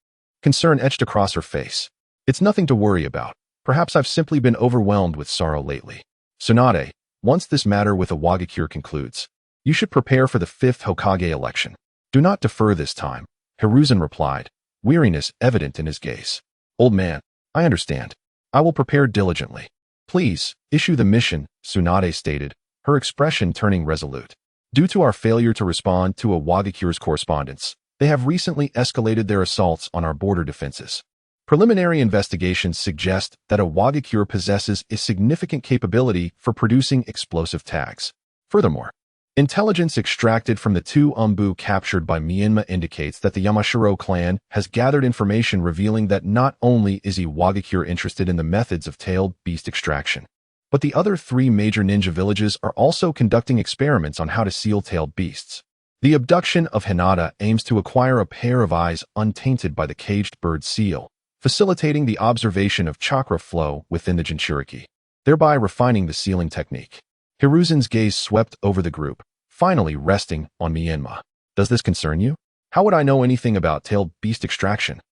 Concern etched across her face. It's nothing to worry about. Perhaps I've simply been overwhelmed with sorrow lately. Tsunade, once this matter with Awagakure concludes, you should prepare for the 5th Hokage election. Do not defer this time, Hiruzen replied, weariness evident in his gaze. Old man, I understand. I will prepare diligently. Please, issue the mission, Tsunade stated, her expression turning resolute. Due to our failure to respond to Awagakure's correspondence, they have recently escalated their assaults on our border defenses. Preliminary investigations suggest that Awagakure possesses a significant capability for producing explosive tags. Furthermore, intelligence extracted from the 2 Umbu captured by Myanmar indicates that the Yamashiro clan has gathered information revealing that not only is Awagakure interested in the methods of tailed beast extraction, but the other 3 major ninja villages are also conducting experiments on how to seal tailed beasts. The abduction of Hinata aims to acquire a pair of eyes untainted by the caged bird seal, facilitating the observation of chakra flow within the Jinchuriki, thereby refining the sealing technique. Hiruzen's gaze swept over the group, finally resting on Myanmar. Does this concern you? How would I know anything about tailed beast extraction?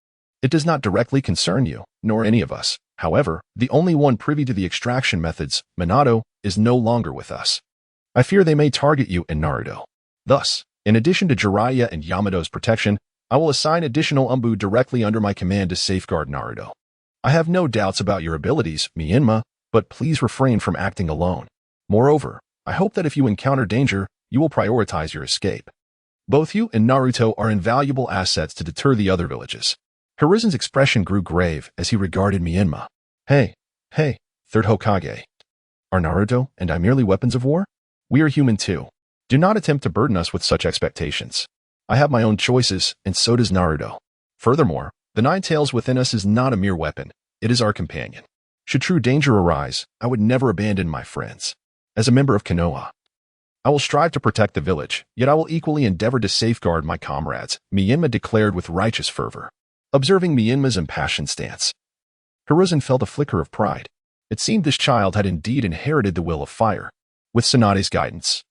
It does not directly concern you, nor any of us. However, the only one privy to the extraction methods, Minato, is no longer with us. I fear they may target you and Naruto. Thus, in addition to Jiraiya and Yamato's protection, I will assign additional Umbu directly under my command to safeguard Naruto. I have no doubts about your abilities, Myanmar, but please refrain from acting alone. Moreover, I hope that if you encounter danger, you will prioritize your escape. Both you and Naruto are invaluable assets to deter the other villages. Hiruzen's expression grew grave as he regarded Myanmar. Hey, 3rd Hokage. Are Naruto and I merely weapons of war? We are human too. Do not attempt to burden us with such expectations. I have my own choices, and so does Naruto. Furthermore, the 9 tails within us is not a mere weapon. It is our companion. Should true danger arise, I would never abandon my friends. As a member of Konoha, I will strive to protect the village, yet I will equally endeavor to safeguard my comrades, Myanmar declared with righteous fervor. Observing Myanmar's impassioned stance, Hiruzen felt a flicker of pride. It seemed this child had indeed inherited the will of fire. With Tsunade's guidance,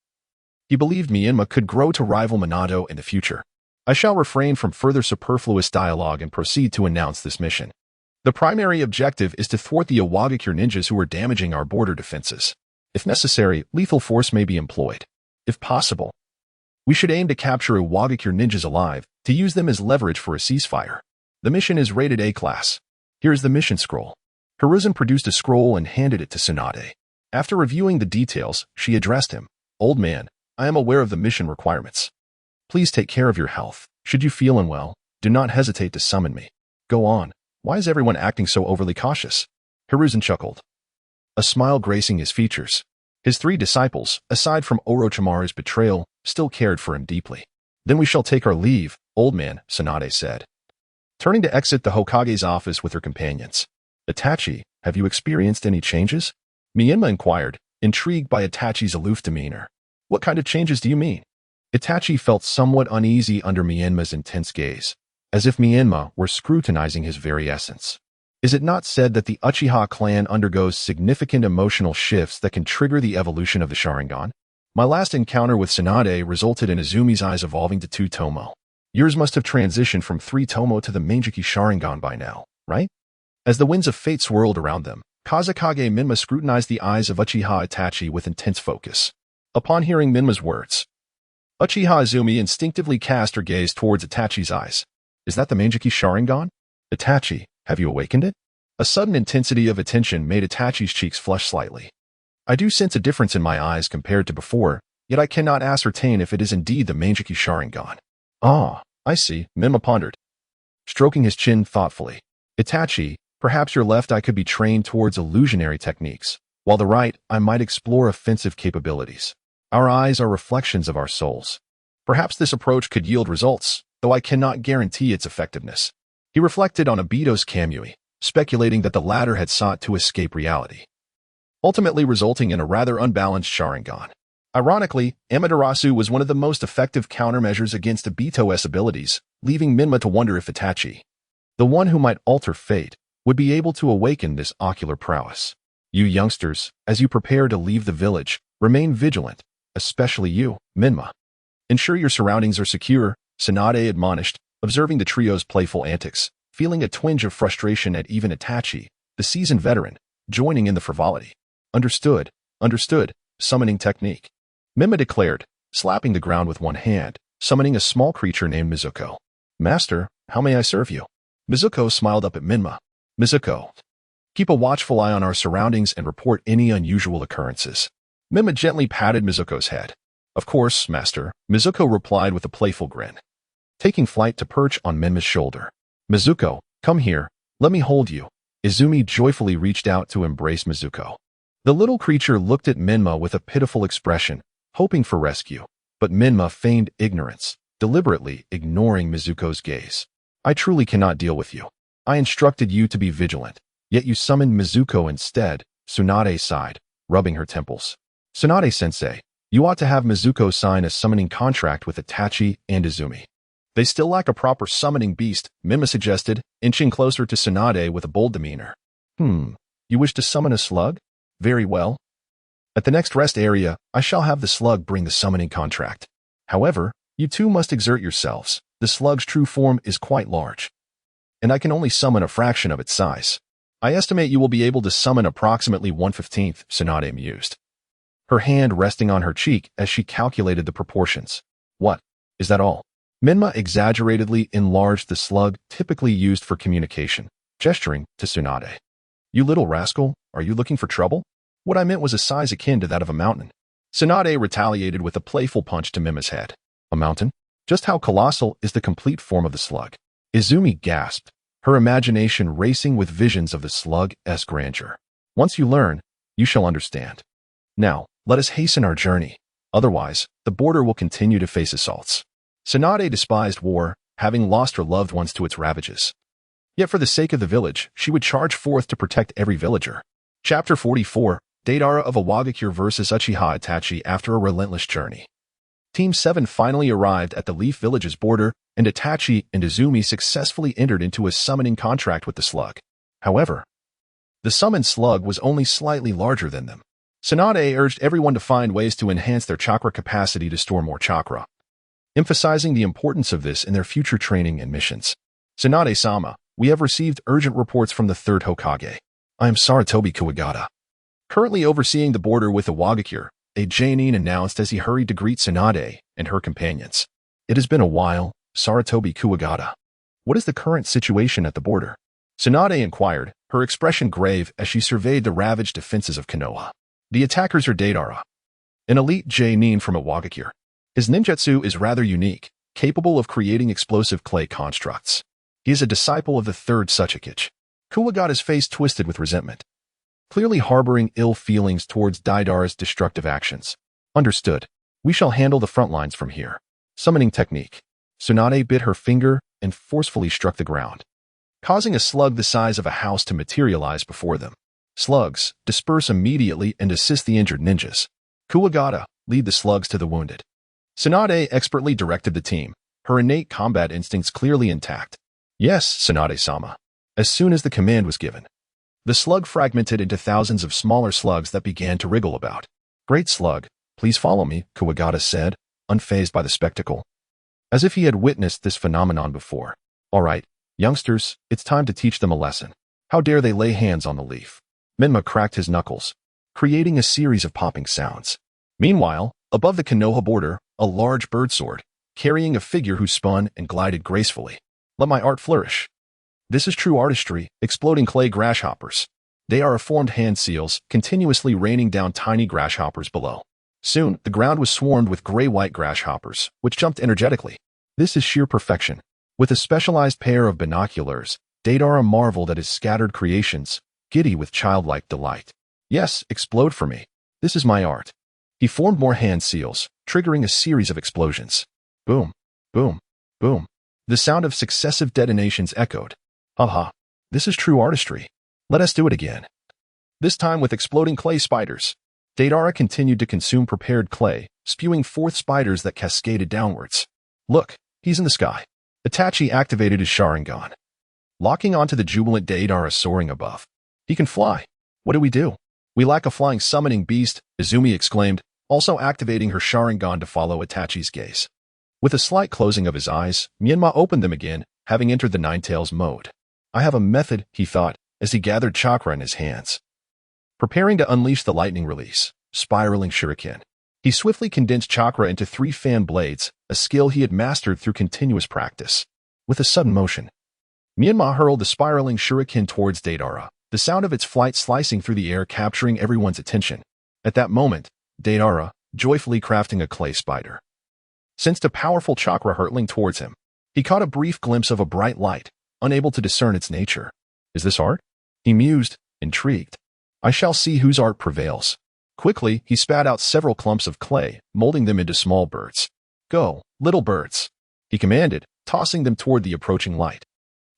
he believed Myanmar could grow to rival Minato in the future. I shall refrain from further superfluous dialogue and proceed to announce this mission. The primary objective is to thwart the Awagakure ninjas who are damaging our border defenses. If necessary, lethal force may be employed. If possible, we should aim to capture Awagakure ninjas alive, to use them as leverage for a ceasefire. The mission is rated A class. Here is the mission scroll. Hiruzen produced a scroll and handed it to Tsunade. After reviewing the details, she addressed him. Old man, I am aware of the mission requirements. Please take care of your health. Should you feel unwell, do not hesitate to summon me. Go on. Why is everyone acting so overly cautious? Hiruzen chuckled, a smile gracing his features. His 3 disciples, aside from Orochimaru's betrayal, still cared for him deeply. Then we shall take our leave, old man, Tsunade said, turning to exit the Hokage's office with her companions. Itachi, have you experienced any changes? Myanmar inquired, intrigued by Itachi's aloof demeanor. What kind of changes do you mean? Itachi felt somewhat uneasy under Myanmar's intense gaze, as if Myanmar were scrutinizing his very essence. Is it not said that the Uchiha clan undergoes significant emotional shifts that can trigger the evolution of the Sharingan? My last encounter with Tsunade resulted in Izumi's eyes evolving to 2 Tomo. Yours must have transitioned from 3 Tomo to the Manjiki Sharingan by now, right? As the winds of fate swirled around them, Kazekaze Menma scrutinized the eyes of Uchiha Itachi with intense focus. Upon hearing Menma's words, Uchiha Izumi instinctively cast her gaze towards Itachi's eyes. Is that the Manjiki Sharingan? Itachi, have you awakened it? A sudden intensity of attention made Itachi's cheeks flush slightly. I do sense a difference in my eyes compared to before, yet I cannot ascertain if it is indeed the Manjiki Sharingan. Ah, I see, Menma pondered, stroking his chin thoughtfully. Itachi, perhaps your left eye could be trained towards illusionary techniques, while the right eye might explore offensive capabilities. Our eyes are reflections of our souls. Perhaps this approach could yield results, though I cannot guarantee its effectiveness. He reflected on Obito's Kamui, speculating that the latter had sought to escape reality, ultimately resulting in a rather unbalanced Sharingan. Ironically, Amaterasu was one of the most effective countermeasures against Obito's abilities, leaving Menma to wonder if Itachi, the one who might alter fate, would be able to awaken this ocular prowess. You youngsters, as you prepare to leave the village, remain vigilant, especially you, Menma. Ensure your surroundings are secure, Tsunade admonished, observing the trio's playful antics, feeling a twinge of frustration at even Itachi, the seasoned veteran, joining in the frivolity. Understood, understood, summoning technique. Menma declared, slapping the ground with one hand, summoning a small creature named Mizuko. Master, how may I serve you? Mizuko smiled up at Menma. Mizuko, keep a watchful eye on our surroundings and report any unusual occurrences. Menma gently patted Mizuko's head. Of course, Master, Mizuko replied with a playful grin, taking flight to perch on Menma's shoulder. Mizuko, come here, let me hold you. Izumi joyfully reached out to embrace Mizuko. The little creature looked at Menma with a pitiful expression, hoping for rescue, but Menma feigned ignorance, deliberately ignoring Mizuko's gaze. I truly cannot deal with you. I instructed you to be vigilant, yet you summoned Mizuko instead, Tsunade sighed, rubbing her temples. Tsunade-sensei, you ought to have Mizuko sign a summoning contract with Itachi and Izumi. They still lack a proper summoning beast, Menma suggested, inching closer to Tsunade with a bold demeanor. You wish to summon a slug? Very well. At the next rest area, I shall have the slug bring the summoning contract. However, you two must exert yourselves. The slug's true form is quite large, and I can only summon a fraction of its size. I estimate you will be able to summon approximately 1/15, Tsunade mused, her hand resting on her cheek as she calculated the proportions. What? Is that all? Menma exaggeratedly enlarged the slug typically used for communication, gesturing to Tsunade. You little rascal, are you looking for trouble? What I meant was a size akin to that of a mountain. Tsunade retaliated with a playful punch to Menma's head. A mountain? Just how colossal is the complete form of the slug? Izumi gasped, her imagination racing with visions of the slug's grandeur. Once you learn, you shall understand. Now, let us hasten our journey. Otherwise, the border will continue to face assaults. Tsunade despised war, having lost her loved ones to its ravages. Yet for the sake of the village, she would charge forth to protect every villager. Chapter 44, Deidara of Awagakure vs. Uchiha Itachi after a relentless journey. Team 7 finally arrived at the Leaf Village's border, and Itachi and Izumi successfully entered into a summoning contract with the slug. However, the summoned slug was only slightly larger than them. Tsunade urged everyone to find ways to enhance their chakra capacity to store more chakra, emphasizing the importance of this in their future training and missions. Tsunade-sama, we have received urgent reports from the 3rd Hokage. I am Saratobi Kuwagata, currently overseeing the border with Awagakure, a Jainin announced as he hurried to greet Tsunade and her companions. It has been a while, Saratobi Kuwagata. What is the current situation at the border? Tsunade inquired, her expression grave as she surveyed the ravaged defenses of Konoha. The attackers are Deidara, an elite Jainin from Awagakure. His ninjutsu is rather unique, capable of creating explosive clay constructs. He is a disciple of the 3rd Uchiha. Kuwagata's face twisted with resentment, clearly harboring ill feelings towards Deidara's destructive actions. Understood. We shall handle the front lines from here. Summoning technique. Tsunade bit her finger and forcefully struck the ground, causing a slug the size of a house to materialize before them. Slugs, disperse immediately and assist the injured ninjas. Kuwagata, lead the slugs to the wounded. Tsunade expertly directed the team, her innate combat instincts clearly intact. Yes, Tsunade-sama. As soon as the command was given, the slug fragmented into thousands of smaller slugs that began to wriggle about. Great slug, please follow me, Kuwagata said, unfazed by the spectacle, as if he had witnessed this phenomenon before. All right, youngsters, it's time to teach them a lesson. How dare they lay hands on the leaf? Menma cracked his knuckles, creating a series of popping sounds. Meanwhile, above the Konoha border, a large bird soared, carrying a figure who spun and glided gracefully. Let my art flourish. This is true artistry, exploding clay grasshoppers. They are formed hand seals, continuously raining down tiny grasshoppers below. Soon, the ground was swarmed with gray-white grasshoppers, which jumped energetically. This is sheer perfection. With a specialized pair of binoculars, Deidara marveled at his scattered creations, giddy with childlike delight. Yes, explode for me. This is my art. He formed more hand seals, triggering a series of explosions. Boom, boom, boom. The sound of successive detonations echoed. Haha, this is true artistry. Let us do it again. This time with exploding clay spiders. Deidara continued to consume prepared clay, spewing forth spiders that cascaded downwards. Look, he's in the sky. Itachi activated his Sharingan, locking onto the jubilant Deidara soaring above. He can fly. What do we do? We lack a flying summoning beast, Izumi exclaimed, also activating her Sharingan to follow Itachi's gaze. With a slight closing of his eyes, Menma opened them again, having entered the Nine-Tails mode. I have a method, he thought, as he gathered chakra in his hands. Preparing to unleash the lightning release, spiraling shuriken. He swiftly condensed chakra into 3 fan blades, a skill he had mastered through continuous practice. With a sudden motion, Menma hurled the spiraling shuriken towards Deidara, the sound of its flight slicing through the air capturing everyone's attention. At that moment, Deidara, joyfully crafting a clay spider, sensed a powerful chakra hurtling towards him. He caught a brief glimpse of a bright light, unable to discern its nature. Is this art? He mused, intrigued. I shall see whose art prevails. Quickly, he spat out several clumps of clay, molding them into small birds. Go, little birds, he commanded, tossing them toward the approaching light.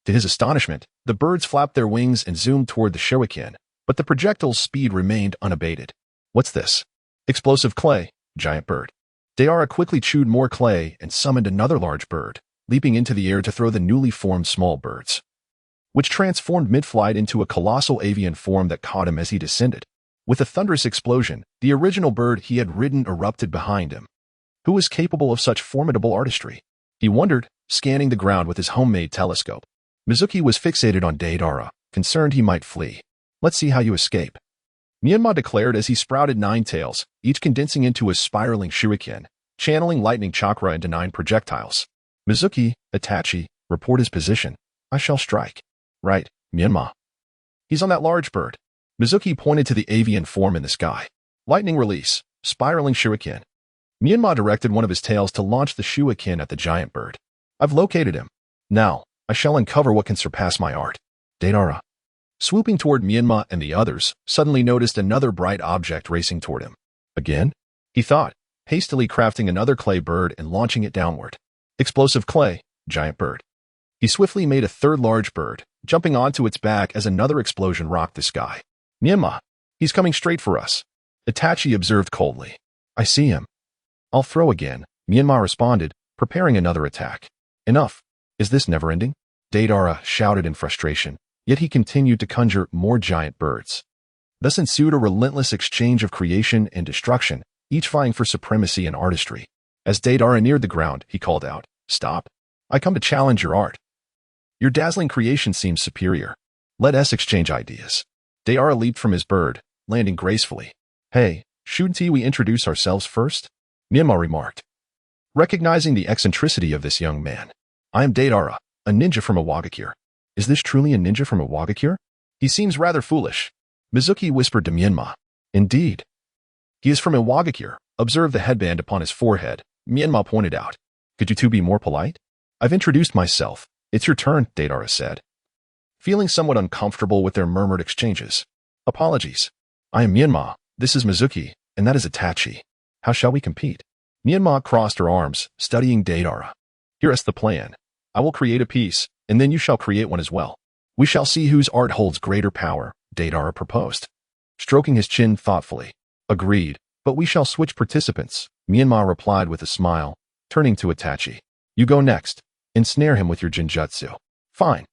To his astonishment, the birds flapped their wings and zoomed toward the shuriken, but the projectile's speed remained unabated. What's this? Explosive clay, giant bird. Deidara quickly chewed more clay and summoned another large bird, leaping into the air to throw the newly formed small birds, which transformed mid-flight into a colossal avian form that caught him as he descended. With a thunderous explosion, the original bird he had ridden erupted behind him. Who was capable of such formidable artistry? He wondered, scanning the ground with his homemade telescope. Mizuki was fixated on Deidara, concerned he might flee. Let's see how you escape, Menma declared as he sprouted 9 tails, each condensing into a spiraling shuriken, channeling lightning chakra into 9 projectiles. Mizuki, Itachi, report his position. I shall strike. Right, Menma. He's on that large bird. Mizuki pointed to the avian form in the sky. Lightning release, spiraling shuriken. Menma directed one of his tails to launch the shuriken at the giant bird. I've located him. Now, I shall uncover what can surpass my art. Deidara, swooping toward Menma and the others, suddenly noticed another bright object racing toward him. Again? He thought, hastily crafting another clay bird and launching it downward. Explosive clay, giant bird. He swiftly made a third large bird, jumping onto its back as another explosion rocked the sky. Menma, he's coming straight for us, Itachi observed coldly. I see him. I'll throw again, Menma responded, preparing another attack. Enough. Is this never-ending? Deidara shouted in frustration, yet he continued to conjure more giant birds. Thus ensued a relentless exchange of creation and destruction, each vying for supremacy and artistry. As Deidara neared the ground, he called out, Stop. I come to challenge your art. Your dazzling creation seems superior. Let us exchange ideas. Deidara leaped from his bird, landing gracefully. Hey, shouldn't we introduce ourselves first? Menma remarked, recognizing the eccentricity of this young man. I am Deidara, a ninja from Iwagakure. Is this truly a ninja from Iwagakure? He seems rather foolish. Mizuki whispered to Menma. Indeed. He is from Iwagakure. Observe the headband upon his forehead, Menma pointed out. Could you two be more polite? I've introduced myself. It's your turn, Deidara said, feeling somewhat uncomfortable with their murmured exchanges. Apologies. I am Menma, this is Mizuki, and that is Itachi. How shall we compete? Menma crossed her arms, studying Deidara. Here is the plan. I will create a piece, and then you shall create one as well. We shall see whose art holds greater power, Deidara proposed, stroking his chin thoughtfully. Agreed, but we shall switch participants, Menma replied with a smile, turning to Itachi. You go next. Ensnare him with your genjutsu. Fine.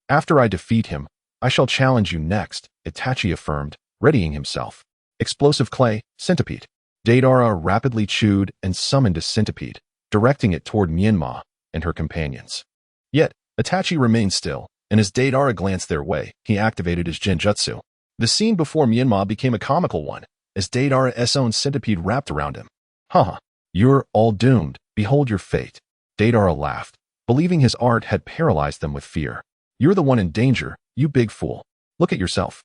After I defeat him, I shall challenge you next, Itachi affirmed, readying himself. Explosive clay, centipede. Deidara rapidly chewed and summoned a centipede, directing it toward Menma and her companions. Yet, Itachi remained still, and as Deidara glanced their way, he activated his genjutsu. The scene before Menma became a comical one, as Deidara's own centipede wrapped around him. Haha, you're all doomed. Behold your fate. Deidara laughed, believing his art had paralyzed them with fear. You're the one in danger, you big fool. Look at yourself.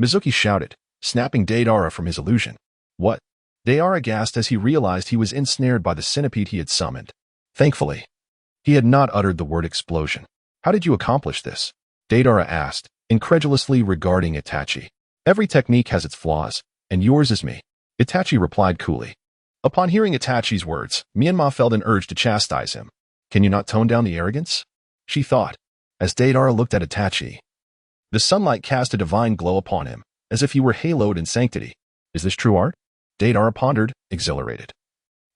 Mizuki shouted, snapping Deidara from his illusion. What? Deidara gasped as he realized he was ensnared by the centipede he had summoned. Thankfully, he had not uttered the word explosion. How did you accomplish this? Deidara asked, incredulously regarding Itachi. Every technique has its flaws, and yours is me. Itachi replied coolly. Upon hearing Itachi's words, Menma felt an urge to chastise him. Can you not tone down the arrogance? She thought, as Deidara looked at Itachi. The sunlight cast a divine glow upon him, as if he were haloed in sanctity. Is this true art? Deidara pondered, exhilarated.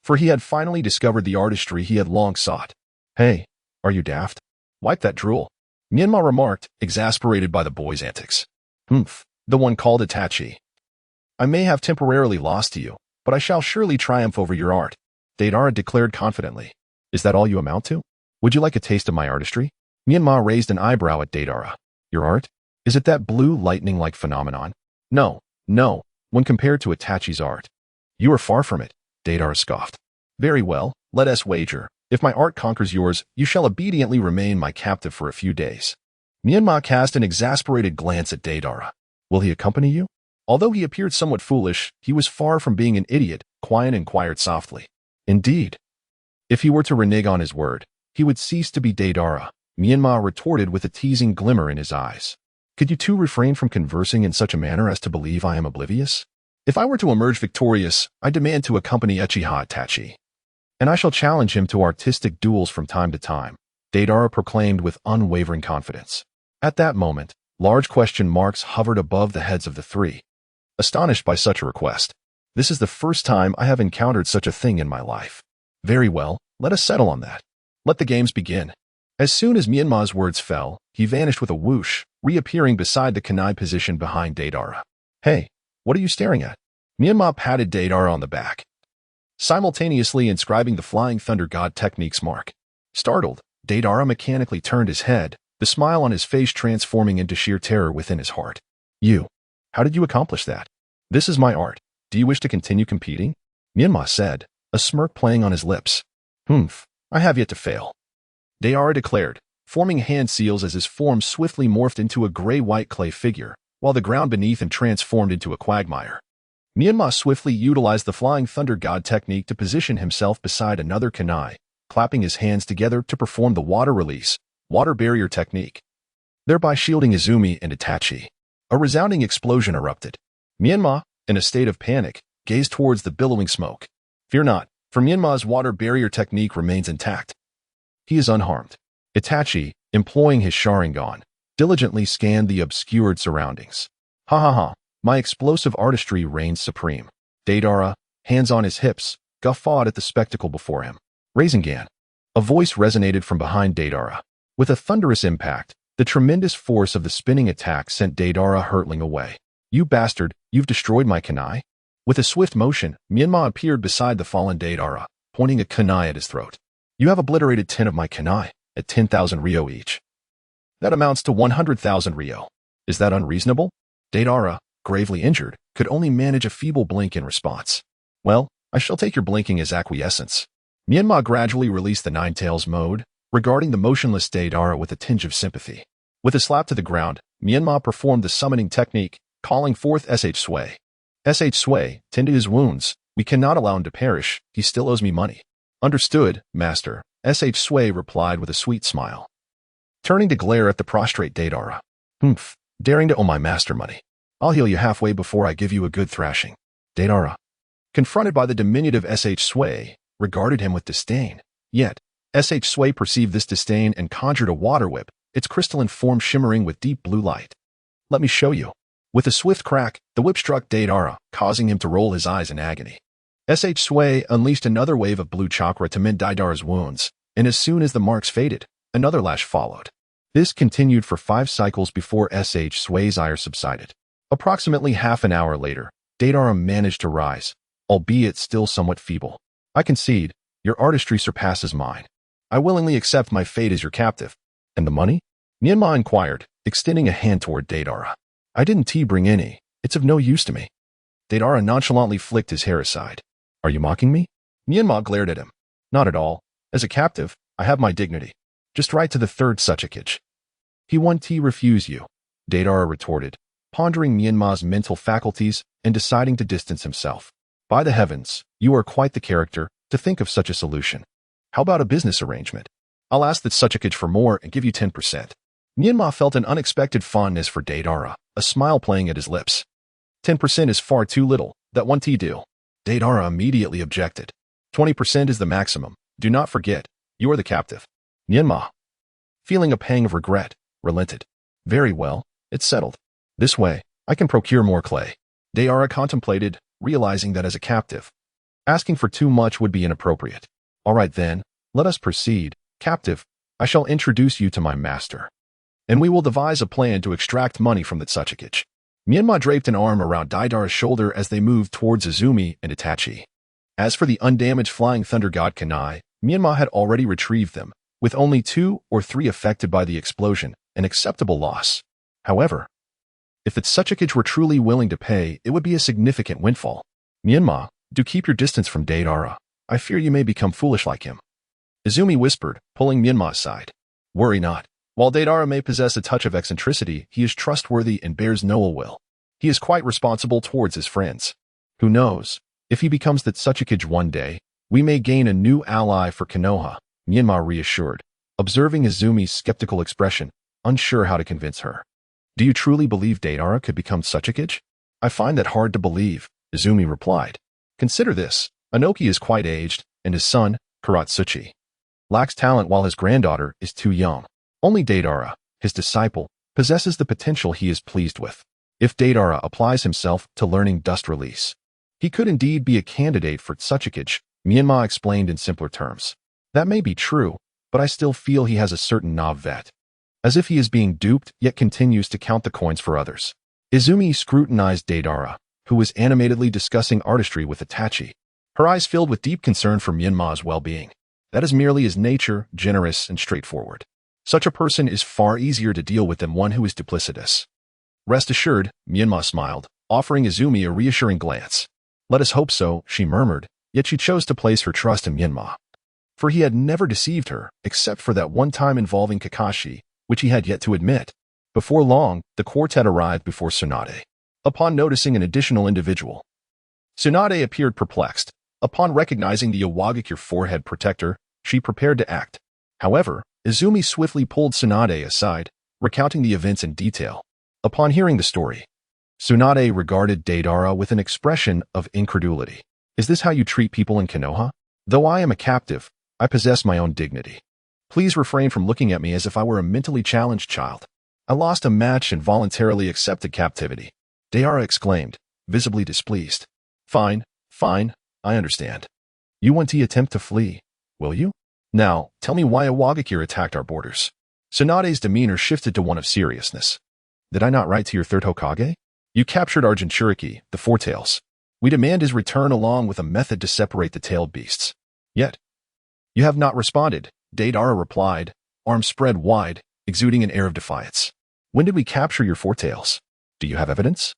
For he had finally discovered the artistry he had long sought. Hey, are you daft? Wipe that drool. Menma remarked, exasperated by the boy's antics. The one called Itachi. I may have temporarily lost to you, but I shall surely triumph over your art, Deidara declared confidently. Is that all you amount to? Would you like a taste of my artistry? Menma raised an eyebrow at Deidara. Your art? Is it that blue lightning-like phenomenon? No, no, when compared to Itachi's art. You are far from it, Deidara scoffed. Very well, let us wager. If my art conquers yours, you shall obediently remain my captive for a few days. Menma cast an exasperated glance at Deidara. Will he accompany you? Although he appeared somewhat foolish, he was far from being an idiot, Quian inquired softly. Indeed. If he were to renege on his word, he would cease to be Deidara, Menma retorted with a teasing glimmer in his eyes. Could you two refrain from conversing in such a manner as to believe I am oblivious? If I were to emerge victorious, I demand to accompany Uchiha Itachi. And I shall challenge him to artistic duels from time to time, Deidara proclaimed with unwavering confidence. At that moment, large question marks hovered above the heads of the three. Astonished by such a request, this is the first time I have encountered such a thing in my life. Very well, let us settle on that. Let the games begin. As soon as Menma's words fell, he vanished with a whoosh, reappearing beside the kunai position behind Deidara. Hey, what are you staring at? Menma patted Deidara on the back, simultaneously inscribing the Flying Thunder God technique's mark. Startled, Deidara mechanically turned his head, the smile on his face transforming into sheer terror within his heart. You. How did you accomplish that? This is my art. Do you wish to continue competing? Menma said, a smirk playing on his lips. I have yet to fail. Deidara declared, forming hand seals as his form swiftly morphed into a gray-white clay figure, while the ground beneath him transformed into a quagmire. Menma swiftly utilized the Flying Thunder God technique to position himself beside another kunai, clapping his hands together to perform the water release, water barrier technique, thereby shielding Izumi and Itachi. A resounding explosion erupted. Menma, in a state of panic, gazed towards the billowing smoke. Fear not, for Menma's water barrier technique remains intact. He is unharmed. Itachi, employing his Sharingan, diligently scanned the obscured surroundings. Ha ha ha, my explosive artistry reigns supreme. Deidara, hands on his hips, guffawed at the spectacle before him. Rasengan. A voice resonated from behind Deidara. With a thunderous impact, the tremendous force of the spinning attack sent Deidara hurtling away. You bastard, you've destroyed my kunai? With a swift motion, Menma appeared beside the fallen Deidara, pointing a kunai at his throat. You have obliterated 10 of my kunai, at 10,000 ryo each. That amounts to 100,000 ryo. Is that unreasonable? Deidara, gravely injured, could only manage a feeble blink in response. Well, I shall take your blinking as acquiescence. Menma gradually released the Nine-Tails mode, regarding the motionless Deidara with a tinge of sympathy. With a slap to the ground, Menma performed the summoning technique, calling forth Sh Sway. Sh Sway, tend to his wounds. We cannot allow him to perish. He still owes me money. Understood, master, Sh Sway replied with a sweet smile. Turning to glare at the prostrate Deidara. Daring to owe my master money. I'll heal you halfway before I give you a good thrashing. Deidara, confronted by the diminutive Sh Sway, regarded him with disdain. Yet, Sh Sway perceived this disdain and conjured a water whip, its crystalline form shimmering with deep blue light. Let me show you. With a swift crack, the whip struck Deidara, causing him to roll his eyes in agony. Sh Sway unleashed another wave of blue chakra to mend Deidara's wounds, and as soon as the marks faded, another lash followed. This continued for 5 cycles before Sh Sway's ire subsided. Approximately half an hour later, Deidara managed to rise, albeit still somewhat feeble. I concede, your artistry surpasses mine. I willingly accept my fate as your captive. And the money? Menma inquired, extending a hand toward Deidara. I didn't bring any. It's of no use to me. Deidara nonchalantly flicked his hair aside. Are you mocking me? Menma glared at him. Not at all. As a captive, I have my dignity. Just write to the third Suchikage. He won't refuse you, Deidara retorted, pondering Menma's mental faculties and deciding to distance himself. By the heavens, you are quite the character to think of such a solution. How about a business arrangement? I'll ask the Suchikage for more and give you 10%. Menma felt an unexpected fondness for Deidara, a smile playing at his lips. 10% is far too little, that won't do. Deidara immediately objected. 20% is the maximum. Do not forget, you are the captive. Menma, feeling a pang of regret, relented. Very well, it's settled. This way, I can procure more clay. Deidara contemplated, realizing that as a captive, asking for too much would be inappropriate. All right then, let us proceed. Captive, I shall introduce you to my master. And we will devise a plan to extract money from the Suchikage. Myanmar draped an arm around Daidara's shoulder as they moved towards Izumi and Itachi. As for the undamaged flying thunder god Kanai, Myanmar had already retrieved them, with only 2 or 3 affected by the explosion, an acceptable loss. However, if the Tsuchikage were truly willing to pay, it would be a significant windfall. Myanmar, do keep your distance from Daidara. I fear you may become foolish like him. Izumi whispered, pulling Myanmar aside. Worry not. While Daidara may possess a touch of eccentricity, he is trustworthy and bears no ill will. He is quite responsible towards his friends. Who knows? If he becomes the Tsuchikage one day, we may gain a new ally for Konoha, Myanmar reassured, observing Izumi's skeptical expression, unsure how to convince her. Do you truly believe Daidara could become Tsuchikage? I find that hard to believe, Izumi replied. Consider this. Anoki is quite aged, and his son, Karatsuchi, lacks talent while his granddaughter is too young. Only Daidara, his disciple, possesses the potential he is pleased with. If Daidara applies himself to learning dust release, he could indeed be a candidate for Tsuchikage, Myanmar explained in simpler terms. That may be true, but I still feel he has a certain navet. As if he is being duped, yet continues to count the coins for others. Izumi scrutinized Daidara, who was animatedly discussing artistry with Itachi. Her eyes filled with deep concern for Myanmar's well-being. That is merely his nature, generous and straightforward. Such a person is far easier to deal with than one who is duplicitous. Rest assured, Myanmar smiled, offering Izumi a reassuring glance. Let us hope so, she murmured, yet she chose to place her trust in Myanmar. For he had never deceived her, except for that one time involving Kakashi, which he had yet to admit. Before long, the quartet arrived before Tsunade. Upon noticing an additional individual, Tsunade appeared perplexed. Upon recognizing the Iwagakure forehead protector, she prepared to act. However, Izumi swiftly pulled Tsunade aside, recounting the events in detail. Upon hearing the story, Tsunade regarded Daidara with an expression of incredulity. Is this how you treat people in Konoha? Though I am a captive, I possess my own dignity. Please refrain from looking at me as if I were a mentally challenged child. I lost a match and voluntarily accepted captivity. Daidara exclaimed, visibly displeased. Fine, I understand. You want to attempt to flee, will you? Now, tell me why Iwagakure attacked our borders. Tsunade's demeanor shifted to one of seriousness. Did I not write to your third Hokage? You captured our Jinchuriki, the Four Tails. We demand his return along with a method to separate the tailed beasts. Yet, you have not responded, Daidara replied, arms spread wide, exuding an air of defiance. When did we capture your Four Tails? Do you have evidence?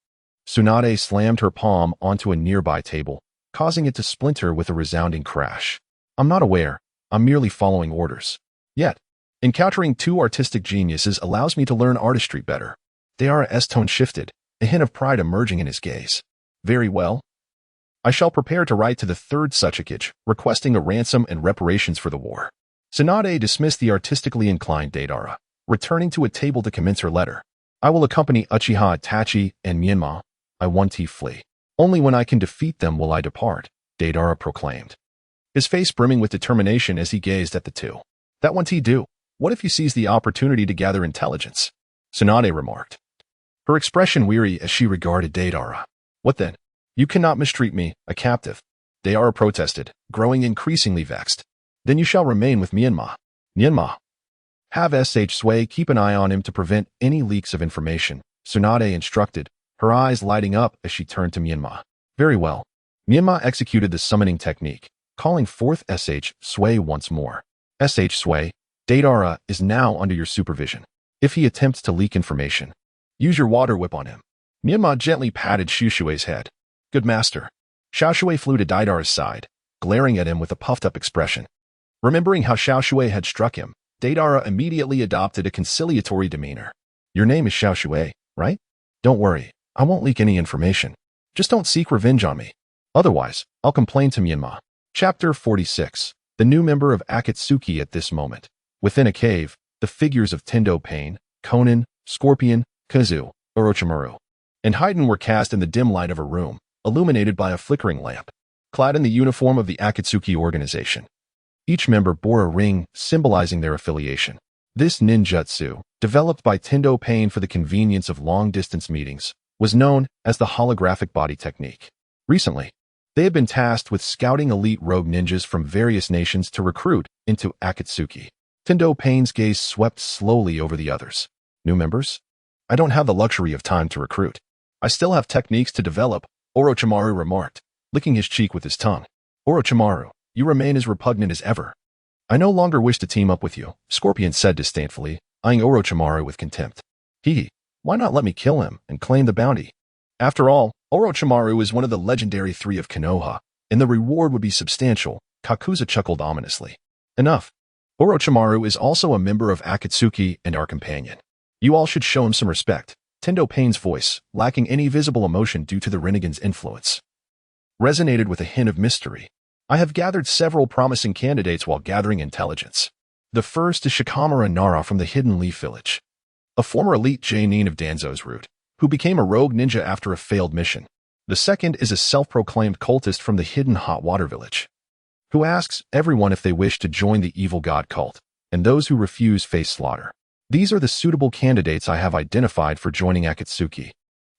Tsunade slammed her palm onto a nearby table, causing it to splinter with a resounding crash. I'm not aware. I'm merely following orders. Yet, encountering 2 artistic geniuses allows me to learn artistry better. Daidara's tone shifted, a hint of pride emerging in his gaze. Very well. I shall prepare to write to the third Tsuchikage, requesting a ransom and reparations for the war. Tsunade dismissed the artistically inclined Daidara, returning to a table to commence her letter. I will accompany Uchiha Itachi and Myanmar. I want to flee. Only when I can defeat them will I depart, Daidara proclaimed, his face brimming with determination as he gazed at the two. That won't he do. What if he sees the opportunity to gather intelligence? Tsunade remarked, her expression weary as she regarded Daidara. What then? You cannot mistreat me, a captive. Daidara protested, growing increasingly vexed. Then you shall remain with Myanmar. Myanmar. Have Sway keep an eye on him to prevent any leaks of information, Tsunade instructed, her eyes lighting up as she turned to Myanmar. Very well. Myanmar executed the summoning technique, calling forth Sway once more. Sway, Daidara is now under your supervision. If he attempts to leak information, use your water whip on him. Myanmar gently patted Shushue's head. Good master. Xiaoshui flew to Daidara's side, glaring at him with a puffed-up expression. Remembering how Xiaoshui had struck him, Daidara immediately adopted a conciliatory demeanor. Your name is Xiaoshui, right? Don't worry, I won't leak any information. Just don't seek revenge on me. Otherwise, I'll complain to Myanmar. Chapter 46. The new member of Akatsuki at this moment. Within a cave, the figures of Tendo Pain, Konan, Scorpion, Kazu, Orochimaru, and Haiden were cast in the dim light of a room, illuminated by a flickering lamp, clad in the uniform of the Akatsuki organization. Each member bore a ring symbolizing their affiliation. This ninjutsu, developed by Tendo Pain for the convenience of long-distance meetings, was known as the holographic body technique. Recently, they had been tasked with scouting elite rogue ninjas from various nations to recruit into Akatsuki. Tendo Pain's gaze swept slowly over the others. New members? I don't have the luxury of time to recruit. I still have techniques to develop, Orochimaru remarked, licking his cheek with his tongue. Orochimaru, you remain as repugnant as ever. I no longer wish to team up with you, Scorpion said disdainfully, eyeing Orochimaru with contempt. Why not let me kill him and claim the bounty? After all, Orochimaru is one of the legendary 3 of Konoha, and the reward would be substantial, Kakuza chuckled ominously. Enough. Orochimaru is also a member of Akatsuki and our companion. You all should show him some respect. Tendo Pain's voice, lacking any visible emotion due to the Rinnegan's influence, resonated with a hint of mystery. I have gathered several promising candidates while gathering intelligence. The first is Shikamaru Nara from the Hidden Leaf Village, a former elite Jonin of Danzo's route, who became a rogue ninja after a failed mission. The second is a self-proclaimed cultist from the Hidden Hot Water Village, who asks everyone if they wish to join the evil god cult, and those who refuse face slaughter. These are the suitable candidates I have identified for joining Akatsuki,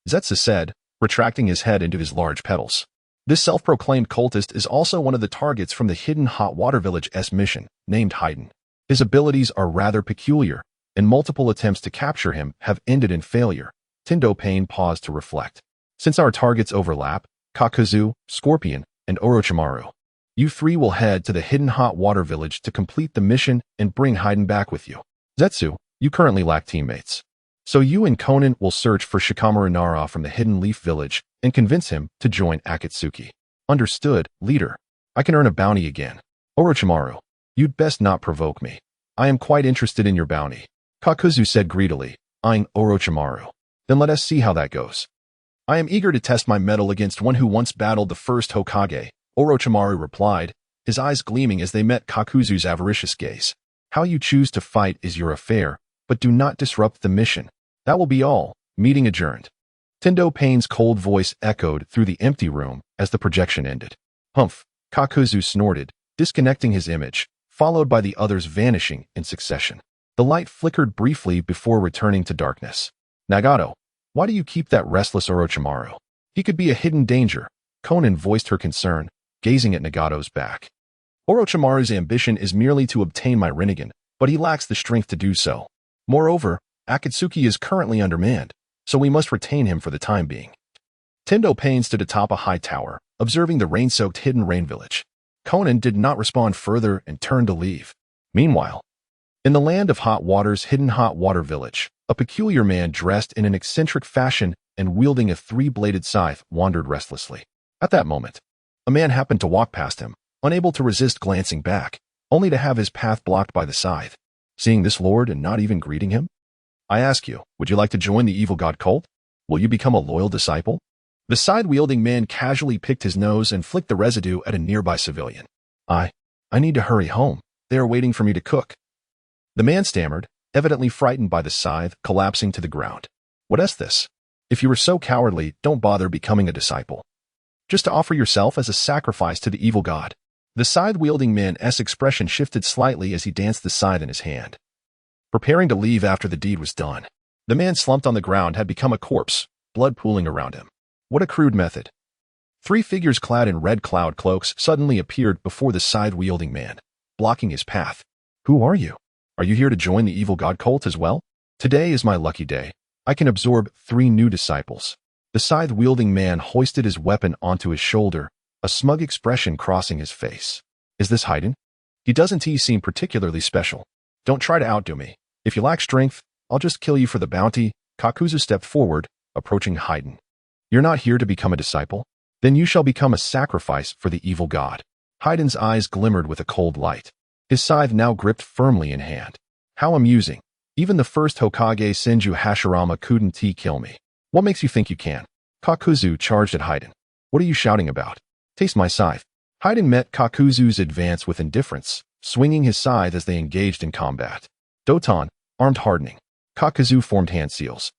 Zetsu said, retracting his head into his large petals. This self-proclaimed cultist is also one of the targets from the Hidden Hot Water Village's mission, named Haiden. His abilities are rather peculiar, and multiple attempts to capture him have ended in failure. Tendo Pain paused to reflect. Since our targets overlap, Kakuzu, Scorpion, and Orochimaru, you 3 will head to the Hidden Hot Water Village to complete the mission and bring Haiden back with you. Zetsu, you currently lack teammates. So you and Conan will search for Shikamaru Nara from the Hidden Leaf Village and convince him to join Akatsuki. Understood, leader. I can earn a bounty again. Orochimaru, you'd best not provoke me. I am quite interested in your bounty, Kakuzu said greedily, eyeing Orochimaru. Then let us see how that goes. I am eager to test my mettle against one who once battled the first Hokage, Orochimaru replied, his eyes gleaming as they met Kakuzu's avaricious gaze. How you choose to fight is your affair, but do not disrupt the mission. That will be all. Meeting adjourned. Tendo Pain's cold voice echoed through the empty room as the projection ended. Humph, Kakuzu snorted, disconnecting his image, followed by the others vanishing in succession. The light flickered briefly before returning to darkness. Nagato, why do you keep that restless Orochimaru? He could be a hidden danger. Conan voiced her concern, gazing at Nagato's back. Orochimaru's ambition is merely to obtain my Rinnegan, but he lacks the strength to do so. Moreover, Akatsuki is currently undermanned, so we must retain him for the time being. Tendo Pain stood atop a high tower, observing the rain-soaked Hidden Rain Village. Conan did not respond further and turned to leave. Meanwhile, in the land of hot water's Hidden Hot Water Village, a peculiar man dressed in an eccentric fashion and wielding a 3-bladed scythe wandered restlessly. At that moment, a man happened to walk past him, unable to resist glancing back, only to have his path blocked by the scythe. Seeing this lord and not even greeting him? I ask you, would you like to join the evil god cult? Will you become a loyal disciple? The scythe-wielding man casually picked his nose and flicked the residue at a nearby civilian. I need to hurry home. They are waiting for me to cook. The man stammered, evidently frightened by the scythe collapsing to the ground. What is this? If you were so cowardly, don't bother becoming a disciple. Just to offer yourself as a sacrifice to the evil god. The scythe-wielding man's expression shifted slightly as he danced the scythe in his hand, preparing to leave after the deed was done. The man slumped on the ground had become a corpse, blood pooling around him. What a crude method. 3 figures clad in red cloud cloaks suddenly appeared before the scythe-wielding man, blocking his path. Who are you? Are you here to join the evil god cult as well? Today is my lucky day. I can absorb 3 new disciples. The scythe-wielding man hoisted his weapon onto his shoulder, a smug expression crossing his face. Is this Haiden? He doesn't seem particularly special. Don't try to outdo me. If you lack strength, I'll just kill you for the bounty. Kakuzu stepped forward, approaching Haiden. You're not here to become a disciple? Then you shall become a sacrifice for the evil god. Haiden's eyes glimmered with a cold light. His scythe now gripped firmly in hand. How amusing. Even the first Hokage Senju Hashirama couldn't kill me. What makes you think you can? Kakuzu charged at Haiden. What are you shouting about? Taste my scythe. Haiden met Kakuzu's advance with indifference, swinging his scythe as they engaged in combat. Doton, armed hardening. Kakuzu formed hand seals,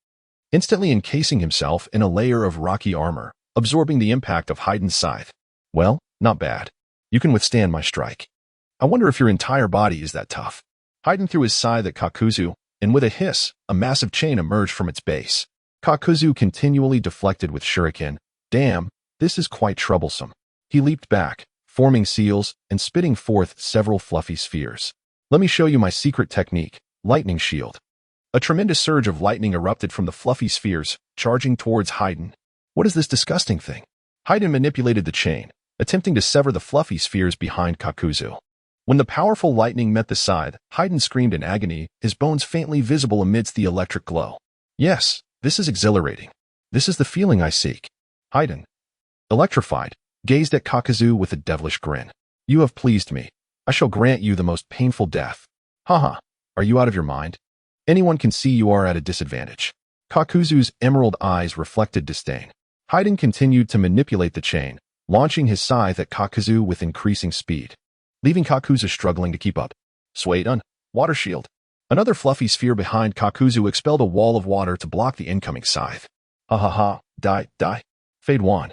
instantly encasing himself in a layer of rocky armor, absorbing the impact of Haiden's scythe. Well, not bad. You can withstand my strike. I wonder if your entire body is that tough. Haiden threw his scythe at Kakuzu, and with a hiss, a massive chain emerged from its base. Kakuzu continually deflected with shuriken. Damn, this is quite troublesome. He leaped back, forming seals and spitting forth several fluffy spheres. Let me show you my secret technique, lightning shield. A tremendous surge of lightning erupted from the fluffy spheres, charging towards Haiden. What is this disgusting thing? Haiden manipulated the chain, attempting to sever the fluffy spheres behind Kakuzu. When the powerful lightning met the side, Haiden screamed in agony, his bones faintly visible amidst the electric glow. Yes, this is exhilarating. This is the feeling I seek. Haiden, electrified, gazed at Kakuzu with a devilish grin. You have pleased me. I shall grant you the most painful death. Haha, are you out of your mind? Anyone can see you are at a disadvantage. Kakuzu's emerald eyes reflected disdain. Haiden continued to manipulate the chain, launching his scythe at Kakuzu with increasing speed, leaving Kakuzu struggling to keep up. Suedun, water shield. Another fluffy sphere behind Kakuzu expelled a wall of water to block the incoming scythe. Ha ha ha, die. Fade Wan,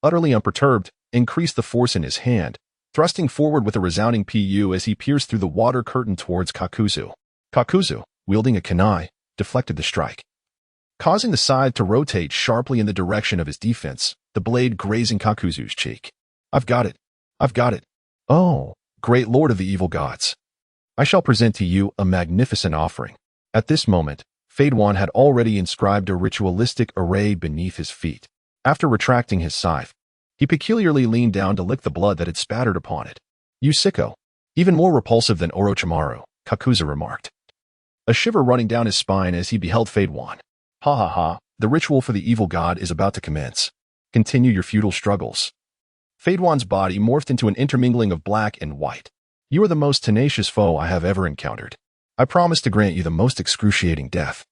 utterly unperturbed, increased the force in his hand, thrusting forward with a resounding pu as he pierced through the water curtain towards Kakuzu. Kakuzu, wielding a kunai, deflected the strike, causing the scythe to rotate sharply in the direction of his defense, the blade grazing Kakuzu's cheek. I've got it. Oh, great lord of the evil gods. I shall present to you a magnificent offering. At this moment, Fade Wan had already inscribed a ritualistic array beneath his feet. After retracting his scythe, he peculiarly leaned down to lick the blood that had spattered upon it. You sicko. Even more repulsive than Orochimaru, Kakuzu remarked, a shiver running down his spine as he beheld Fade Wan. Ha ha ha, the ritual for the evil god is about to commence. Continue your futile struggles. Fade Wan's body morphed into an intermingling of black and white. You are the most tenacious foe I have ever encountered. I promise to grant you the most excruciating death,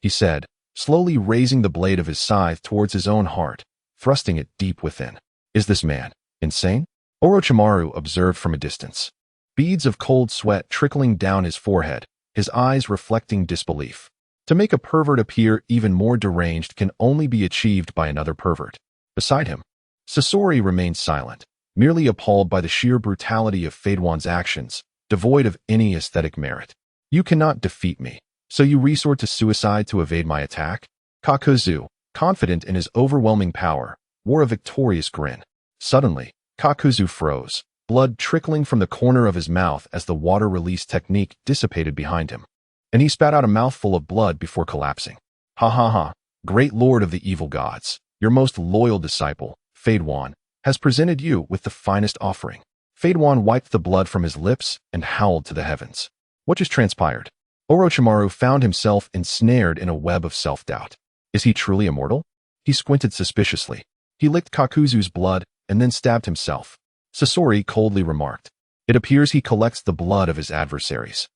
he said, slowly raising the blade of his scythe towards his own heart, thrusting it deep within. Is this man insane? Orochimaru observed from a distance, beads of cold sweat trickling down his forehead, his eyes reflecting disbelief. To make a pervert appear even more deranged can only be achieved by another pervert. Beside him, Sasori remained silent, merely appalled by the sheer brutality of Fade Wan's actions, devoid of any aesthetic merit. You cannot defeat me, so you resort to suicide to evade my attack? Kakuzu, confident in his overwhelming power, wore a victorious grin. Suddenly, Kakuzu froze, blood trickling from the corner of his mouth as the water release technique dissipated behind him, and he spat out a mouthful of blood before collapsing. Ha ha ha, great lord of the evil gods, your most loyal disciple, Fade Wan, has presented you with the finest offering. Fade Wan wiped the blood from his lips and howled to the heavens. What just transpired? Orochimaru found himself ensnared in a web of self-doubt. Is he truly immortal? He squinted suspiciously. He licked Kakuzu's blood and then stabbed himself. Sasori coldly remarked, it appears he collects the blood of his adversaries,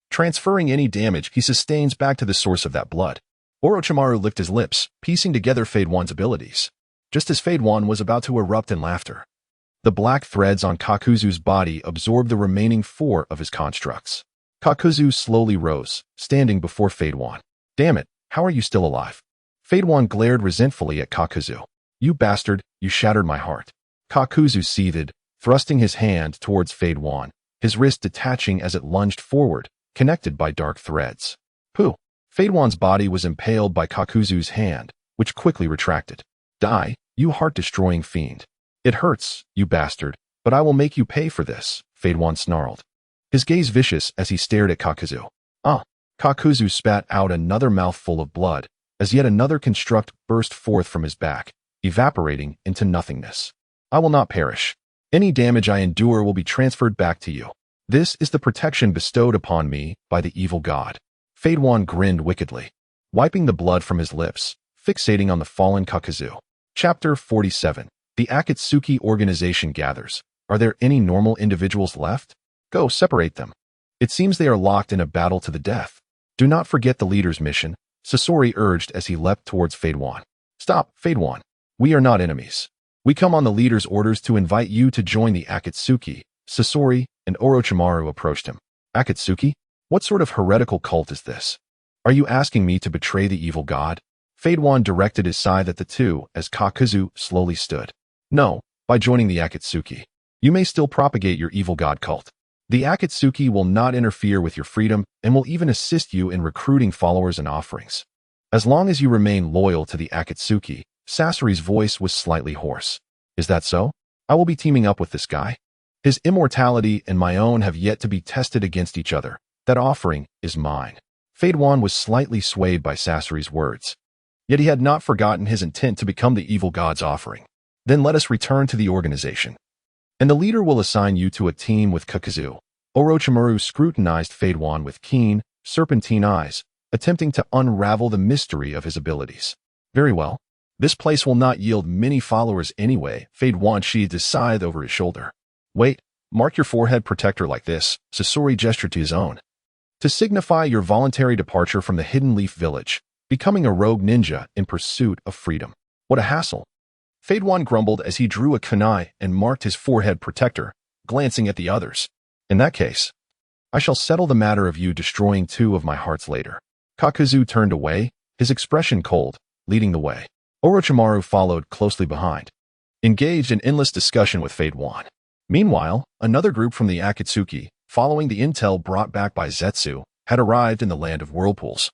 transferring any damage he sustains back to the source of that blood. Orochimaru licked his lips, piecing together Fade Wan's abilities. Just as Fade Wan was about to erupt in laughter, the black threads on Kakuzu's body absorbed the remaining 4 of his constructs. Kakuzu slowly rose, standing before Fade Wan. Damn it, how are you still alive? Fade Wan glared resentfully at Kakuzu. You bastard, you shattered my heart. Kakuzu seethed, thrusting his hand towards Fade Wan, his wrist detaching as it lunged forward, connected by dark threads. Pooh! Fade Wan's body was impaled by Kakuzu's hand, which quickly retracted. Die, you heart-destroying fiend. It hurts, you bastard, but I will make you pay for this, Fade Wan snarled, his gaze vicious as he stared at Kakuzu. Kakuzu spat out another mouthful of blood, as yet another construct burst forth from his back, evaporating into nothingness. I will not perish. Any damage I endure will be transferred back to you. This is the protection bestowed upon me by the evil god. Fade Wan grinned wickedly, wiping the blood from his lips, fixating on the fallen Kakuzu. Chapter 47. The Akatsuki organization gathers. Are there any normal individuals left? Go, separate them. It seems they are locked in a battle to the death. Do not forget the leader's mission, Sasori urged as he leapt towards Fade Wan. Stop, Fade Wan. We are not enemies. We come on the leader's orders to invite you to join the Akatsuki. Sasori and Orochimaru approached him. Akatsuki? What sort of heretical cult is this? Are you asking me to betray the evil god? Fade Wan directed his scythe at the two as Kakuzu slowly stood. No, by joining the Akatsuki, you may still propagate your evil god cult. The Akatsuki will not interfere with your freedom and will even assist you in recruiting followers and offerings. As long as you remain loyal to the Akatsuki, Sasori's voice was slightly hoarse. Is that so? I will be teaming up with this guy. His immortality and my own have yet to be tested against each other. That offering is mine. Fade Wan was slightly swayed by Sasori's words. Yet he had not forgotten his intent to become the evil god's offering. Then let us return to the organization. And the leader will assign you to a team with Kakazu. Orochimaru scrutinized Fade Wan with keen, serpentine eyes, attempting to unravel the mystery of his abilities. Very well. This place will not yield many followers anyway. Fade Wan sheathed his scythe over his shoulder. Wait, mark your forehead protector like this. Sasori gestured to his own. To signify your voluntary departure from the Hidden Leaf Village, becoming a rogue ninja in pursuit of freedom. What a hassle. Fade Wan grumbled as he drew a kunai and marked his forehead protector, glancing at the others. In that case, I shall settle the matter of you destroying 2 of my hearts later. Kakazu turned away, his expression cold, leading the way. Orochimaru followed closely behind, engaged in endless discussion with Fade Wan. Meanwhile, another group from the Akatsuki, following the intel brought back by Zetsu, had arrived in the Land of Whirlpools,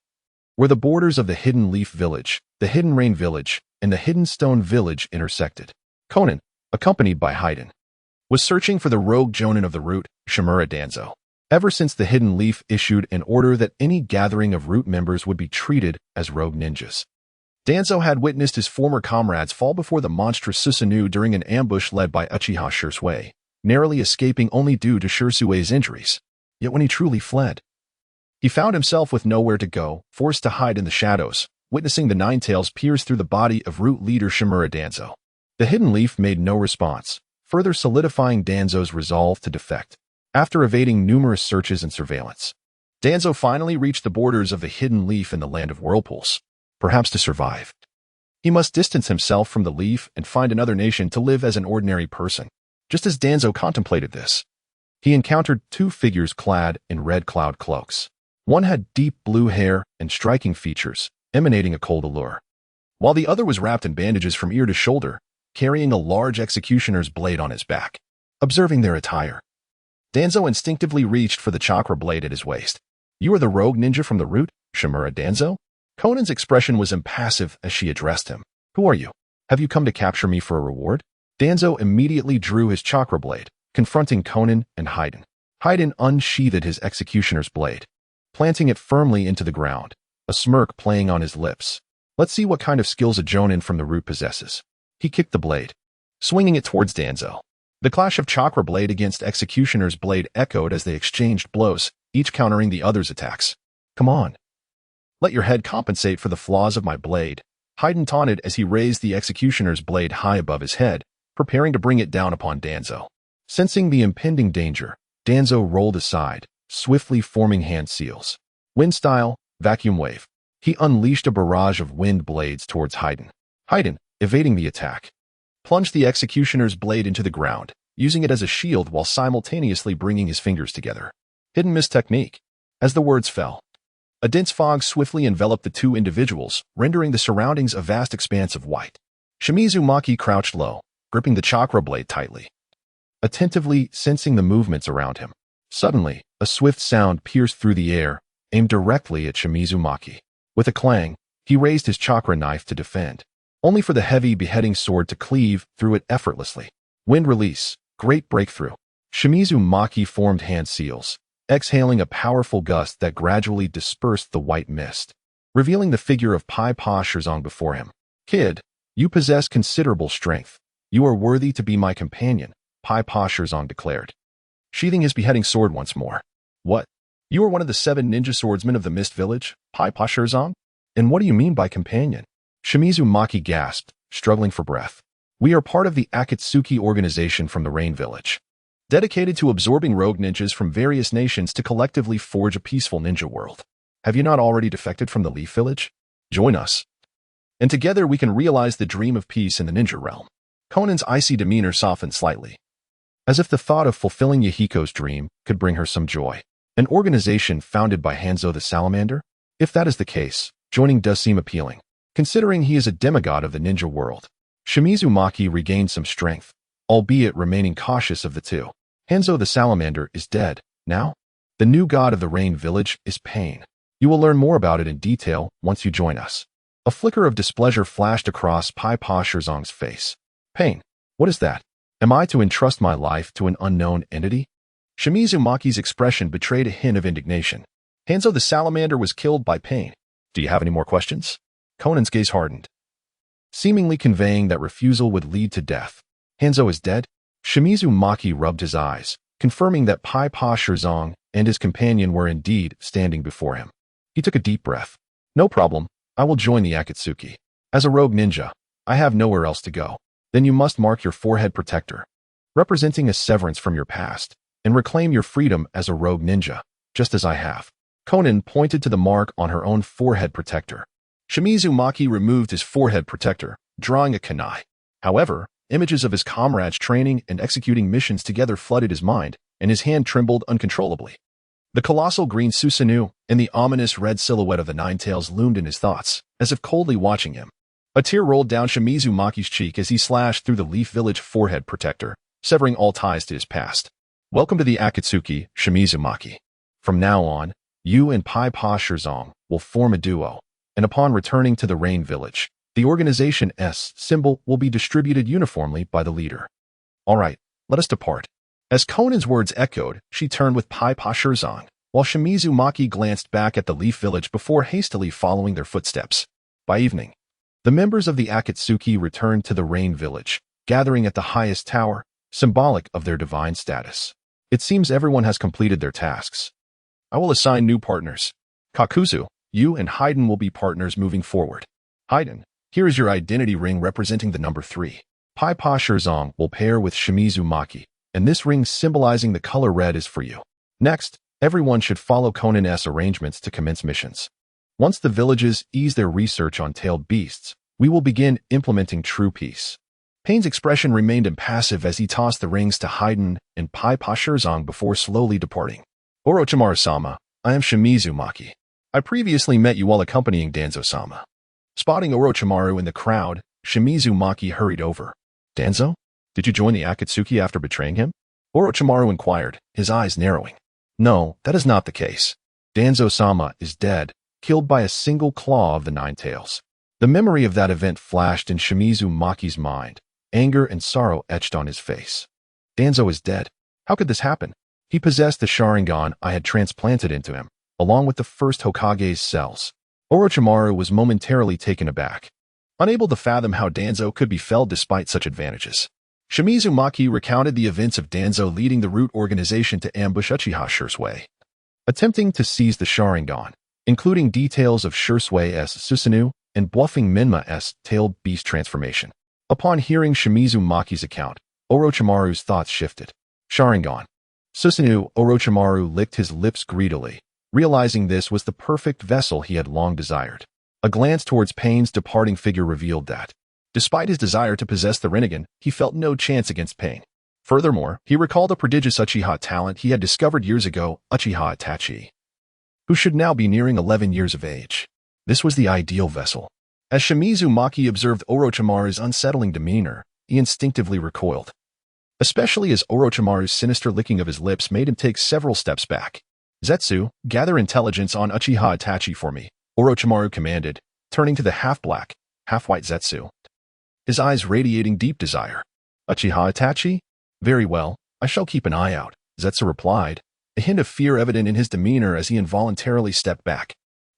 where the borders of the Hidden Leaf Village, the Hidden Rain Village, and the Hidden Stone Village intersected. Conan, accompanied by Haiden, was searching for the rogue jonin of the root, Shimura Danzo. Ever since the Hidden Leaf issued an order that any gathering of root members would be treated as rogue ninjas, Danzo had witnessed his former comrades fall before the monstrous Susanoo during an ambush led by Uchiha Shursui, narrowly escaping only due to Shursui's injuries. Yet when he truly fled, he found himself with nowhere to go, forced to hide in the shadows, witnessing the Nine Tails pierce through the body of root leader Shimura Danzo. The Hidden Leaf made no response, further solidifying Danzo's resolve to defect. After evading numerous searches and surveillance, Danzo finally reached the borders of the Hidden Leaf in the Land of Whirlpools. Perhaps to survive, he must distance himself from the leaf and find another nation to live as an ordinary person. Just as Danzo contemplated this, he encountered 2 figures clad in red cloud cloaks. One had deep blue hair and striking features, emanating a cold allure, while the other was wrapped in bandages from ear to shoulder, carrying a large executioner's blade on his back. Observing their attire, Danzo instinctively reached for the chakra blade at his waist. You are the rogue ninja from the root, Shimura Danzo? Conan's expression was impassive as she addressed him. Who are you? Have you come to capture me for a reward? Danzo immediately drew his chakra blade, confronting Conan and Haiden. Haiden unsheathed his executioner's blade, planting it firmly into the ground, a smirk playing on his lips. Let's see what kind of skills a jonin from the root possesses. He kicked the blade, swinging it towards Danzo. The clash of chakra blade against executioner's blade echoed as they exchanged blows, each countering the other's attacks. Come on. Let your head compensate for the flaws of my blade, Haiden taunted as he raised the executioner's blade high above his head, preparing to bring it down upon Danzo. Sensing the impending danger, Danzo rolled aside, swiftly forming hand seals. Wind style, vacuum wave. He unleashed a barrage of wind blades towards Haiden. Haiden, evading the attack, plunged the executioner's blade into the ground, using it as a shield while simultaneously bringing his fingers together. Hidden miss technique. As the words fell, a dense fog swiftly enveloped the 2 individuals, rendering the surroundings a vast expanse of white. Uzumaki crouched low, gripping the chakra blade tightly, attentively sensing the movements around him. Suddenly, a swift sound pierced through the air, aimed directly at Uzumaki. With a clang, he raised his chakra knife to defend, only for the heavy beheading sword to cleave through it effortlessly. Wind release, great breakthrough. Uzumaki formed hand seals, exhaling a powerful gust that gradually dispersed the white mist, revealing the figure of Pai Pa Shirzong before him. Kid, you possess considerable strength. You are worthy to be my companion, Pai Pa Shirzong declared, sheathing his beheading sword once more. What? You are one of the 7 ninja swordsmen of the Mist Village, Pai Pa Shirzong? And what do you mean by companion? Uzumaki gasped, struggling for breath. We are part of the Akatsuki organization from the Rain Village, dedicated to absorbing rogue ninjas from various nations to collectively forge a peaceful ninja world. Have you not already defected from the Leaf Village? Join us, and together we can realize the dream of peace in the ninja realm. Conan's icy demeanor softened slightly, as if the thought of fulfilling Yahiko's dream could bring her some joy. An organization founded by Hanzo the Salamander? If that is the case, joining does seem appealing, considering he is a demigod of the ninja world. Uzumaki regained some strength, albeit remaining cautious of the 2. Hanzo the Salamander is dead. Now, the new god of the Rain Village is Pain. You will learn more about it in detail once you join us. A flicker of displeasure flashed across Pai Pa Shirzong's face. Pain? What is that? Am I to entrust my life to an unknown entity? Uzumaki's expression betrayed a hint of indignation. Hanzo the salamander was killed by pain. Do you have any more questions? Conan's gaze hardened, seemingly conveying that refusal would lead to death. Hanzo is dead? Shimizu Maki rubbed his eyes, confirming that Pai Pa Shirzong and his companion were indeed standing before him. He took a deep breath. No problem. I will join the Akatsuki. As a rogue ninja, I have nowhere else to go. Then you must mark your forehead protector, representing a severance from your past, and reclaim your freedom as a rogue ninja, just as I have. Conan pointed to the mark on her own forehead protector. Shimizu Maki removed his forehead protector, drawing a kunai. However, images of his comrades training and executing missions together flooded his mind, and his hand trembled uncontrollably. The colossal green Susanoo and the ominous red silhouette of the Nine Tails loomed in his thoughts, as if coldly watching him. A tear rolled down Shimizu Maki's cheek as he slashed through the Leaf Village forehead protector, severing all ties to his past. Welcome to the Akatsuki, Shimizu Maki. From now on, you and Pai Pa Shirzong will form a duo, and upon returning to the Rain Village, the organization's symbol will be distributed uniformly by the leader. All right, let us depart. As Conan's words echoed, she turned with Pai Pa Shirzong, while Shimizu Maki glanced back at the Leaf Village before hastily following their footsteps. By evening, the members of the Akatsuki returned to the Rain Village, gathering at the highest tower, symbolic of their divine status. It seems everyone has completed their tasks. I will assign new partners. Kakuzu, you and Haiden will be partners moving forward. Haiden, here is your identity ring representing the number 3. Pai Pa Shirzong will pair with Shimizu Maki, and this ring symbolizing the color red is for you. Next, everyone should follow Conan's arrangements to commence missions. Once the villages ease their research on tailed beasts, we will begin implementing true peace. Pain's expression remained impassive as he tossed the rings to Haiden and Pai Pa Shirzong before slowly departing. Orochimaru-sama, I am Shimizu Maki. I previously met you while accompanying Danzo-sama. Spotting Orochimaru in the crowd, Shimizu Maki hurried over. Danzo? Did you join the Akatsuki after betraying him? Orochimaru inquired, his eyes narrowing. No, that is not the case. Danzo-sama is dead, killed by a single claw of the Nine Tails. The memory of that event flashed in Shimizu Maki's mind. Anger and sorrow etched on his face. Danzo is dead. How could this happen? He possessed the Sharingan I had transplanted into him, along with the first Hokage's cells. Orochimaru was momentarily taken aback, unable to fathom how Danzo could be felled despite such advantages. Shimizu Maki recounted the events of Danzo leading the root organization to ambush Uchiha Shursui, attempting to seize the Sharingan, including details of Shursui's Susanoo and Bluffing Menma's tailed beast transformation. Upon hearing Shimizu Maki's account, Orochimaru's thoughts shifted. Sharingan. Susanoo. Orochimaru licked his lips greedily, realizing this was the perfect vessel he had long desired. A glance towards Pain's departing figure revealed that, despite his desire to possess the Rinnegan, he felt no chance against Pain. Furthermore, he recalled a prodigious Uchiha talent he had discovered years ago, Uchiha Itachi, who should now be nearing 11 years of age. This was the ideal vessel. As Shimizu Maki observed Orochimaru's unsettling demeanor, he instinctively recoiled, especially as Orochimaru's sinister licking of his lips made him take several steps back. Zetsu, gather intelligence on Uchiha Itachi for me, Orochimaru commanded, turning to the half-black, half-white Zetsu, his eyes radiating deep desire. Uchiha Itachi? Very well, I shall keep an eye out, Zetsu replied, a hint of fear evident in his demeanor as he involuntarily stepped back.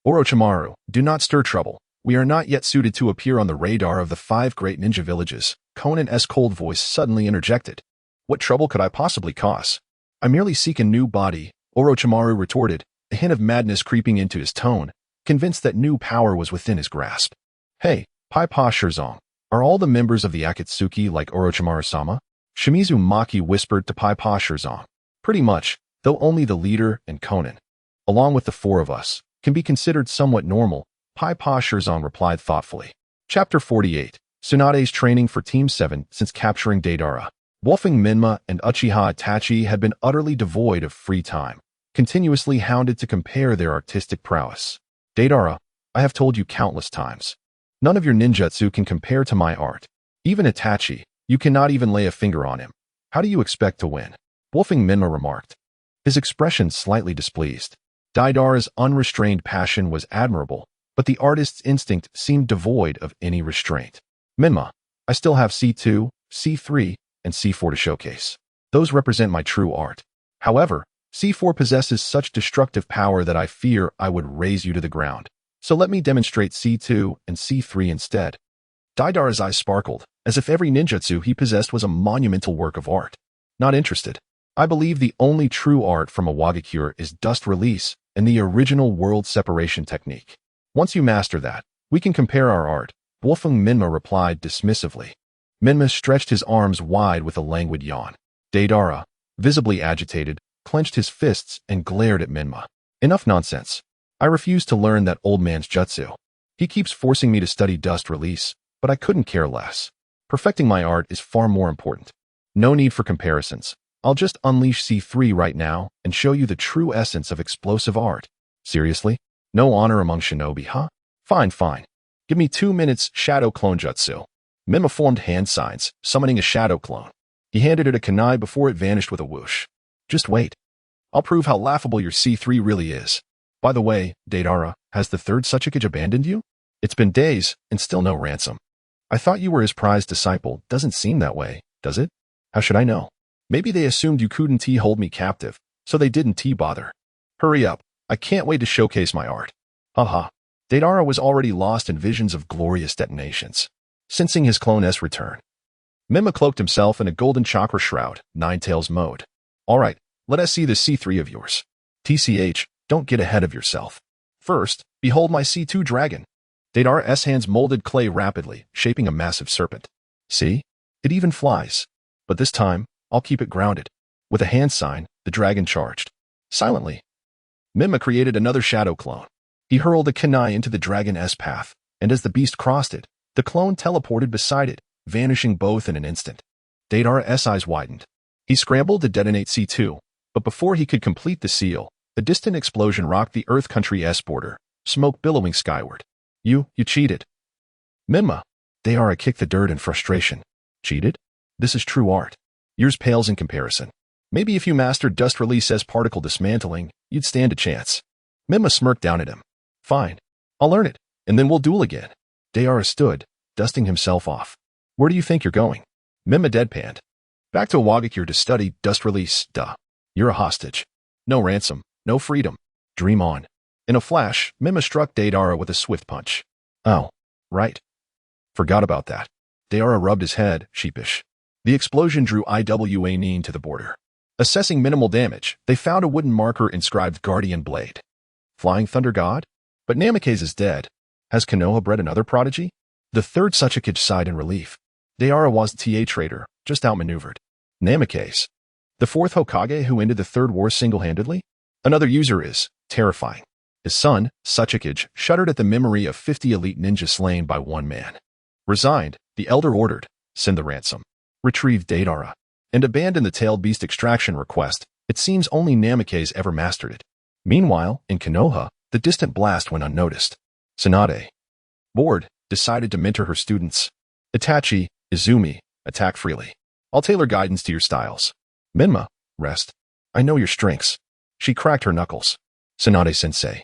Orochimaru, do not stir trouble. We are not yet suited to appear on the radar of the 5 great ninja villages, Conan's cold voice suddenly interjected. What trouble could I possibly cause? I merely seek a new body, Orochimaru retorted, a hint of madness creeping into his tone, convinced that new power was within his grasp. Hey, Pai Pa Shirzong, are all the members of the Akatsuki like Orochimaru-sama? Shimizu Maki whispered to Pai Pa Shirzong. Pretty much, though only the leader and Conan, along with the 4 of us, can be considered somewhat normal, Pai Pa Shirzong replied thoughtfully. Chapter 48. Tsunade's training for Team 7 since capturing Deidara. Bluffing Menma and Uchiha Itachi had been utterly devoid of free time, continuously hounded to compare their artistic prowess. Deidara, I have told you countless times. None of your ninjutsu can compare to my art. Even Itachi, you cannot even lay a finger on him. How do you expect to win? Bluffing Menma remarked, his expression slightly displeased. Deidara's unrestrained passion was admirable, but the artist's instinct seemed devoid of any restraint. Menma, I still have C2, C3, and C4 to showcase. Those represent my true art. However, C4 possesses such destructive power that I fear I would raze you to the ground. So let me demonstrate C2 and C3 instead. Deidara's eyes sparkled, as if every ninjutsu he possessed was a monumental work of art. Not interested. I believe the only true art from a Wagakure is dust release and the original world separation technique. Once you master that, we can compare our art, Confronting Menma replied dismissively. Menma stretched his arms wide with a languid yawn. Deidara, visibly agitated, clenched his fists and glared at Menma. Enough nonsense. I refuse to learn that old man's jutsu. He keeps forcing me to study dust release, but I couldn't care less. Perfecting my art is far more important. No need for comparisons. I'll just unleash C3 right now and show you the true essence of explosive art. Seriously? No honor among shinobi, huh? Fine, fine. Give me 2 minutes shadow clone jutsu. Menma formed hand signs, summoning a shadow clone. He handed it a kunai before it vanished with a whoosh. Just wait. I'll prove how laughable your C3 really is. By the way, Deidara, has the third Hokage abandoned you? It's been days, and still no ransom. I thought you were his prized disciple. Doesn't seem that way, does it? How should I know? Maybe they assumed you couldn't hold me captive, so they didn't bother. Hurry up. I can't wait to showcase my art. Haha. Deidara was already lost in visions of glorious detonations. Sensing his clone's return, Menma cloaked himself in a golden chakra shroud, Nine-Tails mode. Alright, let us see the C3 of yours. TCH, don't get ahead of yourself. First, behold my C2 dragon. Deidara's hands molded clay rapidly, shaping a massive serpent. See? It even flies. But this time, I'll keep it grounded. With a hand sign, the dragon charged. Silently. Menma created another shadow clone. He hurled a kunai into the dragon's path, and as the beast crossed it, the clone teleported beside it, vanishing both in an instant. Deidara's eyes widened. He scrambled to detonate C2, but before he could complete the seal, a distant explosion rocked the Earth Country's border, smoke billowing skyward. You cheated. Menma. Deidara kicked the dirt in frustration. Cheated? This is true art. Yours pales in comparison. Maybe if you mastered dust release as particle dismantling, you'd stand a chance. Menma smirked down at him. Fine. I'll learn it, and then we'll duel again. Deidara stood, dusting himself off. Where do you think you're going? Menma deadpanned. Back to Wagakure to study dust release, duh. You're a hostage. No ransom, no freedom. Dream on. In a flash, Menma struck Deidara with a swift punch. Oh, right. Forgot about that. Deidara rubbed his head, sheepish. The explosion drew Iwa Nin to the border. Assessing minimal damage, they found a wooden marker inscribed Guardian Blade. Flying Thunder God? But Namikaze is dead. Has Konoha bred another prodigy? The third Hokage sighed in relief. Deidara was the TA traitor, just outmaneuvered. Namikaze. The fourth Hokage who ended the third war single-handedly? Another user is terrifying. His son, Hokage, shuddered at the memory of 50 elite ninjas slain by one man. Resigned, the elder ordered, send the ransom. Retrieve Deidara. And abandon the tailed beast extraction request. It seems only Namikaze ever mastered it. Meanwhile, in Konoha, the distant blast went unnoticed. Tsunade, bored, decided to mentor her students. Itachi, Izumi, attack freely. I'll tailor guidance to your styles. Menma, rest. I know your strengths. She cracked her knuckles. Tsunade-sensei.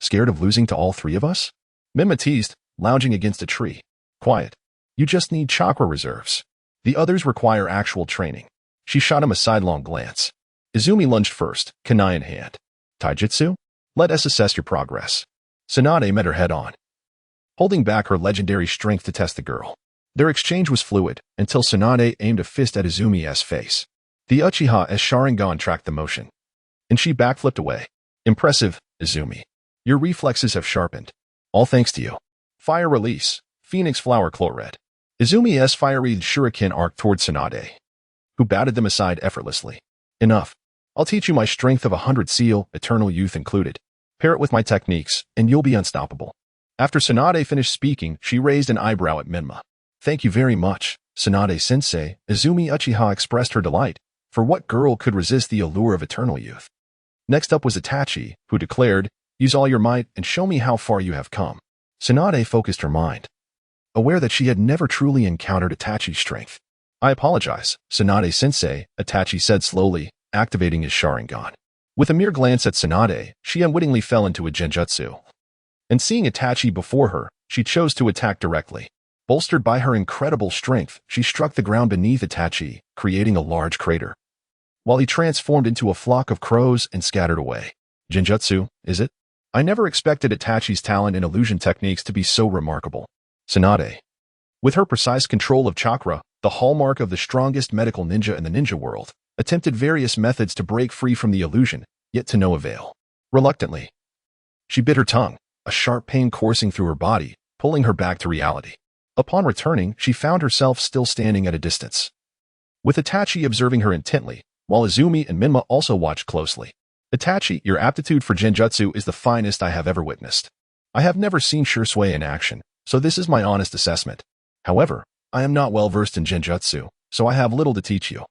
Scared of losing to all three of us? Menma teased, lounging against a tree. Quiet. You just need chakra reserves. The others require actual training. She shot him a sidelong glance. Izumi lunged first, kunai in hand. Taijutsu? Let us assess your progress. Tsunade met her head-on, holding back her legendary strength to test the girl. Their exchange was fluid, until Tsunade aimed a fist at Izumi's face. The Uchiha's Sharingan tracked the motion, and she backflipped away. Impressive, Izumi. Your reflexes have sharpened. All thanks to you. Fire release, Phoenix Flower Chloride. Izumi's fiery shuriken arced toward Tsunade, who batted them aside effortlessly. Enough. I'll teach you my strength of 100 seal, eternal youth included. Pair it with my techniques, and you'll be unstoppable. After Tsunade finished speaking, she raised an eyebrow at Menma. Thank you very much, Tsunade-sensei. Izumi Uchiha expressed her delight, for what girl could resist the allure of eternal youth? Next up was Itachi, who declared, use all your might and show me how far you have come. Tsunade focused her mind, aware that she had never truly encountered Itachi's strength. I apologize, Tsunade-sensei, Itachi said slowly, activating his Sharingan. With a mere glance at Tsunade, she unwittingly fell into a genjutsu. And seeing Itachi before her, she chose to attack directly. Bolstered by her incredible strength, she struck the ground beneath Itachi, creating a large crater. while he transformed into a flock of crows and scattered away. Genjutsu, is it? I never expected Itachi's talent in illusion techniques to be so remarkable. Tsunade. With her precise control of chakra, the hallmark of the strongest medical ninja in the ninja world, attempted various methods to break free from the illusion, yet to no avail. Reluctantly, she bit her tongue, a sharp pain coursing through her body, pulling her back to reality. Upon returning, she found herself still standing at a distance, with Itachi observing her intently, while Izumi and Menma also watched closely. Itachi, your aptitude for genjutsu is the finest I have ever witnessed. I have never seen Shursui in action, so this is my honest assessment. However, I am not well versed in genjutsu, so I have little to teach you.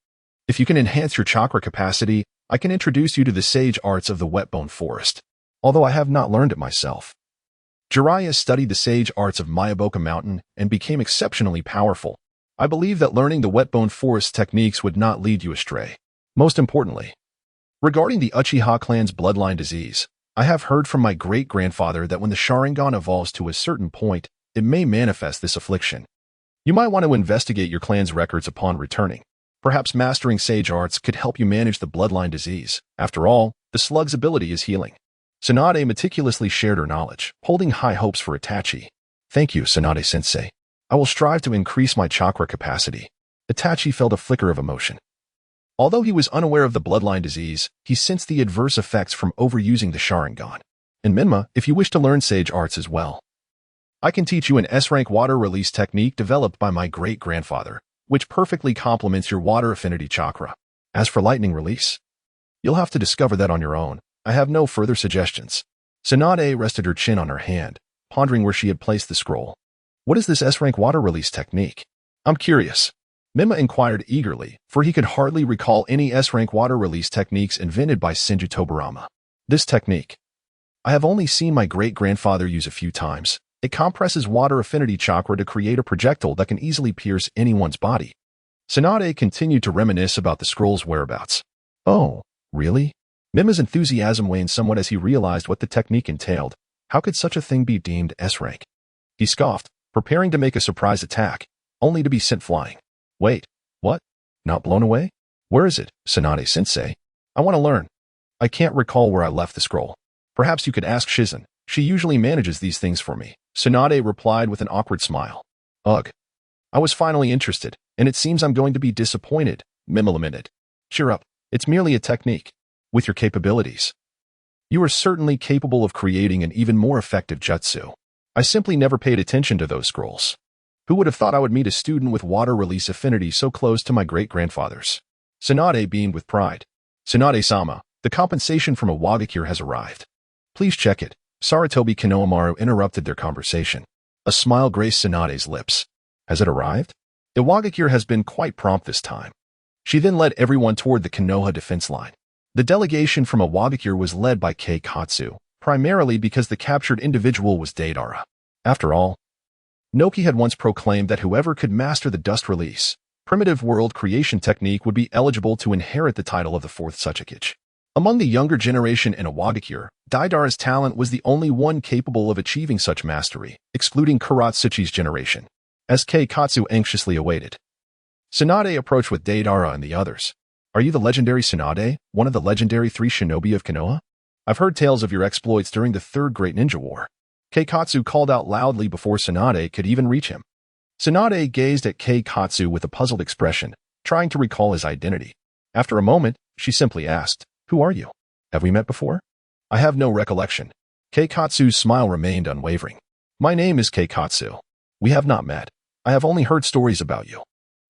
If you can enhance your chakra capacity, I can introduce you to the sage arts of the Wetbone Forest, although I have not learned it myself. Jiraiya studied the sage arts of Myaboka Mountain and became exceptionally powerful. I believe that learning the Wetbone Forest techniques would not lead you astray. Most importantly, regarding the Uchiha clan's bloodline disease, I have heard from my great-grandfather that when the Sharingan evolves to a certain point, it may manifest this affliction. You might want to investigate your clan's records upon returning. Perhaps mastering sage arts could help you manage the bloodline disease. After all, the slug's ability is healing. Tsunade meticulously shared her knowledge, holding high hopes for Itachi. Thank you, Tsunade-sensei. I will strive to increase my chakra capacity. Itachi felt a flicker of emotion. Although he was unaware of the bloodline disease, he sensed the adverse effects from overusing the Sharingan. And Menma, if you wish to learn sage arts as well, I can teach you an S-rank water release technique developed by my great-grandfather, which perfectly complements your water affinity chakra. As for lightning release, you'll have to discover that on your own. I have no further suggestions. Tsunade rested her chin on her hand, pondering where she had placed the scroll. What is this S-rank water release technique? I'm curious. Menma inquired eagerly, for he could hardly recall any S-rank water release techniques invented by Senju Tobarama. This technique, I have only seen my great-grandfather use a few times. It compresses water affinity chakra to create a projectile that can easily pierce anyone's body. Tsunade continued to reminisce about the scroll's whereabouts. Oh, really? Menma's enthusiasm waned somewhat as he realized what the technique entailed. How could such a thing be deemed S-rank? He scoffed, preparing to make a surprise attack, only to be sent flying. Wait, what? Not blown away? Where is it, Tsunade-sensei? I want to learn. I can't recall where I left the scroll. Perhaps you could ask Shizen. She usually manages these things for me. Tsunade replied with an awkward smile. Ugh. I was finally interested, and it seems I'm going to be disappointed, Menma lamented. Cheer up. It's merely a technique. With your capabilities, you are certainly capable of creating an even more effective jutsu. I simply never paid attention to those scrolls. Who would have thought I would meet a student with water release affinity so close to my great-grandfather's? Tsunade beamed with pride. Tsunade-sama, the compensation from a Wagakure has arrived. Please check it. Sarutobi Kinohamaru interrupted their conversation. A smile graced Tsunade's lips. Has it arrived? The Wagakure has been quite prompt this time. She then led everyone toward the Konoha defense line. The delegation from a Wagakure was led by Keikatsu, primarily because the captured individual was Deidara. After all, Noki had once proclaimed that whoever could master the dust release, primitive world creation technique would be eligible to inherit the title of the fourth Tsuchikage. Among the younger generation in a Wagakure, Deidara's talent was the only one capable of achieving such mastery, excluding Kuratsuchi's generation, as Keikatsu anxiously awaited. Tsunade approached with Deidara and the others. Are you the legendary Tsunade, one of the legendary 3 shinobi of Konoha? I've heard tales of your exploits during the Third Great Ninja War. Keikatsu called out loudly before Tsunade could even reach him. Tsunade gazed at Keikatsu with a puzzled expression, trying to recall his identity. After a moment, she simply asked, Who are you? Have we met before? I have no recollection. Keikatsu's smile remained unwavering. My name is Keikatsu. We have not met. I have only heard stories about you.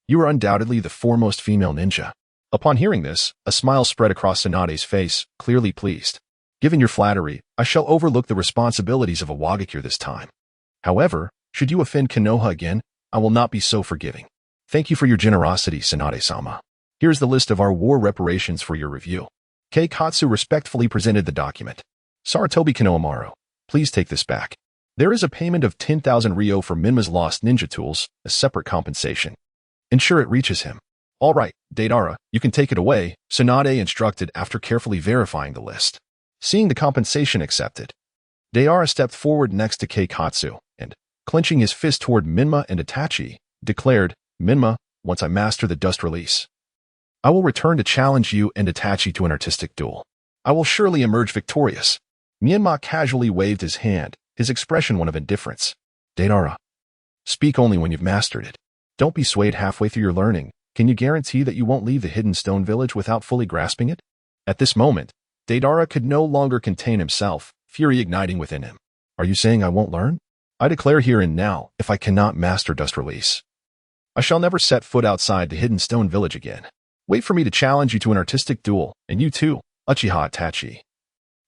You are undoubtedly the foremost female ninja. Upon hearing this, a smile spread across Tsunade's face, clearly pleased. Given your flattery, I shall overlook the responsibilities of a Wagakure this time. However, should you offend Konoha again, I will not be so forgiving. Thank you for your generosity, Tsunade-sama. Here's the list of our war reparations for your review. Keikatsu respectfully presented the document. Sarutobi Kinohamaru, please take this back. There is a payment of 10,000 ryo for Menma's lost ninja tools, a separate compensation. Ensure it reaches him. All right, Deidara, you can take it away, Tsunade instructed after carefully verifying the list. Seeing the compensation accepted, Deidara stepped forward next to Keikatsu and, clenching his fist toward Menma and Itachi, declared, Menma, once I master the dust release, I will return to challenge you and Itachi to an artistic duel. I will surely emerge victorious. Menma casually waved his hand, his expression one of indifference. Deidara, speak only when you've mastered it. Don't be swayed halfway through your learning. Can you guarantee that you won't leave the hidden stone village without fully grasping it? At this moment, Deidara could no longer contain himself, fury igniting within him. Are you saying I won't learn? I declare here and now, if I cannot master Dust Release, I shall never set foot outside the hidden stone village again. Wait for me to challenge you to an artistic duel, and you too, Uchiha Itachi.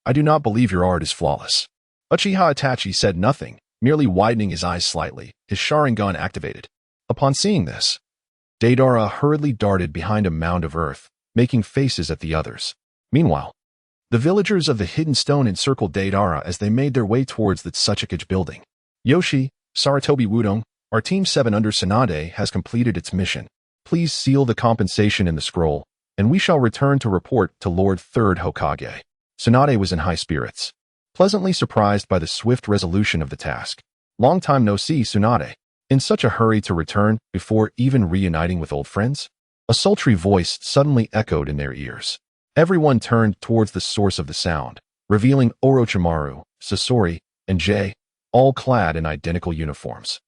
I do not believe your art is flawless. Uchiha Itachi said nothing, merely widening his eyes slightly, his Sharingan activated. Upon seeing this, Deidara hurriedly darted behind a mound of earth, making faces at the others. Meanwhile, the villagers of the hidden stone encircled Deidara as they made their way towards the Tsuchikage building. Yoshi, Saratobi Wudong, our Team 7 under Tsunade has completed its mission. Please seal the compensation in the scroll, and we shall return to report to Lord 3rd Hokage. Tsunade was in high spirits, pleasantly surprised by the swift resolution of the task. Long time no see, Tsunade. In such a hurry to return before even reuniting with old friends? A sultry voice suddenly echoed in their ears. Everyone turned towards the source of the sound, revealing Orochimaru, Sasori, and Jay, all clad in identical uniforms.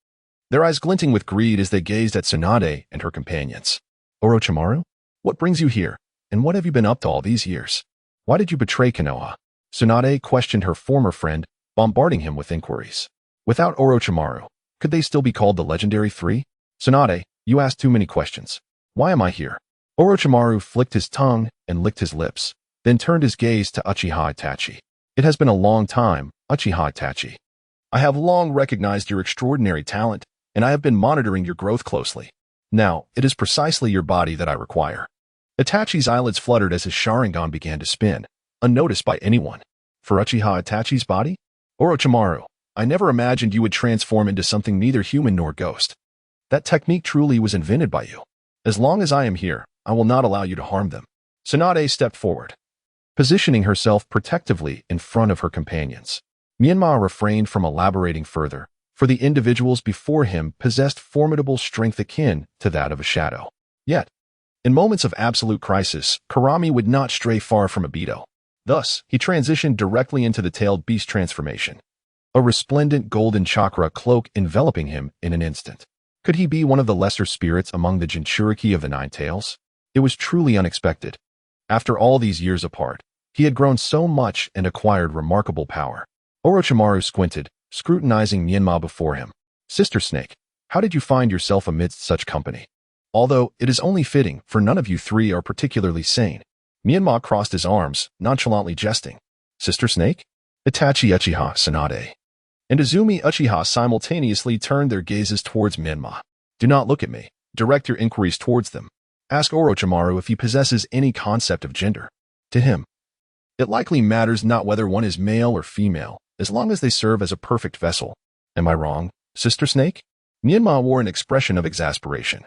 Their eyes glinting with greed as they gazed at Tsunade and her companions. Orochimaru? What brings you here, and what have you been up to all these years? Why did you betray Konoha? Tsunade questioned her former friend, bombarding him with inquiries. Without Orochimaru, could they still be called the Legendary Three? Tsunade, you asked too many questions. Why am I here? Orochimaru flicked his tongue and licked his lips, then turned his gaze to Uchiha Itachi. It has been a long time, Uchiha Itachi. I have long recognized your extraordinary talent, and I have been monitoring your growth closely. Now, it is precisely your body that I require. Itachi's eyelids fluttered as his Sharingan began to spin, unnoticed by anyone. For Uchiha Itachi's body? Orochimaru, I never imagined you would transform into something neither human nor ghost. That technique truly was invented by you. As long as I am here, I will not allow you to harm them. Tsunade stepped forward, positioning herself protectively in front of her companions. Menma refrained from elaborating further, for the individuals before him possessed formidable strength akin to that of a shadow. Yet, in moments of absolute crisis, Karami would not stray far from Obito. Thus, he transitioned directly into the tailed beast transformation, a resplendent golden chakra cloak enveloping him in an instant. Could he be one of the lesser spirits among the Jinchuriki of the Nine Tails? It was truly unexpected. After all these years apart, he had grown so much and acquired remarkable power. Orochimaru squinted, scrutinizing Menma before him. Sister Snake, how did you find yourself amidst such company? Although it is only fitting, for none of you three are particularly sane. Menma crossed his arms, nonchalantly jesting. Sister Snake? Itachi Uchiha Tsunade and Izumi Uchiha simultaneously turned their gazes towards Menma. Do not look at me. Direct your inquiries towards them. Ask Orochimaru if he possesses any concept of gender. To him, it likely matters not whether one is male or female, as long as they serve as a perfect vessel. Am I wrong, Sister Snake? Menma wore an expression of exasperation.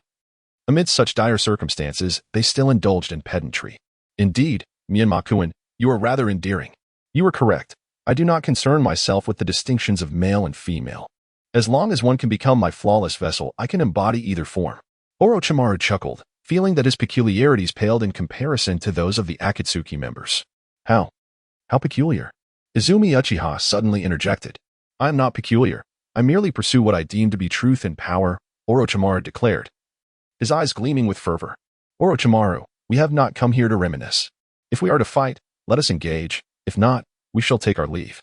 Amidst such dire circumstances, they still indulged in pedantry. Indeed, Menma-kun, you are rather endearing. You are correct. I do not concern myself with the distinctions of male and female. As long as one can become my flawless vessel, I can embody either form. Orochimaru chuckled, feeling that his peculiarities paled in comparison to those of the Akatsuki members. How peculiar? Izumi Uchiha suddenly interjected. I am not peculiar. I merely pursue what I deem to be truth and power, Orochimaru declared, his eyes gleaming with fervor. Orochimaru, we have not come here to reminisce. If we are to fight, let us engage. If not, we shall take our leave.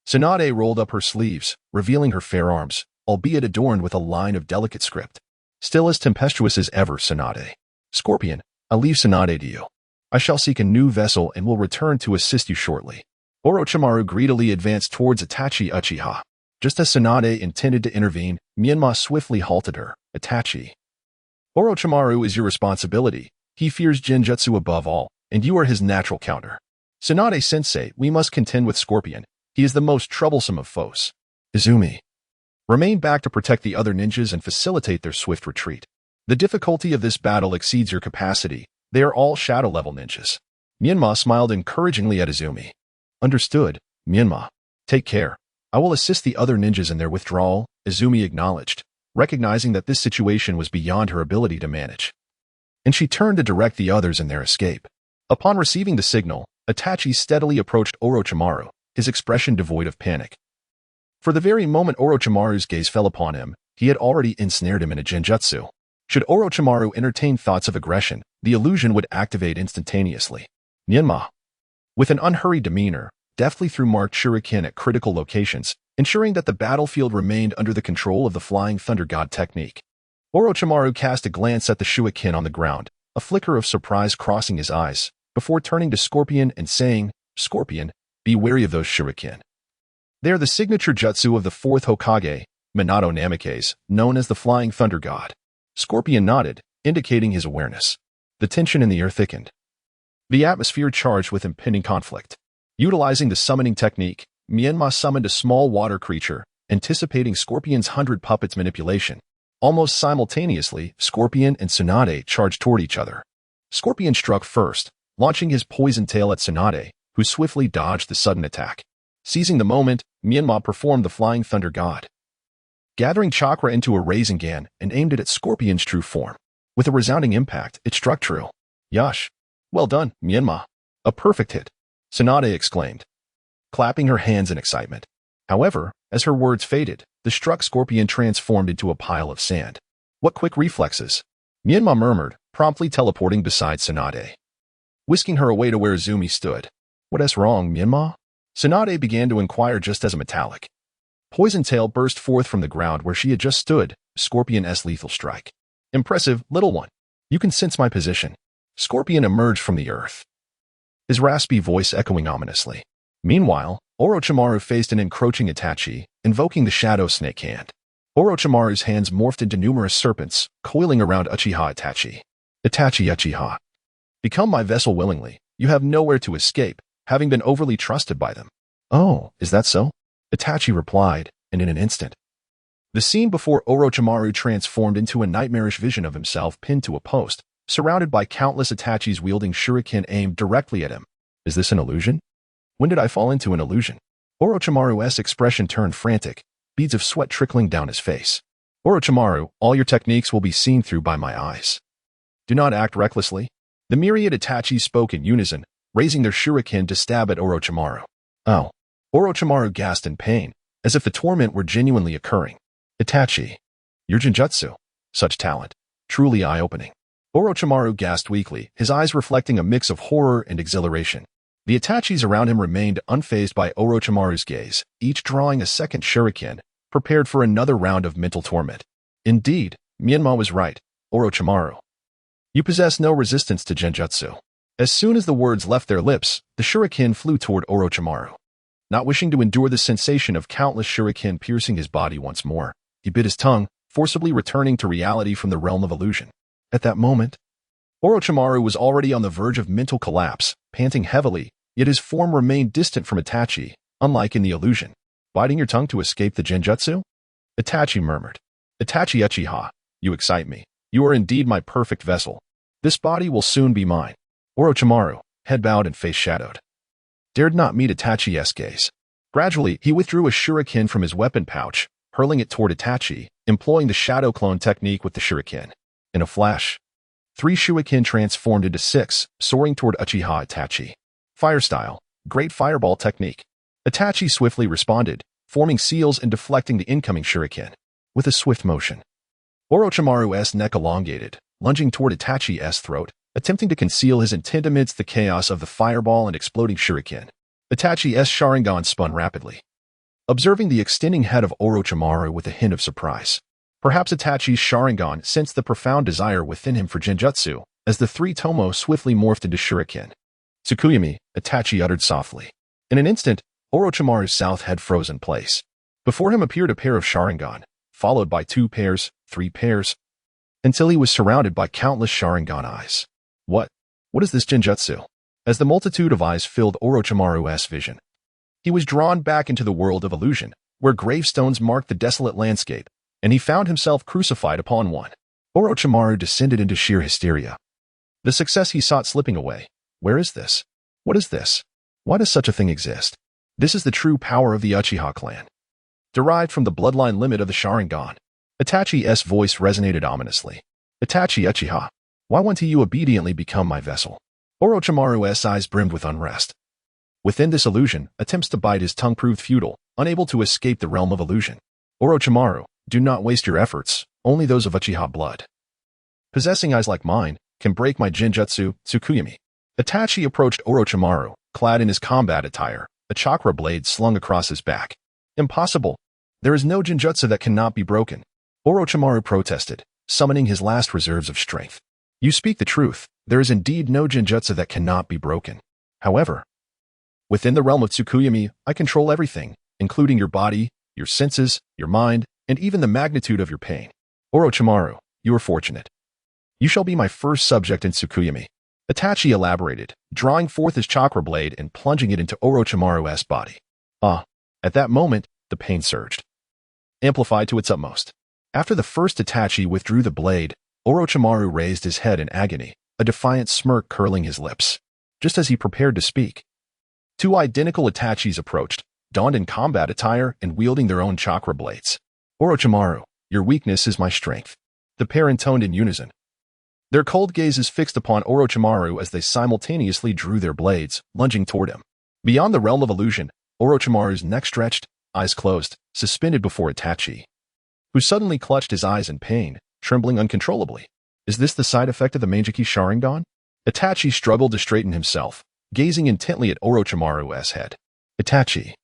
Tsunade rolled up her sleeves, revealing her fair arms, albeit adorned with a line of delicate script. Still as tempestuous as ever, Tsunade. Scorpion, I leave Tsunade to you. I shall seek a new vessel and will return to assist you shortly. Orochimaru greedily advanced towards Itachi Uchiha. Just as Tsunade intended to intervene, Menma swiftly halted her. Itachi, Orochimaru is your responsibility. He fears Genjutsu above all, and you are his natural counter. Tsunade-sensei, we must contend with Scorpion. He is the most troublesome of foes. Izumi, remain back to protect the other ninjas and facilitate their swift retreat. The difficulty of this battle exceeds your capacity. They are all shadow-level ninjas. Menma smiled encouragingly at Izumi. Understood, Menma. Take care. I will assist the other ninjas in their withdrawal, Izumi acknowledged, recognizing that this situation was beyond her ability to manage. and she turned to direct the others in their escape. Upon receiving the signal, Itachi steadily approached Orochimaru, his expression devoid of panic. For the very moment Orochimaru's gaze fell upon him, he had already ensnared him in a genjutsu. Should Orochimaru entertain thoughts of aggression, the illusion would activate instantaneously. Menma, with an unhurried demeanor, deftly threw marked shuriken at critical locations, ensuring that the battlefield remained under the control of the Flying Thunder God technique. Orochimaru cast a glance at the shuriken on the ground, a flicker of surprise crossing his eyes, before turning to Scorpion and saying, "Scorpion, be wary of those shuriken. They are the signature jutsu of the fourth Hokage, Minato Namikaze, known as the Flying Thunder God." Scorpion nodded, indicating his awareness. The tension in the air thickened. The atmosphere charged with impending conflict. Utilizing the summoning technique, Menma summoned a small water creature, anticipating Scorpion's 100 puppets manipulation. Almost simultaneously, Scorpion and Tsunade charged toward each other. Scorpion struck first, launching his poison tail at Tsunade, who swiftly dodged the sudden attack. Seizing the moment, Menma performed the Flying Thunder God, gathering chakra into a Rasengan and aimed it at Scorpion's true form. With a resounding impact, it struck true. "Yash! Well done, Menma. A perfect hit," Tsunade exclaimed, clapping her hands in excitement. However, as her words faded, the struck Scorpion transformed into a pile of sand. "What quick reflexes!" Menma murmured, promptly teleporting beside Tsunade, whisking her away to where Izumi stood. "What is wrong, Menma?" Tsunade began to inquire just as a metallic poison tail burst forth from the ground where she had just stood, Scorpion's lethal strike. "Impressive, little one. You can sense my position." Scorpion emerged from the earth, his raspy voice echoing ominously. Meanwhile, Orochimaru faced an encroaching Itachi, invoking the Shadow Snake Hand. Orochimaru's hands morphed into numerous serpents, coiling around Uchiha Itachi. "Itachi Uchiha, become my vessel willingly. You have nowhere to escape, having been overly trusted by them." "Oh, is that so?" Itachi replied, and in an instant, the scene before Orochimaru transformed into a nightmarish vision of himself pinned to a post, surrounded by countless Itachis wielding shuriken aimed directly at him. "Is this an illusion? When did I fall into an illusion?" Orochimaru's expression turned frantic, beads of sweat trickling down his face. "Orochimaru, all your techniques will be seen through by my eyes. Do not act recklessly." The myriad Itachi spoke in unison, raising their shuriken to stab at Orochimaru. "Oh." Orochimaru gasped in pain, as if the torment were genuinely occurring. "Itachi, your genjutsu. Such talent. Truly eye-opening." Orochimaru gasped weakly, his eyes reflecting a mix of horror and exhilaration. The Itachis around him remained unfazed by Orochimaru's gaze, each drawing a second shuriken, prepared for another round of mental torment. Indeed, Menma was right. "Orochimaru, you possess no resistance to genjutsu." As soon as the words left their lips, the shuriken flew toward Orochimaru. Not wishing to endure the sensation of countless shuriken piercing his body once more, he bit his tongue, forcibly returning to reality from the realm of illusion. At that moment, Orochimaru was already on the verge of mental collapse, panting heavily, yet his form remained distant from Itachi, unlike in the illusion. "Biting your tongue to escape the genjutsu?" Itachi murmured. "Itachi Uchiha, you excite me. You are indeed my perfect vessel. This body will soon be mine." Orochimaru, head bowed and face shadowed, dared not meet Itachi's gaze. Gradually, he withdrew a shuriken from his weapon pouch, hurling it toward Itachi, employing the shadow clone technique with the shuriken. In a flash, 3 shuriken transformed into 6, soaring toward Uchiha Itachi. Fire style, great fireball technique. Itachi swiftly responded, forming seals and deflecting the incoming shuriken. With a swift motion, Orochimaru's neck elongated, lunging toward Itachi's throat, attempting to conceal his intent amidst the chaos of the fireball and exploding shuriken. Itachi's Sharingan spun rapidly, observing the extending head of Orochimaru with a hint of surprise. Perhaps Itachi's Sharingan sensed the profound desire within him for genjutsu, as the 3 tomo swiftly morphed into shuriken. "Tsukuyami," Itachi uttered softly. In an instant, Orochimaru's south head froze in place. Before him appeared a pair of Sharingan, followed by 2 pairs, 3 pairs, until he was surrounded by countless Sharingan eyes. What is this genjutsu?" As the multitude of eyes filled Orochimaru's vision, he was drawn back into the world of illusion, where gravestones marked the desolate landscape, and he found himself crucified upon one. Orochimaru descended into sheer hysteria. The success he sought slipping away. Where is this? What is this? Why does such a thing exist? This is the true power of the Uchiha clan, derived from the bloodline limit of the Sharingan. Itachi's voice resonated ominously. "Itachi Uchiha, Why won't you obediently become my vessel? Orochimaru's eyes brimmed with unrest. Within this illusion, attempts to bite his tongue proved futile, unable to escape the realm of illusion. Orochimaru, do not waste your efforts, only those of Uchiha blood. Possessing eyes like mine can break my Jinjutsu, Tsukuyomi. Itachi approached Orochimaru, clad in his combat attire, a chakra blade slung across his back. Impossible. There is no Jinjutsu that cannot be broken. Orochimaru protested, summoning his last reserves of strength. You speak the truth. There is indeed no Jinjutsu that cannot be broken. However, within the realm of Tsukuyomi, I control everything, including your body, your senses, your mind, and even the magnitude of your pain. Orochimaru, you are fortunate. You shall be my first subject in Tsukuyomi. Itachi elaborated, drawing forth his chakra blade and plunging it into Orochimaru's body. At that moment, the pain surged, amplified to its utmost. After the first Itachi withdrew the blade, Orochimaru raised his head in agony, a defiant smirk curling his lips. Just as he prepared to speak, two identical Itachis approached, donned in combat attire and wielding their own chakra blades. Orochimaru, your weakness is my strength. The pair intoned in unison. Their cold gazes fixed upon Orochimaru as they simultaneously drew their blades, lunging toward him. Beyond the realm of illusion, Orochimaru's neck stretched, eyes closed, suspended before Itachi, who suddenly clutched his eyes in pain, trembling uncontrollably. Is this the side effect of the Mangekyou Sharingan? Itachi struggled to straighten himself, gazing intently at Orochimaru's head. Itachi,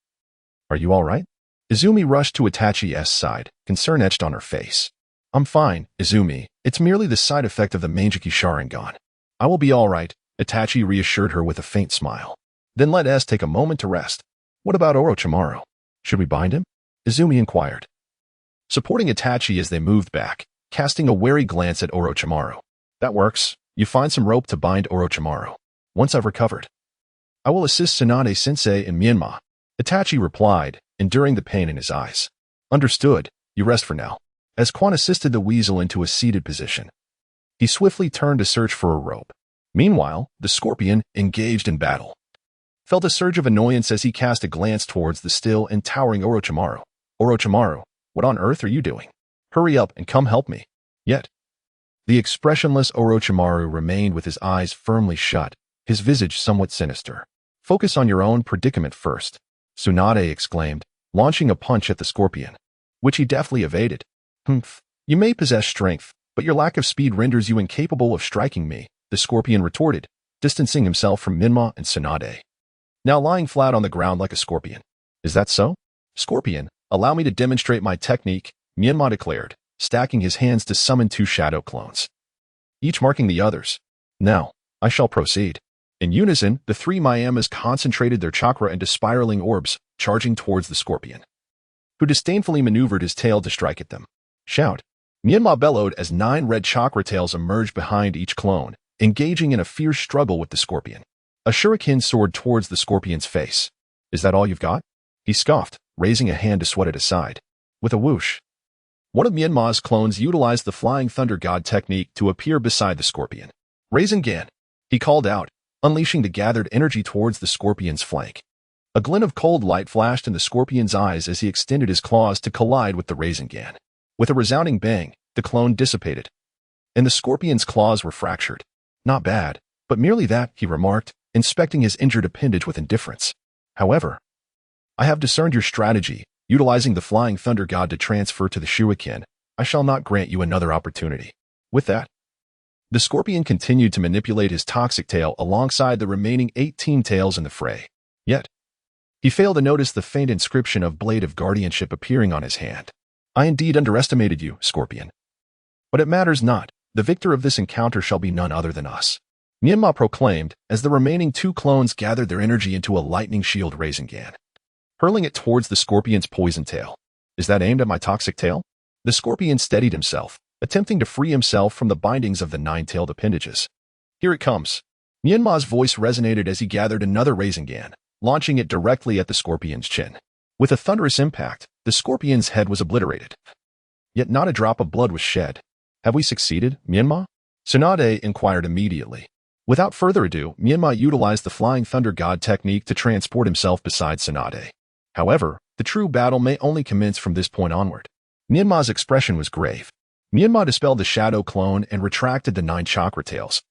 are you all right? Izumi rushed to Itachi's side, concern etched on her face. I'm fine, Izumi. It's merely the side effect of the Mangekyou Sharingan. I will be all right, Itachi reassured her with a faint smile. Then let us take a moment to rest. What about Orochimaru? Should we bind him? Izumi inquired, supporting Itachi as they moved back, casting a wary glance at Orochimaru. That works. You find some rope to bind Orochimaru. Once I've recovered, I will assist Tsunade-sensei and Menma, Itachi replied, enduring the pain in his eyes. Understood. You rest for now. As Quan assisted the weasel into a seated position, he swiftly turned to search for a rope. Meanwhile, the scorpion, engaged in battle, felt a surge of annoyance as he cast a glance towards the still and towering Orochimaru. Orochimaru, what on earth are you doing? Hurry up and come help me. Yet, the expressionless Orochimaru remained with his eyes firmly shut, his visage somewhat sinister. Focus on your own predicament first, Tsunade exclaimed, launching a punch at the scorpion, which he deftly evaded. Humph. You may possess strength, but your lack of speed renders you incapable of striking me, the scorpion retorted, distancing himself from Menma and Tsunade, now lying flat on the ground like a scorpion. Is that so? Scorpion, allow me to demonstrate my technique, Menma declared, stacking his hands to summon two shadow clones, each marking the others. Now, I shall proceed. In unison, the three Miyamas concentrated their chakra into spiraling orbs, charging towards the scorpion, who disdainfully maneuvered his tail to strike at them. Shout! Menma bellowed as 9 red chakra tails emerged behind each clone, engaging in a fierce struggle with the scorpion. A shuriken soared towards the scorpion's face. Is that all you've got? He scoffed, raising a hand to swat it aside. With a whoosh, one of Menma's clones utilized the Flying Thunder God technique to appear beside the scorpion. Rasengan, he called out, unleashing the gathered energy towards the scorpion's flank. A glint of cold light flashed in the scorpion's eyes as he extended his claws to collide with the Rasengan. With a resounding bang, the clone dissipated, and the scorpion's claws were fractured. Not bad, but merely that, he remarked, inspecting his injured appendage with indifference. However, I have discerned your strategy, utilizing the Flying Thunder God to transfer to the shuriken. I shall not grant you another opportunity. With that, the scorpion continued to manipulate his toxic tail alongside the remaining 18 tails in the fray. Yet, he failed to notice the faint inscription of Blade of Guardianship appearing on his hand. I indeed underestimated you, Scorpion. But it matters not. The victor of this encounter shall be none other than us, Menma proclaimed as the remaining 2 clones gathered their energy into a lightning shield Rasengan, hurling it towards the scorpion's poison tail. Is that aimed at my toxic tail? The scorpion steadied himself, attempting to free himself from the bindings of the 9-tailed appendages. Here it comes. Menma's voice resonated as he gathered another Rasengan, launching it directly at the scorpion's chin. With a thunderous impact, the scorpion's head was obliterated. Yet not a drop of blood was shed. Have we succeeded, Menma? Tsunade inquired immediately. Without further ado, Menma utilized the Flying Thunder God technique to transport himself beside Tsunade. However, the true battle may only commence from this point onward. Menma's expression was grave. Myanmar dispelled the shadow clone and retracted the 9 chakra tails,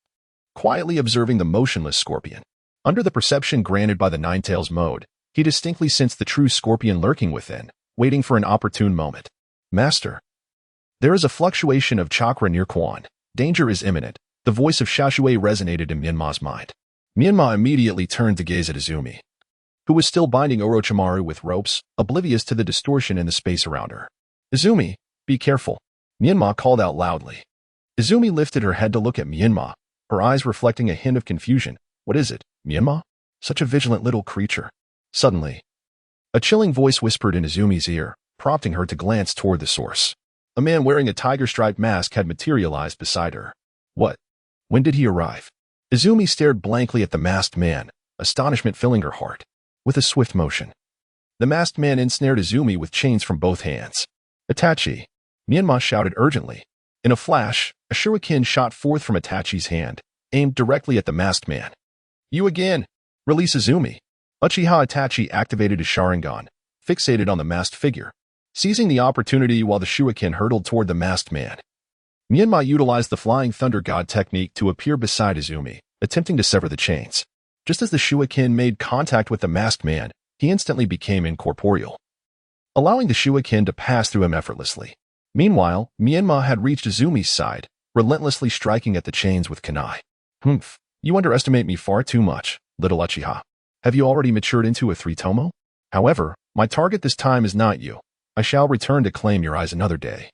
quietly observing the motionless scorpion. Under the perception granted by the 9 tails mode, he distinctly sensed the true scorpion lurking within, waiting for an opportune moment. Master. There is a fluctuation of chakra near Quan. Danger is imminent. The voice of Shashui resonated in Myanmar's mind. Myanmar immediately turned to gaze at Izumi, who was still binding Orochimaru with ropes, oblivious to the distortion in the space around her. Izumi, be careful. Myanmar called out loudly. Izumi lifted her head to look at Myanmar, her eyes reflecting a hint of confusion. What is it, Myanmar? Such a vigilant little creature. Suddenly, a chilling voice whispered in Izumi's ear, prompting her to glance toward the source. A man wearing a tiger-striped mask had materialized beside her. What? When did he arrive? Izumi stared blankly at the masked man, astonishment filling her heart. With a swift motion, the masked man ensnared Izumi with chains from both hands. Itachi! Myanmar shouted urgently. In a flash, a shuriken shot forth from Itachi's hand, aimed directly at the masked man. You again! Release Izumi! Uchiha Itachi activated his Sharingan, fixated on the masked figure, seizing the opportunity while the shuriken hurtled toward the masked man. Myanmar utilized the Flying Thunder God technique to appear beside Izumi, attempting to sever the chains. Just as the shuriken made contact with the masked man, he instantly became incorporeal, allowing the shuriken to pass through him effortlessly. Meanwhile, Myanmar had reached Izumi's side, relentlessly striking at the chains with kunai. Humph, you underestimate me far too much, little Achiha. Have you already matured into a 3-tomo? However, my target this time is not you. I shall return to claim your eyes another day.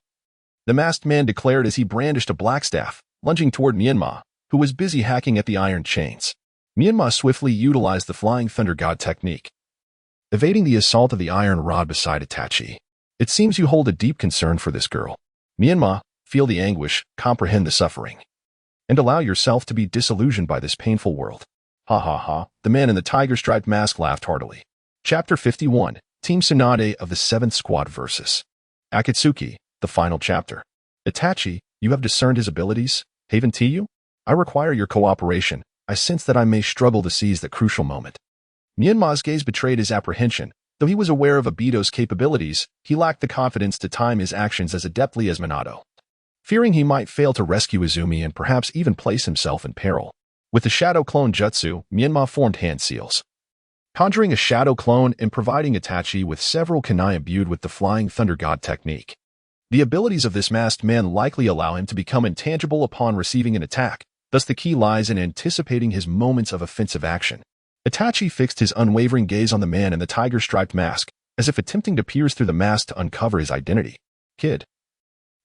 The masked man declared as he brandished a black staff, lunging toward Myanmar, who was busy hacking at the iron chains. Myanmar swiftly utilized the Flying Thunder God technique, evading the assault of the iron rod beside Itachi. It seems you hold a deep concern for this girl. Myanmar, feel the anguish, comprehend the suffering, and allow yourself to be disillusioned by this painful world. Ha ha ha, the man in the tiger-striped mask laughed heartily. Chapter 51, Team Tsunade of the 7th Squad vs. Akatsuki, the final chapter. Itachi, you have discerned his abilities? Haven Tiju? I require your cooperation. I sense that I may struggle to seize the crucial moment. Myanmar's gaze betrayed his apprehension. Though he was aware of Obito's capabilities, he lacked the confidence to time his actions as adeptly as Minato, fearing he might fail to rescue Izumi and perhaps even place himself in peril. With the Shadow Clone Jutsu, Myanmar formed hand seals, conjuring a Shadow Clone and providing Itachi with several kunai imbued with the Flying Thunder God technique. The abilities of this masked man likely allow him to become intangible upon receiving an attack, thus the key lies in anticipating his moments of offensive action. Itachi fixed his unwavering gaze on the man in the tiger-striped mask, as if attempting to pierce through the mask to uncover his identity. Kid,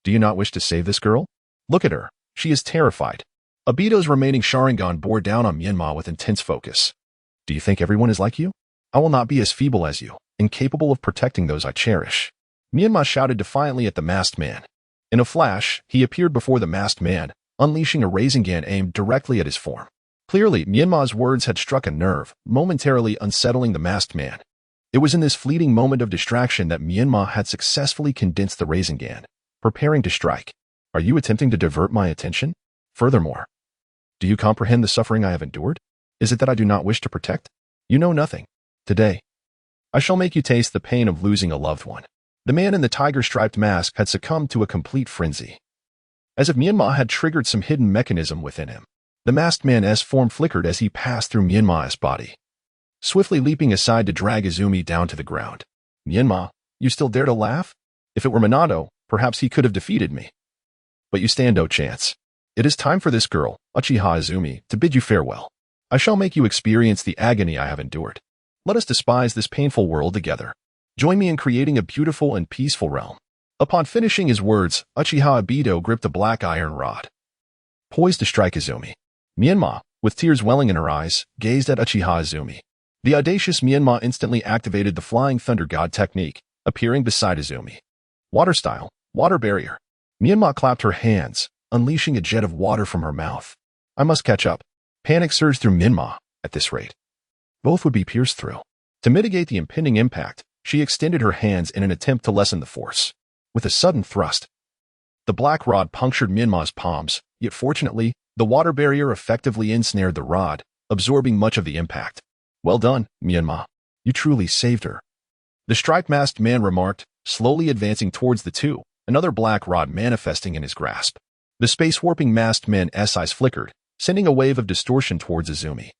do you not wish to save this girl? Look at her. She is terrified. Obito's remaining Sharingan bore down on Myanmar with intense focus. Do you think everyone is like you? I will not be as feeble as you, incapable of protecting those I cherish. Myanmar shouted defiantly at the masked man. In a flash, he appeared before the masked man, unleashing a Rasengan aimed directly at his form. Clearly, Myanmar's words had struck a nerve, momentarily unsettling the masked man. It was in this fleeting moment of distraction that Myanmar had successfully condensed the Rasengan, preparing to strike. Are you attempting to divert my attention? Furthermore, do you comprehend the suffering I have endured? Is it that I do not wish to protect? You know nothing. Today, I shall make you taste the pain of losing a loved one. The man in the tiger-striped mask had succumbed to a complete frenzy, as if Myanmar had triggered some hidden mechanism within him. The masked man's form flickered as he passed through Myanmar's body, swiftly leaping aside to drag Izumi down to the ground. Myanmar, you still dare to laugh? If it were Minato, perhaps he could have defeated me. But you stand no chance. It is time for this girl, Uchiha Izumi, to bid you farewell. I shall make you experience the agony I have endured. Let us despise this painful world together. Join me in creating a beautiful and peaceful realm. Upon finishing his words, Uchiha Obito gripped a black iron rod, poised to strike Izumi. Myanmar, with tears welling in her eyes, gazed at Uchiha Izumi. The audacious Myanmar instantly activated the Flying Thunder God technique, appearing beside Izumi. Water style, water barrier. Myanmar clapped her hands, unleashing a jet of water from her mouth. I must catch up. Panic surged through Myanmar. At this rate, both would be pierced through. To mitigate the impending impact, she extended her hands in an attempt to lessen the force. With a sudden thrust, the black rod punctured Myanmar's palms, yet fortunately, the water barrier effectively ensnared the rod, absorbing much of the impact. Well done, Myanmar. You truly saved her. The striped masked man remarked, slowly advancing towards the two, another black rod manifesting in his grasp. The space-warping masked man's eyes flickered, sending a wave of distortion towards Uzumi.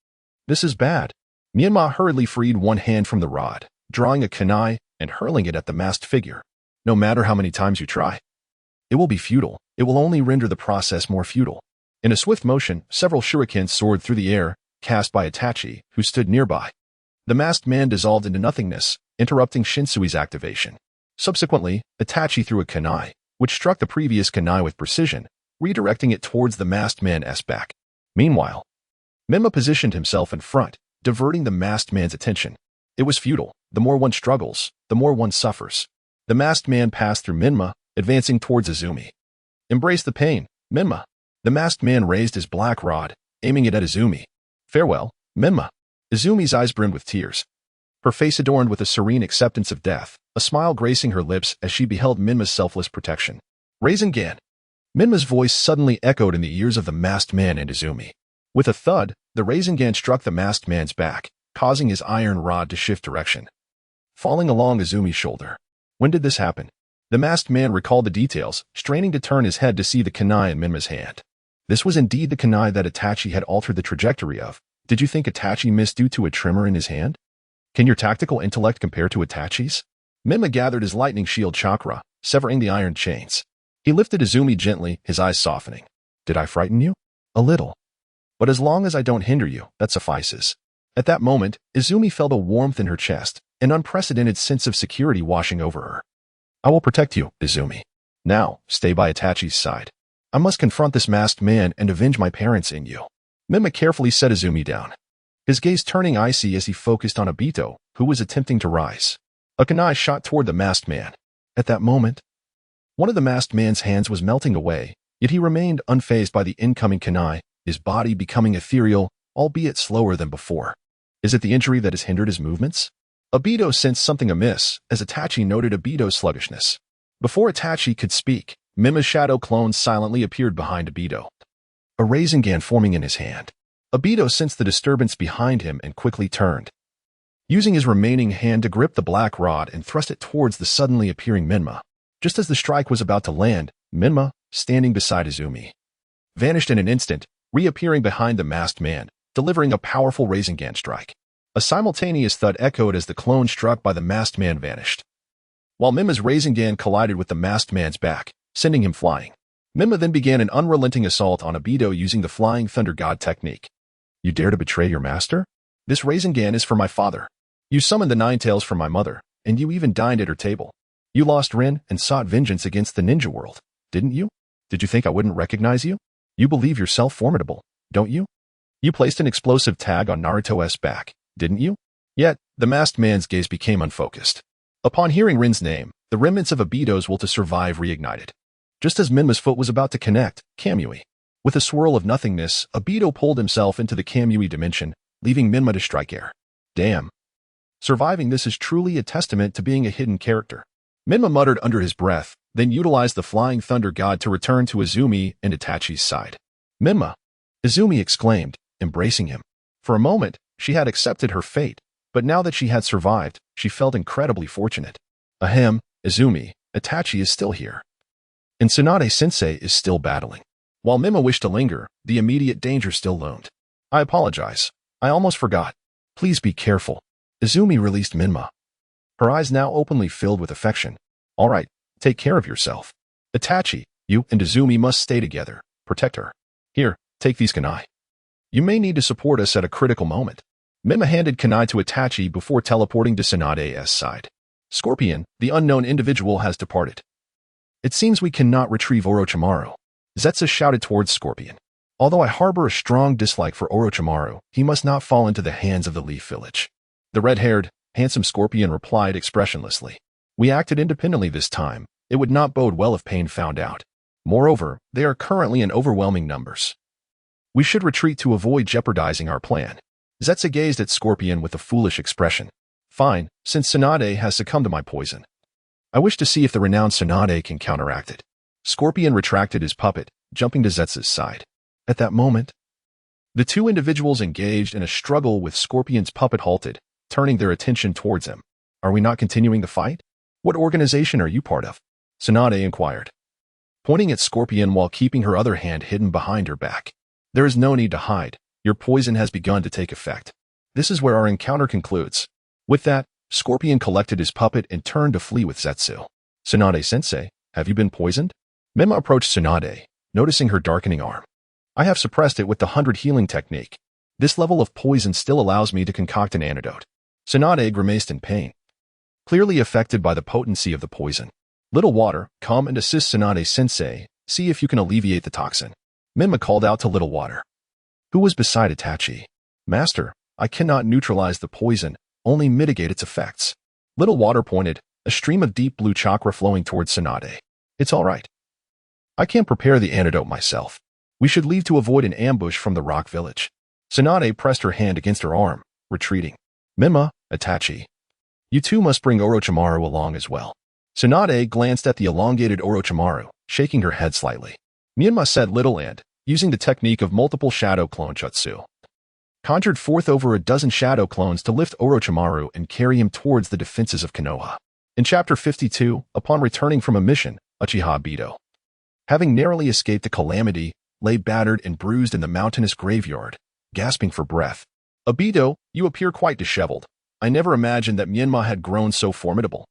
This is bad. Menma hurriedly freed one hand from the rod, drawing a kunai and hurling it at the masked figure. No matter how many times you try, it will be futile. It will only render the process more futile. In a swift motion, several shurikens soared through the air, cast by Itachi, who stood nearby. The masked man dissolved into nothingness, interrupting Shinsui's activation. Subsequently, Itachi threw a kunai, which struck the previous kunai with precision, redirecting it towards the masked man's back. Meanwhile, Menma positioned himself in front, diverting the masked man's attention. It was futile. The more one struggles, the more one suffers. The masked man passed through Menma, advancing towards Uzumi. Embrace the pain, Menma. The masked man raised his black rod, aiming it at Uzumi. Farewell, Menma. Izumi's eyes brimmed with tears. Her face adorned with a serene acceptance of death, a smile gracing her lips as she beheld Menma's selfless protection. Rasengan. Menma's voice suddenly echoed in the ears of the masked man and Uzumi. With a thud, the Rasengan struck the masked man's back, causing his iron rod to shift direction, falling along Izumi's shoulder. When did this happen? The masked man recalled the details, straining to turn his head to see the kunai in Menma's hand. This was indeed the kunai that Itachi had altered the trajectory of. Did you think Itachi missed due to a tremor in his hand? Can your tactical intellect compare to Itachi's? Menma gathered his lightning shield chakra, severing the iron chains. He lifted Izumi gently, his eyes softening. Did I frighten you? A little. But as long as I don't hinder you, that suffices. At that moment, Izumi felt a warmth in her chest, an unprecedented sense of security washing over her. I will protect you, Izumi. Now, stay by Itachi's side. I must confront this masked man and avenge my parents in you. Menma carefully set Izumi down, his gaze turning icy as he focused on Obito, who was attempting to rise. A kunai shot toward the masked man. At that moment, one of the masked man's hands was melting away, yet he remained unfazed by the incoming kunai, his body becoming ethereal, albeit slower than before. Is it the injury that has hindered his movements? Obito sensed something amiss, as Itachi noted Obito's sluggishness. Before Itachi could speak, Menma's shadow clone silently appeared behind Obito, a Rasengan forming in his hand. Obito sensed the disturbance behind him and quickly turned, using his remaining hand to grip the black rod and thrust it towards the suddenly appearing Menma. Just as the strike was about to land, Menma, standing beside Izumi, vanished in an instant, reappearing behind the masked man, delivering a powerful Rasengan strike. A simultaneous thud echoed as the clone struck by the masked man vanished, while Menma's Rasengan collided with the masked man's back, sending him flying. Menma then began an unrelenting assault on Obito using the Flying Thunder God technique. You dare to betray your master? This Rasengan is for my father. You summoned the Nine Tails from my mother, and you even dined at her table. You lost Rin and sought vengeance against the ninja world, didn't you? Did you think I wouldn't recognize you? You believe yourself formidable, don't you? You placed an explosive tag on Naruto's back, didn't you? Yet, the masked man's gaze became unfocused. Upon hearing Rin's name, the remnants of Obito's will to survive reignited. Just as Menma's foot was about to connect, Kamui. With a swirl of nothingness, Obito pulled himself into the Kamui dimension, leaving Menma to strike air. Damn. Surviving this is truly a testament to being a hidden character. Menma muttered under his breath, then utilized the Flying Thunder God to return to Izumi and Itachi's side. Menma! Izumi exclaimed, embracing him. For a moment, she had accepted her fate, but now that she had survived, she felt incredibly fortunate. Ahem, Izumi, Itachi is still here. And Tsunade-sensei is still battling. While Menma wished to linger, the immediate danger still loomed. I apologize. I almost forgot. Please be careful. Izumi released Menma, her eyes now openly filled with affection. All right, take care of yourself. Itachi, you and Izumi must stay together. Protect her. Here, take these kunai. You may need to support us at a critical moment. Menma handed kunai to Itachi before teleporting to Tsunade's side. Scorpion, the unknown individual, has departed. It seems we cannot retrieve Orochimaru. Zetsu shouted towards Scorpion. Although I harbor a strong dislike for Orochimaru, he must not fall into the hands of the Leaf Village. The red-haired, handsome Scorpion replied expressionlessly. We acted independently this time. It would not bode well if Pain found out. Moreover, they are currently in overwhelming numbers. We should retreat to avoid jeopardizing our plan. Zetsu gazed at Scorpion with a foolish expression. Fine, since Tsunade has succumbed to my poison. I wish to see if the renowned Tsunade can counteract it. Scorpion retracted his puppet, jumping to Zetsu's side. At that moment, the two individuals engaged in a struggle with Scorpion's puppet halted, turning their attention towards him. Are we not continuing the fight? What organization are you part of? Tsunade inquired, pointing at Scorpion while keeping her other hand hidden behind her back. There is no need to hide. Your poison has begun to take effect. This is where our encounter concludes. With that, Scorpion collected his puppet and turned to flee with Zetsu. Tsunade-sensei, have you been poisoned? Menma approached Tsunade, noticing her darkening arm. I have suppressed it with the 100 healing technique. This level of poison still allows me to concoct an antidote. Tsunade grimaced in pain, clearly affected by the potency of the poison. Little Water, come and assist Tsunade-sensei. See if you can alleviate the toxin. Menma called out to Little Water, who was beside Itachi. Master, I cannot neutralize the poison, only mitigate its effects. Little Water pointed, a stream of deep blue chakra flowing towards Tsunade. It's all right. I can prepare the antidote myself. We should leave to avoid an ambush from the rock village. Tsunade pressed her hand against her arm, retreating. Menma, Itachi, you two must bring Orochimaru along as well. Tsunade glanced at the elongated Orochimaru, shaking her head slightly. Menma said little and, using the technique of multiple shadow clone jutsu, conjured forth over a dozen shadow clones to lift Orochimaru and carry him towards the defenses of Konoha. In Chapter 52, upon returning from a mission, Uchiha Obito, having narrowly escaped the calamity, lay battered and bruised in the mountainous graveyard, gasping for breath. Obito, you appear quite disheveled. I never imagined that Menma had grown so formidable.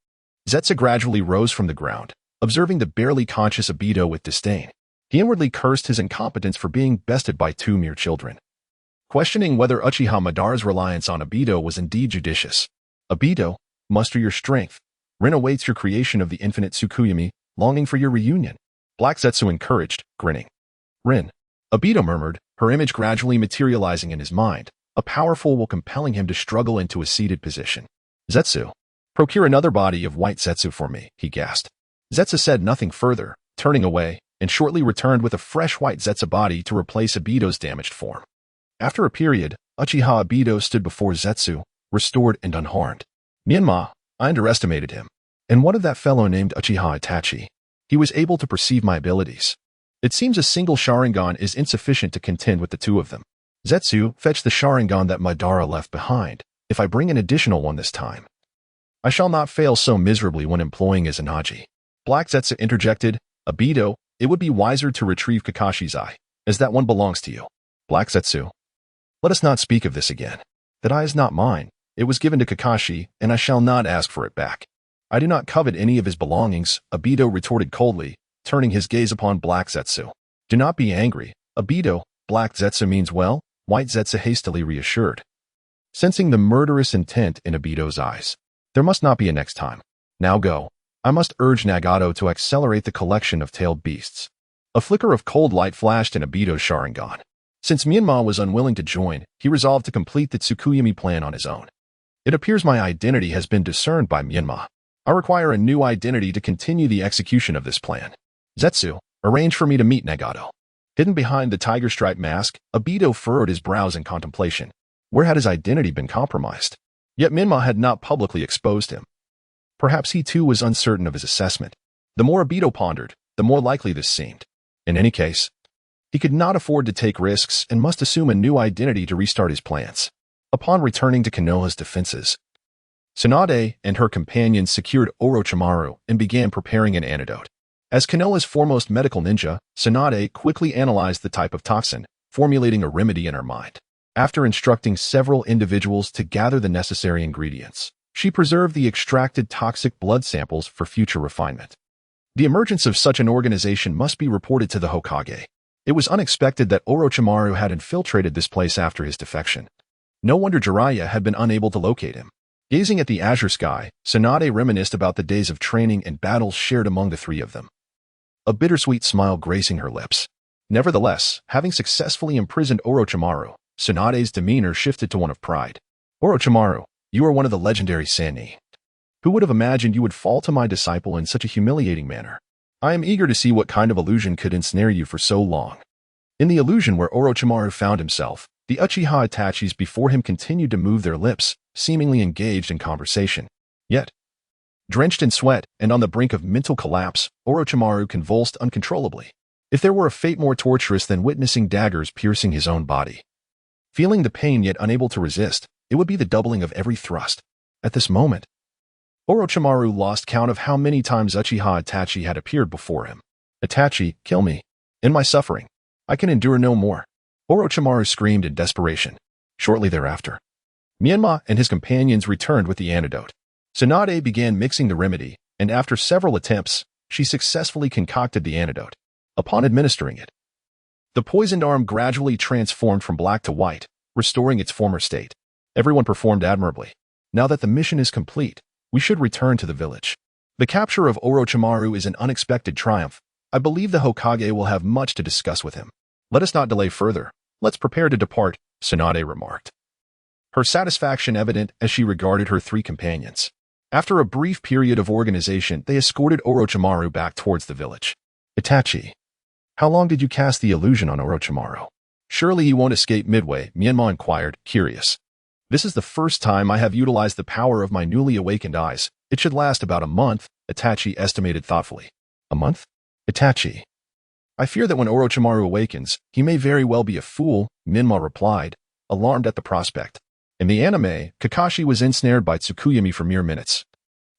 Zetsu gradually rose from the ground, observing the barely conscious Obito with disdain. He inwardly cursed his incompetence for being bested by two mere children, questioning whether Uchiha Madara's reliance on Obito was indeed judicious. Obito, muster your strength. Rin awaits your creation of the infinite Tsukuyomi, longing for your reunion. Black Zetsu encouraged, grinning. Rin, Obito murmured, her image gradually materializing in his mind, a powerful will compelling him to struggle into a seated position. Zetsu, procure another body of white Zetsu for me, he gasped. Zetsu said nothing further, turning away, and shortly returned with a fresh white Zetsu body to replace Obito's damaged form. After a period, Uchiha Obito stood before Zetsu, restored and unharmed. Menma, I underestimated him. And what of that fellow named Uchiha Itachi? He was able to perceive my abilities. It seems a single Sharingan is insufficient to contend with the two of them. Zetsu, fetch the Sharingan that Madara left behind. If I bring an additional one this time, I shall not fail so miserably when employing Izanagi. Black Zetsu interjected, Obito, it would be wiser to retrieve Kakashi's eye, as that one belongs to you. Black Zetsu, let us not speak of this again. That eye is not mine. It was given to Kakashi, and I shall not ask for it back. I do not covet any of his belongings, Obito retorted coldly, turning his gaze upon Black Zetsu. Do not be angry, Obito. Black Zetsu means well, White Zetsu hastily reassured, sensing the murderous intent in Obito's eyes. There must not be a next time. Now go. I must urge Nagato to accelerate the collection of tailed beasts. A flicker of cold light flashed in Obito's Sharingan. Since Menma was unwilling to join, he resolved to complete the Tsukuyomi plan on his own. It appears my identity has been discerned by Menma. I require a new identity to continue the execution of this plan. Zetsu, arrange for me to meet Nagato. Hidden behind the tiger stripe mask, Obito furrowed his brows in contemplation. Where had his identity been compromised? Yet Menma had not publicly exposed him. Perhaps he too was uncertain of his assessment. The more Obito pondered, the more likely this seemed. In any case, he could not afford to take risks and must assume a new identity to restart his plans. Upon returning to Konoha's defenses, Tsunade and her companions secured Orochimaru and began preparing an antidote. As Konoha's foremost medical ninja, Tsunade quickly analyzed the type of toxin, formulating a remedy in her mind. After instructing several individuals to gather the necessary ingredients, she preserved the extracted toxic blood samples for future refinement. The emergence of such an organization must be reported to the Hokage. It was unexpected that Orochimaru had infiltrated this place after his defection. No wonder Jiraiya had been unable to locate him. Gazing at the azure sky, Tsunade reminisced about the days of training and battles shared among the three of them, a bittersweet smile gracing her lips. Nevertheless, having successfully imprisoned Orochimaru, Tsunade's demeanor shifted to one of pride. Orochimaru, you are one of the legendary Sannin. Who would have imagined you would fall to my disciple in such a humiliating manner? I am eager to see what kind of illusion could ensnare you for so long. In the illusion where Orochimaru found himself, the Uchiha Itachis before him continued to move their lips, seemingly engaged in conversation. Yet, drenched in sweat and on the brink of mental collapse, Orochimaru convulsed uncontrollably. If there were a fate more torturous than witnessing daggers piercing his own body, feeling the pain yet unable to resist, it would be the doubling of every thrust. At this moment, Orochimaru lost count of how many times Uchiha Itachi had appeared before him. Itachi, kill me. In my suffering, I can endure no more. Orochimaru screamed in desperation. Shortly thereafter, Menma and his companions returned with the antidote. Tsunade began mixing the remedy, and after several attempts, she successfully concocted the antidote. Upon administering it, the poisoned arm gradually transformed from black to white, restoring its former state. Everyone performed admirably. Now that the mission is complete, we should return to the village. The capture of Orochimaru is an unexpected triumph. I believe the Hokage will have much to discuss with him. Let us not delay further. Let's prepare to depart, Tsunade remarked, her satisfaction evident as she regarded her three companions. After a brief period of organization, they escorted Orochimaru back towards the village. Itachi, how long did you cast the illusion on Orochimaru? Surely he won't escape midway, Menma inquired, curious. This is the first time I have utilized the power of my newly awakened eyes. It should last about a month, Itachi estimated thoughtfully. A month? Itachi, I fear that when Orochimaru awakens, he may very well be a fool, Menma replied, alarmed at the prospect. In the anime, Kakashi was ensnared by Tsukuyomi for mere minutes.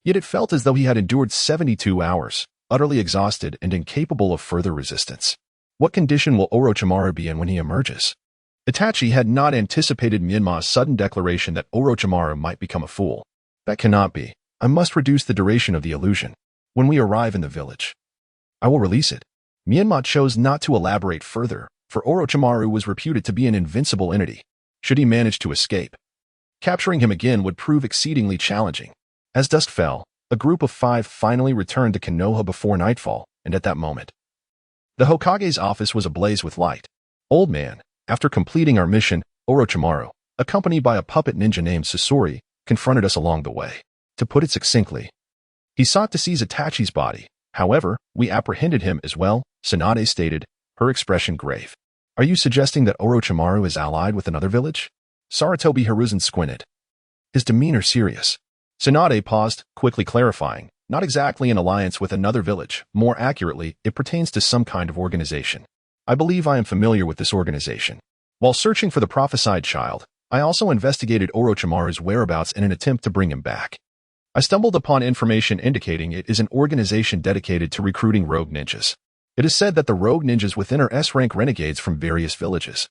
Yet it felt as though he had endured 72 hours, utterly exhausted and incapable of further resistance. What condition will Orochimaru be in when he emerges? Itachi had not anticipated Menma's sudden declaration that Orochimaru might become a fool. That cannot be. I must reduce the duration of the illusion. When we arrive in the village, I will release it. Menma chose not to elaborate further, for Orochimaru was reputed to be an invincible entity. Should he manage to escape, capturing him again would prove exceedingly challenging. As dusk fell, a group of 5 finally returned to Konoha before nightfall, and at that moment, the Hokage's office was ablaze with light. Old man, after completing our mission, Orochimaru, accompanied by a puppet ninja named Sasori, confronted us along the way. To put it succinctly, he sought to seize Itachi's body. However, we apprehended him as well, Tsunade stated, her expression grave. Are you suggesting that Orochimaru is allied with another village? Sarutobi Hiruzen squinted, his demeanor serious. Tsunade paused, quickly clarifying, not exactly an alliance with another village. More accurately, it pertains to some kind of organization. I believe I am familiar with this organization. While searching for the prophesied child, I also investigated Orochimaru's whereabouts in an attempt to bring him back. I stumbled upon information indicating it is an organization dedicated to recruiting rogue ninjas. It is said that the rogue ninjas within are S-rank renegades from various villages,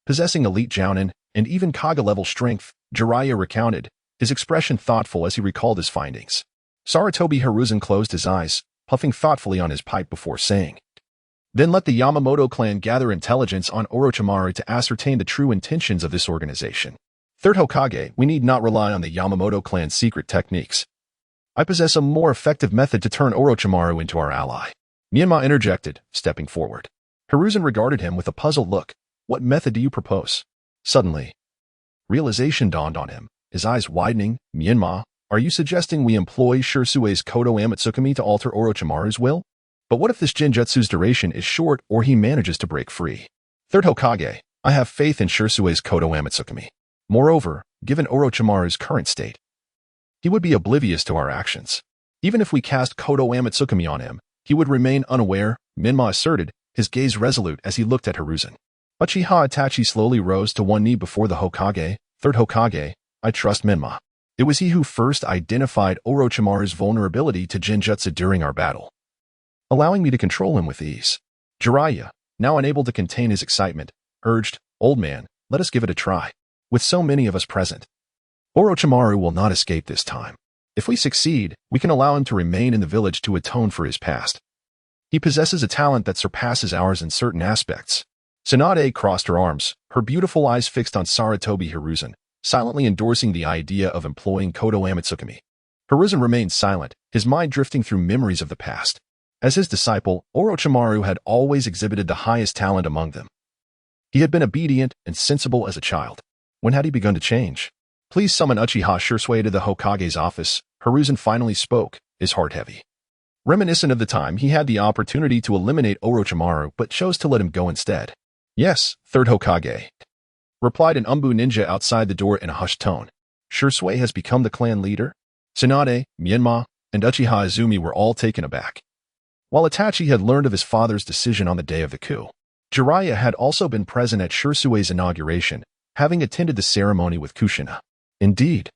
possessing elite jounin and even Kaga-level strength, Jiraiya recounted, his expression thoughtful as he recalled his findings. Sarutobi Hiruzen closed his eyes, puffing thoughtfully on his pipe before saying, Then let the Yamamoto clan gather intelligence on Orochimaru to ascertain the true intentions of this organization. Third Hokage, we need not rely on the Yamamoto clan's secret techniques. I possess a more effective method to turn Orochimaru into our ally. Menma interjected, stepping forward. Hiruzen regarded him with a puzzled look. What method do you propose? Suddenly, realization dawned on him, his eyes widening. Menma, are you suggesting we employ Shirsue's Kodo Amatsukami to alter Orochimaru's will? But what if this Genjutsu's duration is short or he manages to break free? Third Hokage, I have faith in Shirsue's Kodo Amatsukami. Moreover, given Orochimaru's current state, he would be oblivious to our actions. Even if we cast Kodo Amatsukami on him, he would remain unaware, Menma asserted, his gaze resolute as he looked at Hiruzen. Uchiha Itachi slowly rose to one knee before the Hokage. Third Hokage, I trust Menma. It was he who first identified Orochimaru's vulnerability to Genjutsu during our battle, allowing me to control him with ease. Jiraiya, now unable to contain his excitement, urged, Old man, let us give it a try. With so many of us present, Orochimaru will not escape this time. If we succeed, we can allow him to remain in the village to atone for his past. He possesses a talent that surpasses ours in certain aspects. Tsunade crossed her arms, her beautiful eyes fixed on Sarutobi Hiruzen, silently endorsing the idea of employing Kodo Amatsukami. Hiruzen remained silent, his mind drifting through memories of the past. As his disciple, Orochimaru had always exhibited the highest talent among them. He had been obedient and sensible as a child. When had he begun to change? Please summon Uchiha Shirsue to the Hokage's office. Hiruzen finally spoke, his heart heavy. Reminiscent of the time he had the opportunity to eliminate Orochimaru but chose to let him go instead. Yes, Third Hokage, replied an Umbu ninja outside the door in a hushed tone. Shirsue has become the clan leader? Tsunade, Menma, and Uchiha Izumi were all taken aback. While Itachi had learned of his father's decision on the day of the coup, Jiraiya had also been present at Shirsue's inauguration, having attended the ceremony with Kushina. Indeed,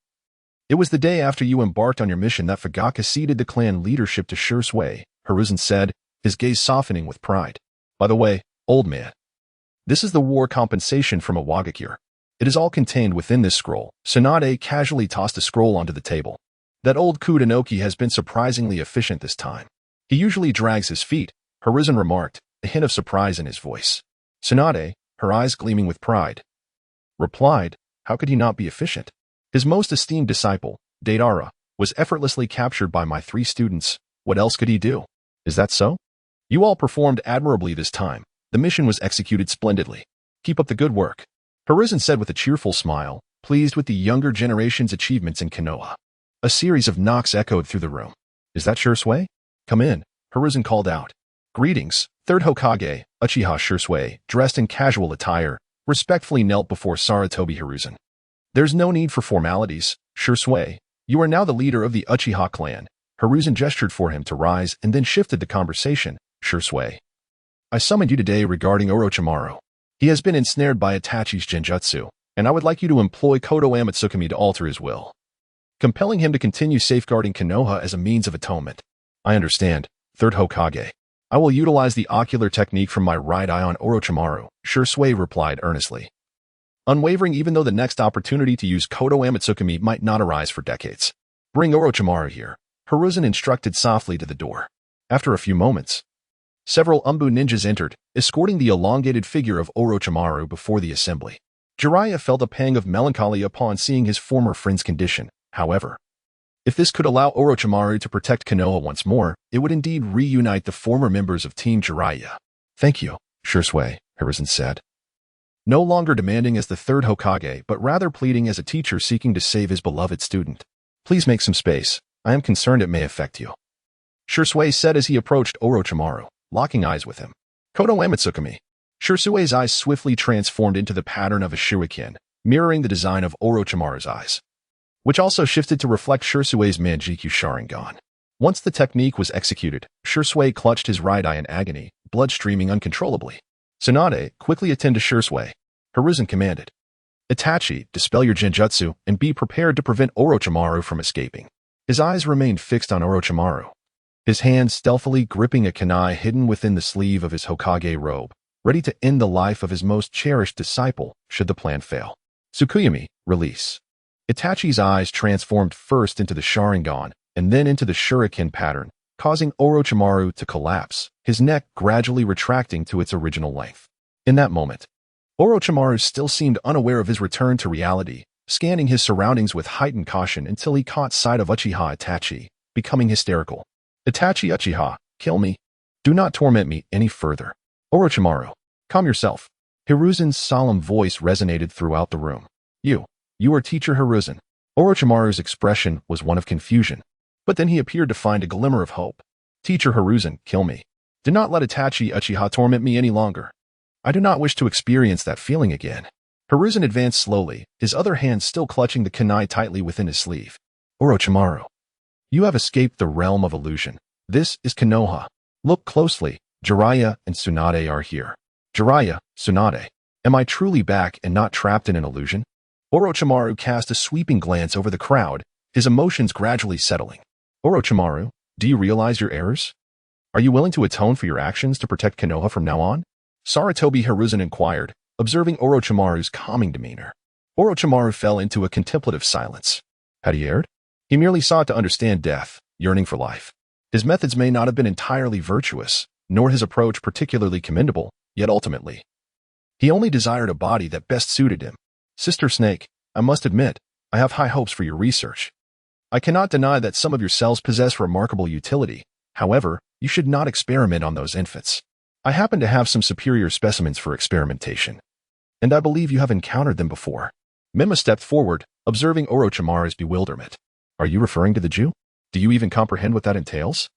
It was the day after you embarked on your mission that Fugaka ceded the clan leadership to Shursui, Hiruzen said, his gaze softening with pride. By the way, old man, this is the war compensation from a Wagakure. It is all contained within this scroll. Tsunade casually tossed a scroll onto the table. That old Kudanoki has been surprisingly efficient this time. He usually drags his feet, Hiruzen remarked, a hint of surprise in his voice. Tsunade, her eyes gleaming with pride, replied, how could he not be efficient? His most esteemed disciple, Deidara, was effortlessly captured by my 3 students. What else could he do? Is that so? You all performed admirably this time. The mission was executed splendidly. Keep up the good work. Hiruzen said with a cheerful smile, pleased with the younger generation's achievements in Konoha. A series of knocks echoed through the room. Is that Shursui? Come in, Hiruzen called out. Greetings, third Hokage, Uchiha Shursui, dressed in casual attire, respectfully knelt before Sarutobi Hiruzen. There's no need for formalities, Shursui. You are now the leader of the Uchiha clan. Hiruzen gestured for him to rise and then shifted the conversation. Shursui, I summoned you today regarding Orochimaru. He has been ensnared by Itachi's genjutsu, and I would like you to employ Kodo Amatsukami to alter his will, compelling him to continue safeguarding Konoha as a means of atonement. I understand, third Hokage. I will utilize the ocular technique from my right eye on Orochimaru, Shursui replied earnestly. Unwavering even though the next opportunity to use Kodo Amatsukami might not arise for decades. Bring Orochimaru here, Hiruzen instructed softly to the door. After a few moments, several Umbu ninjas entered, escorting the elongated figure of Orochimaru before the assembly. Jiraiya felt a pang of melancholy upon seeing his former friend's condition, however. If this could allow Orochimaru to protect Konoha once more, it would indeed reunite the former members of Team Jiraiya. Thank you, Shursui, Hiruzen said. No longer demanding as the third Hokage, but rather pleading as a teacher seeking to save his beloved student. Please make some space. I am concerned it may affect you, Shursui said as he approached Orochimaru, locking eyes with him. Kodo Amatsukami. Shursui's eyes swiftly transformed into the pattern of a shuriken, mirroring the design of Orochimaru's eyes, which also shifted to reflect Shursui's Manjikyu Sharingan. Once the technique was executed, Shursui clutched his right eye in agony, blood streaming uncontrollably. Tsunade, quickly attend to Shursui, Hiruzen commanded. Itachi, dispel your genjutsu and be prepared to prevent Orochimaru from escaping. His eyes remained fixed on Orochimaru, his hand stealthily gripping a kunai hidden within the sleeve of his Hokage robe, ready to end the life of his most cherished disciple should the plan fail. Tsukuyomi, release. Itachi's eyes transformed first into the Sharingan and then into the shuriken pattern, causing Orochimaru to collapse, his neck gradually retracting to its original length. In that moment, Orochimaru still seemed unaware of his return to reality, scanning his surroundings with heightened caution until he caught sight of Uchiha Itachi, becoming hysterical. Itachi Uchiha, kill me. Do not torment me any further. Orochimaru, calm yourself. Hiruzen's solemn voice resonated throughout the room. You are teacher Hiruzen. Orochimaru's expression was one of confusion, but then he appeared to find a glimmer of hope. Teacher Hiruzen, kill me. Do not let Itachi Uchiha torment me any longer. I do not wish to experience that feeling again. Hiruzen advanced slowly, his other hand still clutching the kunai tightly within his sleeve. Orochimaru, you have escaped the realm of illusion. This is Konoha. Look closely. Jiraiya and Tsunade are here. Jiraiya, Tsunade, am I truly back and not trapped in an illusion? Orochimaru cast a sweeping glance over the crowd, his emotions gradually settling. Orochimaru, do you realize your errors? Are you willing to atone for your actions to protect Konoha from now on? Sarutobi Hiruzen inquired, observing Orochimaru's calming demeanor. Orochimaru fell into a contemplative silence. Had he erred? He merely sought to understand death, yearning for life. His methods may not have been entirely virtuous, nor his approach particularly commendable, yet ultimately, he only desired a body that best suited him. Sister Snake, I must admit, I have high hopes for your research. I cannot deny that some of your cells possess remarkable utility. However, you should not experiment on those infants. I happen to have some superior specimens for experimentation, and I believe you have encountered them before. Menma stepped forward, observing Orochimaru's bewilderment. Are you referring to the Jew? Do you even comprehend what that entails?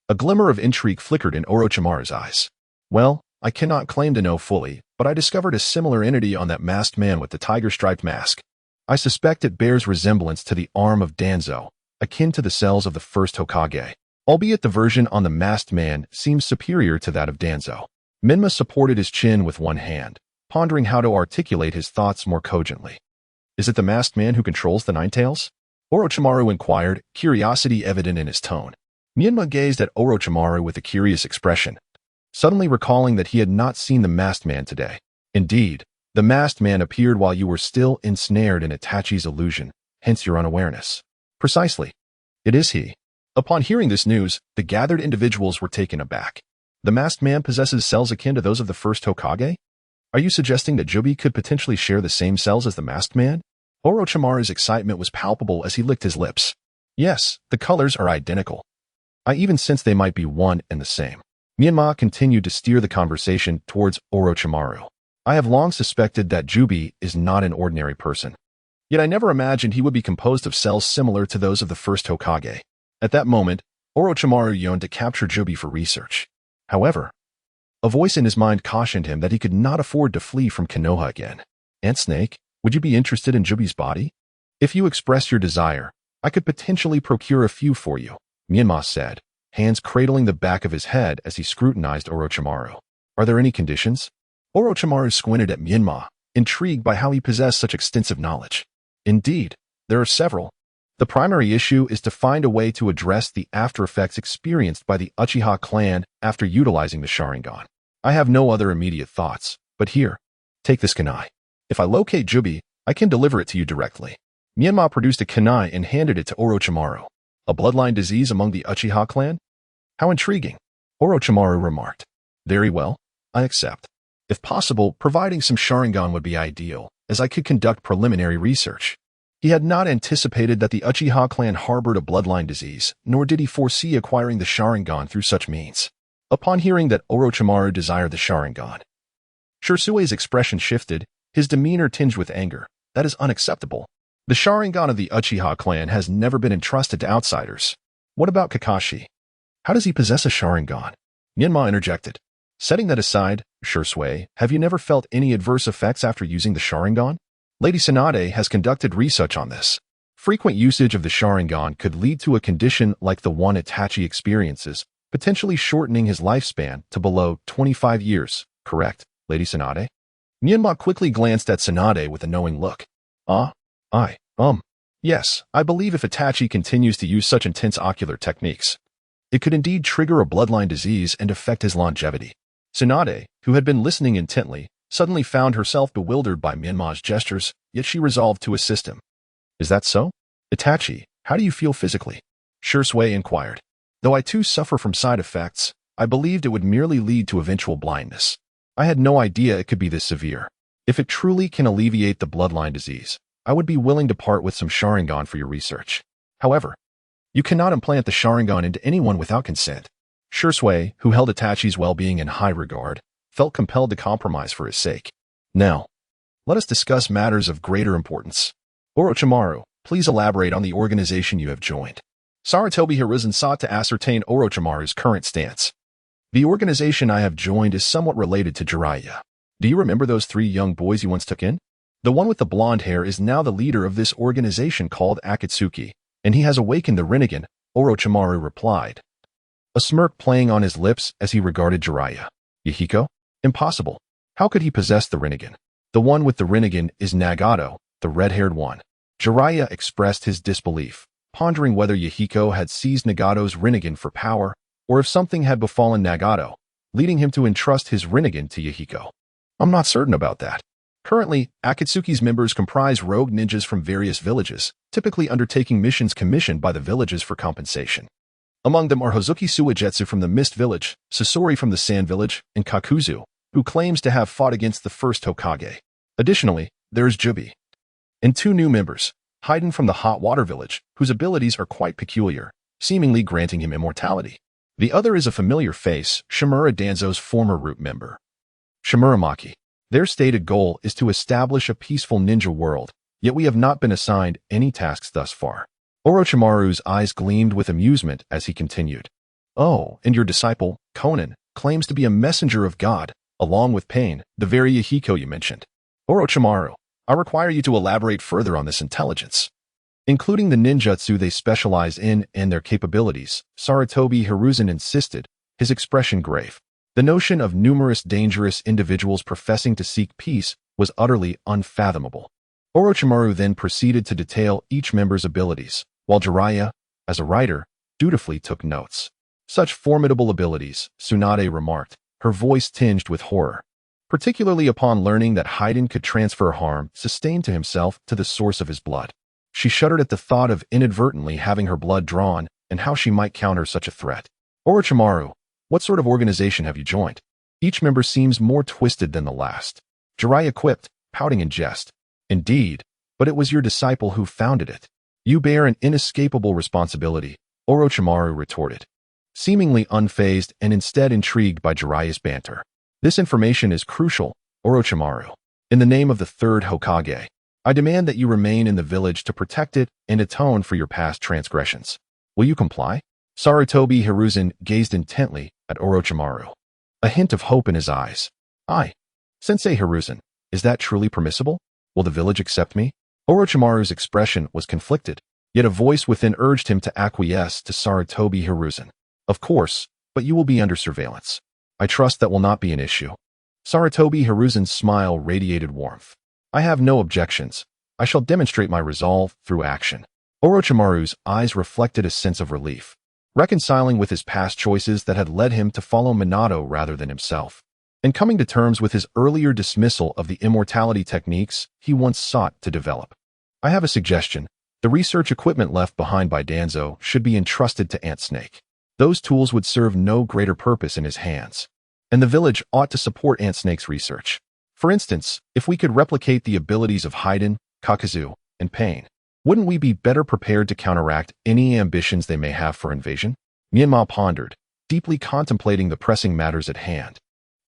A glimmer of intrigue flickered in Orochimaru's eyes. Well, I cannot claim to know fully, but I discovered a similar entity on that masked man with the tiger-striped mask. I suspect it bears resemblance to the arm of Danzo, akin to the cells of the first Hokage, albeit the version on the masked man seems superior to that of Danzo. Menma supported his chin with one hand, pondering how to articulate his thoughts more cogently. Is it the masked man who controls the Nine Tails? Orochimaru inquired, curiosity evident in his tone. Menma gazed at Orochimaru with a curious expression, suddenly recalling that he had not seen the masked man today. Indeed, the masked man appeared while you were still ensnared in Itachi's illusion, hence your unawareness. Precisely. It is he. Upon hearing this news, the gathered individuals were taken aback. The masked man possesses cells akin to those of the first Hokage? Are you suggesting that Jubi could potentially share the same cells as the masked man? Orochimaru's excitement was palpable as he licked his lips. Yes, the colors are identical. I even sense they might be one and the same. Menma continued to steer the conversation towards Orochimaru. I have long suspected that Jubi is not an ordinary person. Yet I never imagined he would be composed of cells similar to those of the first Hokage. At that moment, Orochimaru yearned to capture Jubi for research. However, a voice in his mind cautioned him that he could not afford to flee from Konoha again. Ant Snake, would you be interested in Jubi's body? If you express your desire, I could potentially procure a few for you, Menma said, hands cradling the back of his head as he scrutinized Orochimaru. Are there any conditions? Orochimaru squinted at Menma, intrigued by how he possessed such extensive knowledge. Indeed, there are several. The primary issue is to find a way to address the after effects experienced by the Uchiha clan after utilizing the Sharingan. I have no other immediate thoughts, but here, take this kunai. If I locate Jubi, I can deliver it to you directly. Menma produced a kunai and handed it to Orochimaru. A bloodline disease among the Uchiha clan? How intriguing, Orochimaru remarked. Very well, I accept. If possible, providing some Sharingan would be ideal, as I could conduct preliminary research. He had not anticipated that the Uchiha clan harbored a bloodline disease, nor did he foresee acquiring the Sharingan through such means. Upon hearing that Orochimaru desired the Sharingan, Shirsue's expression shifted, his demeanor tinged with anger. That is unacceptable. The Sharingan of the Uchiha clan has never been entrusted to outsiders. What about Kakashi? How does he possess a Sharingan? Menma interjected. Setting that aside, Shirsue, have you never felt any adverse effects after using the Sharingan? Lady Tsunade has conducted research on this. Frequent usage of the Sharingan could lead to a condition like the one Itachi experiences, potentially shortening his lifespan to below 25 years, correct, Lady Tsunade? Menma quickly glanced at Tsunade with a knowing look. Yes, I believe if Itachi continues to use such intense ocular techniques, it could indeed trigger a bloodline disease and affect his longevity. Tsunade, who had been listening intently, suddenly found herself bewildered by Menma's gestures, yet she resolved to assist him. Is that so? Itachi, how do you feel physically? Shirsue inquired. Though I too suffer from side effects, I believed it would merely lead to eventual blindness. I had no idea it could be this severe. If it truly can alleviate the bloodline disease, I would be willing to part with some Sharingan for your research. However, you cannot implant the Sharingan into anyone without consent. Shirsue, who held Itachi's well-being in high regard, felt compelled to compromise for his sake. Now, let us discuss matters of greater importance. Orochimaru, please elaborate on the organization you have joined. Sarutobi Hiruzen sought to ascertain Orochimaru's current stance. The organization I have joined is somewhat related to Jiraiya. Do you remember those 3 young boys you once took in? The one with the blonde hair is now the leader of this organization called Akatsuki, and he has awakened the Rinnegan, Orochimaru replied, a smirk playing on his lips as he regarded Jiraiya. Yahiko? Impossible. How could he possess the Rinnegan? The one with the Rinnegan is Nagato, the red-haired one. Jiraiya expressed his disbelief, pondering whether Yahiko had seized Nagato's Rinnegan for power, or if something had befallen Nagato, leading him to entrust his Rinnegan to Yahiko. I'm not certain about that. Currently, Akatsuki's members comprise rogue ninjas from various villages, typically undertaking missions commissioned by the villages for compensation. Among them are Hozuki Suijetsu from the Mist Village, Sasori from the Sand Village, and Kakuzu, who claims to have fought against the first Hokage. Additionally, there is Jubi. And 2 new members, Haiden from the Hot Water Village, whose abilities are quite peculiar, seemingly granting him immortality. The other is a familiar face, Shimura Danzo's former root member, Shimuramaki. Their stated goal is to establish a peaceful ninja world, yet we have not been assigned any tasks thus far. Orochimaru's eyes gleamed with amusement as he continued. Oh, and your disciple, Conan, claims to be a messenger of God, along with Pain, the very Yahiko you mentioned. Orochimaru, I require you to elaborate further on this intelligence. Including the ninjutsu they specialize in and their capabilities, Sarutobi Hiruzen insisted, his expression grave. The notion of numerous dangerous individuals professing to seek peace was utterly unfathomable. Orochimaru then proceeded to detail each member's abilities, while Jiraiya, as a writer, dutifully took notes. Such formidable abilities, Tsunade remarked, her voice tinged with horror, particularly upon learning that Haiden could transfer harm sustained to himself to the source of his blood. She shuddered at the thought of inadvertently having her blood drawn and how she might counter such a threat. Orochimaru, what sort of organization have you joined? Each member seems more twisted than the last. Jiraiya quipped, pouting in jest. Indeed, but it was your disciple who founded it. You bear an inescapable responsibility, Orochimaru retorted, seemingly unfazed and instead intrigued by Jiraiya's banter. This information is crucial, Orochimaru. In the name of the third Hokage, I demand that you remain in the village to protect it and atone for your past transgressions. Will you comply? Sarutobi Hiruzen gazed intently at Orochimaru, a hint of hope in his eyes. Aye. Sensei Hiruzen, is that truly permissible? Will the village accept me? Orochimaru's expression was conflicted, yet a voice within urged him to acquiesce to Sarutobi Hiruzen. Of course, but you will be under surveillance. I trust that will not be an issue. Sarutobi Hiruzen's smile radiated warmth. I have no objections. I shall demonstrate my resolve through action. Orochimaru's eyes reflected a sense of relief, reconciling with his past choices that had led him to follow Minato rather than himself, and coming to terms with his earlier dismissal of the immortality techniques he once sought to develop. I have a suggestion. The research equipment left behind by Danzo should be entrusted to Ant Snake. Those tools would serve no greater purpose in his hands, and the village ought to support Ant Snake's research. For instance, if we could replicate the abilities of Haiden, Kakazu, and Pain, wouldn't we be better prepared to counteract any ambitions they may have for invasion? Menma pondered, deeply contemplating the pressing matters at hand,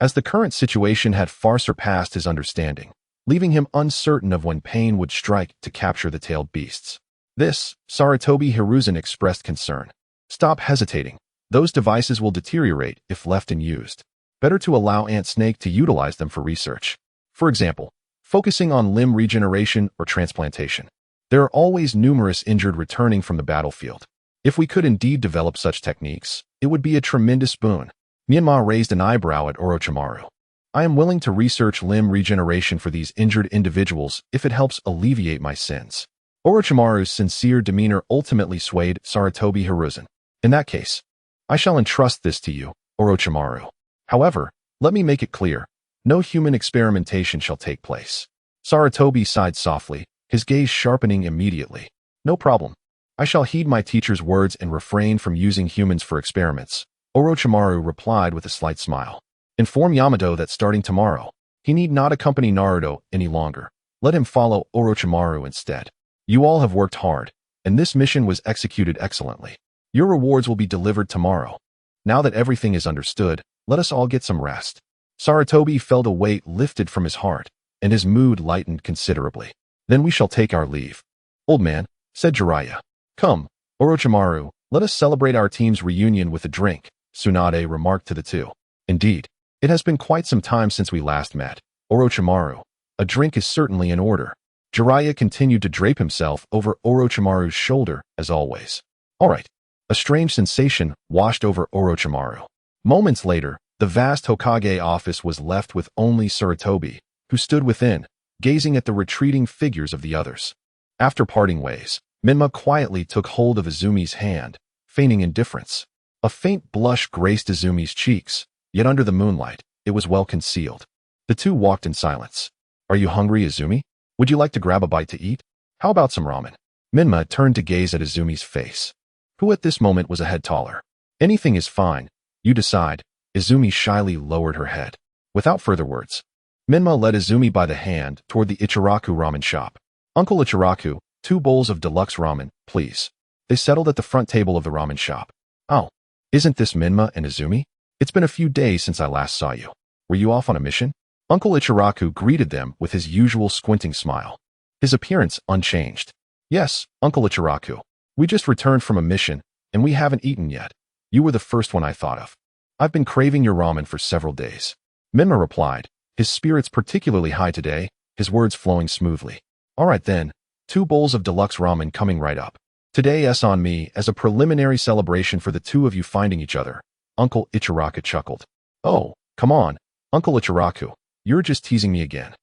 as the current situation had far surpassed his understanding, leaving him uncertain of when Pain would strike to capture the tailed beasts. This, Sarutobi Hiruzen expressed concern. Stop hesitating. Those devices will deteriorate if left unused. Better to allow Ant Snake to utilize them for research. For example, focusing on limb regeneration or transplantation. There are always numerous injured returning from the battlefield. If we could indeed develop such techniques, it would be a tremendous boon. Menma raised an eyebrow at Orochimaru. I am willing to research limb regeneration for these injured individuals if it helps alleviate my sins. Orochimaru's sincere demeanor ultimately swayed Sarutobi Hiruzen. In that case, I shall entrust this to you, Orochimaru. However, let me make it clear, no human experimentation shall take place. Sarutobi sighed softly, his gaze sharpening immediately. No problem. I shall heed my teacher's words and refrain from using humans for experiments, Orochimaru replied with a slight smile. Inform Yamato that starting tomorrow, he need not accompany Naruto any longer. Let him follow Orochimaru instead. You all have worked hard, and this mission was executed excellently. Your rewards will be delivered tomorrow. Now that everything is understood, let us all get some rest. Sarutobi felt a weight lifted from his heart, and his mood lightened considerably. Then we shall take our leave. Old man, said Jiraiya. Come, Orochimaru, let us celebrate our team's reunion with a drink, Tsunade remarked to the two. Indeed, it has been quite some time since we last met. Orochimaru, a drink is certainly in order. Jiraiya continued to drape himself over Orochimaru's shoulder, as always. All right. A strange sensation washed over Orochimaru. Moments later, the vast Hokage office was left with only Sarutobi, who stood within, gazing at the retreating figures of the others. After parting ways, Menma quietly took hold of Izumi's hand, feigning indifference. A faint blush graced Izumi's cheeks, yet under the moonlight, it was well concealed. The two walked in silence. Are you hungry, Izumi? Would you like to grab a bite to eat? How about some ramen? Menma turned to gaze at Izumi's face, who at this moment was a head taller. Anything is fine. You decide. Izumi shyly lowered her head. Without further words, Menma led Izumi by the hand toward the Ichiraku ramen shop. Uncle Ichiraku, 2 bowls of deluxe ramen, please. They settled at the front table of the ramen shop. Oh, isn't this Menma and Izumi? It's been a few days since I last saw you. Were you off on a mission? Uncle Ichiraku greeted them with his usual squinting smile, his appearance unchanged. Yes, Uncle Ichiraku. We just returned from a mission, and we haven't eaten yet. You were the first one I thought of. I've been craving your ramen for several days. Menma replied, his spirits particularly high today, his words flowing smoothly. All right then, 2 bowls of deluxe ramen coming right up. Today's on me as a preliminary celebration for the two of you finding each other. Uncle Ichiraku chuckled. Oh, come on, Uncle Ichiraku, you're just teasing me again.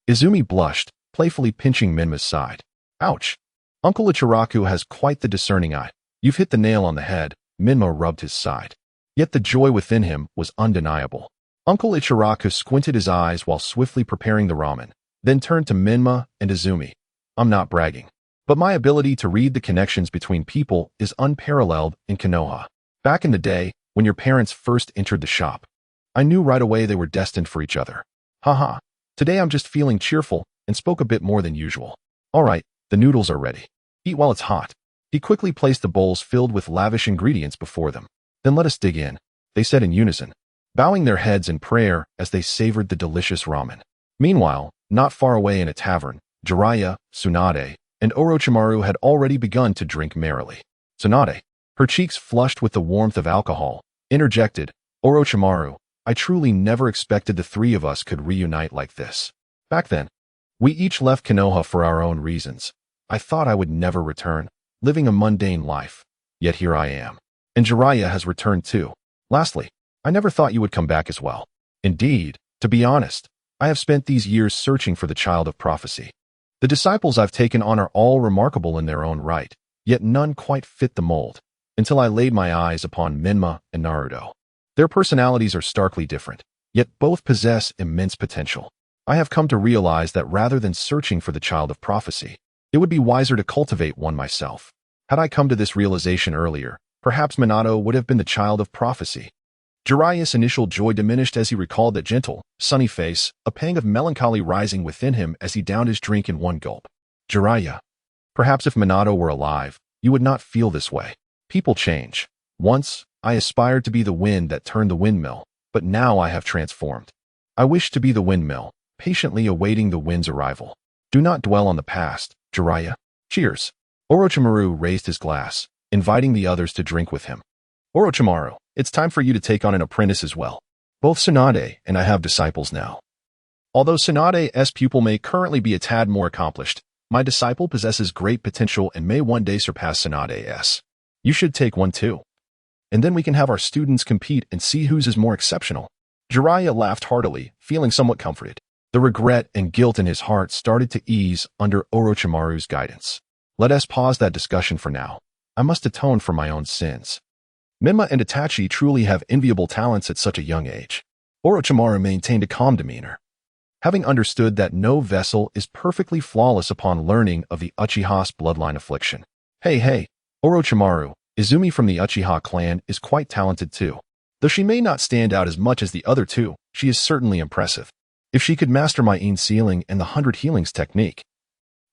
Izumi blushed, playfully pinching Menma's side. Ouch! Uncle Ichiraku has quite the discerning eye. You've hit the nail on the head. Menma rubbed his side. Yet the joy within him was undeniable. Uncle Ichiraku squinted his eyes while swiftly preparing the ramen, then turned to Menma and Izumi. I'm not bragging, but my ability to read the connections between people is unparalleled in Konoha. Back in the day, when your parents first entered the shop, I knew right away they were destined for each other. Haha. Today I'm just feeling cheerful and spoke a bit more than usual. All right, the noodles are ready. Eat while it's hot. He quickly placed the bowls filled with lavish ingredients before them. Then let us dig in, they said in unison, bowing their heads in prayer as they savored the delicious ramen. Meanwhile, not far away in a tavern, Jiraiya, Tsunade, and Orochimaru had already begun to drink merrily. Tsunade, her cheeks flushed with the warmth of alcohol, interjected, Orochimaru, I truly never expected the three of us could reunite like this. Back then, we each left Konoha for our own reasons. I thought I would never return, living a mundane life. Yet here I am. And Jiraiya has returned too. Lastly, I never thought you would come back as well. Indeed, to be honest, I have spent these years searching for the child of prophecy. The disciples I've taken on are all remarkable in their own right, yet none quite fit the mold, until I laid my eyes upon Menma and Naruto. Their personalities are starkly different, yet both possess immense potential. I have come to realize that rather than searching for the child of prophecy, it would be wiser to cultivate one myself. Had I come to this realization earlier, perhaps Minato would have been the child of prophecy. Jiraiya's initial joy diminished as he recalled that gentle, sunny face, a pang of melancholy rising within him as he downed his drink in one gulp. Jiraiya, perhaps if Minato were alive, you would not feel this way. People change. Once, I aspired to be the wind that turned the windmill, but now I have transformed. I wish to be the windmill, patiently awaiting the wind's arrival. Do not dwell on the past, Jiraiya. Cheers. Orochimaru raised his glass, inviting the others to drink with him. Orochimaru, it's time for you to take on an apprentice as well. Both Tsunade and I have disciples now. Although Tsunade's pupil may currently be a tad more accomplished, my disciple possesses great potential and may one day surpass Tsunade's. You should take one too. And then we can have our students compete and see whose is more exceptional. Jiraiya laughed heartily, feeling somewhat comforted. The regret and guilt in his heart started to ease under Orochimaru's guidance. Let us pause that discussion for now. I must atone for my own sins. Menma and Itachi truly have enviable talents at such a young age. Orochimaru maintained a calm demeanor, having understood that no vessel is perfectly flawless upon learning of the Uchiha's bloodline affliction. Hey, Orochimaru, Izumi from the Uchiha clan is quite talented too. Though she may not stand out as much as the other two, she is certainly impressive. If she could master my Ein Sealing and the 100 Healings technique,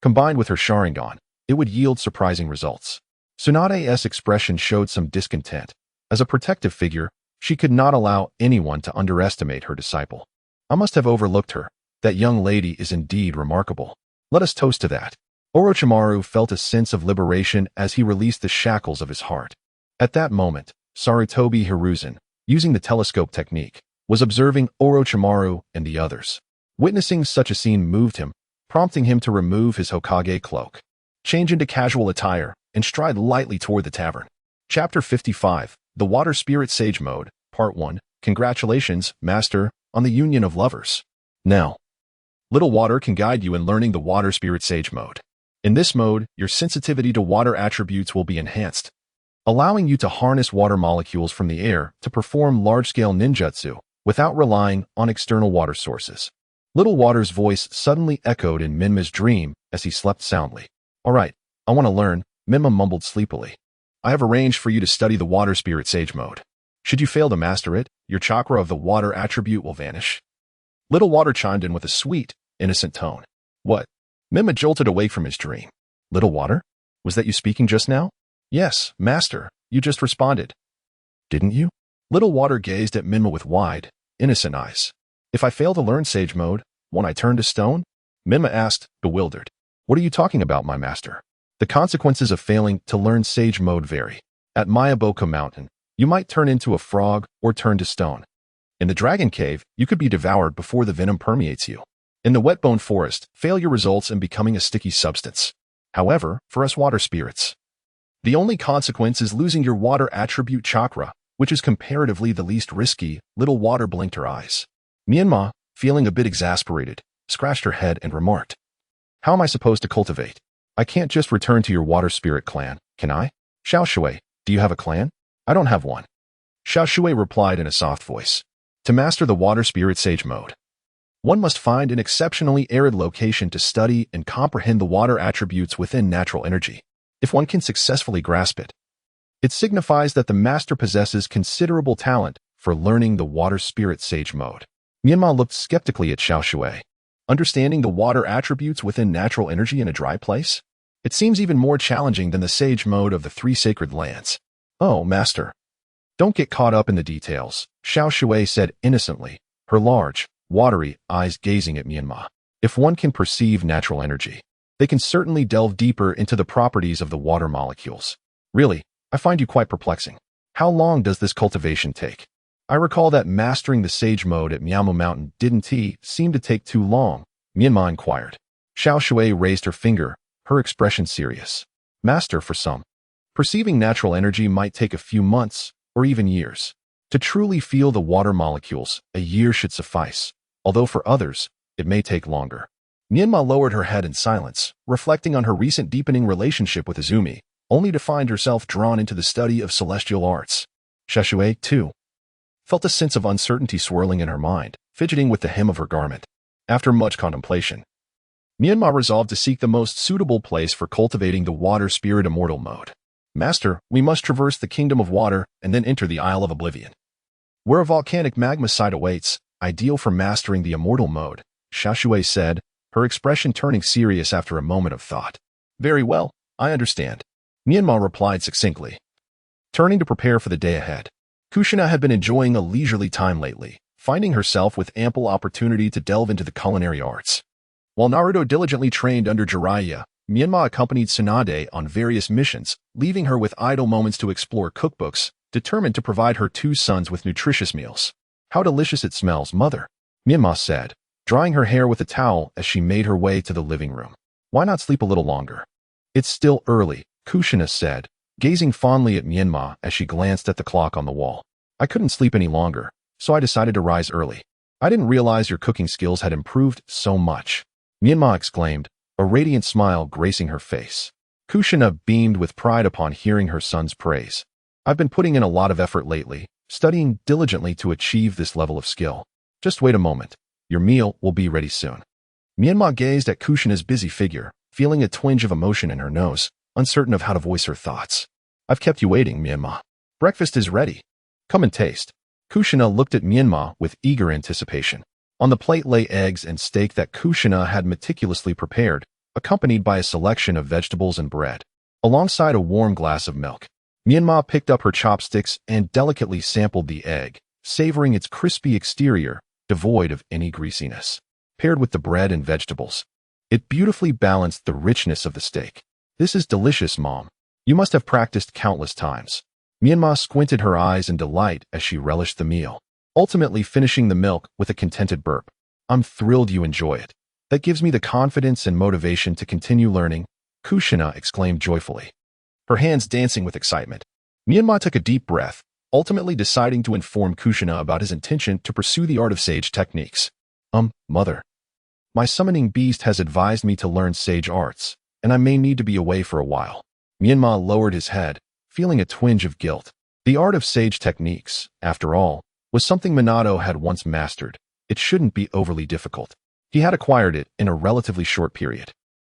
combined with her Sharingan, it would yield surprising results. Tsunade's expression showed some discontent. As a protective figure, she could not allow anyone to underestimate her disciple. I must have overlooked her. That young lady is indeed remarkable. Let us toast to that. Orochimaru felt a sense of liberation as he released the shackles of his heart. At that moment, Sarutobi Hiruzen, using the telescope technique, was observing Orochimaru and the others. Witnessing such a scene moved him, prompting him to remove his Hokage cloak, change into casual attire, and stride lightly toward the tavern. Chapter 55, The Water Spirit Sage Mode, Part 1. Congratulations, Master, on the union of lovers. Now, Little Water can guide you in learning the Water Spirit Sage Mode. In this mode, your sensitivity to water attributes will be enhanced, allowing you to harness water molecules from the air to perform large-scale ninjutsu without relying on external water sources. Little Water's voice suddenly echoed in Menma's dream as he slept soundly. All right, I want to learn, Menma mumbled sleepily. I have arranged for you to study the Water Spirit Sage Mode. Should you fail to master it, your chakra of the water attribute will vanish. Little Water chimed in with a sweet, innocent tone. What? Menma jolted awake from his dream. Little Water? Was that you speaking just now? Yes, Master, you just responded. Didn't you? Little Water gazed at Menma with wide, innocent eyes. If I fail to learn Sage Mode, won't I turn to stone? Menma asked, bewildered. What are you talking about, my master? The consequences of failing to learn Sage Mode vary. At Mayaboka Mountain, you might turn into a frog or turn to stone. In the Dragon Cave, you could be devoured before the venom permeates you. In the Wetbone Forest, failure results in becoming a sticky substance. However, for us water spirits, the only consequence is losing your water attribute chakra, which is comparatively the least risky. Little Water blinked her eyes. Menma, feeling a bit exasperated, scratched her head and remarked, How am I supposed to cultivate? I can't just return to your water spirit clan, can I? Xiao Shui, do you have a clan? I don't have one. Xiao Shui replied in a soft voice. To master the water spirit sage mode, one must find an exceptionally arid location to study and comprehend the water attributes within natural energy. If one can successfully grasp it, it signifies that the master possesses considerable talent for learning the water spirit sage mode. Myanmar looked skeptically at Xiao Shui. Understanding the water attributes within natural energy in a dry place? It seems even more challenging than the sage mode of the three sacred lands. Oh, master. Don't get caught up in the details, Xiao Shui said innocently, her large, watery eyes gazing at Myanmar. If one can perceive natural energy, they can certainly delve deeper into the properties of the water molecules. Really, I find you quite perplexing. How long does this cultivation take? I recall that mastering the sage mode at Miamu Mountain didn't seem to take too long, Myanmar inquired. Xiao Shui raised her finger, her expression serious. Master for some. Perceiving natural energy might take a few months, or even years. To truly feel the water molecules, a year should suffice, although for others, it may take longer. Myanmar lowered her head in silence, reflecting on her recent deepening relationship with Izumi, only to find herself drawn into the study of celestial arts. Xiao Shui, too, felt a sense of uncertainty swirling in her mind, fidgeting with the hem of her garment. After much contemplation, Myanmar resolved to seek the most suitable place for cultivating the water spirit immortal mode. Master, we must traverse the kingdom of water and then enter the Isle of Oblivion, where a volcanic magma site awaits, ideal for mastering the immortal mode, Xiao Shui said, her expression turning serious after a moment of thought. Very well, I understand, Myanmar replied succinctly. Turning to prepare for the day ahead, Kushina had been enjoying a leisurely time lately, finding herself with ample opportunity to delve into the culinary arts. While Naruto diligently trained under Jiraiya, Myanmar accompanied Tsunade on various missions, leaving her with idle moments to explore cookbooks, determined to provide her two sons with nutritious meals. How delicious it smells, mother, Myanmar said, drying her hair with a towel as she made her way to the living room. Why not sleep a little longer? It's still early, Kushina said, gazing fondly at Myanmar as she glanced at the clock on the wall. I couldn't sleep any longer, so I decided to rise early. I didn't realize your cooking skills had improved so much, Myanmar exclaimed, a radiant smile gracing her face. Kushina beamed with pride upon hearing her son's praise. I've been putting in a lot of effort lately, studying diligently to achieve this level of skill. Just wait a moment. Your meal will be ready soon. Myanmar gazed at Kushina's busy figure, feeling a twinge of emotion in her nose, uncertain of how to voice her thoughts. I've kept you waiting, Myanmar. Breakfast is ready. Come and taste. Kushina looked at Myanmar with eager anticipation. On the plate lay eggs and steak that Kushina had meticulously prepared, accompanied by a selection of vegetables and bread, alongside a warm glass of milk. Myanmar picked up her chopsticks and delicately sampled the egg, savoring its crispy exterior, devoid of any greasiness. Paired with the bread and vegetables, it beautifully balanced the richness of the steak. This is delicious, Mom. You must have practiced countless times. Myanmar squinted her eyes in delight as she relished the meal, ultimately finishing the milk with a contented burp. I'm thrilled you enjoy it. That gives me the confidence and motivation to continue learning, Kushina exclaimed joyfully, her hands dancing with excitement. Myanmar took a deep breath, ultimately deciding to inform Kushina about his intention to pursue the art of sage techniques. Mother. My summoning beast has advised me to learn sage arts, and I may need to be away for a while. Myanmar lowered his head, feeling a twinge of guilt. The art of sage techniques, after all, was something Minato had once mastered. It shouldn't be overly difficult. He had acquired it in a relatively short period.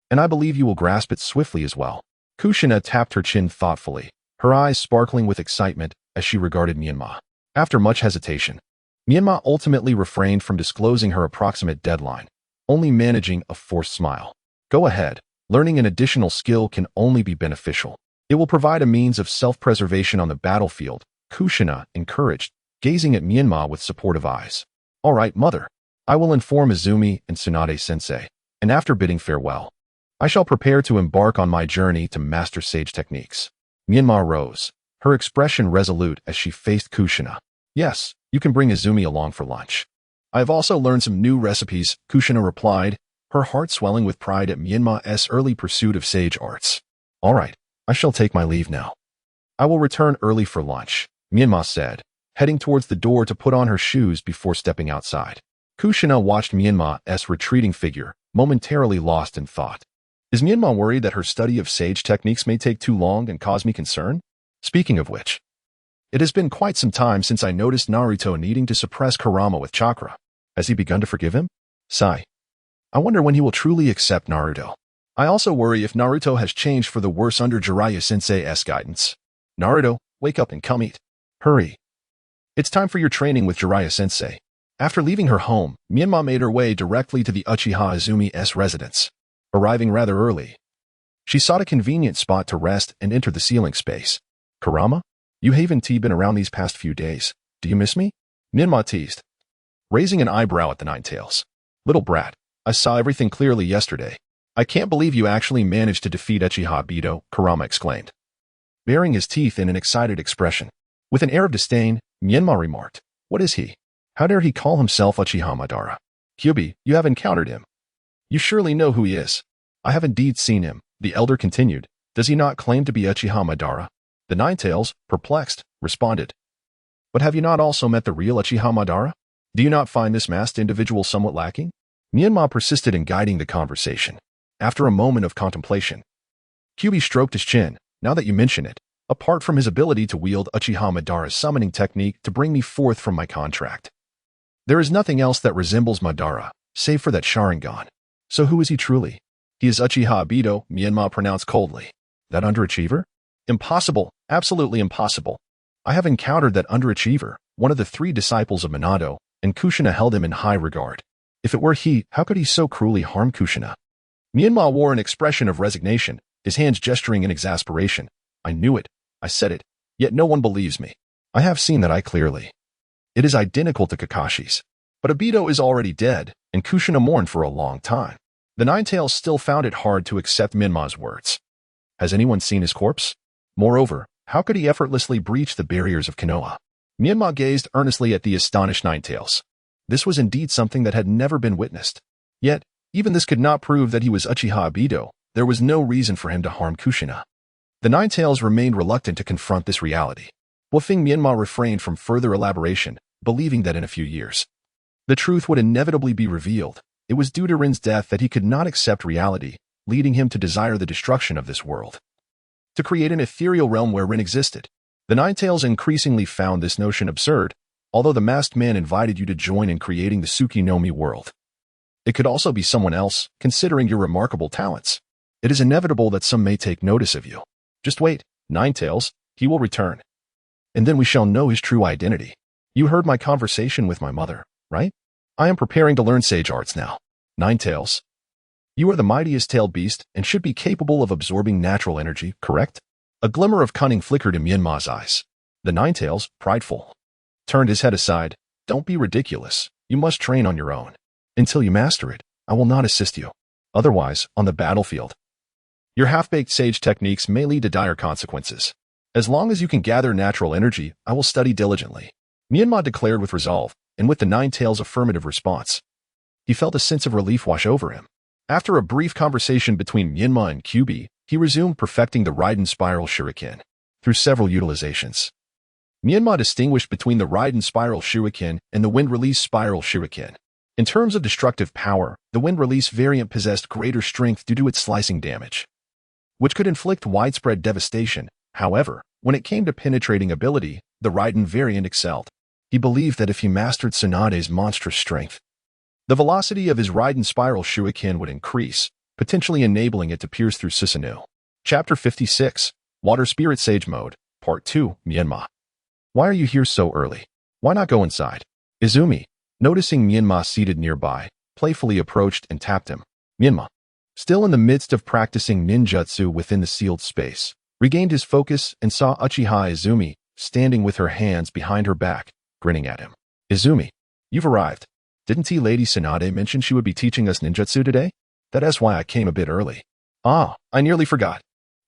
And I believe you will grasp it swiftly as well. Kushina tapped her chin thoughtfully, her eyes sparkling with excitement as she regarded Myanmar. After much hesitation, Myanmar ultimately refrained from disclosing her approximate deadline, only managing a forced smile. Go ahead. Learning an additional skill can only be beneficial. It will provide a means of self-preservation on the battlefield, Kushina encouraged, gazing at Myanmar with supportive eyes. All right, mother. I will inform Izumi and Tsunade-sensei, and after bidding farewell, I shall prepare to embark on my journey to master sage techniques. Myanmar rose, her expression resolute as she faced Kushina. Yes, you can bring Izumi along for lunch. I have also learned some new recipes, Kushina replied, her heart swelling with pride at Myanmar's early pursuit of sage arts. All right, I shall take my leave now. I will return early for lunch, Myanmar said, heading towards the door to put on her shoes before stepping outside. Kushina watched Myanmar's retreating figure, momentarily lost in thought. Is Myanmar worried that her study of sage techniques may take too long and cause me concern? Speaking of which, it has been quite some time since I noticed Naruto needing to suppress Kurama with chakra. Has he begun to forgive him? Sigh. I wonder when he will truly accept Naruto. I also worry if Naruto has changed for the worse under Jiraiya Sensei's guidance. Naruto, wake up and come eat. Hurry. It's time for your training with Jiraiya Sensei. After leaving her home, Myanmar made her way directly to the Uchiha Izumi's residence. Arriving rather early, she sought a convenient spot to rest and entered the ceiling space. Kurama? You haven't been around these past few days. Do you miss me? Myanmar teased, raising an eyebrow at the Nine Tails. Little brat, I saw everything clearly yesterday. I can't believe you actually managed to defeat Uchiha Bido, Kurama exclaimed, baring his teeth in an excited expression. With an air of disdain, Myanmar remarked, what is he? How dare he call himself Uchiha Madara? Kyubi, you have encountered him. You surely know who he is. I have indeed seen him, the elder continued. Does he not claim to be Uchiha Madara? The Nine Tails, perplexed, responded. But have you not also met the real Uchiha Madara? Do you not find this masked individual somewhat lacking? Myanmar persisted in guiding the conversation. After a moment of contemplation, Kyubi stroked his chin. Now that you mention it, apart from his ability to wield Uchiha Madara's summoning technique to bring me forth from my contract, there is nothing else that resembles Madara, save for that Sharingan. So who is he truly? He is Uchiha Bido, Myanmar pronounced coldly. That underachiever? Impossible, absolutely impossible. I have encountered that underachiever, one of the 3 disciples of Minato, and Kushina held him in high regard. If it were he, how could he so cruelly harm Kushina? Myanmar wore an expression of resignation, his hands gesturing in exasperation. I knew it. I said it. Yet no one believes me. I have seen that eye clearly. It is identical to Kakashi's. But Obito is already dead, and Kushina mourned for a long time. The Nine Tails still found it hard to accept Myanmar's words. Has anyone seen his corpse? Moreover, how could he effortlessly breach the barriers of Konoha? Myanmar gazed earnestly at the astonished Nine Tails. This was indeed something that had never been witnessed. Yet, even this could not prove that he was Uchiha Bido. There was no reason for him to harm Kushina. The Nine Tails remained reluctant to confront this reality. Bluffing Myanmar refrained from further elaboration, believing that in a few years, the truth would inevitably be revealed. It was due to Rin's death that he could not accept reality, leading him to desire the destruction of this world, to create an ethereal realm where Rin existed. The Nine Tails increasingly found this notion absurd, although the masked man invited you to join in creating the Tsukinomi world. It could also be someone else, considering your remarkable talents. It is inevitable that some may take notice of you. Just wait, Nine Tails, he will return. And then we shall know his true identity. You heard my conversation with my mother, right? I am preparing to learn sage arts now. Nine Tails, you are the mightiest tailed beast and should be capable of absorbing natural energy, correct? A glimmer of cunning flickered in Myanmar's eyes. The Nine Tails, prideful, turned his head aside. Don't be ridiculous. You must train on your own. Until you master it, I will not assist you. Otherwise, on the battlefield, your half-baked sage techniques may lead to dire consequences. As long as you can gather natural energy, I will study diligently. Myanmar declared with resolve, and with the Nine Tails' affirmative response, he felt a sense of relief wash over him. After a brief conversation between Myanmar and Kyubi, he resumed perfecting the Raiden Spiral Shuriken through several utilizations. Myanmar distinguished between the Raiden Spiral Shuriken and the Wind Release Spiral Shuriken. In terms of destructive power, the Wind Release variant possessed greater strength due to its slicing damage, which could inflict widespread devastation. However, when it came to penetrating ability, the Raiden variant excelled. He believed that if he mastered Tsunade's monstrous strength, the velocity of his Raiden Spiral Shuriken would increase, potentially enabling it to pierce through Susanoo. Chapter 56, Water Spirit Sage Mode, Part 2, Myanmar. Why are you here so early? Why not go inside? Izumi, noticing Myanmar seated nearby, playfully approached and tapped him. Myanmar, still in the midst of practicing ninjutsu within the sealed space, regained his focus and saw Uchiha Izumi standing with her hands behind her back, grinning at him. Izumi, you've arrived. Didn't Lady Tsunade mention she would be teaching us ninjutsu today? That is why I came a bit early. Ah, I nearly forgot.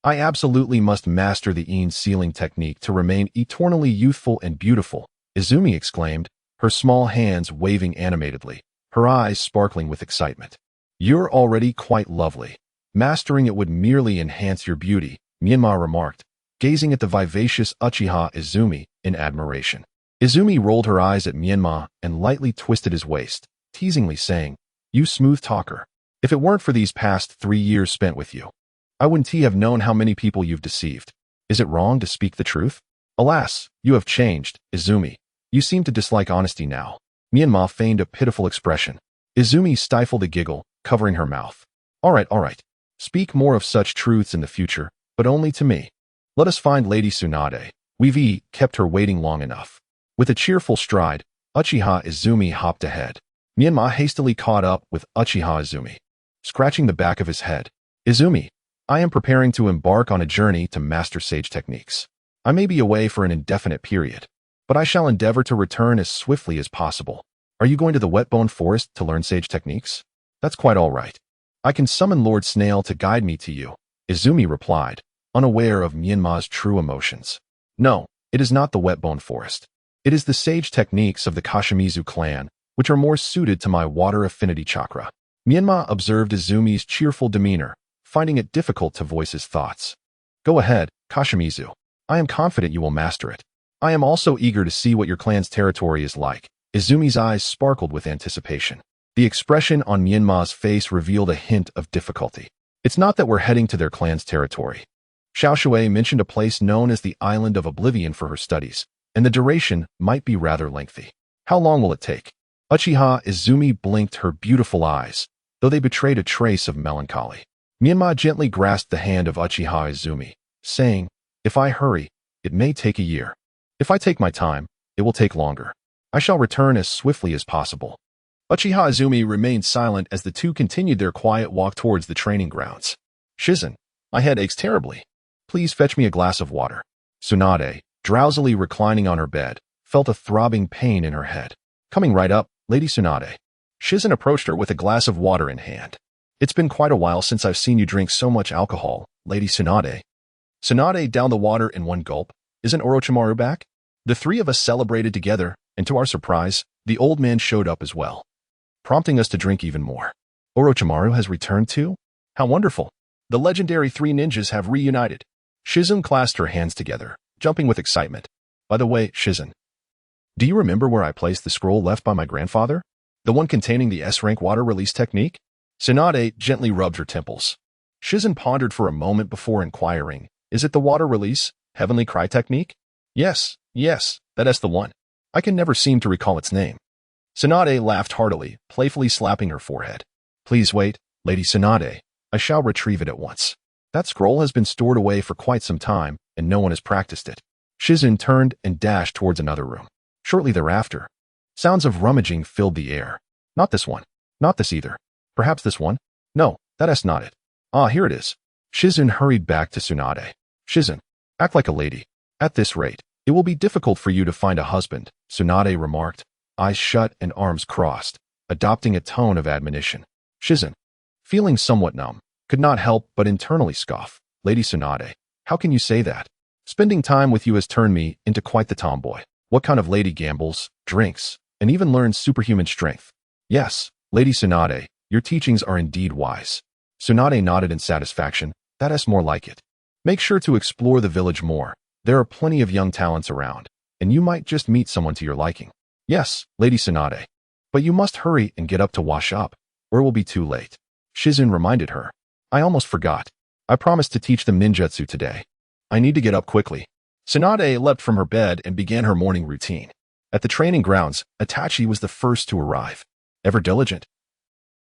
I absolutely must master the Een sealing technique to remain eternally youthful and beautiful, Izumi exclaimed, her small hands waving animatedly, her eyes sparkling with excitement. You're already quite lovely. Mastering it would merely enhance your beauty, Myanmar remarked, gazing at the vivacious Uchiha Izumi in admiration. Izumi rolled her eyes at Myanmar and lightly twisted his waist, teasingly saying, You smooth talker. If it weren't for these past 3 years spent with you, I wouldn't have known how many people you've deceived. Is it wrong to speak the truth? Alas, you have changed, Izumi. You seem to dislike honesty now. Menma feigned a pitiful expression. Izumi stifled a giggle, covering her mouth. All right. Speak more of such truths in the future, but only to me. Let us find Lady Tsunade. We've kept her waiting long enough. With a cheerful stride, Uchiha Izumi hopped ahead. Menma hastily caught up with Uchiha Izumi, scratching the back of his head. Izumi, I am preparing to embark on a journey to master sage techniques. I may be away for an indefinite period, but I shall endeavor to return as swiftly as possible. Are you going to the Wetbone Forest to learn sage techniques? That's quite all right. I can summon Lord Snail to guide me to you, Izumi replied, unaware of Menma's true emotions. No, it is not the Wetbone Forest. It is the sage techniques of the Kashimizu clan, which are more suited to my water affinity chakra. Menma observed Izumi's cheerful demeanor, finding it difficult to voice his thoughts. Go ahead, Kashimizu. I am confident you will master it. I am also eager to see what your clan's territory is like. Izumi's eyes sparkled with anticipation. The expression on Menma's face revealed a hint of difficulty. It's not that we're heading to their clan's territory. Xiaoshui mentioned a place known as the Island of Oblivion for her studies, and the duration might be rather lengthy. How long will it take? Uchiha Izumi blinked her beautiful eyes, though they betrayed a trace of melancholy. Menma gently grasped the hand of Uchiha Izumi, saying, If I hurry, it may take a year. If I take my time, it will take longer. I shall return as swiftly as possible. Uchiha Izumi remained silent as the two continued their quiet walk towards the training grounds. Shizen, my head aches terribly. Please fetch me a glass of water. Tsunade, drowsily reclining on her bed, felt a throbbing pain in her head. Coming right up, Lady Tsunade. Shizen approached her with a glass of water in hand. It's been quite a while since I've seen you drink so much alcohol, Lady Tsunade. Tsunade downed the water in one gulp. Isn't Orochimaru back? The three of us celebrated together, and to our surprise, the old man showed up as well, prompting us to drink even more. Orochimaru has returned too? How wonderful. The legendary three ninjas have reunited. Shizen clasped her hands together, jumping with excitement. By the way, Shizen, do you remember where I placed the scroll left by my grandfather? The one containing the S-rank water release technique? Tsunade gently rubbed her temples. Shizen pondered for a moment before inquiring, Is it the water release, heavenly cry technique? Yes, that is the one. I can never seem to recall its name. Tsunade laughed heartily, playfully slapping her forehead. Please wait, Lady Tsunade. I shall retrieve it at once. That scroll has been stored away for quite some time, and no one has practiced it. Shizen turned and dashed towards another room. Shortly thereafter, sounds of rummaging filled the air. Not this one. Not this either. Perhaps this one? No, that is not it. Ah, here it is. Shizen hurried back to Tsunade. Shizen, act like a lady. At this rate, it will be difficult for you to find a husband, Tsunade remarked, eyes shut and arms crossed, adopting a tone of admonition. Shizen, feeling somewhat numb, could not help but internally scoff. Lady Tsunade, how can you say that? Spending time with you has turned me into quite the tomboy. What kind of lady gambles, drinks, and even learns superhuman strength? Yes, Lady Tsunade, your teachings are indeed wise. Tsunade nodded in satisfaction. That is more like it. Make sure to explore the village more. There are plenty of young talents around, and you might just meet someone to your liking. Yes, Lady Tsunade. But you must hurry and get up to wash up, or it will be too late. Shizen reminded her. I almost forgot. I promised to teach them ninjutsu today. I need to get up quickly. Tsunade leapt from her bed and began her morning routine. At the training grounds, Itachi was the first to arrive. Ever diligent,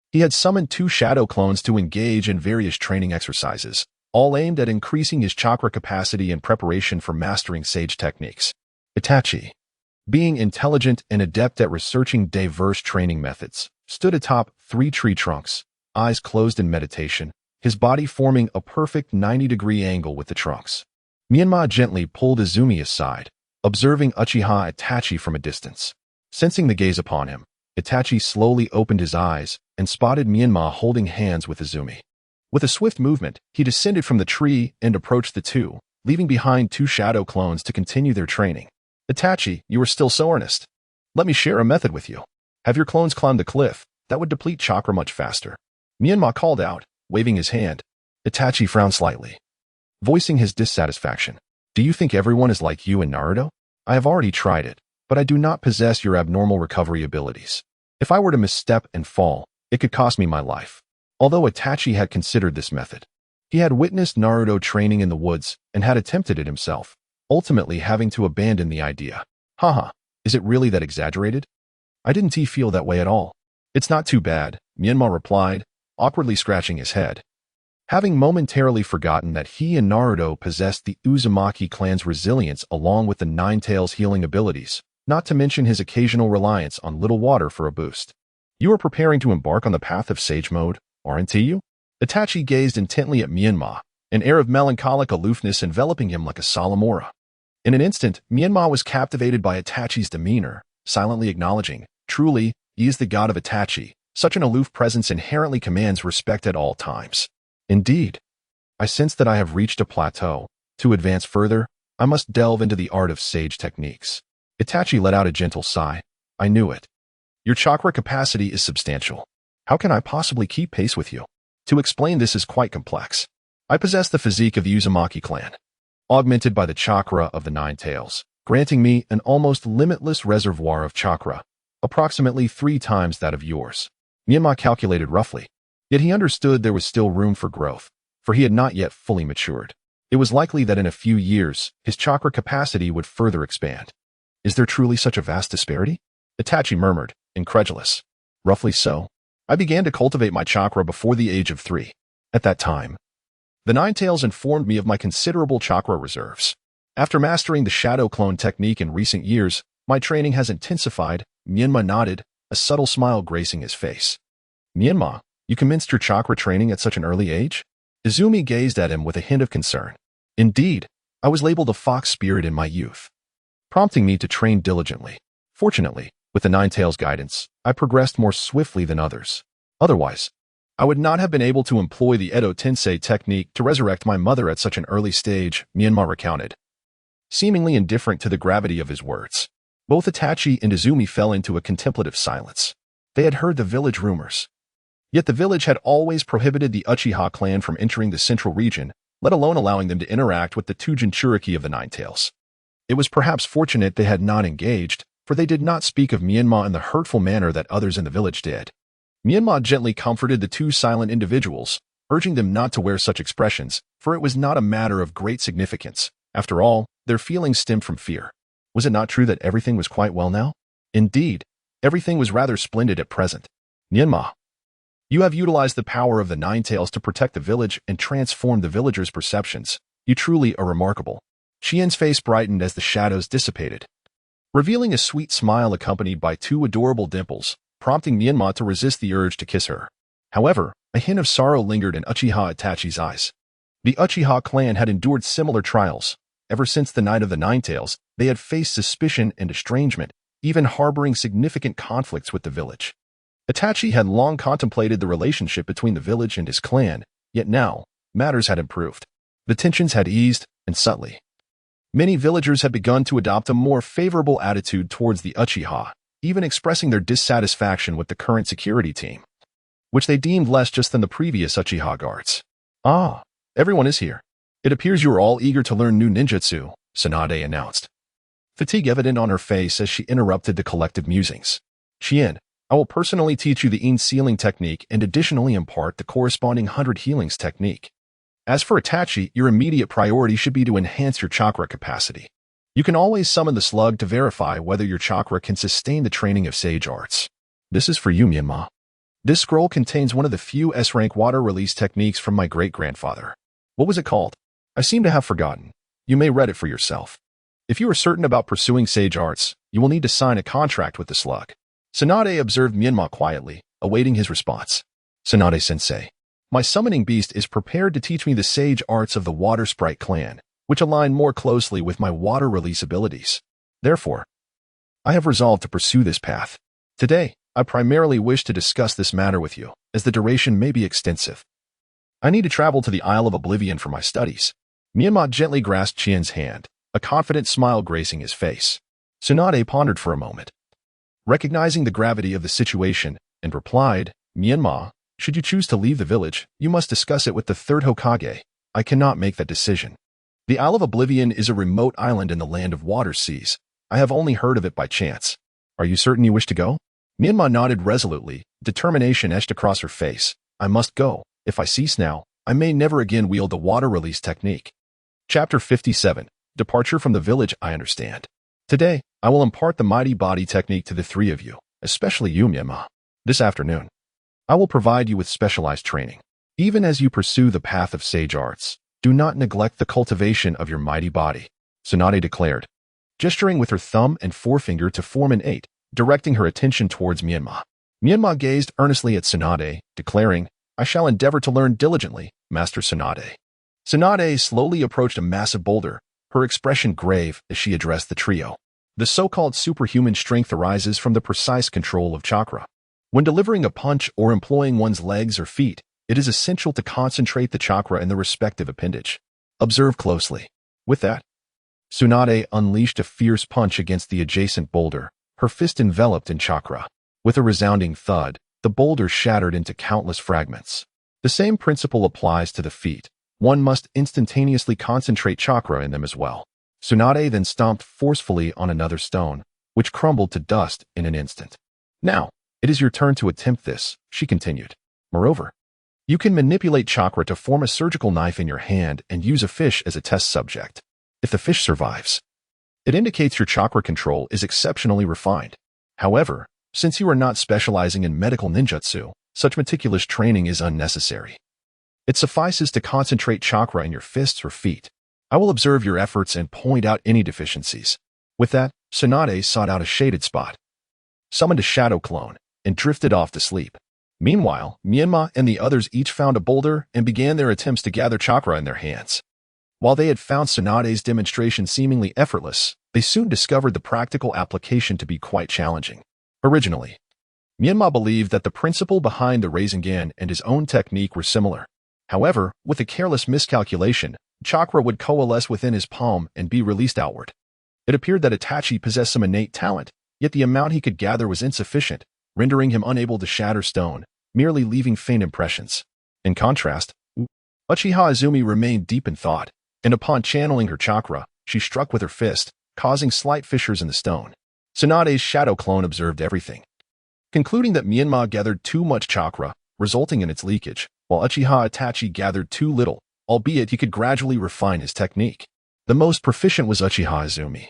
he had summoned 2 shadow clones to engage in various training exercises, all aimed at increasing his chakra capacity in preparation for mastering sage techniques. Itachi, being intelligent and adept at researching diverse training methods, stood atop 3 tree trunks, eyes closed in meditation, his body forming a perfect 90-degree angle with the trunks. Menma gently pulled Izumi aside, observing Uchiha Itachi from a distance. Sensing the gaze upon him, Itachi slowly opened his eyes and spotted Menma holding hands with Izumi. With a swift movement, he descended from the tree and approached the two, leaving behind 2 shadow clones to continue their training. Itachi, you are still so earnest. Let me share a method with you. Have your clones climb the cliff. That would deplete chakra much faster. Menma called out, waving his hand. Itachi frowned slightly, voicing his dissatisfaction. Do you think everyone is like you and Naruto? I have already tried it, but I do not possess your abnormal recovery abilities. If I were to misstep and fall, it could cost me my life. Although Itachi had considered this method, he had witnessed Naruto training in the woods and had attempted it himself, ultimately having to abandon the idea. Haha, is it really that exaggerated? I didn't feel that way at all. It's not too bad, Menma replied, awkwardly scratching his head. Having momentarily forgotten that he and Naruto possessed the Uzumaki clan's resilience along with the Nine Tails healing abilities, not to mention his occasional reliance on little water for a boost. You are preparing to embark on the path of sage mode, aren't you? Itachi gazed intently at Menma, an air of melancholic aloofness enveloping him like a solemn aura. In an instant, Menma was captivated by Itachi's demeanor, silently acknowledging, truly, he is the god of Itachi. Such an aloof presence inherently commands respect at all times. Indeed, I sense that I have reached a plateau. To advance further, I must delve into the art of sage techniques. Itachi let out a gentle sigh. I knew it. Your chakra capacity is substantial. How can I possibly keep pace with you? To explain this is quite complex. I possess the physique of the Uzumaki clan, augmented by the chakra of the Nine Tails, granting me an almost limitless reservoir of chakra, approximately 3 times that of yours. Menma calculated roughly. Yet he understood there was still room for growth, for he had not yet fully matured. It was likely that in a few years, his chakra capacity would further expand. Is there truly such a vast disparity? Itachi murmured, incredulous. Roughly so. I began to cultivate my chakra before the age of 3. At that time, the Nine Tails informed me of my considerable chakra reserves. After mastering the shadow clone technique in recent years, my training has intensified. Menma nodded, a subtle smile gracing his face. Menma, you commenced your chakra training at such an early age? Izumi gazed at him with a hint of concern. Indeed, I was labeled a fox spirit in my youth, prompting me to train diligently. Fortunately, with the Nine Tails' guidance, I progressed more swiftly than others. Otherwise, I would not have been able to employ the Edo Tensei technique to resurrect my mother at such an early stage, Menma recounted, seemingly indifferent to the gravity of his words. Both Itachi and Izumi fell into a contemplative silence. They had heard the village rumors. Yet the village had always prohibited the Uchiha clan from entering the central region, let alone allowing them to interact with the two Jinchuriki of the Nine Tails. It was perhaps fortunate they had not engaged, for they did not speak of Menma in the hurtful manner that others in the village did. Menma gently comforted the two silent individuals, urging them not to wear such expressions, for it was not a matter of great significance. After all, their feelings stemmed from fear. Was it not true that everything was quite well now? Indeed, everything was rather splendid at present. Menma, you have utilized the power of the Nine Tails to protect the village and transform the villagers' perceptions. You truly are remarkable. Qian's face brightened as the shadows dissipated, revealing a sweet smile accompanied by 2 adorable dimples, prompting Menma to resist the urge to kiss her. However, a hint of sorrow lingered in Uchiha Itachi's eyes. The Uchiha clan had endured similar trials. Ever since the night of the Nine Tails, they had faced suspicion and estrangement, even harboring significant conflicts with the village. Itachi had long contemplated the relationship between the village and his clan, yet now, matters had improved. The tensions had eased, and subtly, many villagers had begun to adopt a more favorable attitude towards the Uchiha, even expressing their dissatisfaction with the current security team, which they deemed less just than the previous Uchiha guards. Ah, everyone is here. It appears you are all eager to learn new ninjutsu, Tsunade announced, fatigue evident on her face as she interrupted the collective musings. Qian, I will personally teach you the Yin sealing technique and additionally impart the corresponding 100 healings technique. As for Itachi, your immediate priority should be to enhance your chakra capacity. You can always summon the slug to verify whether your chakra can sustain the training of sage arts. This is for you, Menma. This scroll contains one of the few S-rank water release techniques from my great-grandfather. What was it called? I seem to have forgotten. You may read it for yourself. If you are certain about pursuing sage arts, you will need to sign a contract with the slug. Tsunade observed Menma quietly, awaiting his response. Tsunade-sensei, my summoning beast is prepared to teach me the sage arts of the Water Sprite clan, which align more closely with my water release abilities. Therefore, I have resolved to pursue this path. Today, I primarily wish to discuss this matter with you, as the duration may be extensive. I need to travel to the Isle of Oblivion for my studies. Menma gently grasped Qian's hand, a confident smile gracing his face. Tsunade pondered for a moment, recognizing the gravity of the situation, and replied, Menma, should you choose to leave the village, you must discuss it with the 3rd Hokage. I cannot make that decision. The Isle of Oblivion is a remote island in the land of water seas. I have only heard of it by chance. Are you certain you wish to go? Menma nodded resolutely, determination etched across her face. I must go. If I cease now, I may never again wield the water release technique. Chapter 57. Departure from the village. I understand. Today, I will impart the mighty body technique to the three of you, especially you, Menma. This afternoon, I will provide you with specialized training. Even as you pursue the path of sage arts, do not neglect the cultivation of your mighty body, Tsunade declared, gesturing with her thumb and forefinger to form an 8, directing her attention towards Menma. Menma gazed earnestly at Tsunade, declaring, I shall endeavor to learn diligently, Master Tsunade. Tsunade slowly approached a massive boulder, her expression grave as she addressed the trio. The so-called superhuman strength arises from the precise control of chakra. When delivering a punch or employing one's legs or feet, it is essential to concentrate the chakra in the respective appendage. Observe closely. With that, Tsunade unleashed a fierce punch against the adjacent boulder, her fist enveloped in chakra. With a resounding thud, the boulder shattered into countless fragments. The same principle applies to the feet. One must instantaneously concentrate chakra in them as well. Tsunade then stomped forcefully on another stone, which crumbled to dust in an instant. Now, it is your turn to attempt this, she continued. Moreover, you can manipulate chakra to form a surgical knife in your hand and use a fish as a test subject. If the fish survives, it indicates your chakra control is exceptionally refined. However, since you are not specializing in medical ninjutsu, such meticulous training is unnecessary. It suffices to concentrate chakra in your fists or feet. I will observe your efforts and point out any deficiencies. With that, Tsunade sought out a shaded spot, summoned a shadow clone, and drifted off to sleep. Meanwhile, Menma and the others each found a boulder and began their attempts to gather chakra in their hands. While they had found Tsunade's demonstration seemingly effortless, they soon discovered the practical application to be quite challenging. Originally, Menma believed that the principle behind the Rasengan and his own technique were similar. However, with a careless miscalculation, chakra would coalesce within his palm and be released outward. It appeared that Itachi possessed some innate talent, yet the amount he could gather was insufficient, rendering him unable to shatter stone, merely leaving faint impressions. In contrast, Uchiha Izumi remained deep in thought, and upon channeling her chakra, she struck with her fist, causing slight fissures in the stone. Tsunade's shadow clone observed everything, concluding that Menma gathered too much chakra, resulting in its leakage, while Uchiha Itachi gathered too little, albeit he could gradually refine his technique. The most proficient was Uchiha Izumi,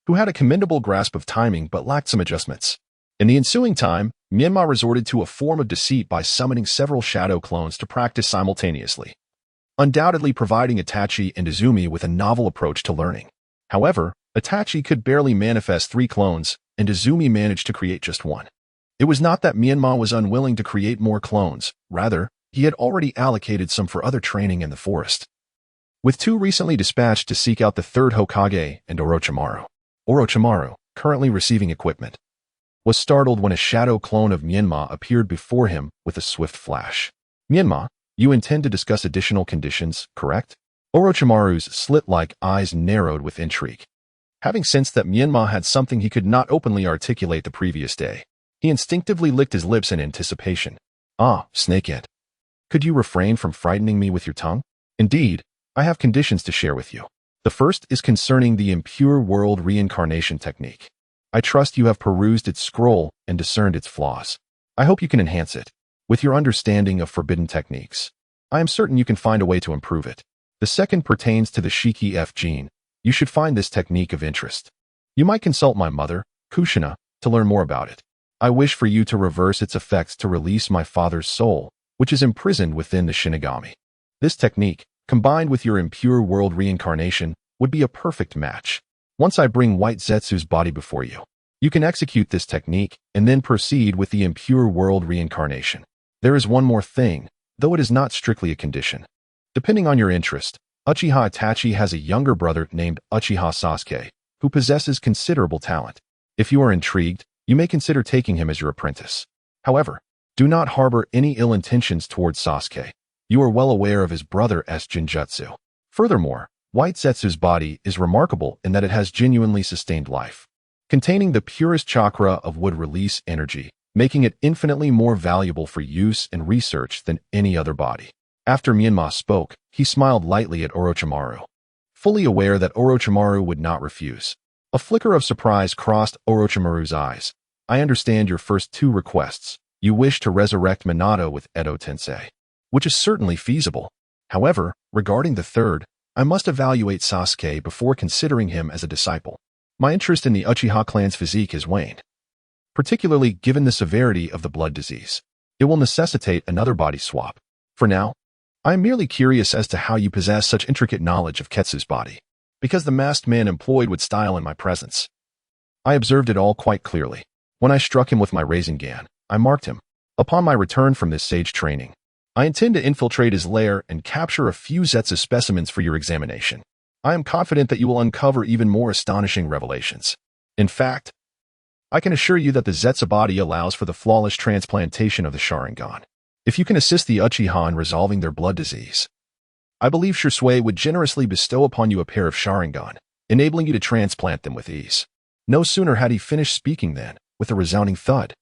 who had a commendable grasp of timing but lacked some adjustments. In the ensuing time, Menma resorted to a form of deceit by summoning several shadow clones to practice simultaneously, undoubtedly providing Itachi and Izumi with a novel approach to learning. However, Itachi could barely manifest 3 clones, and Izumi managed to create just 1. It was not that Menma was unwilling to create more clones, rather, he had already allocated some for other training in the forest. With 2 recently dispatched to seek out the 3rd Hokage and Orochimaru, currently receiving equipment, was startled when a shadow clone of Menma appeared before him with a swift flash. Menma, you intend to discuss additional conditions, correct? Orochimaru's slit-like eyes narrowed with intrigue. Having sensed that Menma had something he could not openly articulate the previous day, he instinctively licked his lips in anticipation. Ah, snakehead. Could you refrain from frightening me with your tongue? Indeed, I have conditions to share with you. The first is concerning the impure world reincarnation technique. I trust you have perused its scroll and discerned its flaws. I hope you can enhance it. With your understanding of forbidden techniques, I am certain you can find a way to improve it. The second pertains to the Shiki F gene. You should find this technique of interest. You might consult my mother, Kushina, to learn more about it. I wish for you to reverse its effects to release my father's soul, which is imprisoned within the Shinigami. This technique, combined with your impure world reincarnation, would be a perfect match. Once I bring White Zetsu's body before you, you can execute this technique and then proceed with the impure world reincarnation. There is one more thing, though it is not strictly a condition. Depending on your interest, Uchiha Itachi has a younger brother named Uchiha Sasuke, who possesses considerable talent. If you are intrigued, you may consider taking him as your apprentice. However, do not harbor any ill intentions towards Sasuke. You are well aware of his brother's genjutsu. Furthermore, White Zetsu's body is remarkable in that it has genuinely sustained life, containing the purest chakra of wood release energy, making it infinitely more valuable for use and research than any other body. After Menma spoke, he smiled lightly at Orochimaru, fully aware that Orochimaru would not refuse. A flicker of surprise crossed Orochimaru's eyes. I understand your first 2 requests. You wish to resurrect Minato with Edo Tensei, which is certainly feasible. However, regarding the third, I must evaluate Sasuke before considering him as a disciple. My interest in the Uchiha clan's physique has waned, particularly given the severity of the blood disease. It will necessitate another body swap. For now, I am merely curious as to how you possess such intricate knowledge of Ketsu's body, because the masked man employed with style in my presence. I observed it all quite clearly. When I struck him with my Rasengan, I marked him. Upon my return from this sage training, I intend to infiltrate his lair and capture a few Zetsu specimens for your examination. I am confident that you will uncover even more astonishing revelations. In fact, I can assure you that the Zetsu body allows for the flawless transplantation of the Sharingan. If you can assist the Uchiha in resolving their blood disease, I believe Shisui would generously bestow upon you a pair of Sharingan, enabling you to transplant them with ease. No sooner had he finished speaking than, with a resounding thud,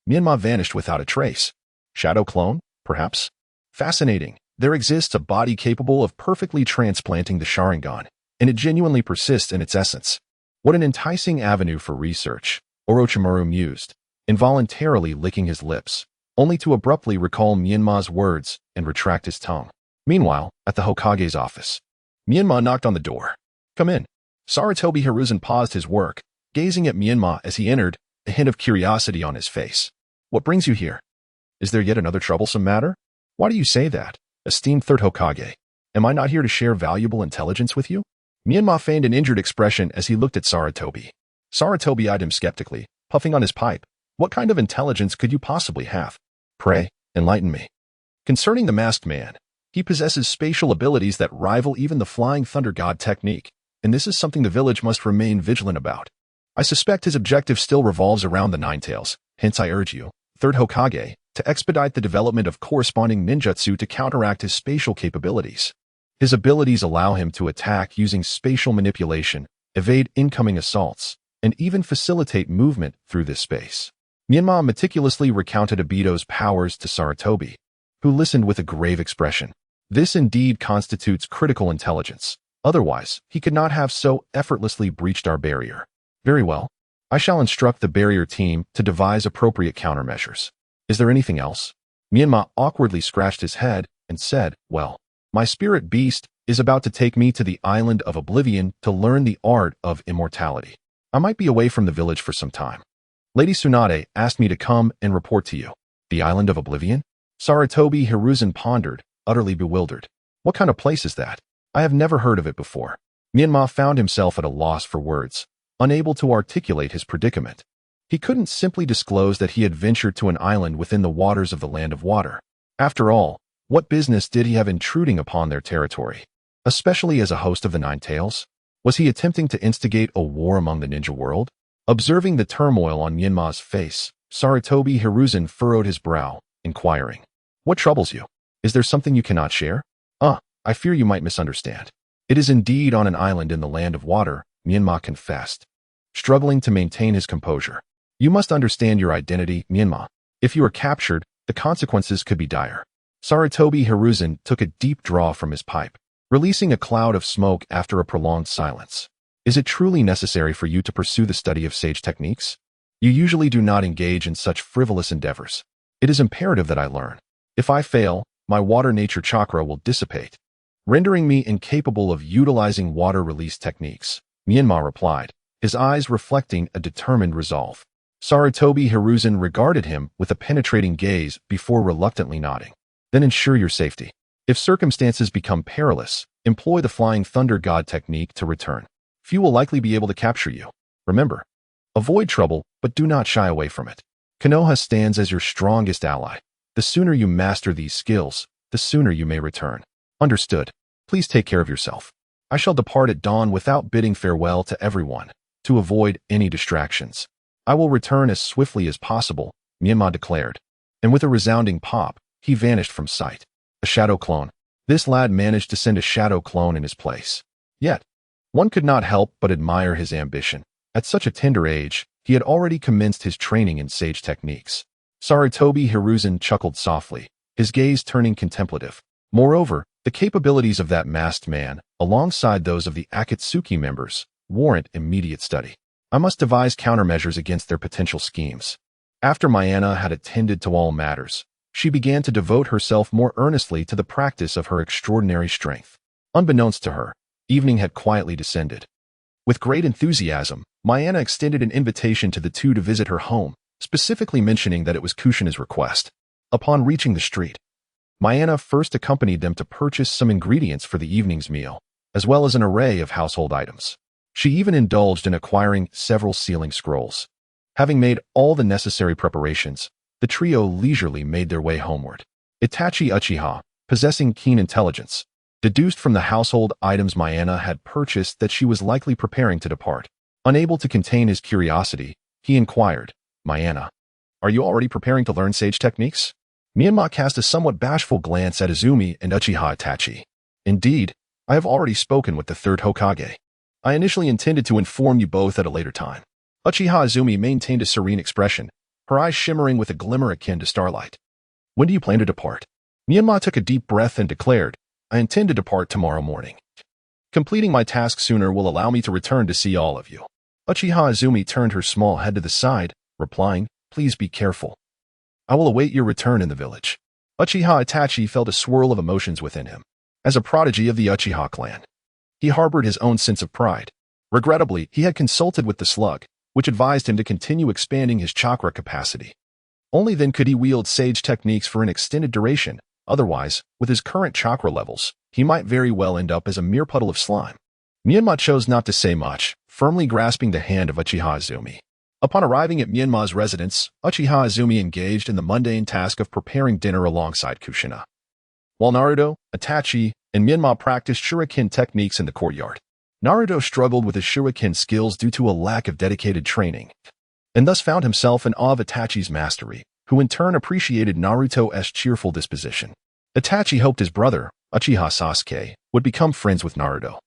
Menma vanished without a trace. Shadow clone, perhaps? Fascinating. There exists a body capable of perfectly transplanting the Sharingan, and it genuinely persists in its essence. What an enticing avenue for research, Orochimaru mused, involuntarily licking his lips, only to abruptly recall Menma's words and retract his tongue. Meanwhile, at the Hokage's office, Menma knocked on the door. Come in. Sarutobi Hiruzen paused his work, gazing at Menma as he entered, a hint of curiosity on his face. What brings you here? Is there yet another troublesome matter? Why do you say that, esteemed third Hokage? Am I not here to share valuable intelligence with you? Menma feigned an injured expression as he looked at Sarutobi. Sarutobi eyed him skeptically, puffing on his pipe. What kind of intelligence could you possibly have? Pray, enlighten me. Concerning the masked man, he possesses spatial abilities that rival even the Flying Thunder God technique, and this is something the village must remain vigilant about. I suspect his objective still revolves around the Nine Tails, hence I urge you, third Hokage, to expedite the development of corresponding ninjutsu to counteract his spatial capabilities. His abilities allow him to attack using spatial manipulation, evade incoming assaults, and even facilitate movement through this space. Menma meticulously recounted Obito's powers to Sarutobi, who listened with a grave expression. This indeed constitutes critical intelligence. Otherwise, he could not have so effortlessly breached our barrier. Very well. I shall instruct the barrier team to devise appropriate countermeasures. Is there anything else? Menma awkwardly scratched his head and said, well, my spirit beast is about to take me to the island of Oblivion to learn the art of immortality. I might be away from the village for some time. Lady Tsunade asked me to come and report to you. The island of Oblivion? Sarutobi Hiruzen pondered, utterly bewildered. What kind of place is that? I have never heard of it before. Menma found himself at a loss for words, unable to articulate his predicament. He couldn't simply disclose that he had ventured to an island within the waters of the Land of Water. After all, what business did he have intruding upon their territory? Especially as a host of the Nine Tails? Was he attempting to instigate a war among the ninja world? Observing the turmoil on Menma's face, Sarutobi Hiruzen furrowed his brow, inquiring, what troubles you? Is there something you cannot share? I fear you might misunderstand. It is indeed on an island in the Land of Water, Menma confessed, struggling to maintain his composure. You must understand your identity, Menma. If you are captured, the consequences could be dire. Sarutobi Hiruzen took a deep draw from his pipe, releasing a cloud of smoke after a prolonged silence. Is it truly necessary for you to pursue the study of sage techniques? You usually do not engage in such frivolous endeavors. It is imperative that I learn. If I fail, my water nature chakra will dissipate, rendering me incapable of utilizing water release techniques, Menma replied, his eyes reflecting a determined resolve. Sarutobi Hiruzen regarded him with a penetrating gaze before reluctantly nodding. Then ensure your safety. If circumstances become perilous, employ the Flying Thunder God technique to return. Few will likely be able to capture you. Remember, avoid trouble, but do not shy away from it. Konoha stands as your strongest ally. The sooner you master these skills, the sooner you may return. Understood. Please take care of yourself. I shall depart at dawn without bidding farewell to everyone, to avoid any distractions. I will return as swiftly as possible, Menma declared. And with a resounding pop, he vanished from sight. A shadow clone. This lad managed to send a shadow clone in his place. Yet, one could not help but admire his ambition. At such a tender age, he had already commenced his training in sage techniques. Sarutobi Hiruzen chuckled softly, his gaze turning contemplative. Moreover, the capabilities of that masked man, alongside those of the Akatsuki members, warrant immediate study. I must devise countermeasures against their potential schemes. After Mayana had attended to all matters, she began to devote herself more earnestly to the practice of her extraordinary strength. Unbeknownst to her, evening had quietly descended. With great enthusiasm, Mayana extended an invitation to the two to visit her home, specifically mentioning that it was Kushina's request. Upon reaching the street, Mayana first accompanied them to purchase some ingredients for the evening's meal, as well as an array of household items. She even indulged in acquiring several sealing scrolls. Having made all the necessary preparations, the trio leisurely made their way homeward. Itachi Uchiha, possessing keen intelligence, deduced from the household items Mayana had purchased that she was likely preparing to depart. Unable to contain his curiosity, he inquired, "Mayana, are you already preparing to learn sage techniques?" Menma cast a somewhat bashful glance at Izumi and Uchiha Itachi. "Indeed, I have already spoken with the third Hokage. I initially intended to inform you both at a later time." Uchiha Izumi maintained a serene expression, her eyes shimmering with a glimmer akin to starlight. "When do you plan to depart?" Menma took a deep breath and declared, "I intend to depart tomorrow morning. Completing my task sooner will allow me to return to see all of you." Uchiha Izumi turned her small head to the side, replying, "Please be careful. I will await your return in the village." Uchiha Itachi felt a swirl of emotions within him. As a prodigy of the Uchiha clan, he harbored his own sense of pride. Regrettably, he had consulted with the slug, which advised him to continue expanding his chakra capacity. Only then could he wield sage techniques for an extended duration. Otherwise, with his current chakra levels, he might very well end up as a mere puddle of slime. Menma chose not to say much, firmly grasping the hand of Uchiha Izumi. Upon arriving at Menma's residence, Uchiha Izumi engaged in the mundane task of preparing dinner alongside Kushina, while Naruto, Itachi, and Menma practiced shuriken techniques in the courtyard. Naruto struggled with his shuriken skills due to a lack of dedicated training, and thus found himself in awe of Itachi's mastery, who in turn appreciated Naruto's cheerful disposition. Itachi hoped his brother, Uchiha Sasuke, would become friends with Naruto,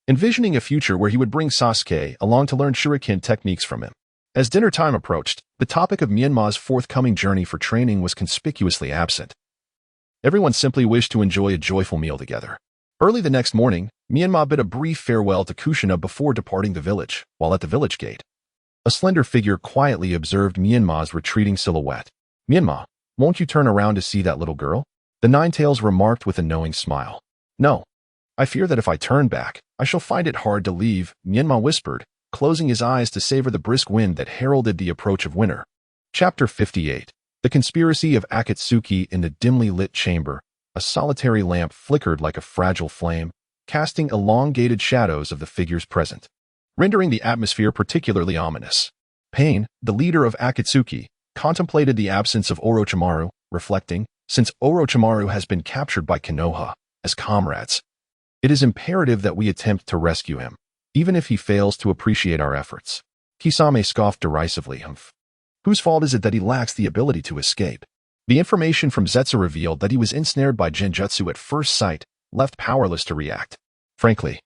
envisioning a future where he would bring Sasuke along to learn shuriken techniques from him. As dinner time approached, the topic of Menma's forthcoming journey for training was conspicuously absent. Everyone simply wished to enjoy a joyful meal together. Early the next morning, Menma bid a brief farewell to Kushina before departing the village. While at the village gate, a slender figure quietly observed Menma's retreating silhouette. "Menma, won't you turn around to see that little girl?" the Ninetales remarked with a knowing smile. "No. I fear that if I turn back, I shall find it hard to leave," Menma whispered, closing his eyes to savor the brisk wind that heralded the approach of winter. Chapter 58. The Conspiracy of Akatsuki. In the dimly lit chamber, a solitary lamp flickered like a fragile flame, casting elongated shadows of the figures present, rendering the atmosphere particularly ominous. Pain, the leader of Akatsuki, contemplated the absence of Orochimaru, reflecting, "Since Orochimaru has been captured by Konoha, as comrades, it is imperative that we attempt to rescue him, even if he fails to appreciate our efforts." Kisame scoffed derisively. "Humph. Whose fault is it that he lacks the ability to escape?" The information from Zetsu revealed that he was ensnared by genjutsu at first sight, left powerless to react. Frankly,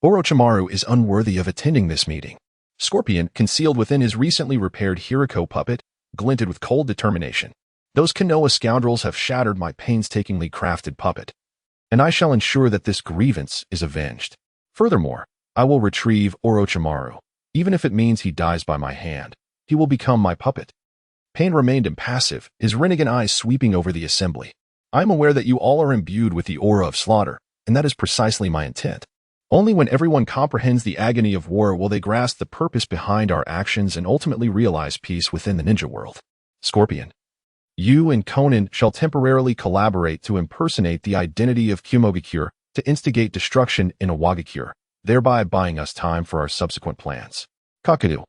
Orochimaru is unworthy of attending this meeting. Scorpion, concealed within his recently repaired Hiriko puppet, glinted with cold determination. "Those Konoha scoundrels have shattered my painstakingly crafted puppet, and I shall ensure that this grievance is avenged. Furthermore, I will retrieve Orochimaru. Even if it means he dies by my hand, he will become my puppet." Pain remained impassive, his renegade eyes sweeping over the assembly. "I am aware that you all are imbued with the aura of slaughter, and that is precisely my intent. Only when everyone comprehends the agony of war will they grasp the purpose behind our actions and ultimately realize peace within the ninja world. Scorpion, you and Conan shall temporarily collaborate to impersonate the identity of Kumogakure to instigate destruction in Awagakure, thereby buying us time for our subsequent plans. Kakadu,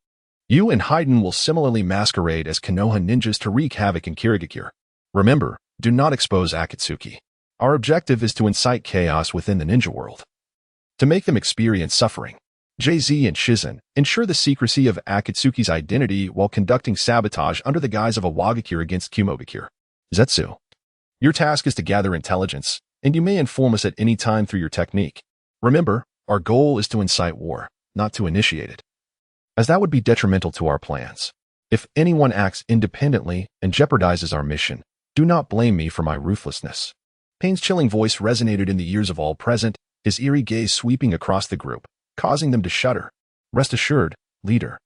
you and Haiden will similarly masquerade as Konoha ninjas to wreak havoc in Kirigakure. Remember, do not expose Akatsuki. Our objective is to incite chaos within the ninja world, to make them experience suffering. JZ and Shizen, ensure the secrecy of Akatsuki's identity while conducting sabotage under the guise of Awagakure against Kumogakure. Zetsu, your task is to gather intelligence, and you may inform us at any time through your technique. Remember, our goal is to incite war, not to initiate it, as that would be detrimental to our plans. If anyone acts independently and jeopardizes our mission, do not blame me for my ruthlessness." Pain's chilling voice resonated in the ears of all present, his eerie gaze sweeping across the group, causing them to shudder. "Rest assured, leader.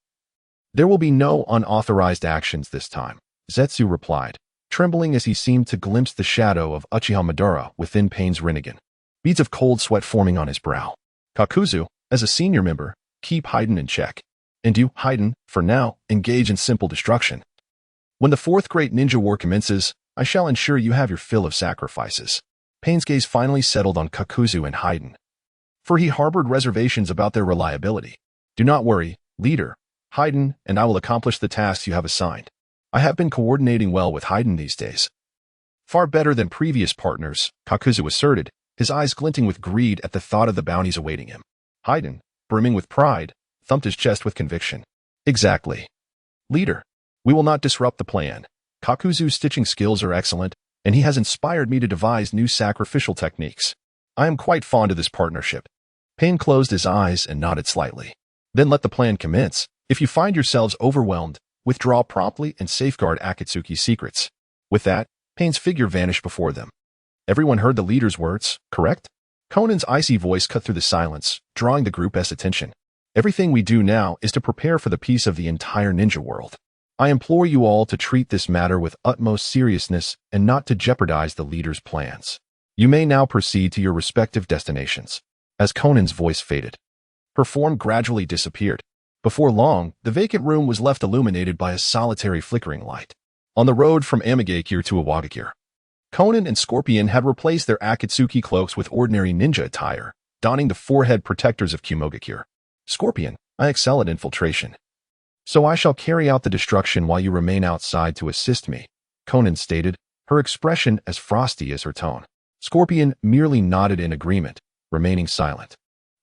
There will be no unauthorized actions this time, Zetsu replied, trembling as he seemed to glimpse the shadow of Uchiha Madara within Pain's Rinnegan, beads of cold sweat forming on his brow. Kakuzu, as a senior member, keep Haiden in check. And you, Haiden, for now, engage in simple destruction. When the fourth great ninja war commences, I shall ensure you have your fill of sacrifices. Pain's gaze finally settled on Kakuzu and Haiden, for he harbored reservations about their reliability. Do not worry, leader. Haiden and I will accomplish the tasks you have assigned. I have been coordinating well with Haiden these days. Far better than previous partners, Kakuzu asserted, his eyes glinting with greed at the thought of the bounties awaiting him. Haiden, brimming with pride, thumped his chest with conviction. Exactly. Leader, we will not disrupt the plan. Kakuzu's stitching skills are excellent, and he has inspired me to devise new sacrificial techniques. I am quite fond of this partnership. Pain closed his eyes and nodded slightly. Then let the plan commence. If you find yourselves overwhelmed, withdraw promptly and safeguard Akatsuki's secrets. With that, Pain's figure vanished before them. Everyone heard the leader's words, correct? Conan's icy voice cut through the silence, drawing the group's attention. Everything we do now is to prepare for the peace of the entire ninja world. I implore you all to treat this matter with utmost seriousness and not to jeopardize the leader's plans. You may now proceed to your respective destinations. As Conan's voice faded, her form gradually disappeared. Before long, the vacant room was left illuminated by a solitary flickering light. On the road from Amigakure to Iwagakure, Conan and Scorpion had replaced their Akatsuki cloaks with ordinary ninja attire, donning the forehead protectors of Kumogakure. Scorpion, I excel at infiltration, so I shall carry out the destruction while you remain outside to assist me, Conan stated, her expression as frosty as her tone. Scorpion merely nodded in agreement, remaining silent.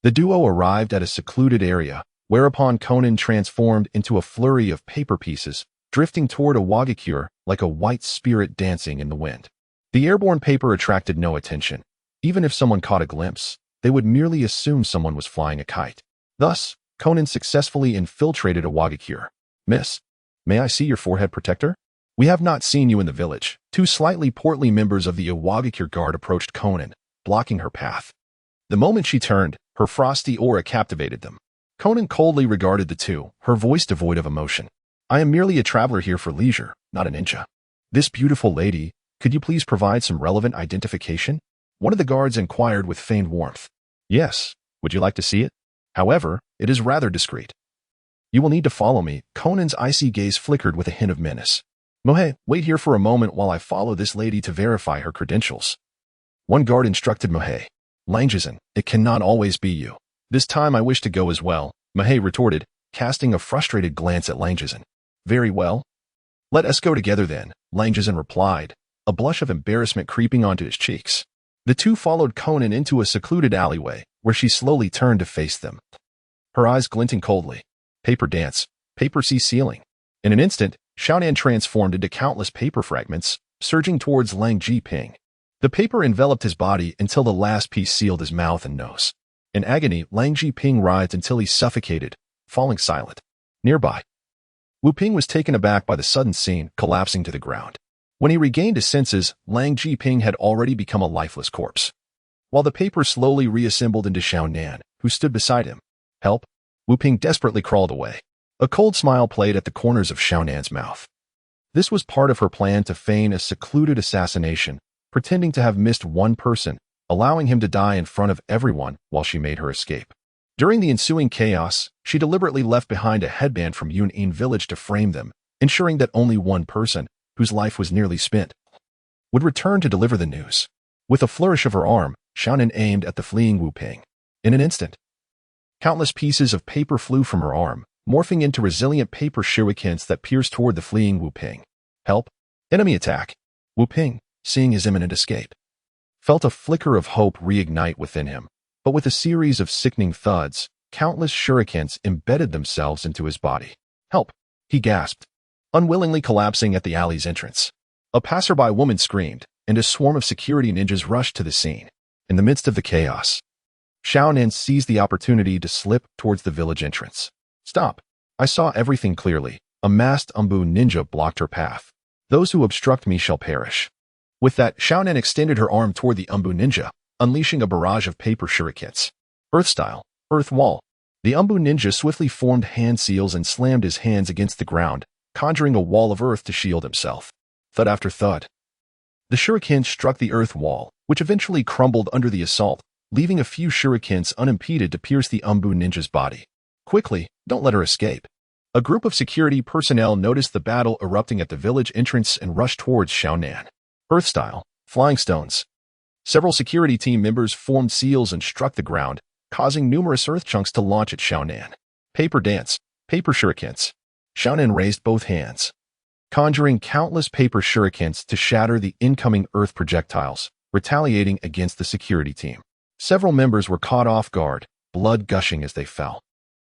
The duo arrived at a secluded area, whereupon Conan transformed into a flurry of paper pieces, drifting toward Iwagakure like a white spirit dancing in the wind. The airborne paper attracted no attention. Even if someone caught a glimpse, they would merely assume someone was flying a kite. Thus, Conan successfully infiltrated Iwagakure. Miss, may I see your forehead protector? We have not seen you in the village. Two slightly portly members of the Iwagakure guard approached Conan, blocking her path. The moment she turned, her frosty aura captivated them. Conan coldly regarded the two, her voice devoid of emotion. I am merely a traveler here for leisure, not a ninja. This beautiful lady, could you please provide some relevant identification? One of the guards inquired with feigned warmth. Yes, would you like to see it? However, it is rather discreet. You will need to follow me. Conan's icy gaze flickered with a hint of menace. Mohei, wait here for a moment while I follow this lady to verify her credentials. One guard instructed Mohei. Langjizan, it cannot always be you. This time I wish to go as well, Mohei retorted, casting a frustrated glance at Langjizan. Very well. Let us go together then, Langjizan replied, a blush of embarrassment creeping onto his cheeks. The two followed Conan into a secluded alleyway, where she slowly turned to face them. Her eyes glinting coldly. Paper dance, paper sea ceiling. In an instant, Xiaonan transformed into countless paper fragments, surging towards Lang Jiping. The paper enveloped his body until the last piece sealed his mouth and nose. In agony, Lang Jiping writhed until he suffocated, falling silent. Nearby, Wu Ping was taken aback by the sudden scene, collapsing to the ground. When he regained his senses, Lang Jiping had already become a lifeless corpse. While the paper slowly reassembled into Xiaonan, who stood beside him. Help! Wu Ping desperately crawled away. A cold smile played at the corners of Xiaonan's mouth. This was part of her plan to feign a secluded assassination, pretending to have missed one person, allowing him to die in front of everyone while she made her escape. During the ensuing chaos, she deliberately left behind a headband from Yun'in village to frame them, ensuring that only one person, whose life was nearly spent, would return to deliver the news. With a flourish of her arm, Xiaonan aimed at the fleeing Wu Ping. In an instant, countless pieces of paper flew from her arm, morphing into resilient paper shurikens that pierced toward the fleeing Wu Ping. Help! Enemy attack! Wu Ping, seeing his imminent escape, felt a flicker of hope reignite within him, but with a series of sickening thuds, countless shurikens embedded themselves into his body. Help! He gasped, unwillingly collapsing at the alley's entrance. A passerby woman screamed, and a swarm of security ninjas rushed to the scene. In the midst of the chaos, Xiaonan seized the opportunity to slip towards the village entrance. Stop! I saw everything clearly. A masked Umbu ninja blocked her path. Those who obstruct me shall perish. With that, Xiaonan extended her arm toward the Umbu ninja, unleashing a barrage of paper shurikens. Earth style, earth wall. The Umbu ninja swiftly formed hand seals and slammed his hands against the ground, conjuring a wall of earth to shield himself. Thud after thud. The shuriken struck the earth wall, which eventually crumbled under the assault, leaving a few shurikens unimpeded to pierce the Umbu ninja's body. Quickly, don't let her escape. A group of security personnel noticed the battle erupting at the village entrance and rushed towards Xiaonan. Earth-style, flying stones. Several security team members formed seals and struck the ground, causing numerous earth chunks to launch at Xiaonan. Paper dance, paper shurikens. Xiaonan raised both hands, conjuring countless paper shurikens to shatter the incoming earth projectiles, retaliating against the security team. Several members were caught off guard, blood gushing as they fell.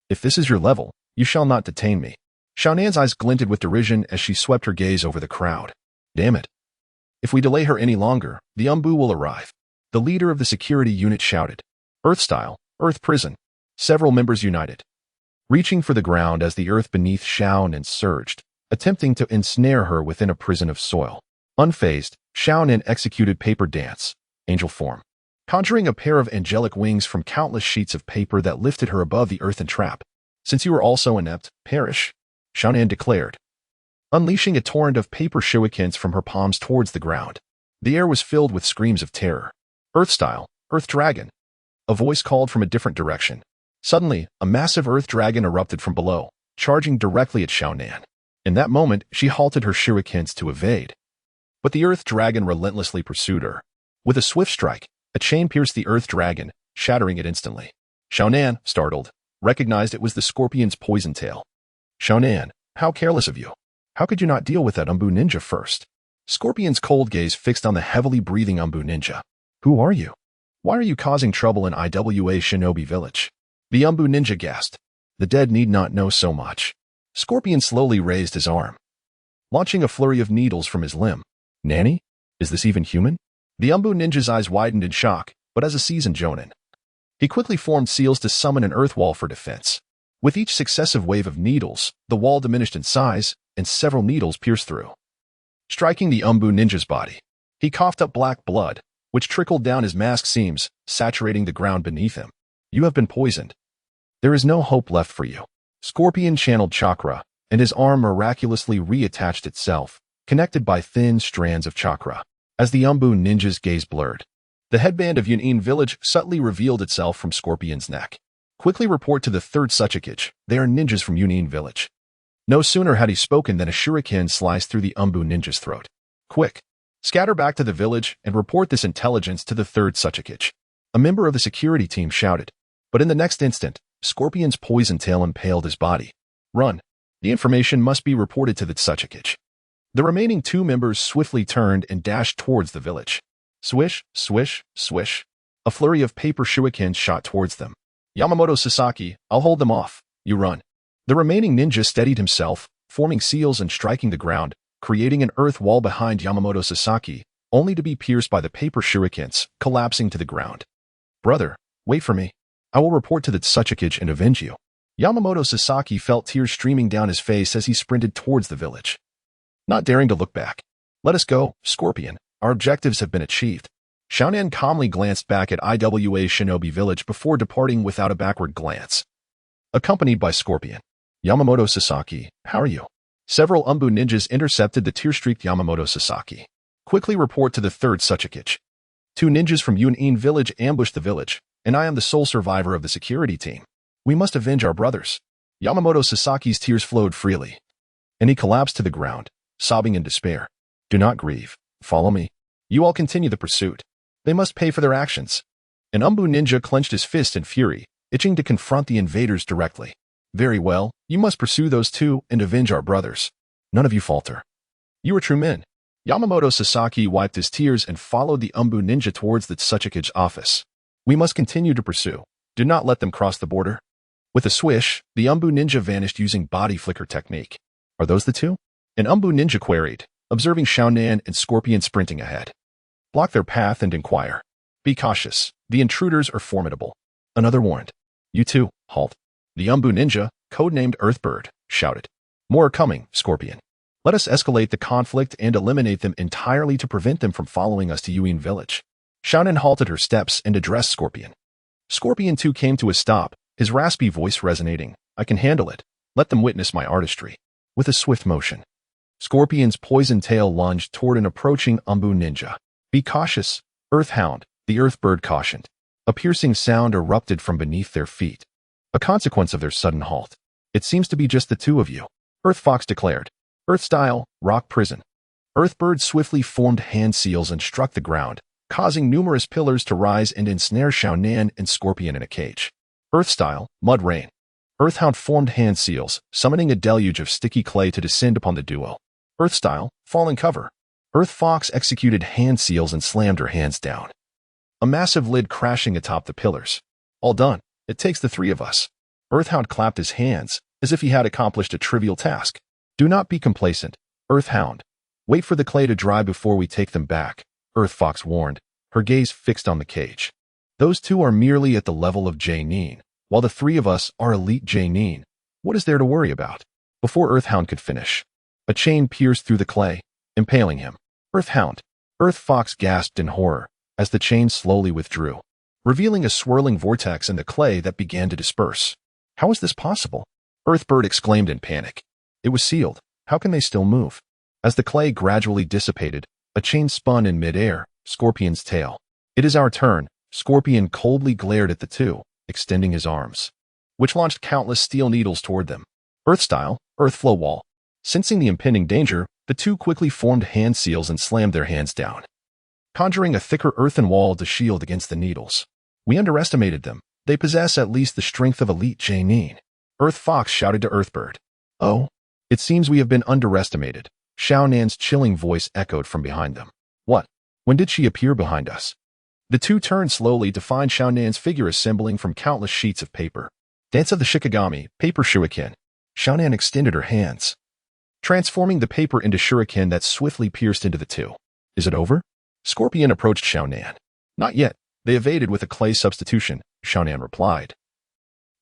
If this is your level, you shall not detain me. Xiaonan's eyes glinted with derision as she swept her gaze over the crowd. Damn it. If we delay her any longer, the Umbu will arrive. The leader of the security unit shouted. Earth-style, earth prison. Several members united, reaching for the ground as the earth beneath Xiaonan surged, attempting to ensnare her within a prison of soil. Unfazed, Xiaonan executed paper dance, angel form, conjuring a pair of angelic wings from countless sheets of paper that lifted her above the earthen trap. Since you are also inept, perish, Xiaonan declared, unleashing a torrent of paper shurikens from her palms towards the ground. The air was filled with screams of terror. Earth-style, earth dragon. A voice called from a different direction. Suddenly, a massive earth dragon erupted from below, charging directly at Xiaonan. In that moment, she halted her shurikens to evade. But the earth dragon relentlessly pursued her. With a swift strike, a chain pierced the earth dragon, shattering it instantly. Xiaonan, startled, recognized it was the scorpion's poison tail. Xiaonan, how careless of you. How could you not deal with that Umbu ninja first? Scorpion's cold gaze fixed on the heavily breathing Umbu ninja. Who are you? Why are you causing trouble in IWA Shinobi Village? The Umbu ninja gasped. The dead need not know so much. Scorpion slowly raised his arm, launching a flurry of needles from his limb. Nanny? Is this even human? The Umbu ninja's eyes widened in shock, but as a seasoned jonin, he quickly formed seals to summon an earth wall for defense. With each successive wave of needles, the wall diminished in size, and several needles pierced through, striking the Umbu ninja's body. He coughed up black blood, which trickled down his mask seams, saturating the ground beneath him. You have been poisoned. There is no hope left for you. Scorpion channeled chakra, and his arm miraculously reattached itself, connected by thin strands of chakra. As the Umbu ninja's gaze blurred, the headband of Yunin village subtly revealed itself from Scorpion's neck. Quickly report to the third Suchikage. They are ninjas from Yunin village. No sooner had he spoken than a shuriken sliced through the Umbu ninja's throat. Quick! Scatter back to the village and report this intelligence to the third Suchikage. A member of the security team shouted. But in the next instant, Scorpion's poison tail impaled his body. Run! The information must be reported to the Suchikage. The remaining two members swiftly turned and dashed towards the village. Swish, swish, swish. A flurry of paper shurikens shot towards them. Yamamoto Sasaki, I'll hold them off. You run. The remaining ninja steadied himself, forming seals and striking the ground, creating an earth wall behind Yamamoto Sasaki, only to be pierced by the paper shurikens, collapsing to the ground. Brother, wait for me. I will report to the Suchikage and avenge you. Yamamoto Sasaki felt tears streaming down his face as he sprinted towards the village, not daring to look back. Let us go, Scorpion. Our objectives have been achieved. Xiaonan calmly glanced back at IWA Shinobi Village before departing without a backward glance, accompanied by Scorpion. Yamamoto Sasaki, how are you? Several Umbu ninjas intercepted the tear-streaked Yamamoto Sasaki. Quickly report to the third Suchikage. Two ninjas from Yunin village ambushed the village, and I am the sole survivor of the security team. We must avenge our brothers. Yamamoto Sasaki's tears flowed freely, and he collapsed to the ground, sobbing in despair. Do not grieve. Follow me. You all continue the pursuit. They must pay for their actions. An Umbu ninja clenched his fist in fury, itching to confront the invaders directly. Very well, you must pursue those two and avenge our brothers. None of you falter. You are true men. Yamamoto Sasaki wiped his tears and followed the Umbu ninja towards the Suchikage office. We must continue to pursue. Do not let them cross the border. With a swish, the Umbu ninja vanished using body flicker technique. Are those the two? An Umbu ninja queried, observing Xiaonan and Scorpion sprinting ahead. Block their path and inquire. Be cautious. The intruders are formidable. Another warned. You two, halt. The Umbu ninja, codenamed Earthbird, shouted. More are coming, Scorpion. Let us escalate the conflict and eliminate them entirely to prevent them from following us to Yuin village. Xiaonan halted her steps and addressed Scorpion. Scorpion too came to a stop, his raspy voice resonating. I can handle it. Let them witness my artistry. With a swift motion, Scorpion's poison tail lunged toward an approaching Umbu ninja. Be cautious, Earthhound, the Earth Bird cautioned. A piercing sound erupted from beneath their feet, a consequence of their sudden halt. It seems to be just the two of you, Earth Fox declared. Earth-style, rock prison. Earthbird swiftly formed hand seals and struck the ground, causing numerous pillars to rise and ensnare Xiaonan and Scorpion in a cage. Earth-style, mud rain. Earthhound formed hand seals, summoning a deluge of sticky clay to descend upon the duo. Earth-style, falling cover. Earth Fox executed hand seals and slammed her hands down, a massive lid crashing atop the pillars. All done. It takes the three of us. Earthhound clapped his hands, as if he had accomplished a trivial task. Do not be complacent, Earthhound. Wait for the clay to dry before we take them back, Earth Fox warned, her gaze fixed on the cage. Those two are merely at the level of Jainin, while the three of us are elite Jainin. What is there to worry about? Before Earthhound could finish, a chain pierced through the clay, impaling him. Earthhound. Earth Fox gasped in horror as the chain slowly withdrew, revealing a swirling vortex in the clay that began to disperse. How is this possible? Earthbird exclaimed in panic. It was sealed. How can they still move? As the clay gradually dissipated, a chain spun in midair, Scorpion's tail. It is our turn. Scorpion coldly glared at the two, extending his arms, which launched countless steel needles toward them. Earth-style, earth flow wall. Sensing the impending danger, the two quickly formed hand seals and slammed their hands down, conjuring a thicker earthen wall to shield against the needles. We underestimated them. They possess at least the strength of elite Jainin. Earth Fox shouted to Earthbird. Oh, it seems we have been underestimated. Xiaonan's chilling voice echoed from behind them. What? When did she appear behind us? The two turned slowly to find Xiaonan's figure assembling from countless sheets of paper. Dance of the Shikigami, paper shuriken. Xiaonan extended her hands, transforming the paper into shuriken that swiftly pierced into the two. Is it over? Scorpion approached Xiaonan. Not yet. They evaded with a clay substitution, Xiaonan replied,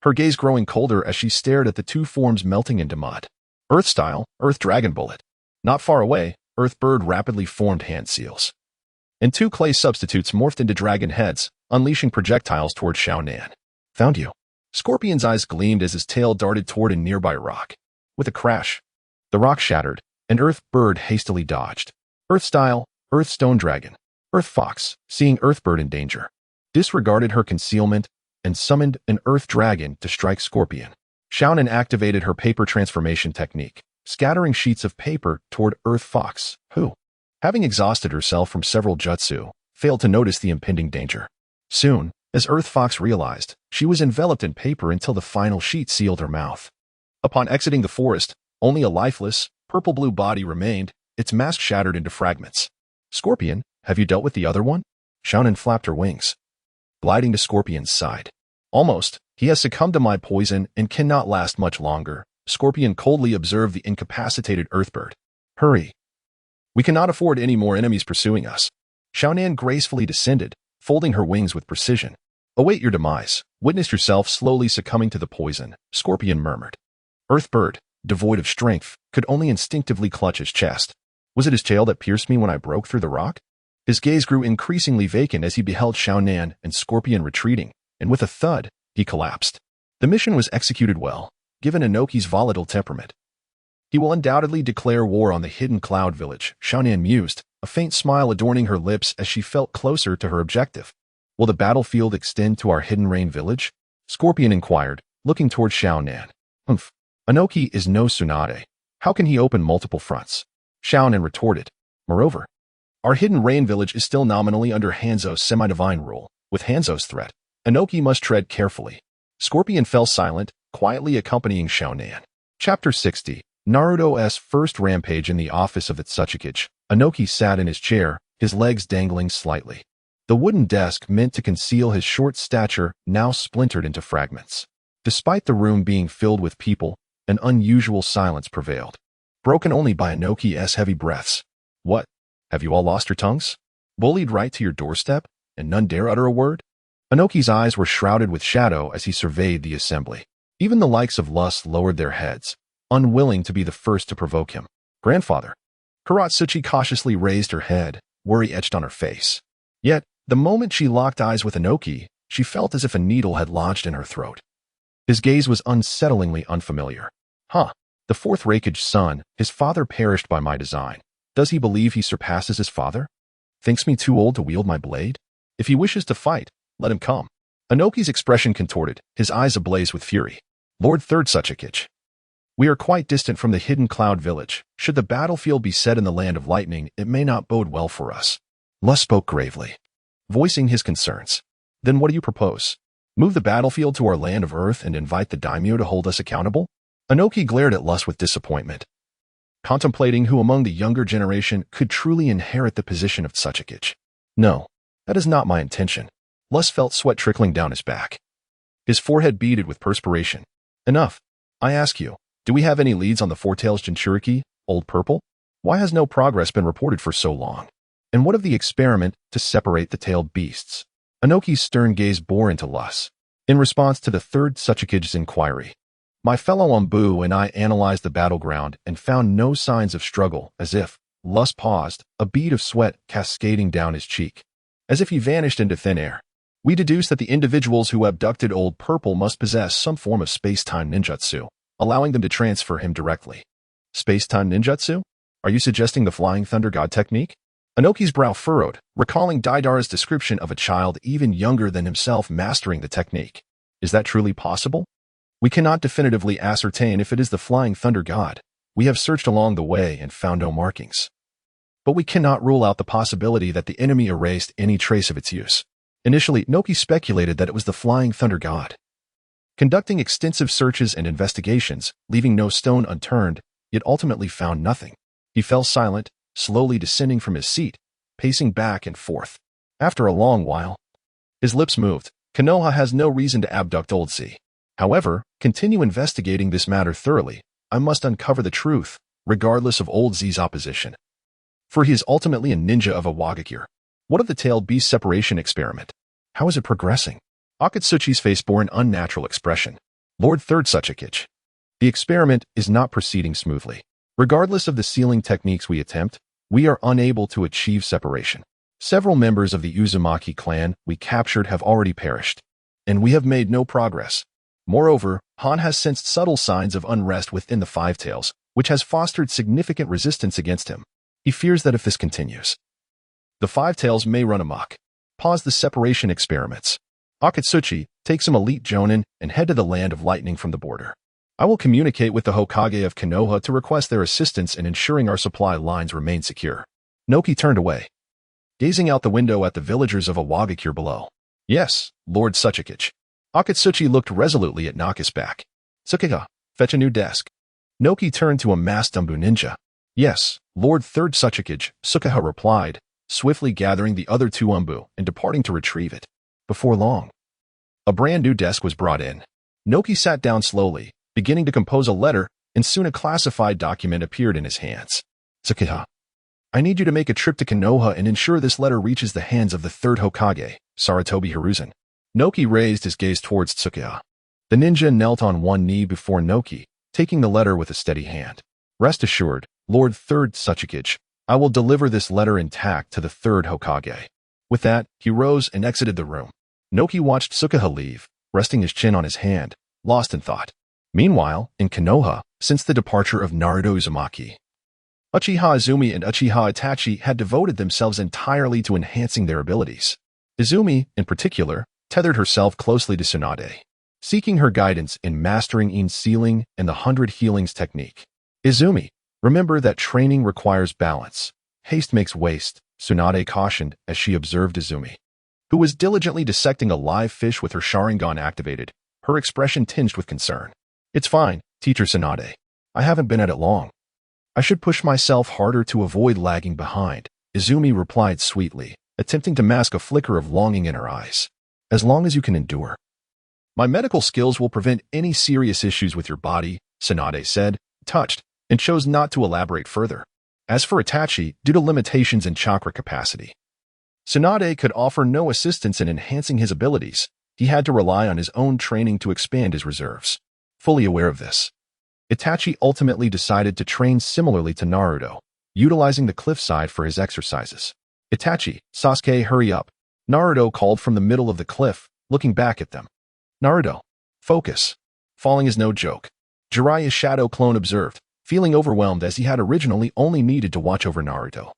her gaze growing colder as she stared at the two forms melting into mud. Earth-style, Earth Dragon Bullet. Not far away, Earthbird rapidly formed hand seals, and two clay substitutes morphed into dragon heads, unleashing projectiles toward Xiaonan. Found you. Scorpion's eyes gleamed as his tail darted toward a nearby rock. With a crash, the rock shattered, and Earthbird hastily dodged. Earth-style, Earth Stone Dragon. Earth Fox, seeing Earthbird in danger, disregarded her concealment and summoned an Earth Dragon to strike Scorpion. Xiaonan activated her paper transformation technique, scattering sheets of paper toward Earth Fox, who, having exhausted herself from several jutsu, failed to notice the impending danger. Soon, as Earth Fox realized, she was enveloped in paper until the final sheet sealed her mouth. Upon exiting the forest, only a lifeless, purple-blue body remained, its mask shattered into fragments. Scorpion, have you dealt with the other one? Xiaonan flapped her wings, gliding to Scorpion's side. Almost. He has succumbed to my poison and cannot last much longer. Scorpion coldly observed the incapacitated Earthbird. Hurry. We cannot afford any more enemies pursuing us. Xiaonan gracefully descended, folding her wings with precision. Await your demise. Witness yourself slowly succumbing to the poison, Scorpion murmured. Earthbird, devoid of strength, could only instinctively clutch his chest. Was it his tail that pierced me when I broke through the rock? His gaze grew increasingly vacant as he beheld Xiaonan and Scorpion retreating, and with a thud, he collapsed. The mission was executed well, given Inoki's volatile temperament. He will undoubtedly declare war on the hidden cloud village, Xiaonan mused, a faint smile adorning her lips as she felt closer to her objective. Will the battlefield extend to our hidden rain village? Scorpion inquired, looking toward Xiaonan. Humph. Inoki is no Tsunade. How can he open multiple fronts? Xiaonan retorted. Moreover, our hidden rain village is still nominally under Hanzo's semi-divine rule. With Hanzo's threat, Inoki must tread carefully. Scorpion fell silent, quietly accompanying Xiaonan. Chapter 60. Naruto's first rampage in the office of the Tsukikage. Inoki sat in his chair, his legs dangling slightly. The wooden desk meant to conceal his short stature now splintered into fragments. Despite the room being filled with people, an unusual silence prevailed, broken only by Inoki's heavy breaths. What? Have you all lost your tongues? Bullied right to your doorstep, and none dare utter a word? Inoki's eyes were shrouded with shadow as he surveyed the assembly. Even the likes of Lust lowered their heads, unwilling to be the first to provoke him. Grandfather. Karatsuchi cautiously raised her head, worry etched on her face. Yet, the moment she locked eyes with Inoki, she felt as if a needle had lodged in her throat. His gaze was unsettlingly unfamiliar. Huh. The fourth Raikage son, his father perished by my design. Does he believe he surpasses his father? Thinks me too old to wield my blade? If he wishes to fight, let him come. Inoki's expression contorted, his eyes ablaze with fury. Lord Third Suchikage. We are quite distant from the hidden cloud village. Should the battlefield be set in the land of lightning, it may not bode well for us. Lus spoke gravely, voicing his concerns. Then what do you propose? Move the battlefield to our land of earth and invite the daimyo to hold us accountable? Inoki glared at Lus with disappointment, contemplating who among the younger generation could truly inherit the position of Tsuchikage. No, that is not my intention. Lus felt sweat trickling down his back. His forehead beaded with perspiration. Enough. I ask you, do we have any leads on the Four Tails Jinchuriki, Old Purple? Why has no progress been reported for so long? And what of the experiment to separate the tailed beasts? Inoki's stern gaze bore into Lus. In response to the third Tsuchikage's inquiry, my fellow Ombu and I analyzed the battleground and found no signs of struggle, as if, Lus paused, a bead of sweat cascading down his cheek. As if he vanished into thin air. We deduced that the individuals who abducted Old Purple must possess some form of space-time ninjutsu, allowing them to transfer him directly. Space-time ninjutsu? Are you suggesting the Flying Thunder God technique? Inoki's brow furrowed, recalling Daidara's description of a child even younger than himself mastering the technique. Is that truly possible? We cannot definitively ascertain if it is the Flying Thunder God. We have searched along the way and found no markings. But we cannot rule out the possibility that the enemy erased any trace of its use. Initially, Inoki speculated that it was the Flying Thunder God. Conducting extensive searches and investigations, leaving no stone unturned, yet ultimately found nothing. He fell silent, slowly descending from his seat, pacing back and forth. After a long while, his lips moved. Konoha has no reason to abduct Old Z. However, continue investigating this matter thoroughly. I must uncover the truth, regardless of Old Z's opposition. For he is ultimately a ninja of a Wagakure. What of the tailed beast separation experiment? How is it progressing? Akatsuki's face bore an unnatural expression. Lord Third Suchikage. The experiment is not proceeding smoothly. Regardless of the sealing techniques we attempt, we are unable to achieve separation. Several members of the Uzumaki clan we captured have already perished, and we have made no progress. Moreover, Han has sensed subtle signs of unrest within the Five Tails, which has fostered significant resistance against him. He fears that if this continues, the Five Tails may run amok. Pause the separation experiments. Akatsuki, take some elite jonin and head to the land of lightning from the border. I will communicate with the Hokage of Konoha to request their assistance in ensuring our supply lines remain secure. Inoki turned away, gazing out the window at the villagers of a Wagakure below. Yes, Lord Suchikage. Akatsuki looked resolutely at Naka's back. Tsukiga, fetch a new desk. Inoki turned to a masked Umbu ninja. Yes, Lord Third Suchikage, Tsukiha replied, swiftly gathering the other two Umbu and departing to retrieve it. Before long, a brand new desk was brought in. Inoki sat down slowly, beginning to compose a letter, and soon a classified document appeared in his hands. Tsukiha, I need you to make a trip to Konoha and ensure this letter reaches the hands of the third Hokage, Saratobi Hiruzen. Inoki raised his gaze towards Tsukiha. The ninja knelt on one knee before Inoki, taking the letter with a steady hand. Rest assured, Lord Third Suchikage, I will deliver this letter intact to the third Hokage. With that, he rose and exited the room. Inoki watched Tsukiha leave, resting his chin on his hand, lost in thought. Meanwhile, in Konoha, since the departure of Naruto Uzumaki, Uchiha Izumi and Uchiha Itachi had devoted themselves entirely to enhancing their abilities. Izumi, in particular, tethered herself closely to Tsunade, seeking her guidance in mastering In's sealing and the 100 healings technique. Izumi, remember that training requires balance. Haste makes waste, Tsunade cautioned as she observed Izumi, who was diligently dissecting a live fish with her Sharingan activated, her expression tinged with concern. It's fine, Teacher Tsunade. I haven't been at it long. I should push myself harder to avoid lagging behind, Izumi replied sweetly, attempting to mask a flicker of longing in her eyes. As long as you can endure. My medical skills will prevent any serious issues with your body, Tsunade said, touched, and chose not to elaborate further. As for Itachi, due to limitations in chakra capacity, Tsunade could offer no assistance in enhancing his abilities. He had to rely on his own training to expand his reserves. Fully aware of this, Itachi ultimately decided to train similarly to Naruto, utilizing the cliffside for his exercises. Itachi, Sasuke, hurry up. Naruto called from the middle of the cliff, looking back at them. Naruto, focus. falling is no joke. Jiraiya's shadow clone observed, feeling overwhelmed as he had originally only needed to watch over Naruto,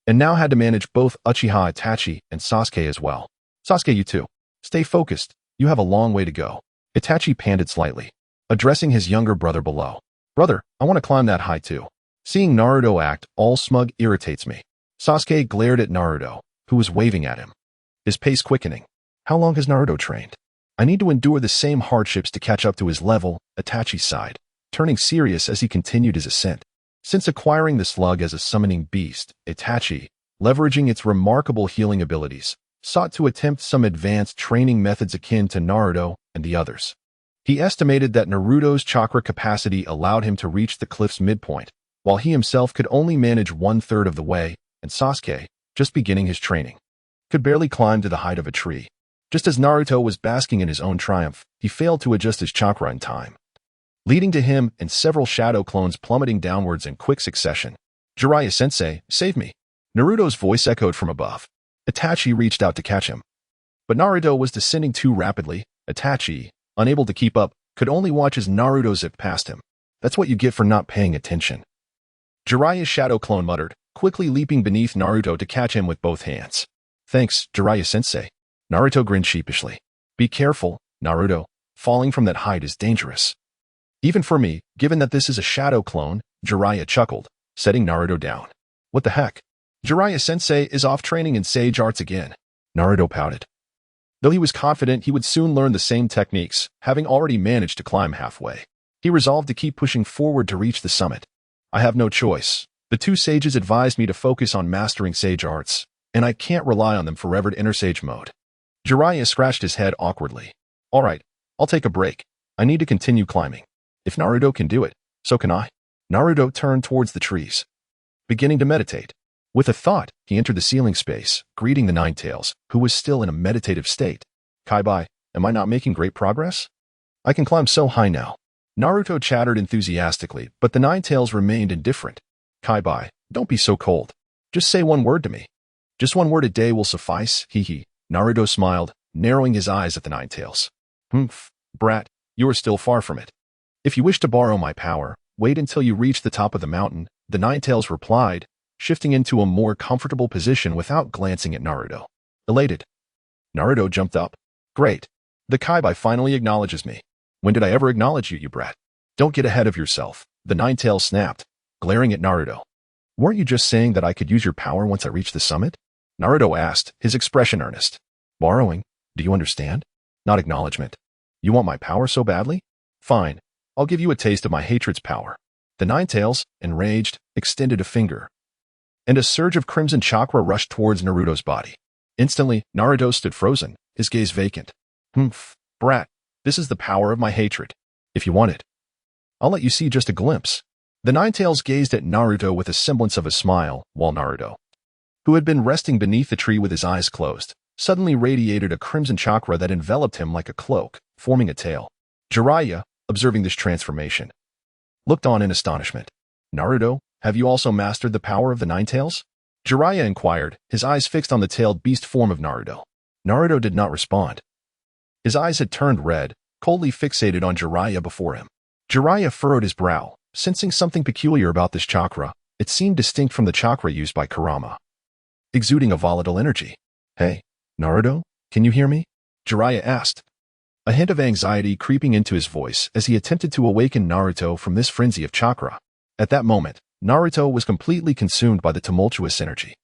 and now had to manage both Uchiha Itachi and Sasuke as well. Sasuke, you too. Stay focused. You have a long way to go. Itachi panted slightly, addressing his younger brother below. Brother, I want to climb that high too. Seeing Naruto act all smug irritates me. Sasuke glared at Naruto, who was waving at him, his pace quickening. How long has Naruto trained? I need to endure the same hardships to catch up to his level, Itachi sighed, turning serious as he continued his ascent. Since acquiring the slug as a summoning beast, Itachi, leveraging its remarkable healing abilities, sought to attempt some advanced training methods akin to Naruto and the others. He estimated that Naruto's chakra capacity allowed him to reach the cliff's midpoint, while he himself could only manage 1/3 of the way, and Sasuke, just beginning his training, could barely climb to the height of a tree. Just as Naruto was basking in his own triumph, he failed to adjust his chakra in time, leading to him and several shadow clones plummeting downwards in quick succession. Jiraiya-sensei, save me. Naruto's voice echoed from above. Itachi reached out to catch him, but Naruto was descending too rapidly. Itachi, unable to keep up, could only watch as Naruto zipped past him. That's what you get for not paying attention. Jiraiya's shadow clone muttered, quickly leaping beneath Naruto to catch him with both hands. Thanks, Jiraiya-sensei. Naruto grinned sheepishly. Be careful, Naruto. Falling from that height is dangerous. Even for me, given that this is a shadow clone, Jiraiya chuckled, setting Naruto down. What the heck? Jiraiya-sensei is off training in sage arts again. Naruto pouted. Though he was confident he would soon learn the same techniques, having already managed to climb halfway, he resolved to keep pushing forward to reach the summit. I have no choice. The two sages advised me to focus on mastering sage arts, and I can't rely on them forever to enter sage mode. Jiraiya scratched his head awkwardly. All right, I'll take a break. I need to continue climbing. If Naruto can do it, so can I. Naruto turned towards the trees, beginning to meditate. With a thought, he entered the ceiling space, greeting the Ninetales, who was still in a meditative state. Kaibai, am I not making great progress? I can climb so high now. Naruto chattered enthusiastically, but the Ninetales remained indifferent. Kaibai, don't be so cold. Just say one word to me. Just one word a day will suffice, hee. Naruto smiled, narrowing his eyes at the Ninetales. Humph, brat, you are still far from it. If you wish to borrow my power, wait until you reach the top of the mountain, the Ninetales replied, shifting into a more comfortable position without glancing at Naruto. Elated, Naruto jumped up. Great. The Kaibai finally acknowledges me. When did I ever acknowledge you, you brat? Don't get ahead of yourself, the Ninetales snapped, glaring at Naruto. Weren't you just saying that I could use your power once I reach the summit? Naruto asked, his expression earnest. Borrowing? Do you understand? Not acknowledgement. You want my power so badly? Fine. I'll give you a taste of my hatred's power. The Ninetales, enraged, extended a finger, and a surge of crimson chakra rushed towards Naruto's body. Instantly, Naruto stood frozen, his gaze vacant. Humph, brat, this is the power of my hatred. If you want it, I'll let you see just a glimpse. The Ninetales gazed at Naruto with a semblance of a smile, while Naruto, who had been resting beneath the tree with his eyes closed, suddenly radiated a crimson chakra that enveloped him like a cloak, forming a tail. Jiraiya, observing this transformation, looked on in astonishment. Naruto, have you also mastered the power of the Ninetales? Jiraiya inquired, his eyes fixed on the tailed beast form of Naruto. Naruto did not respond. His eyes had turned red, coldly fixated on Jiraiya before him. Jiraiya furrowed his brow, sensing something peculiar about this chakra. It seemed distinct from the chakra used by Kurama, exuding a volatile energy. Hey, Naruto, can you hear me? Jiraiya asked, a hint of anxiety creeping into his voice as he attempted to awaken Naruto from this frenzy of chakra. At that moment, Naruto was completely consumed by the tumultuous energy.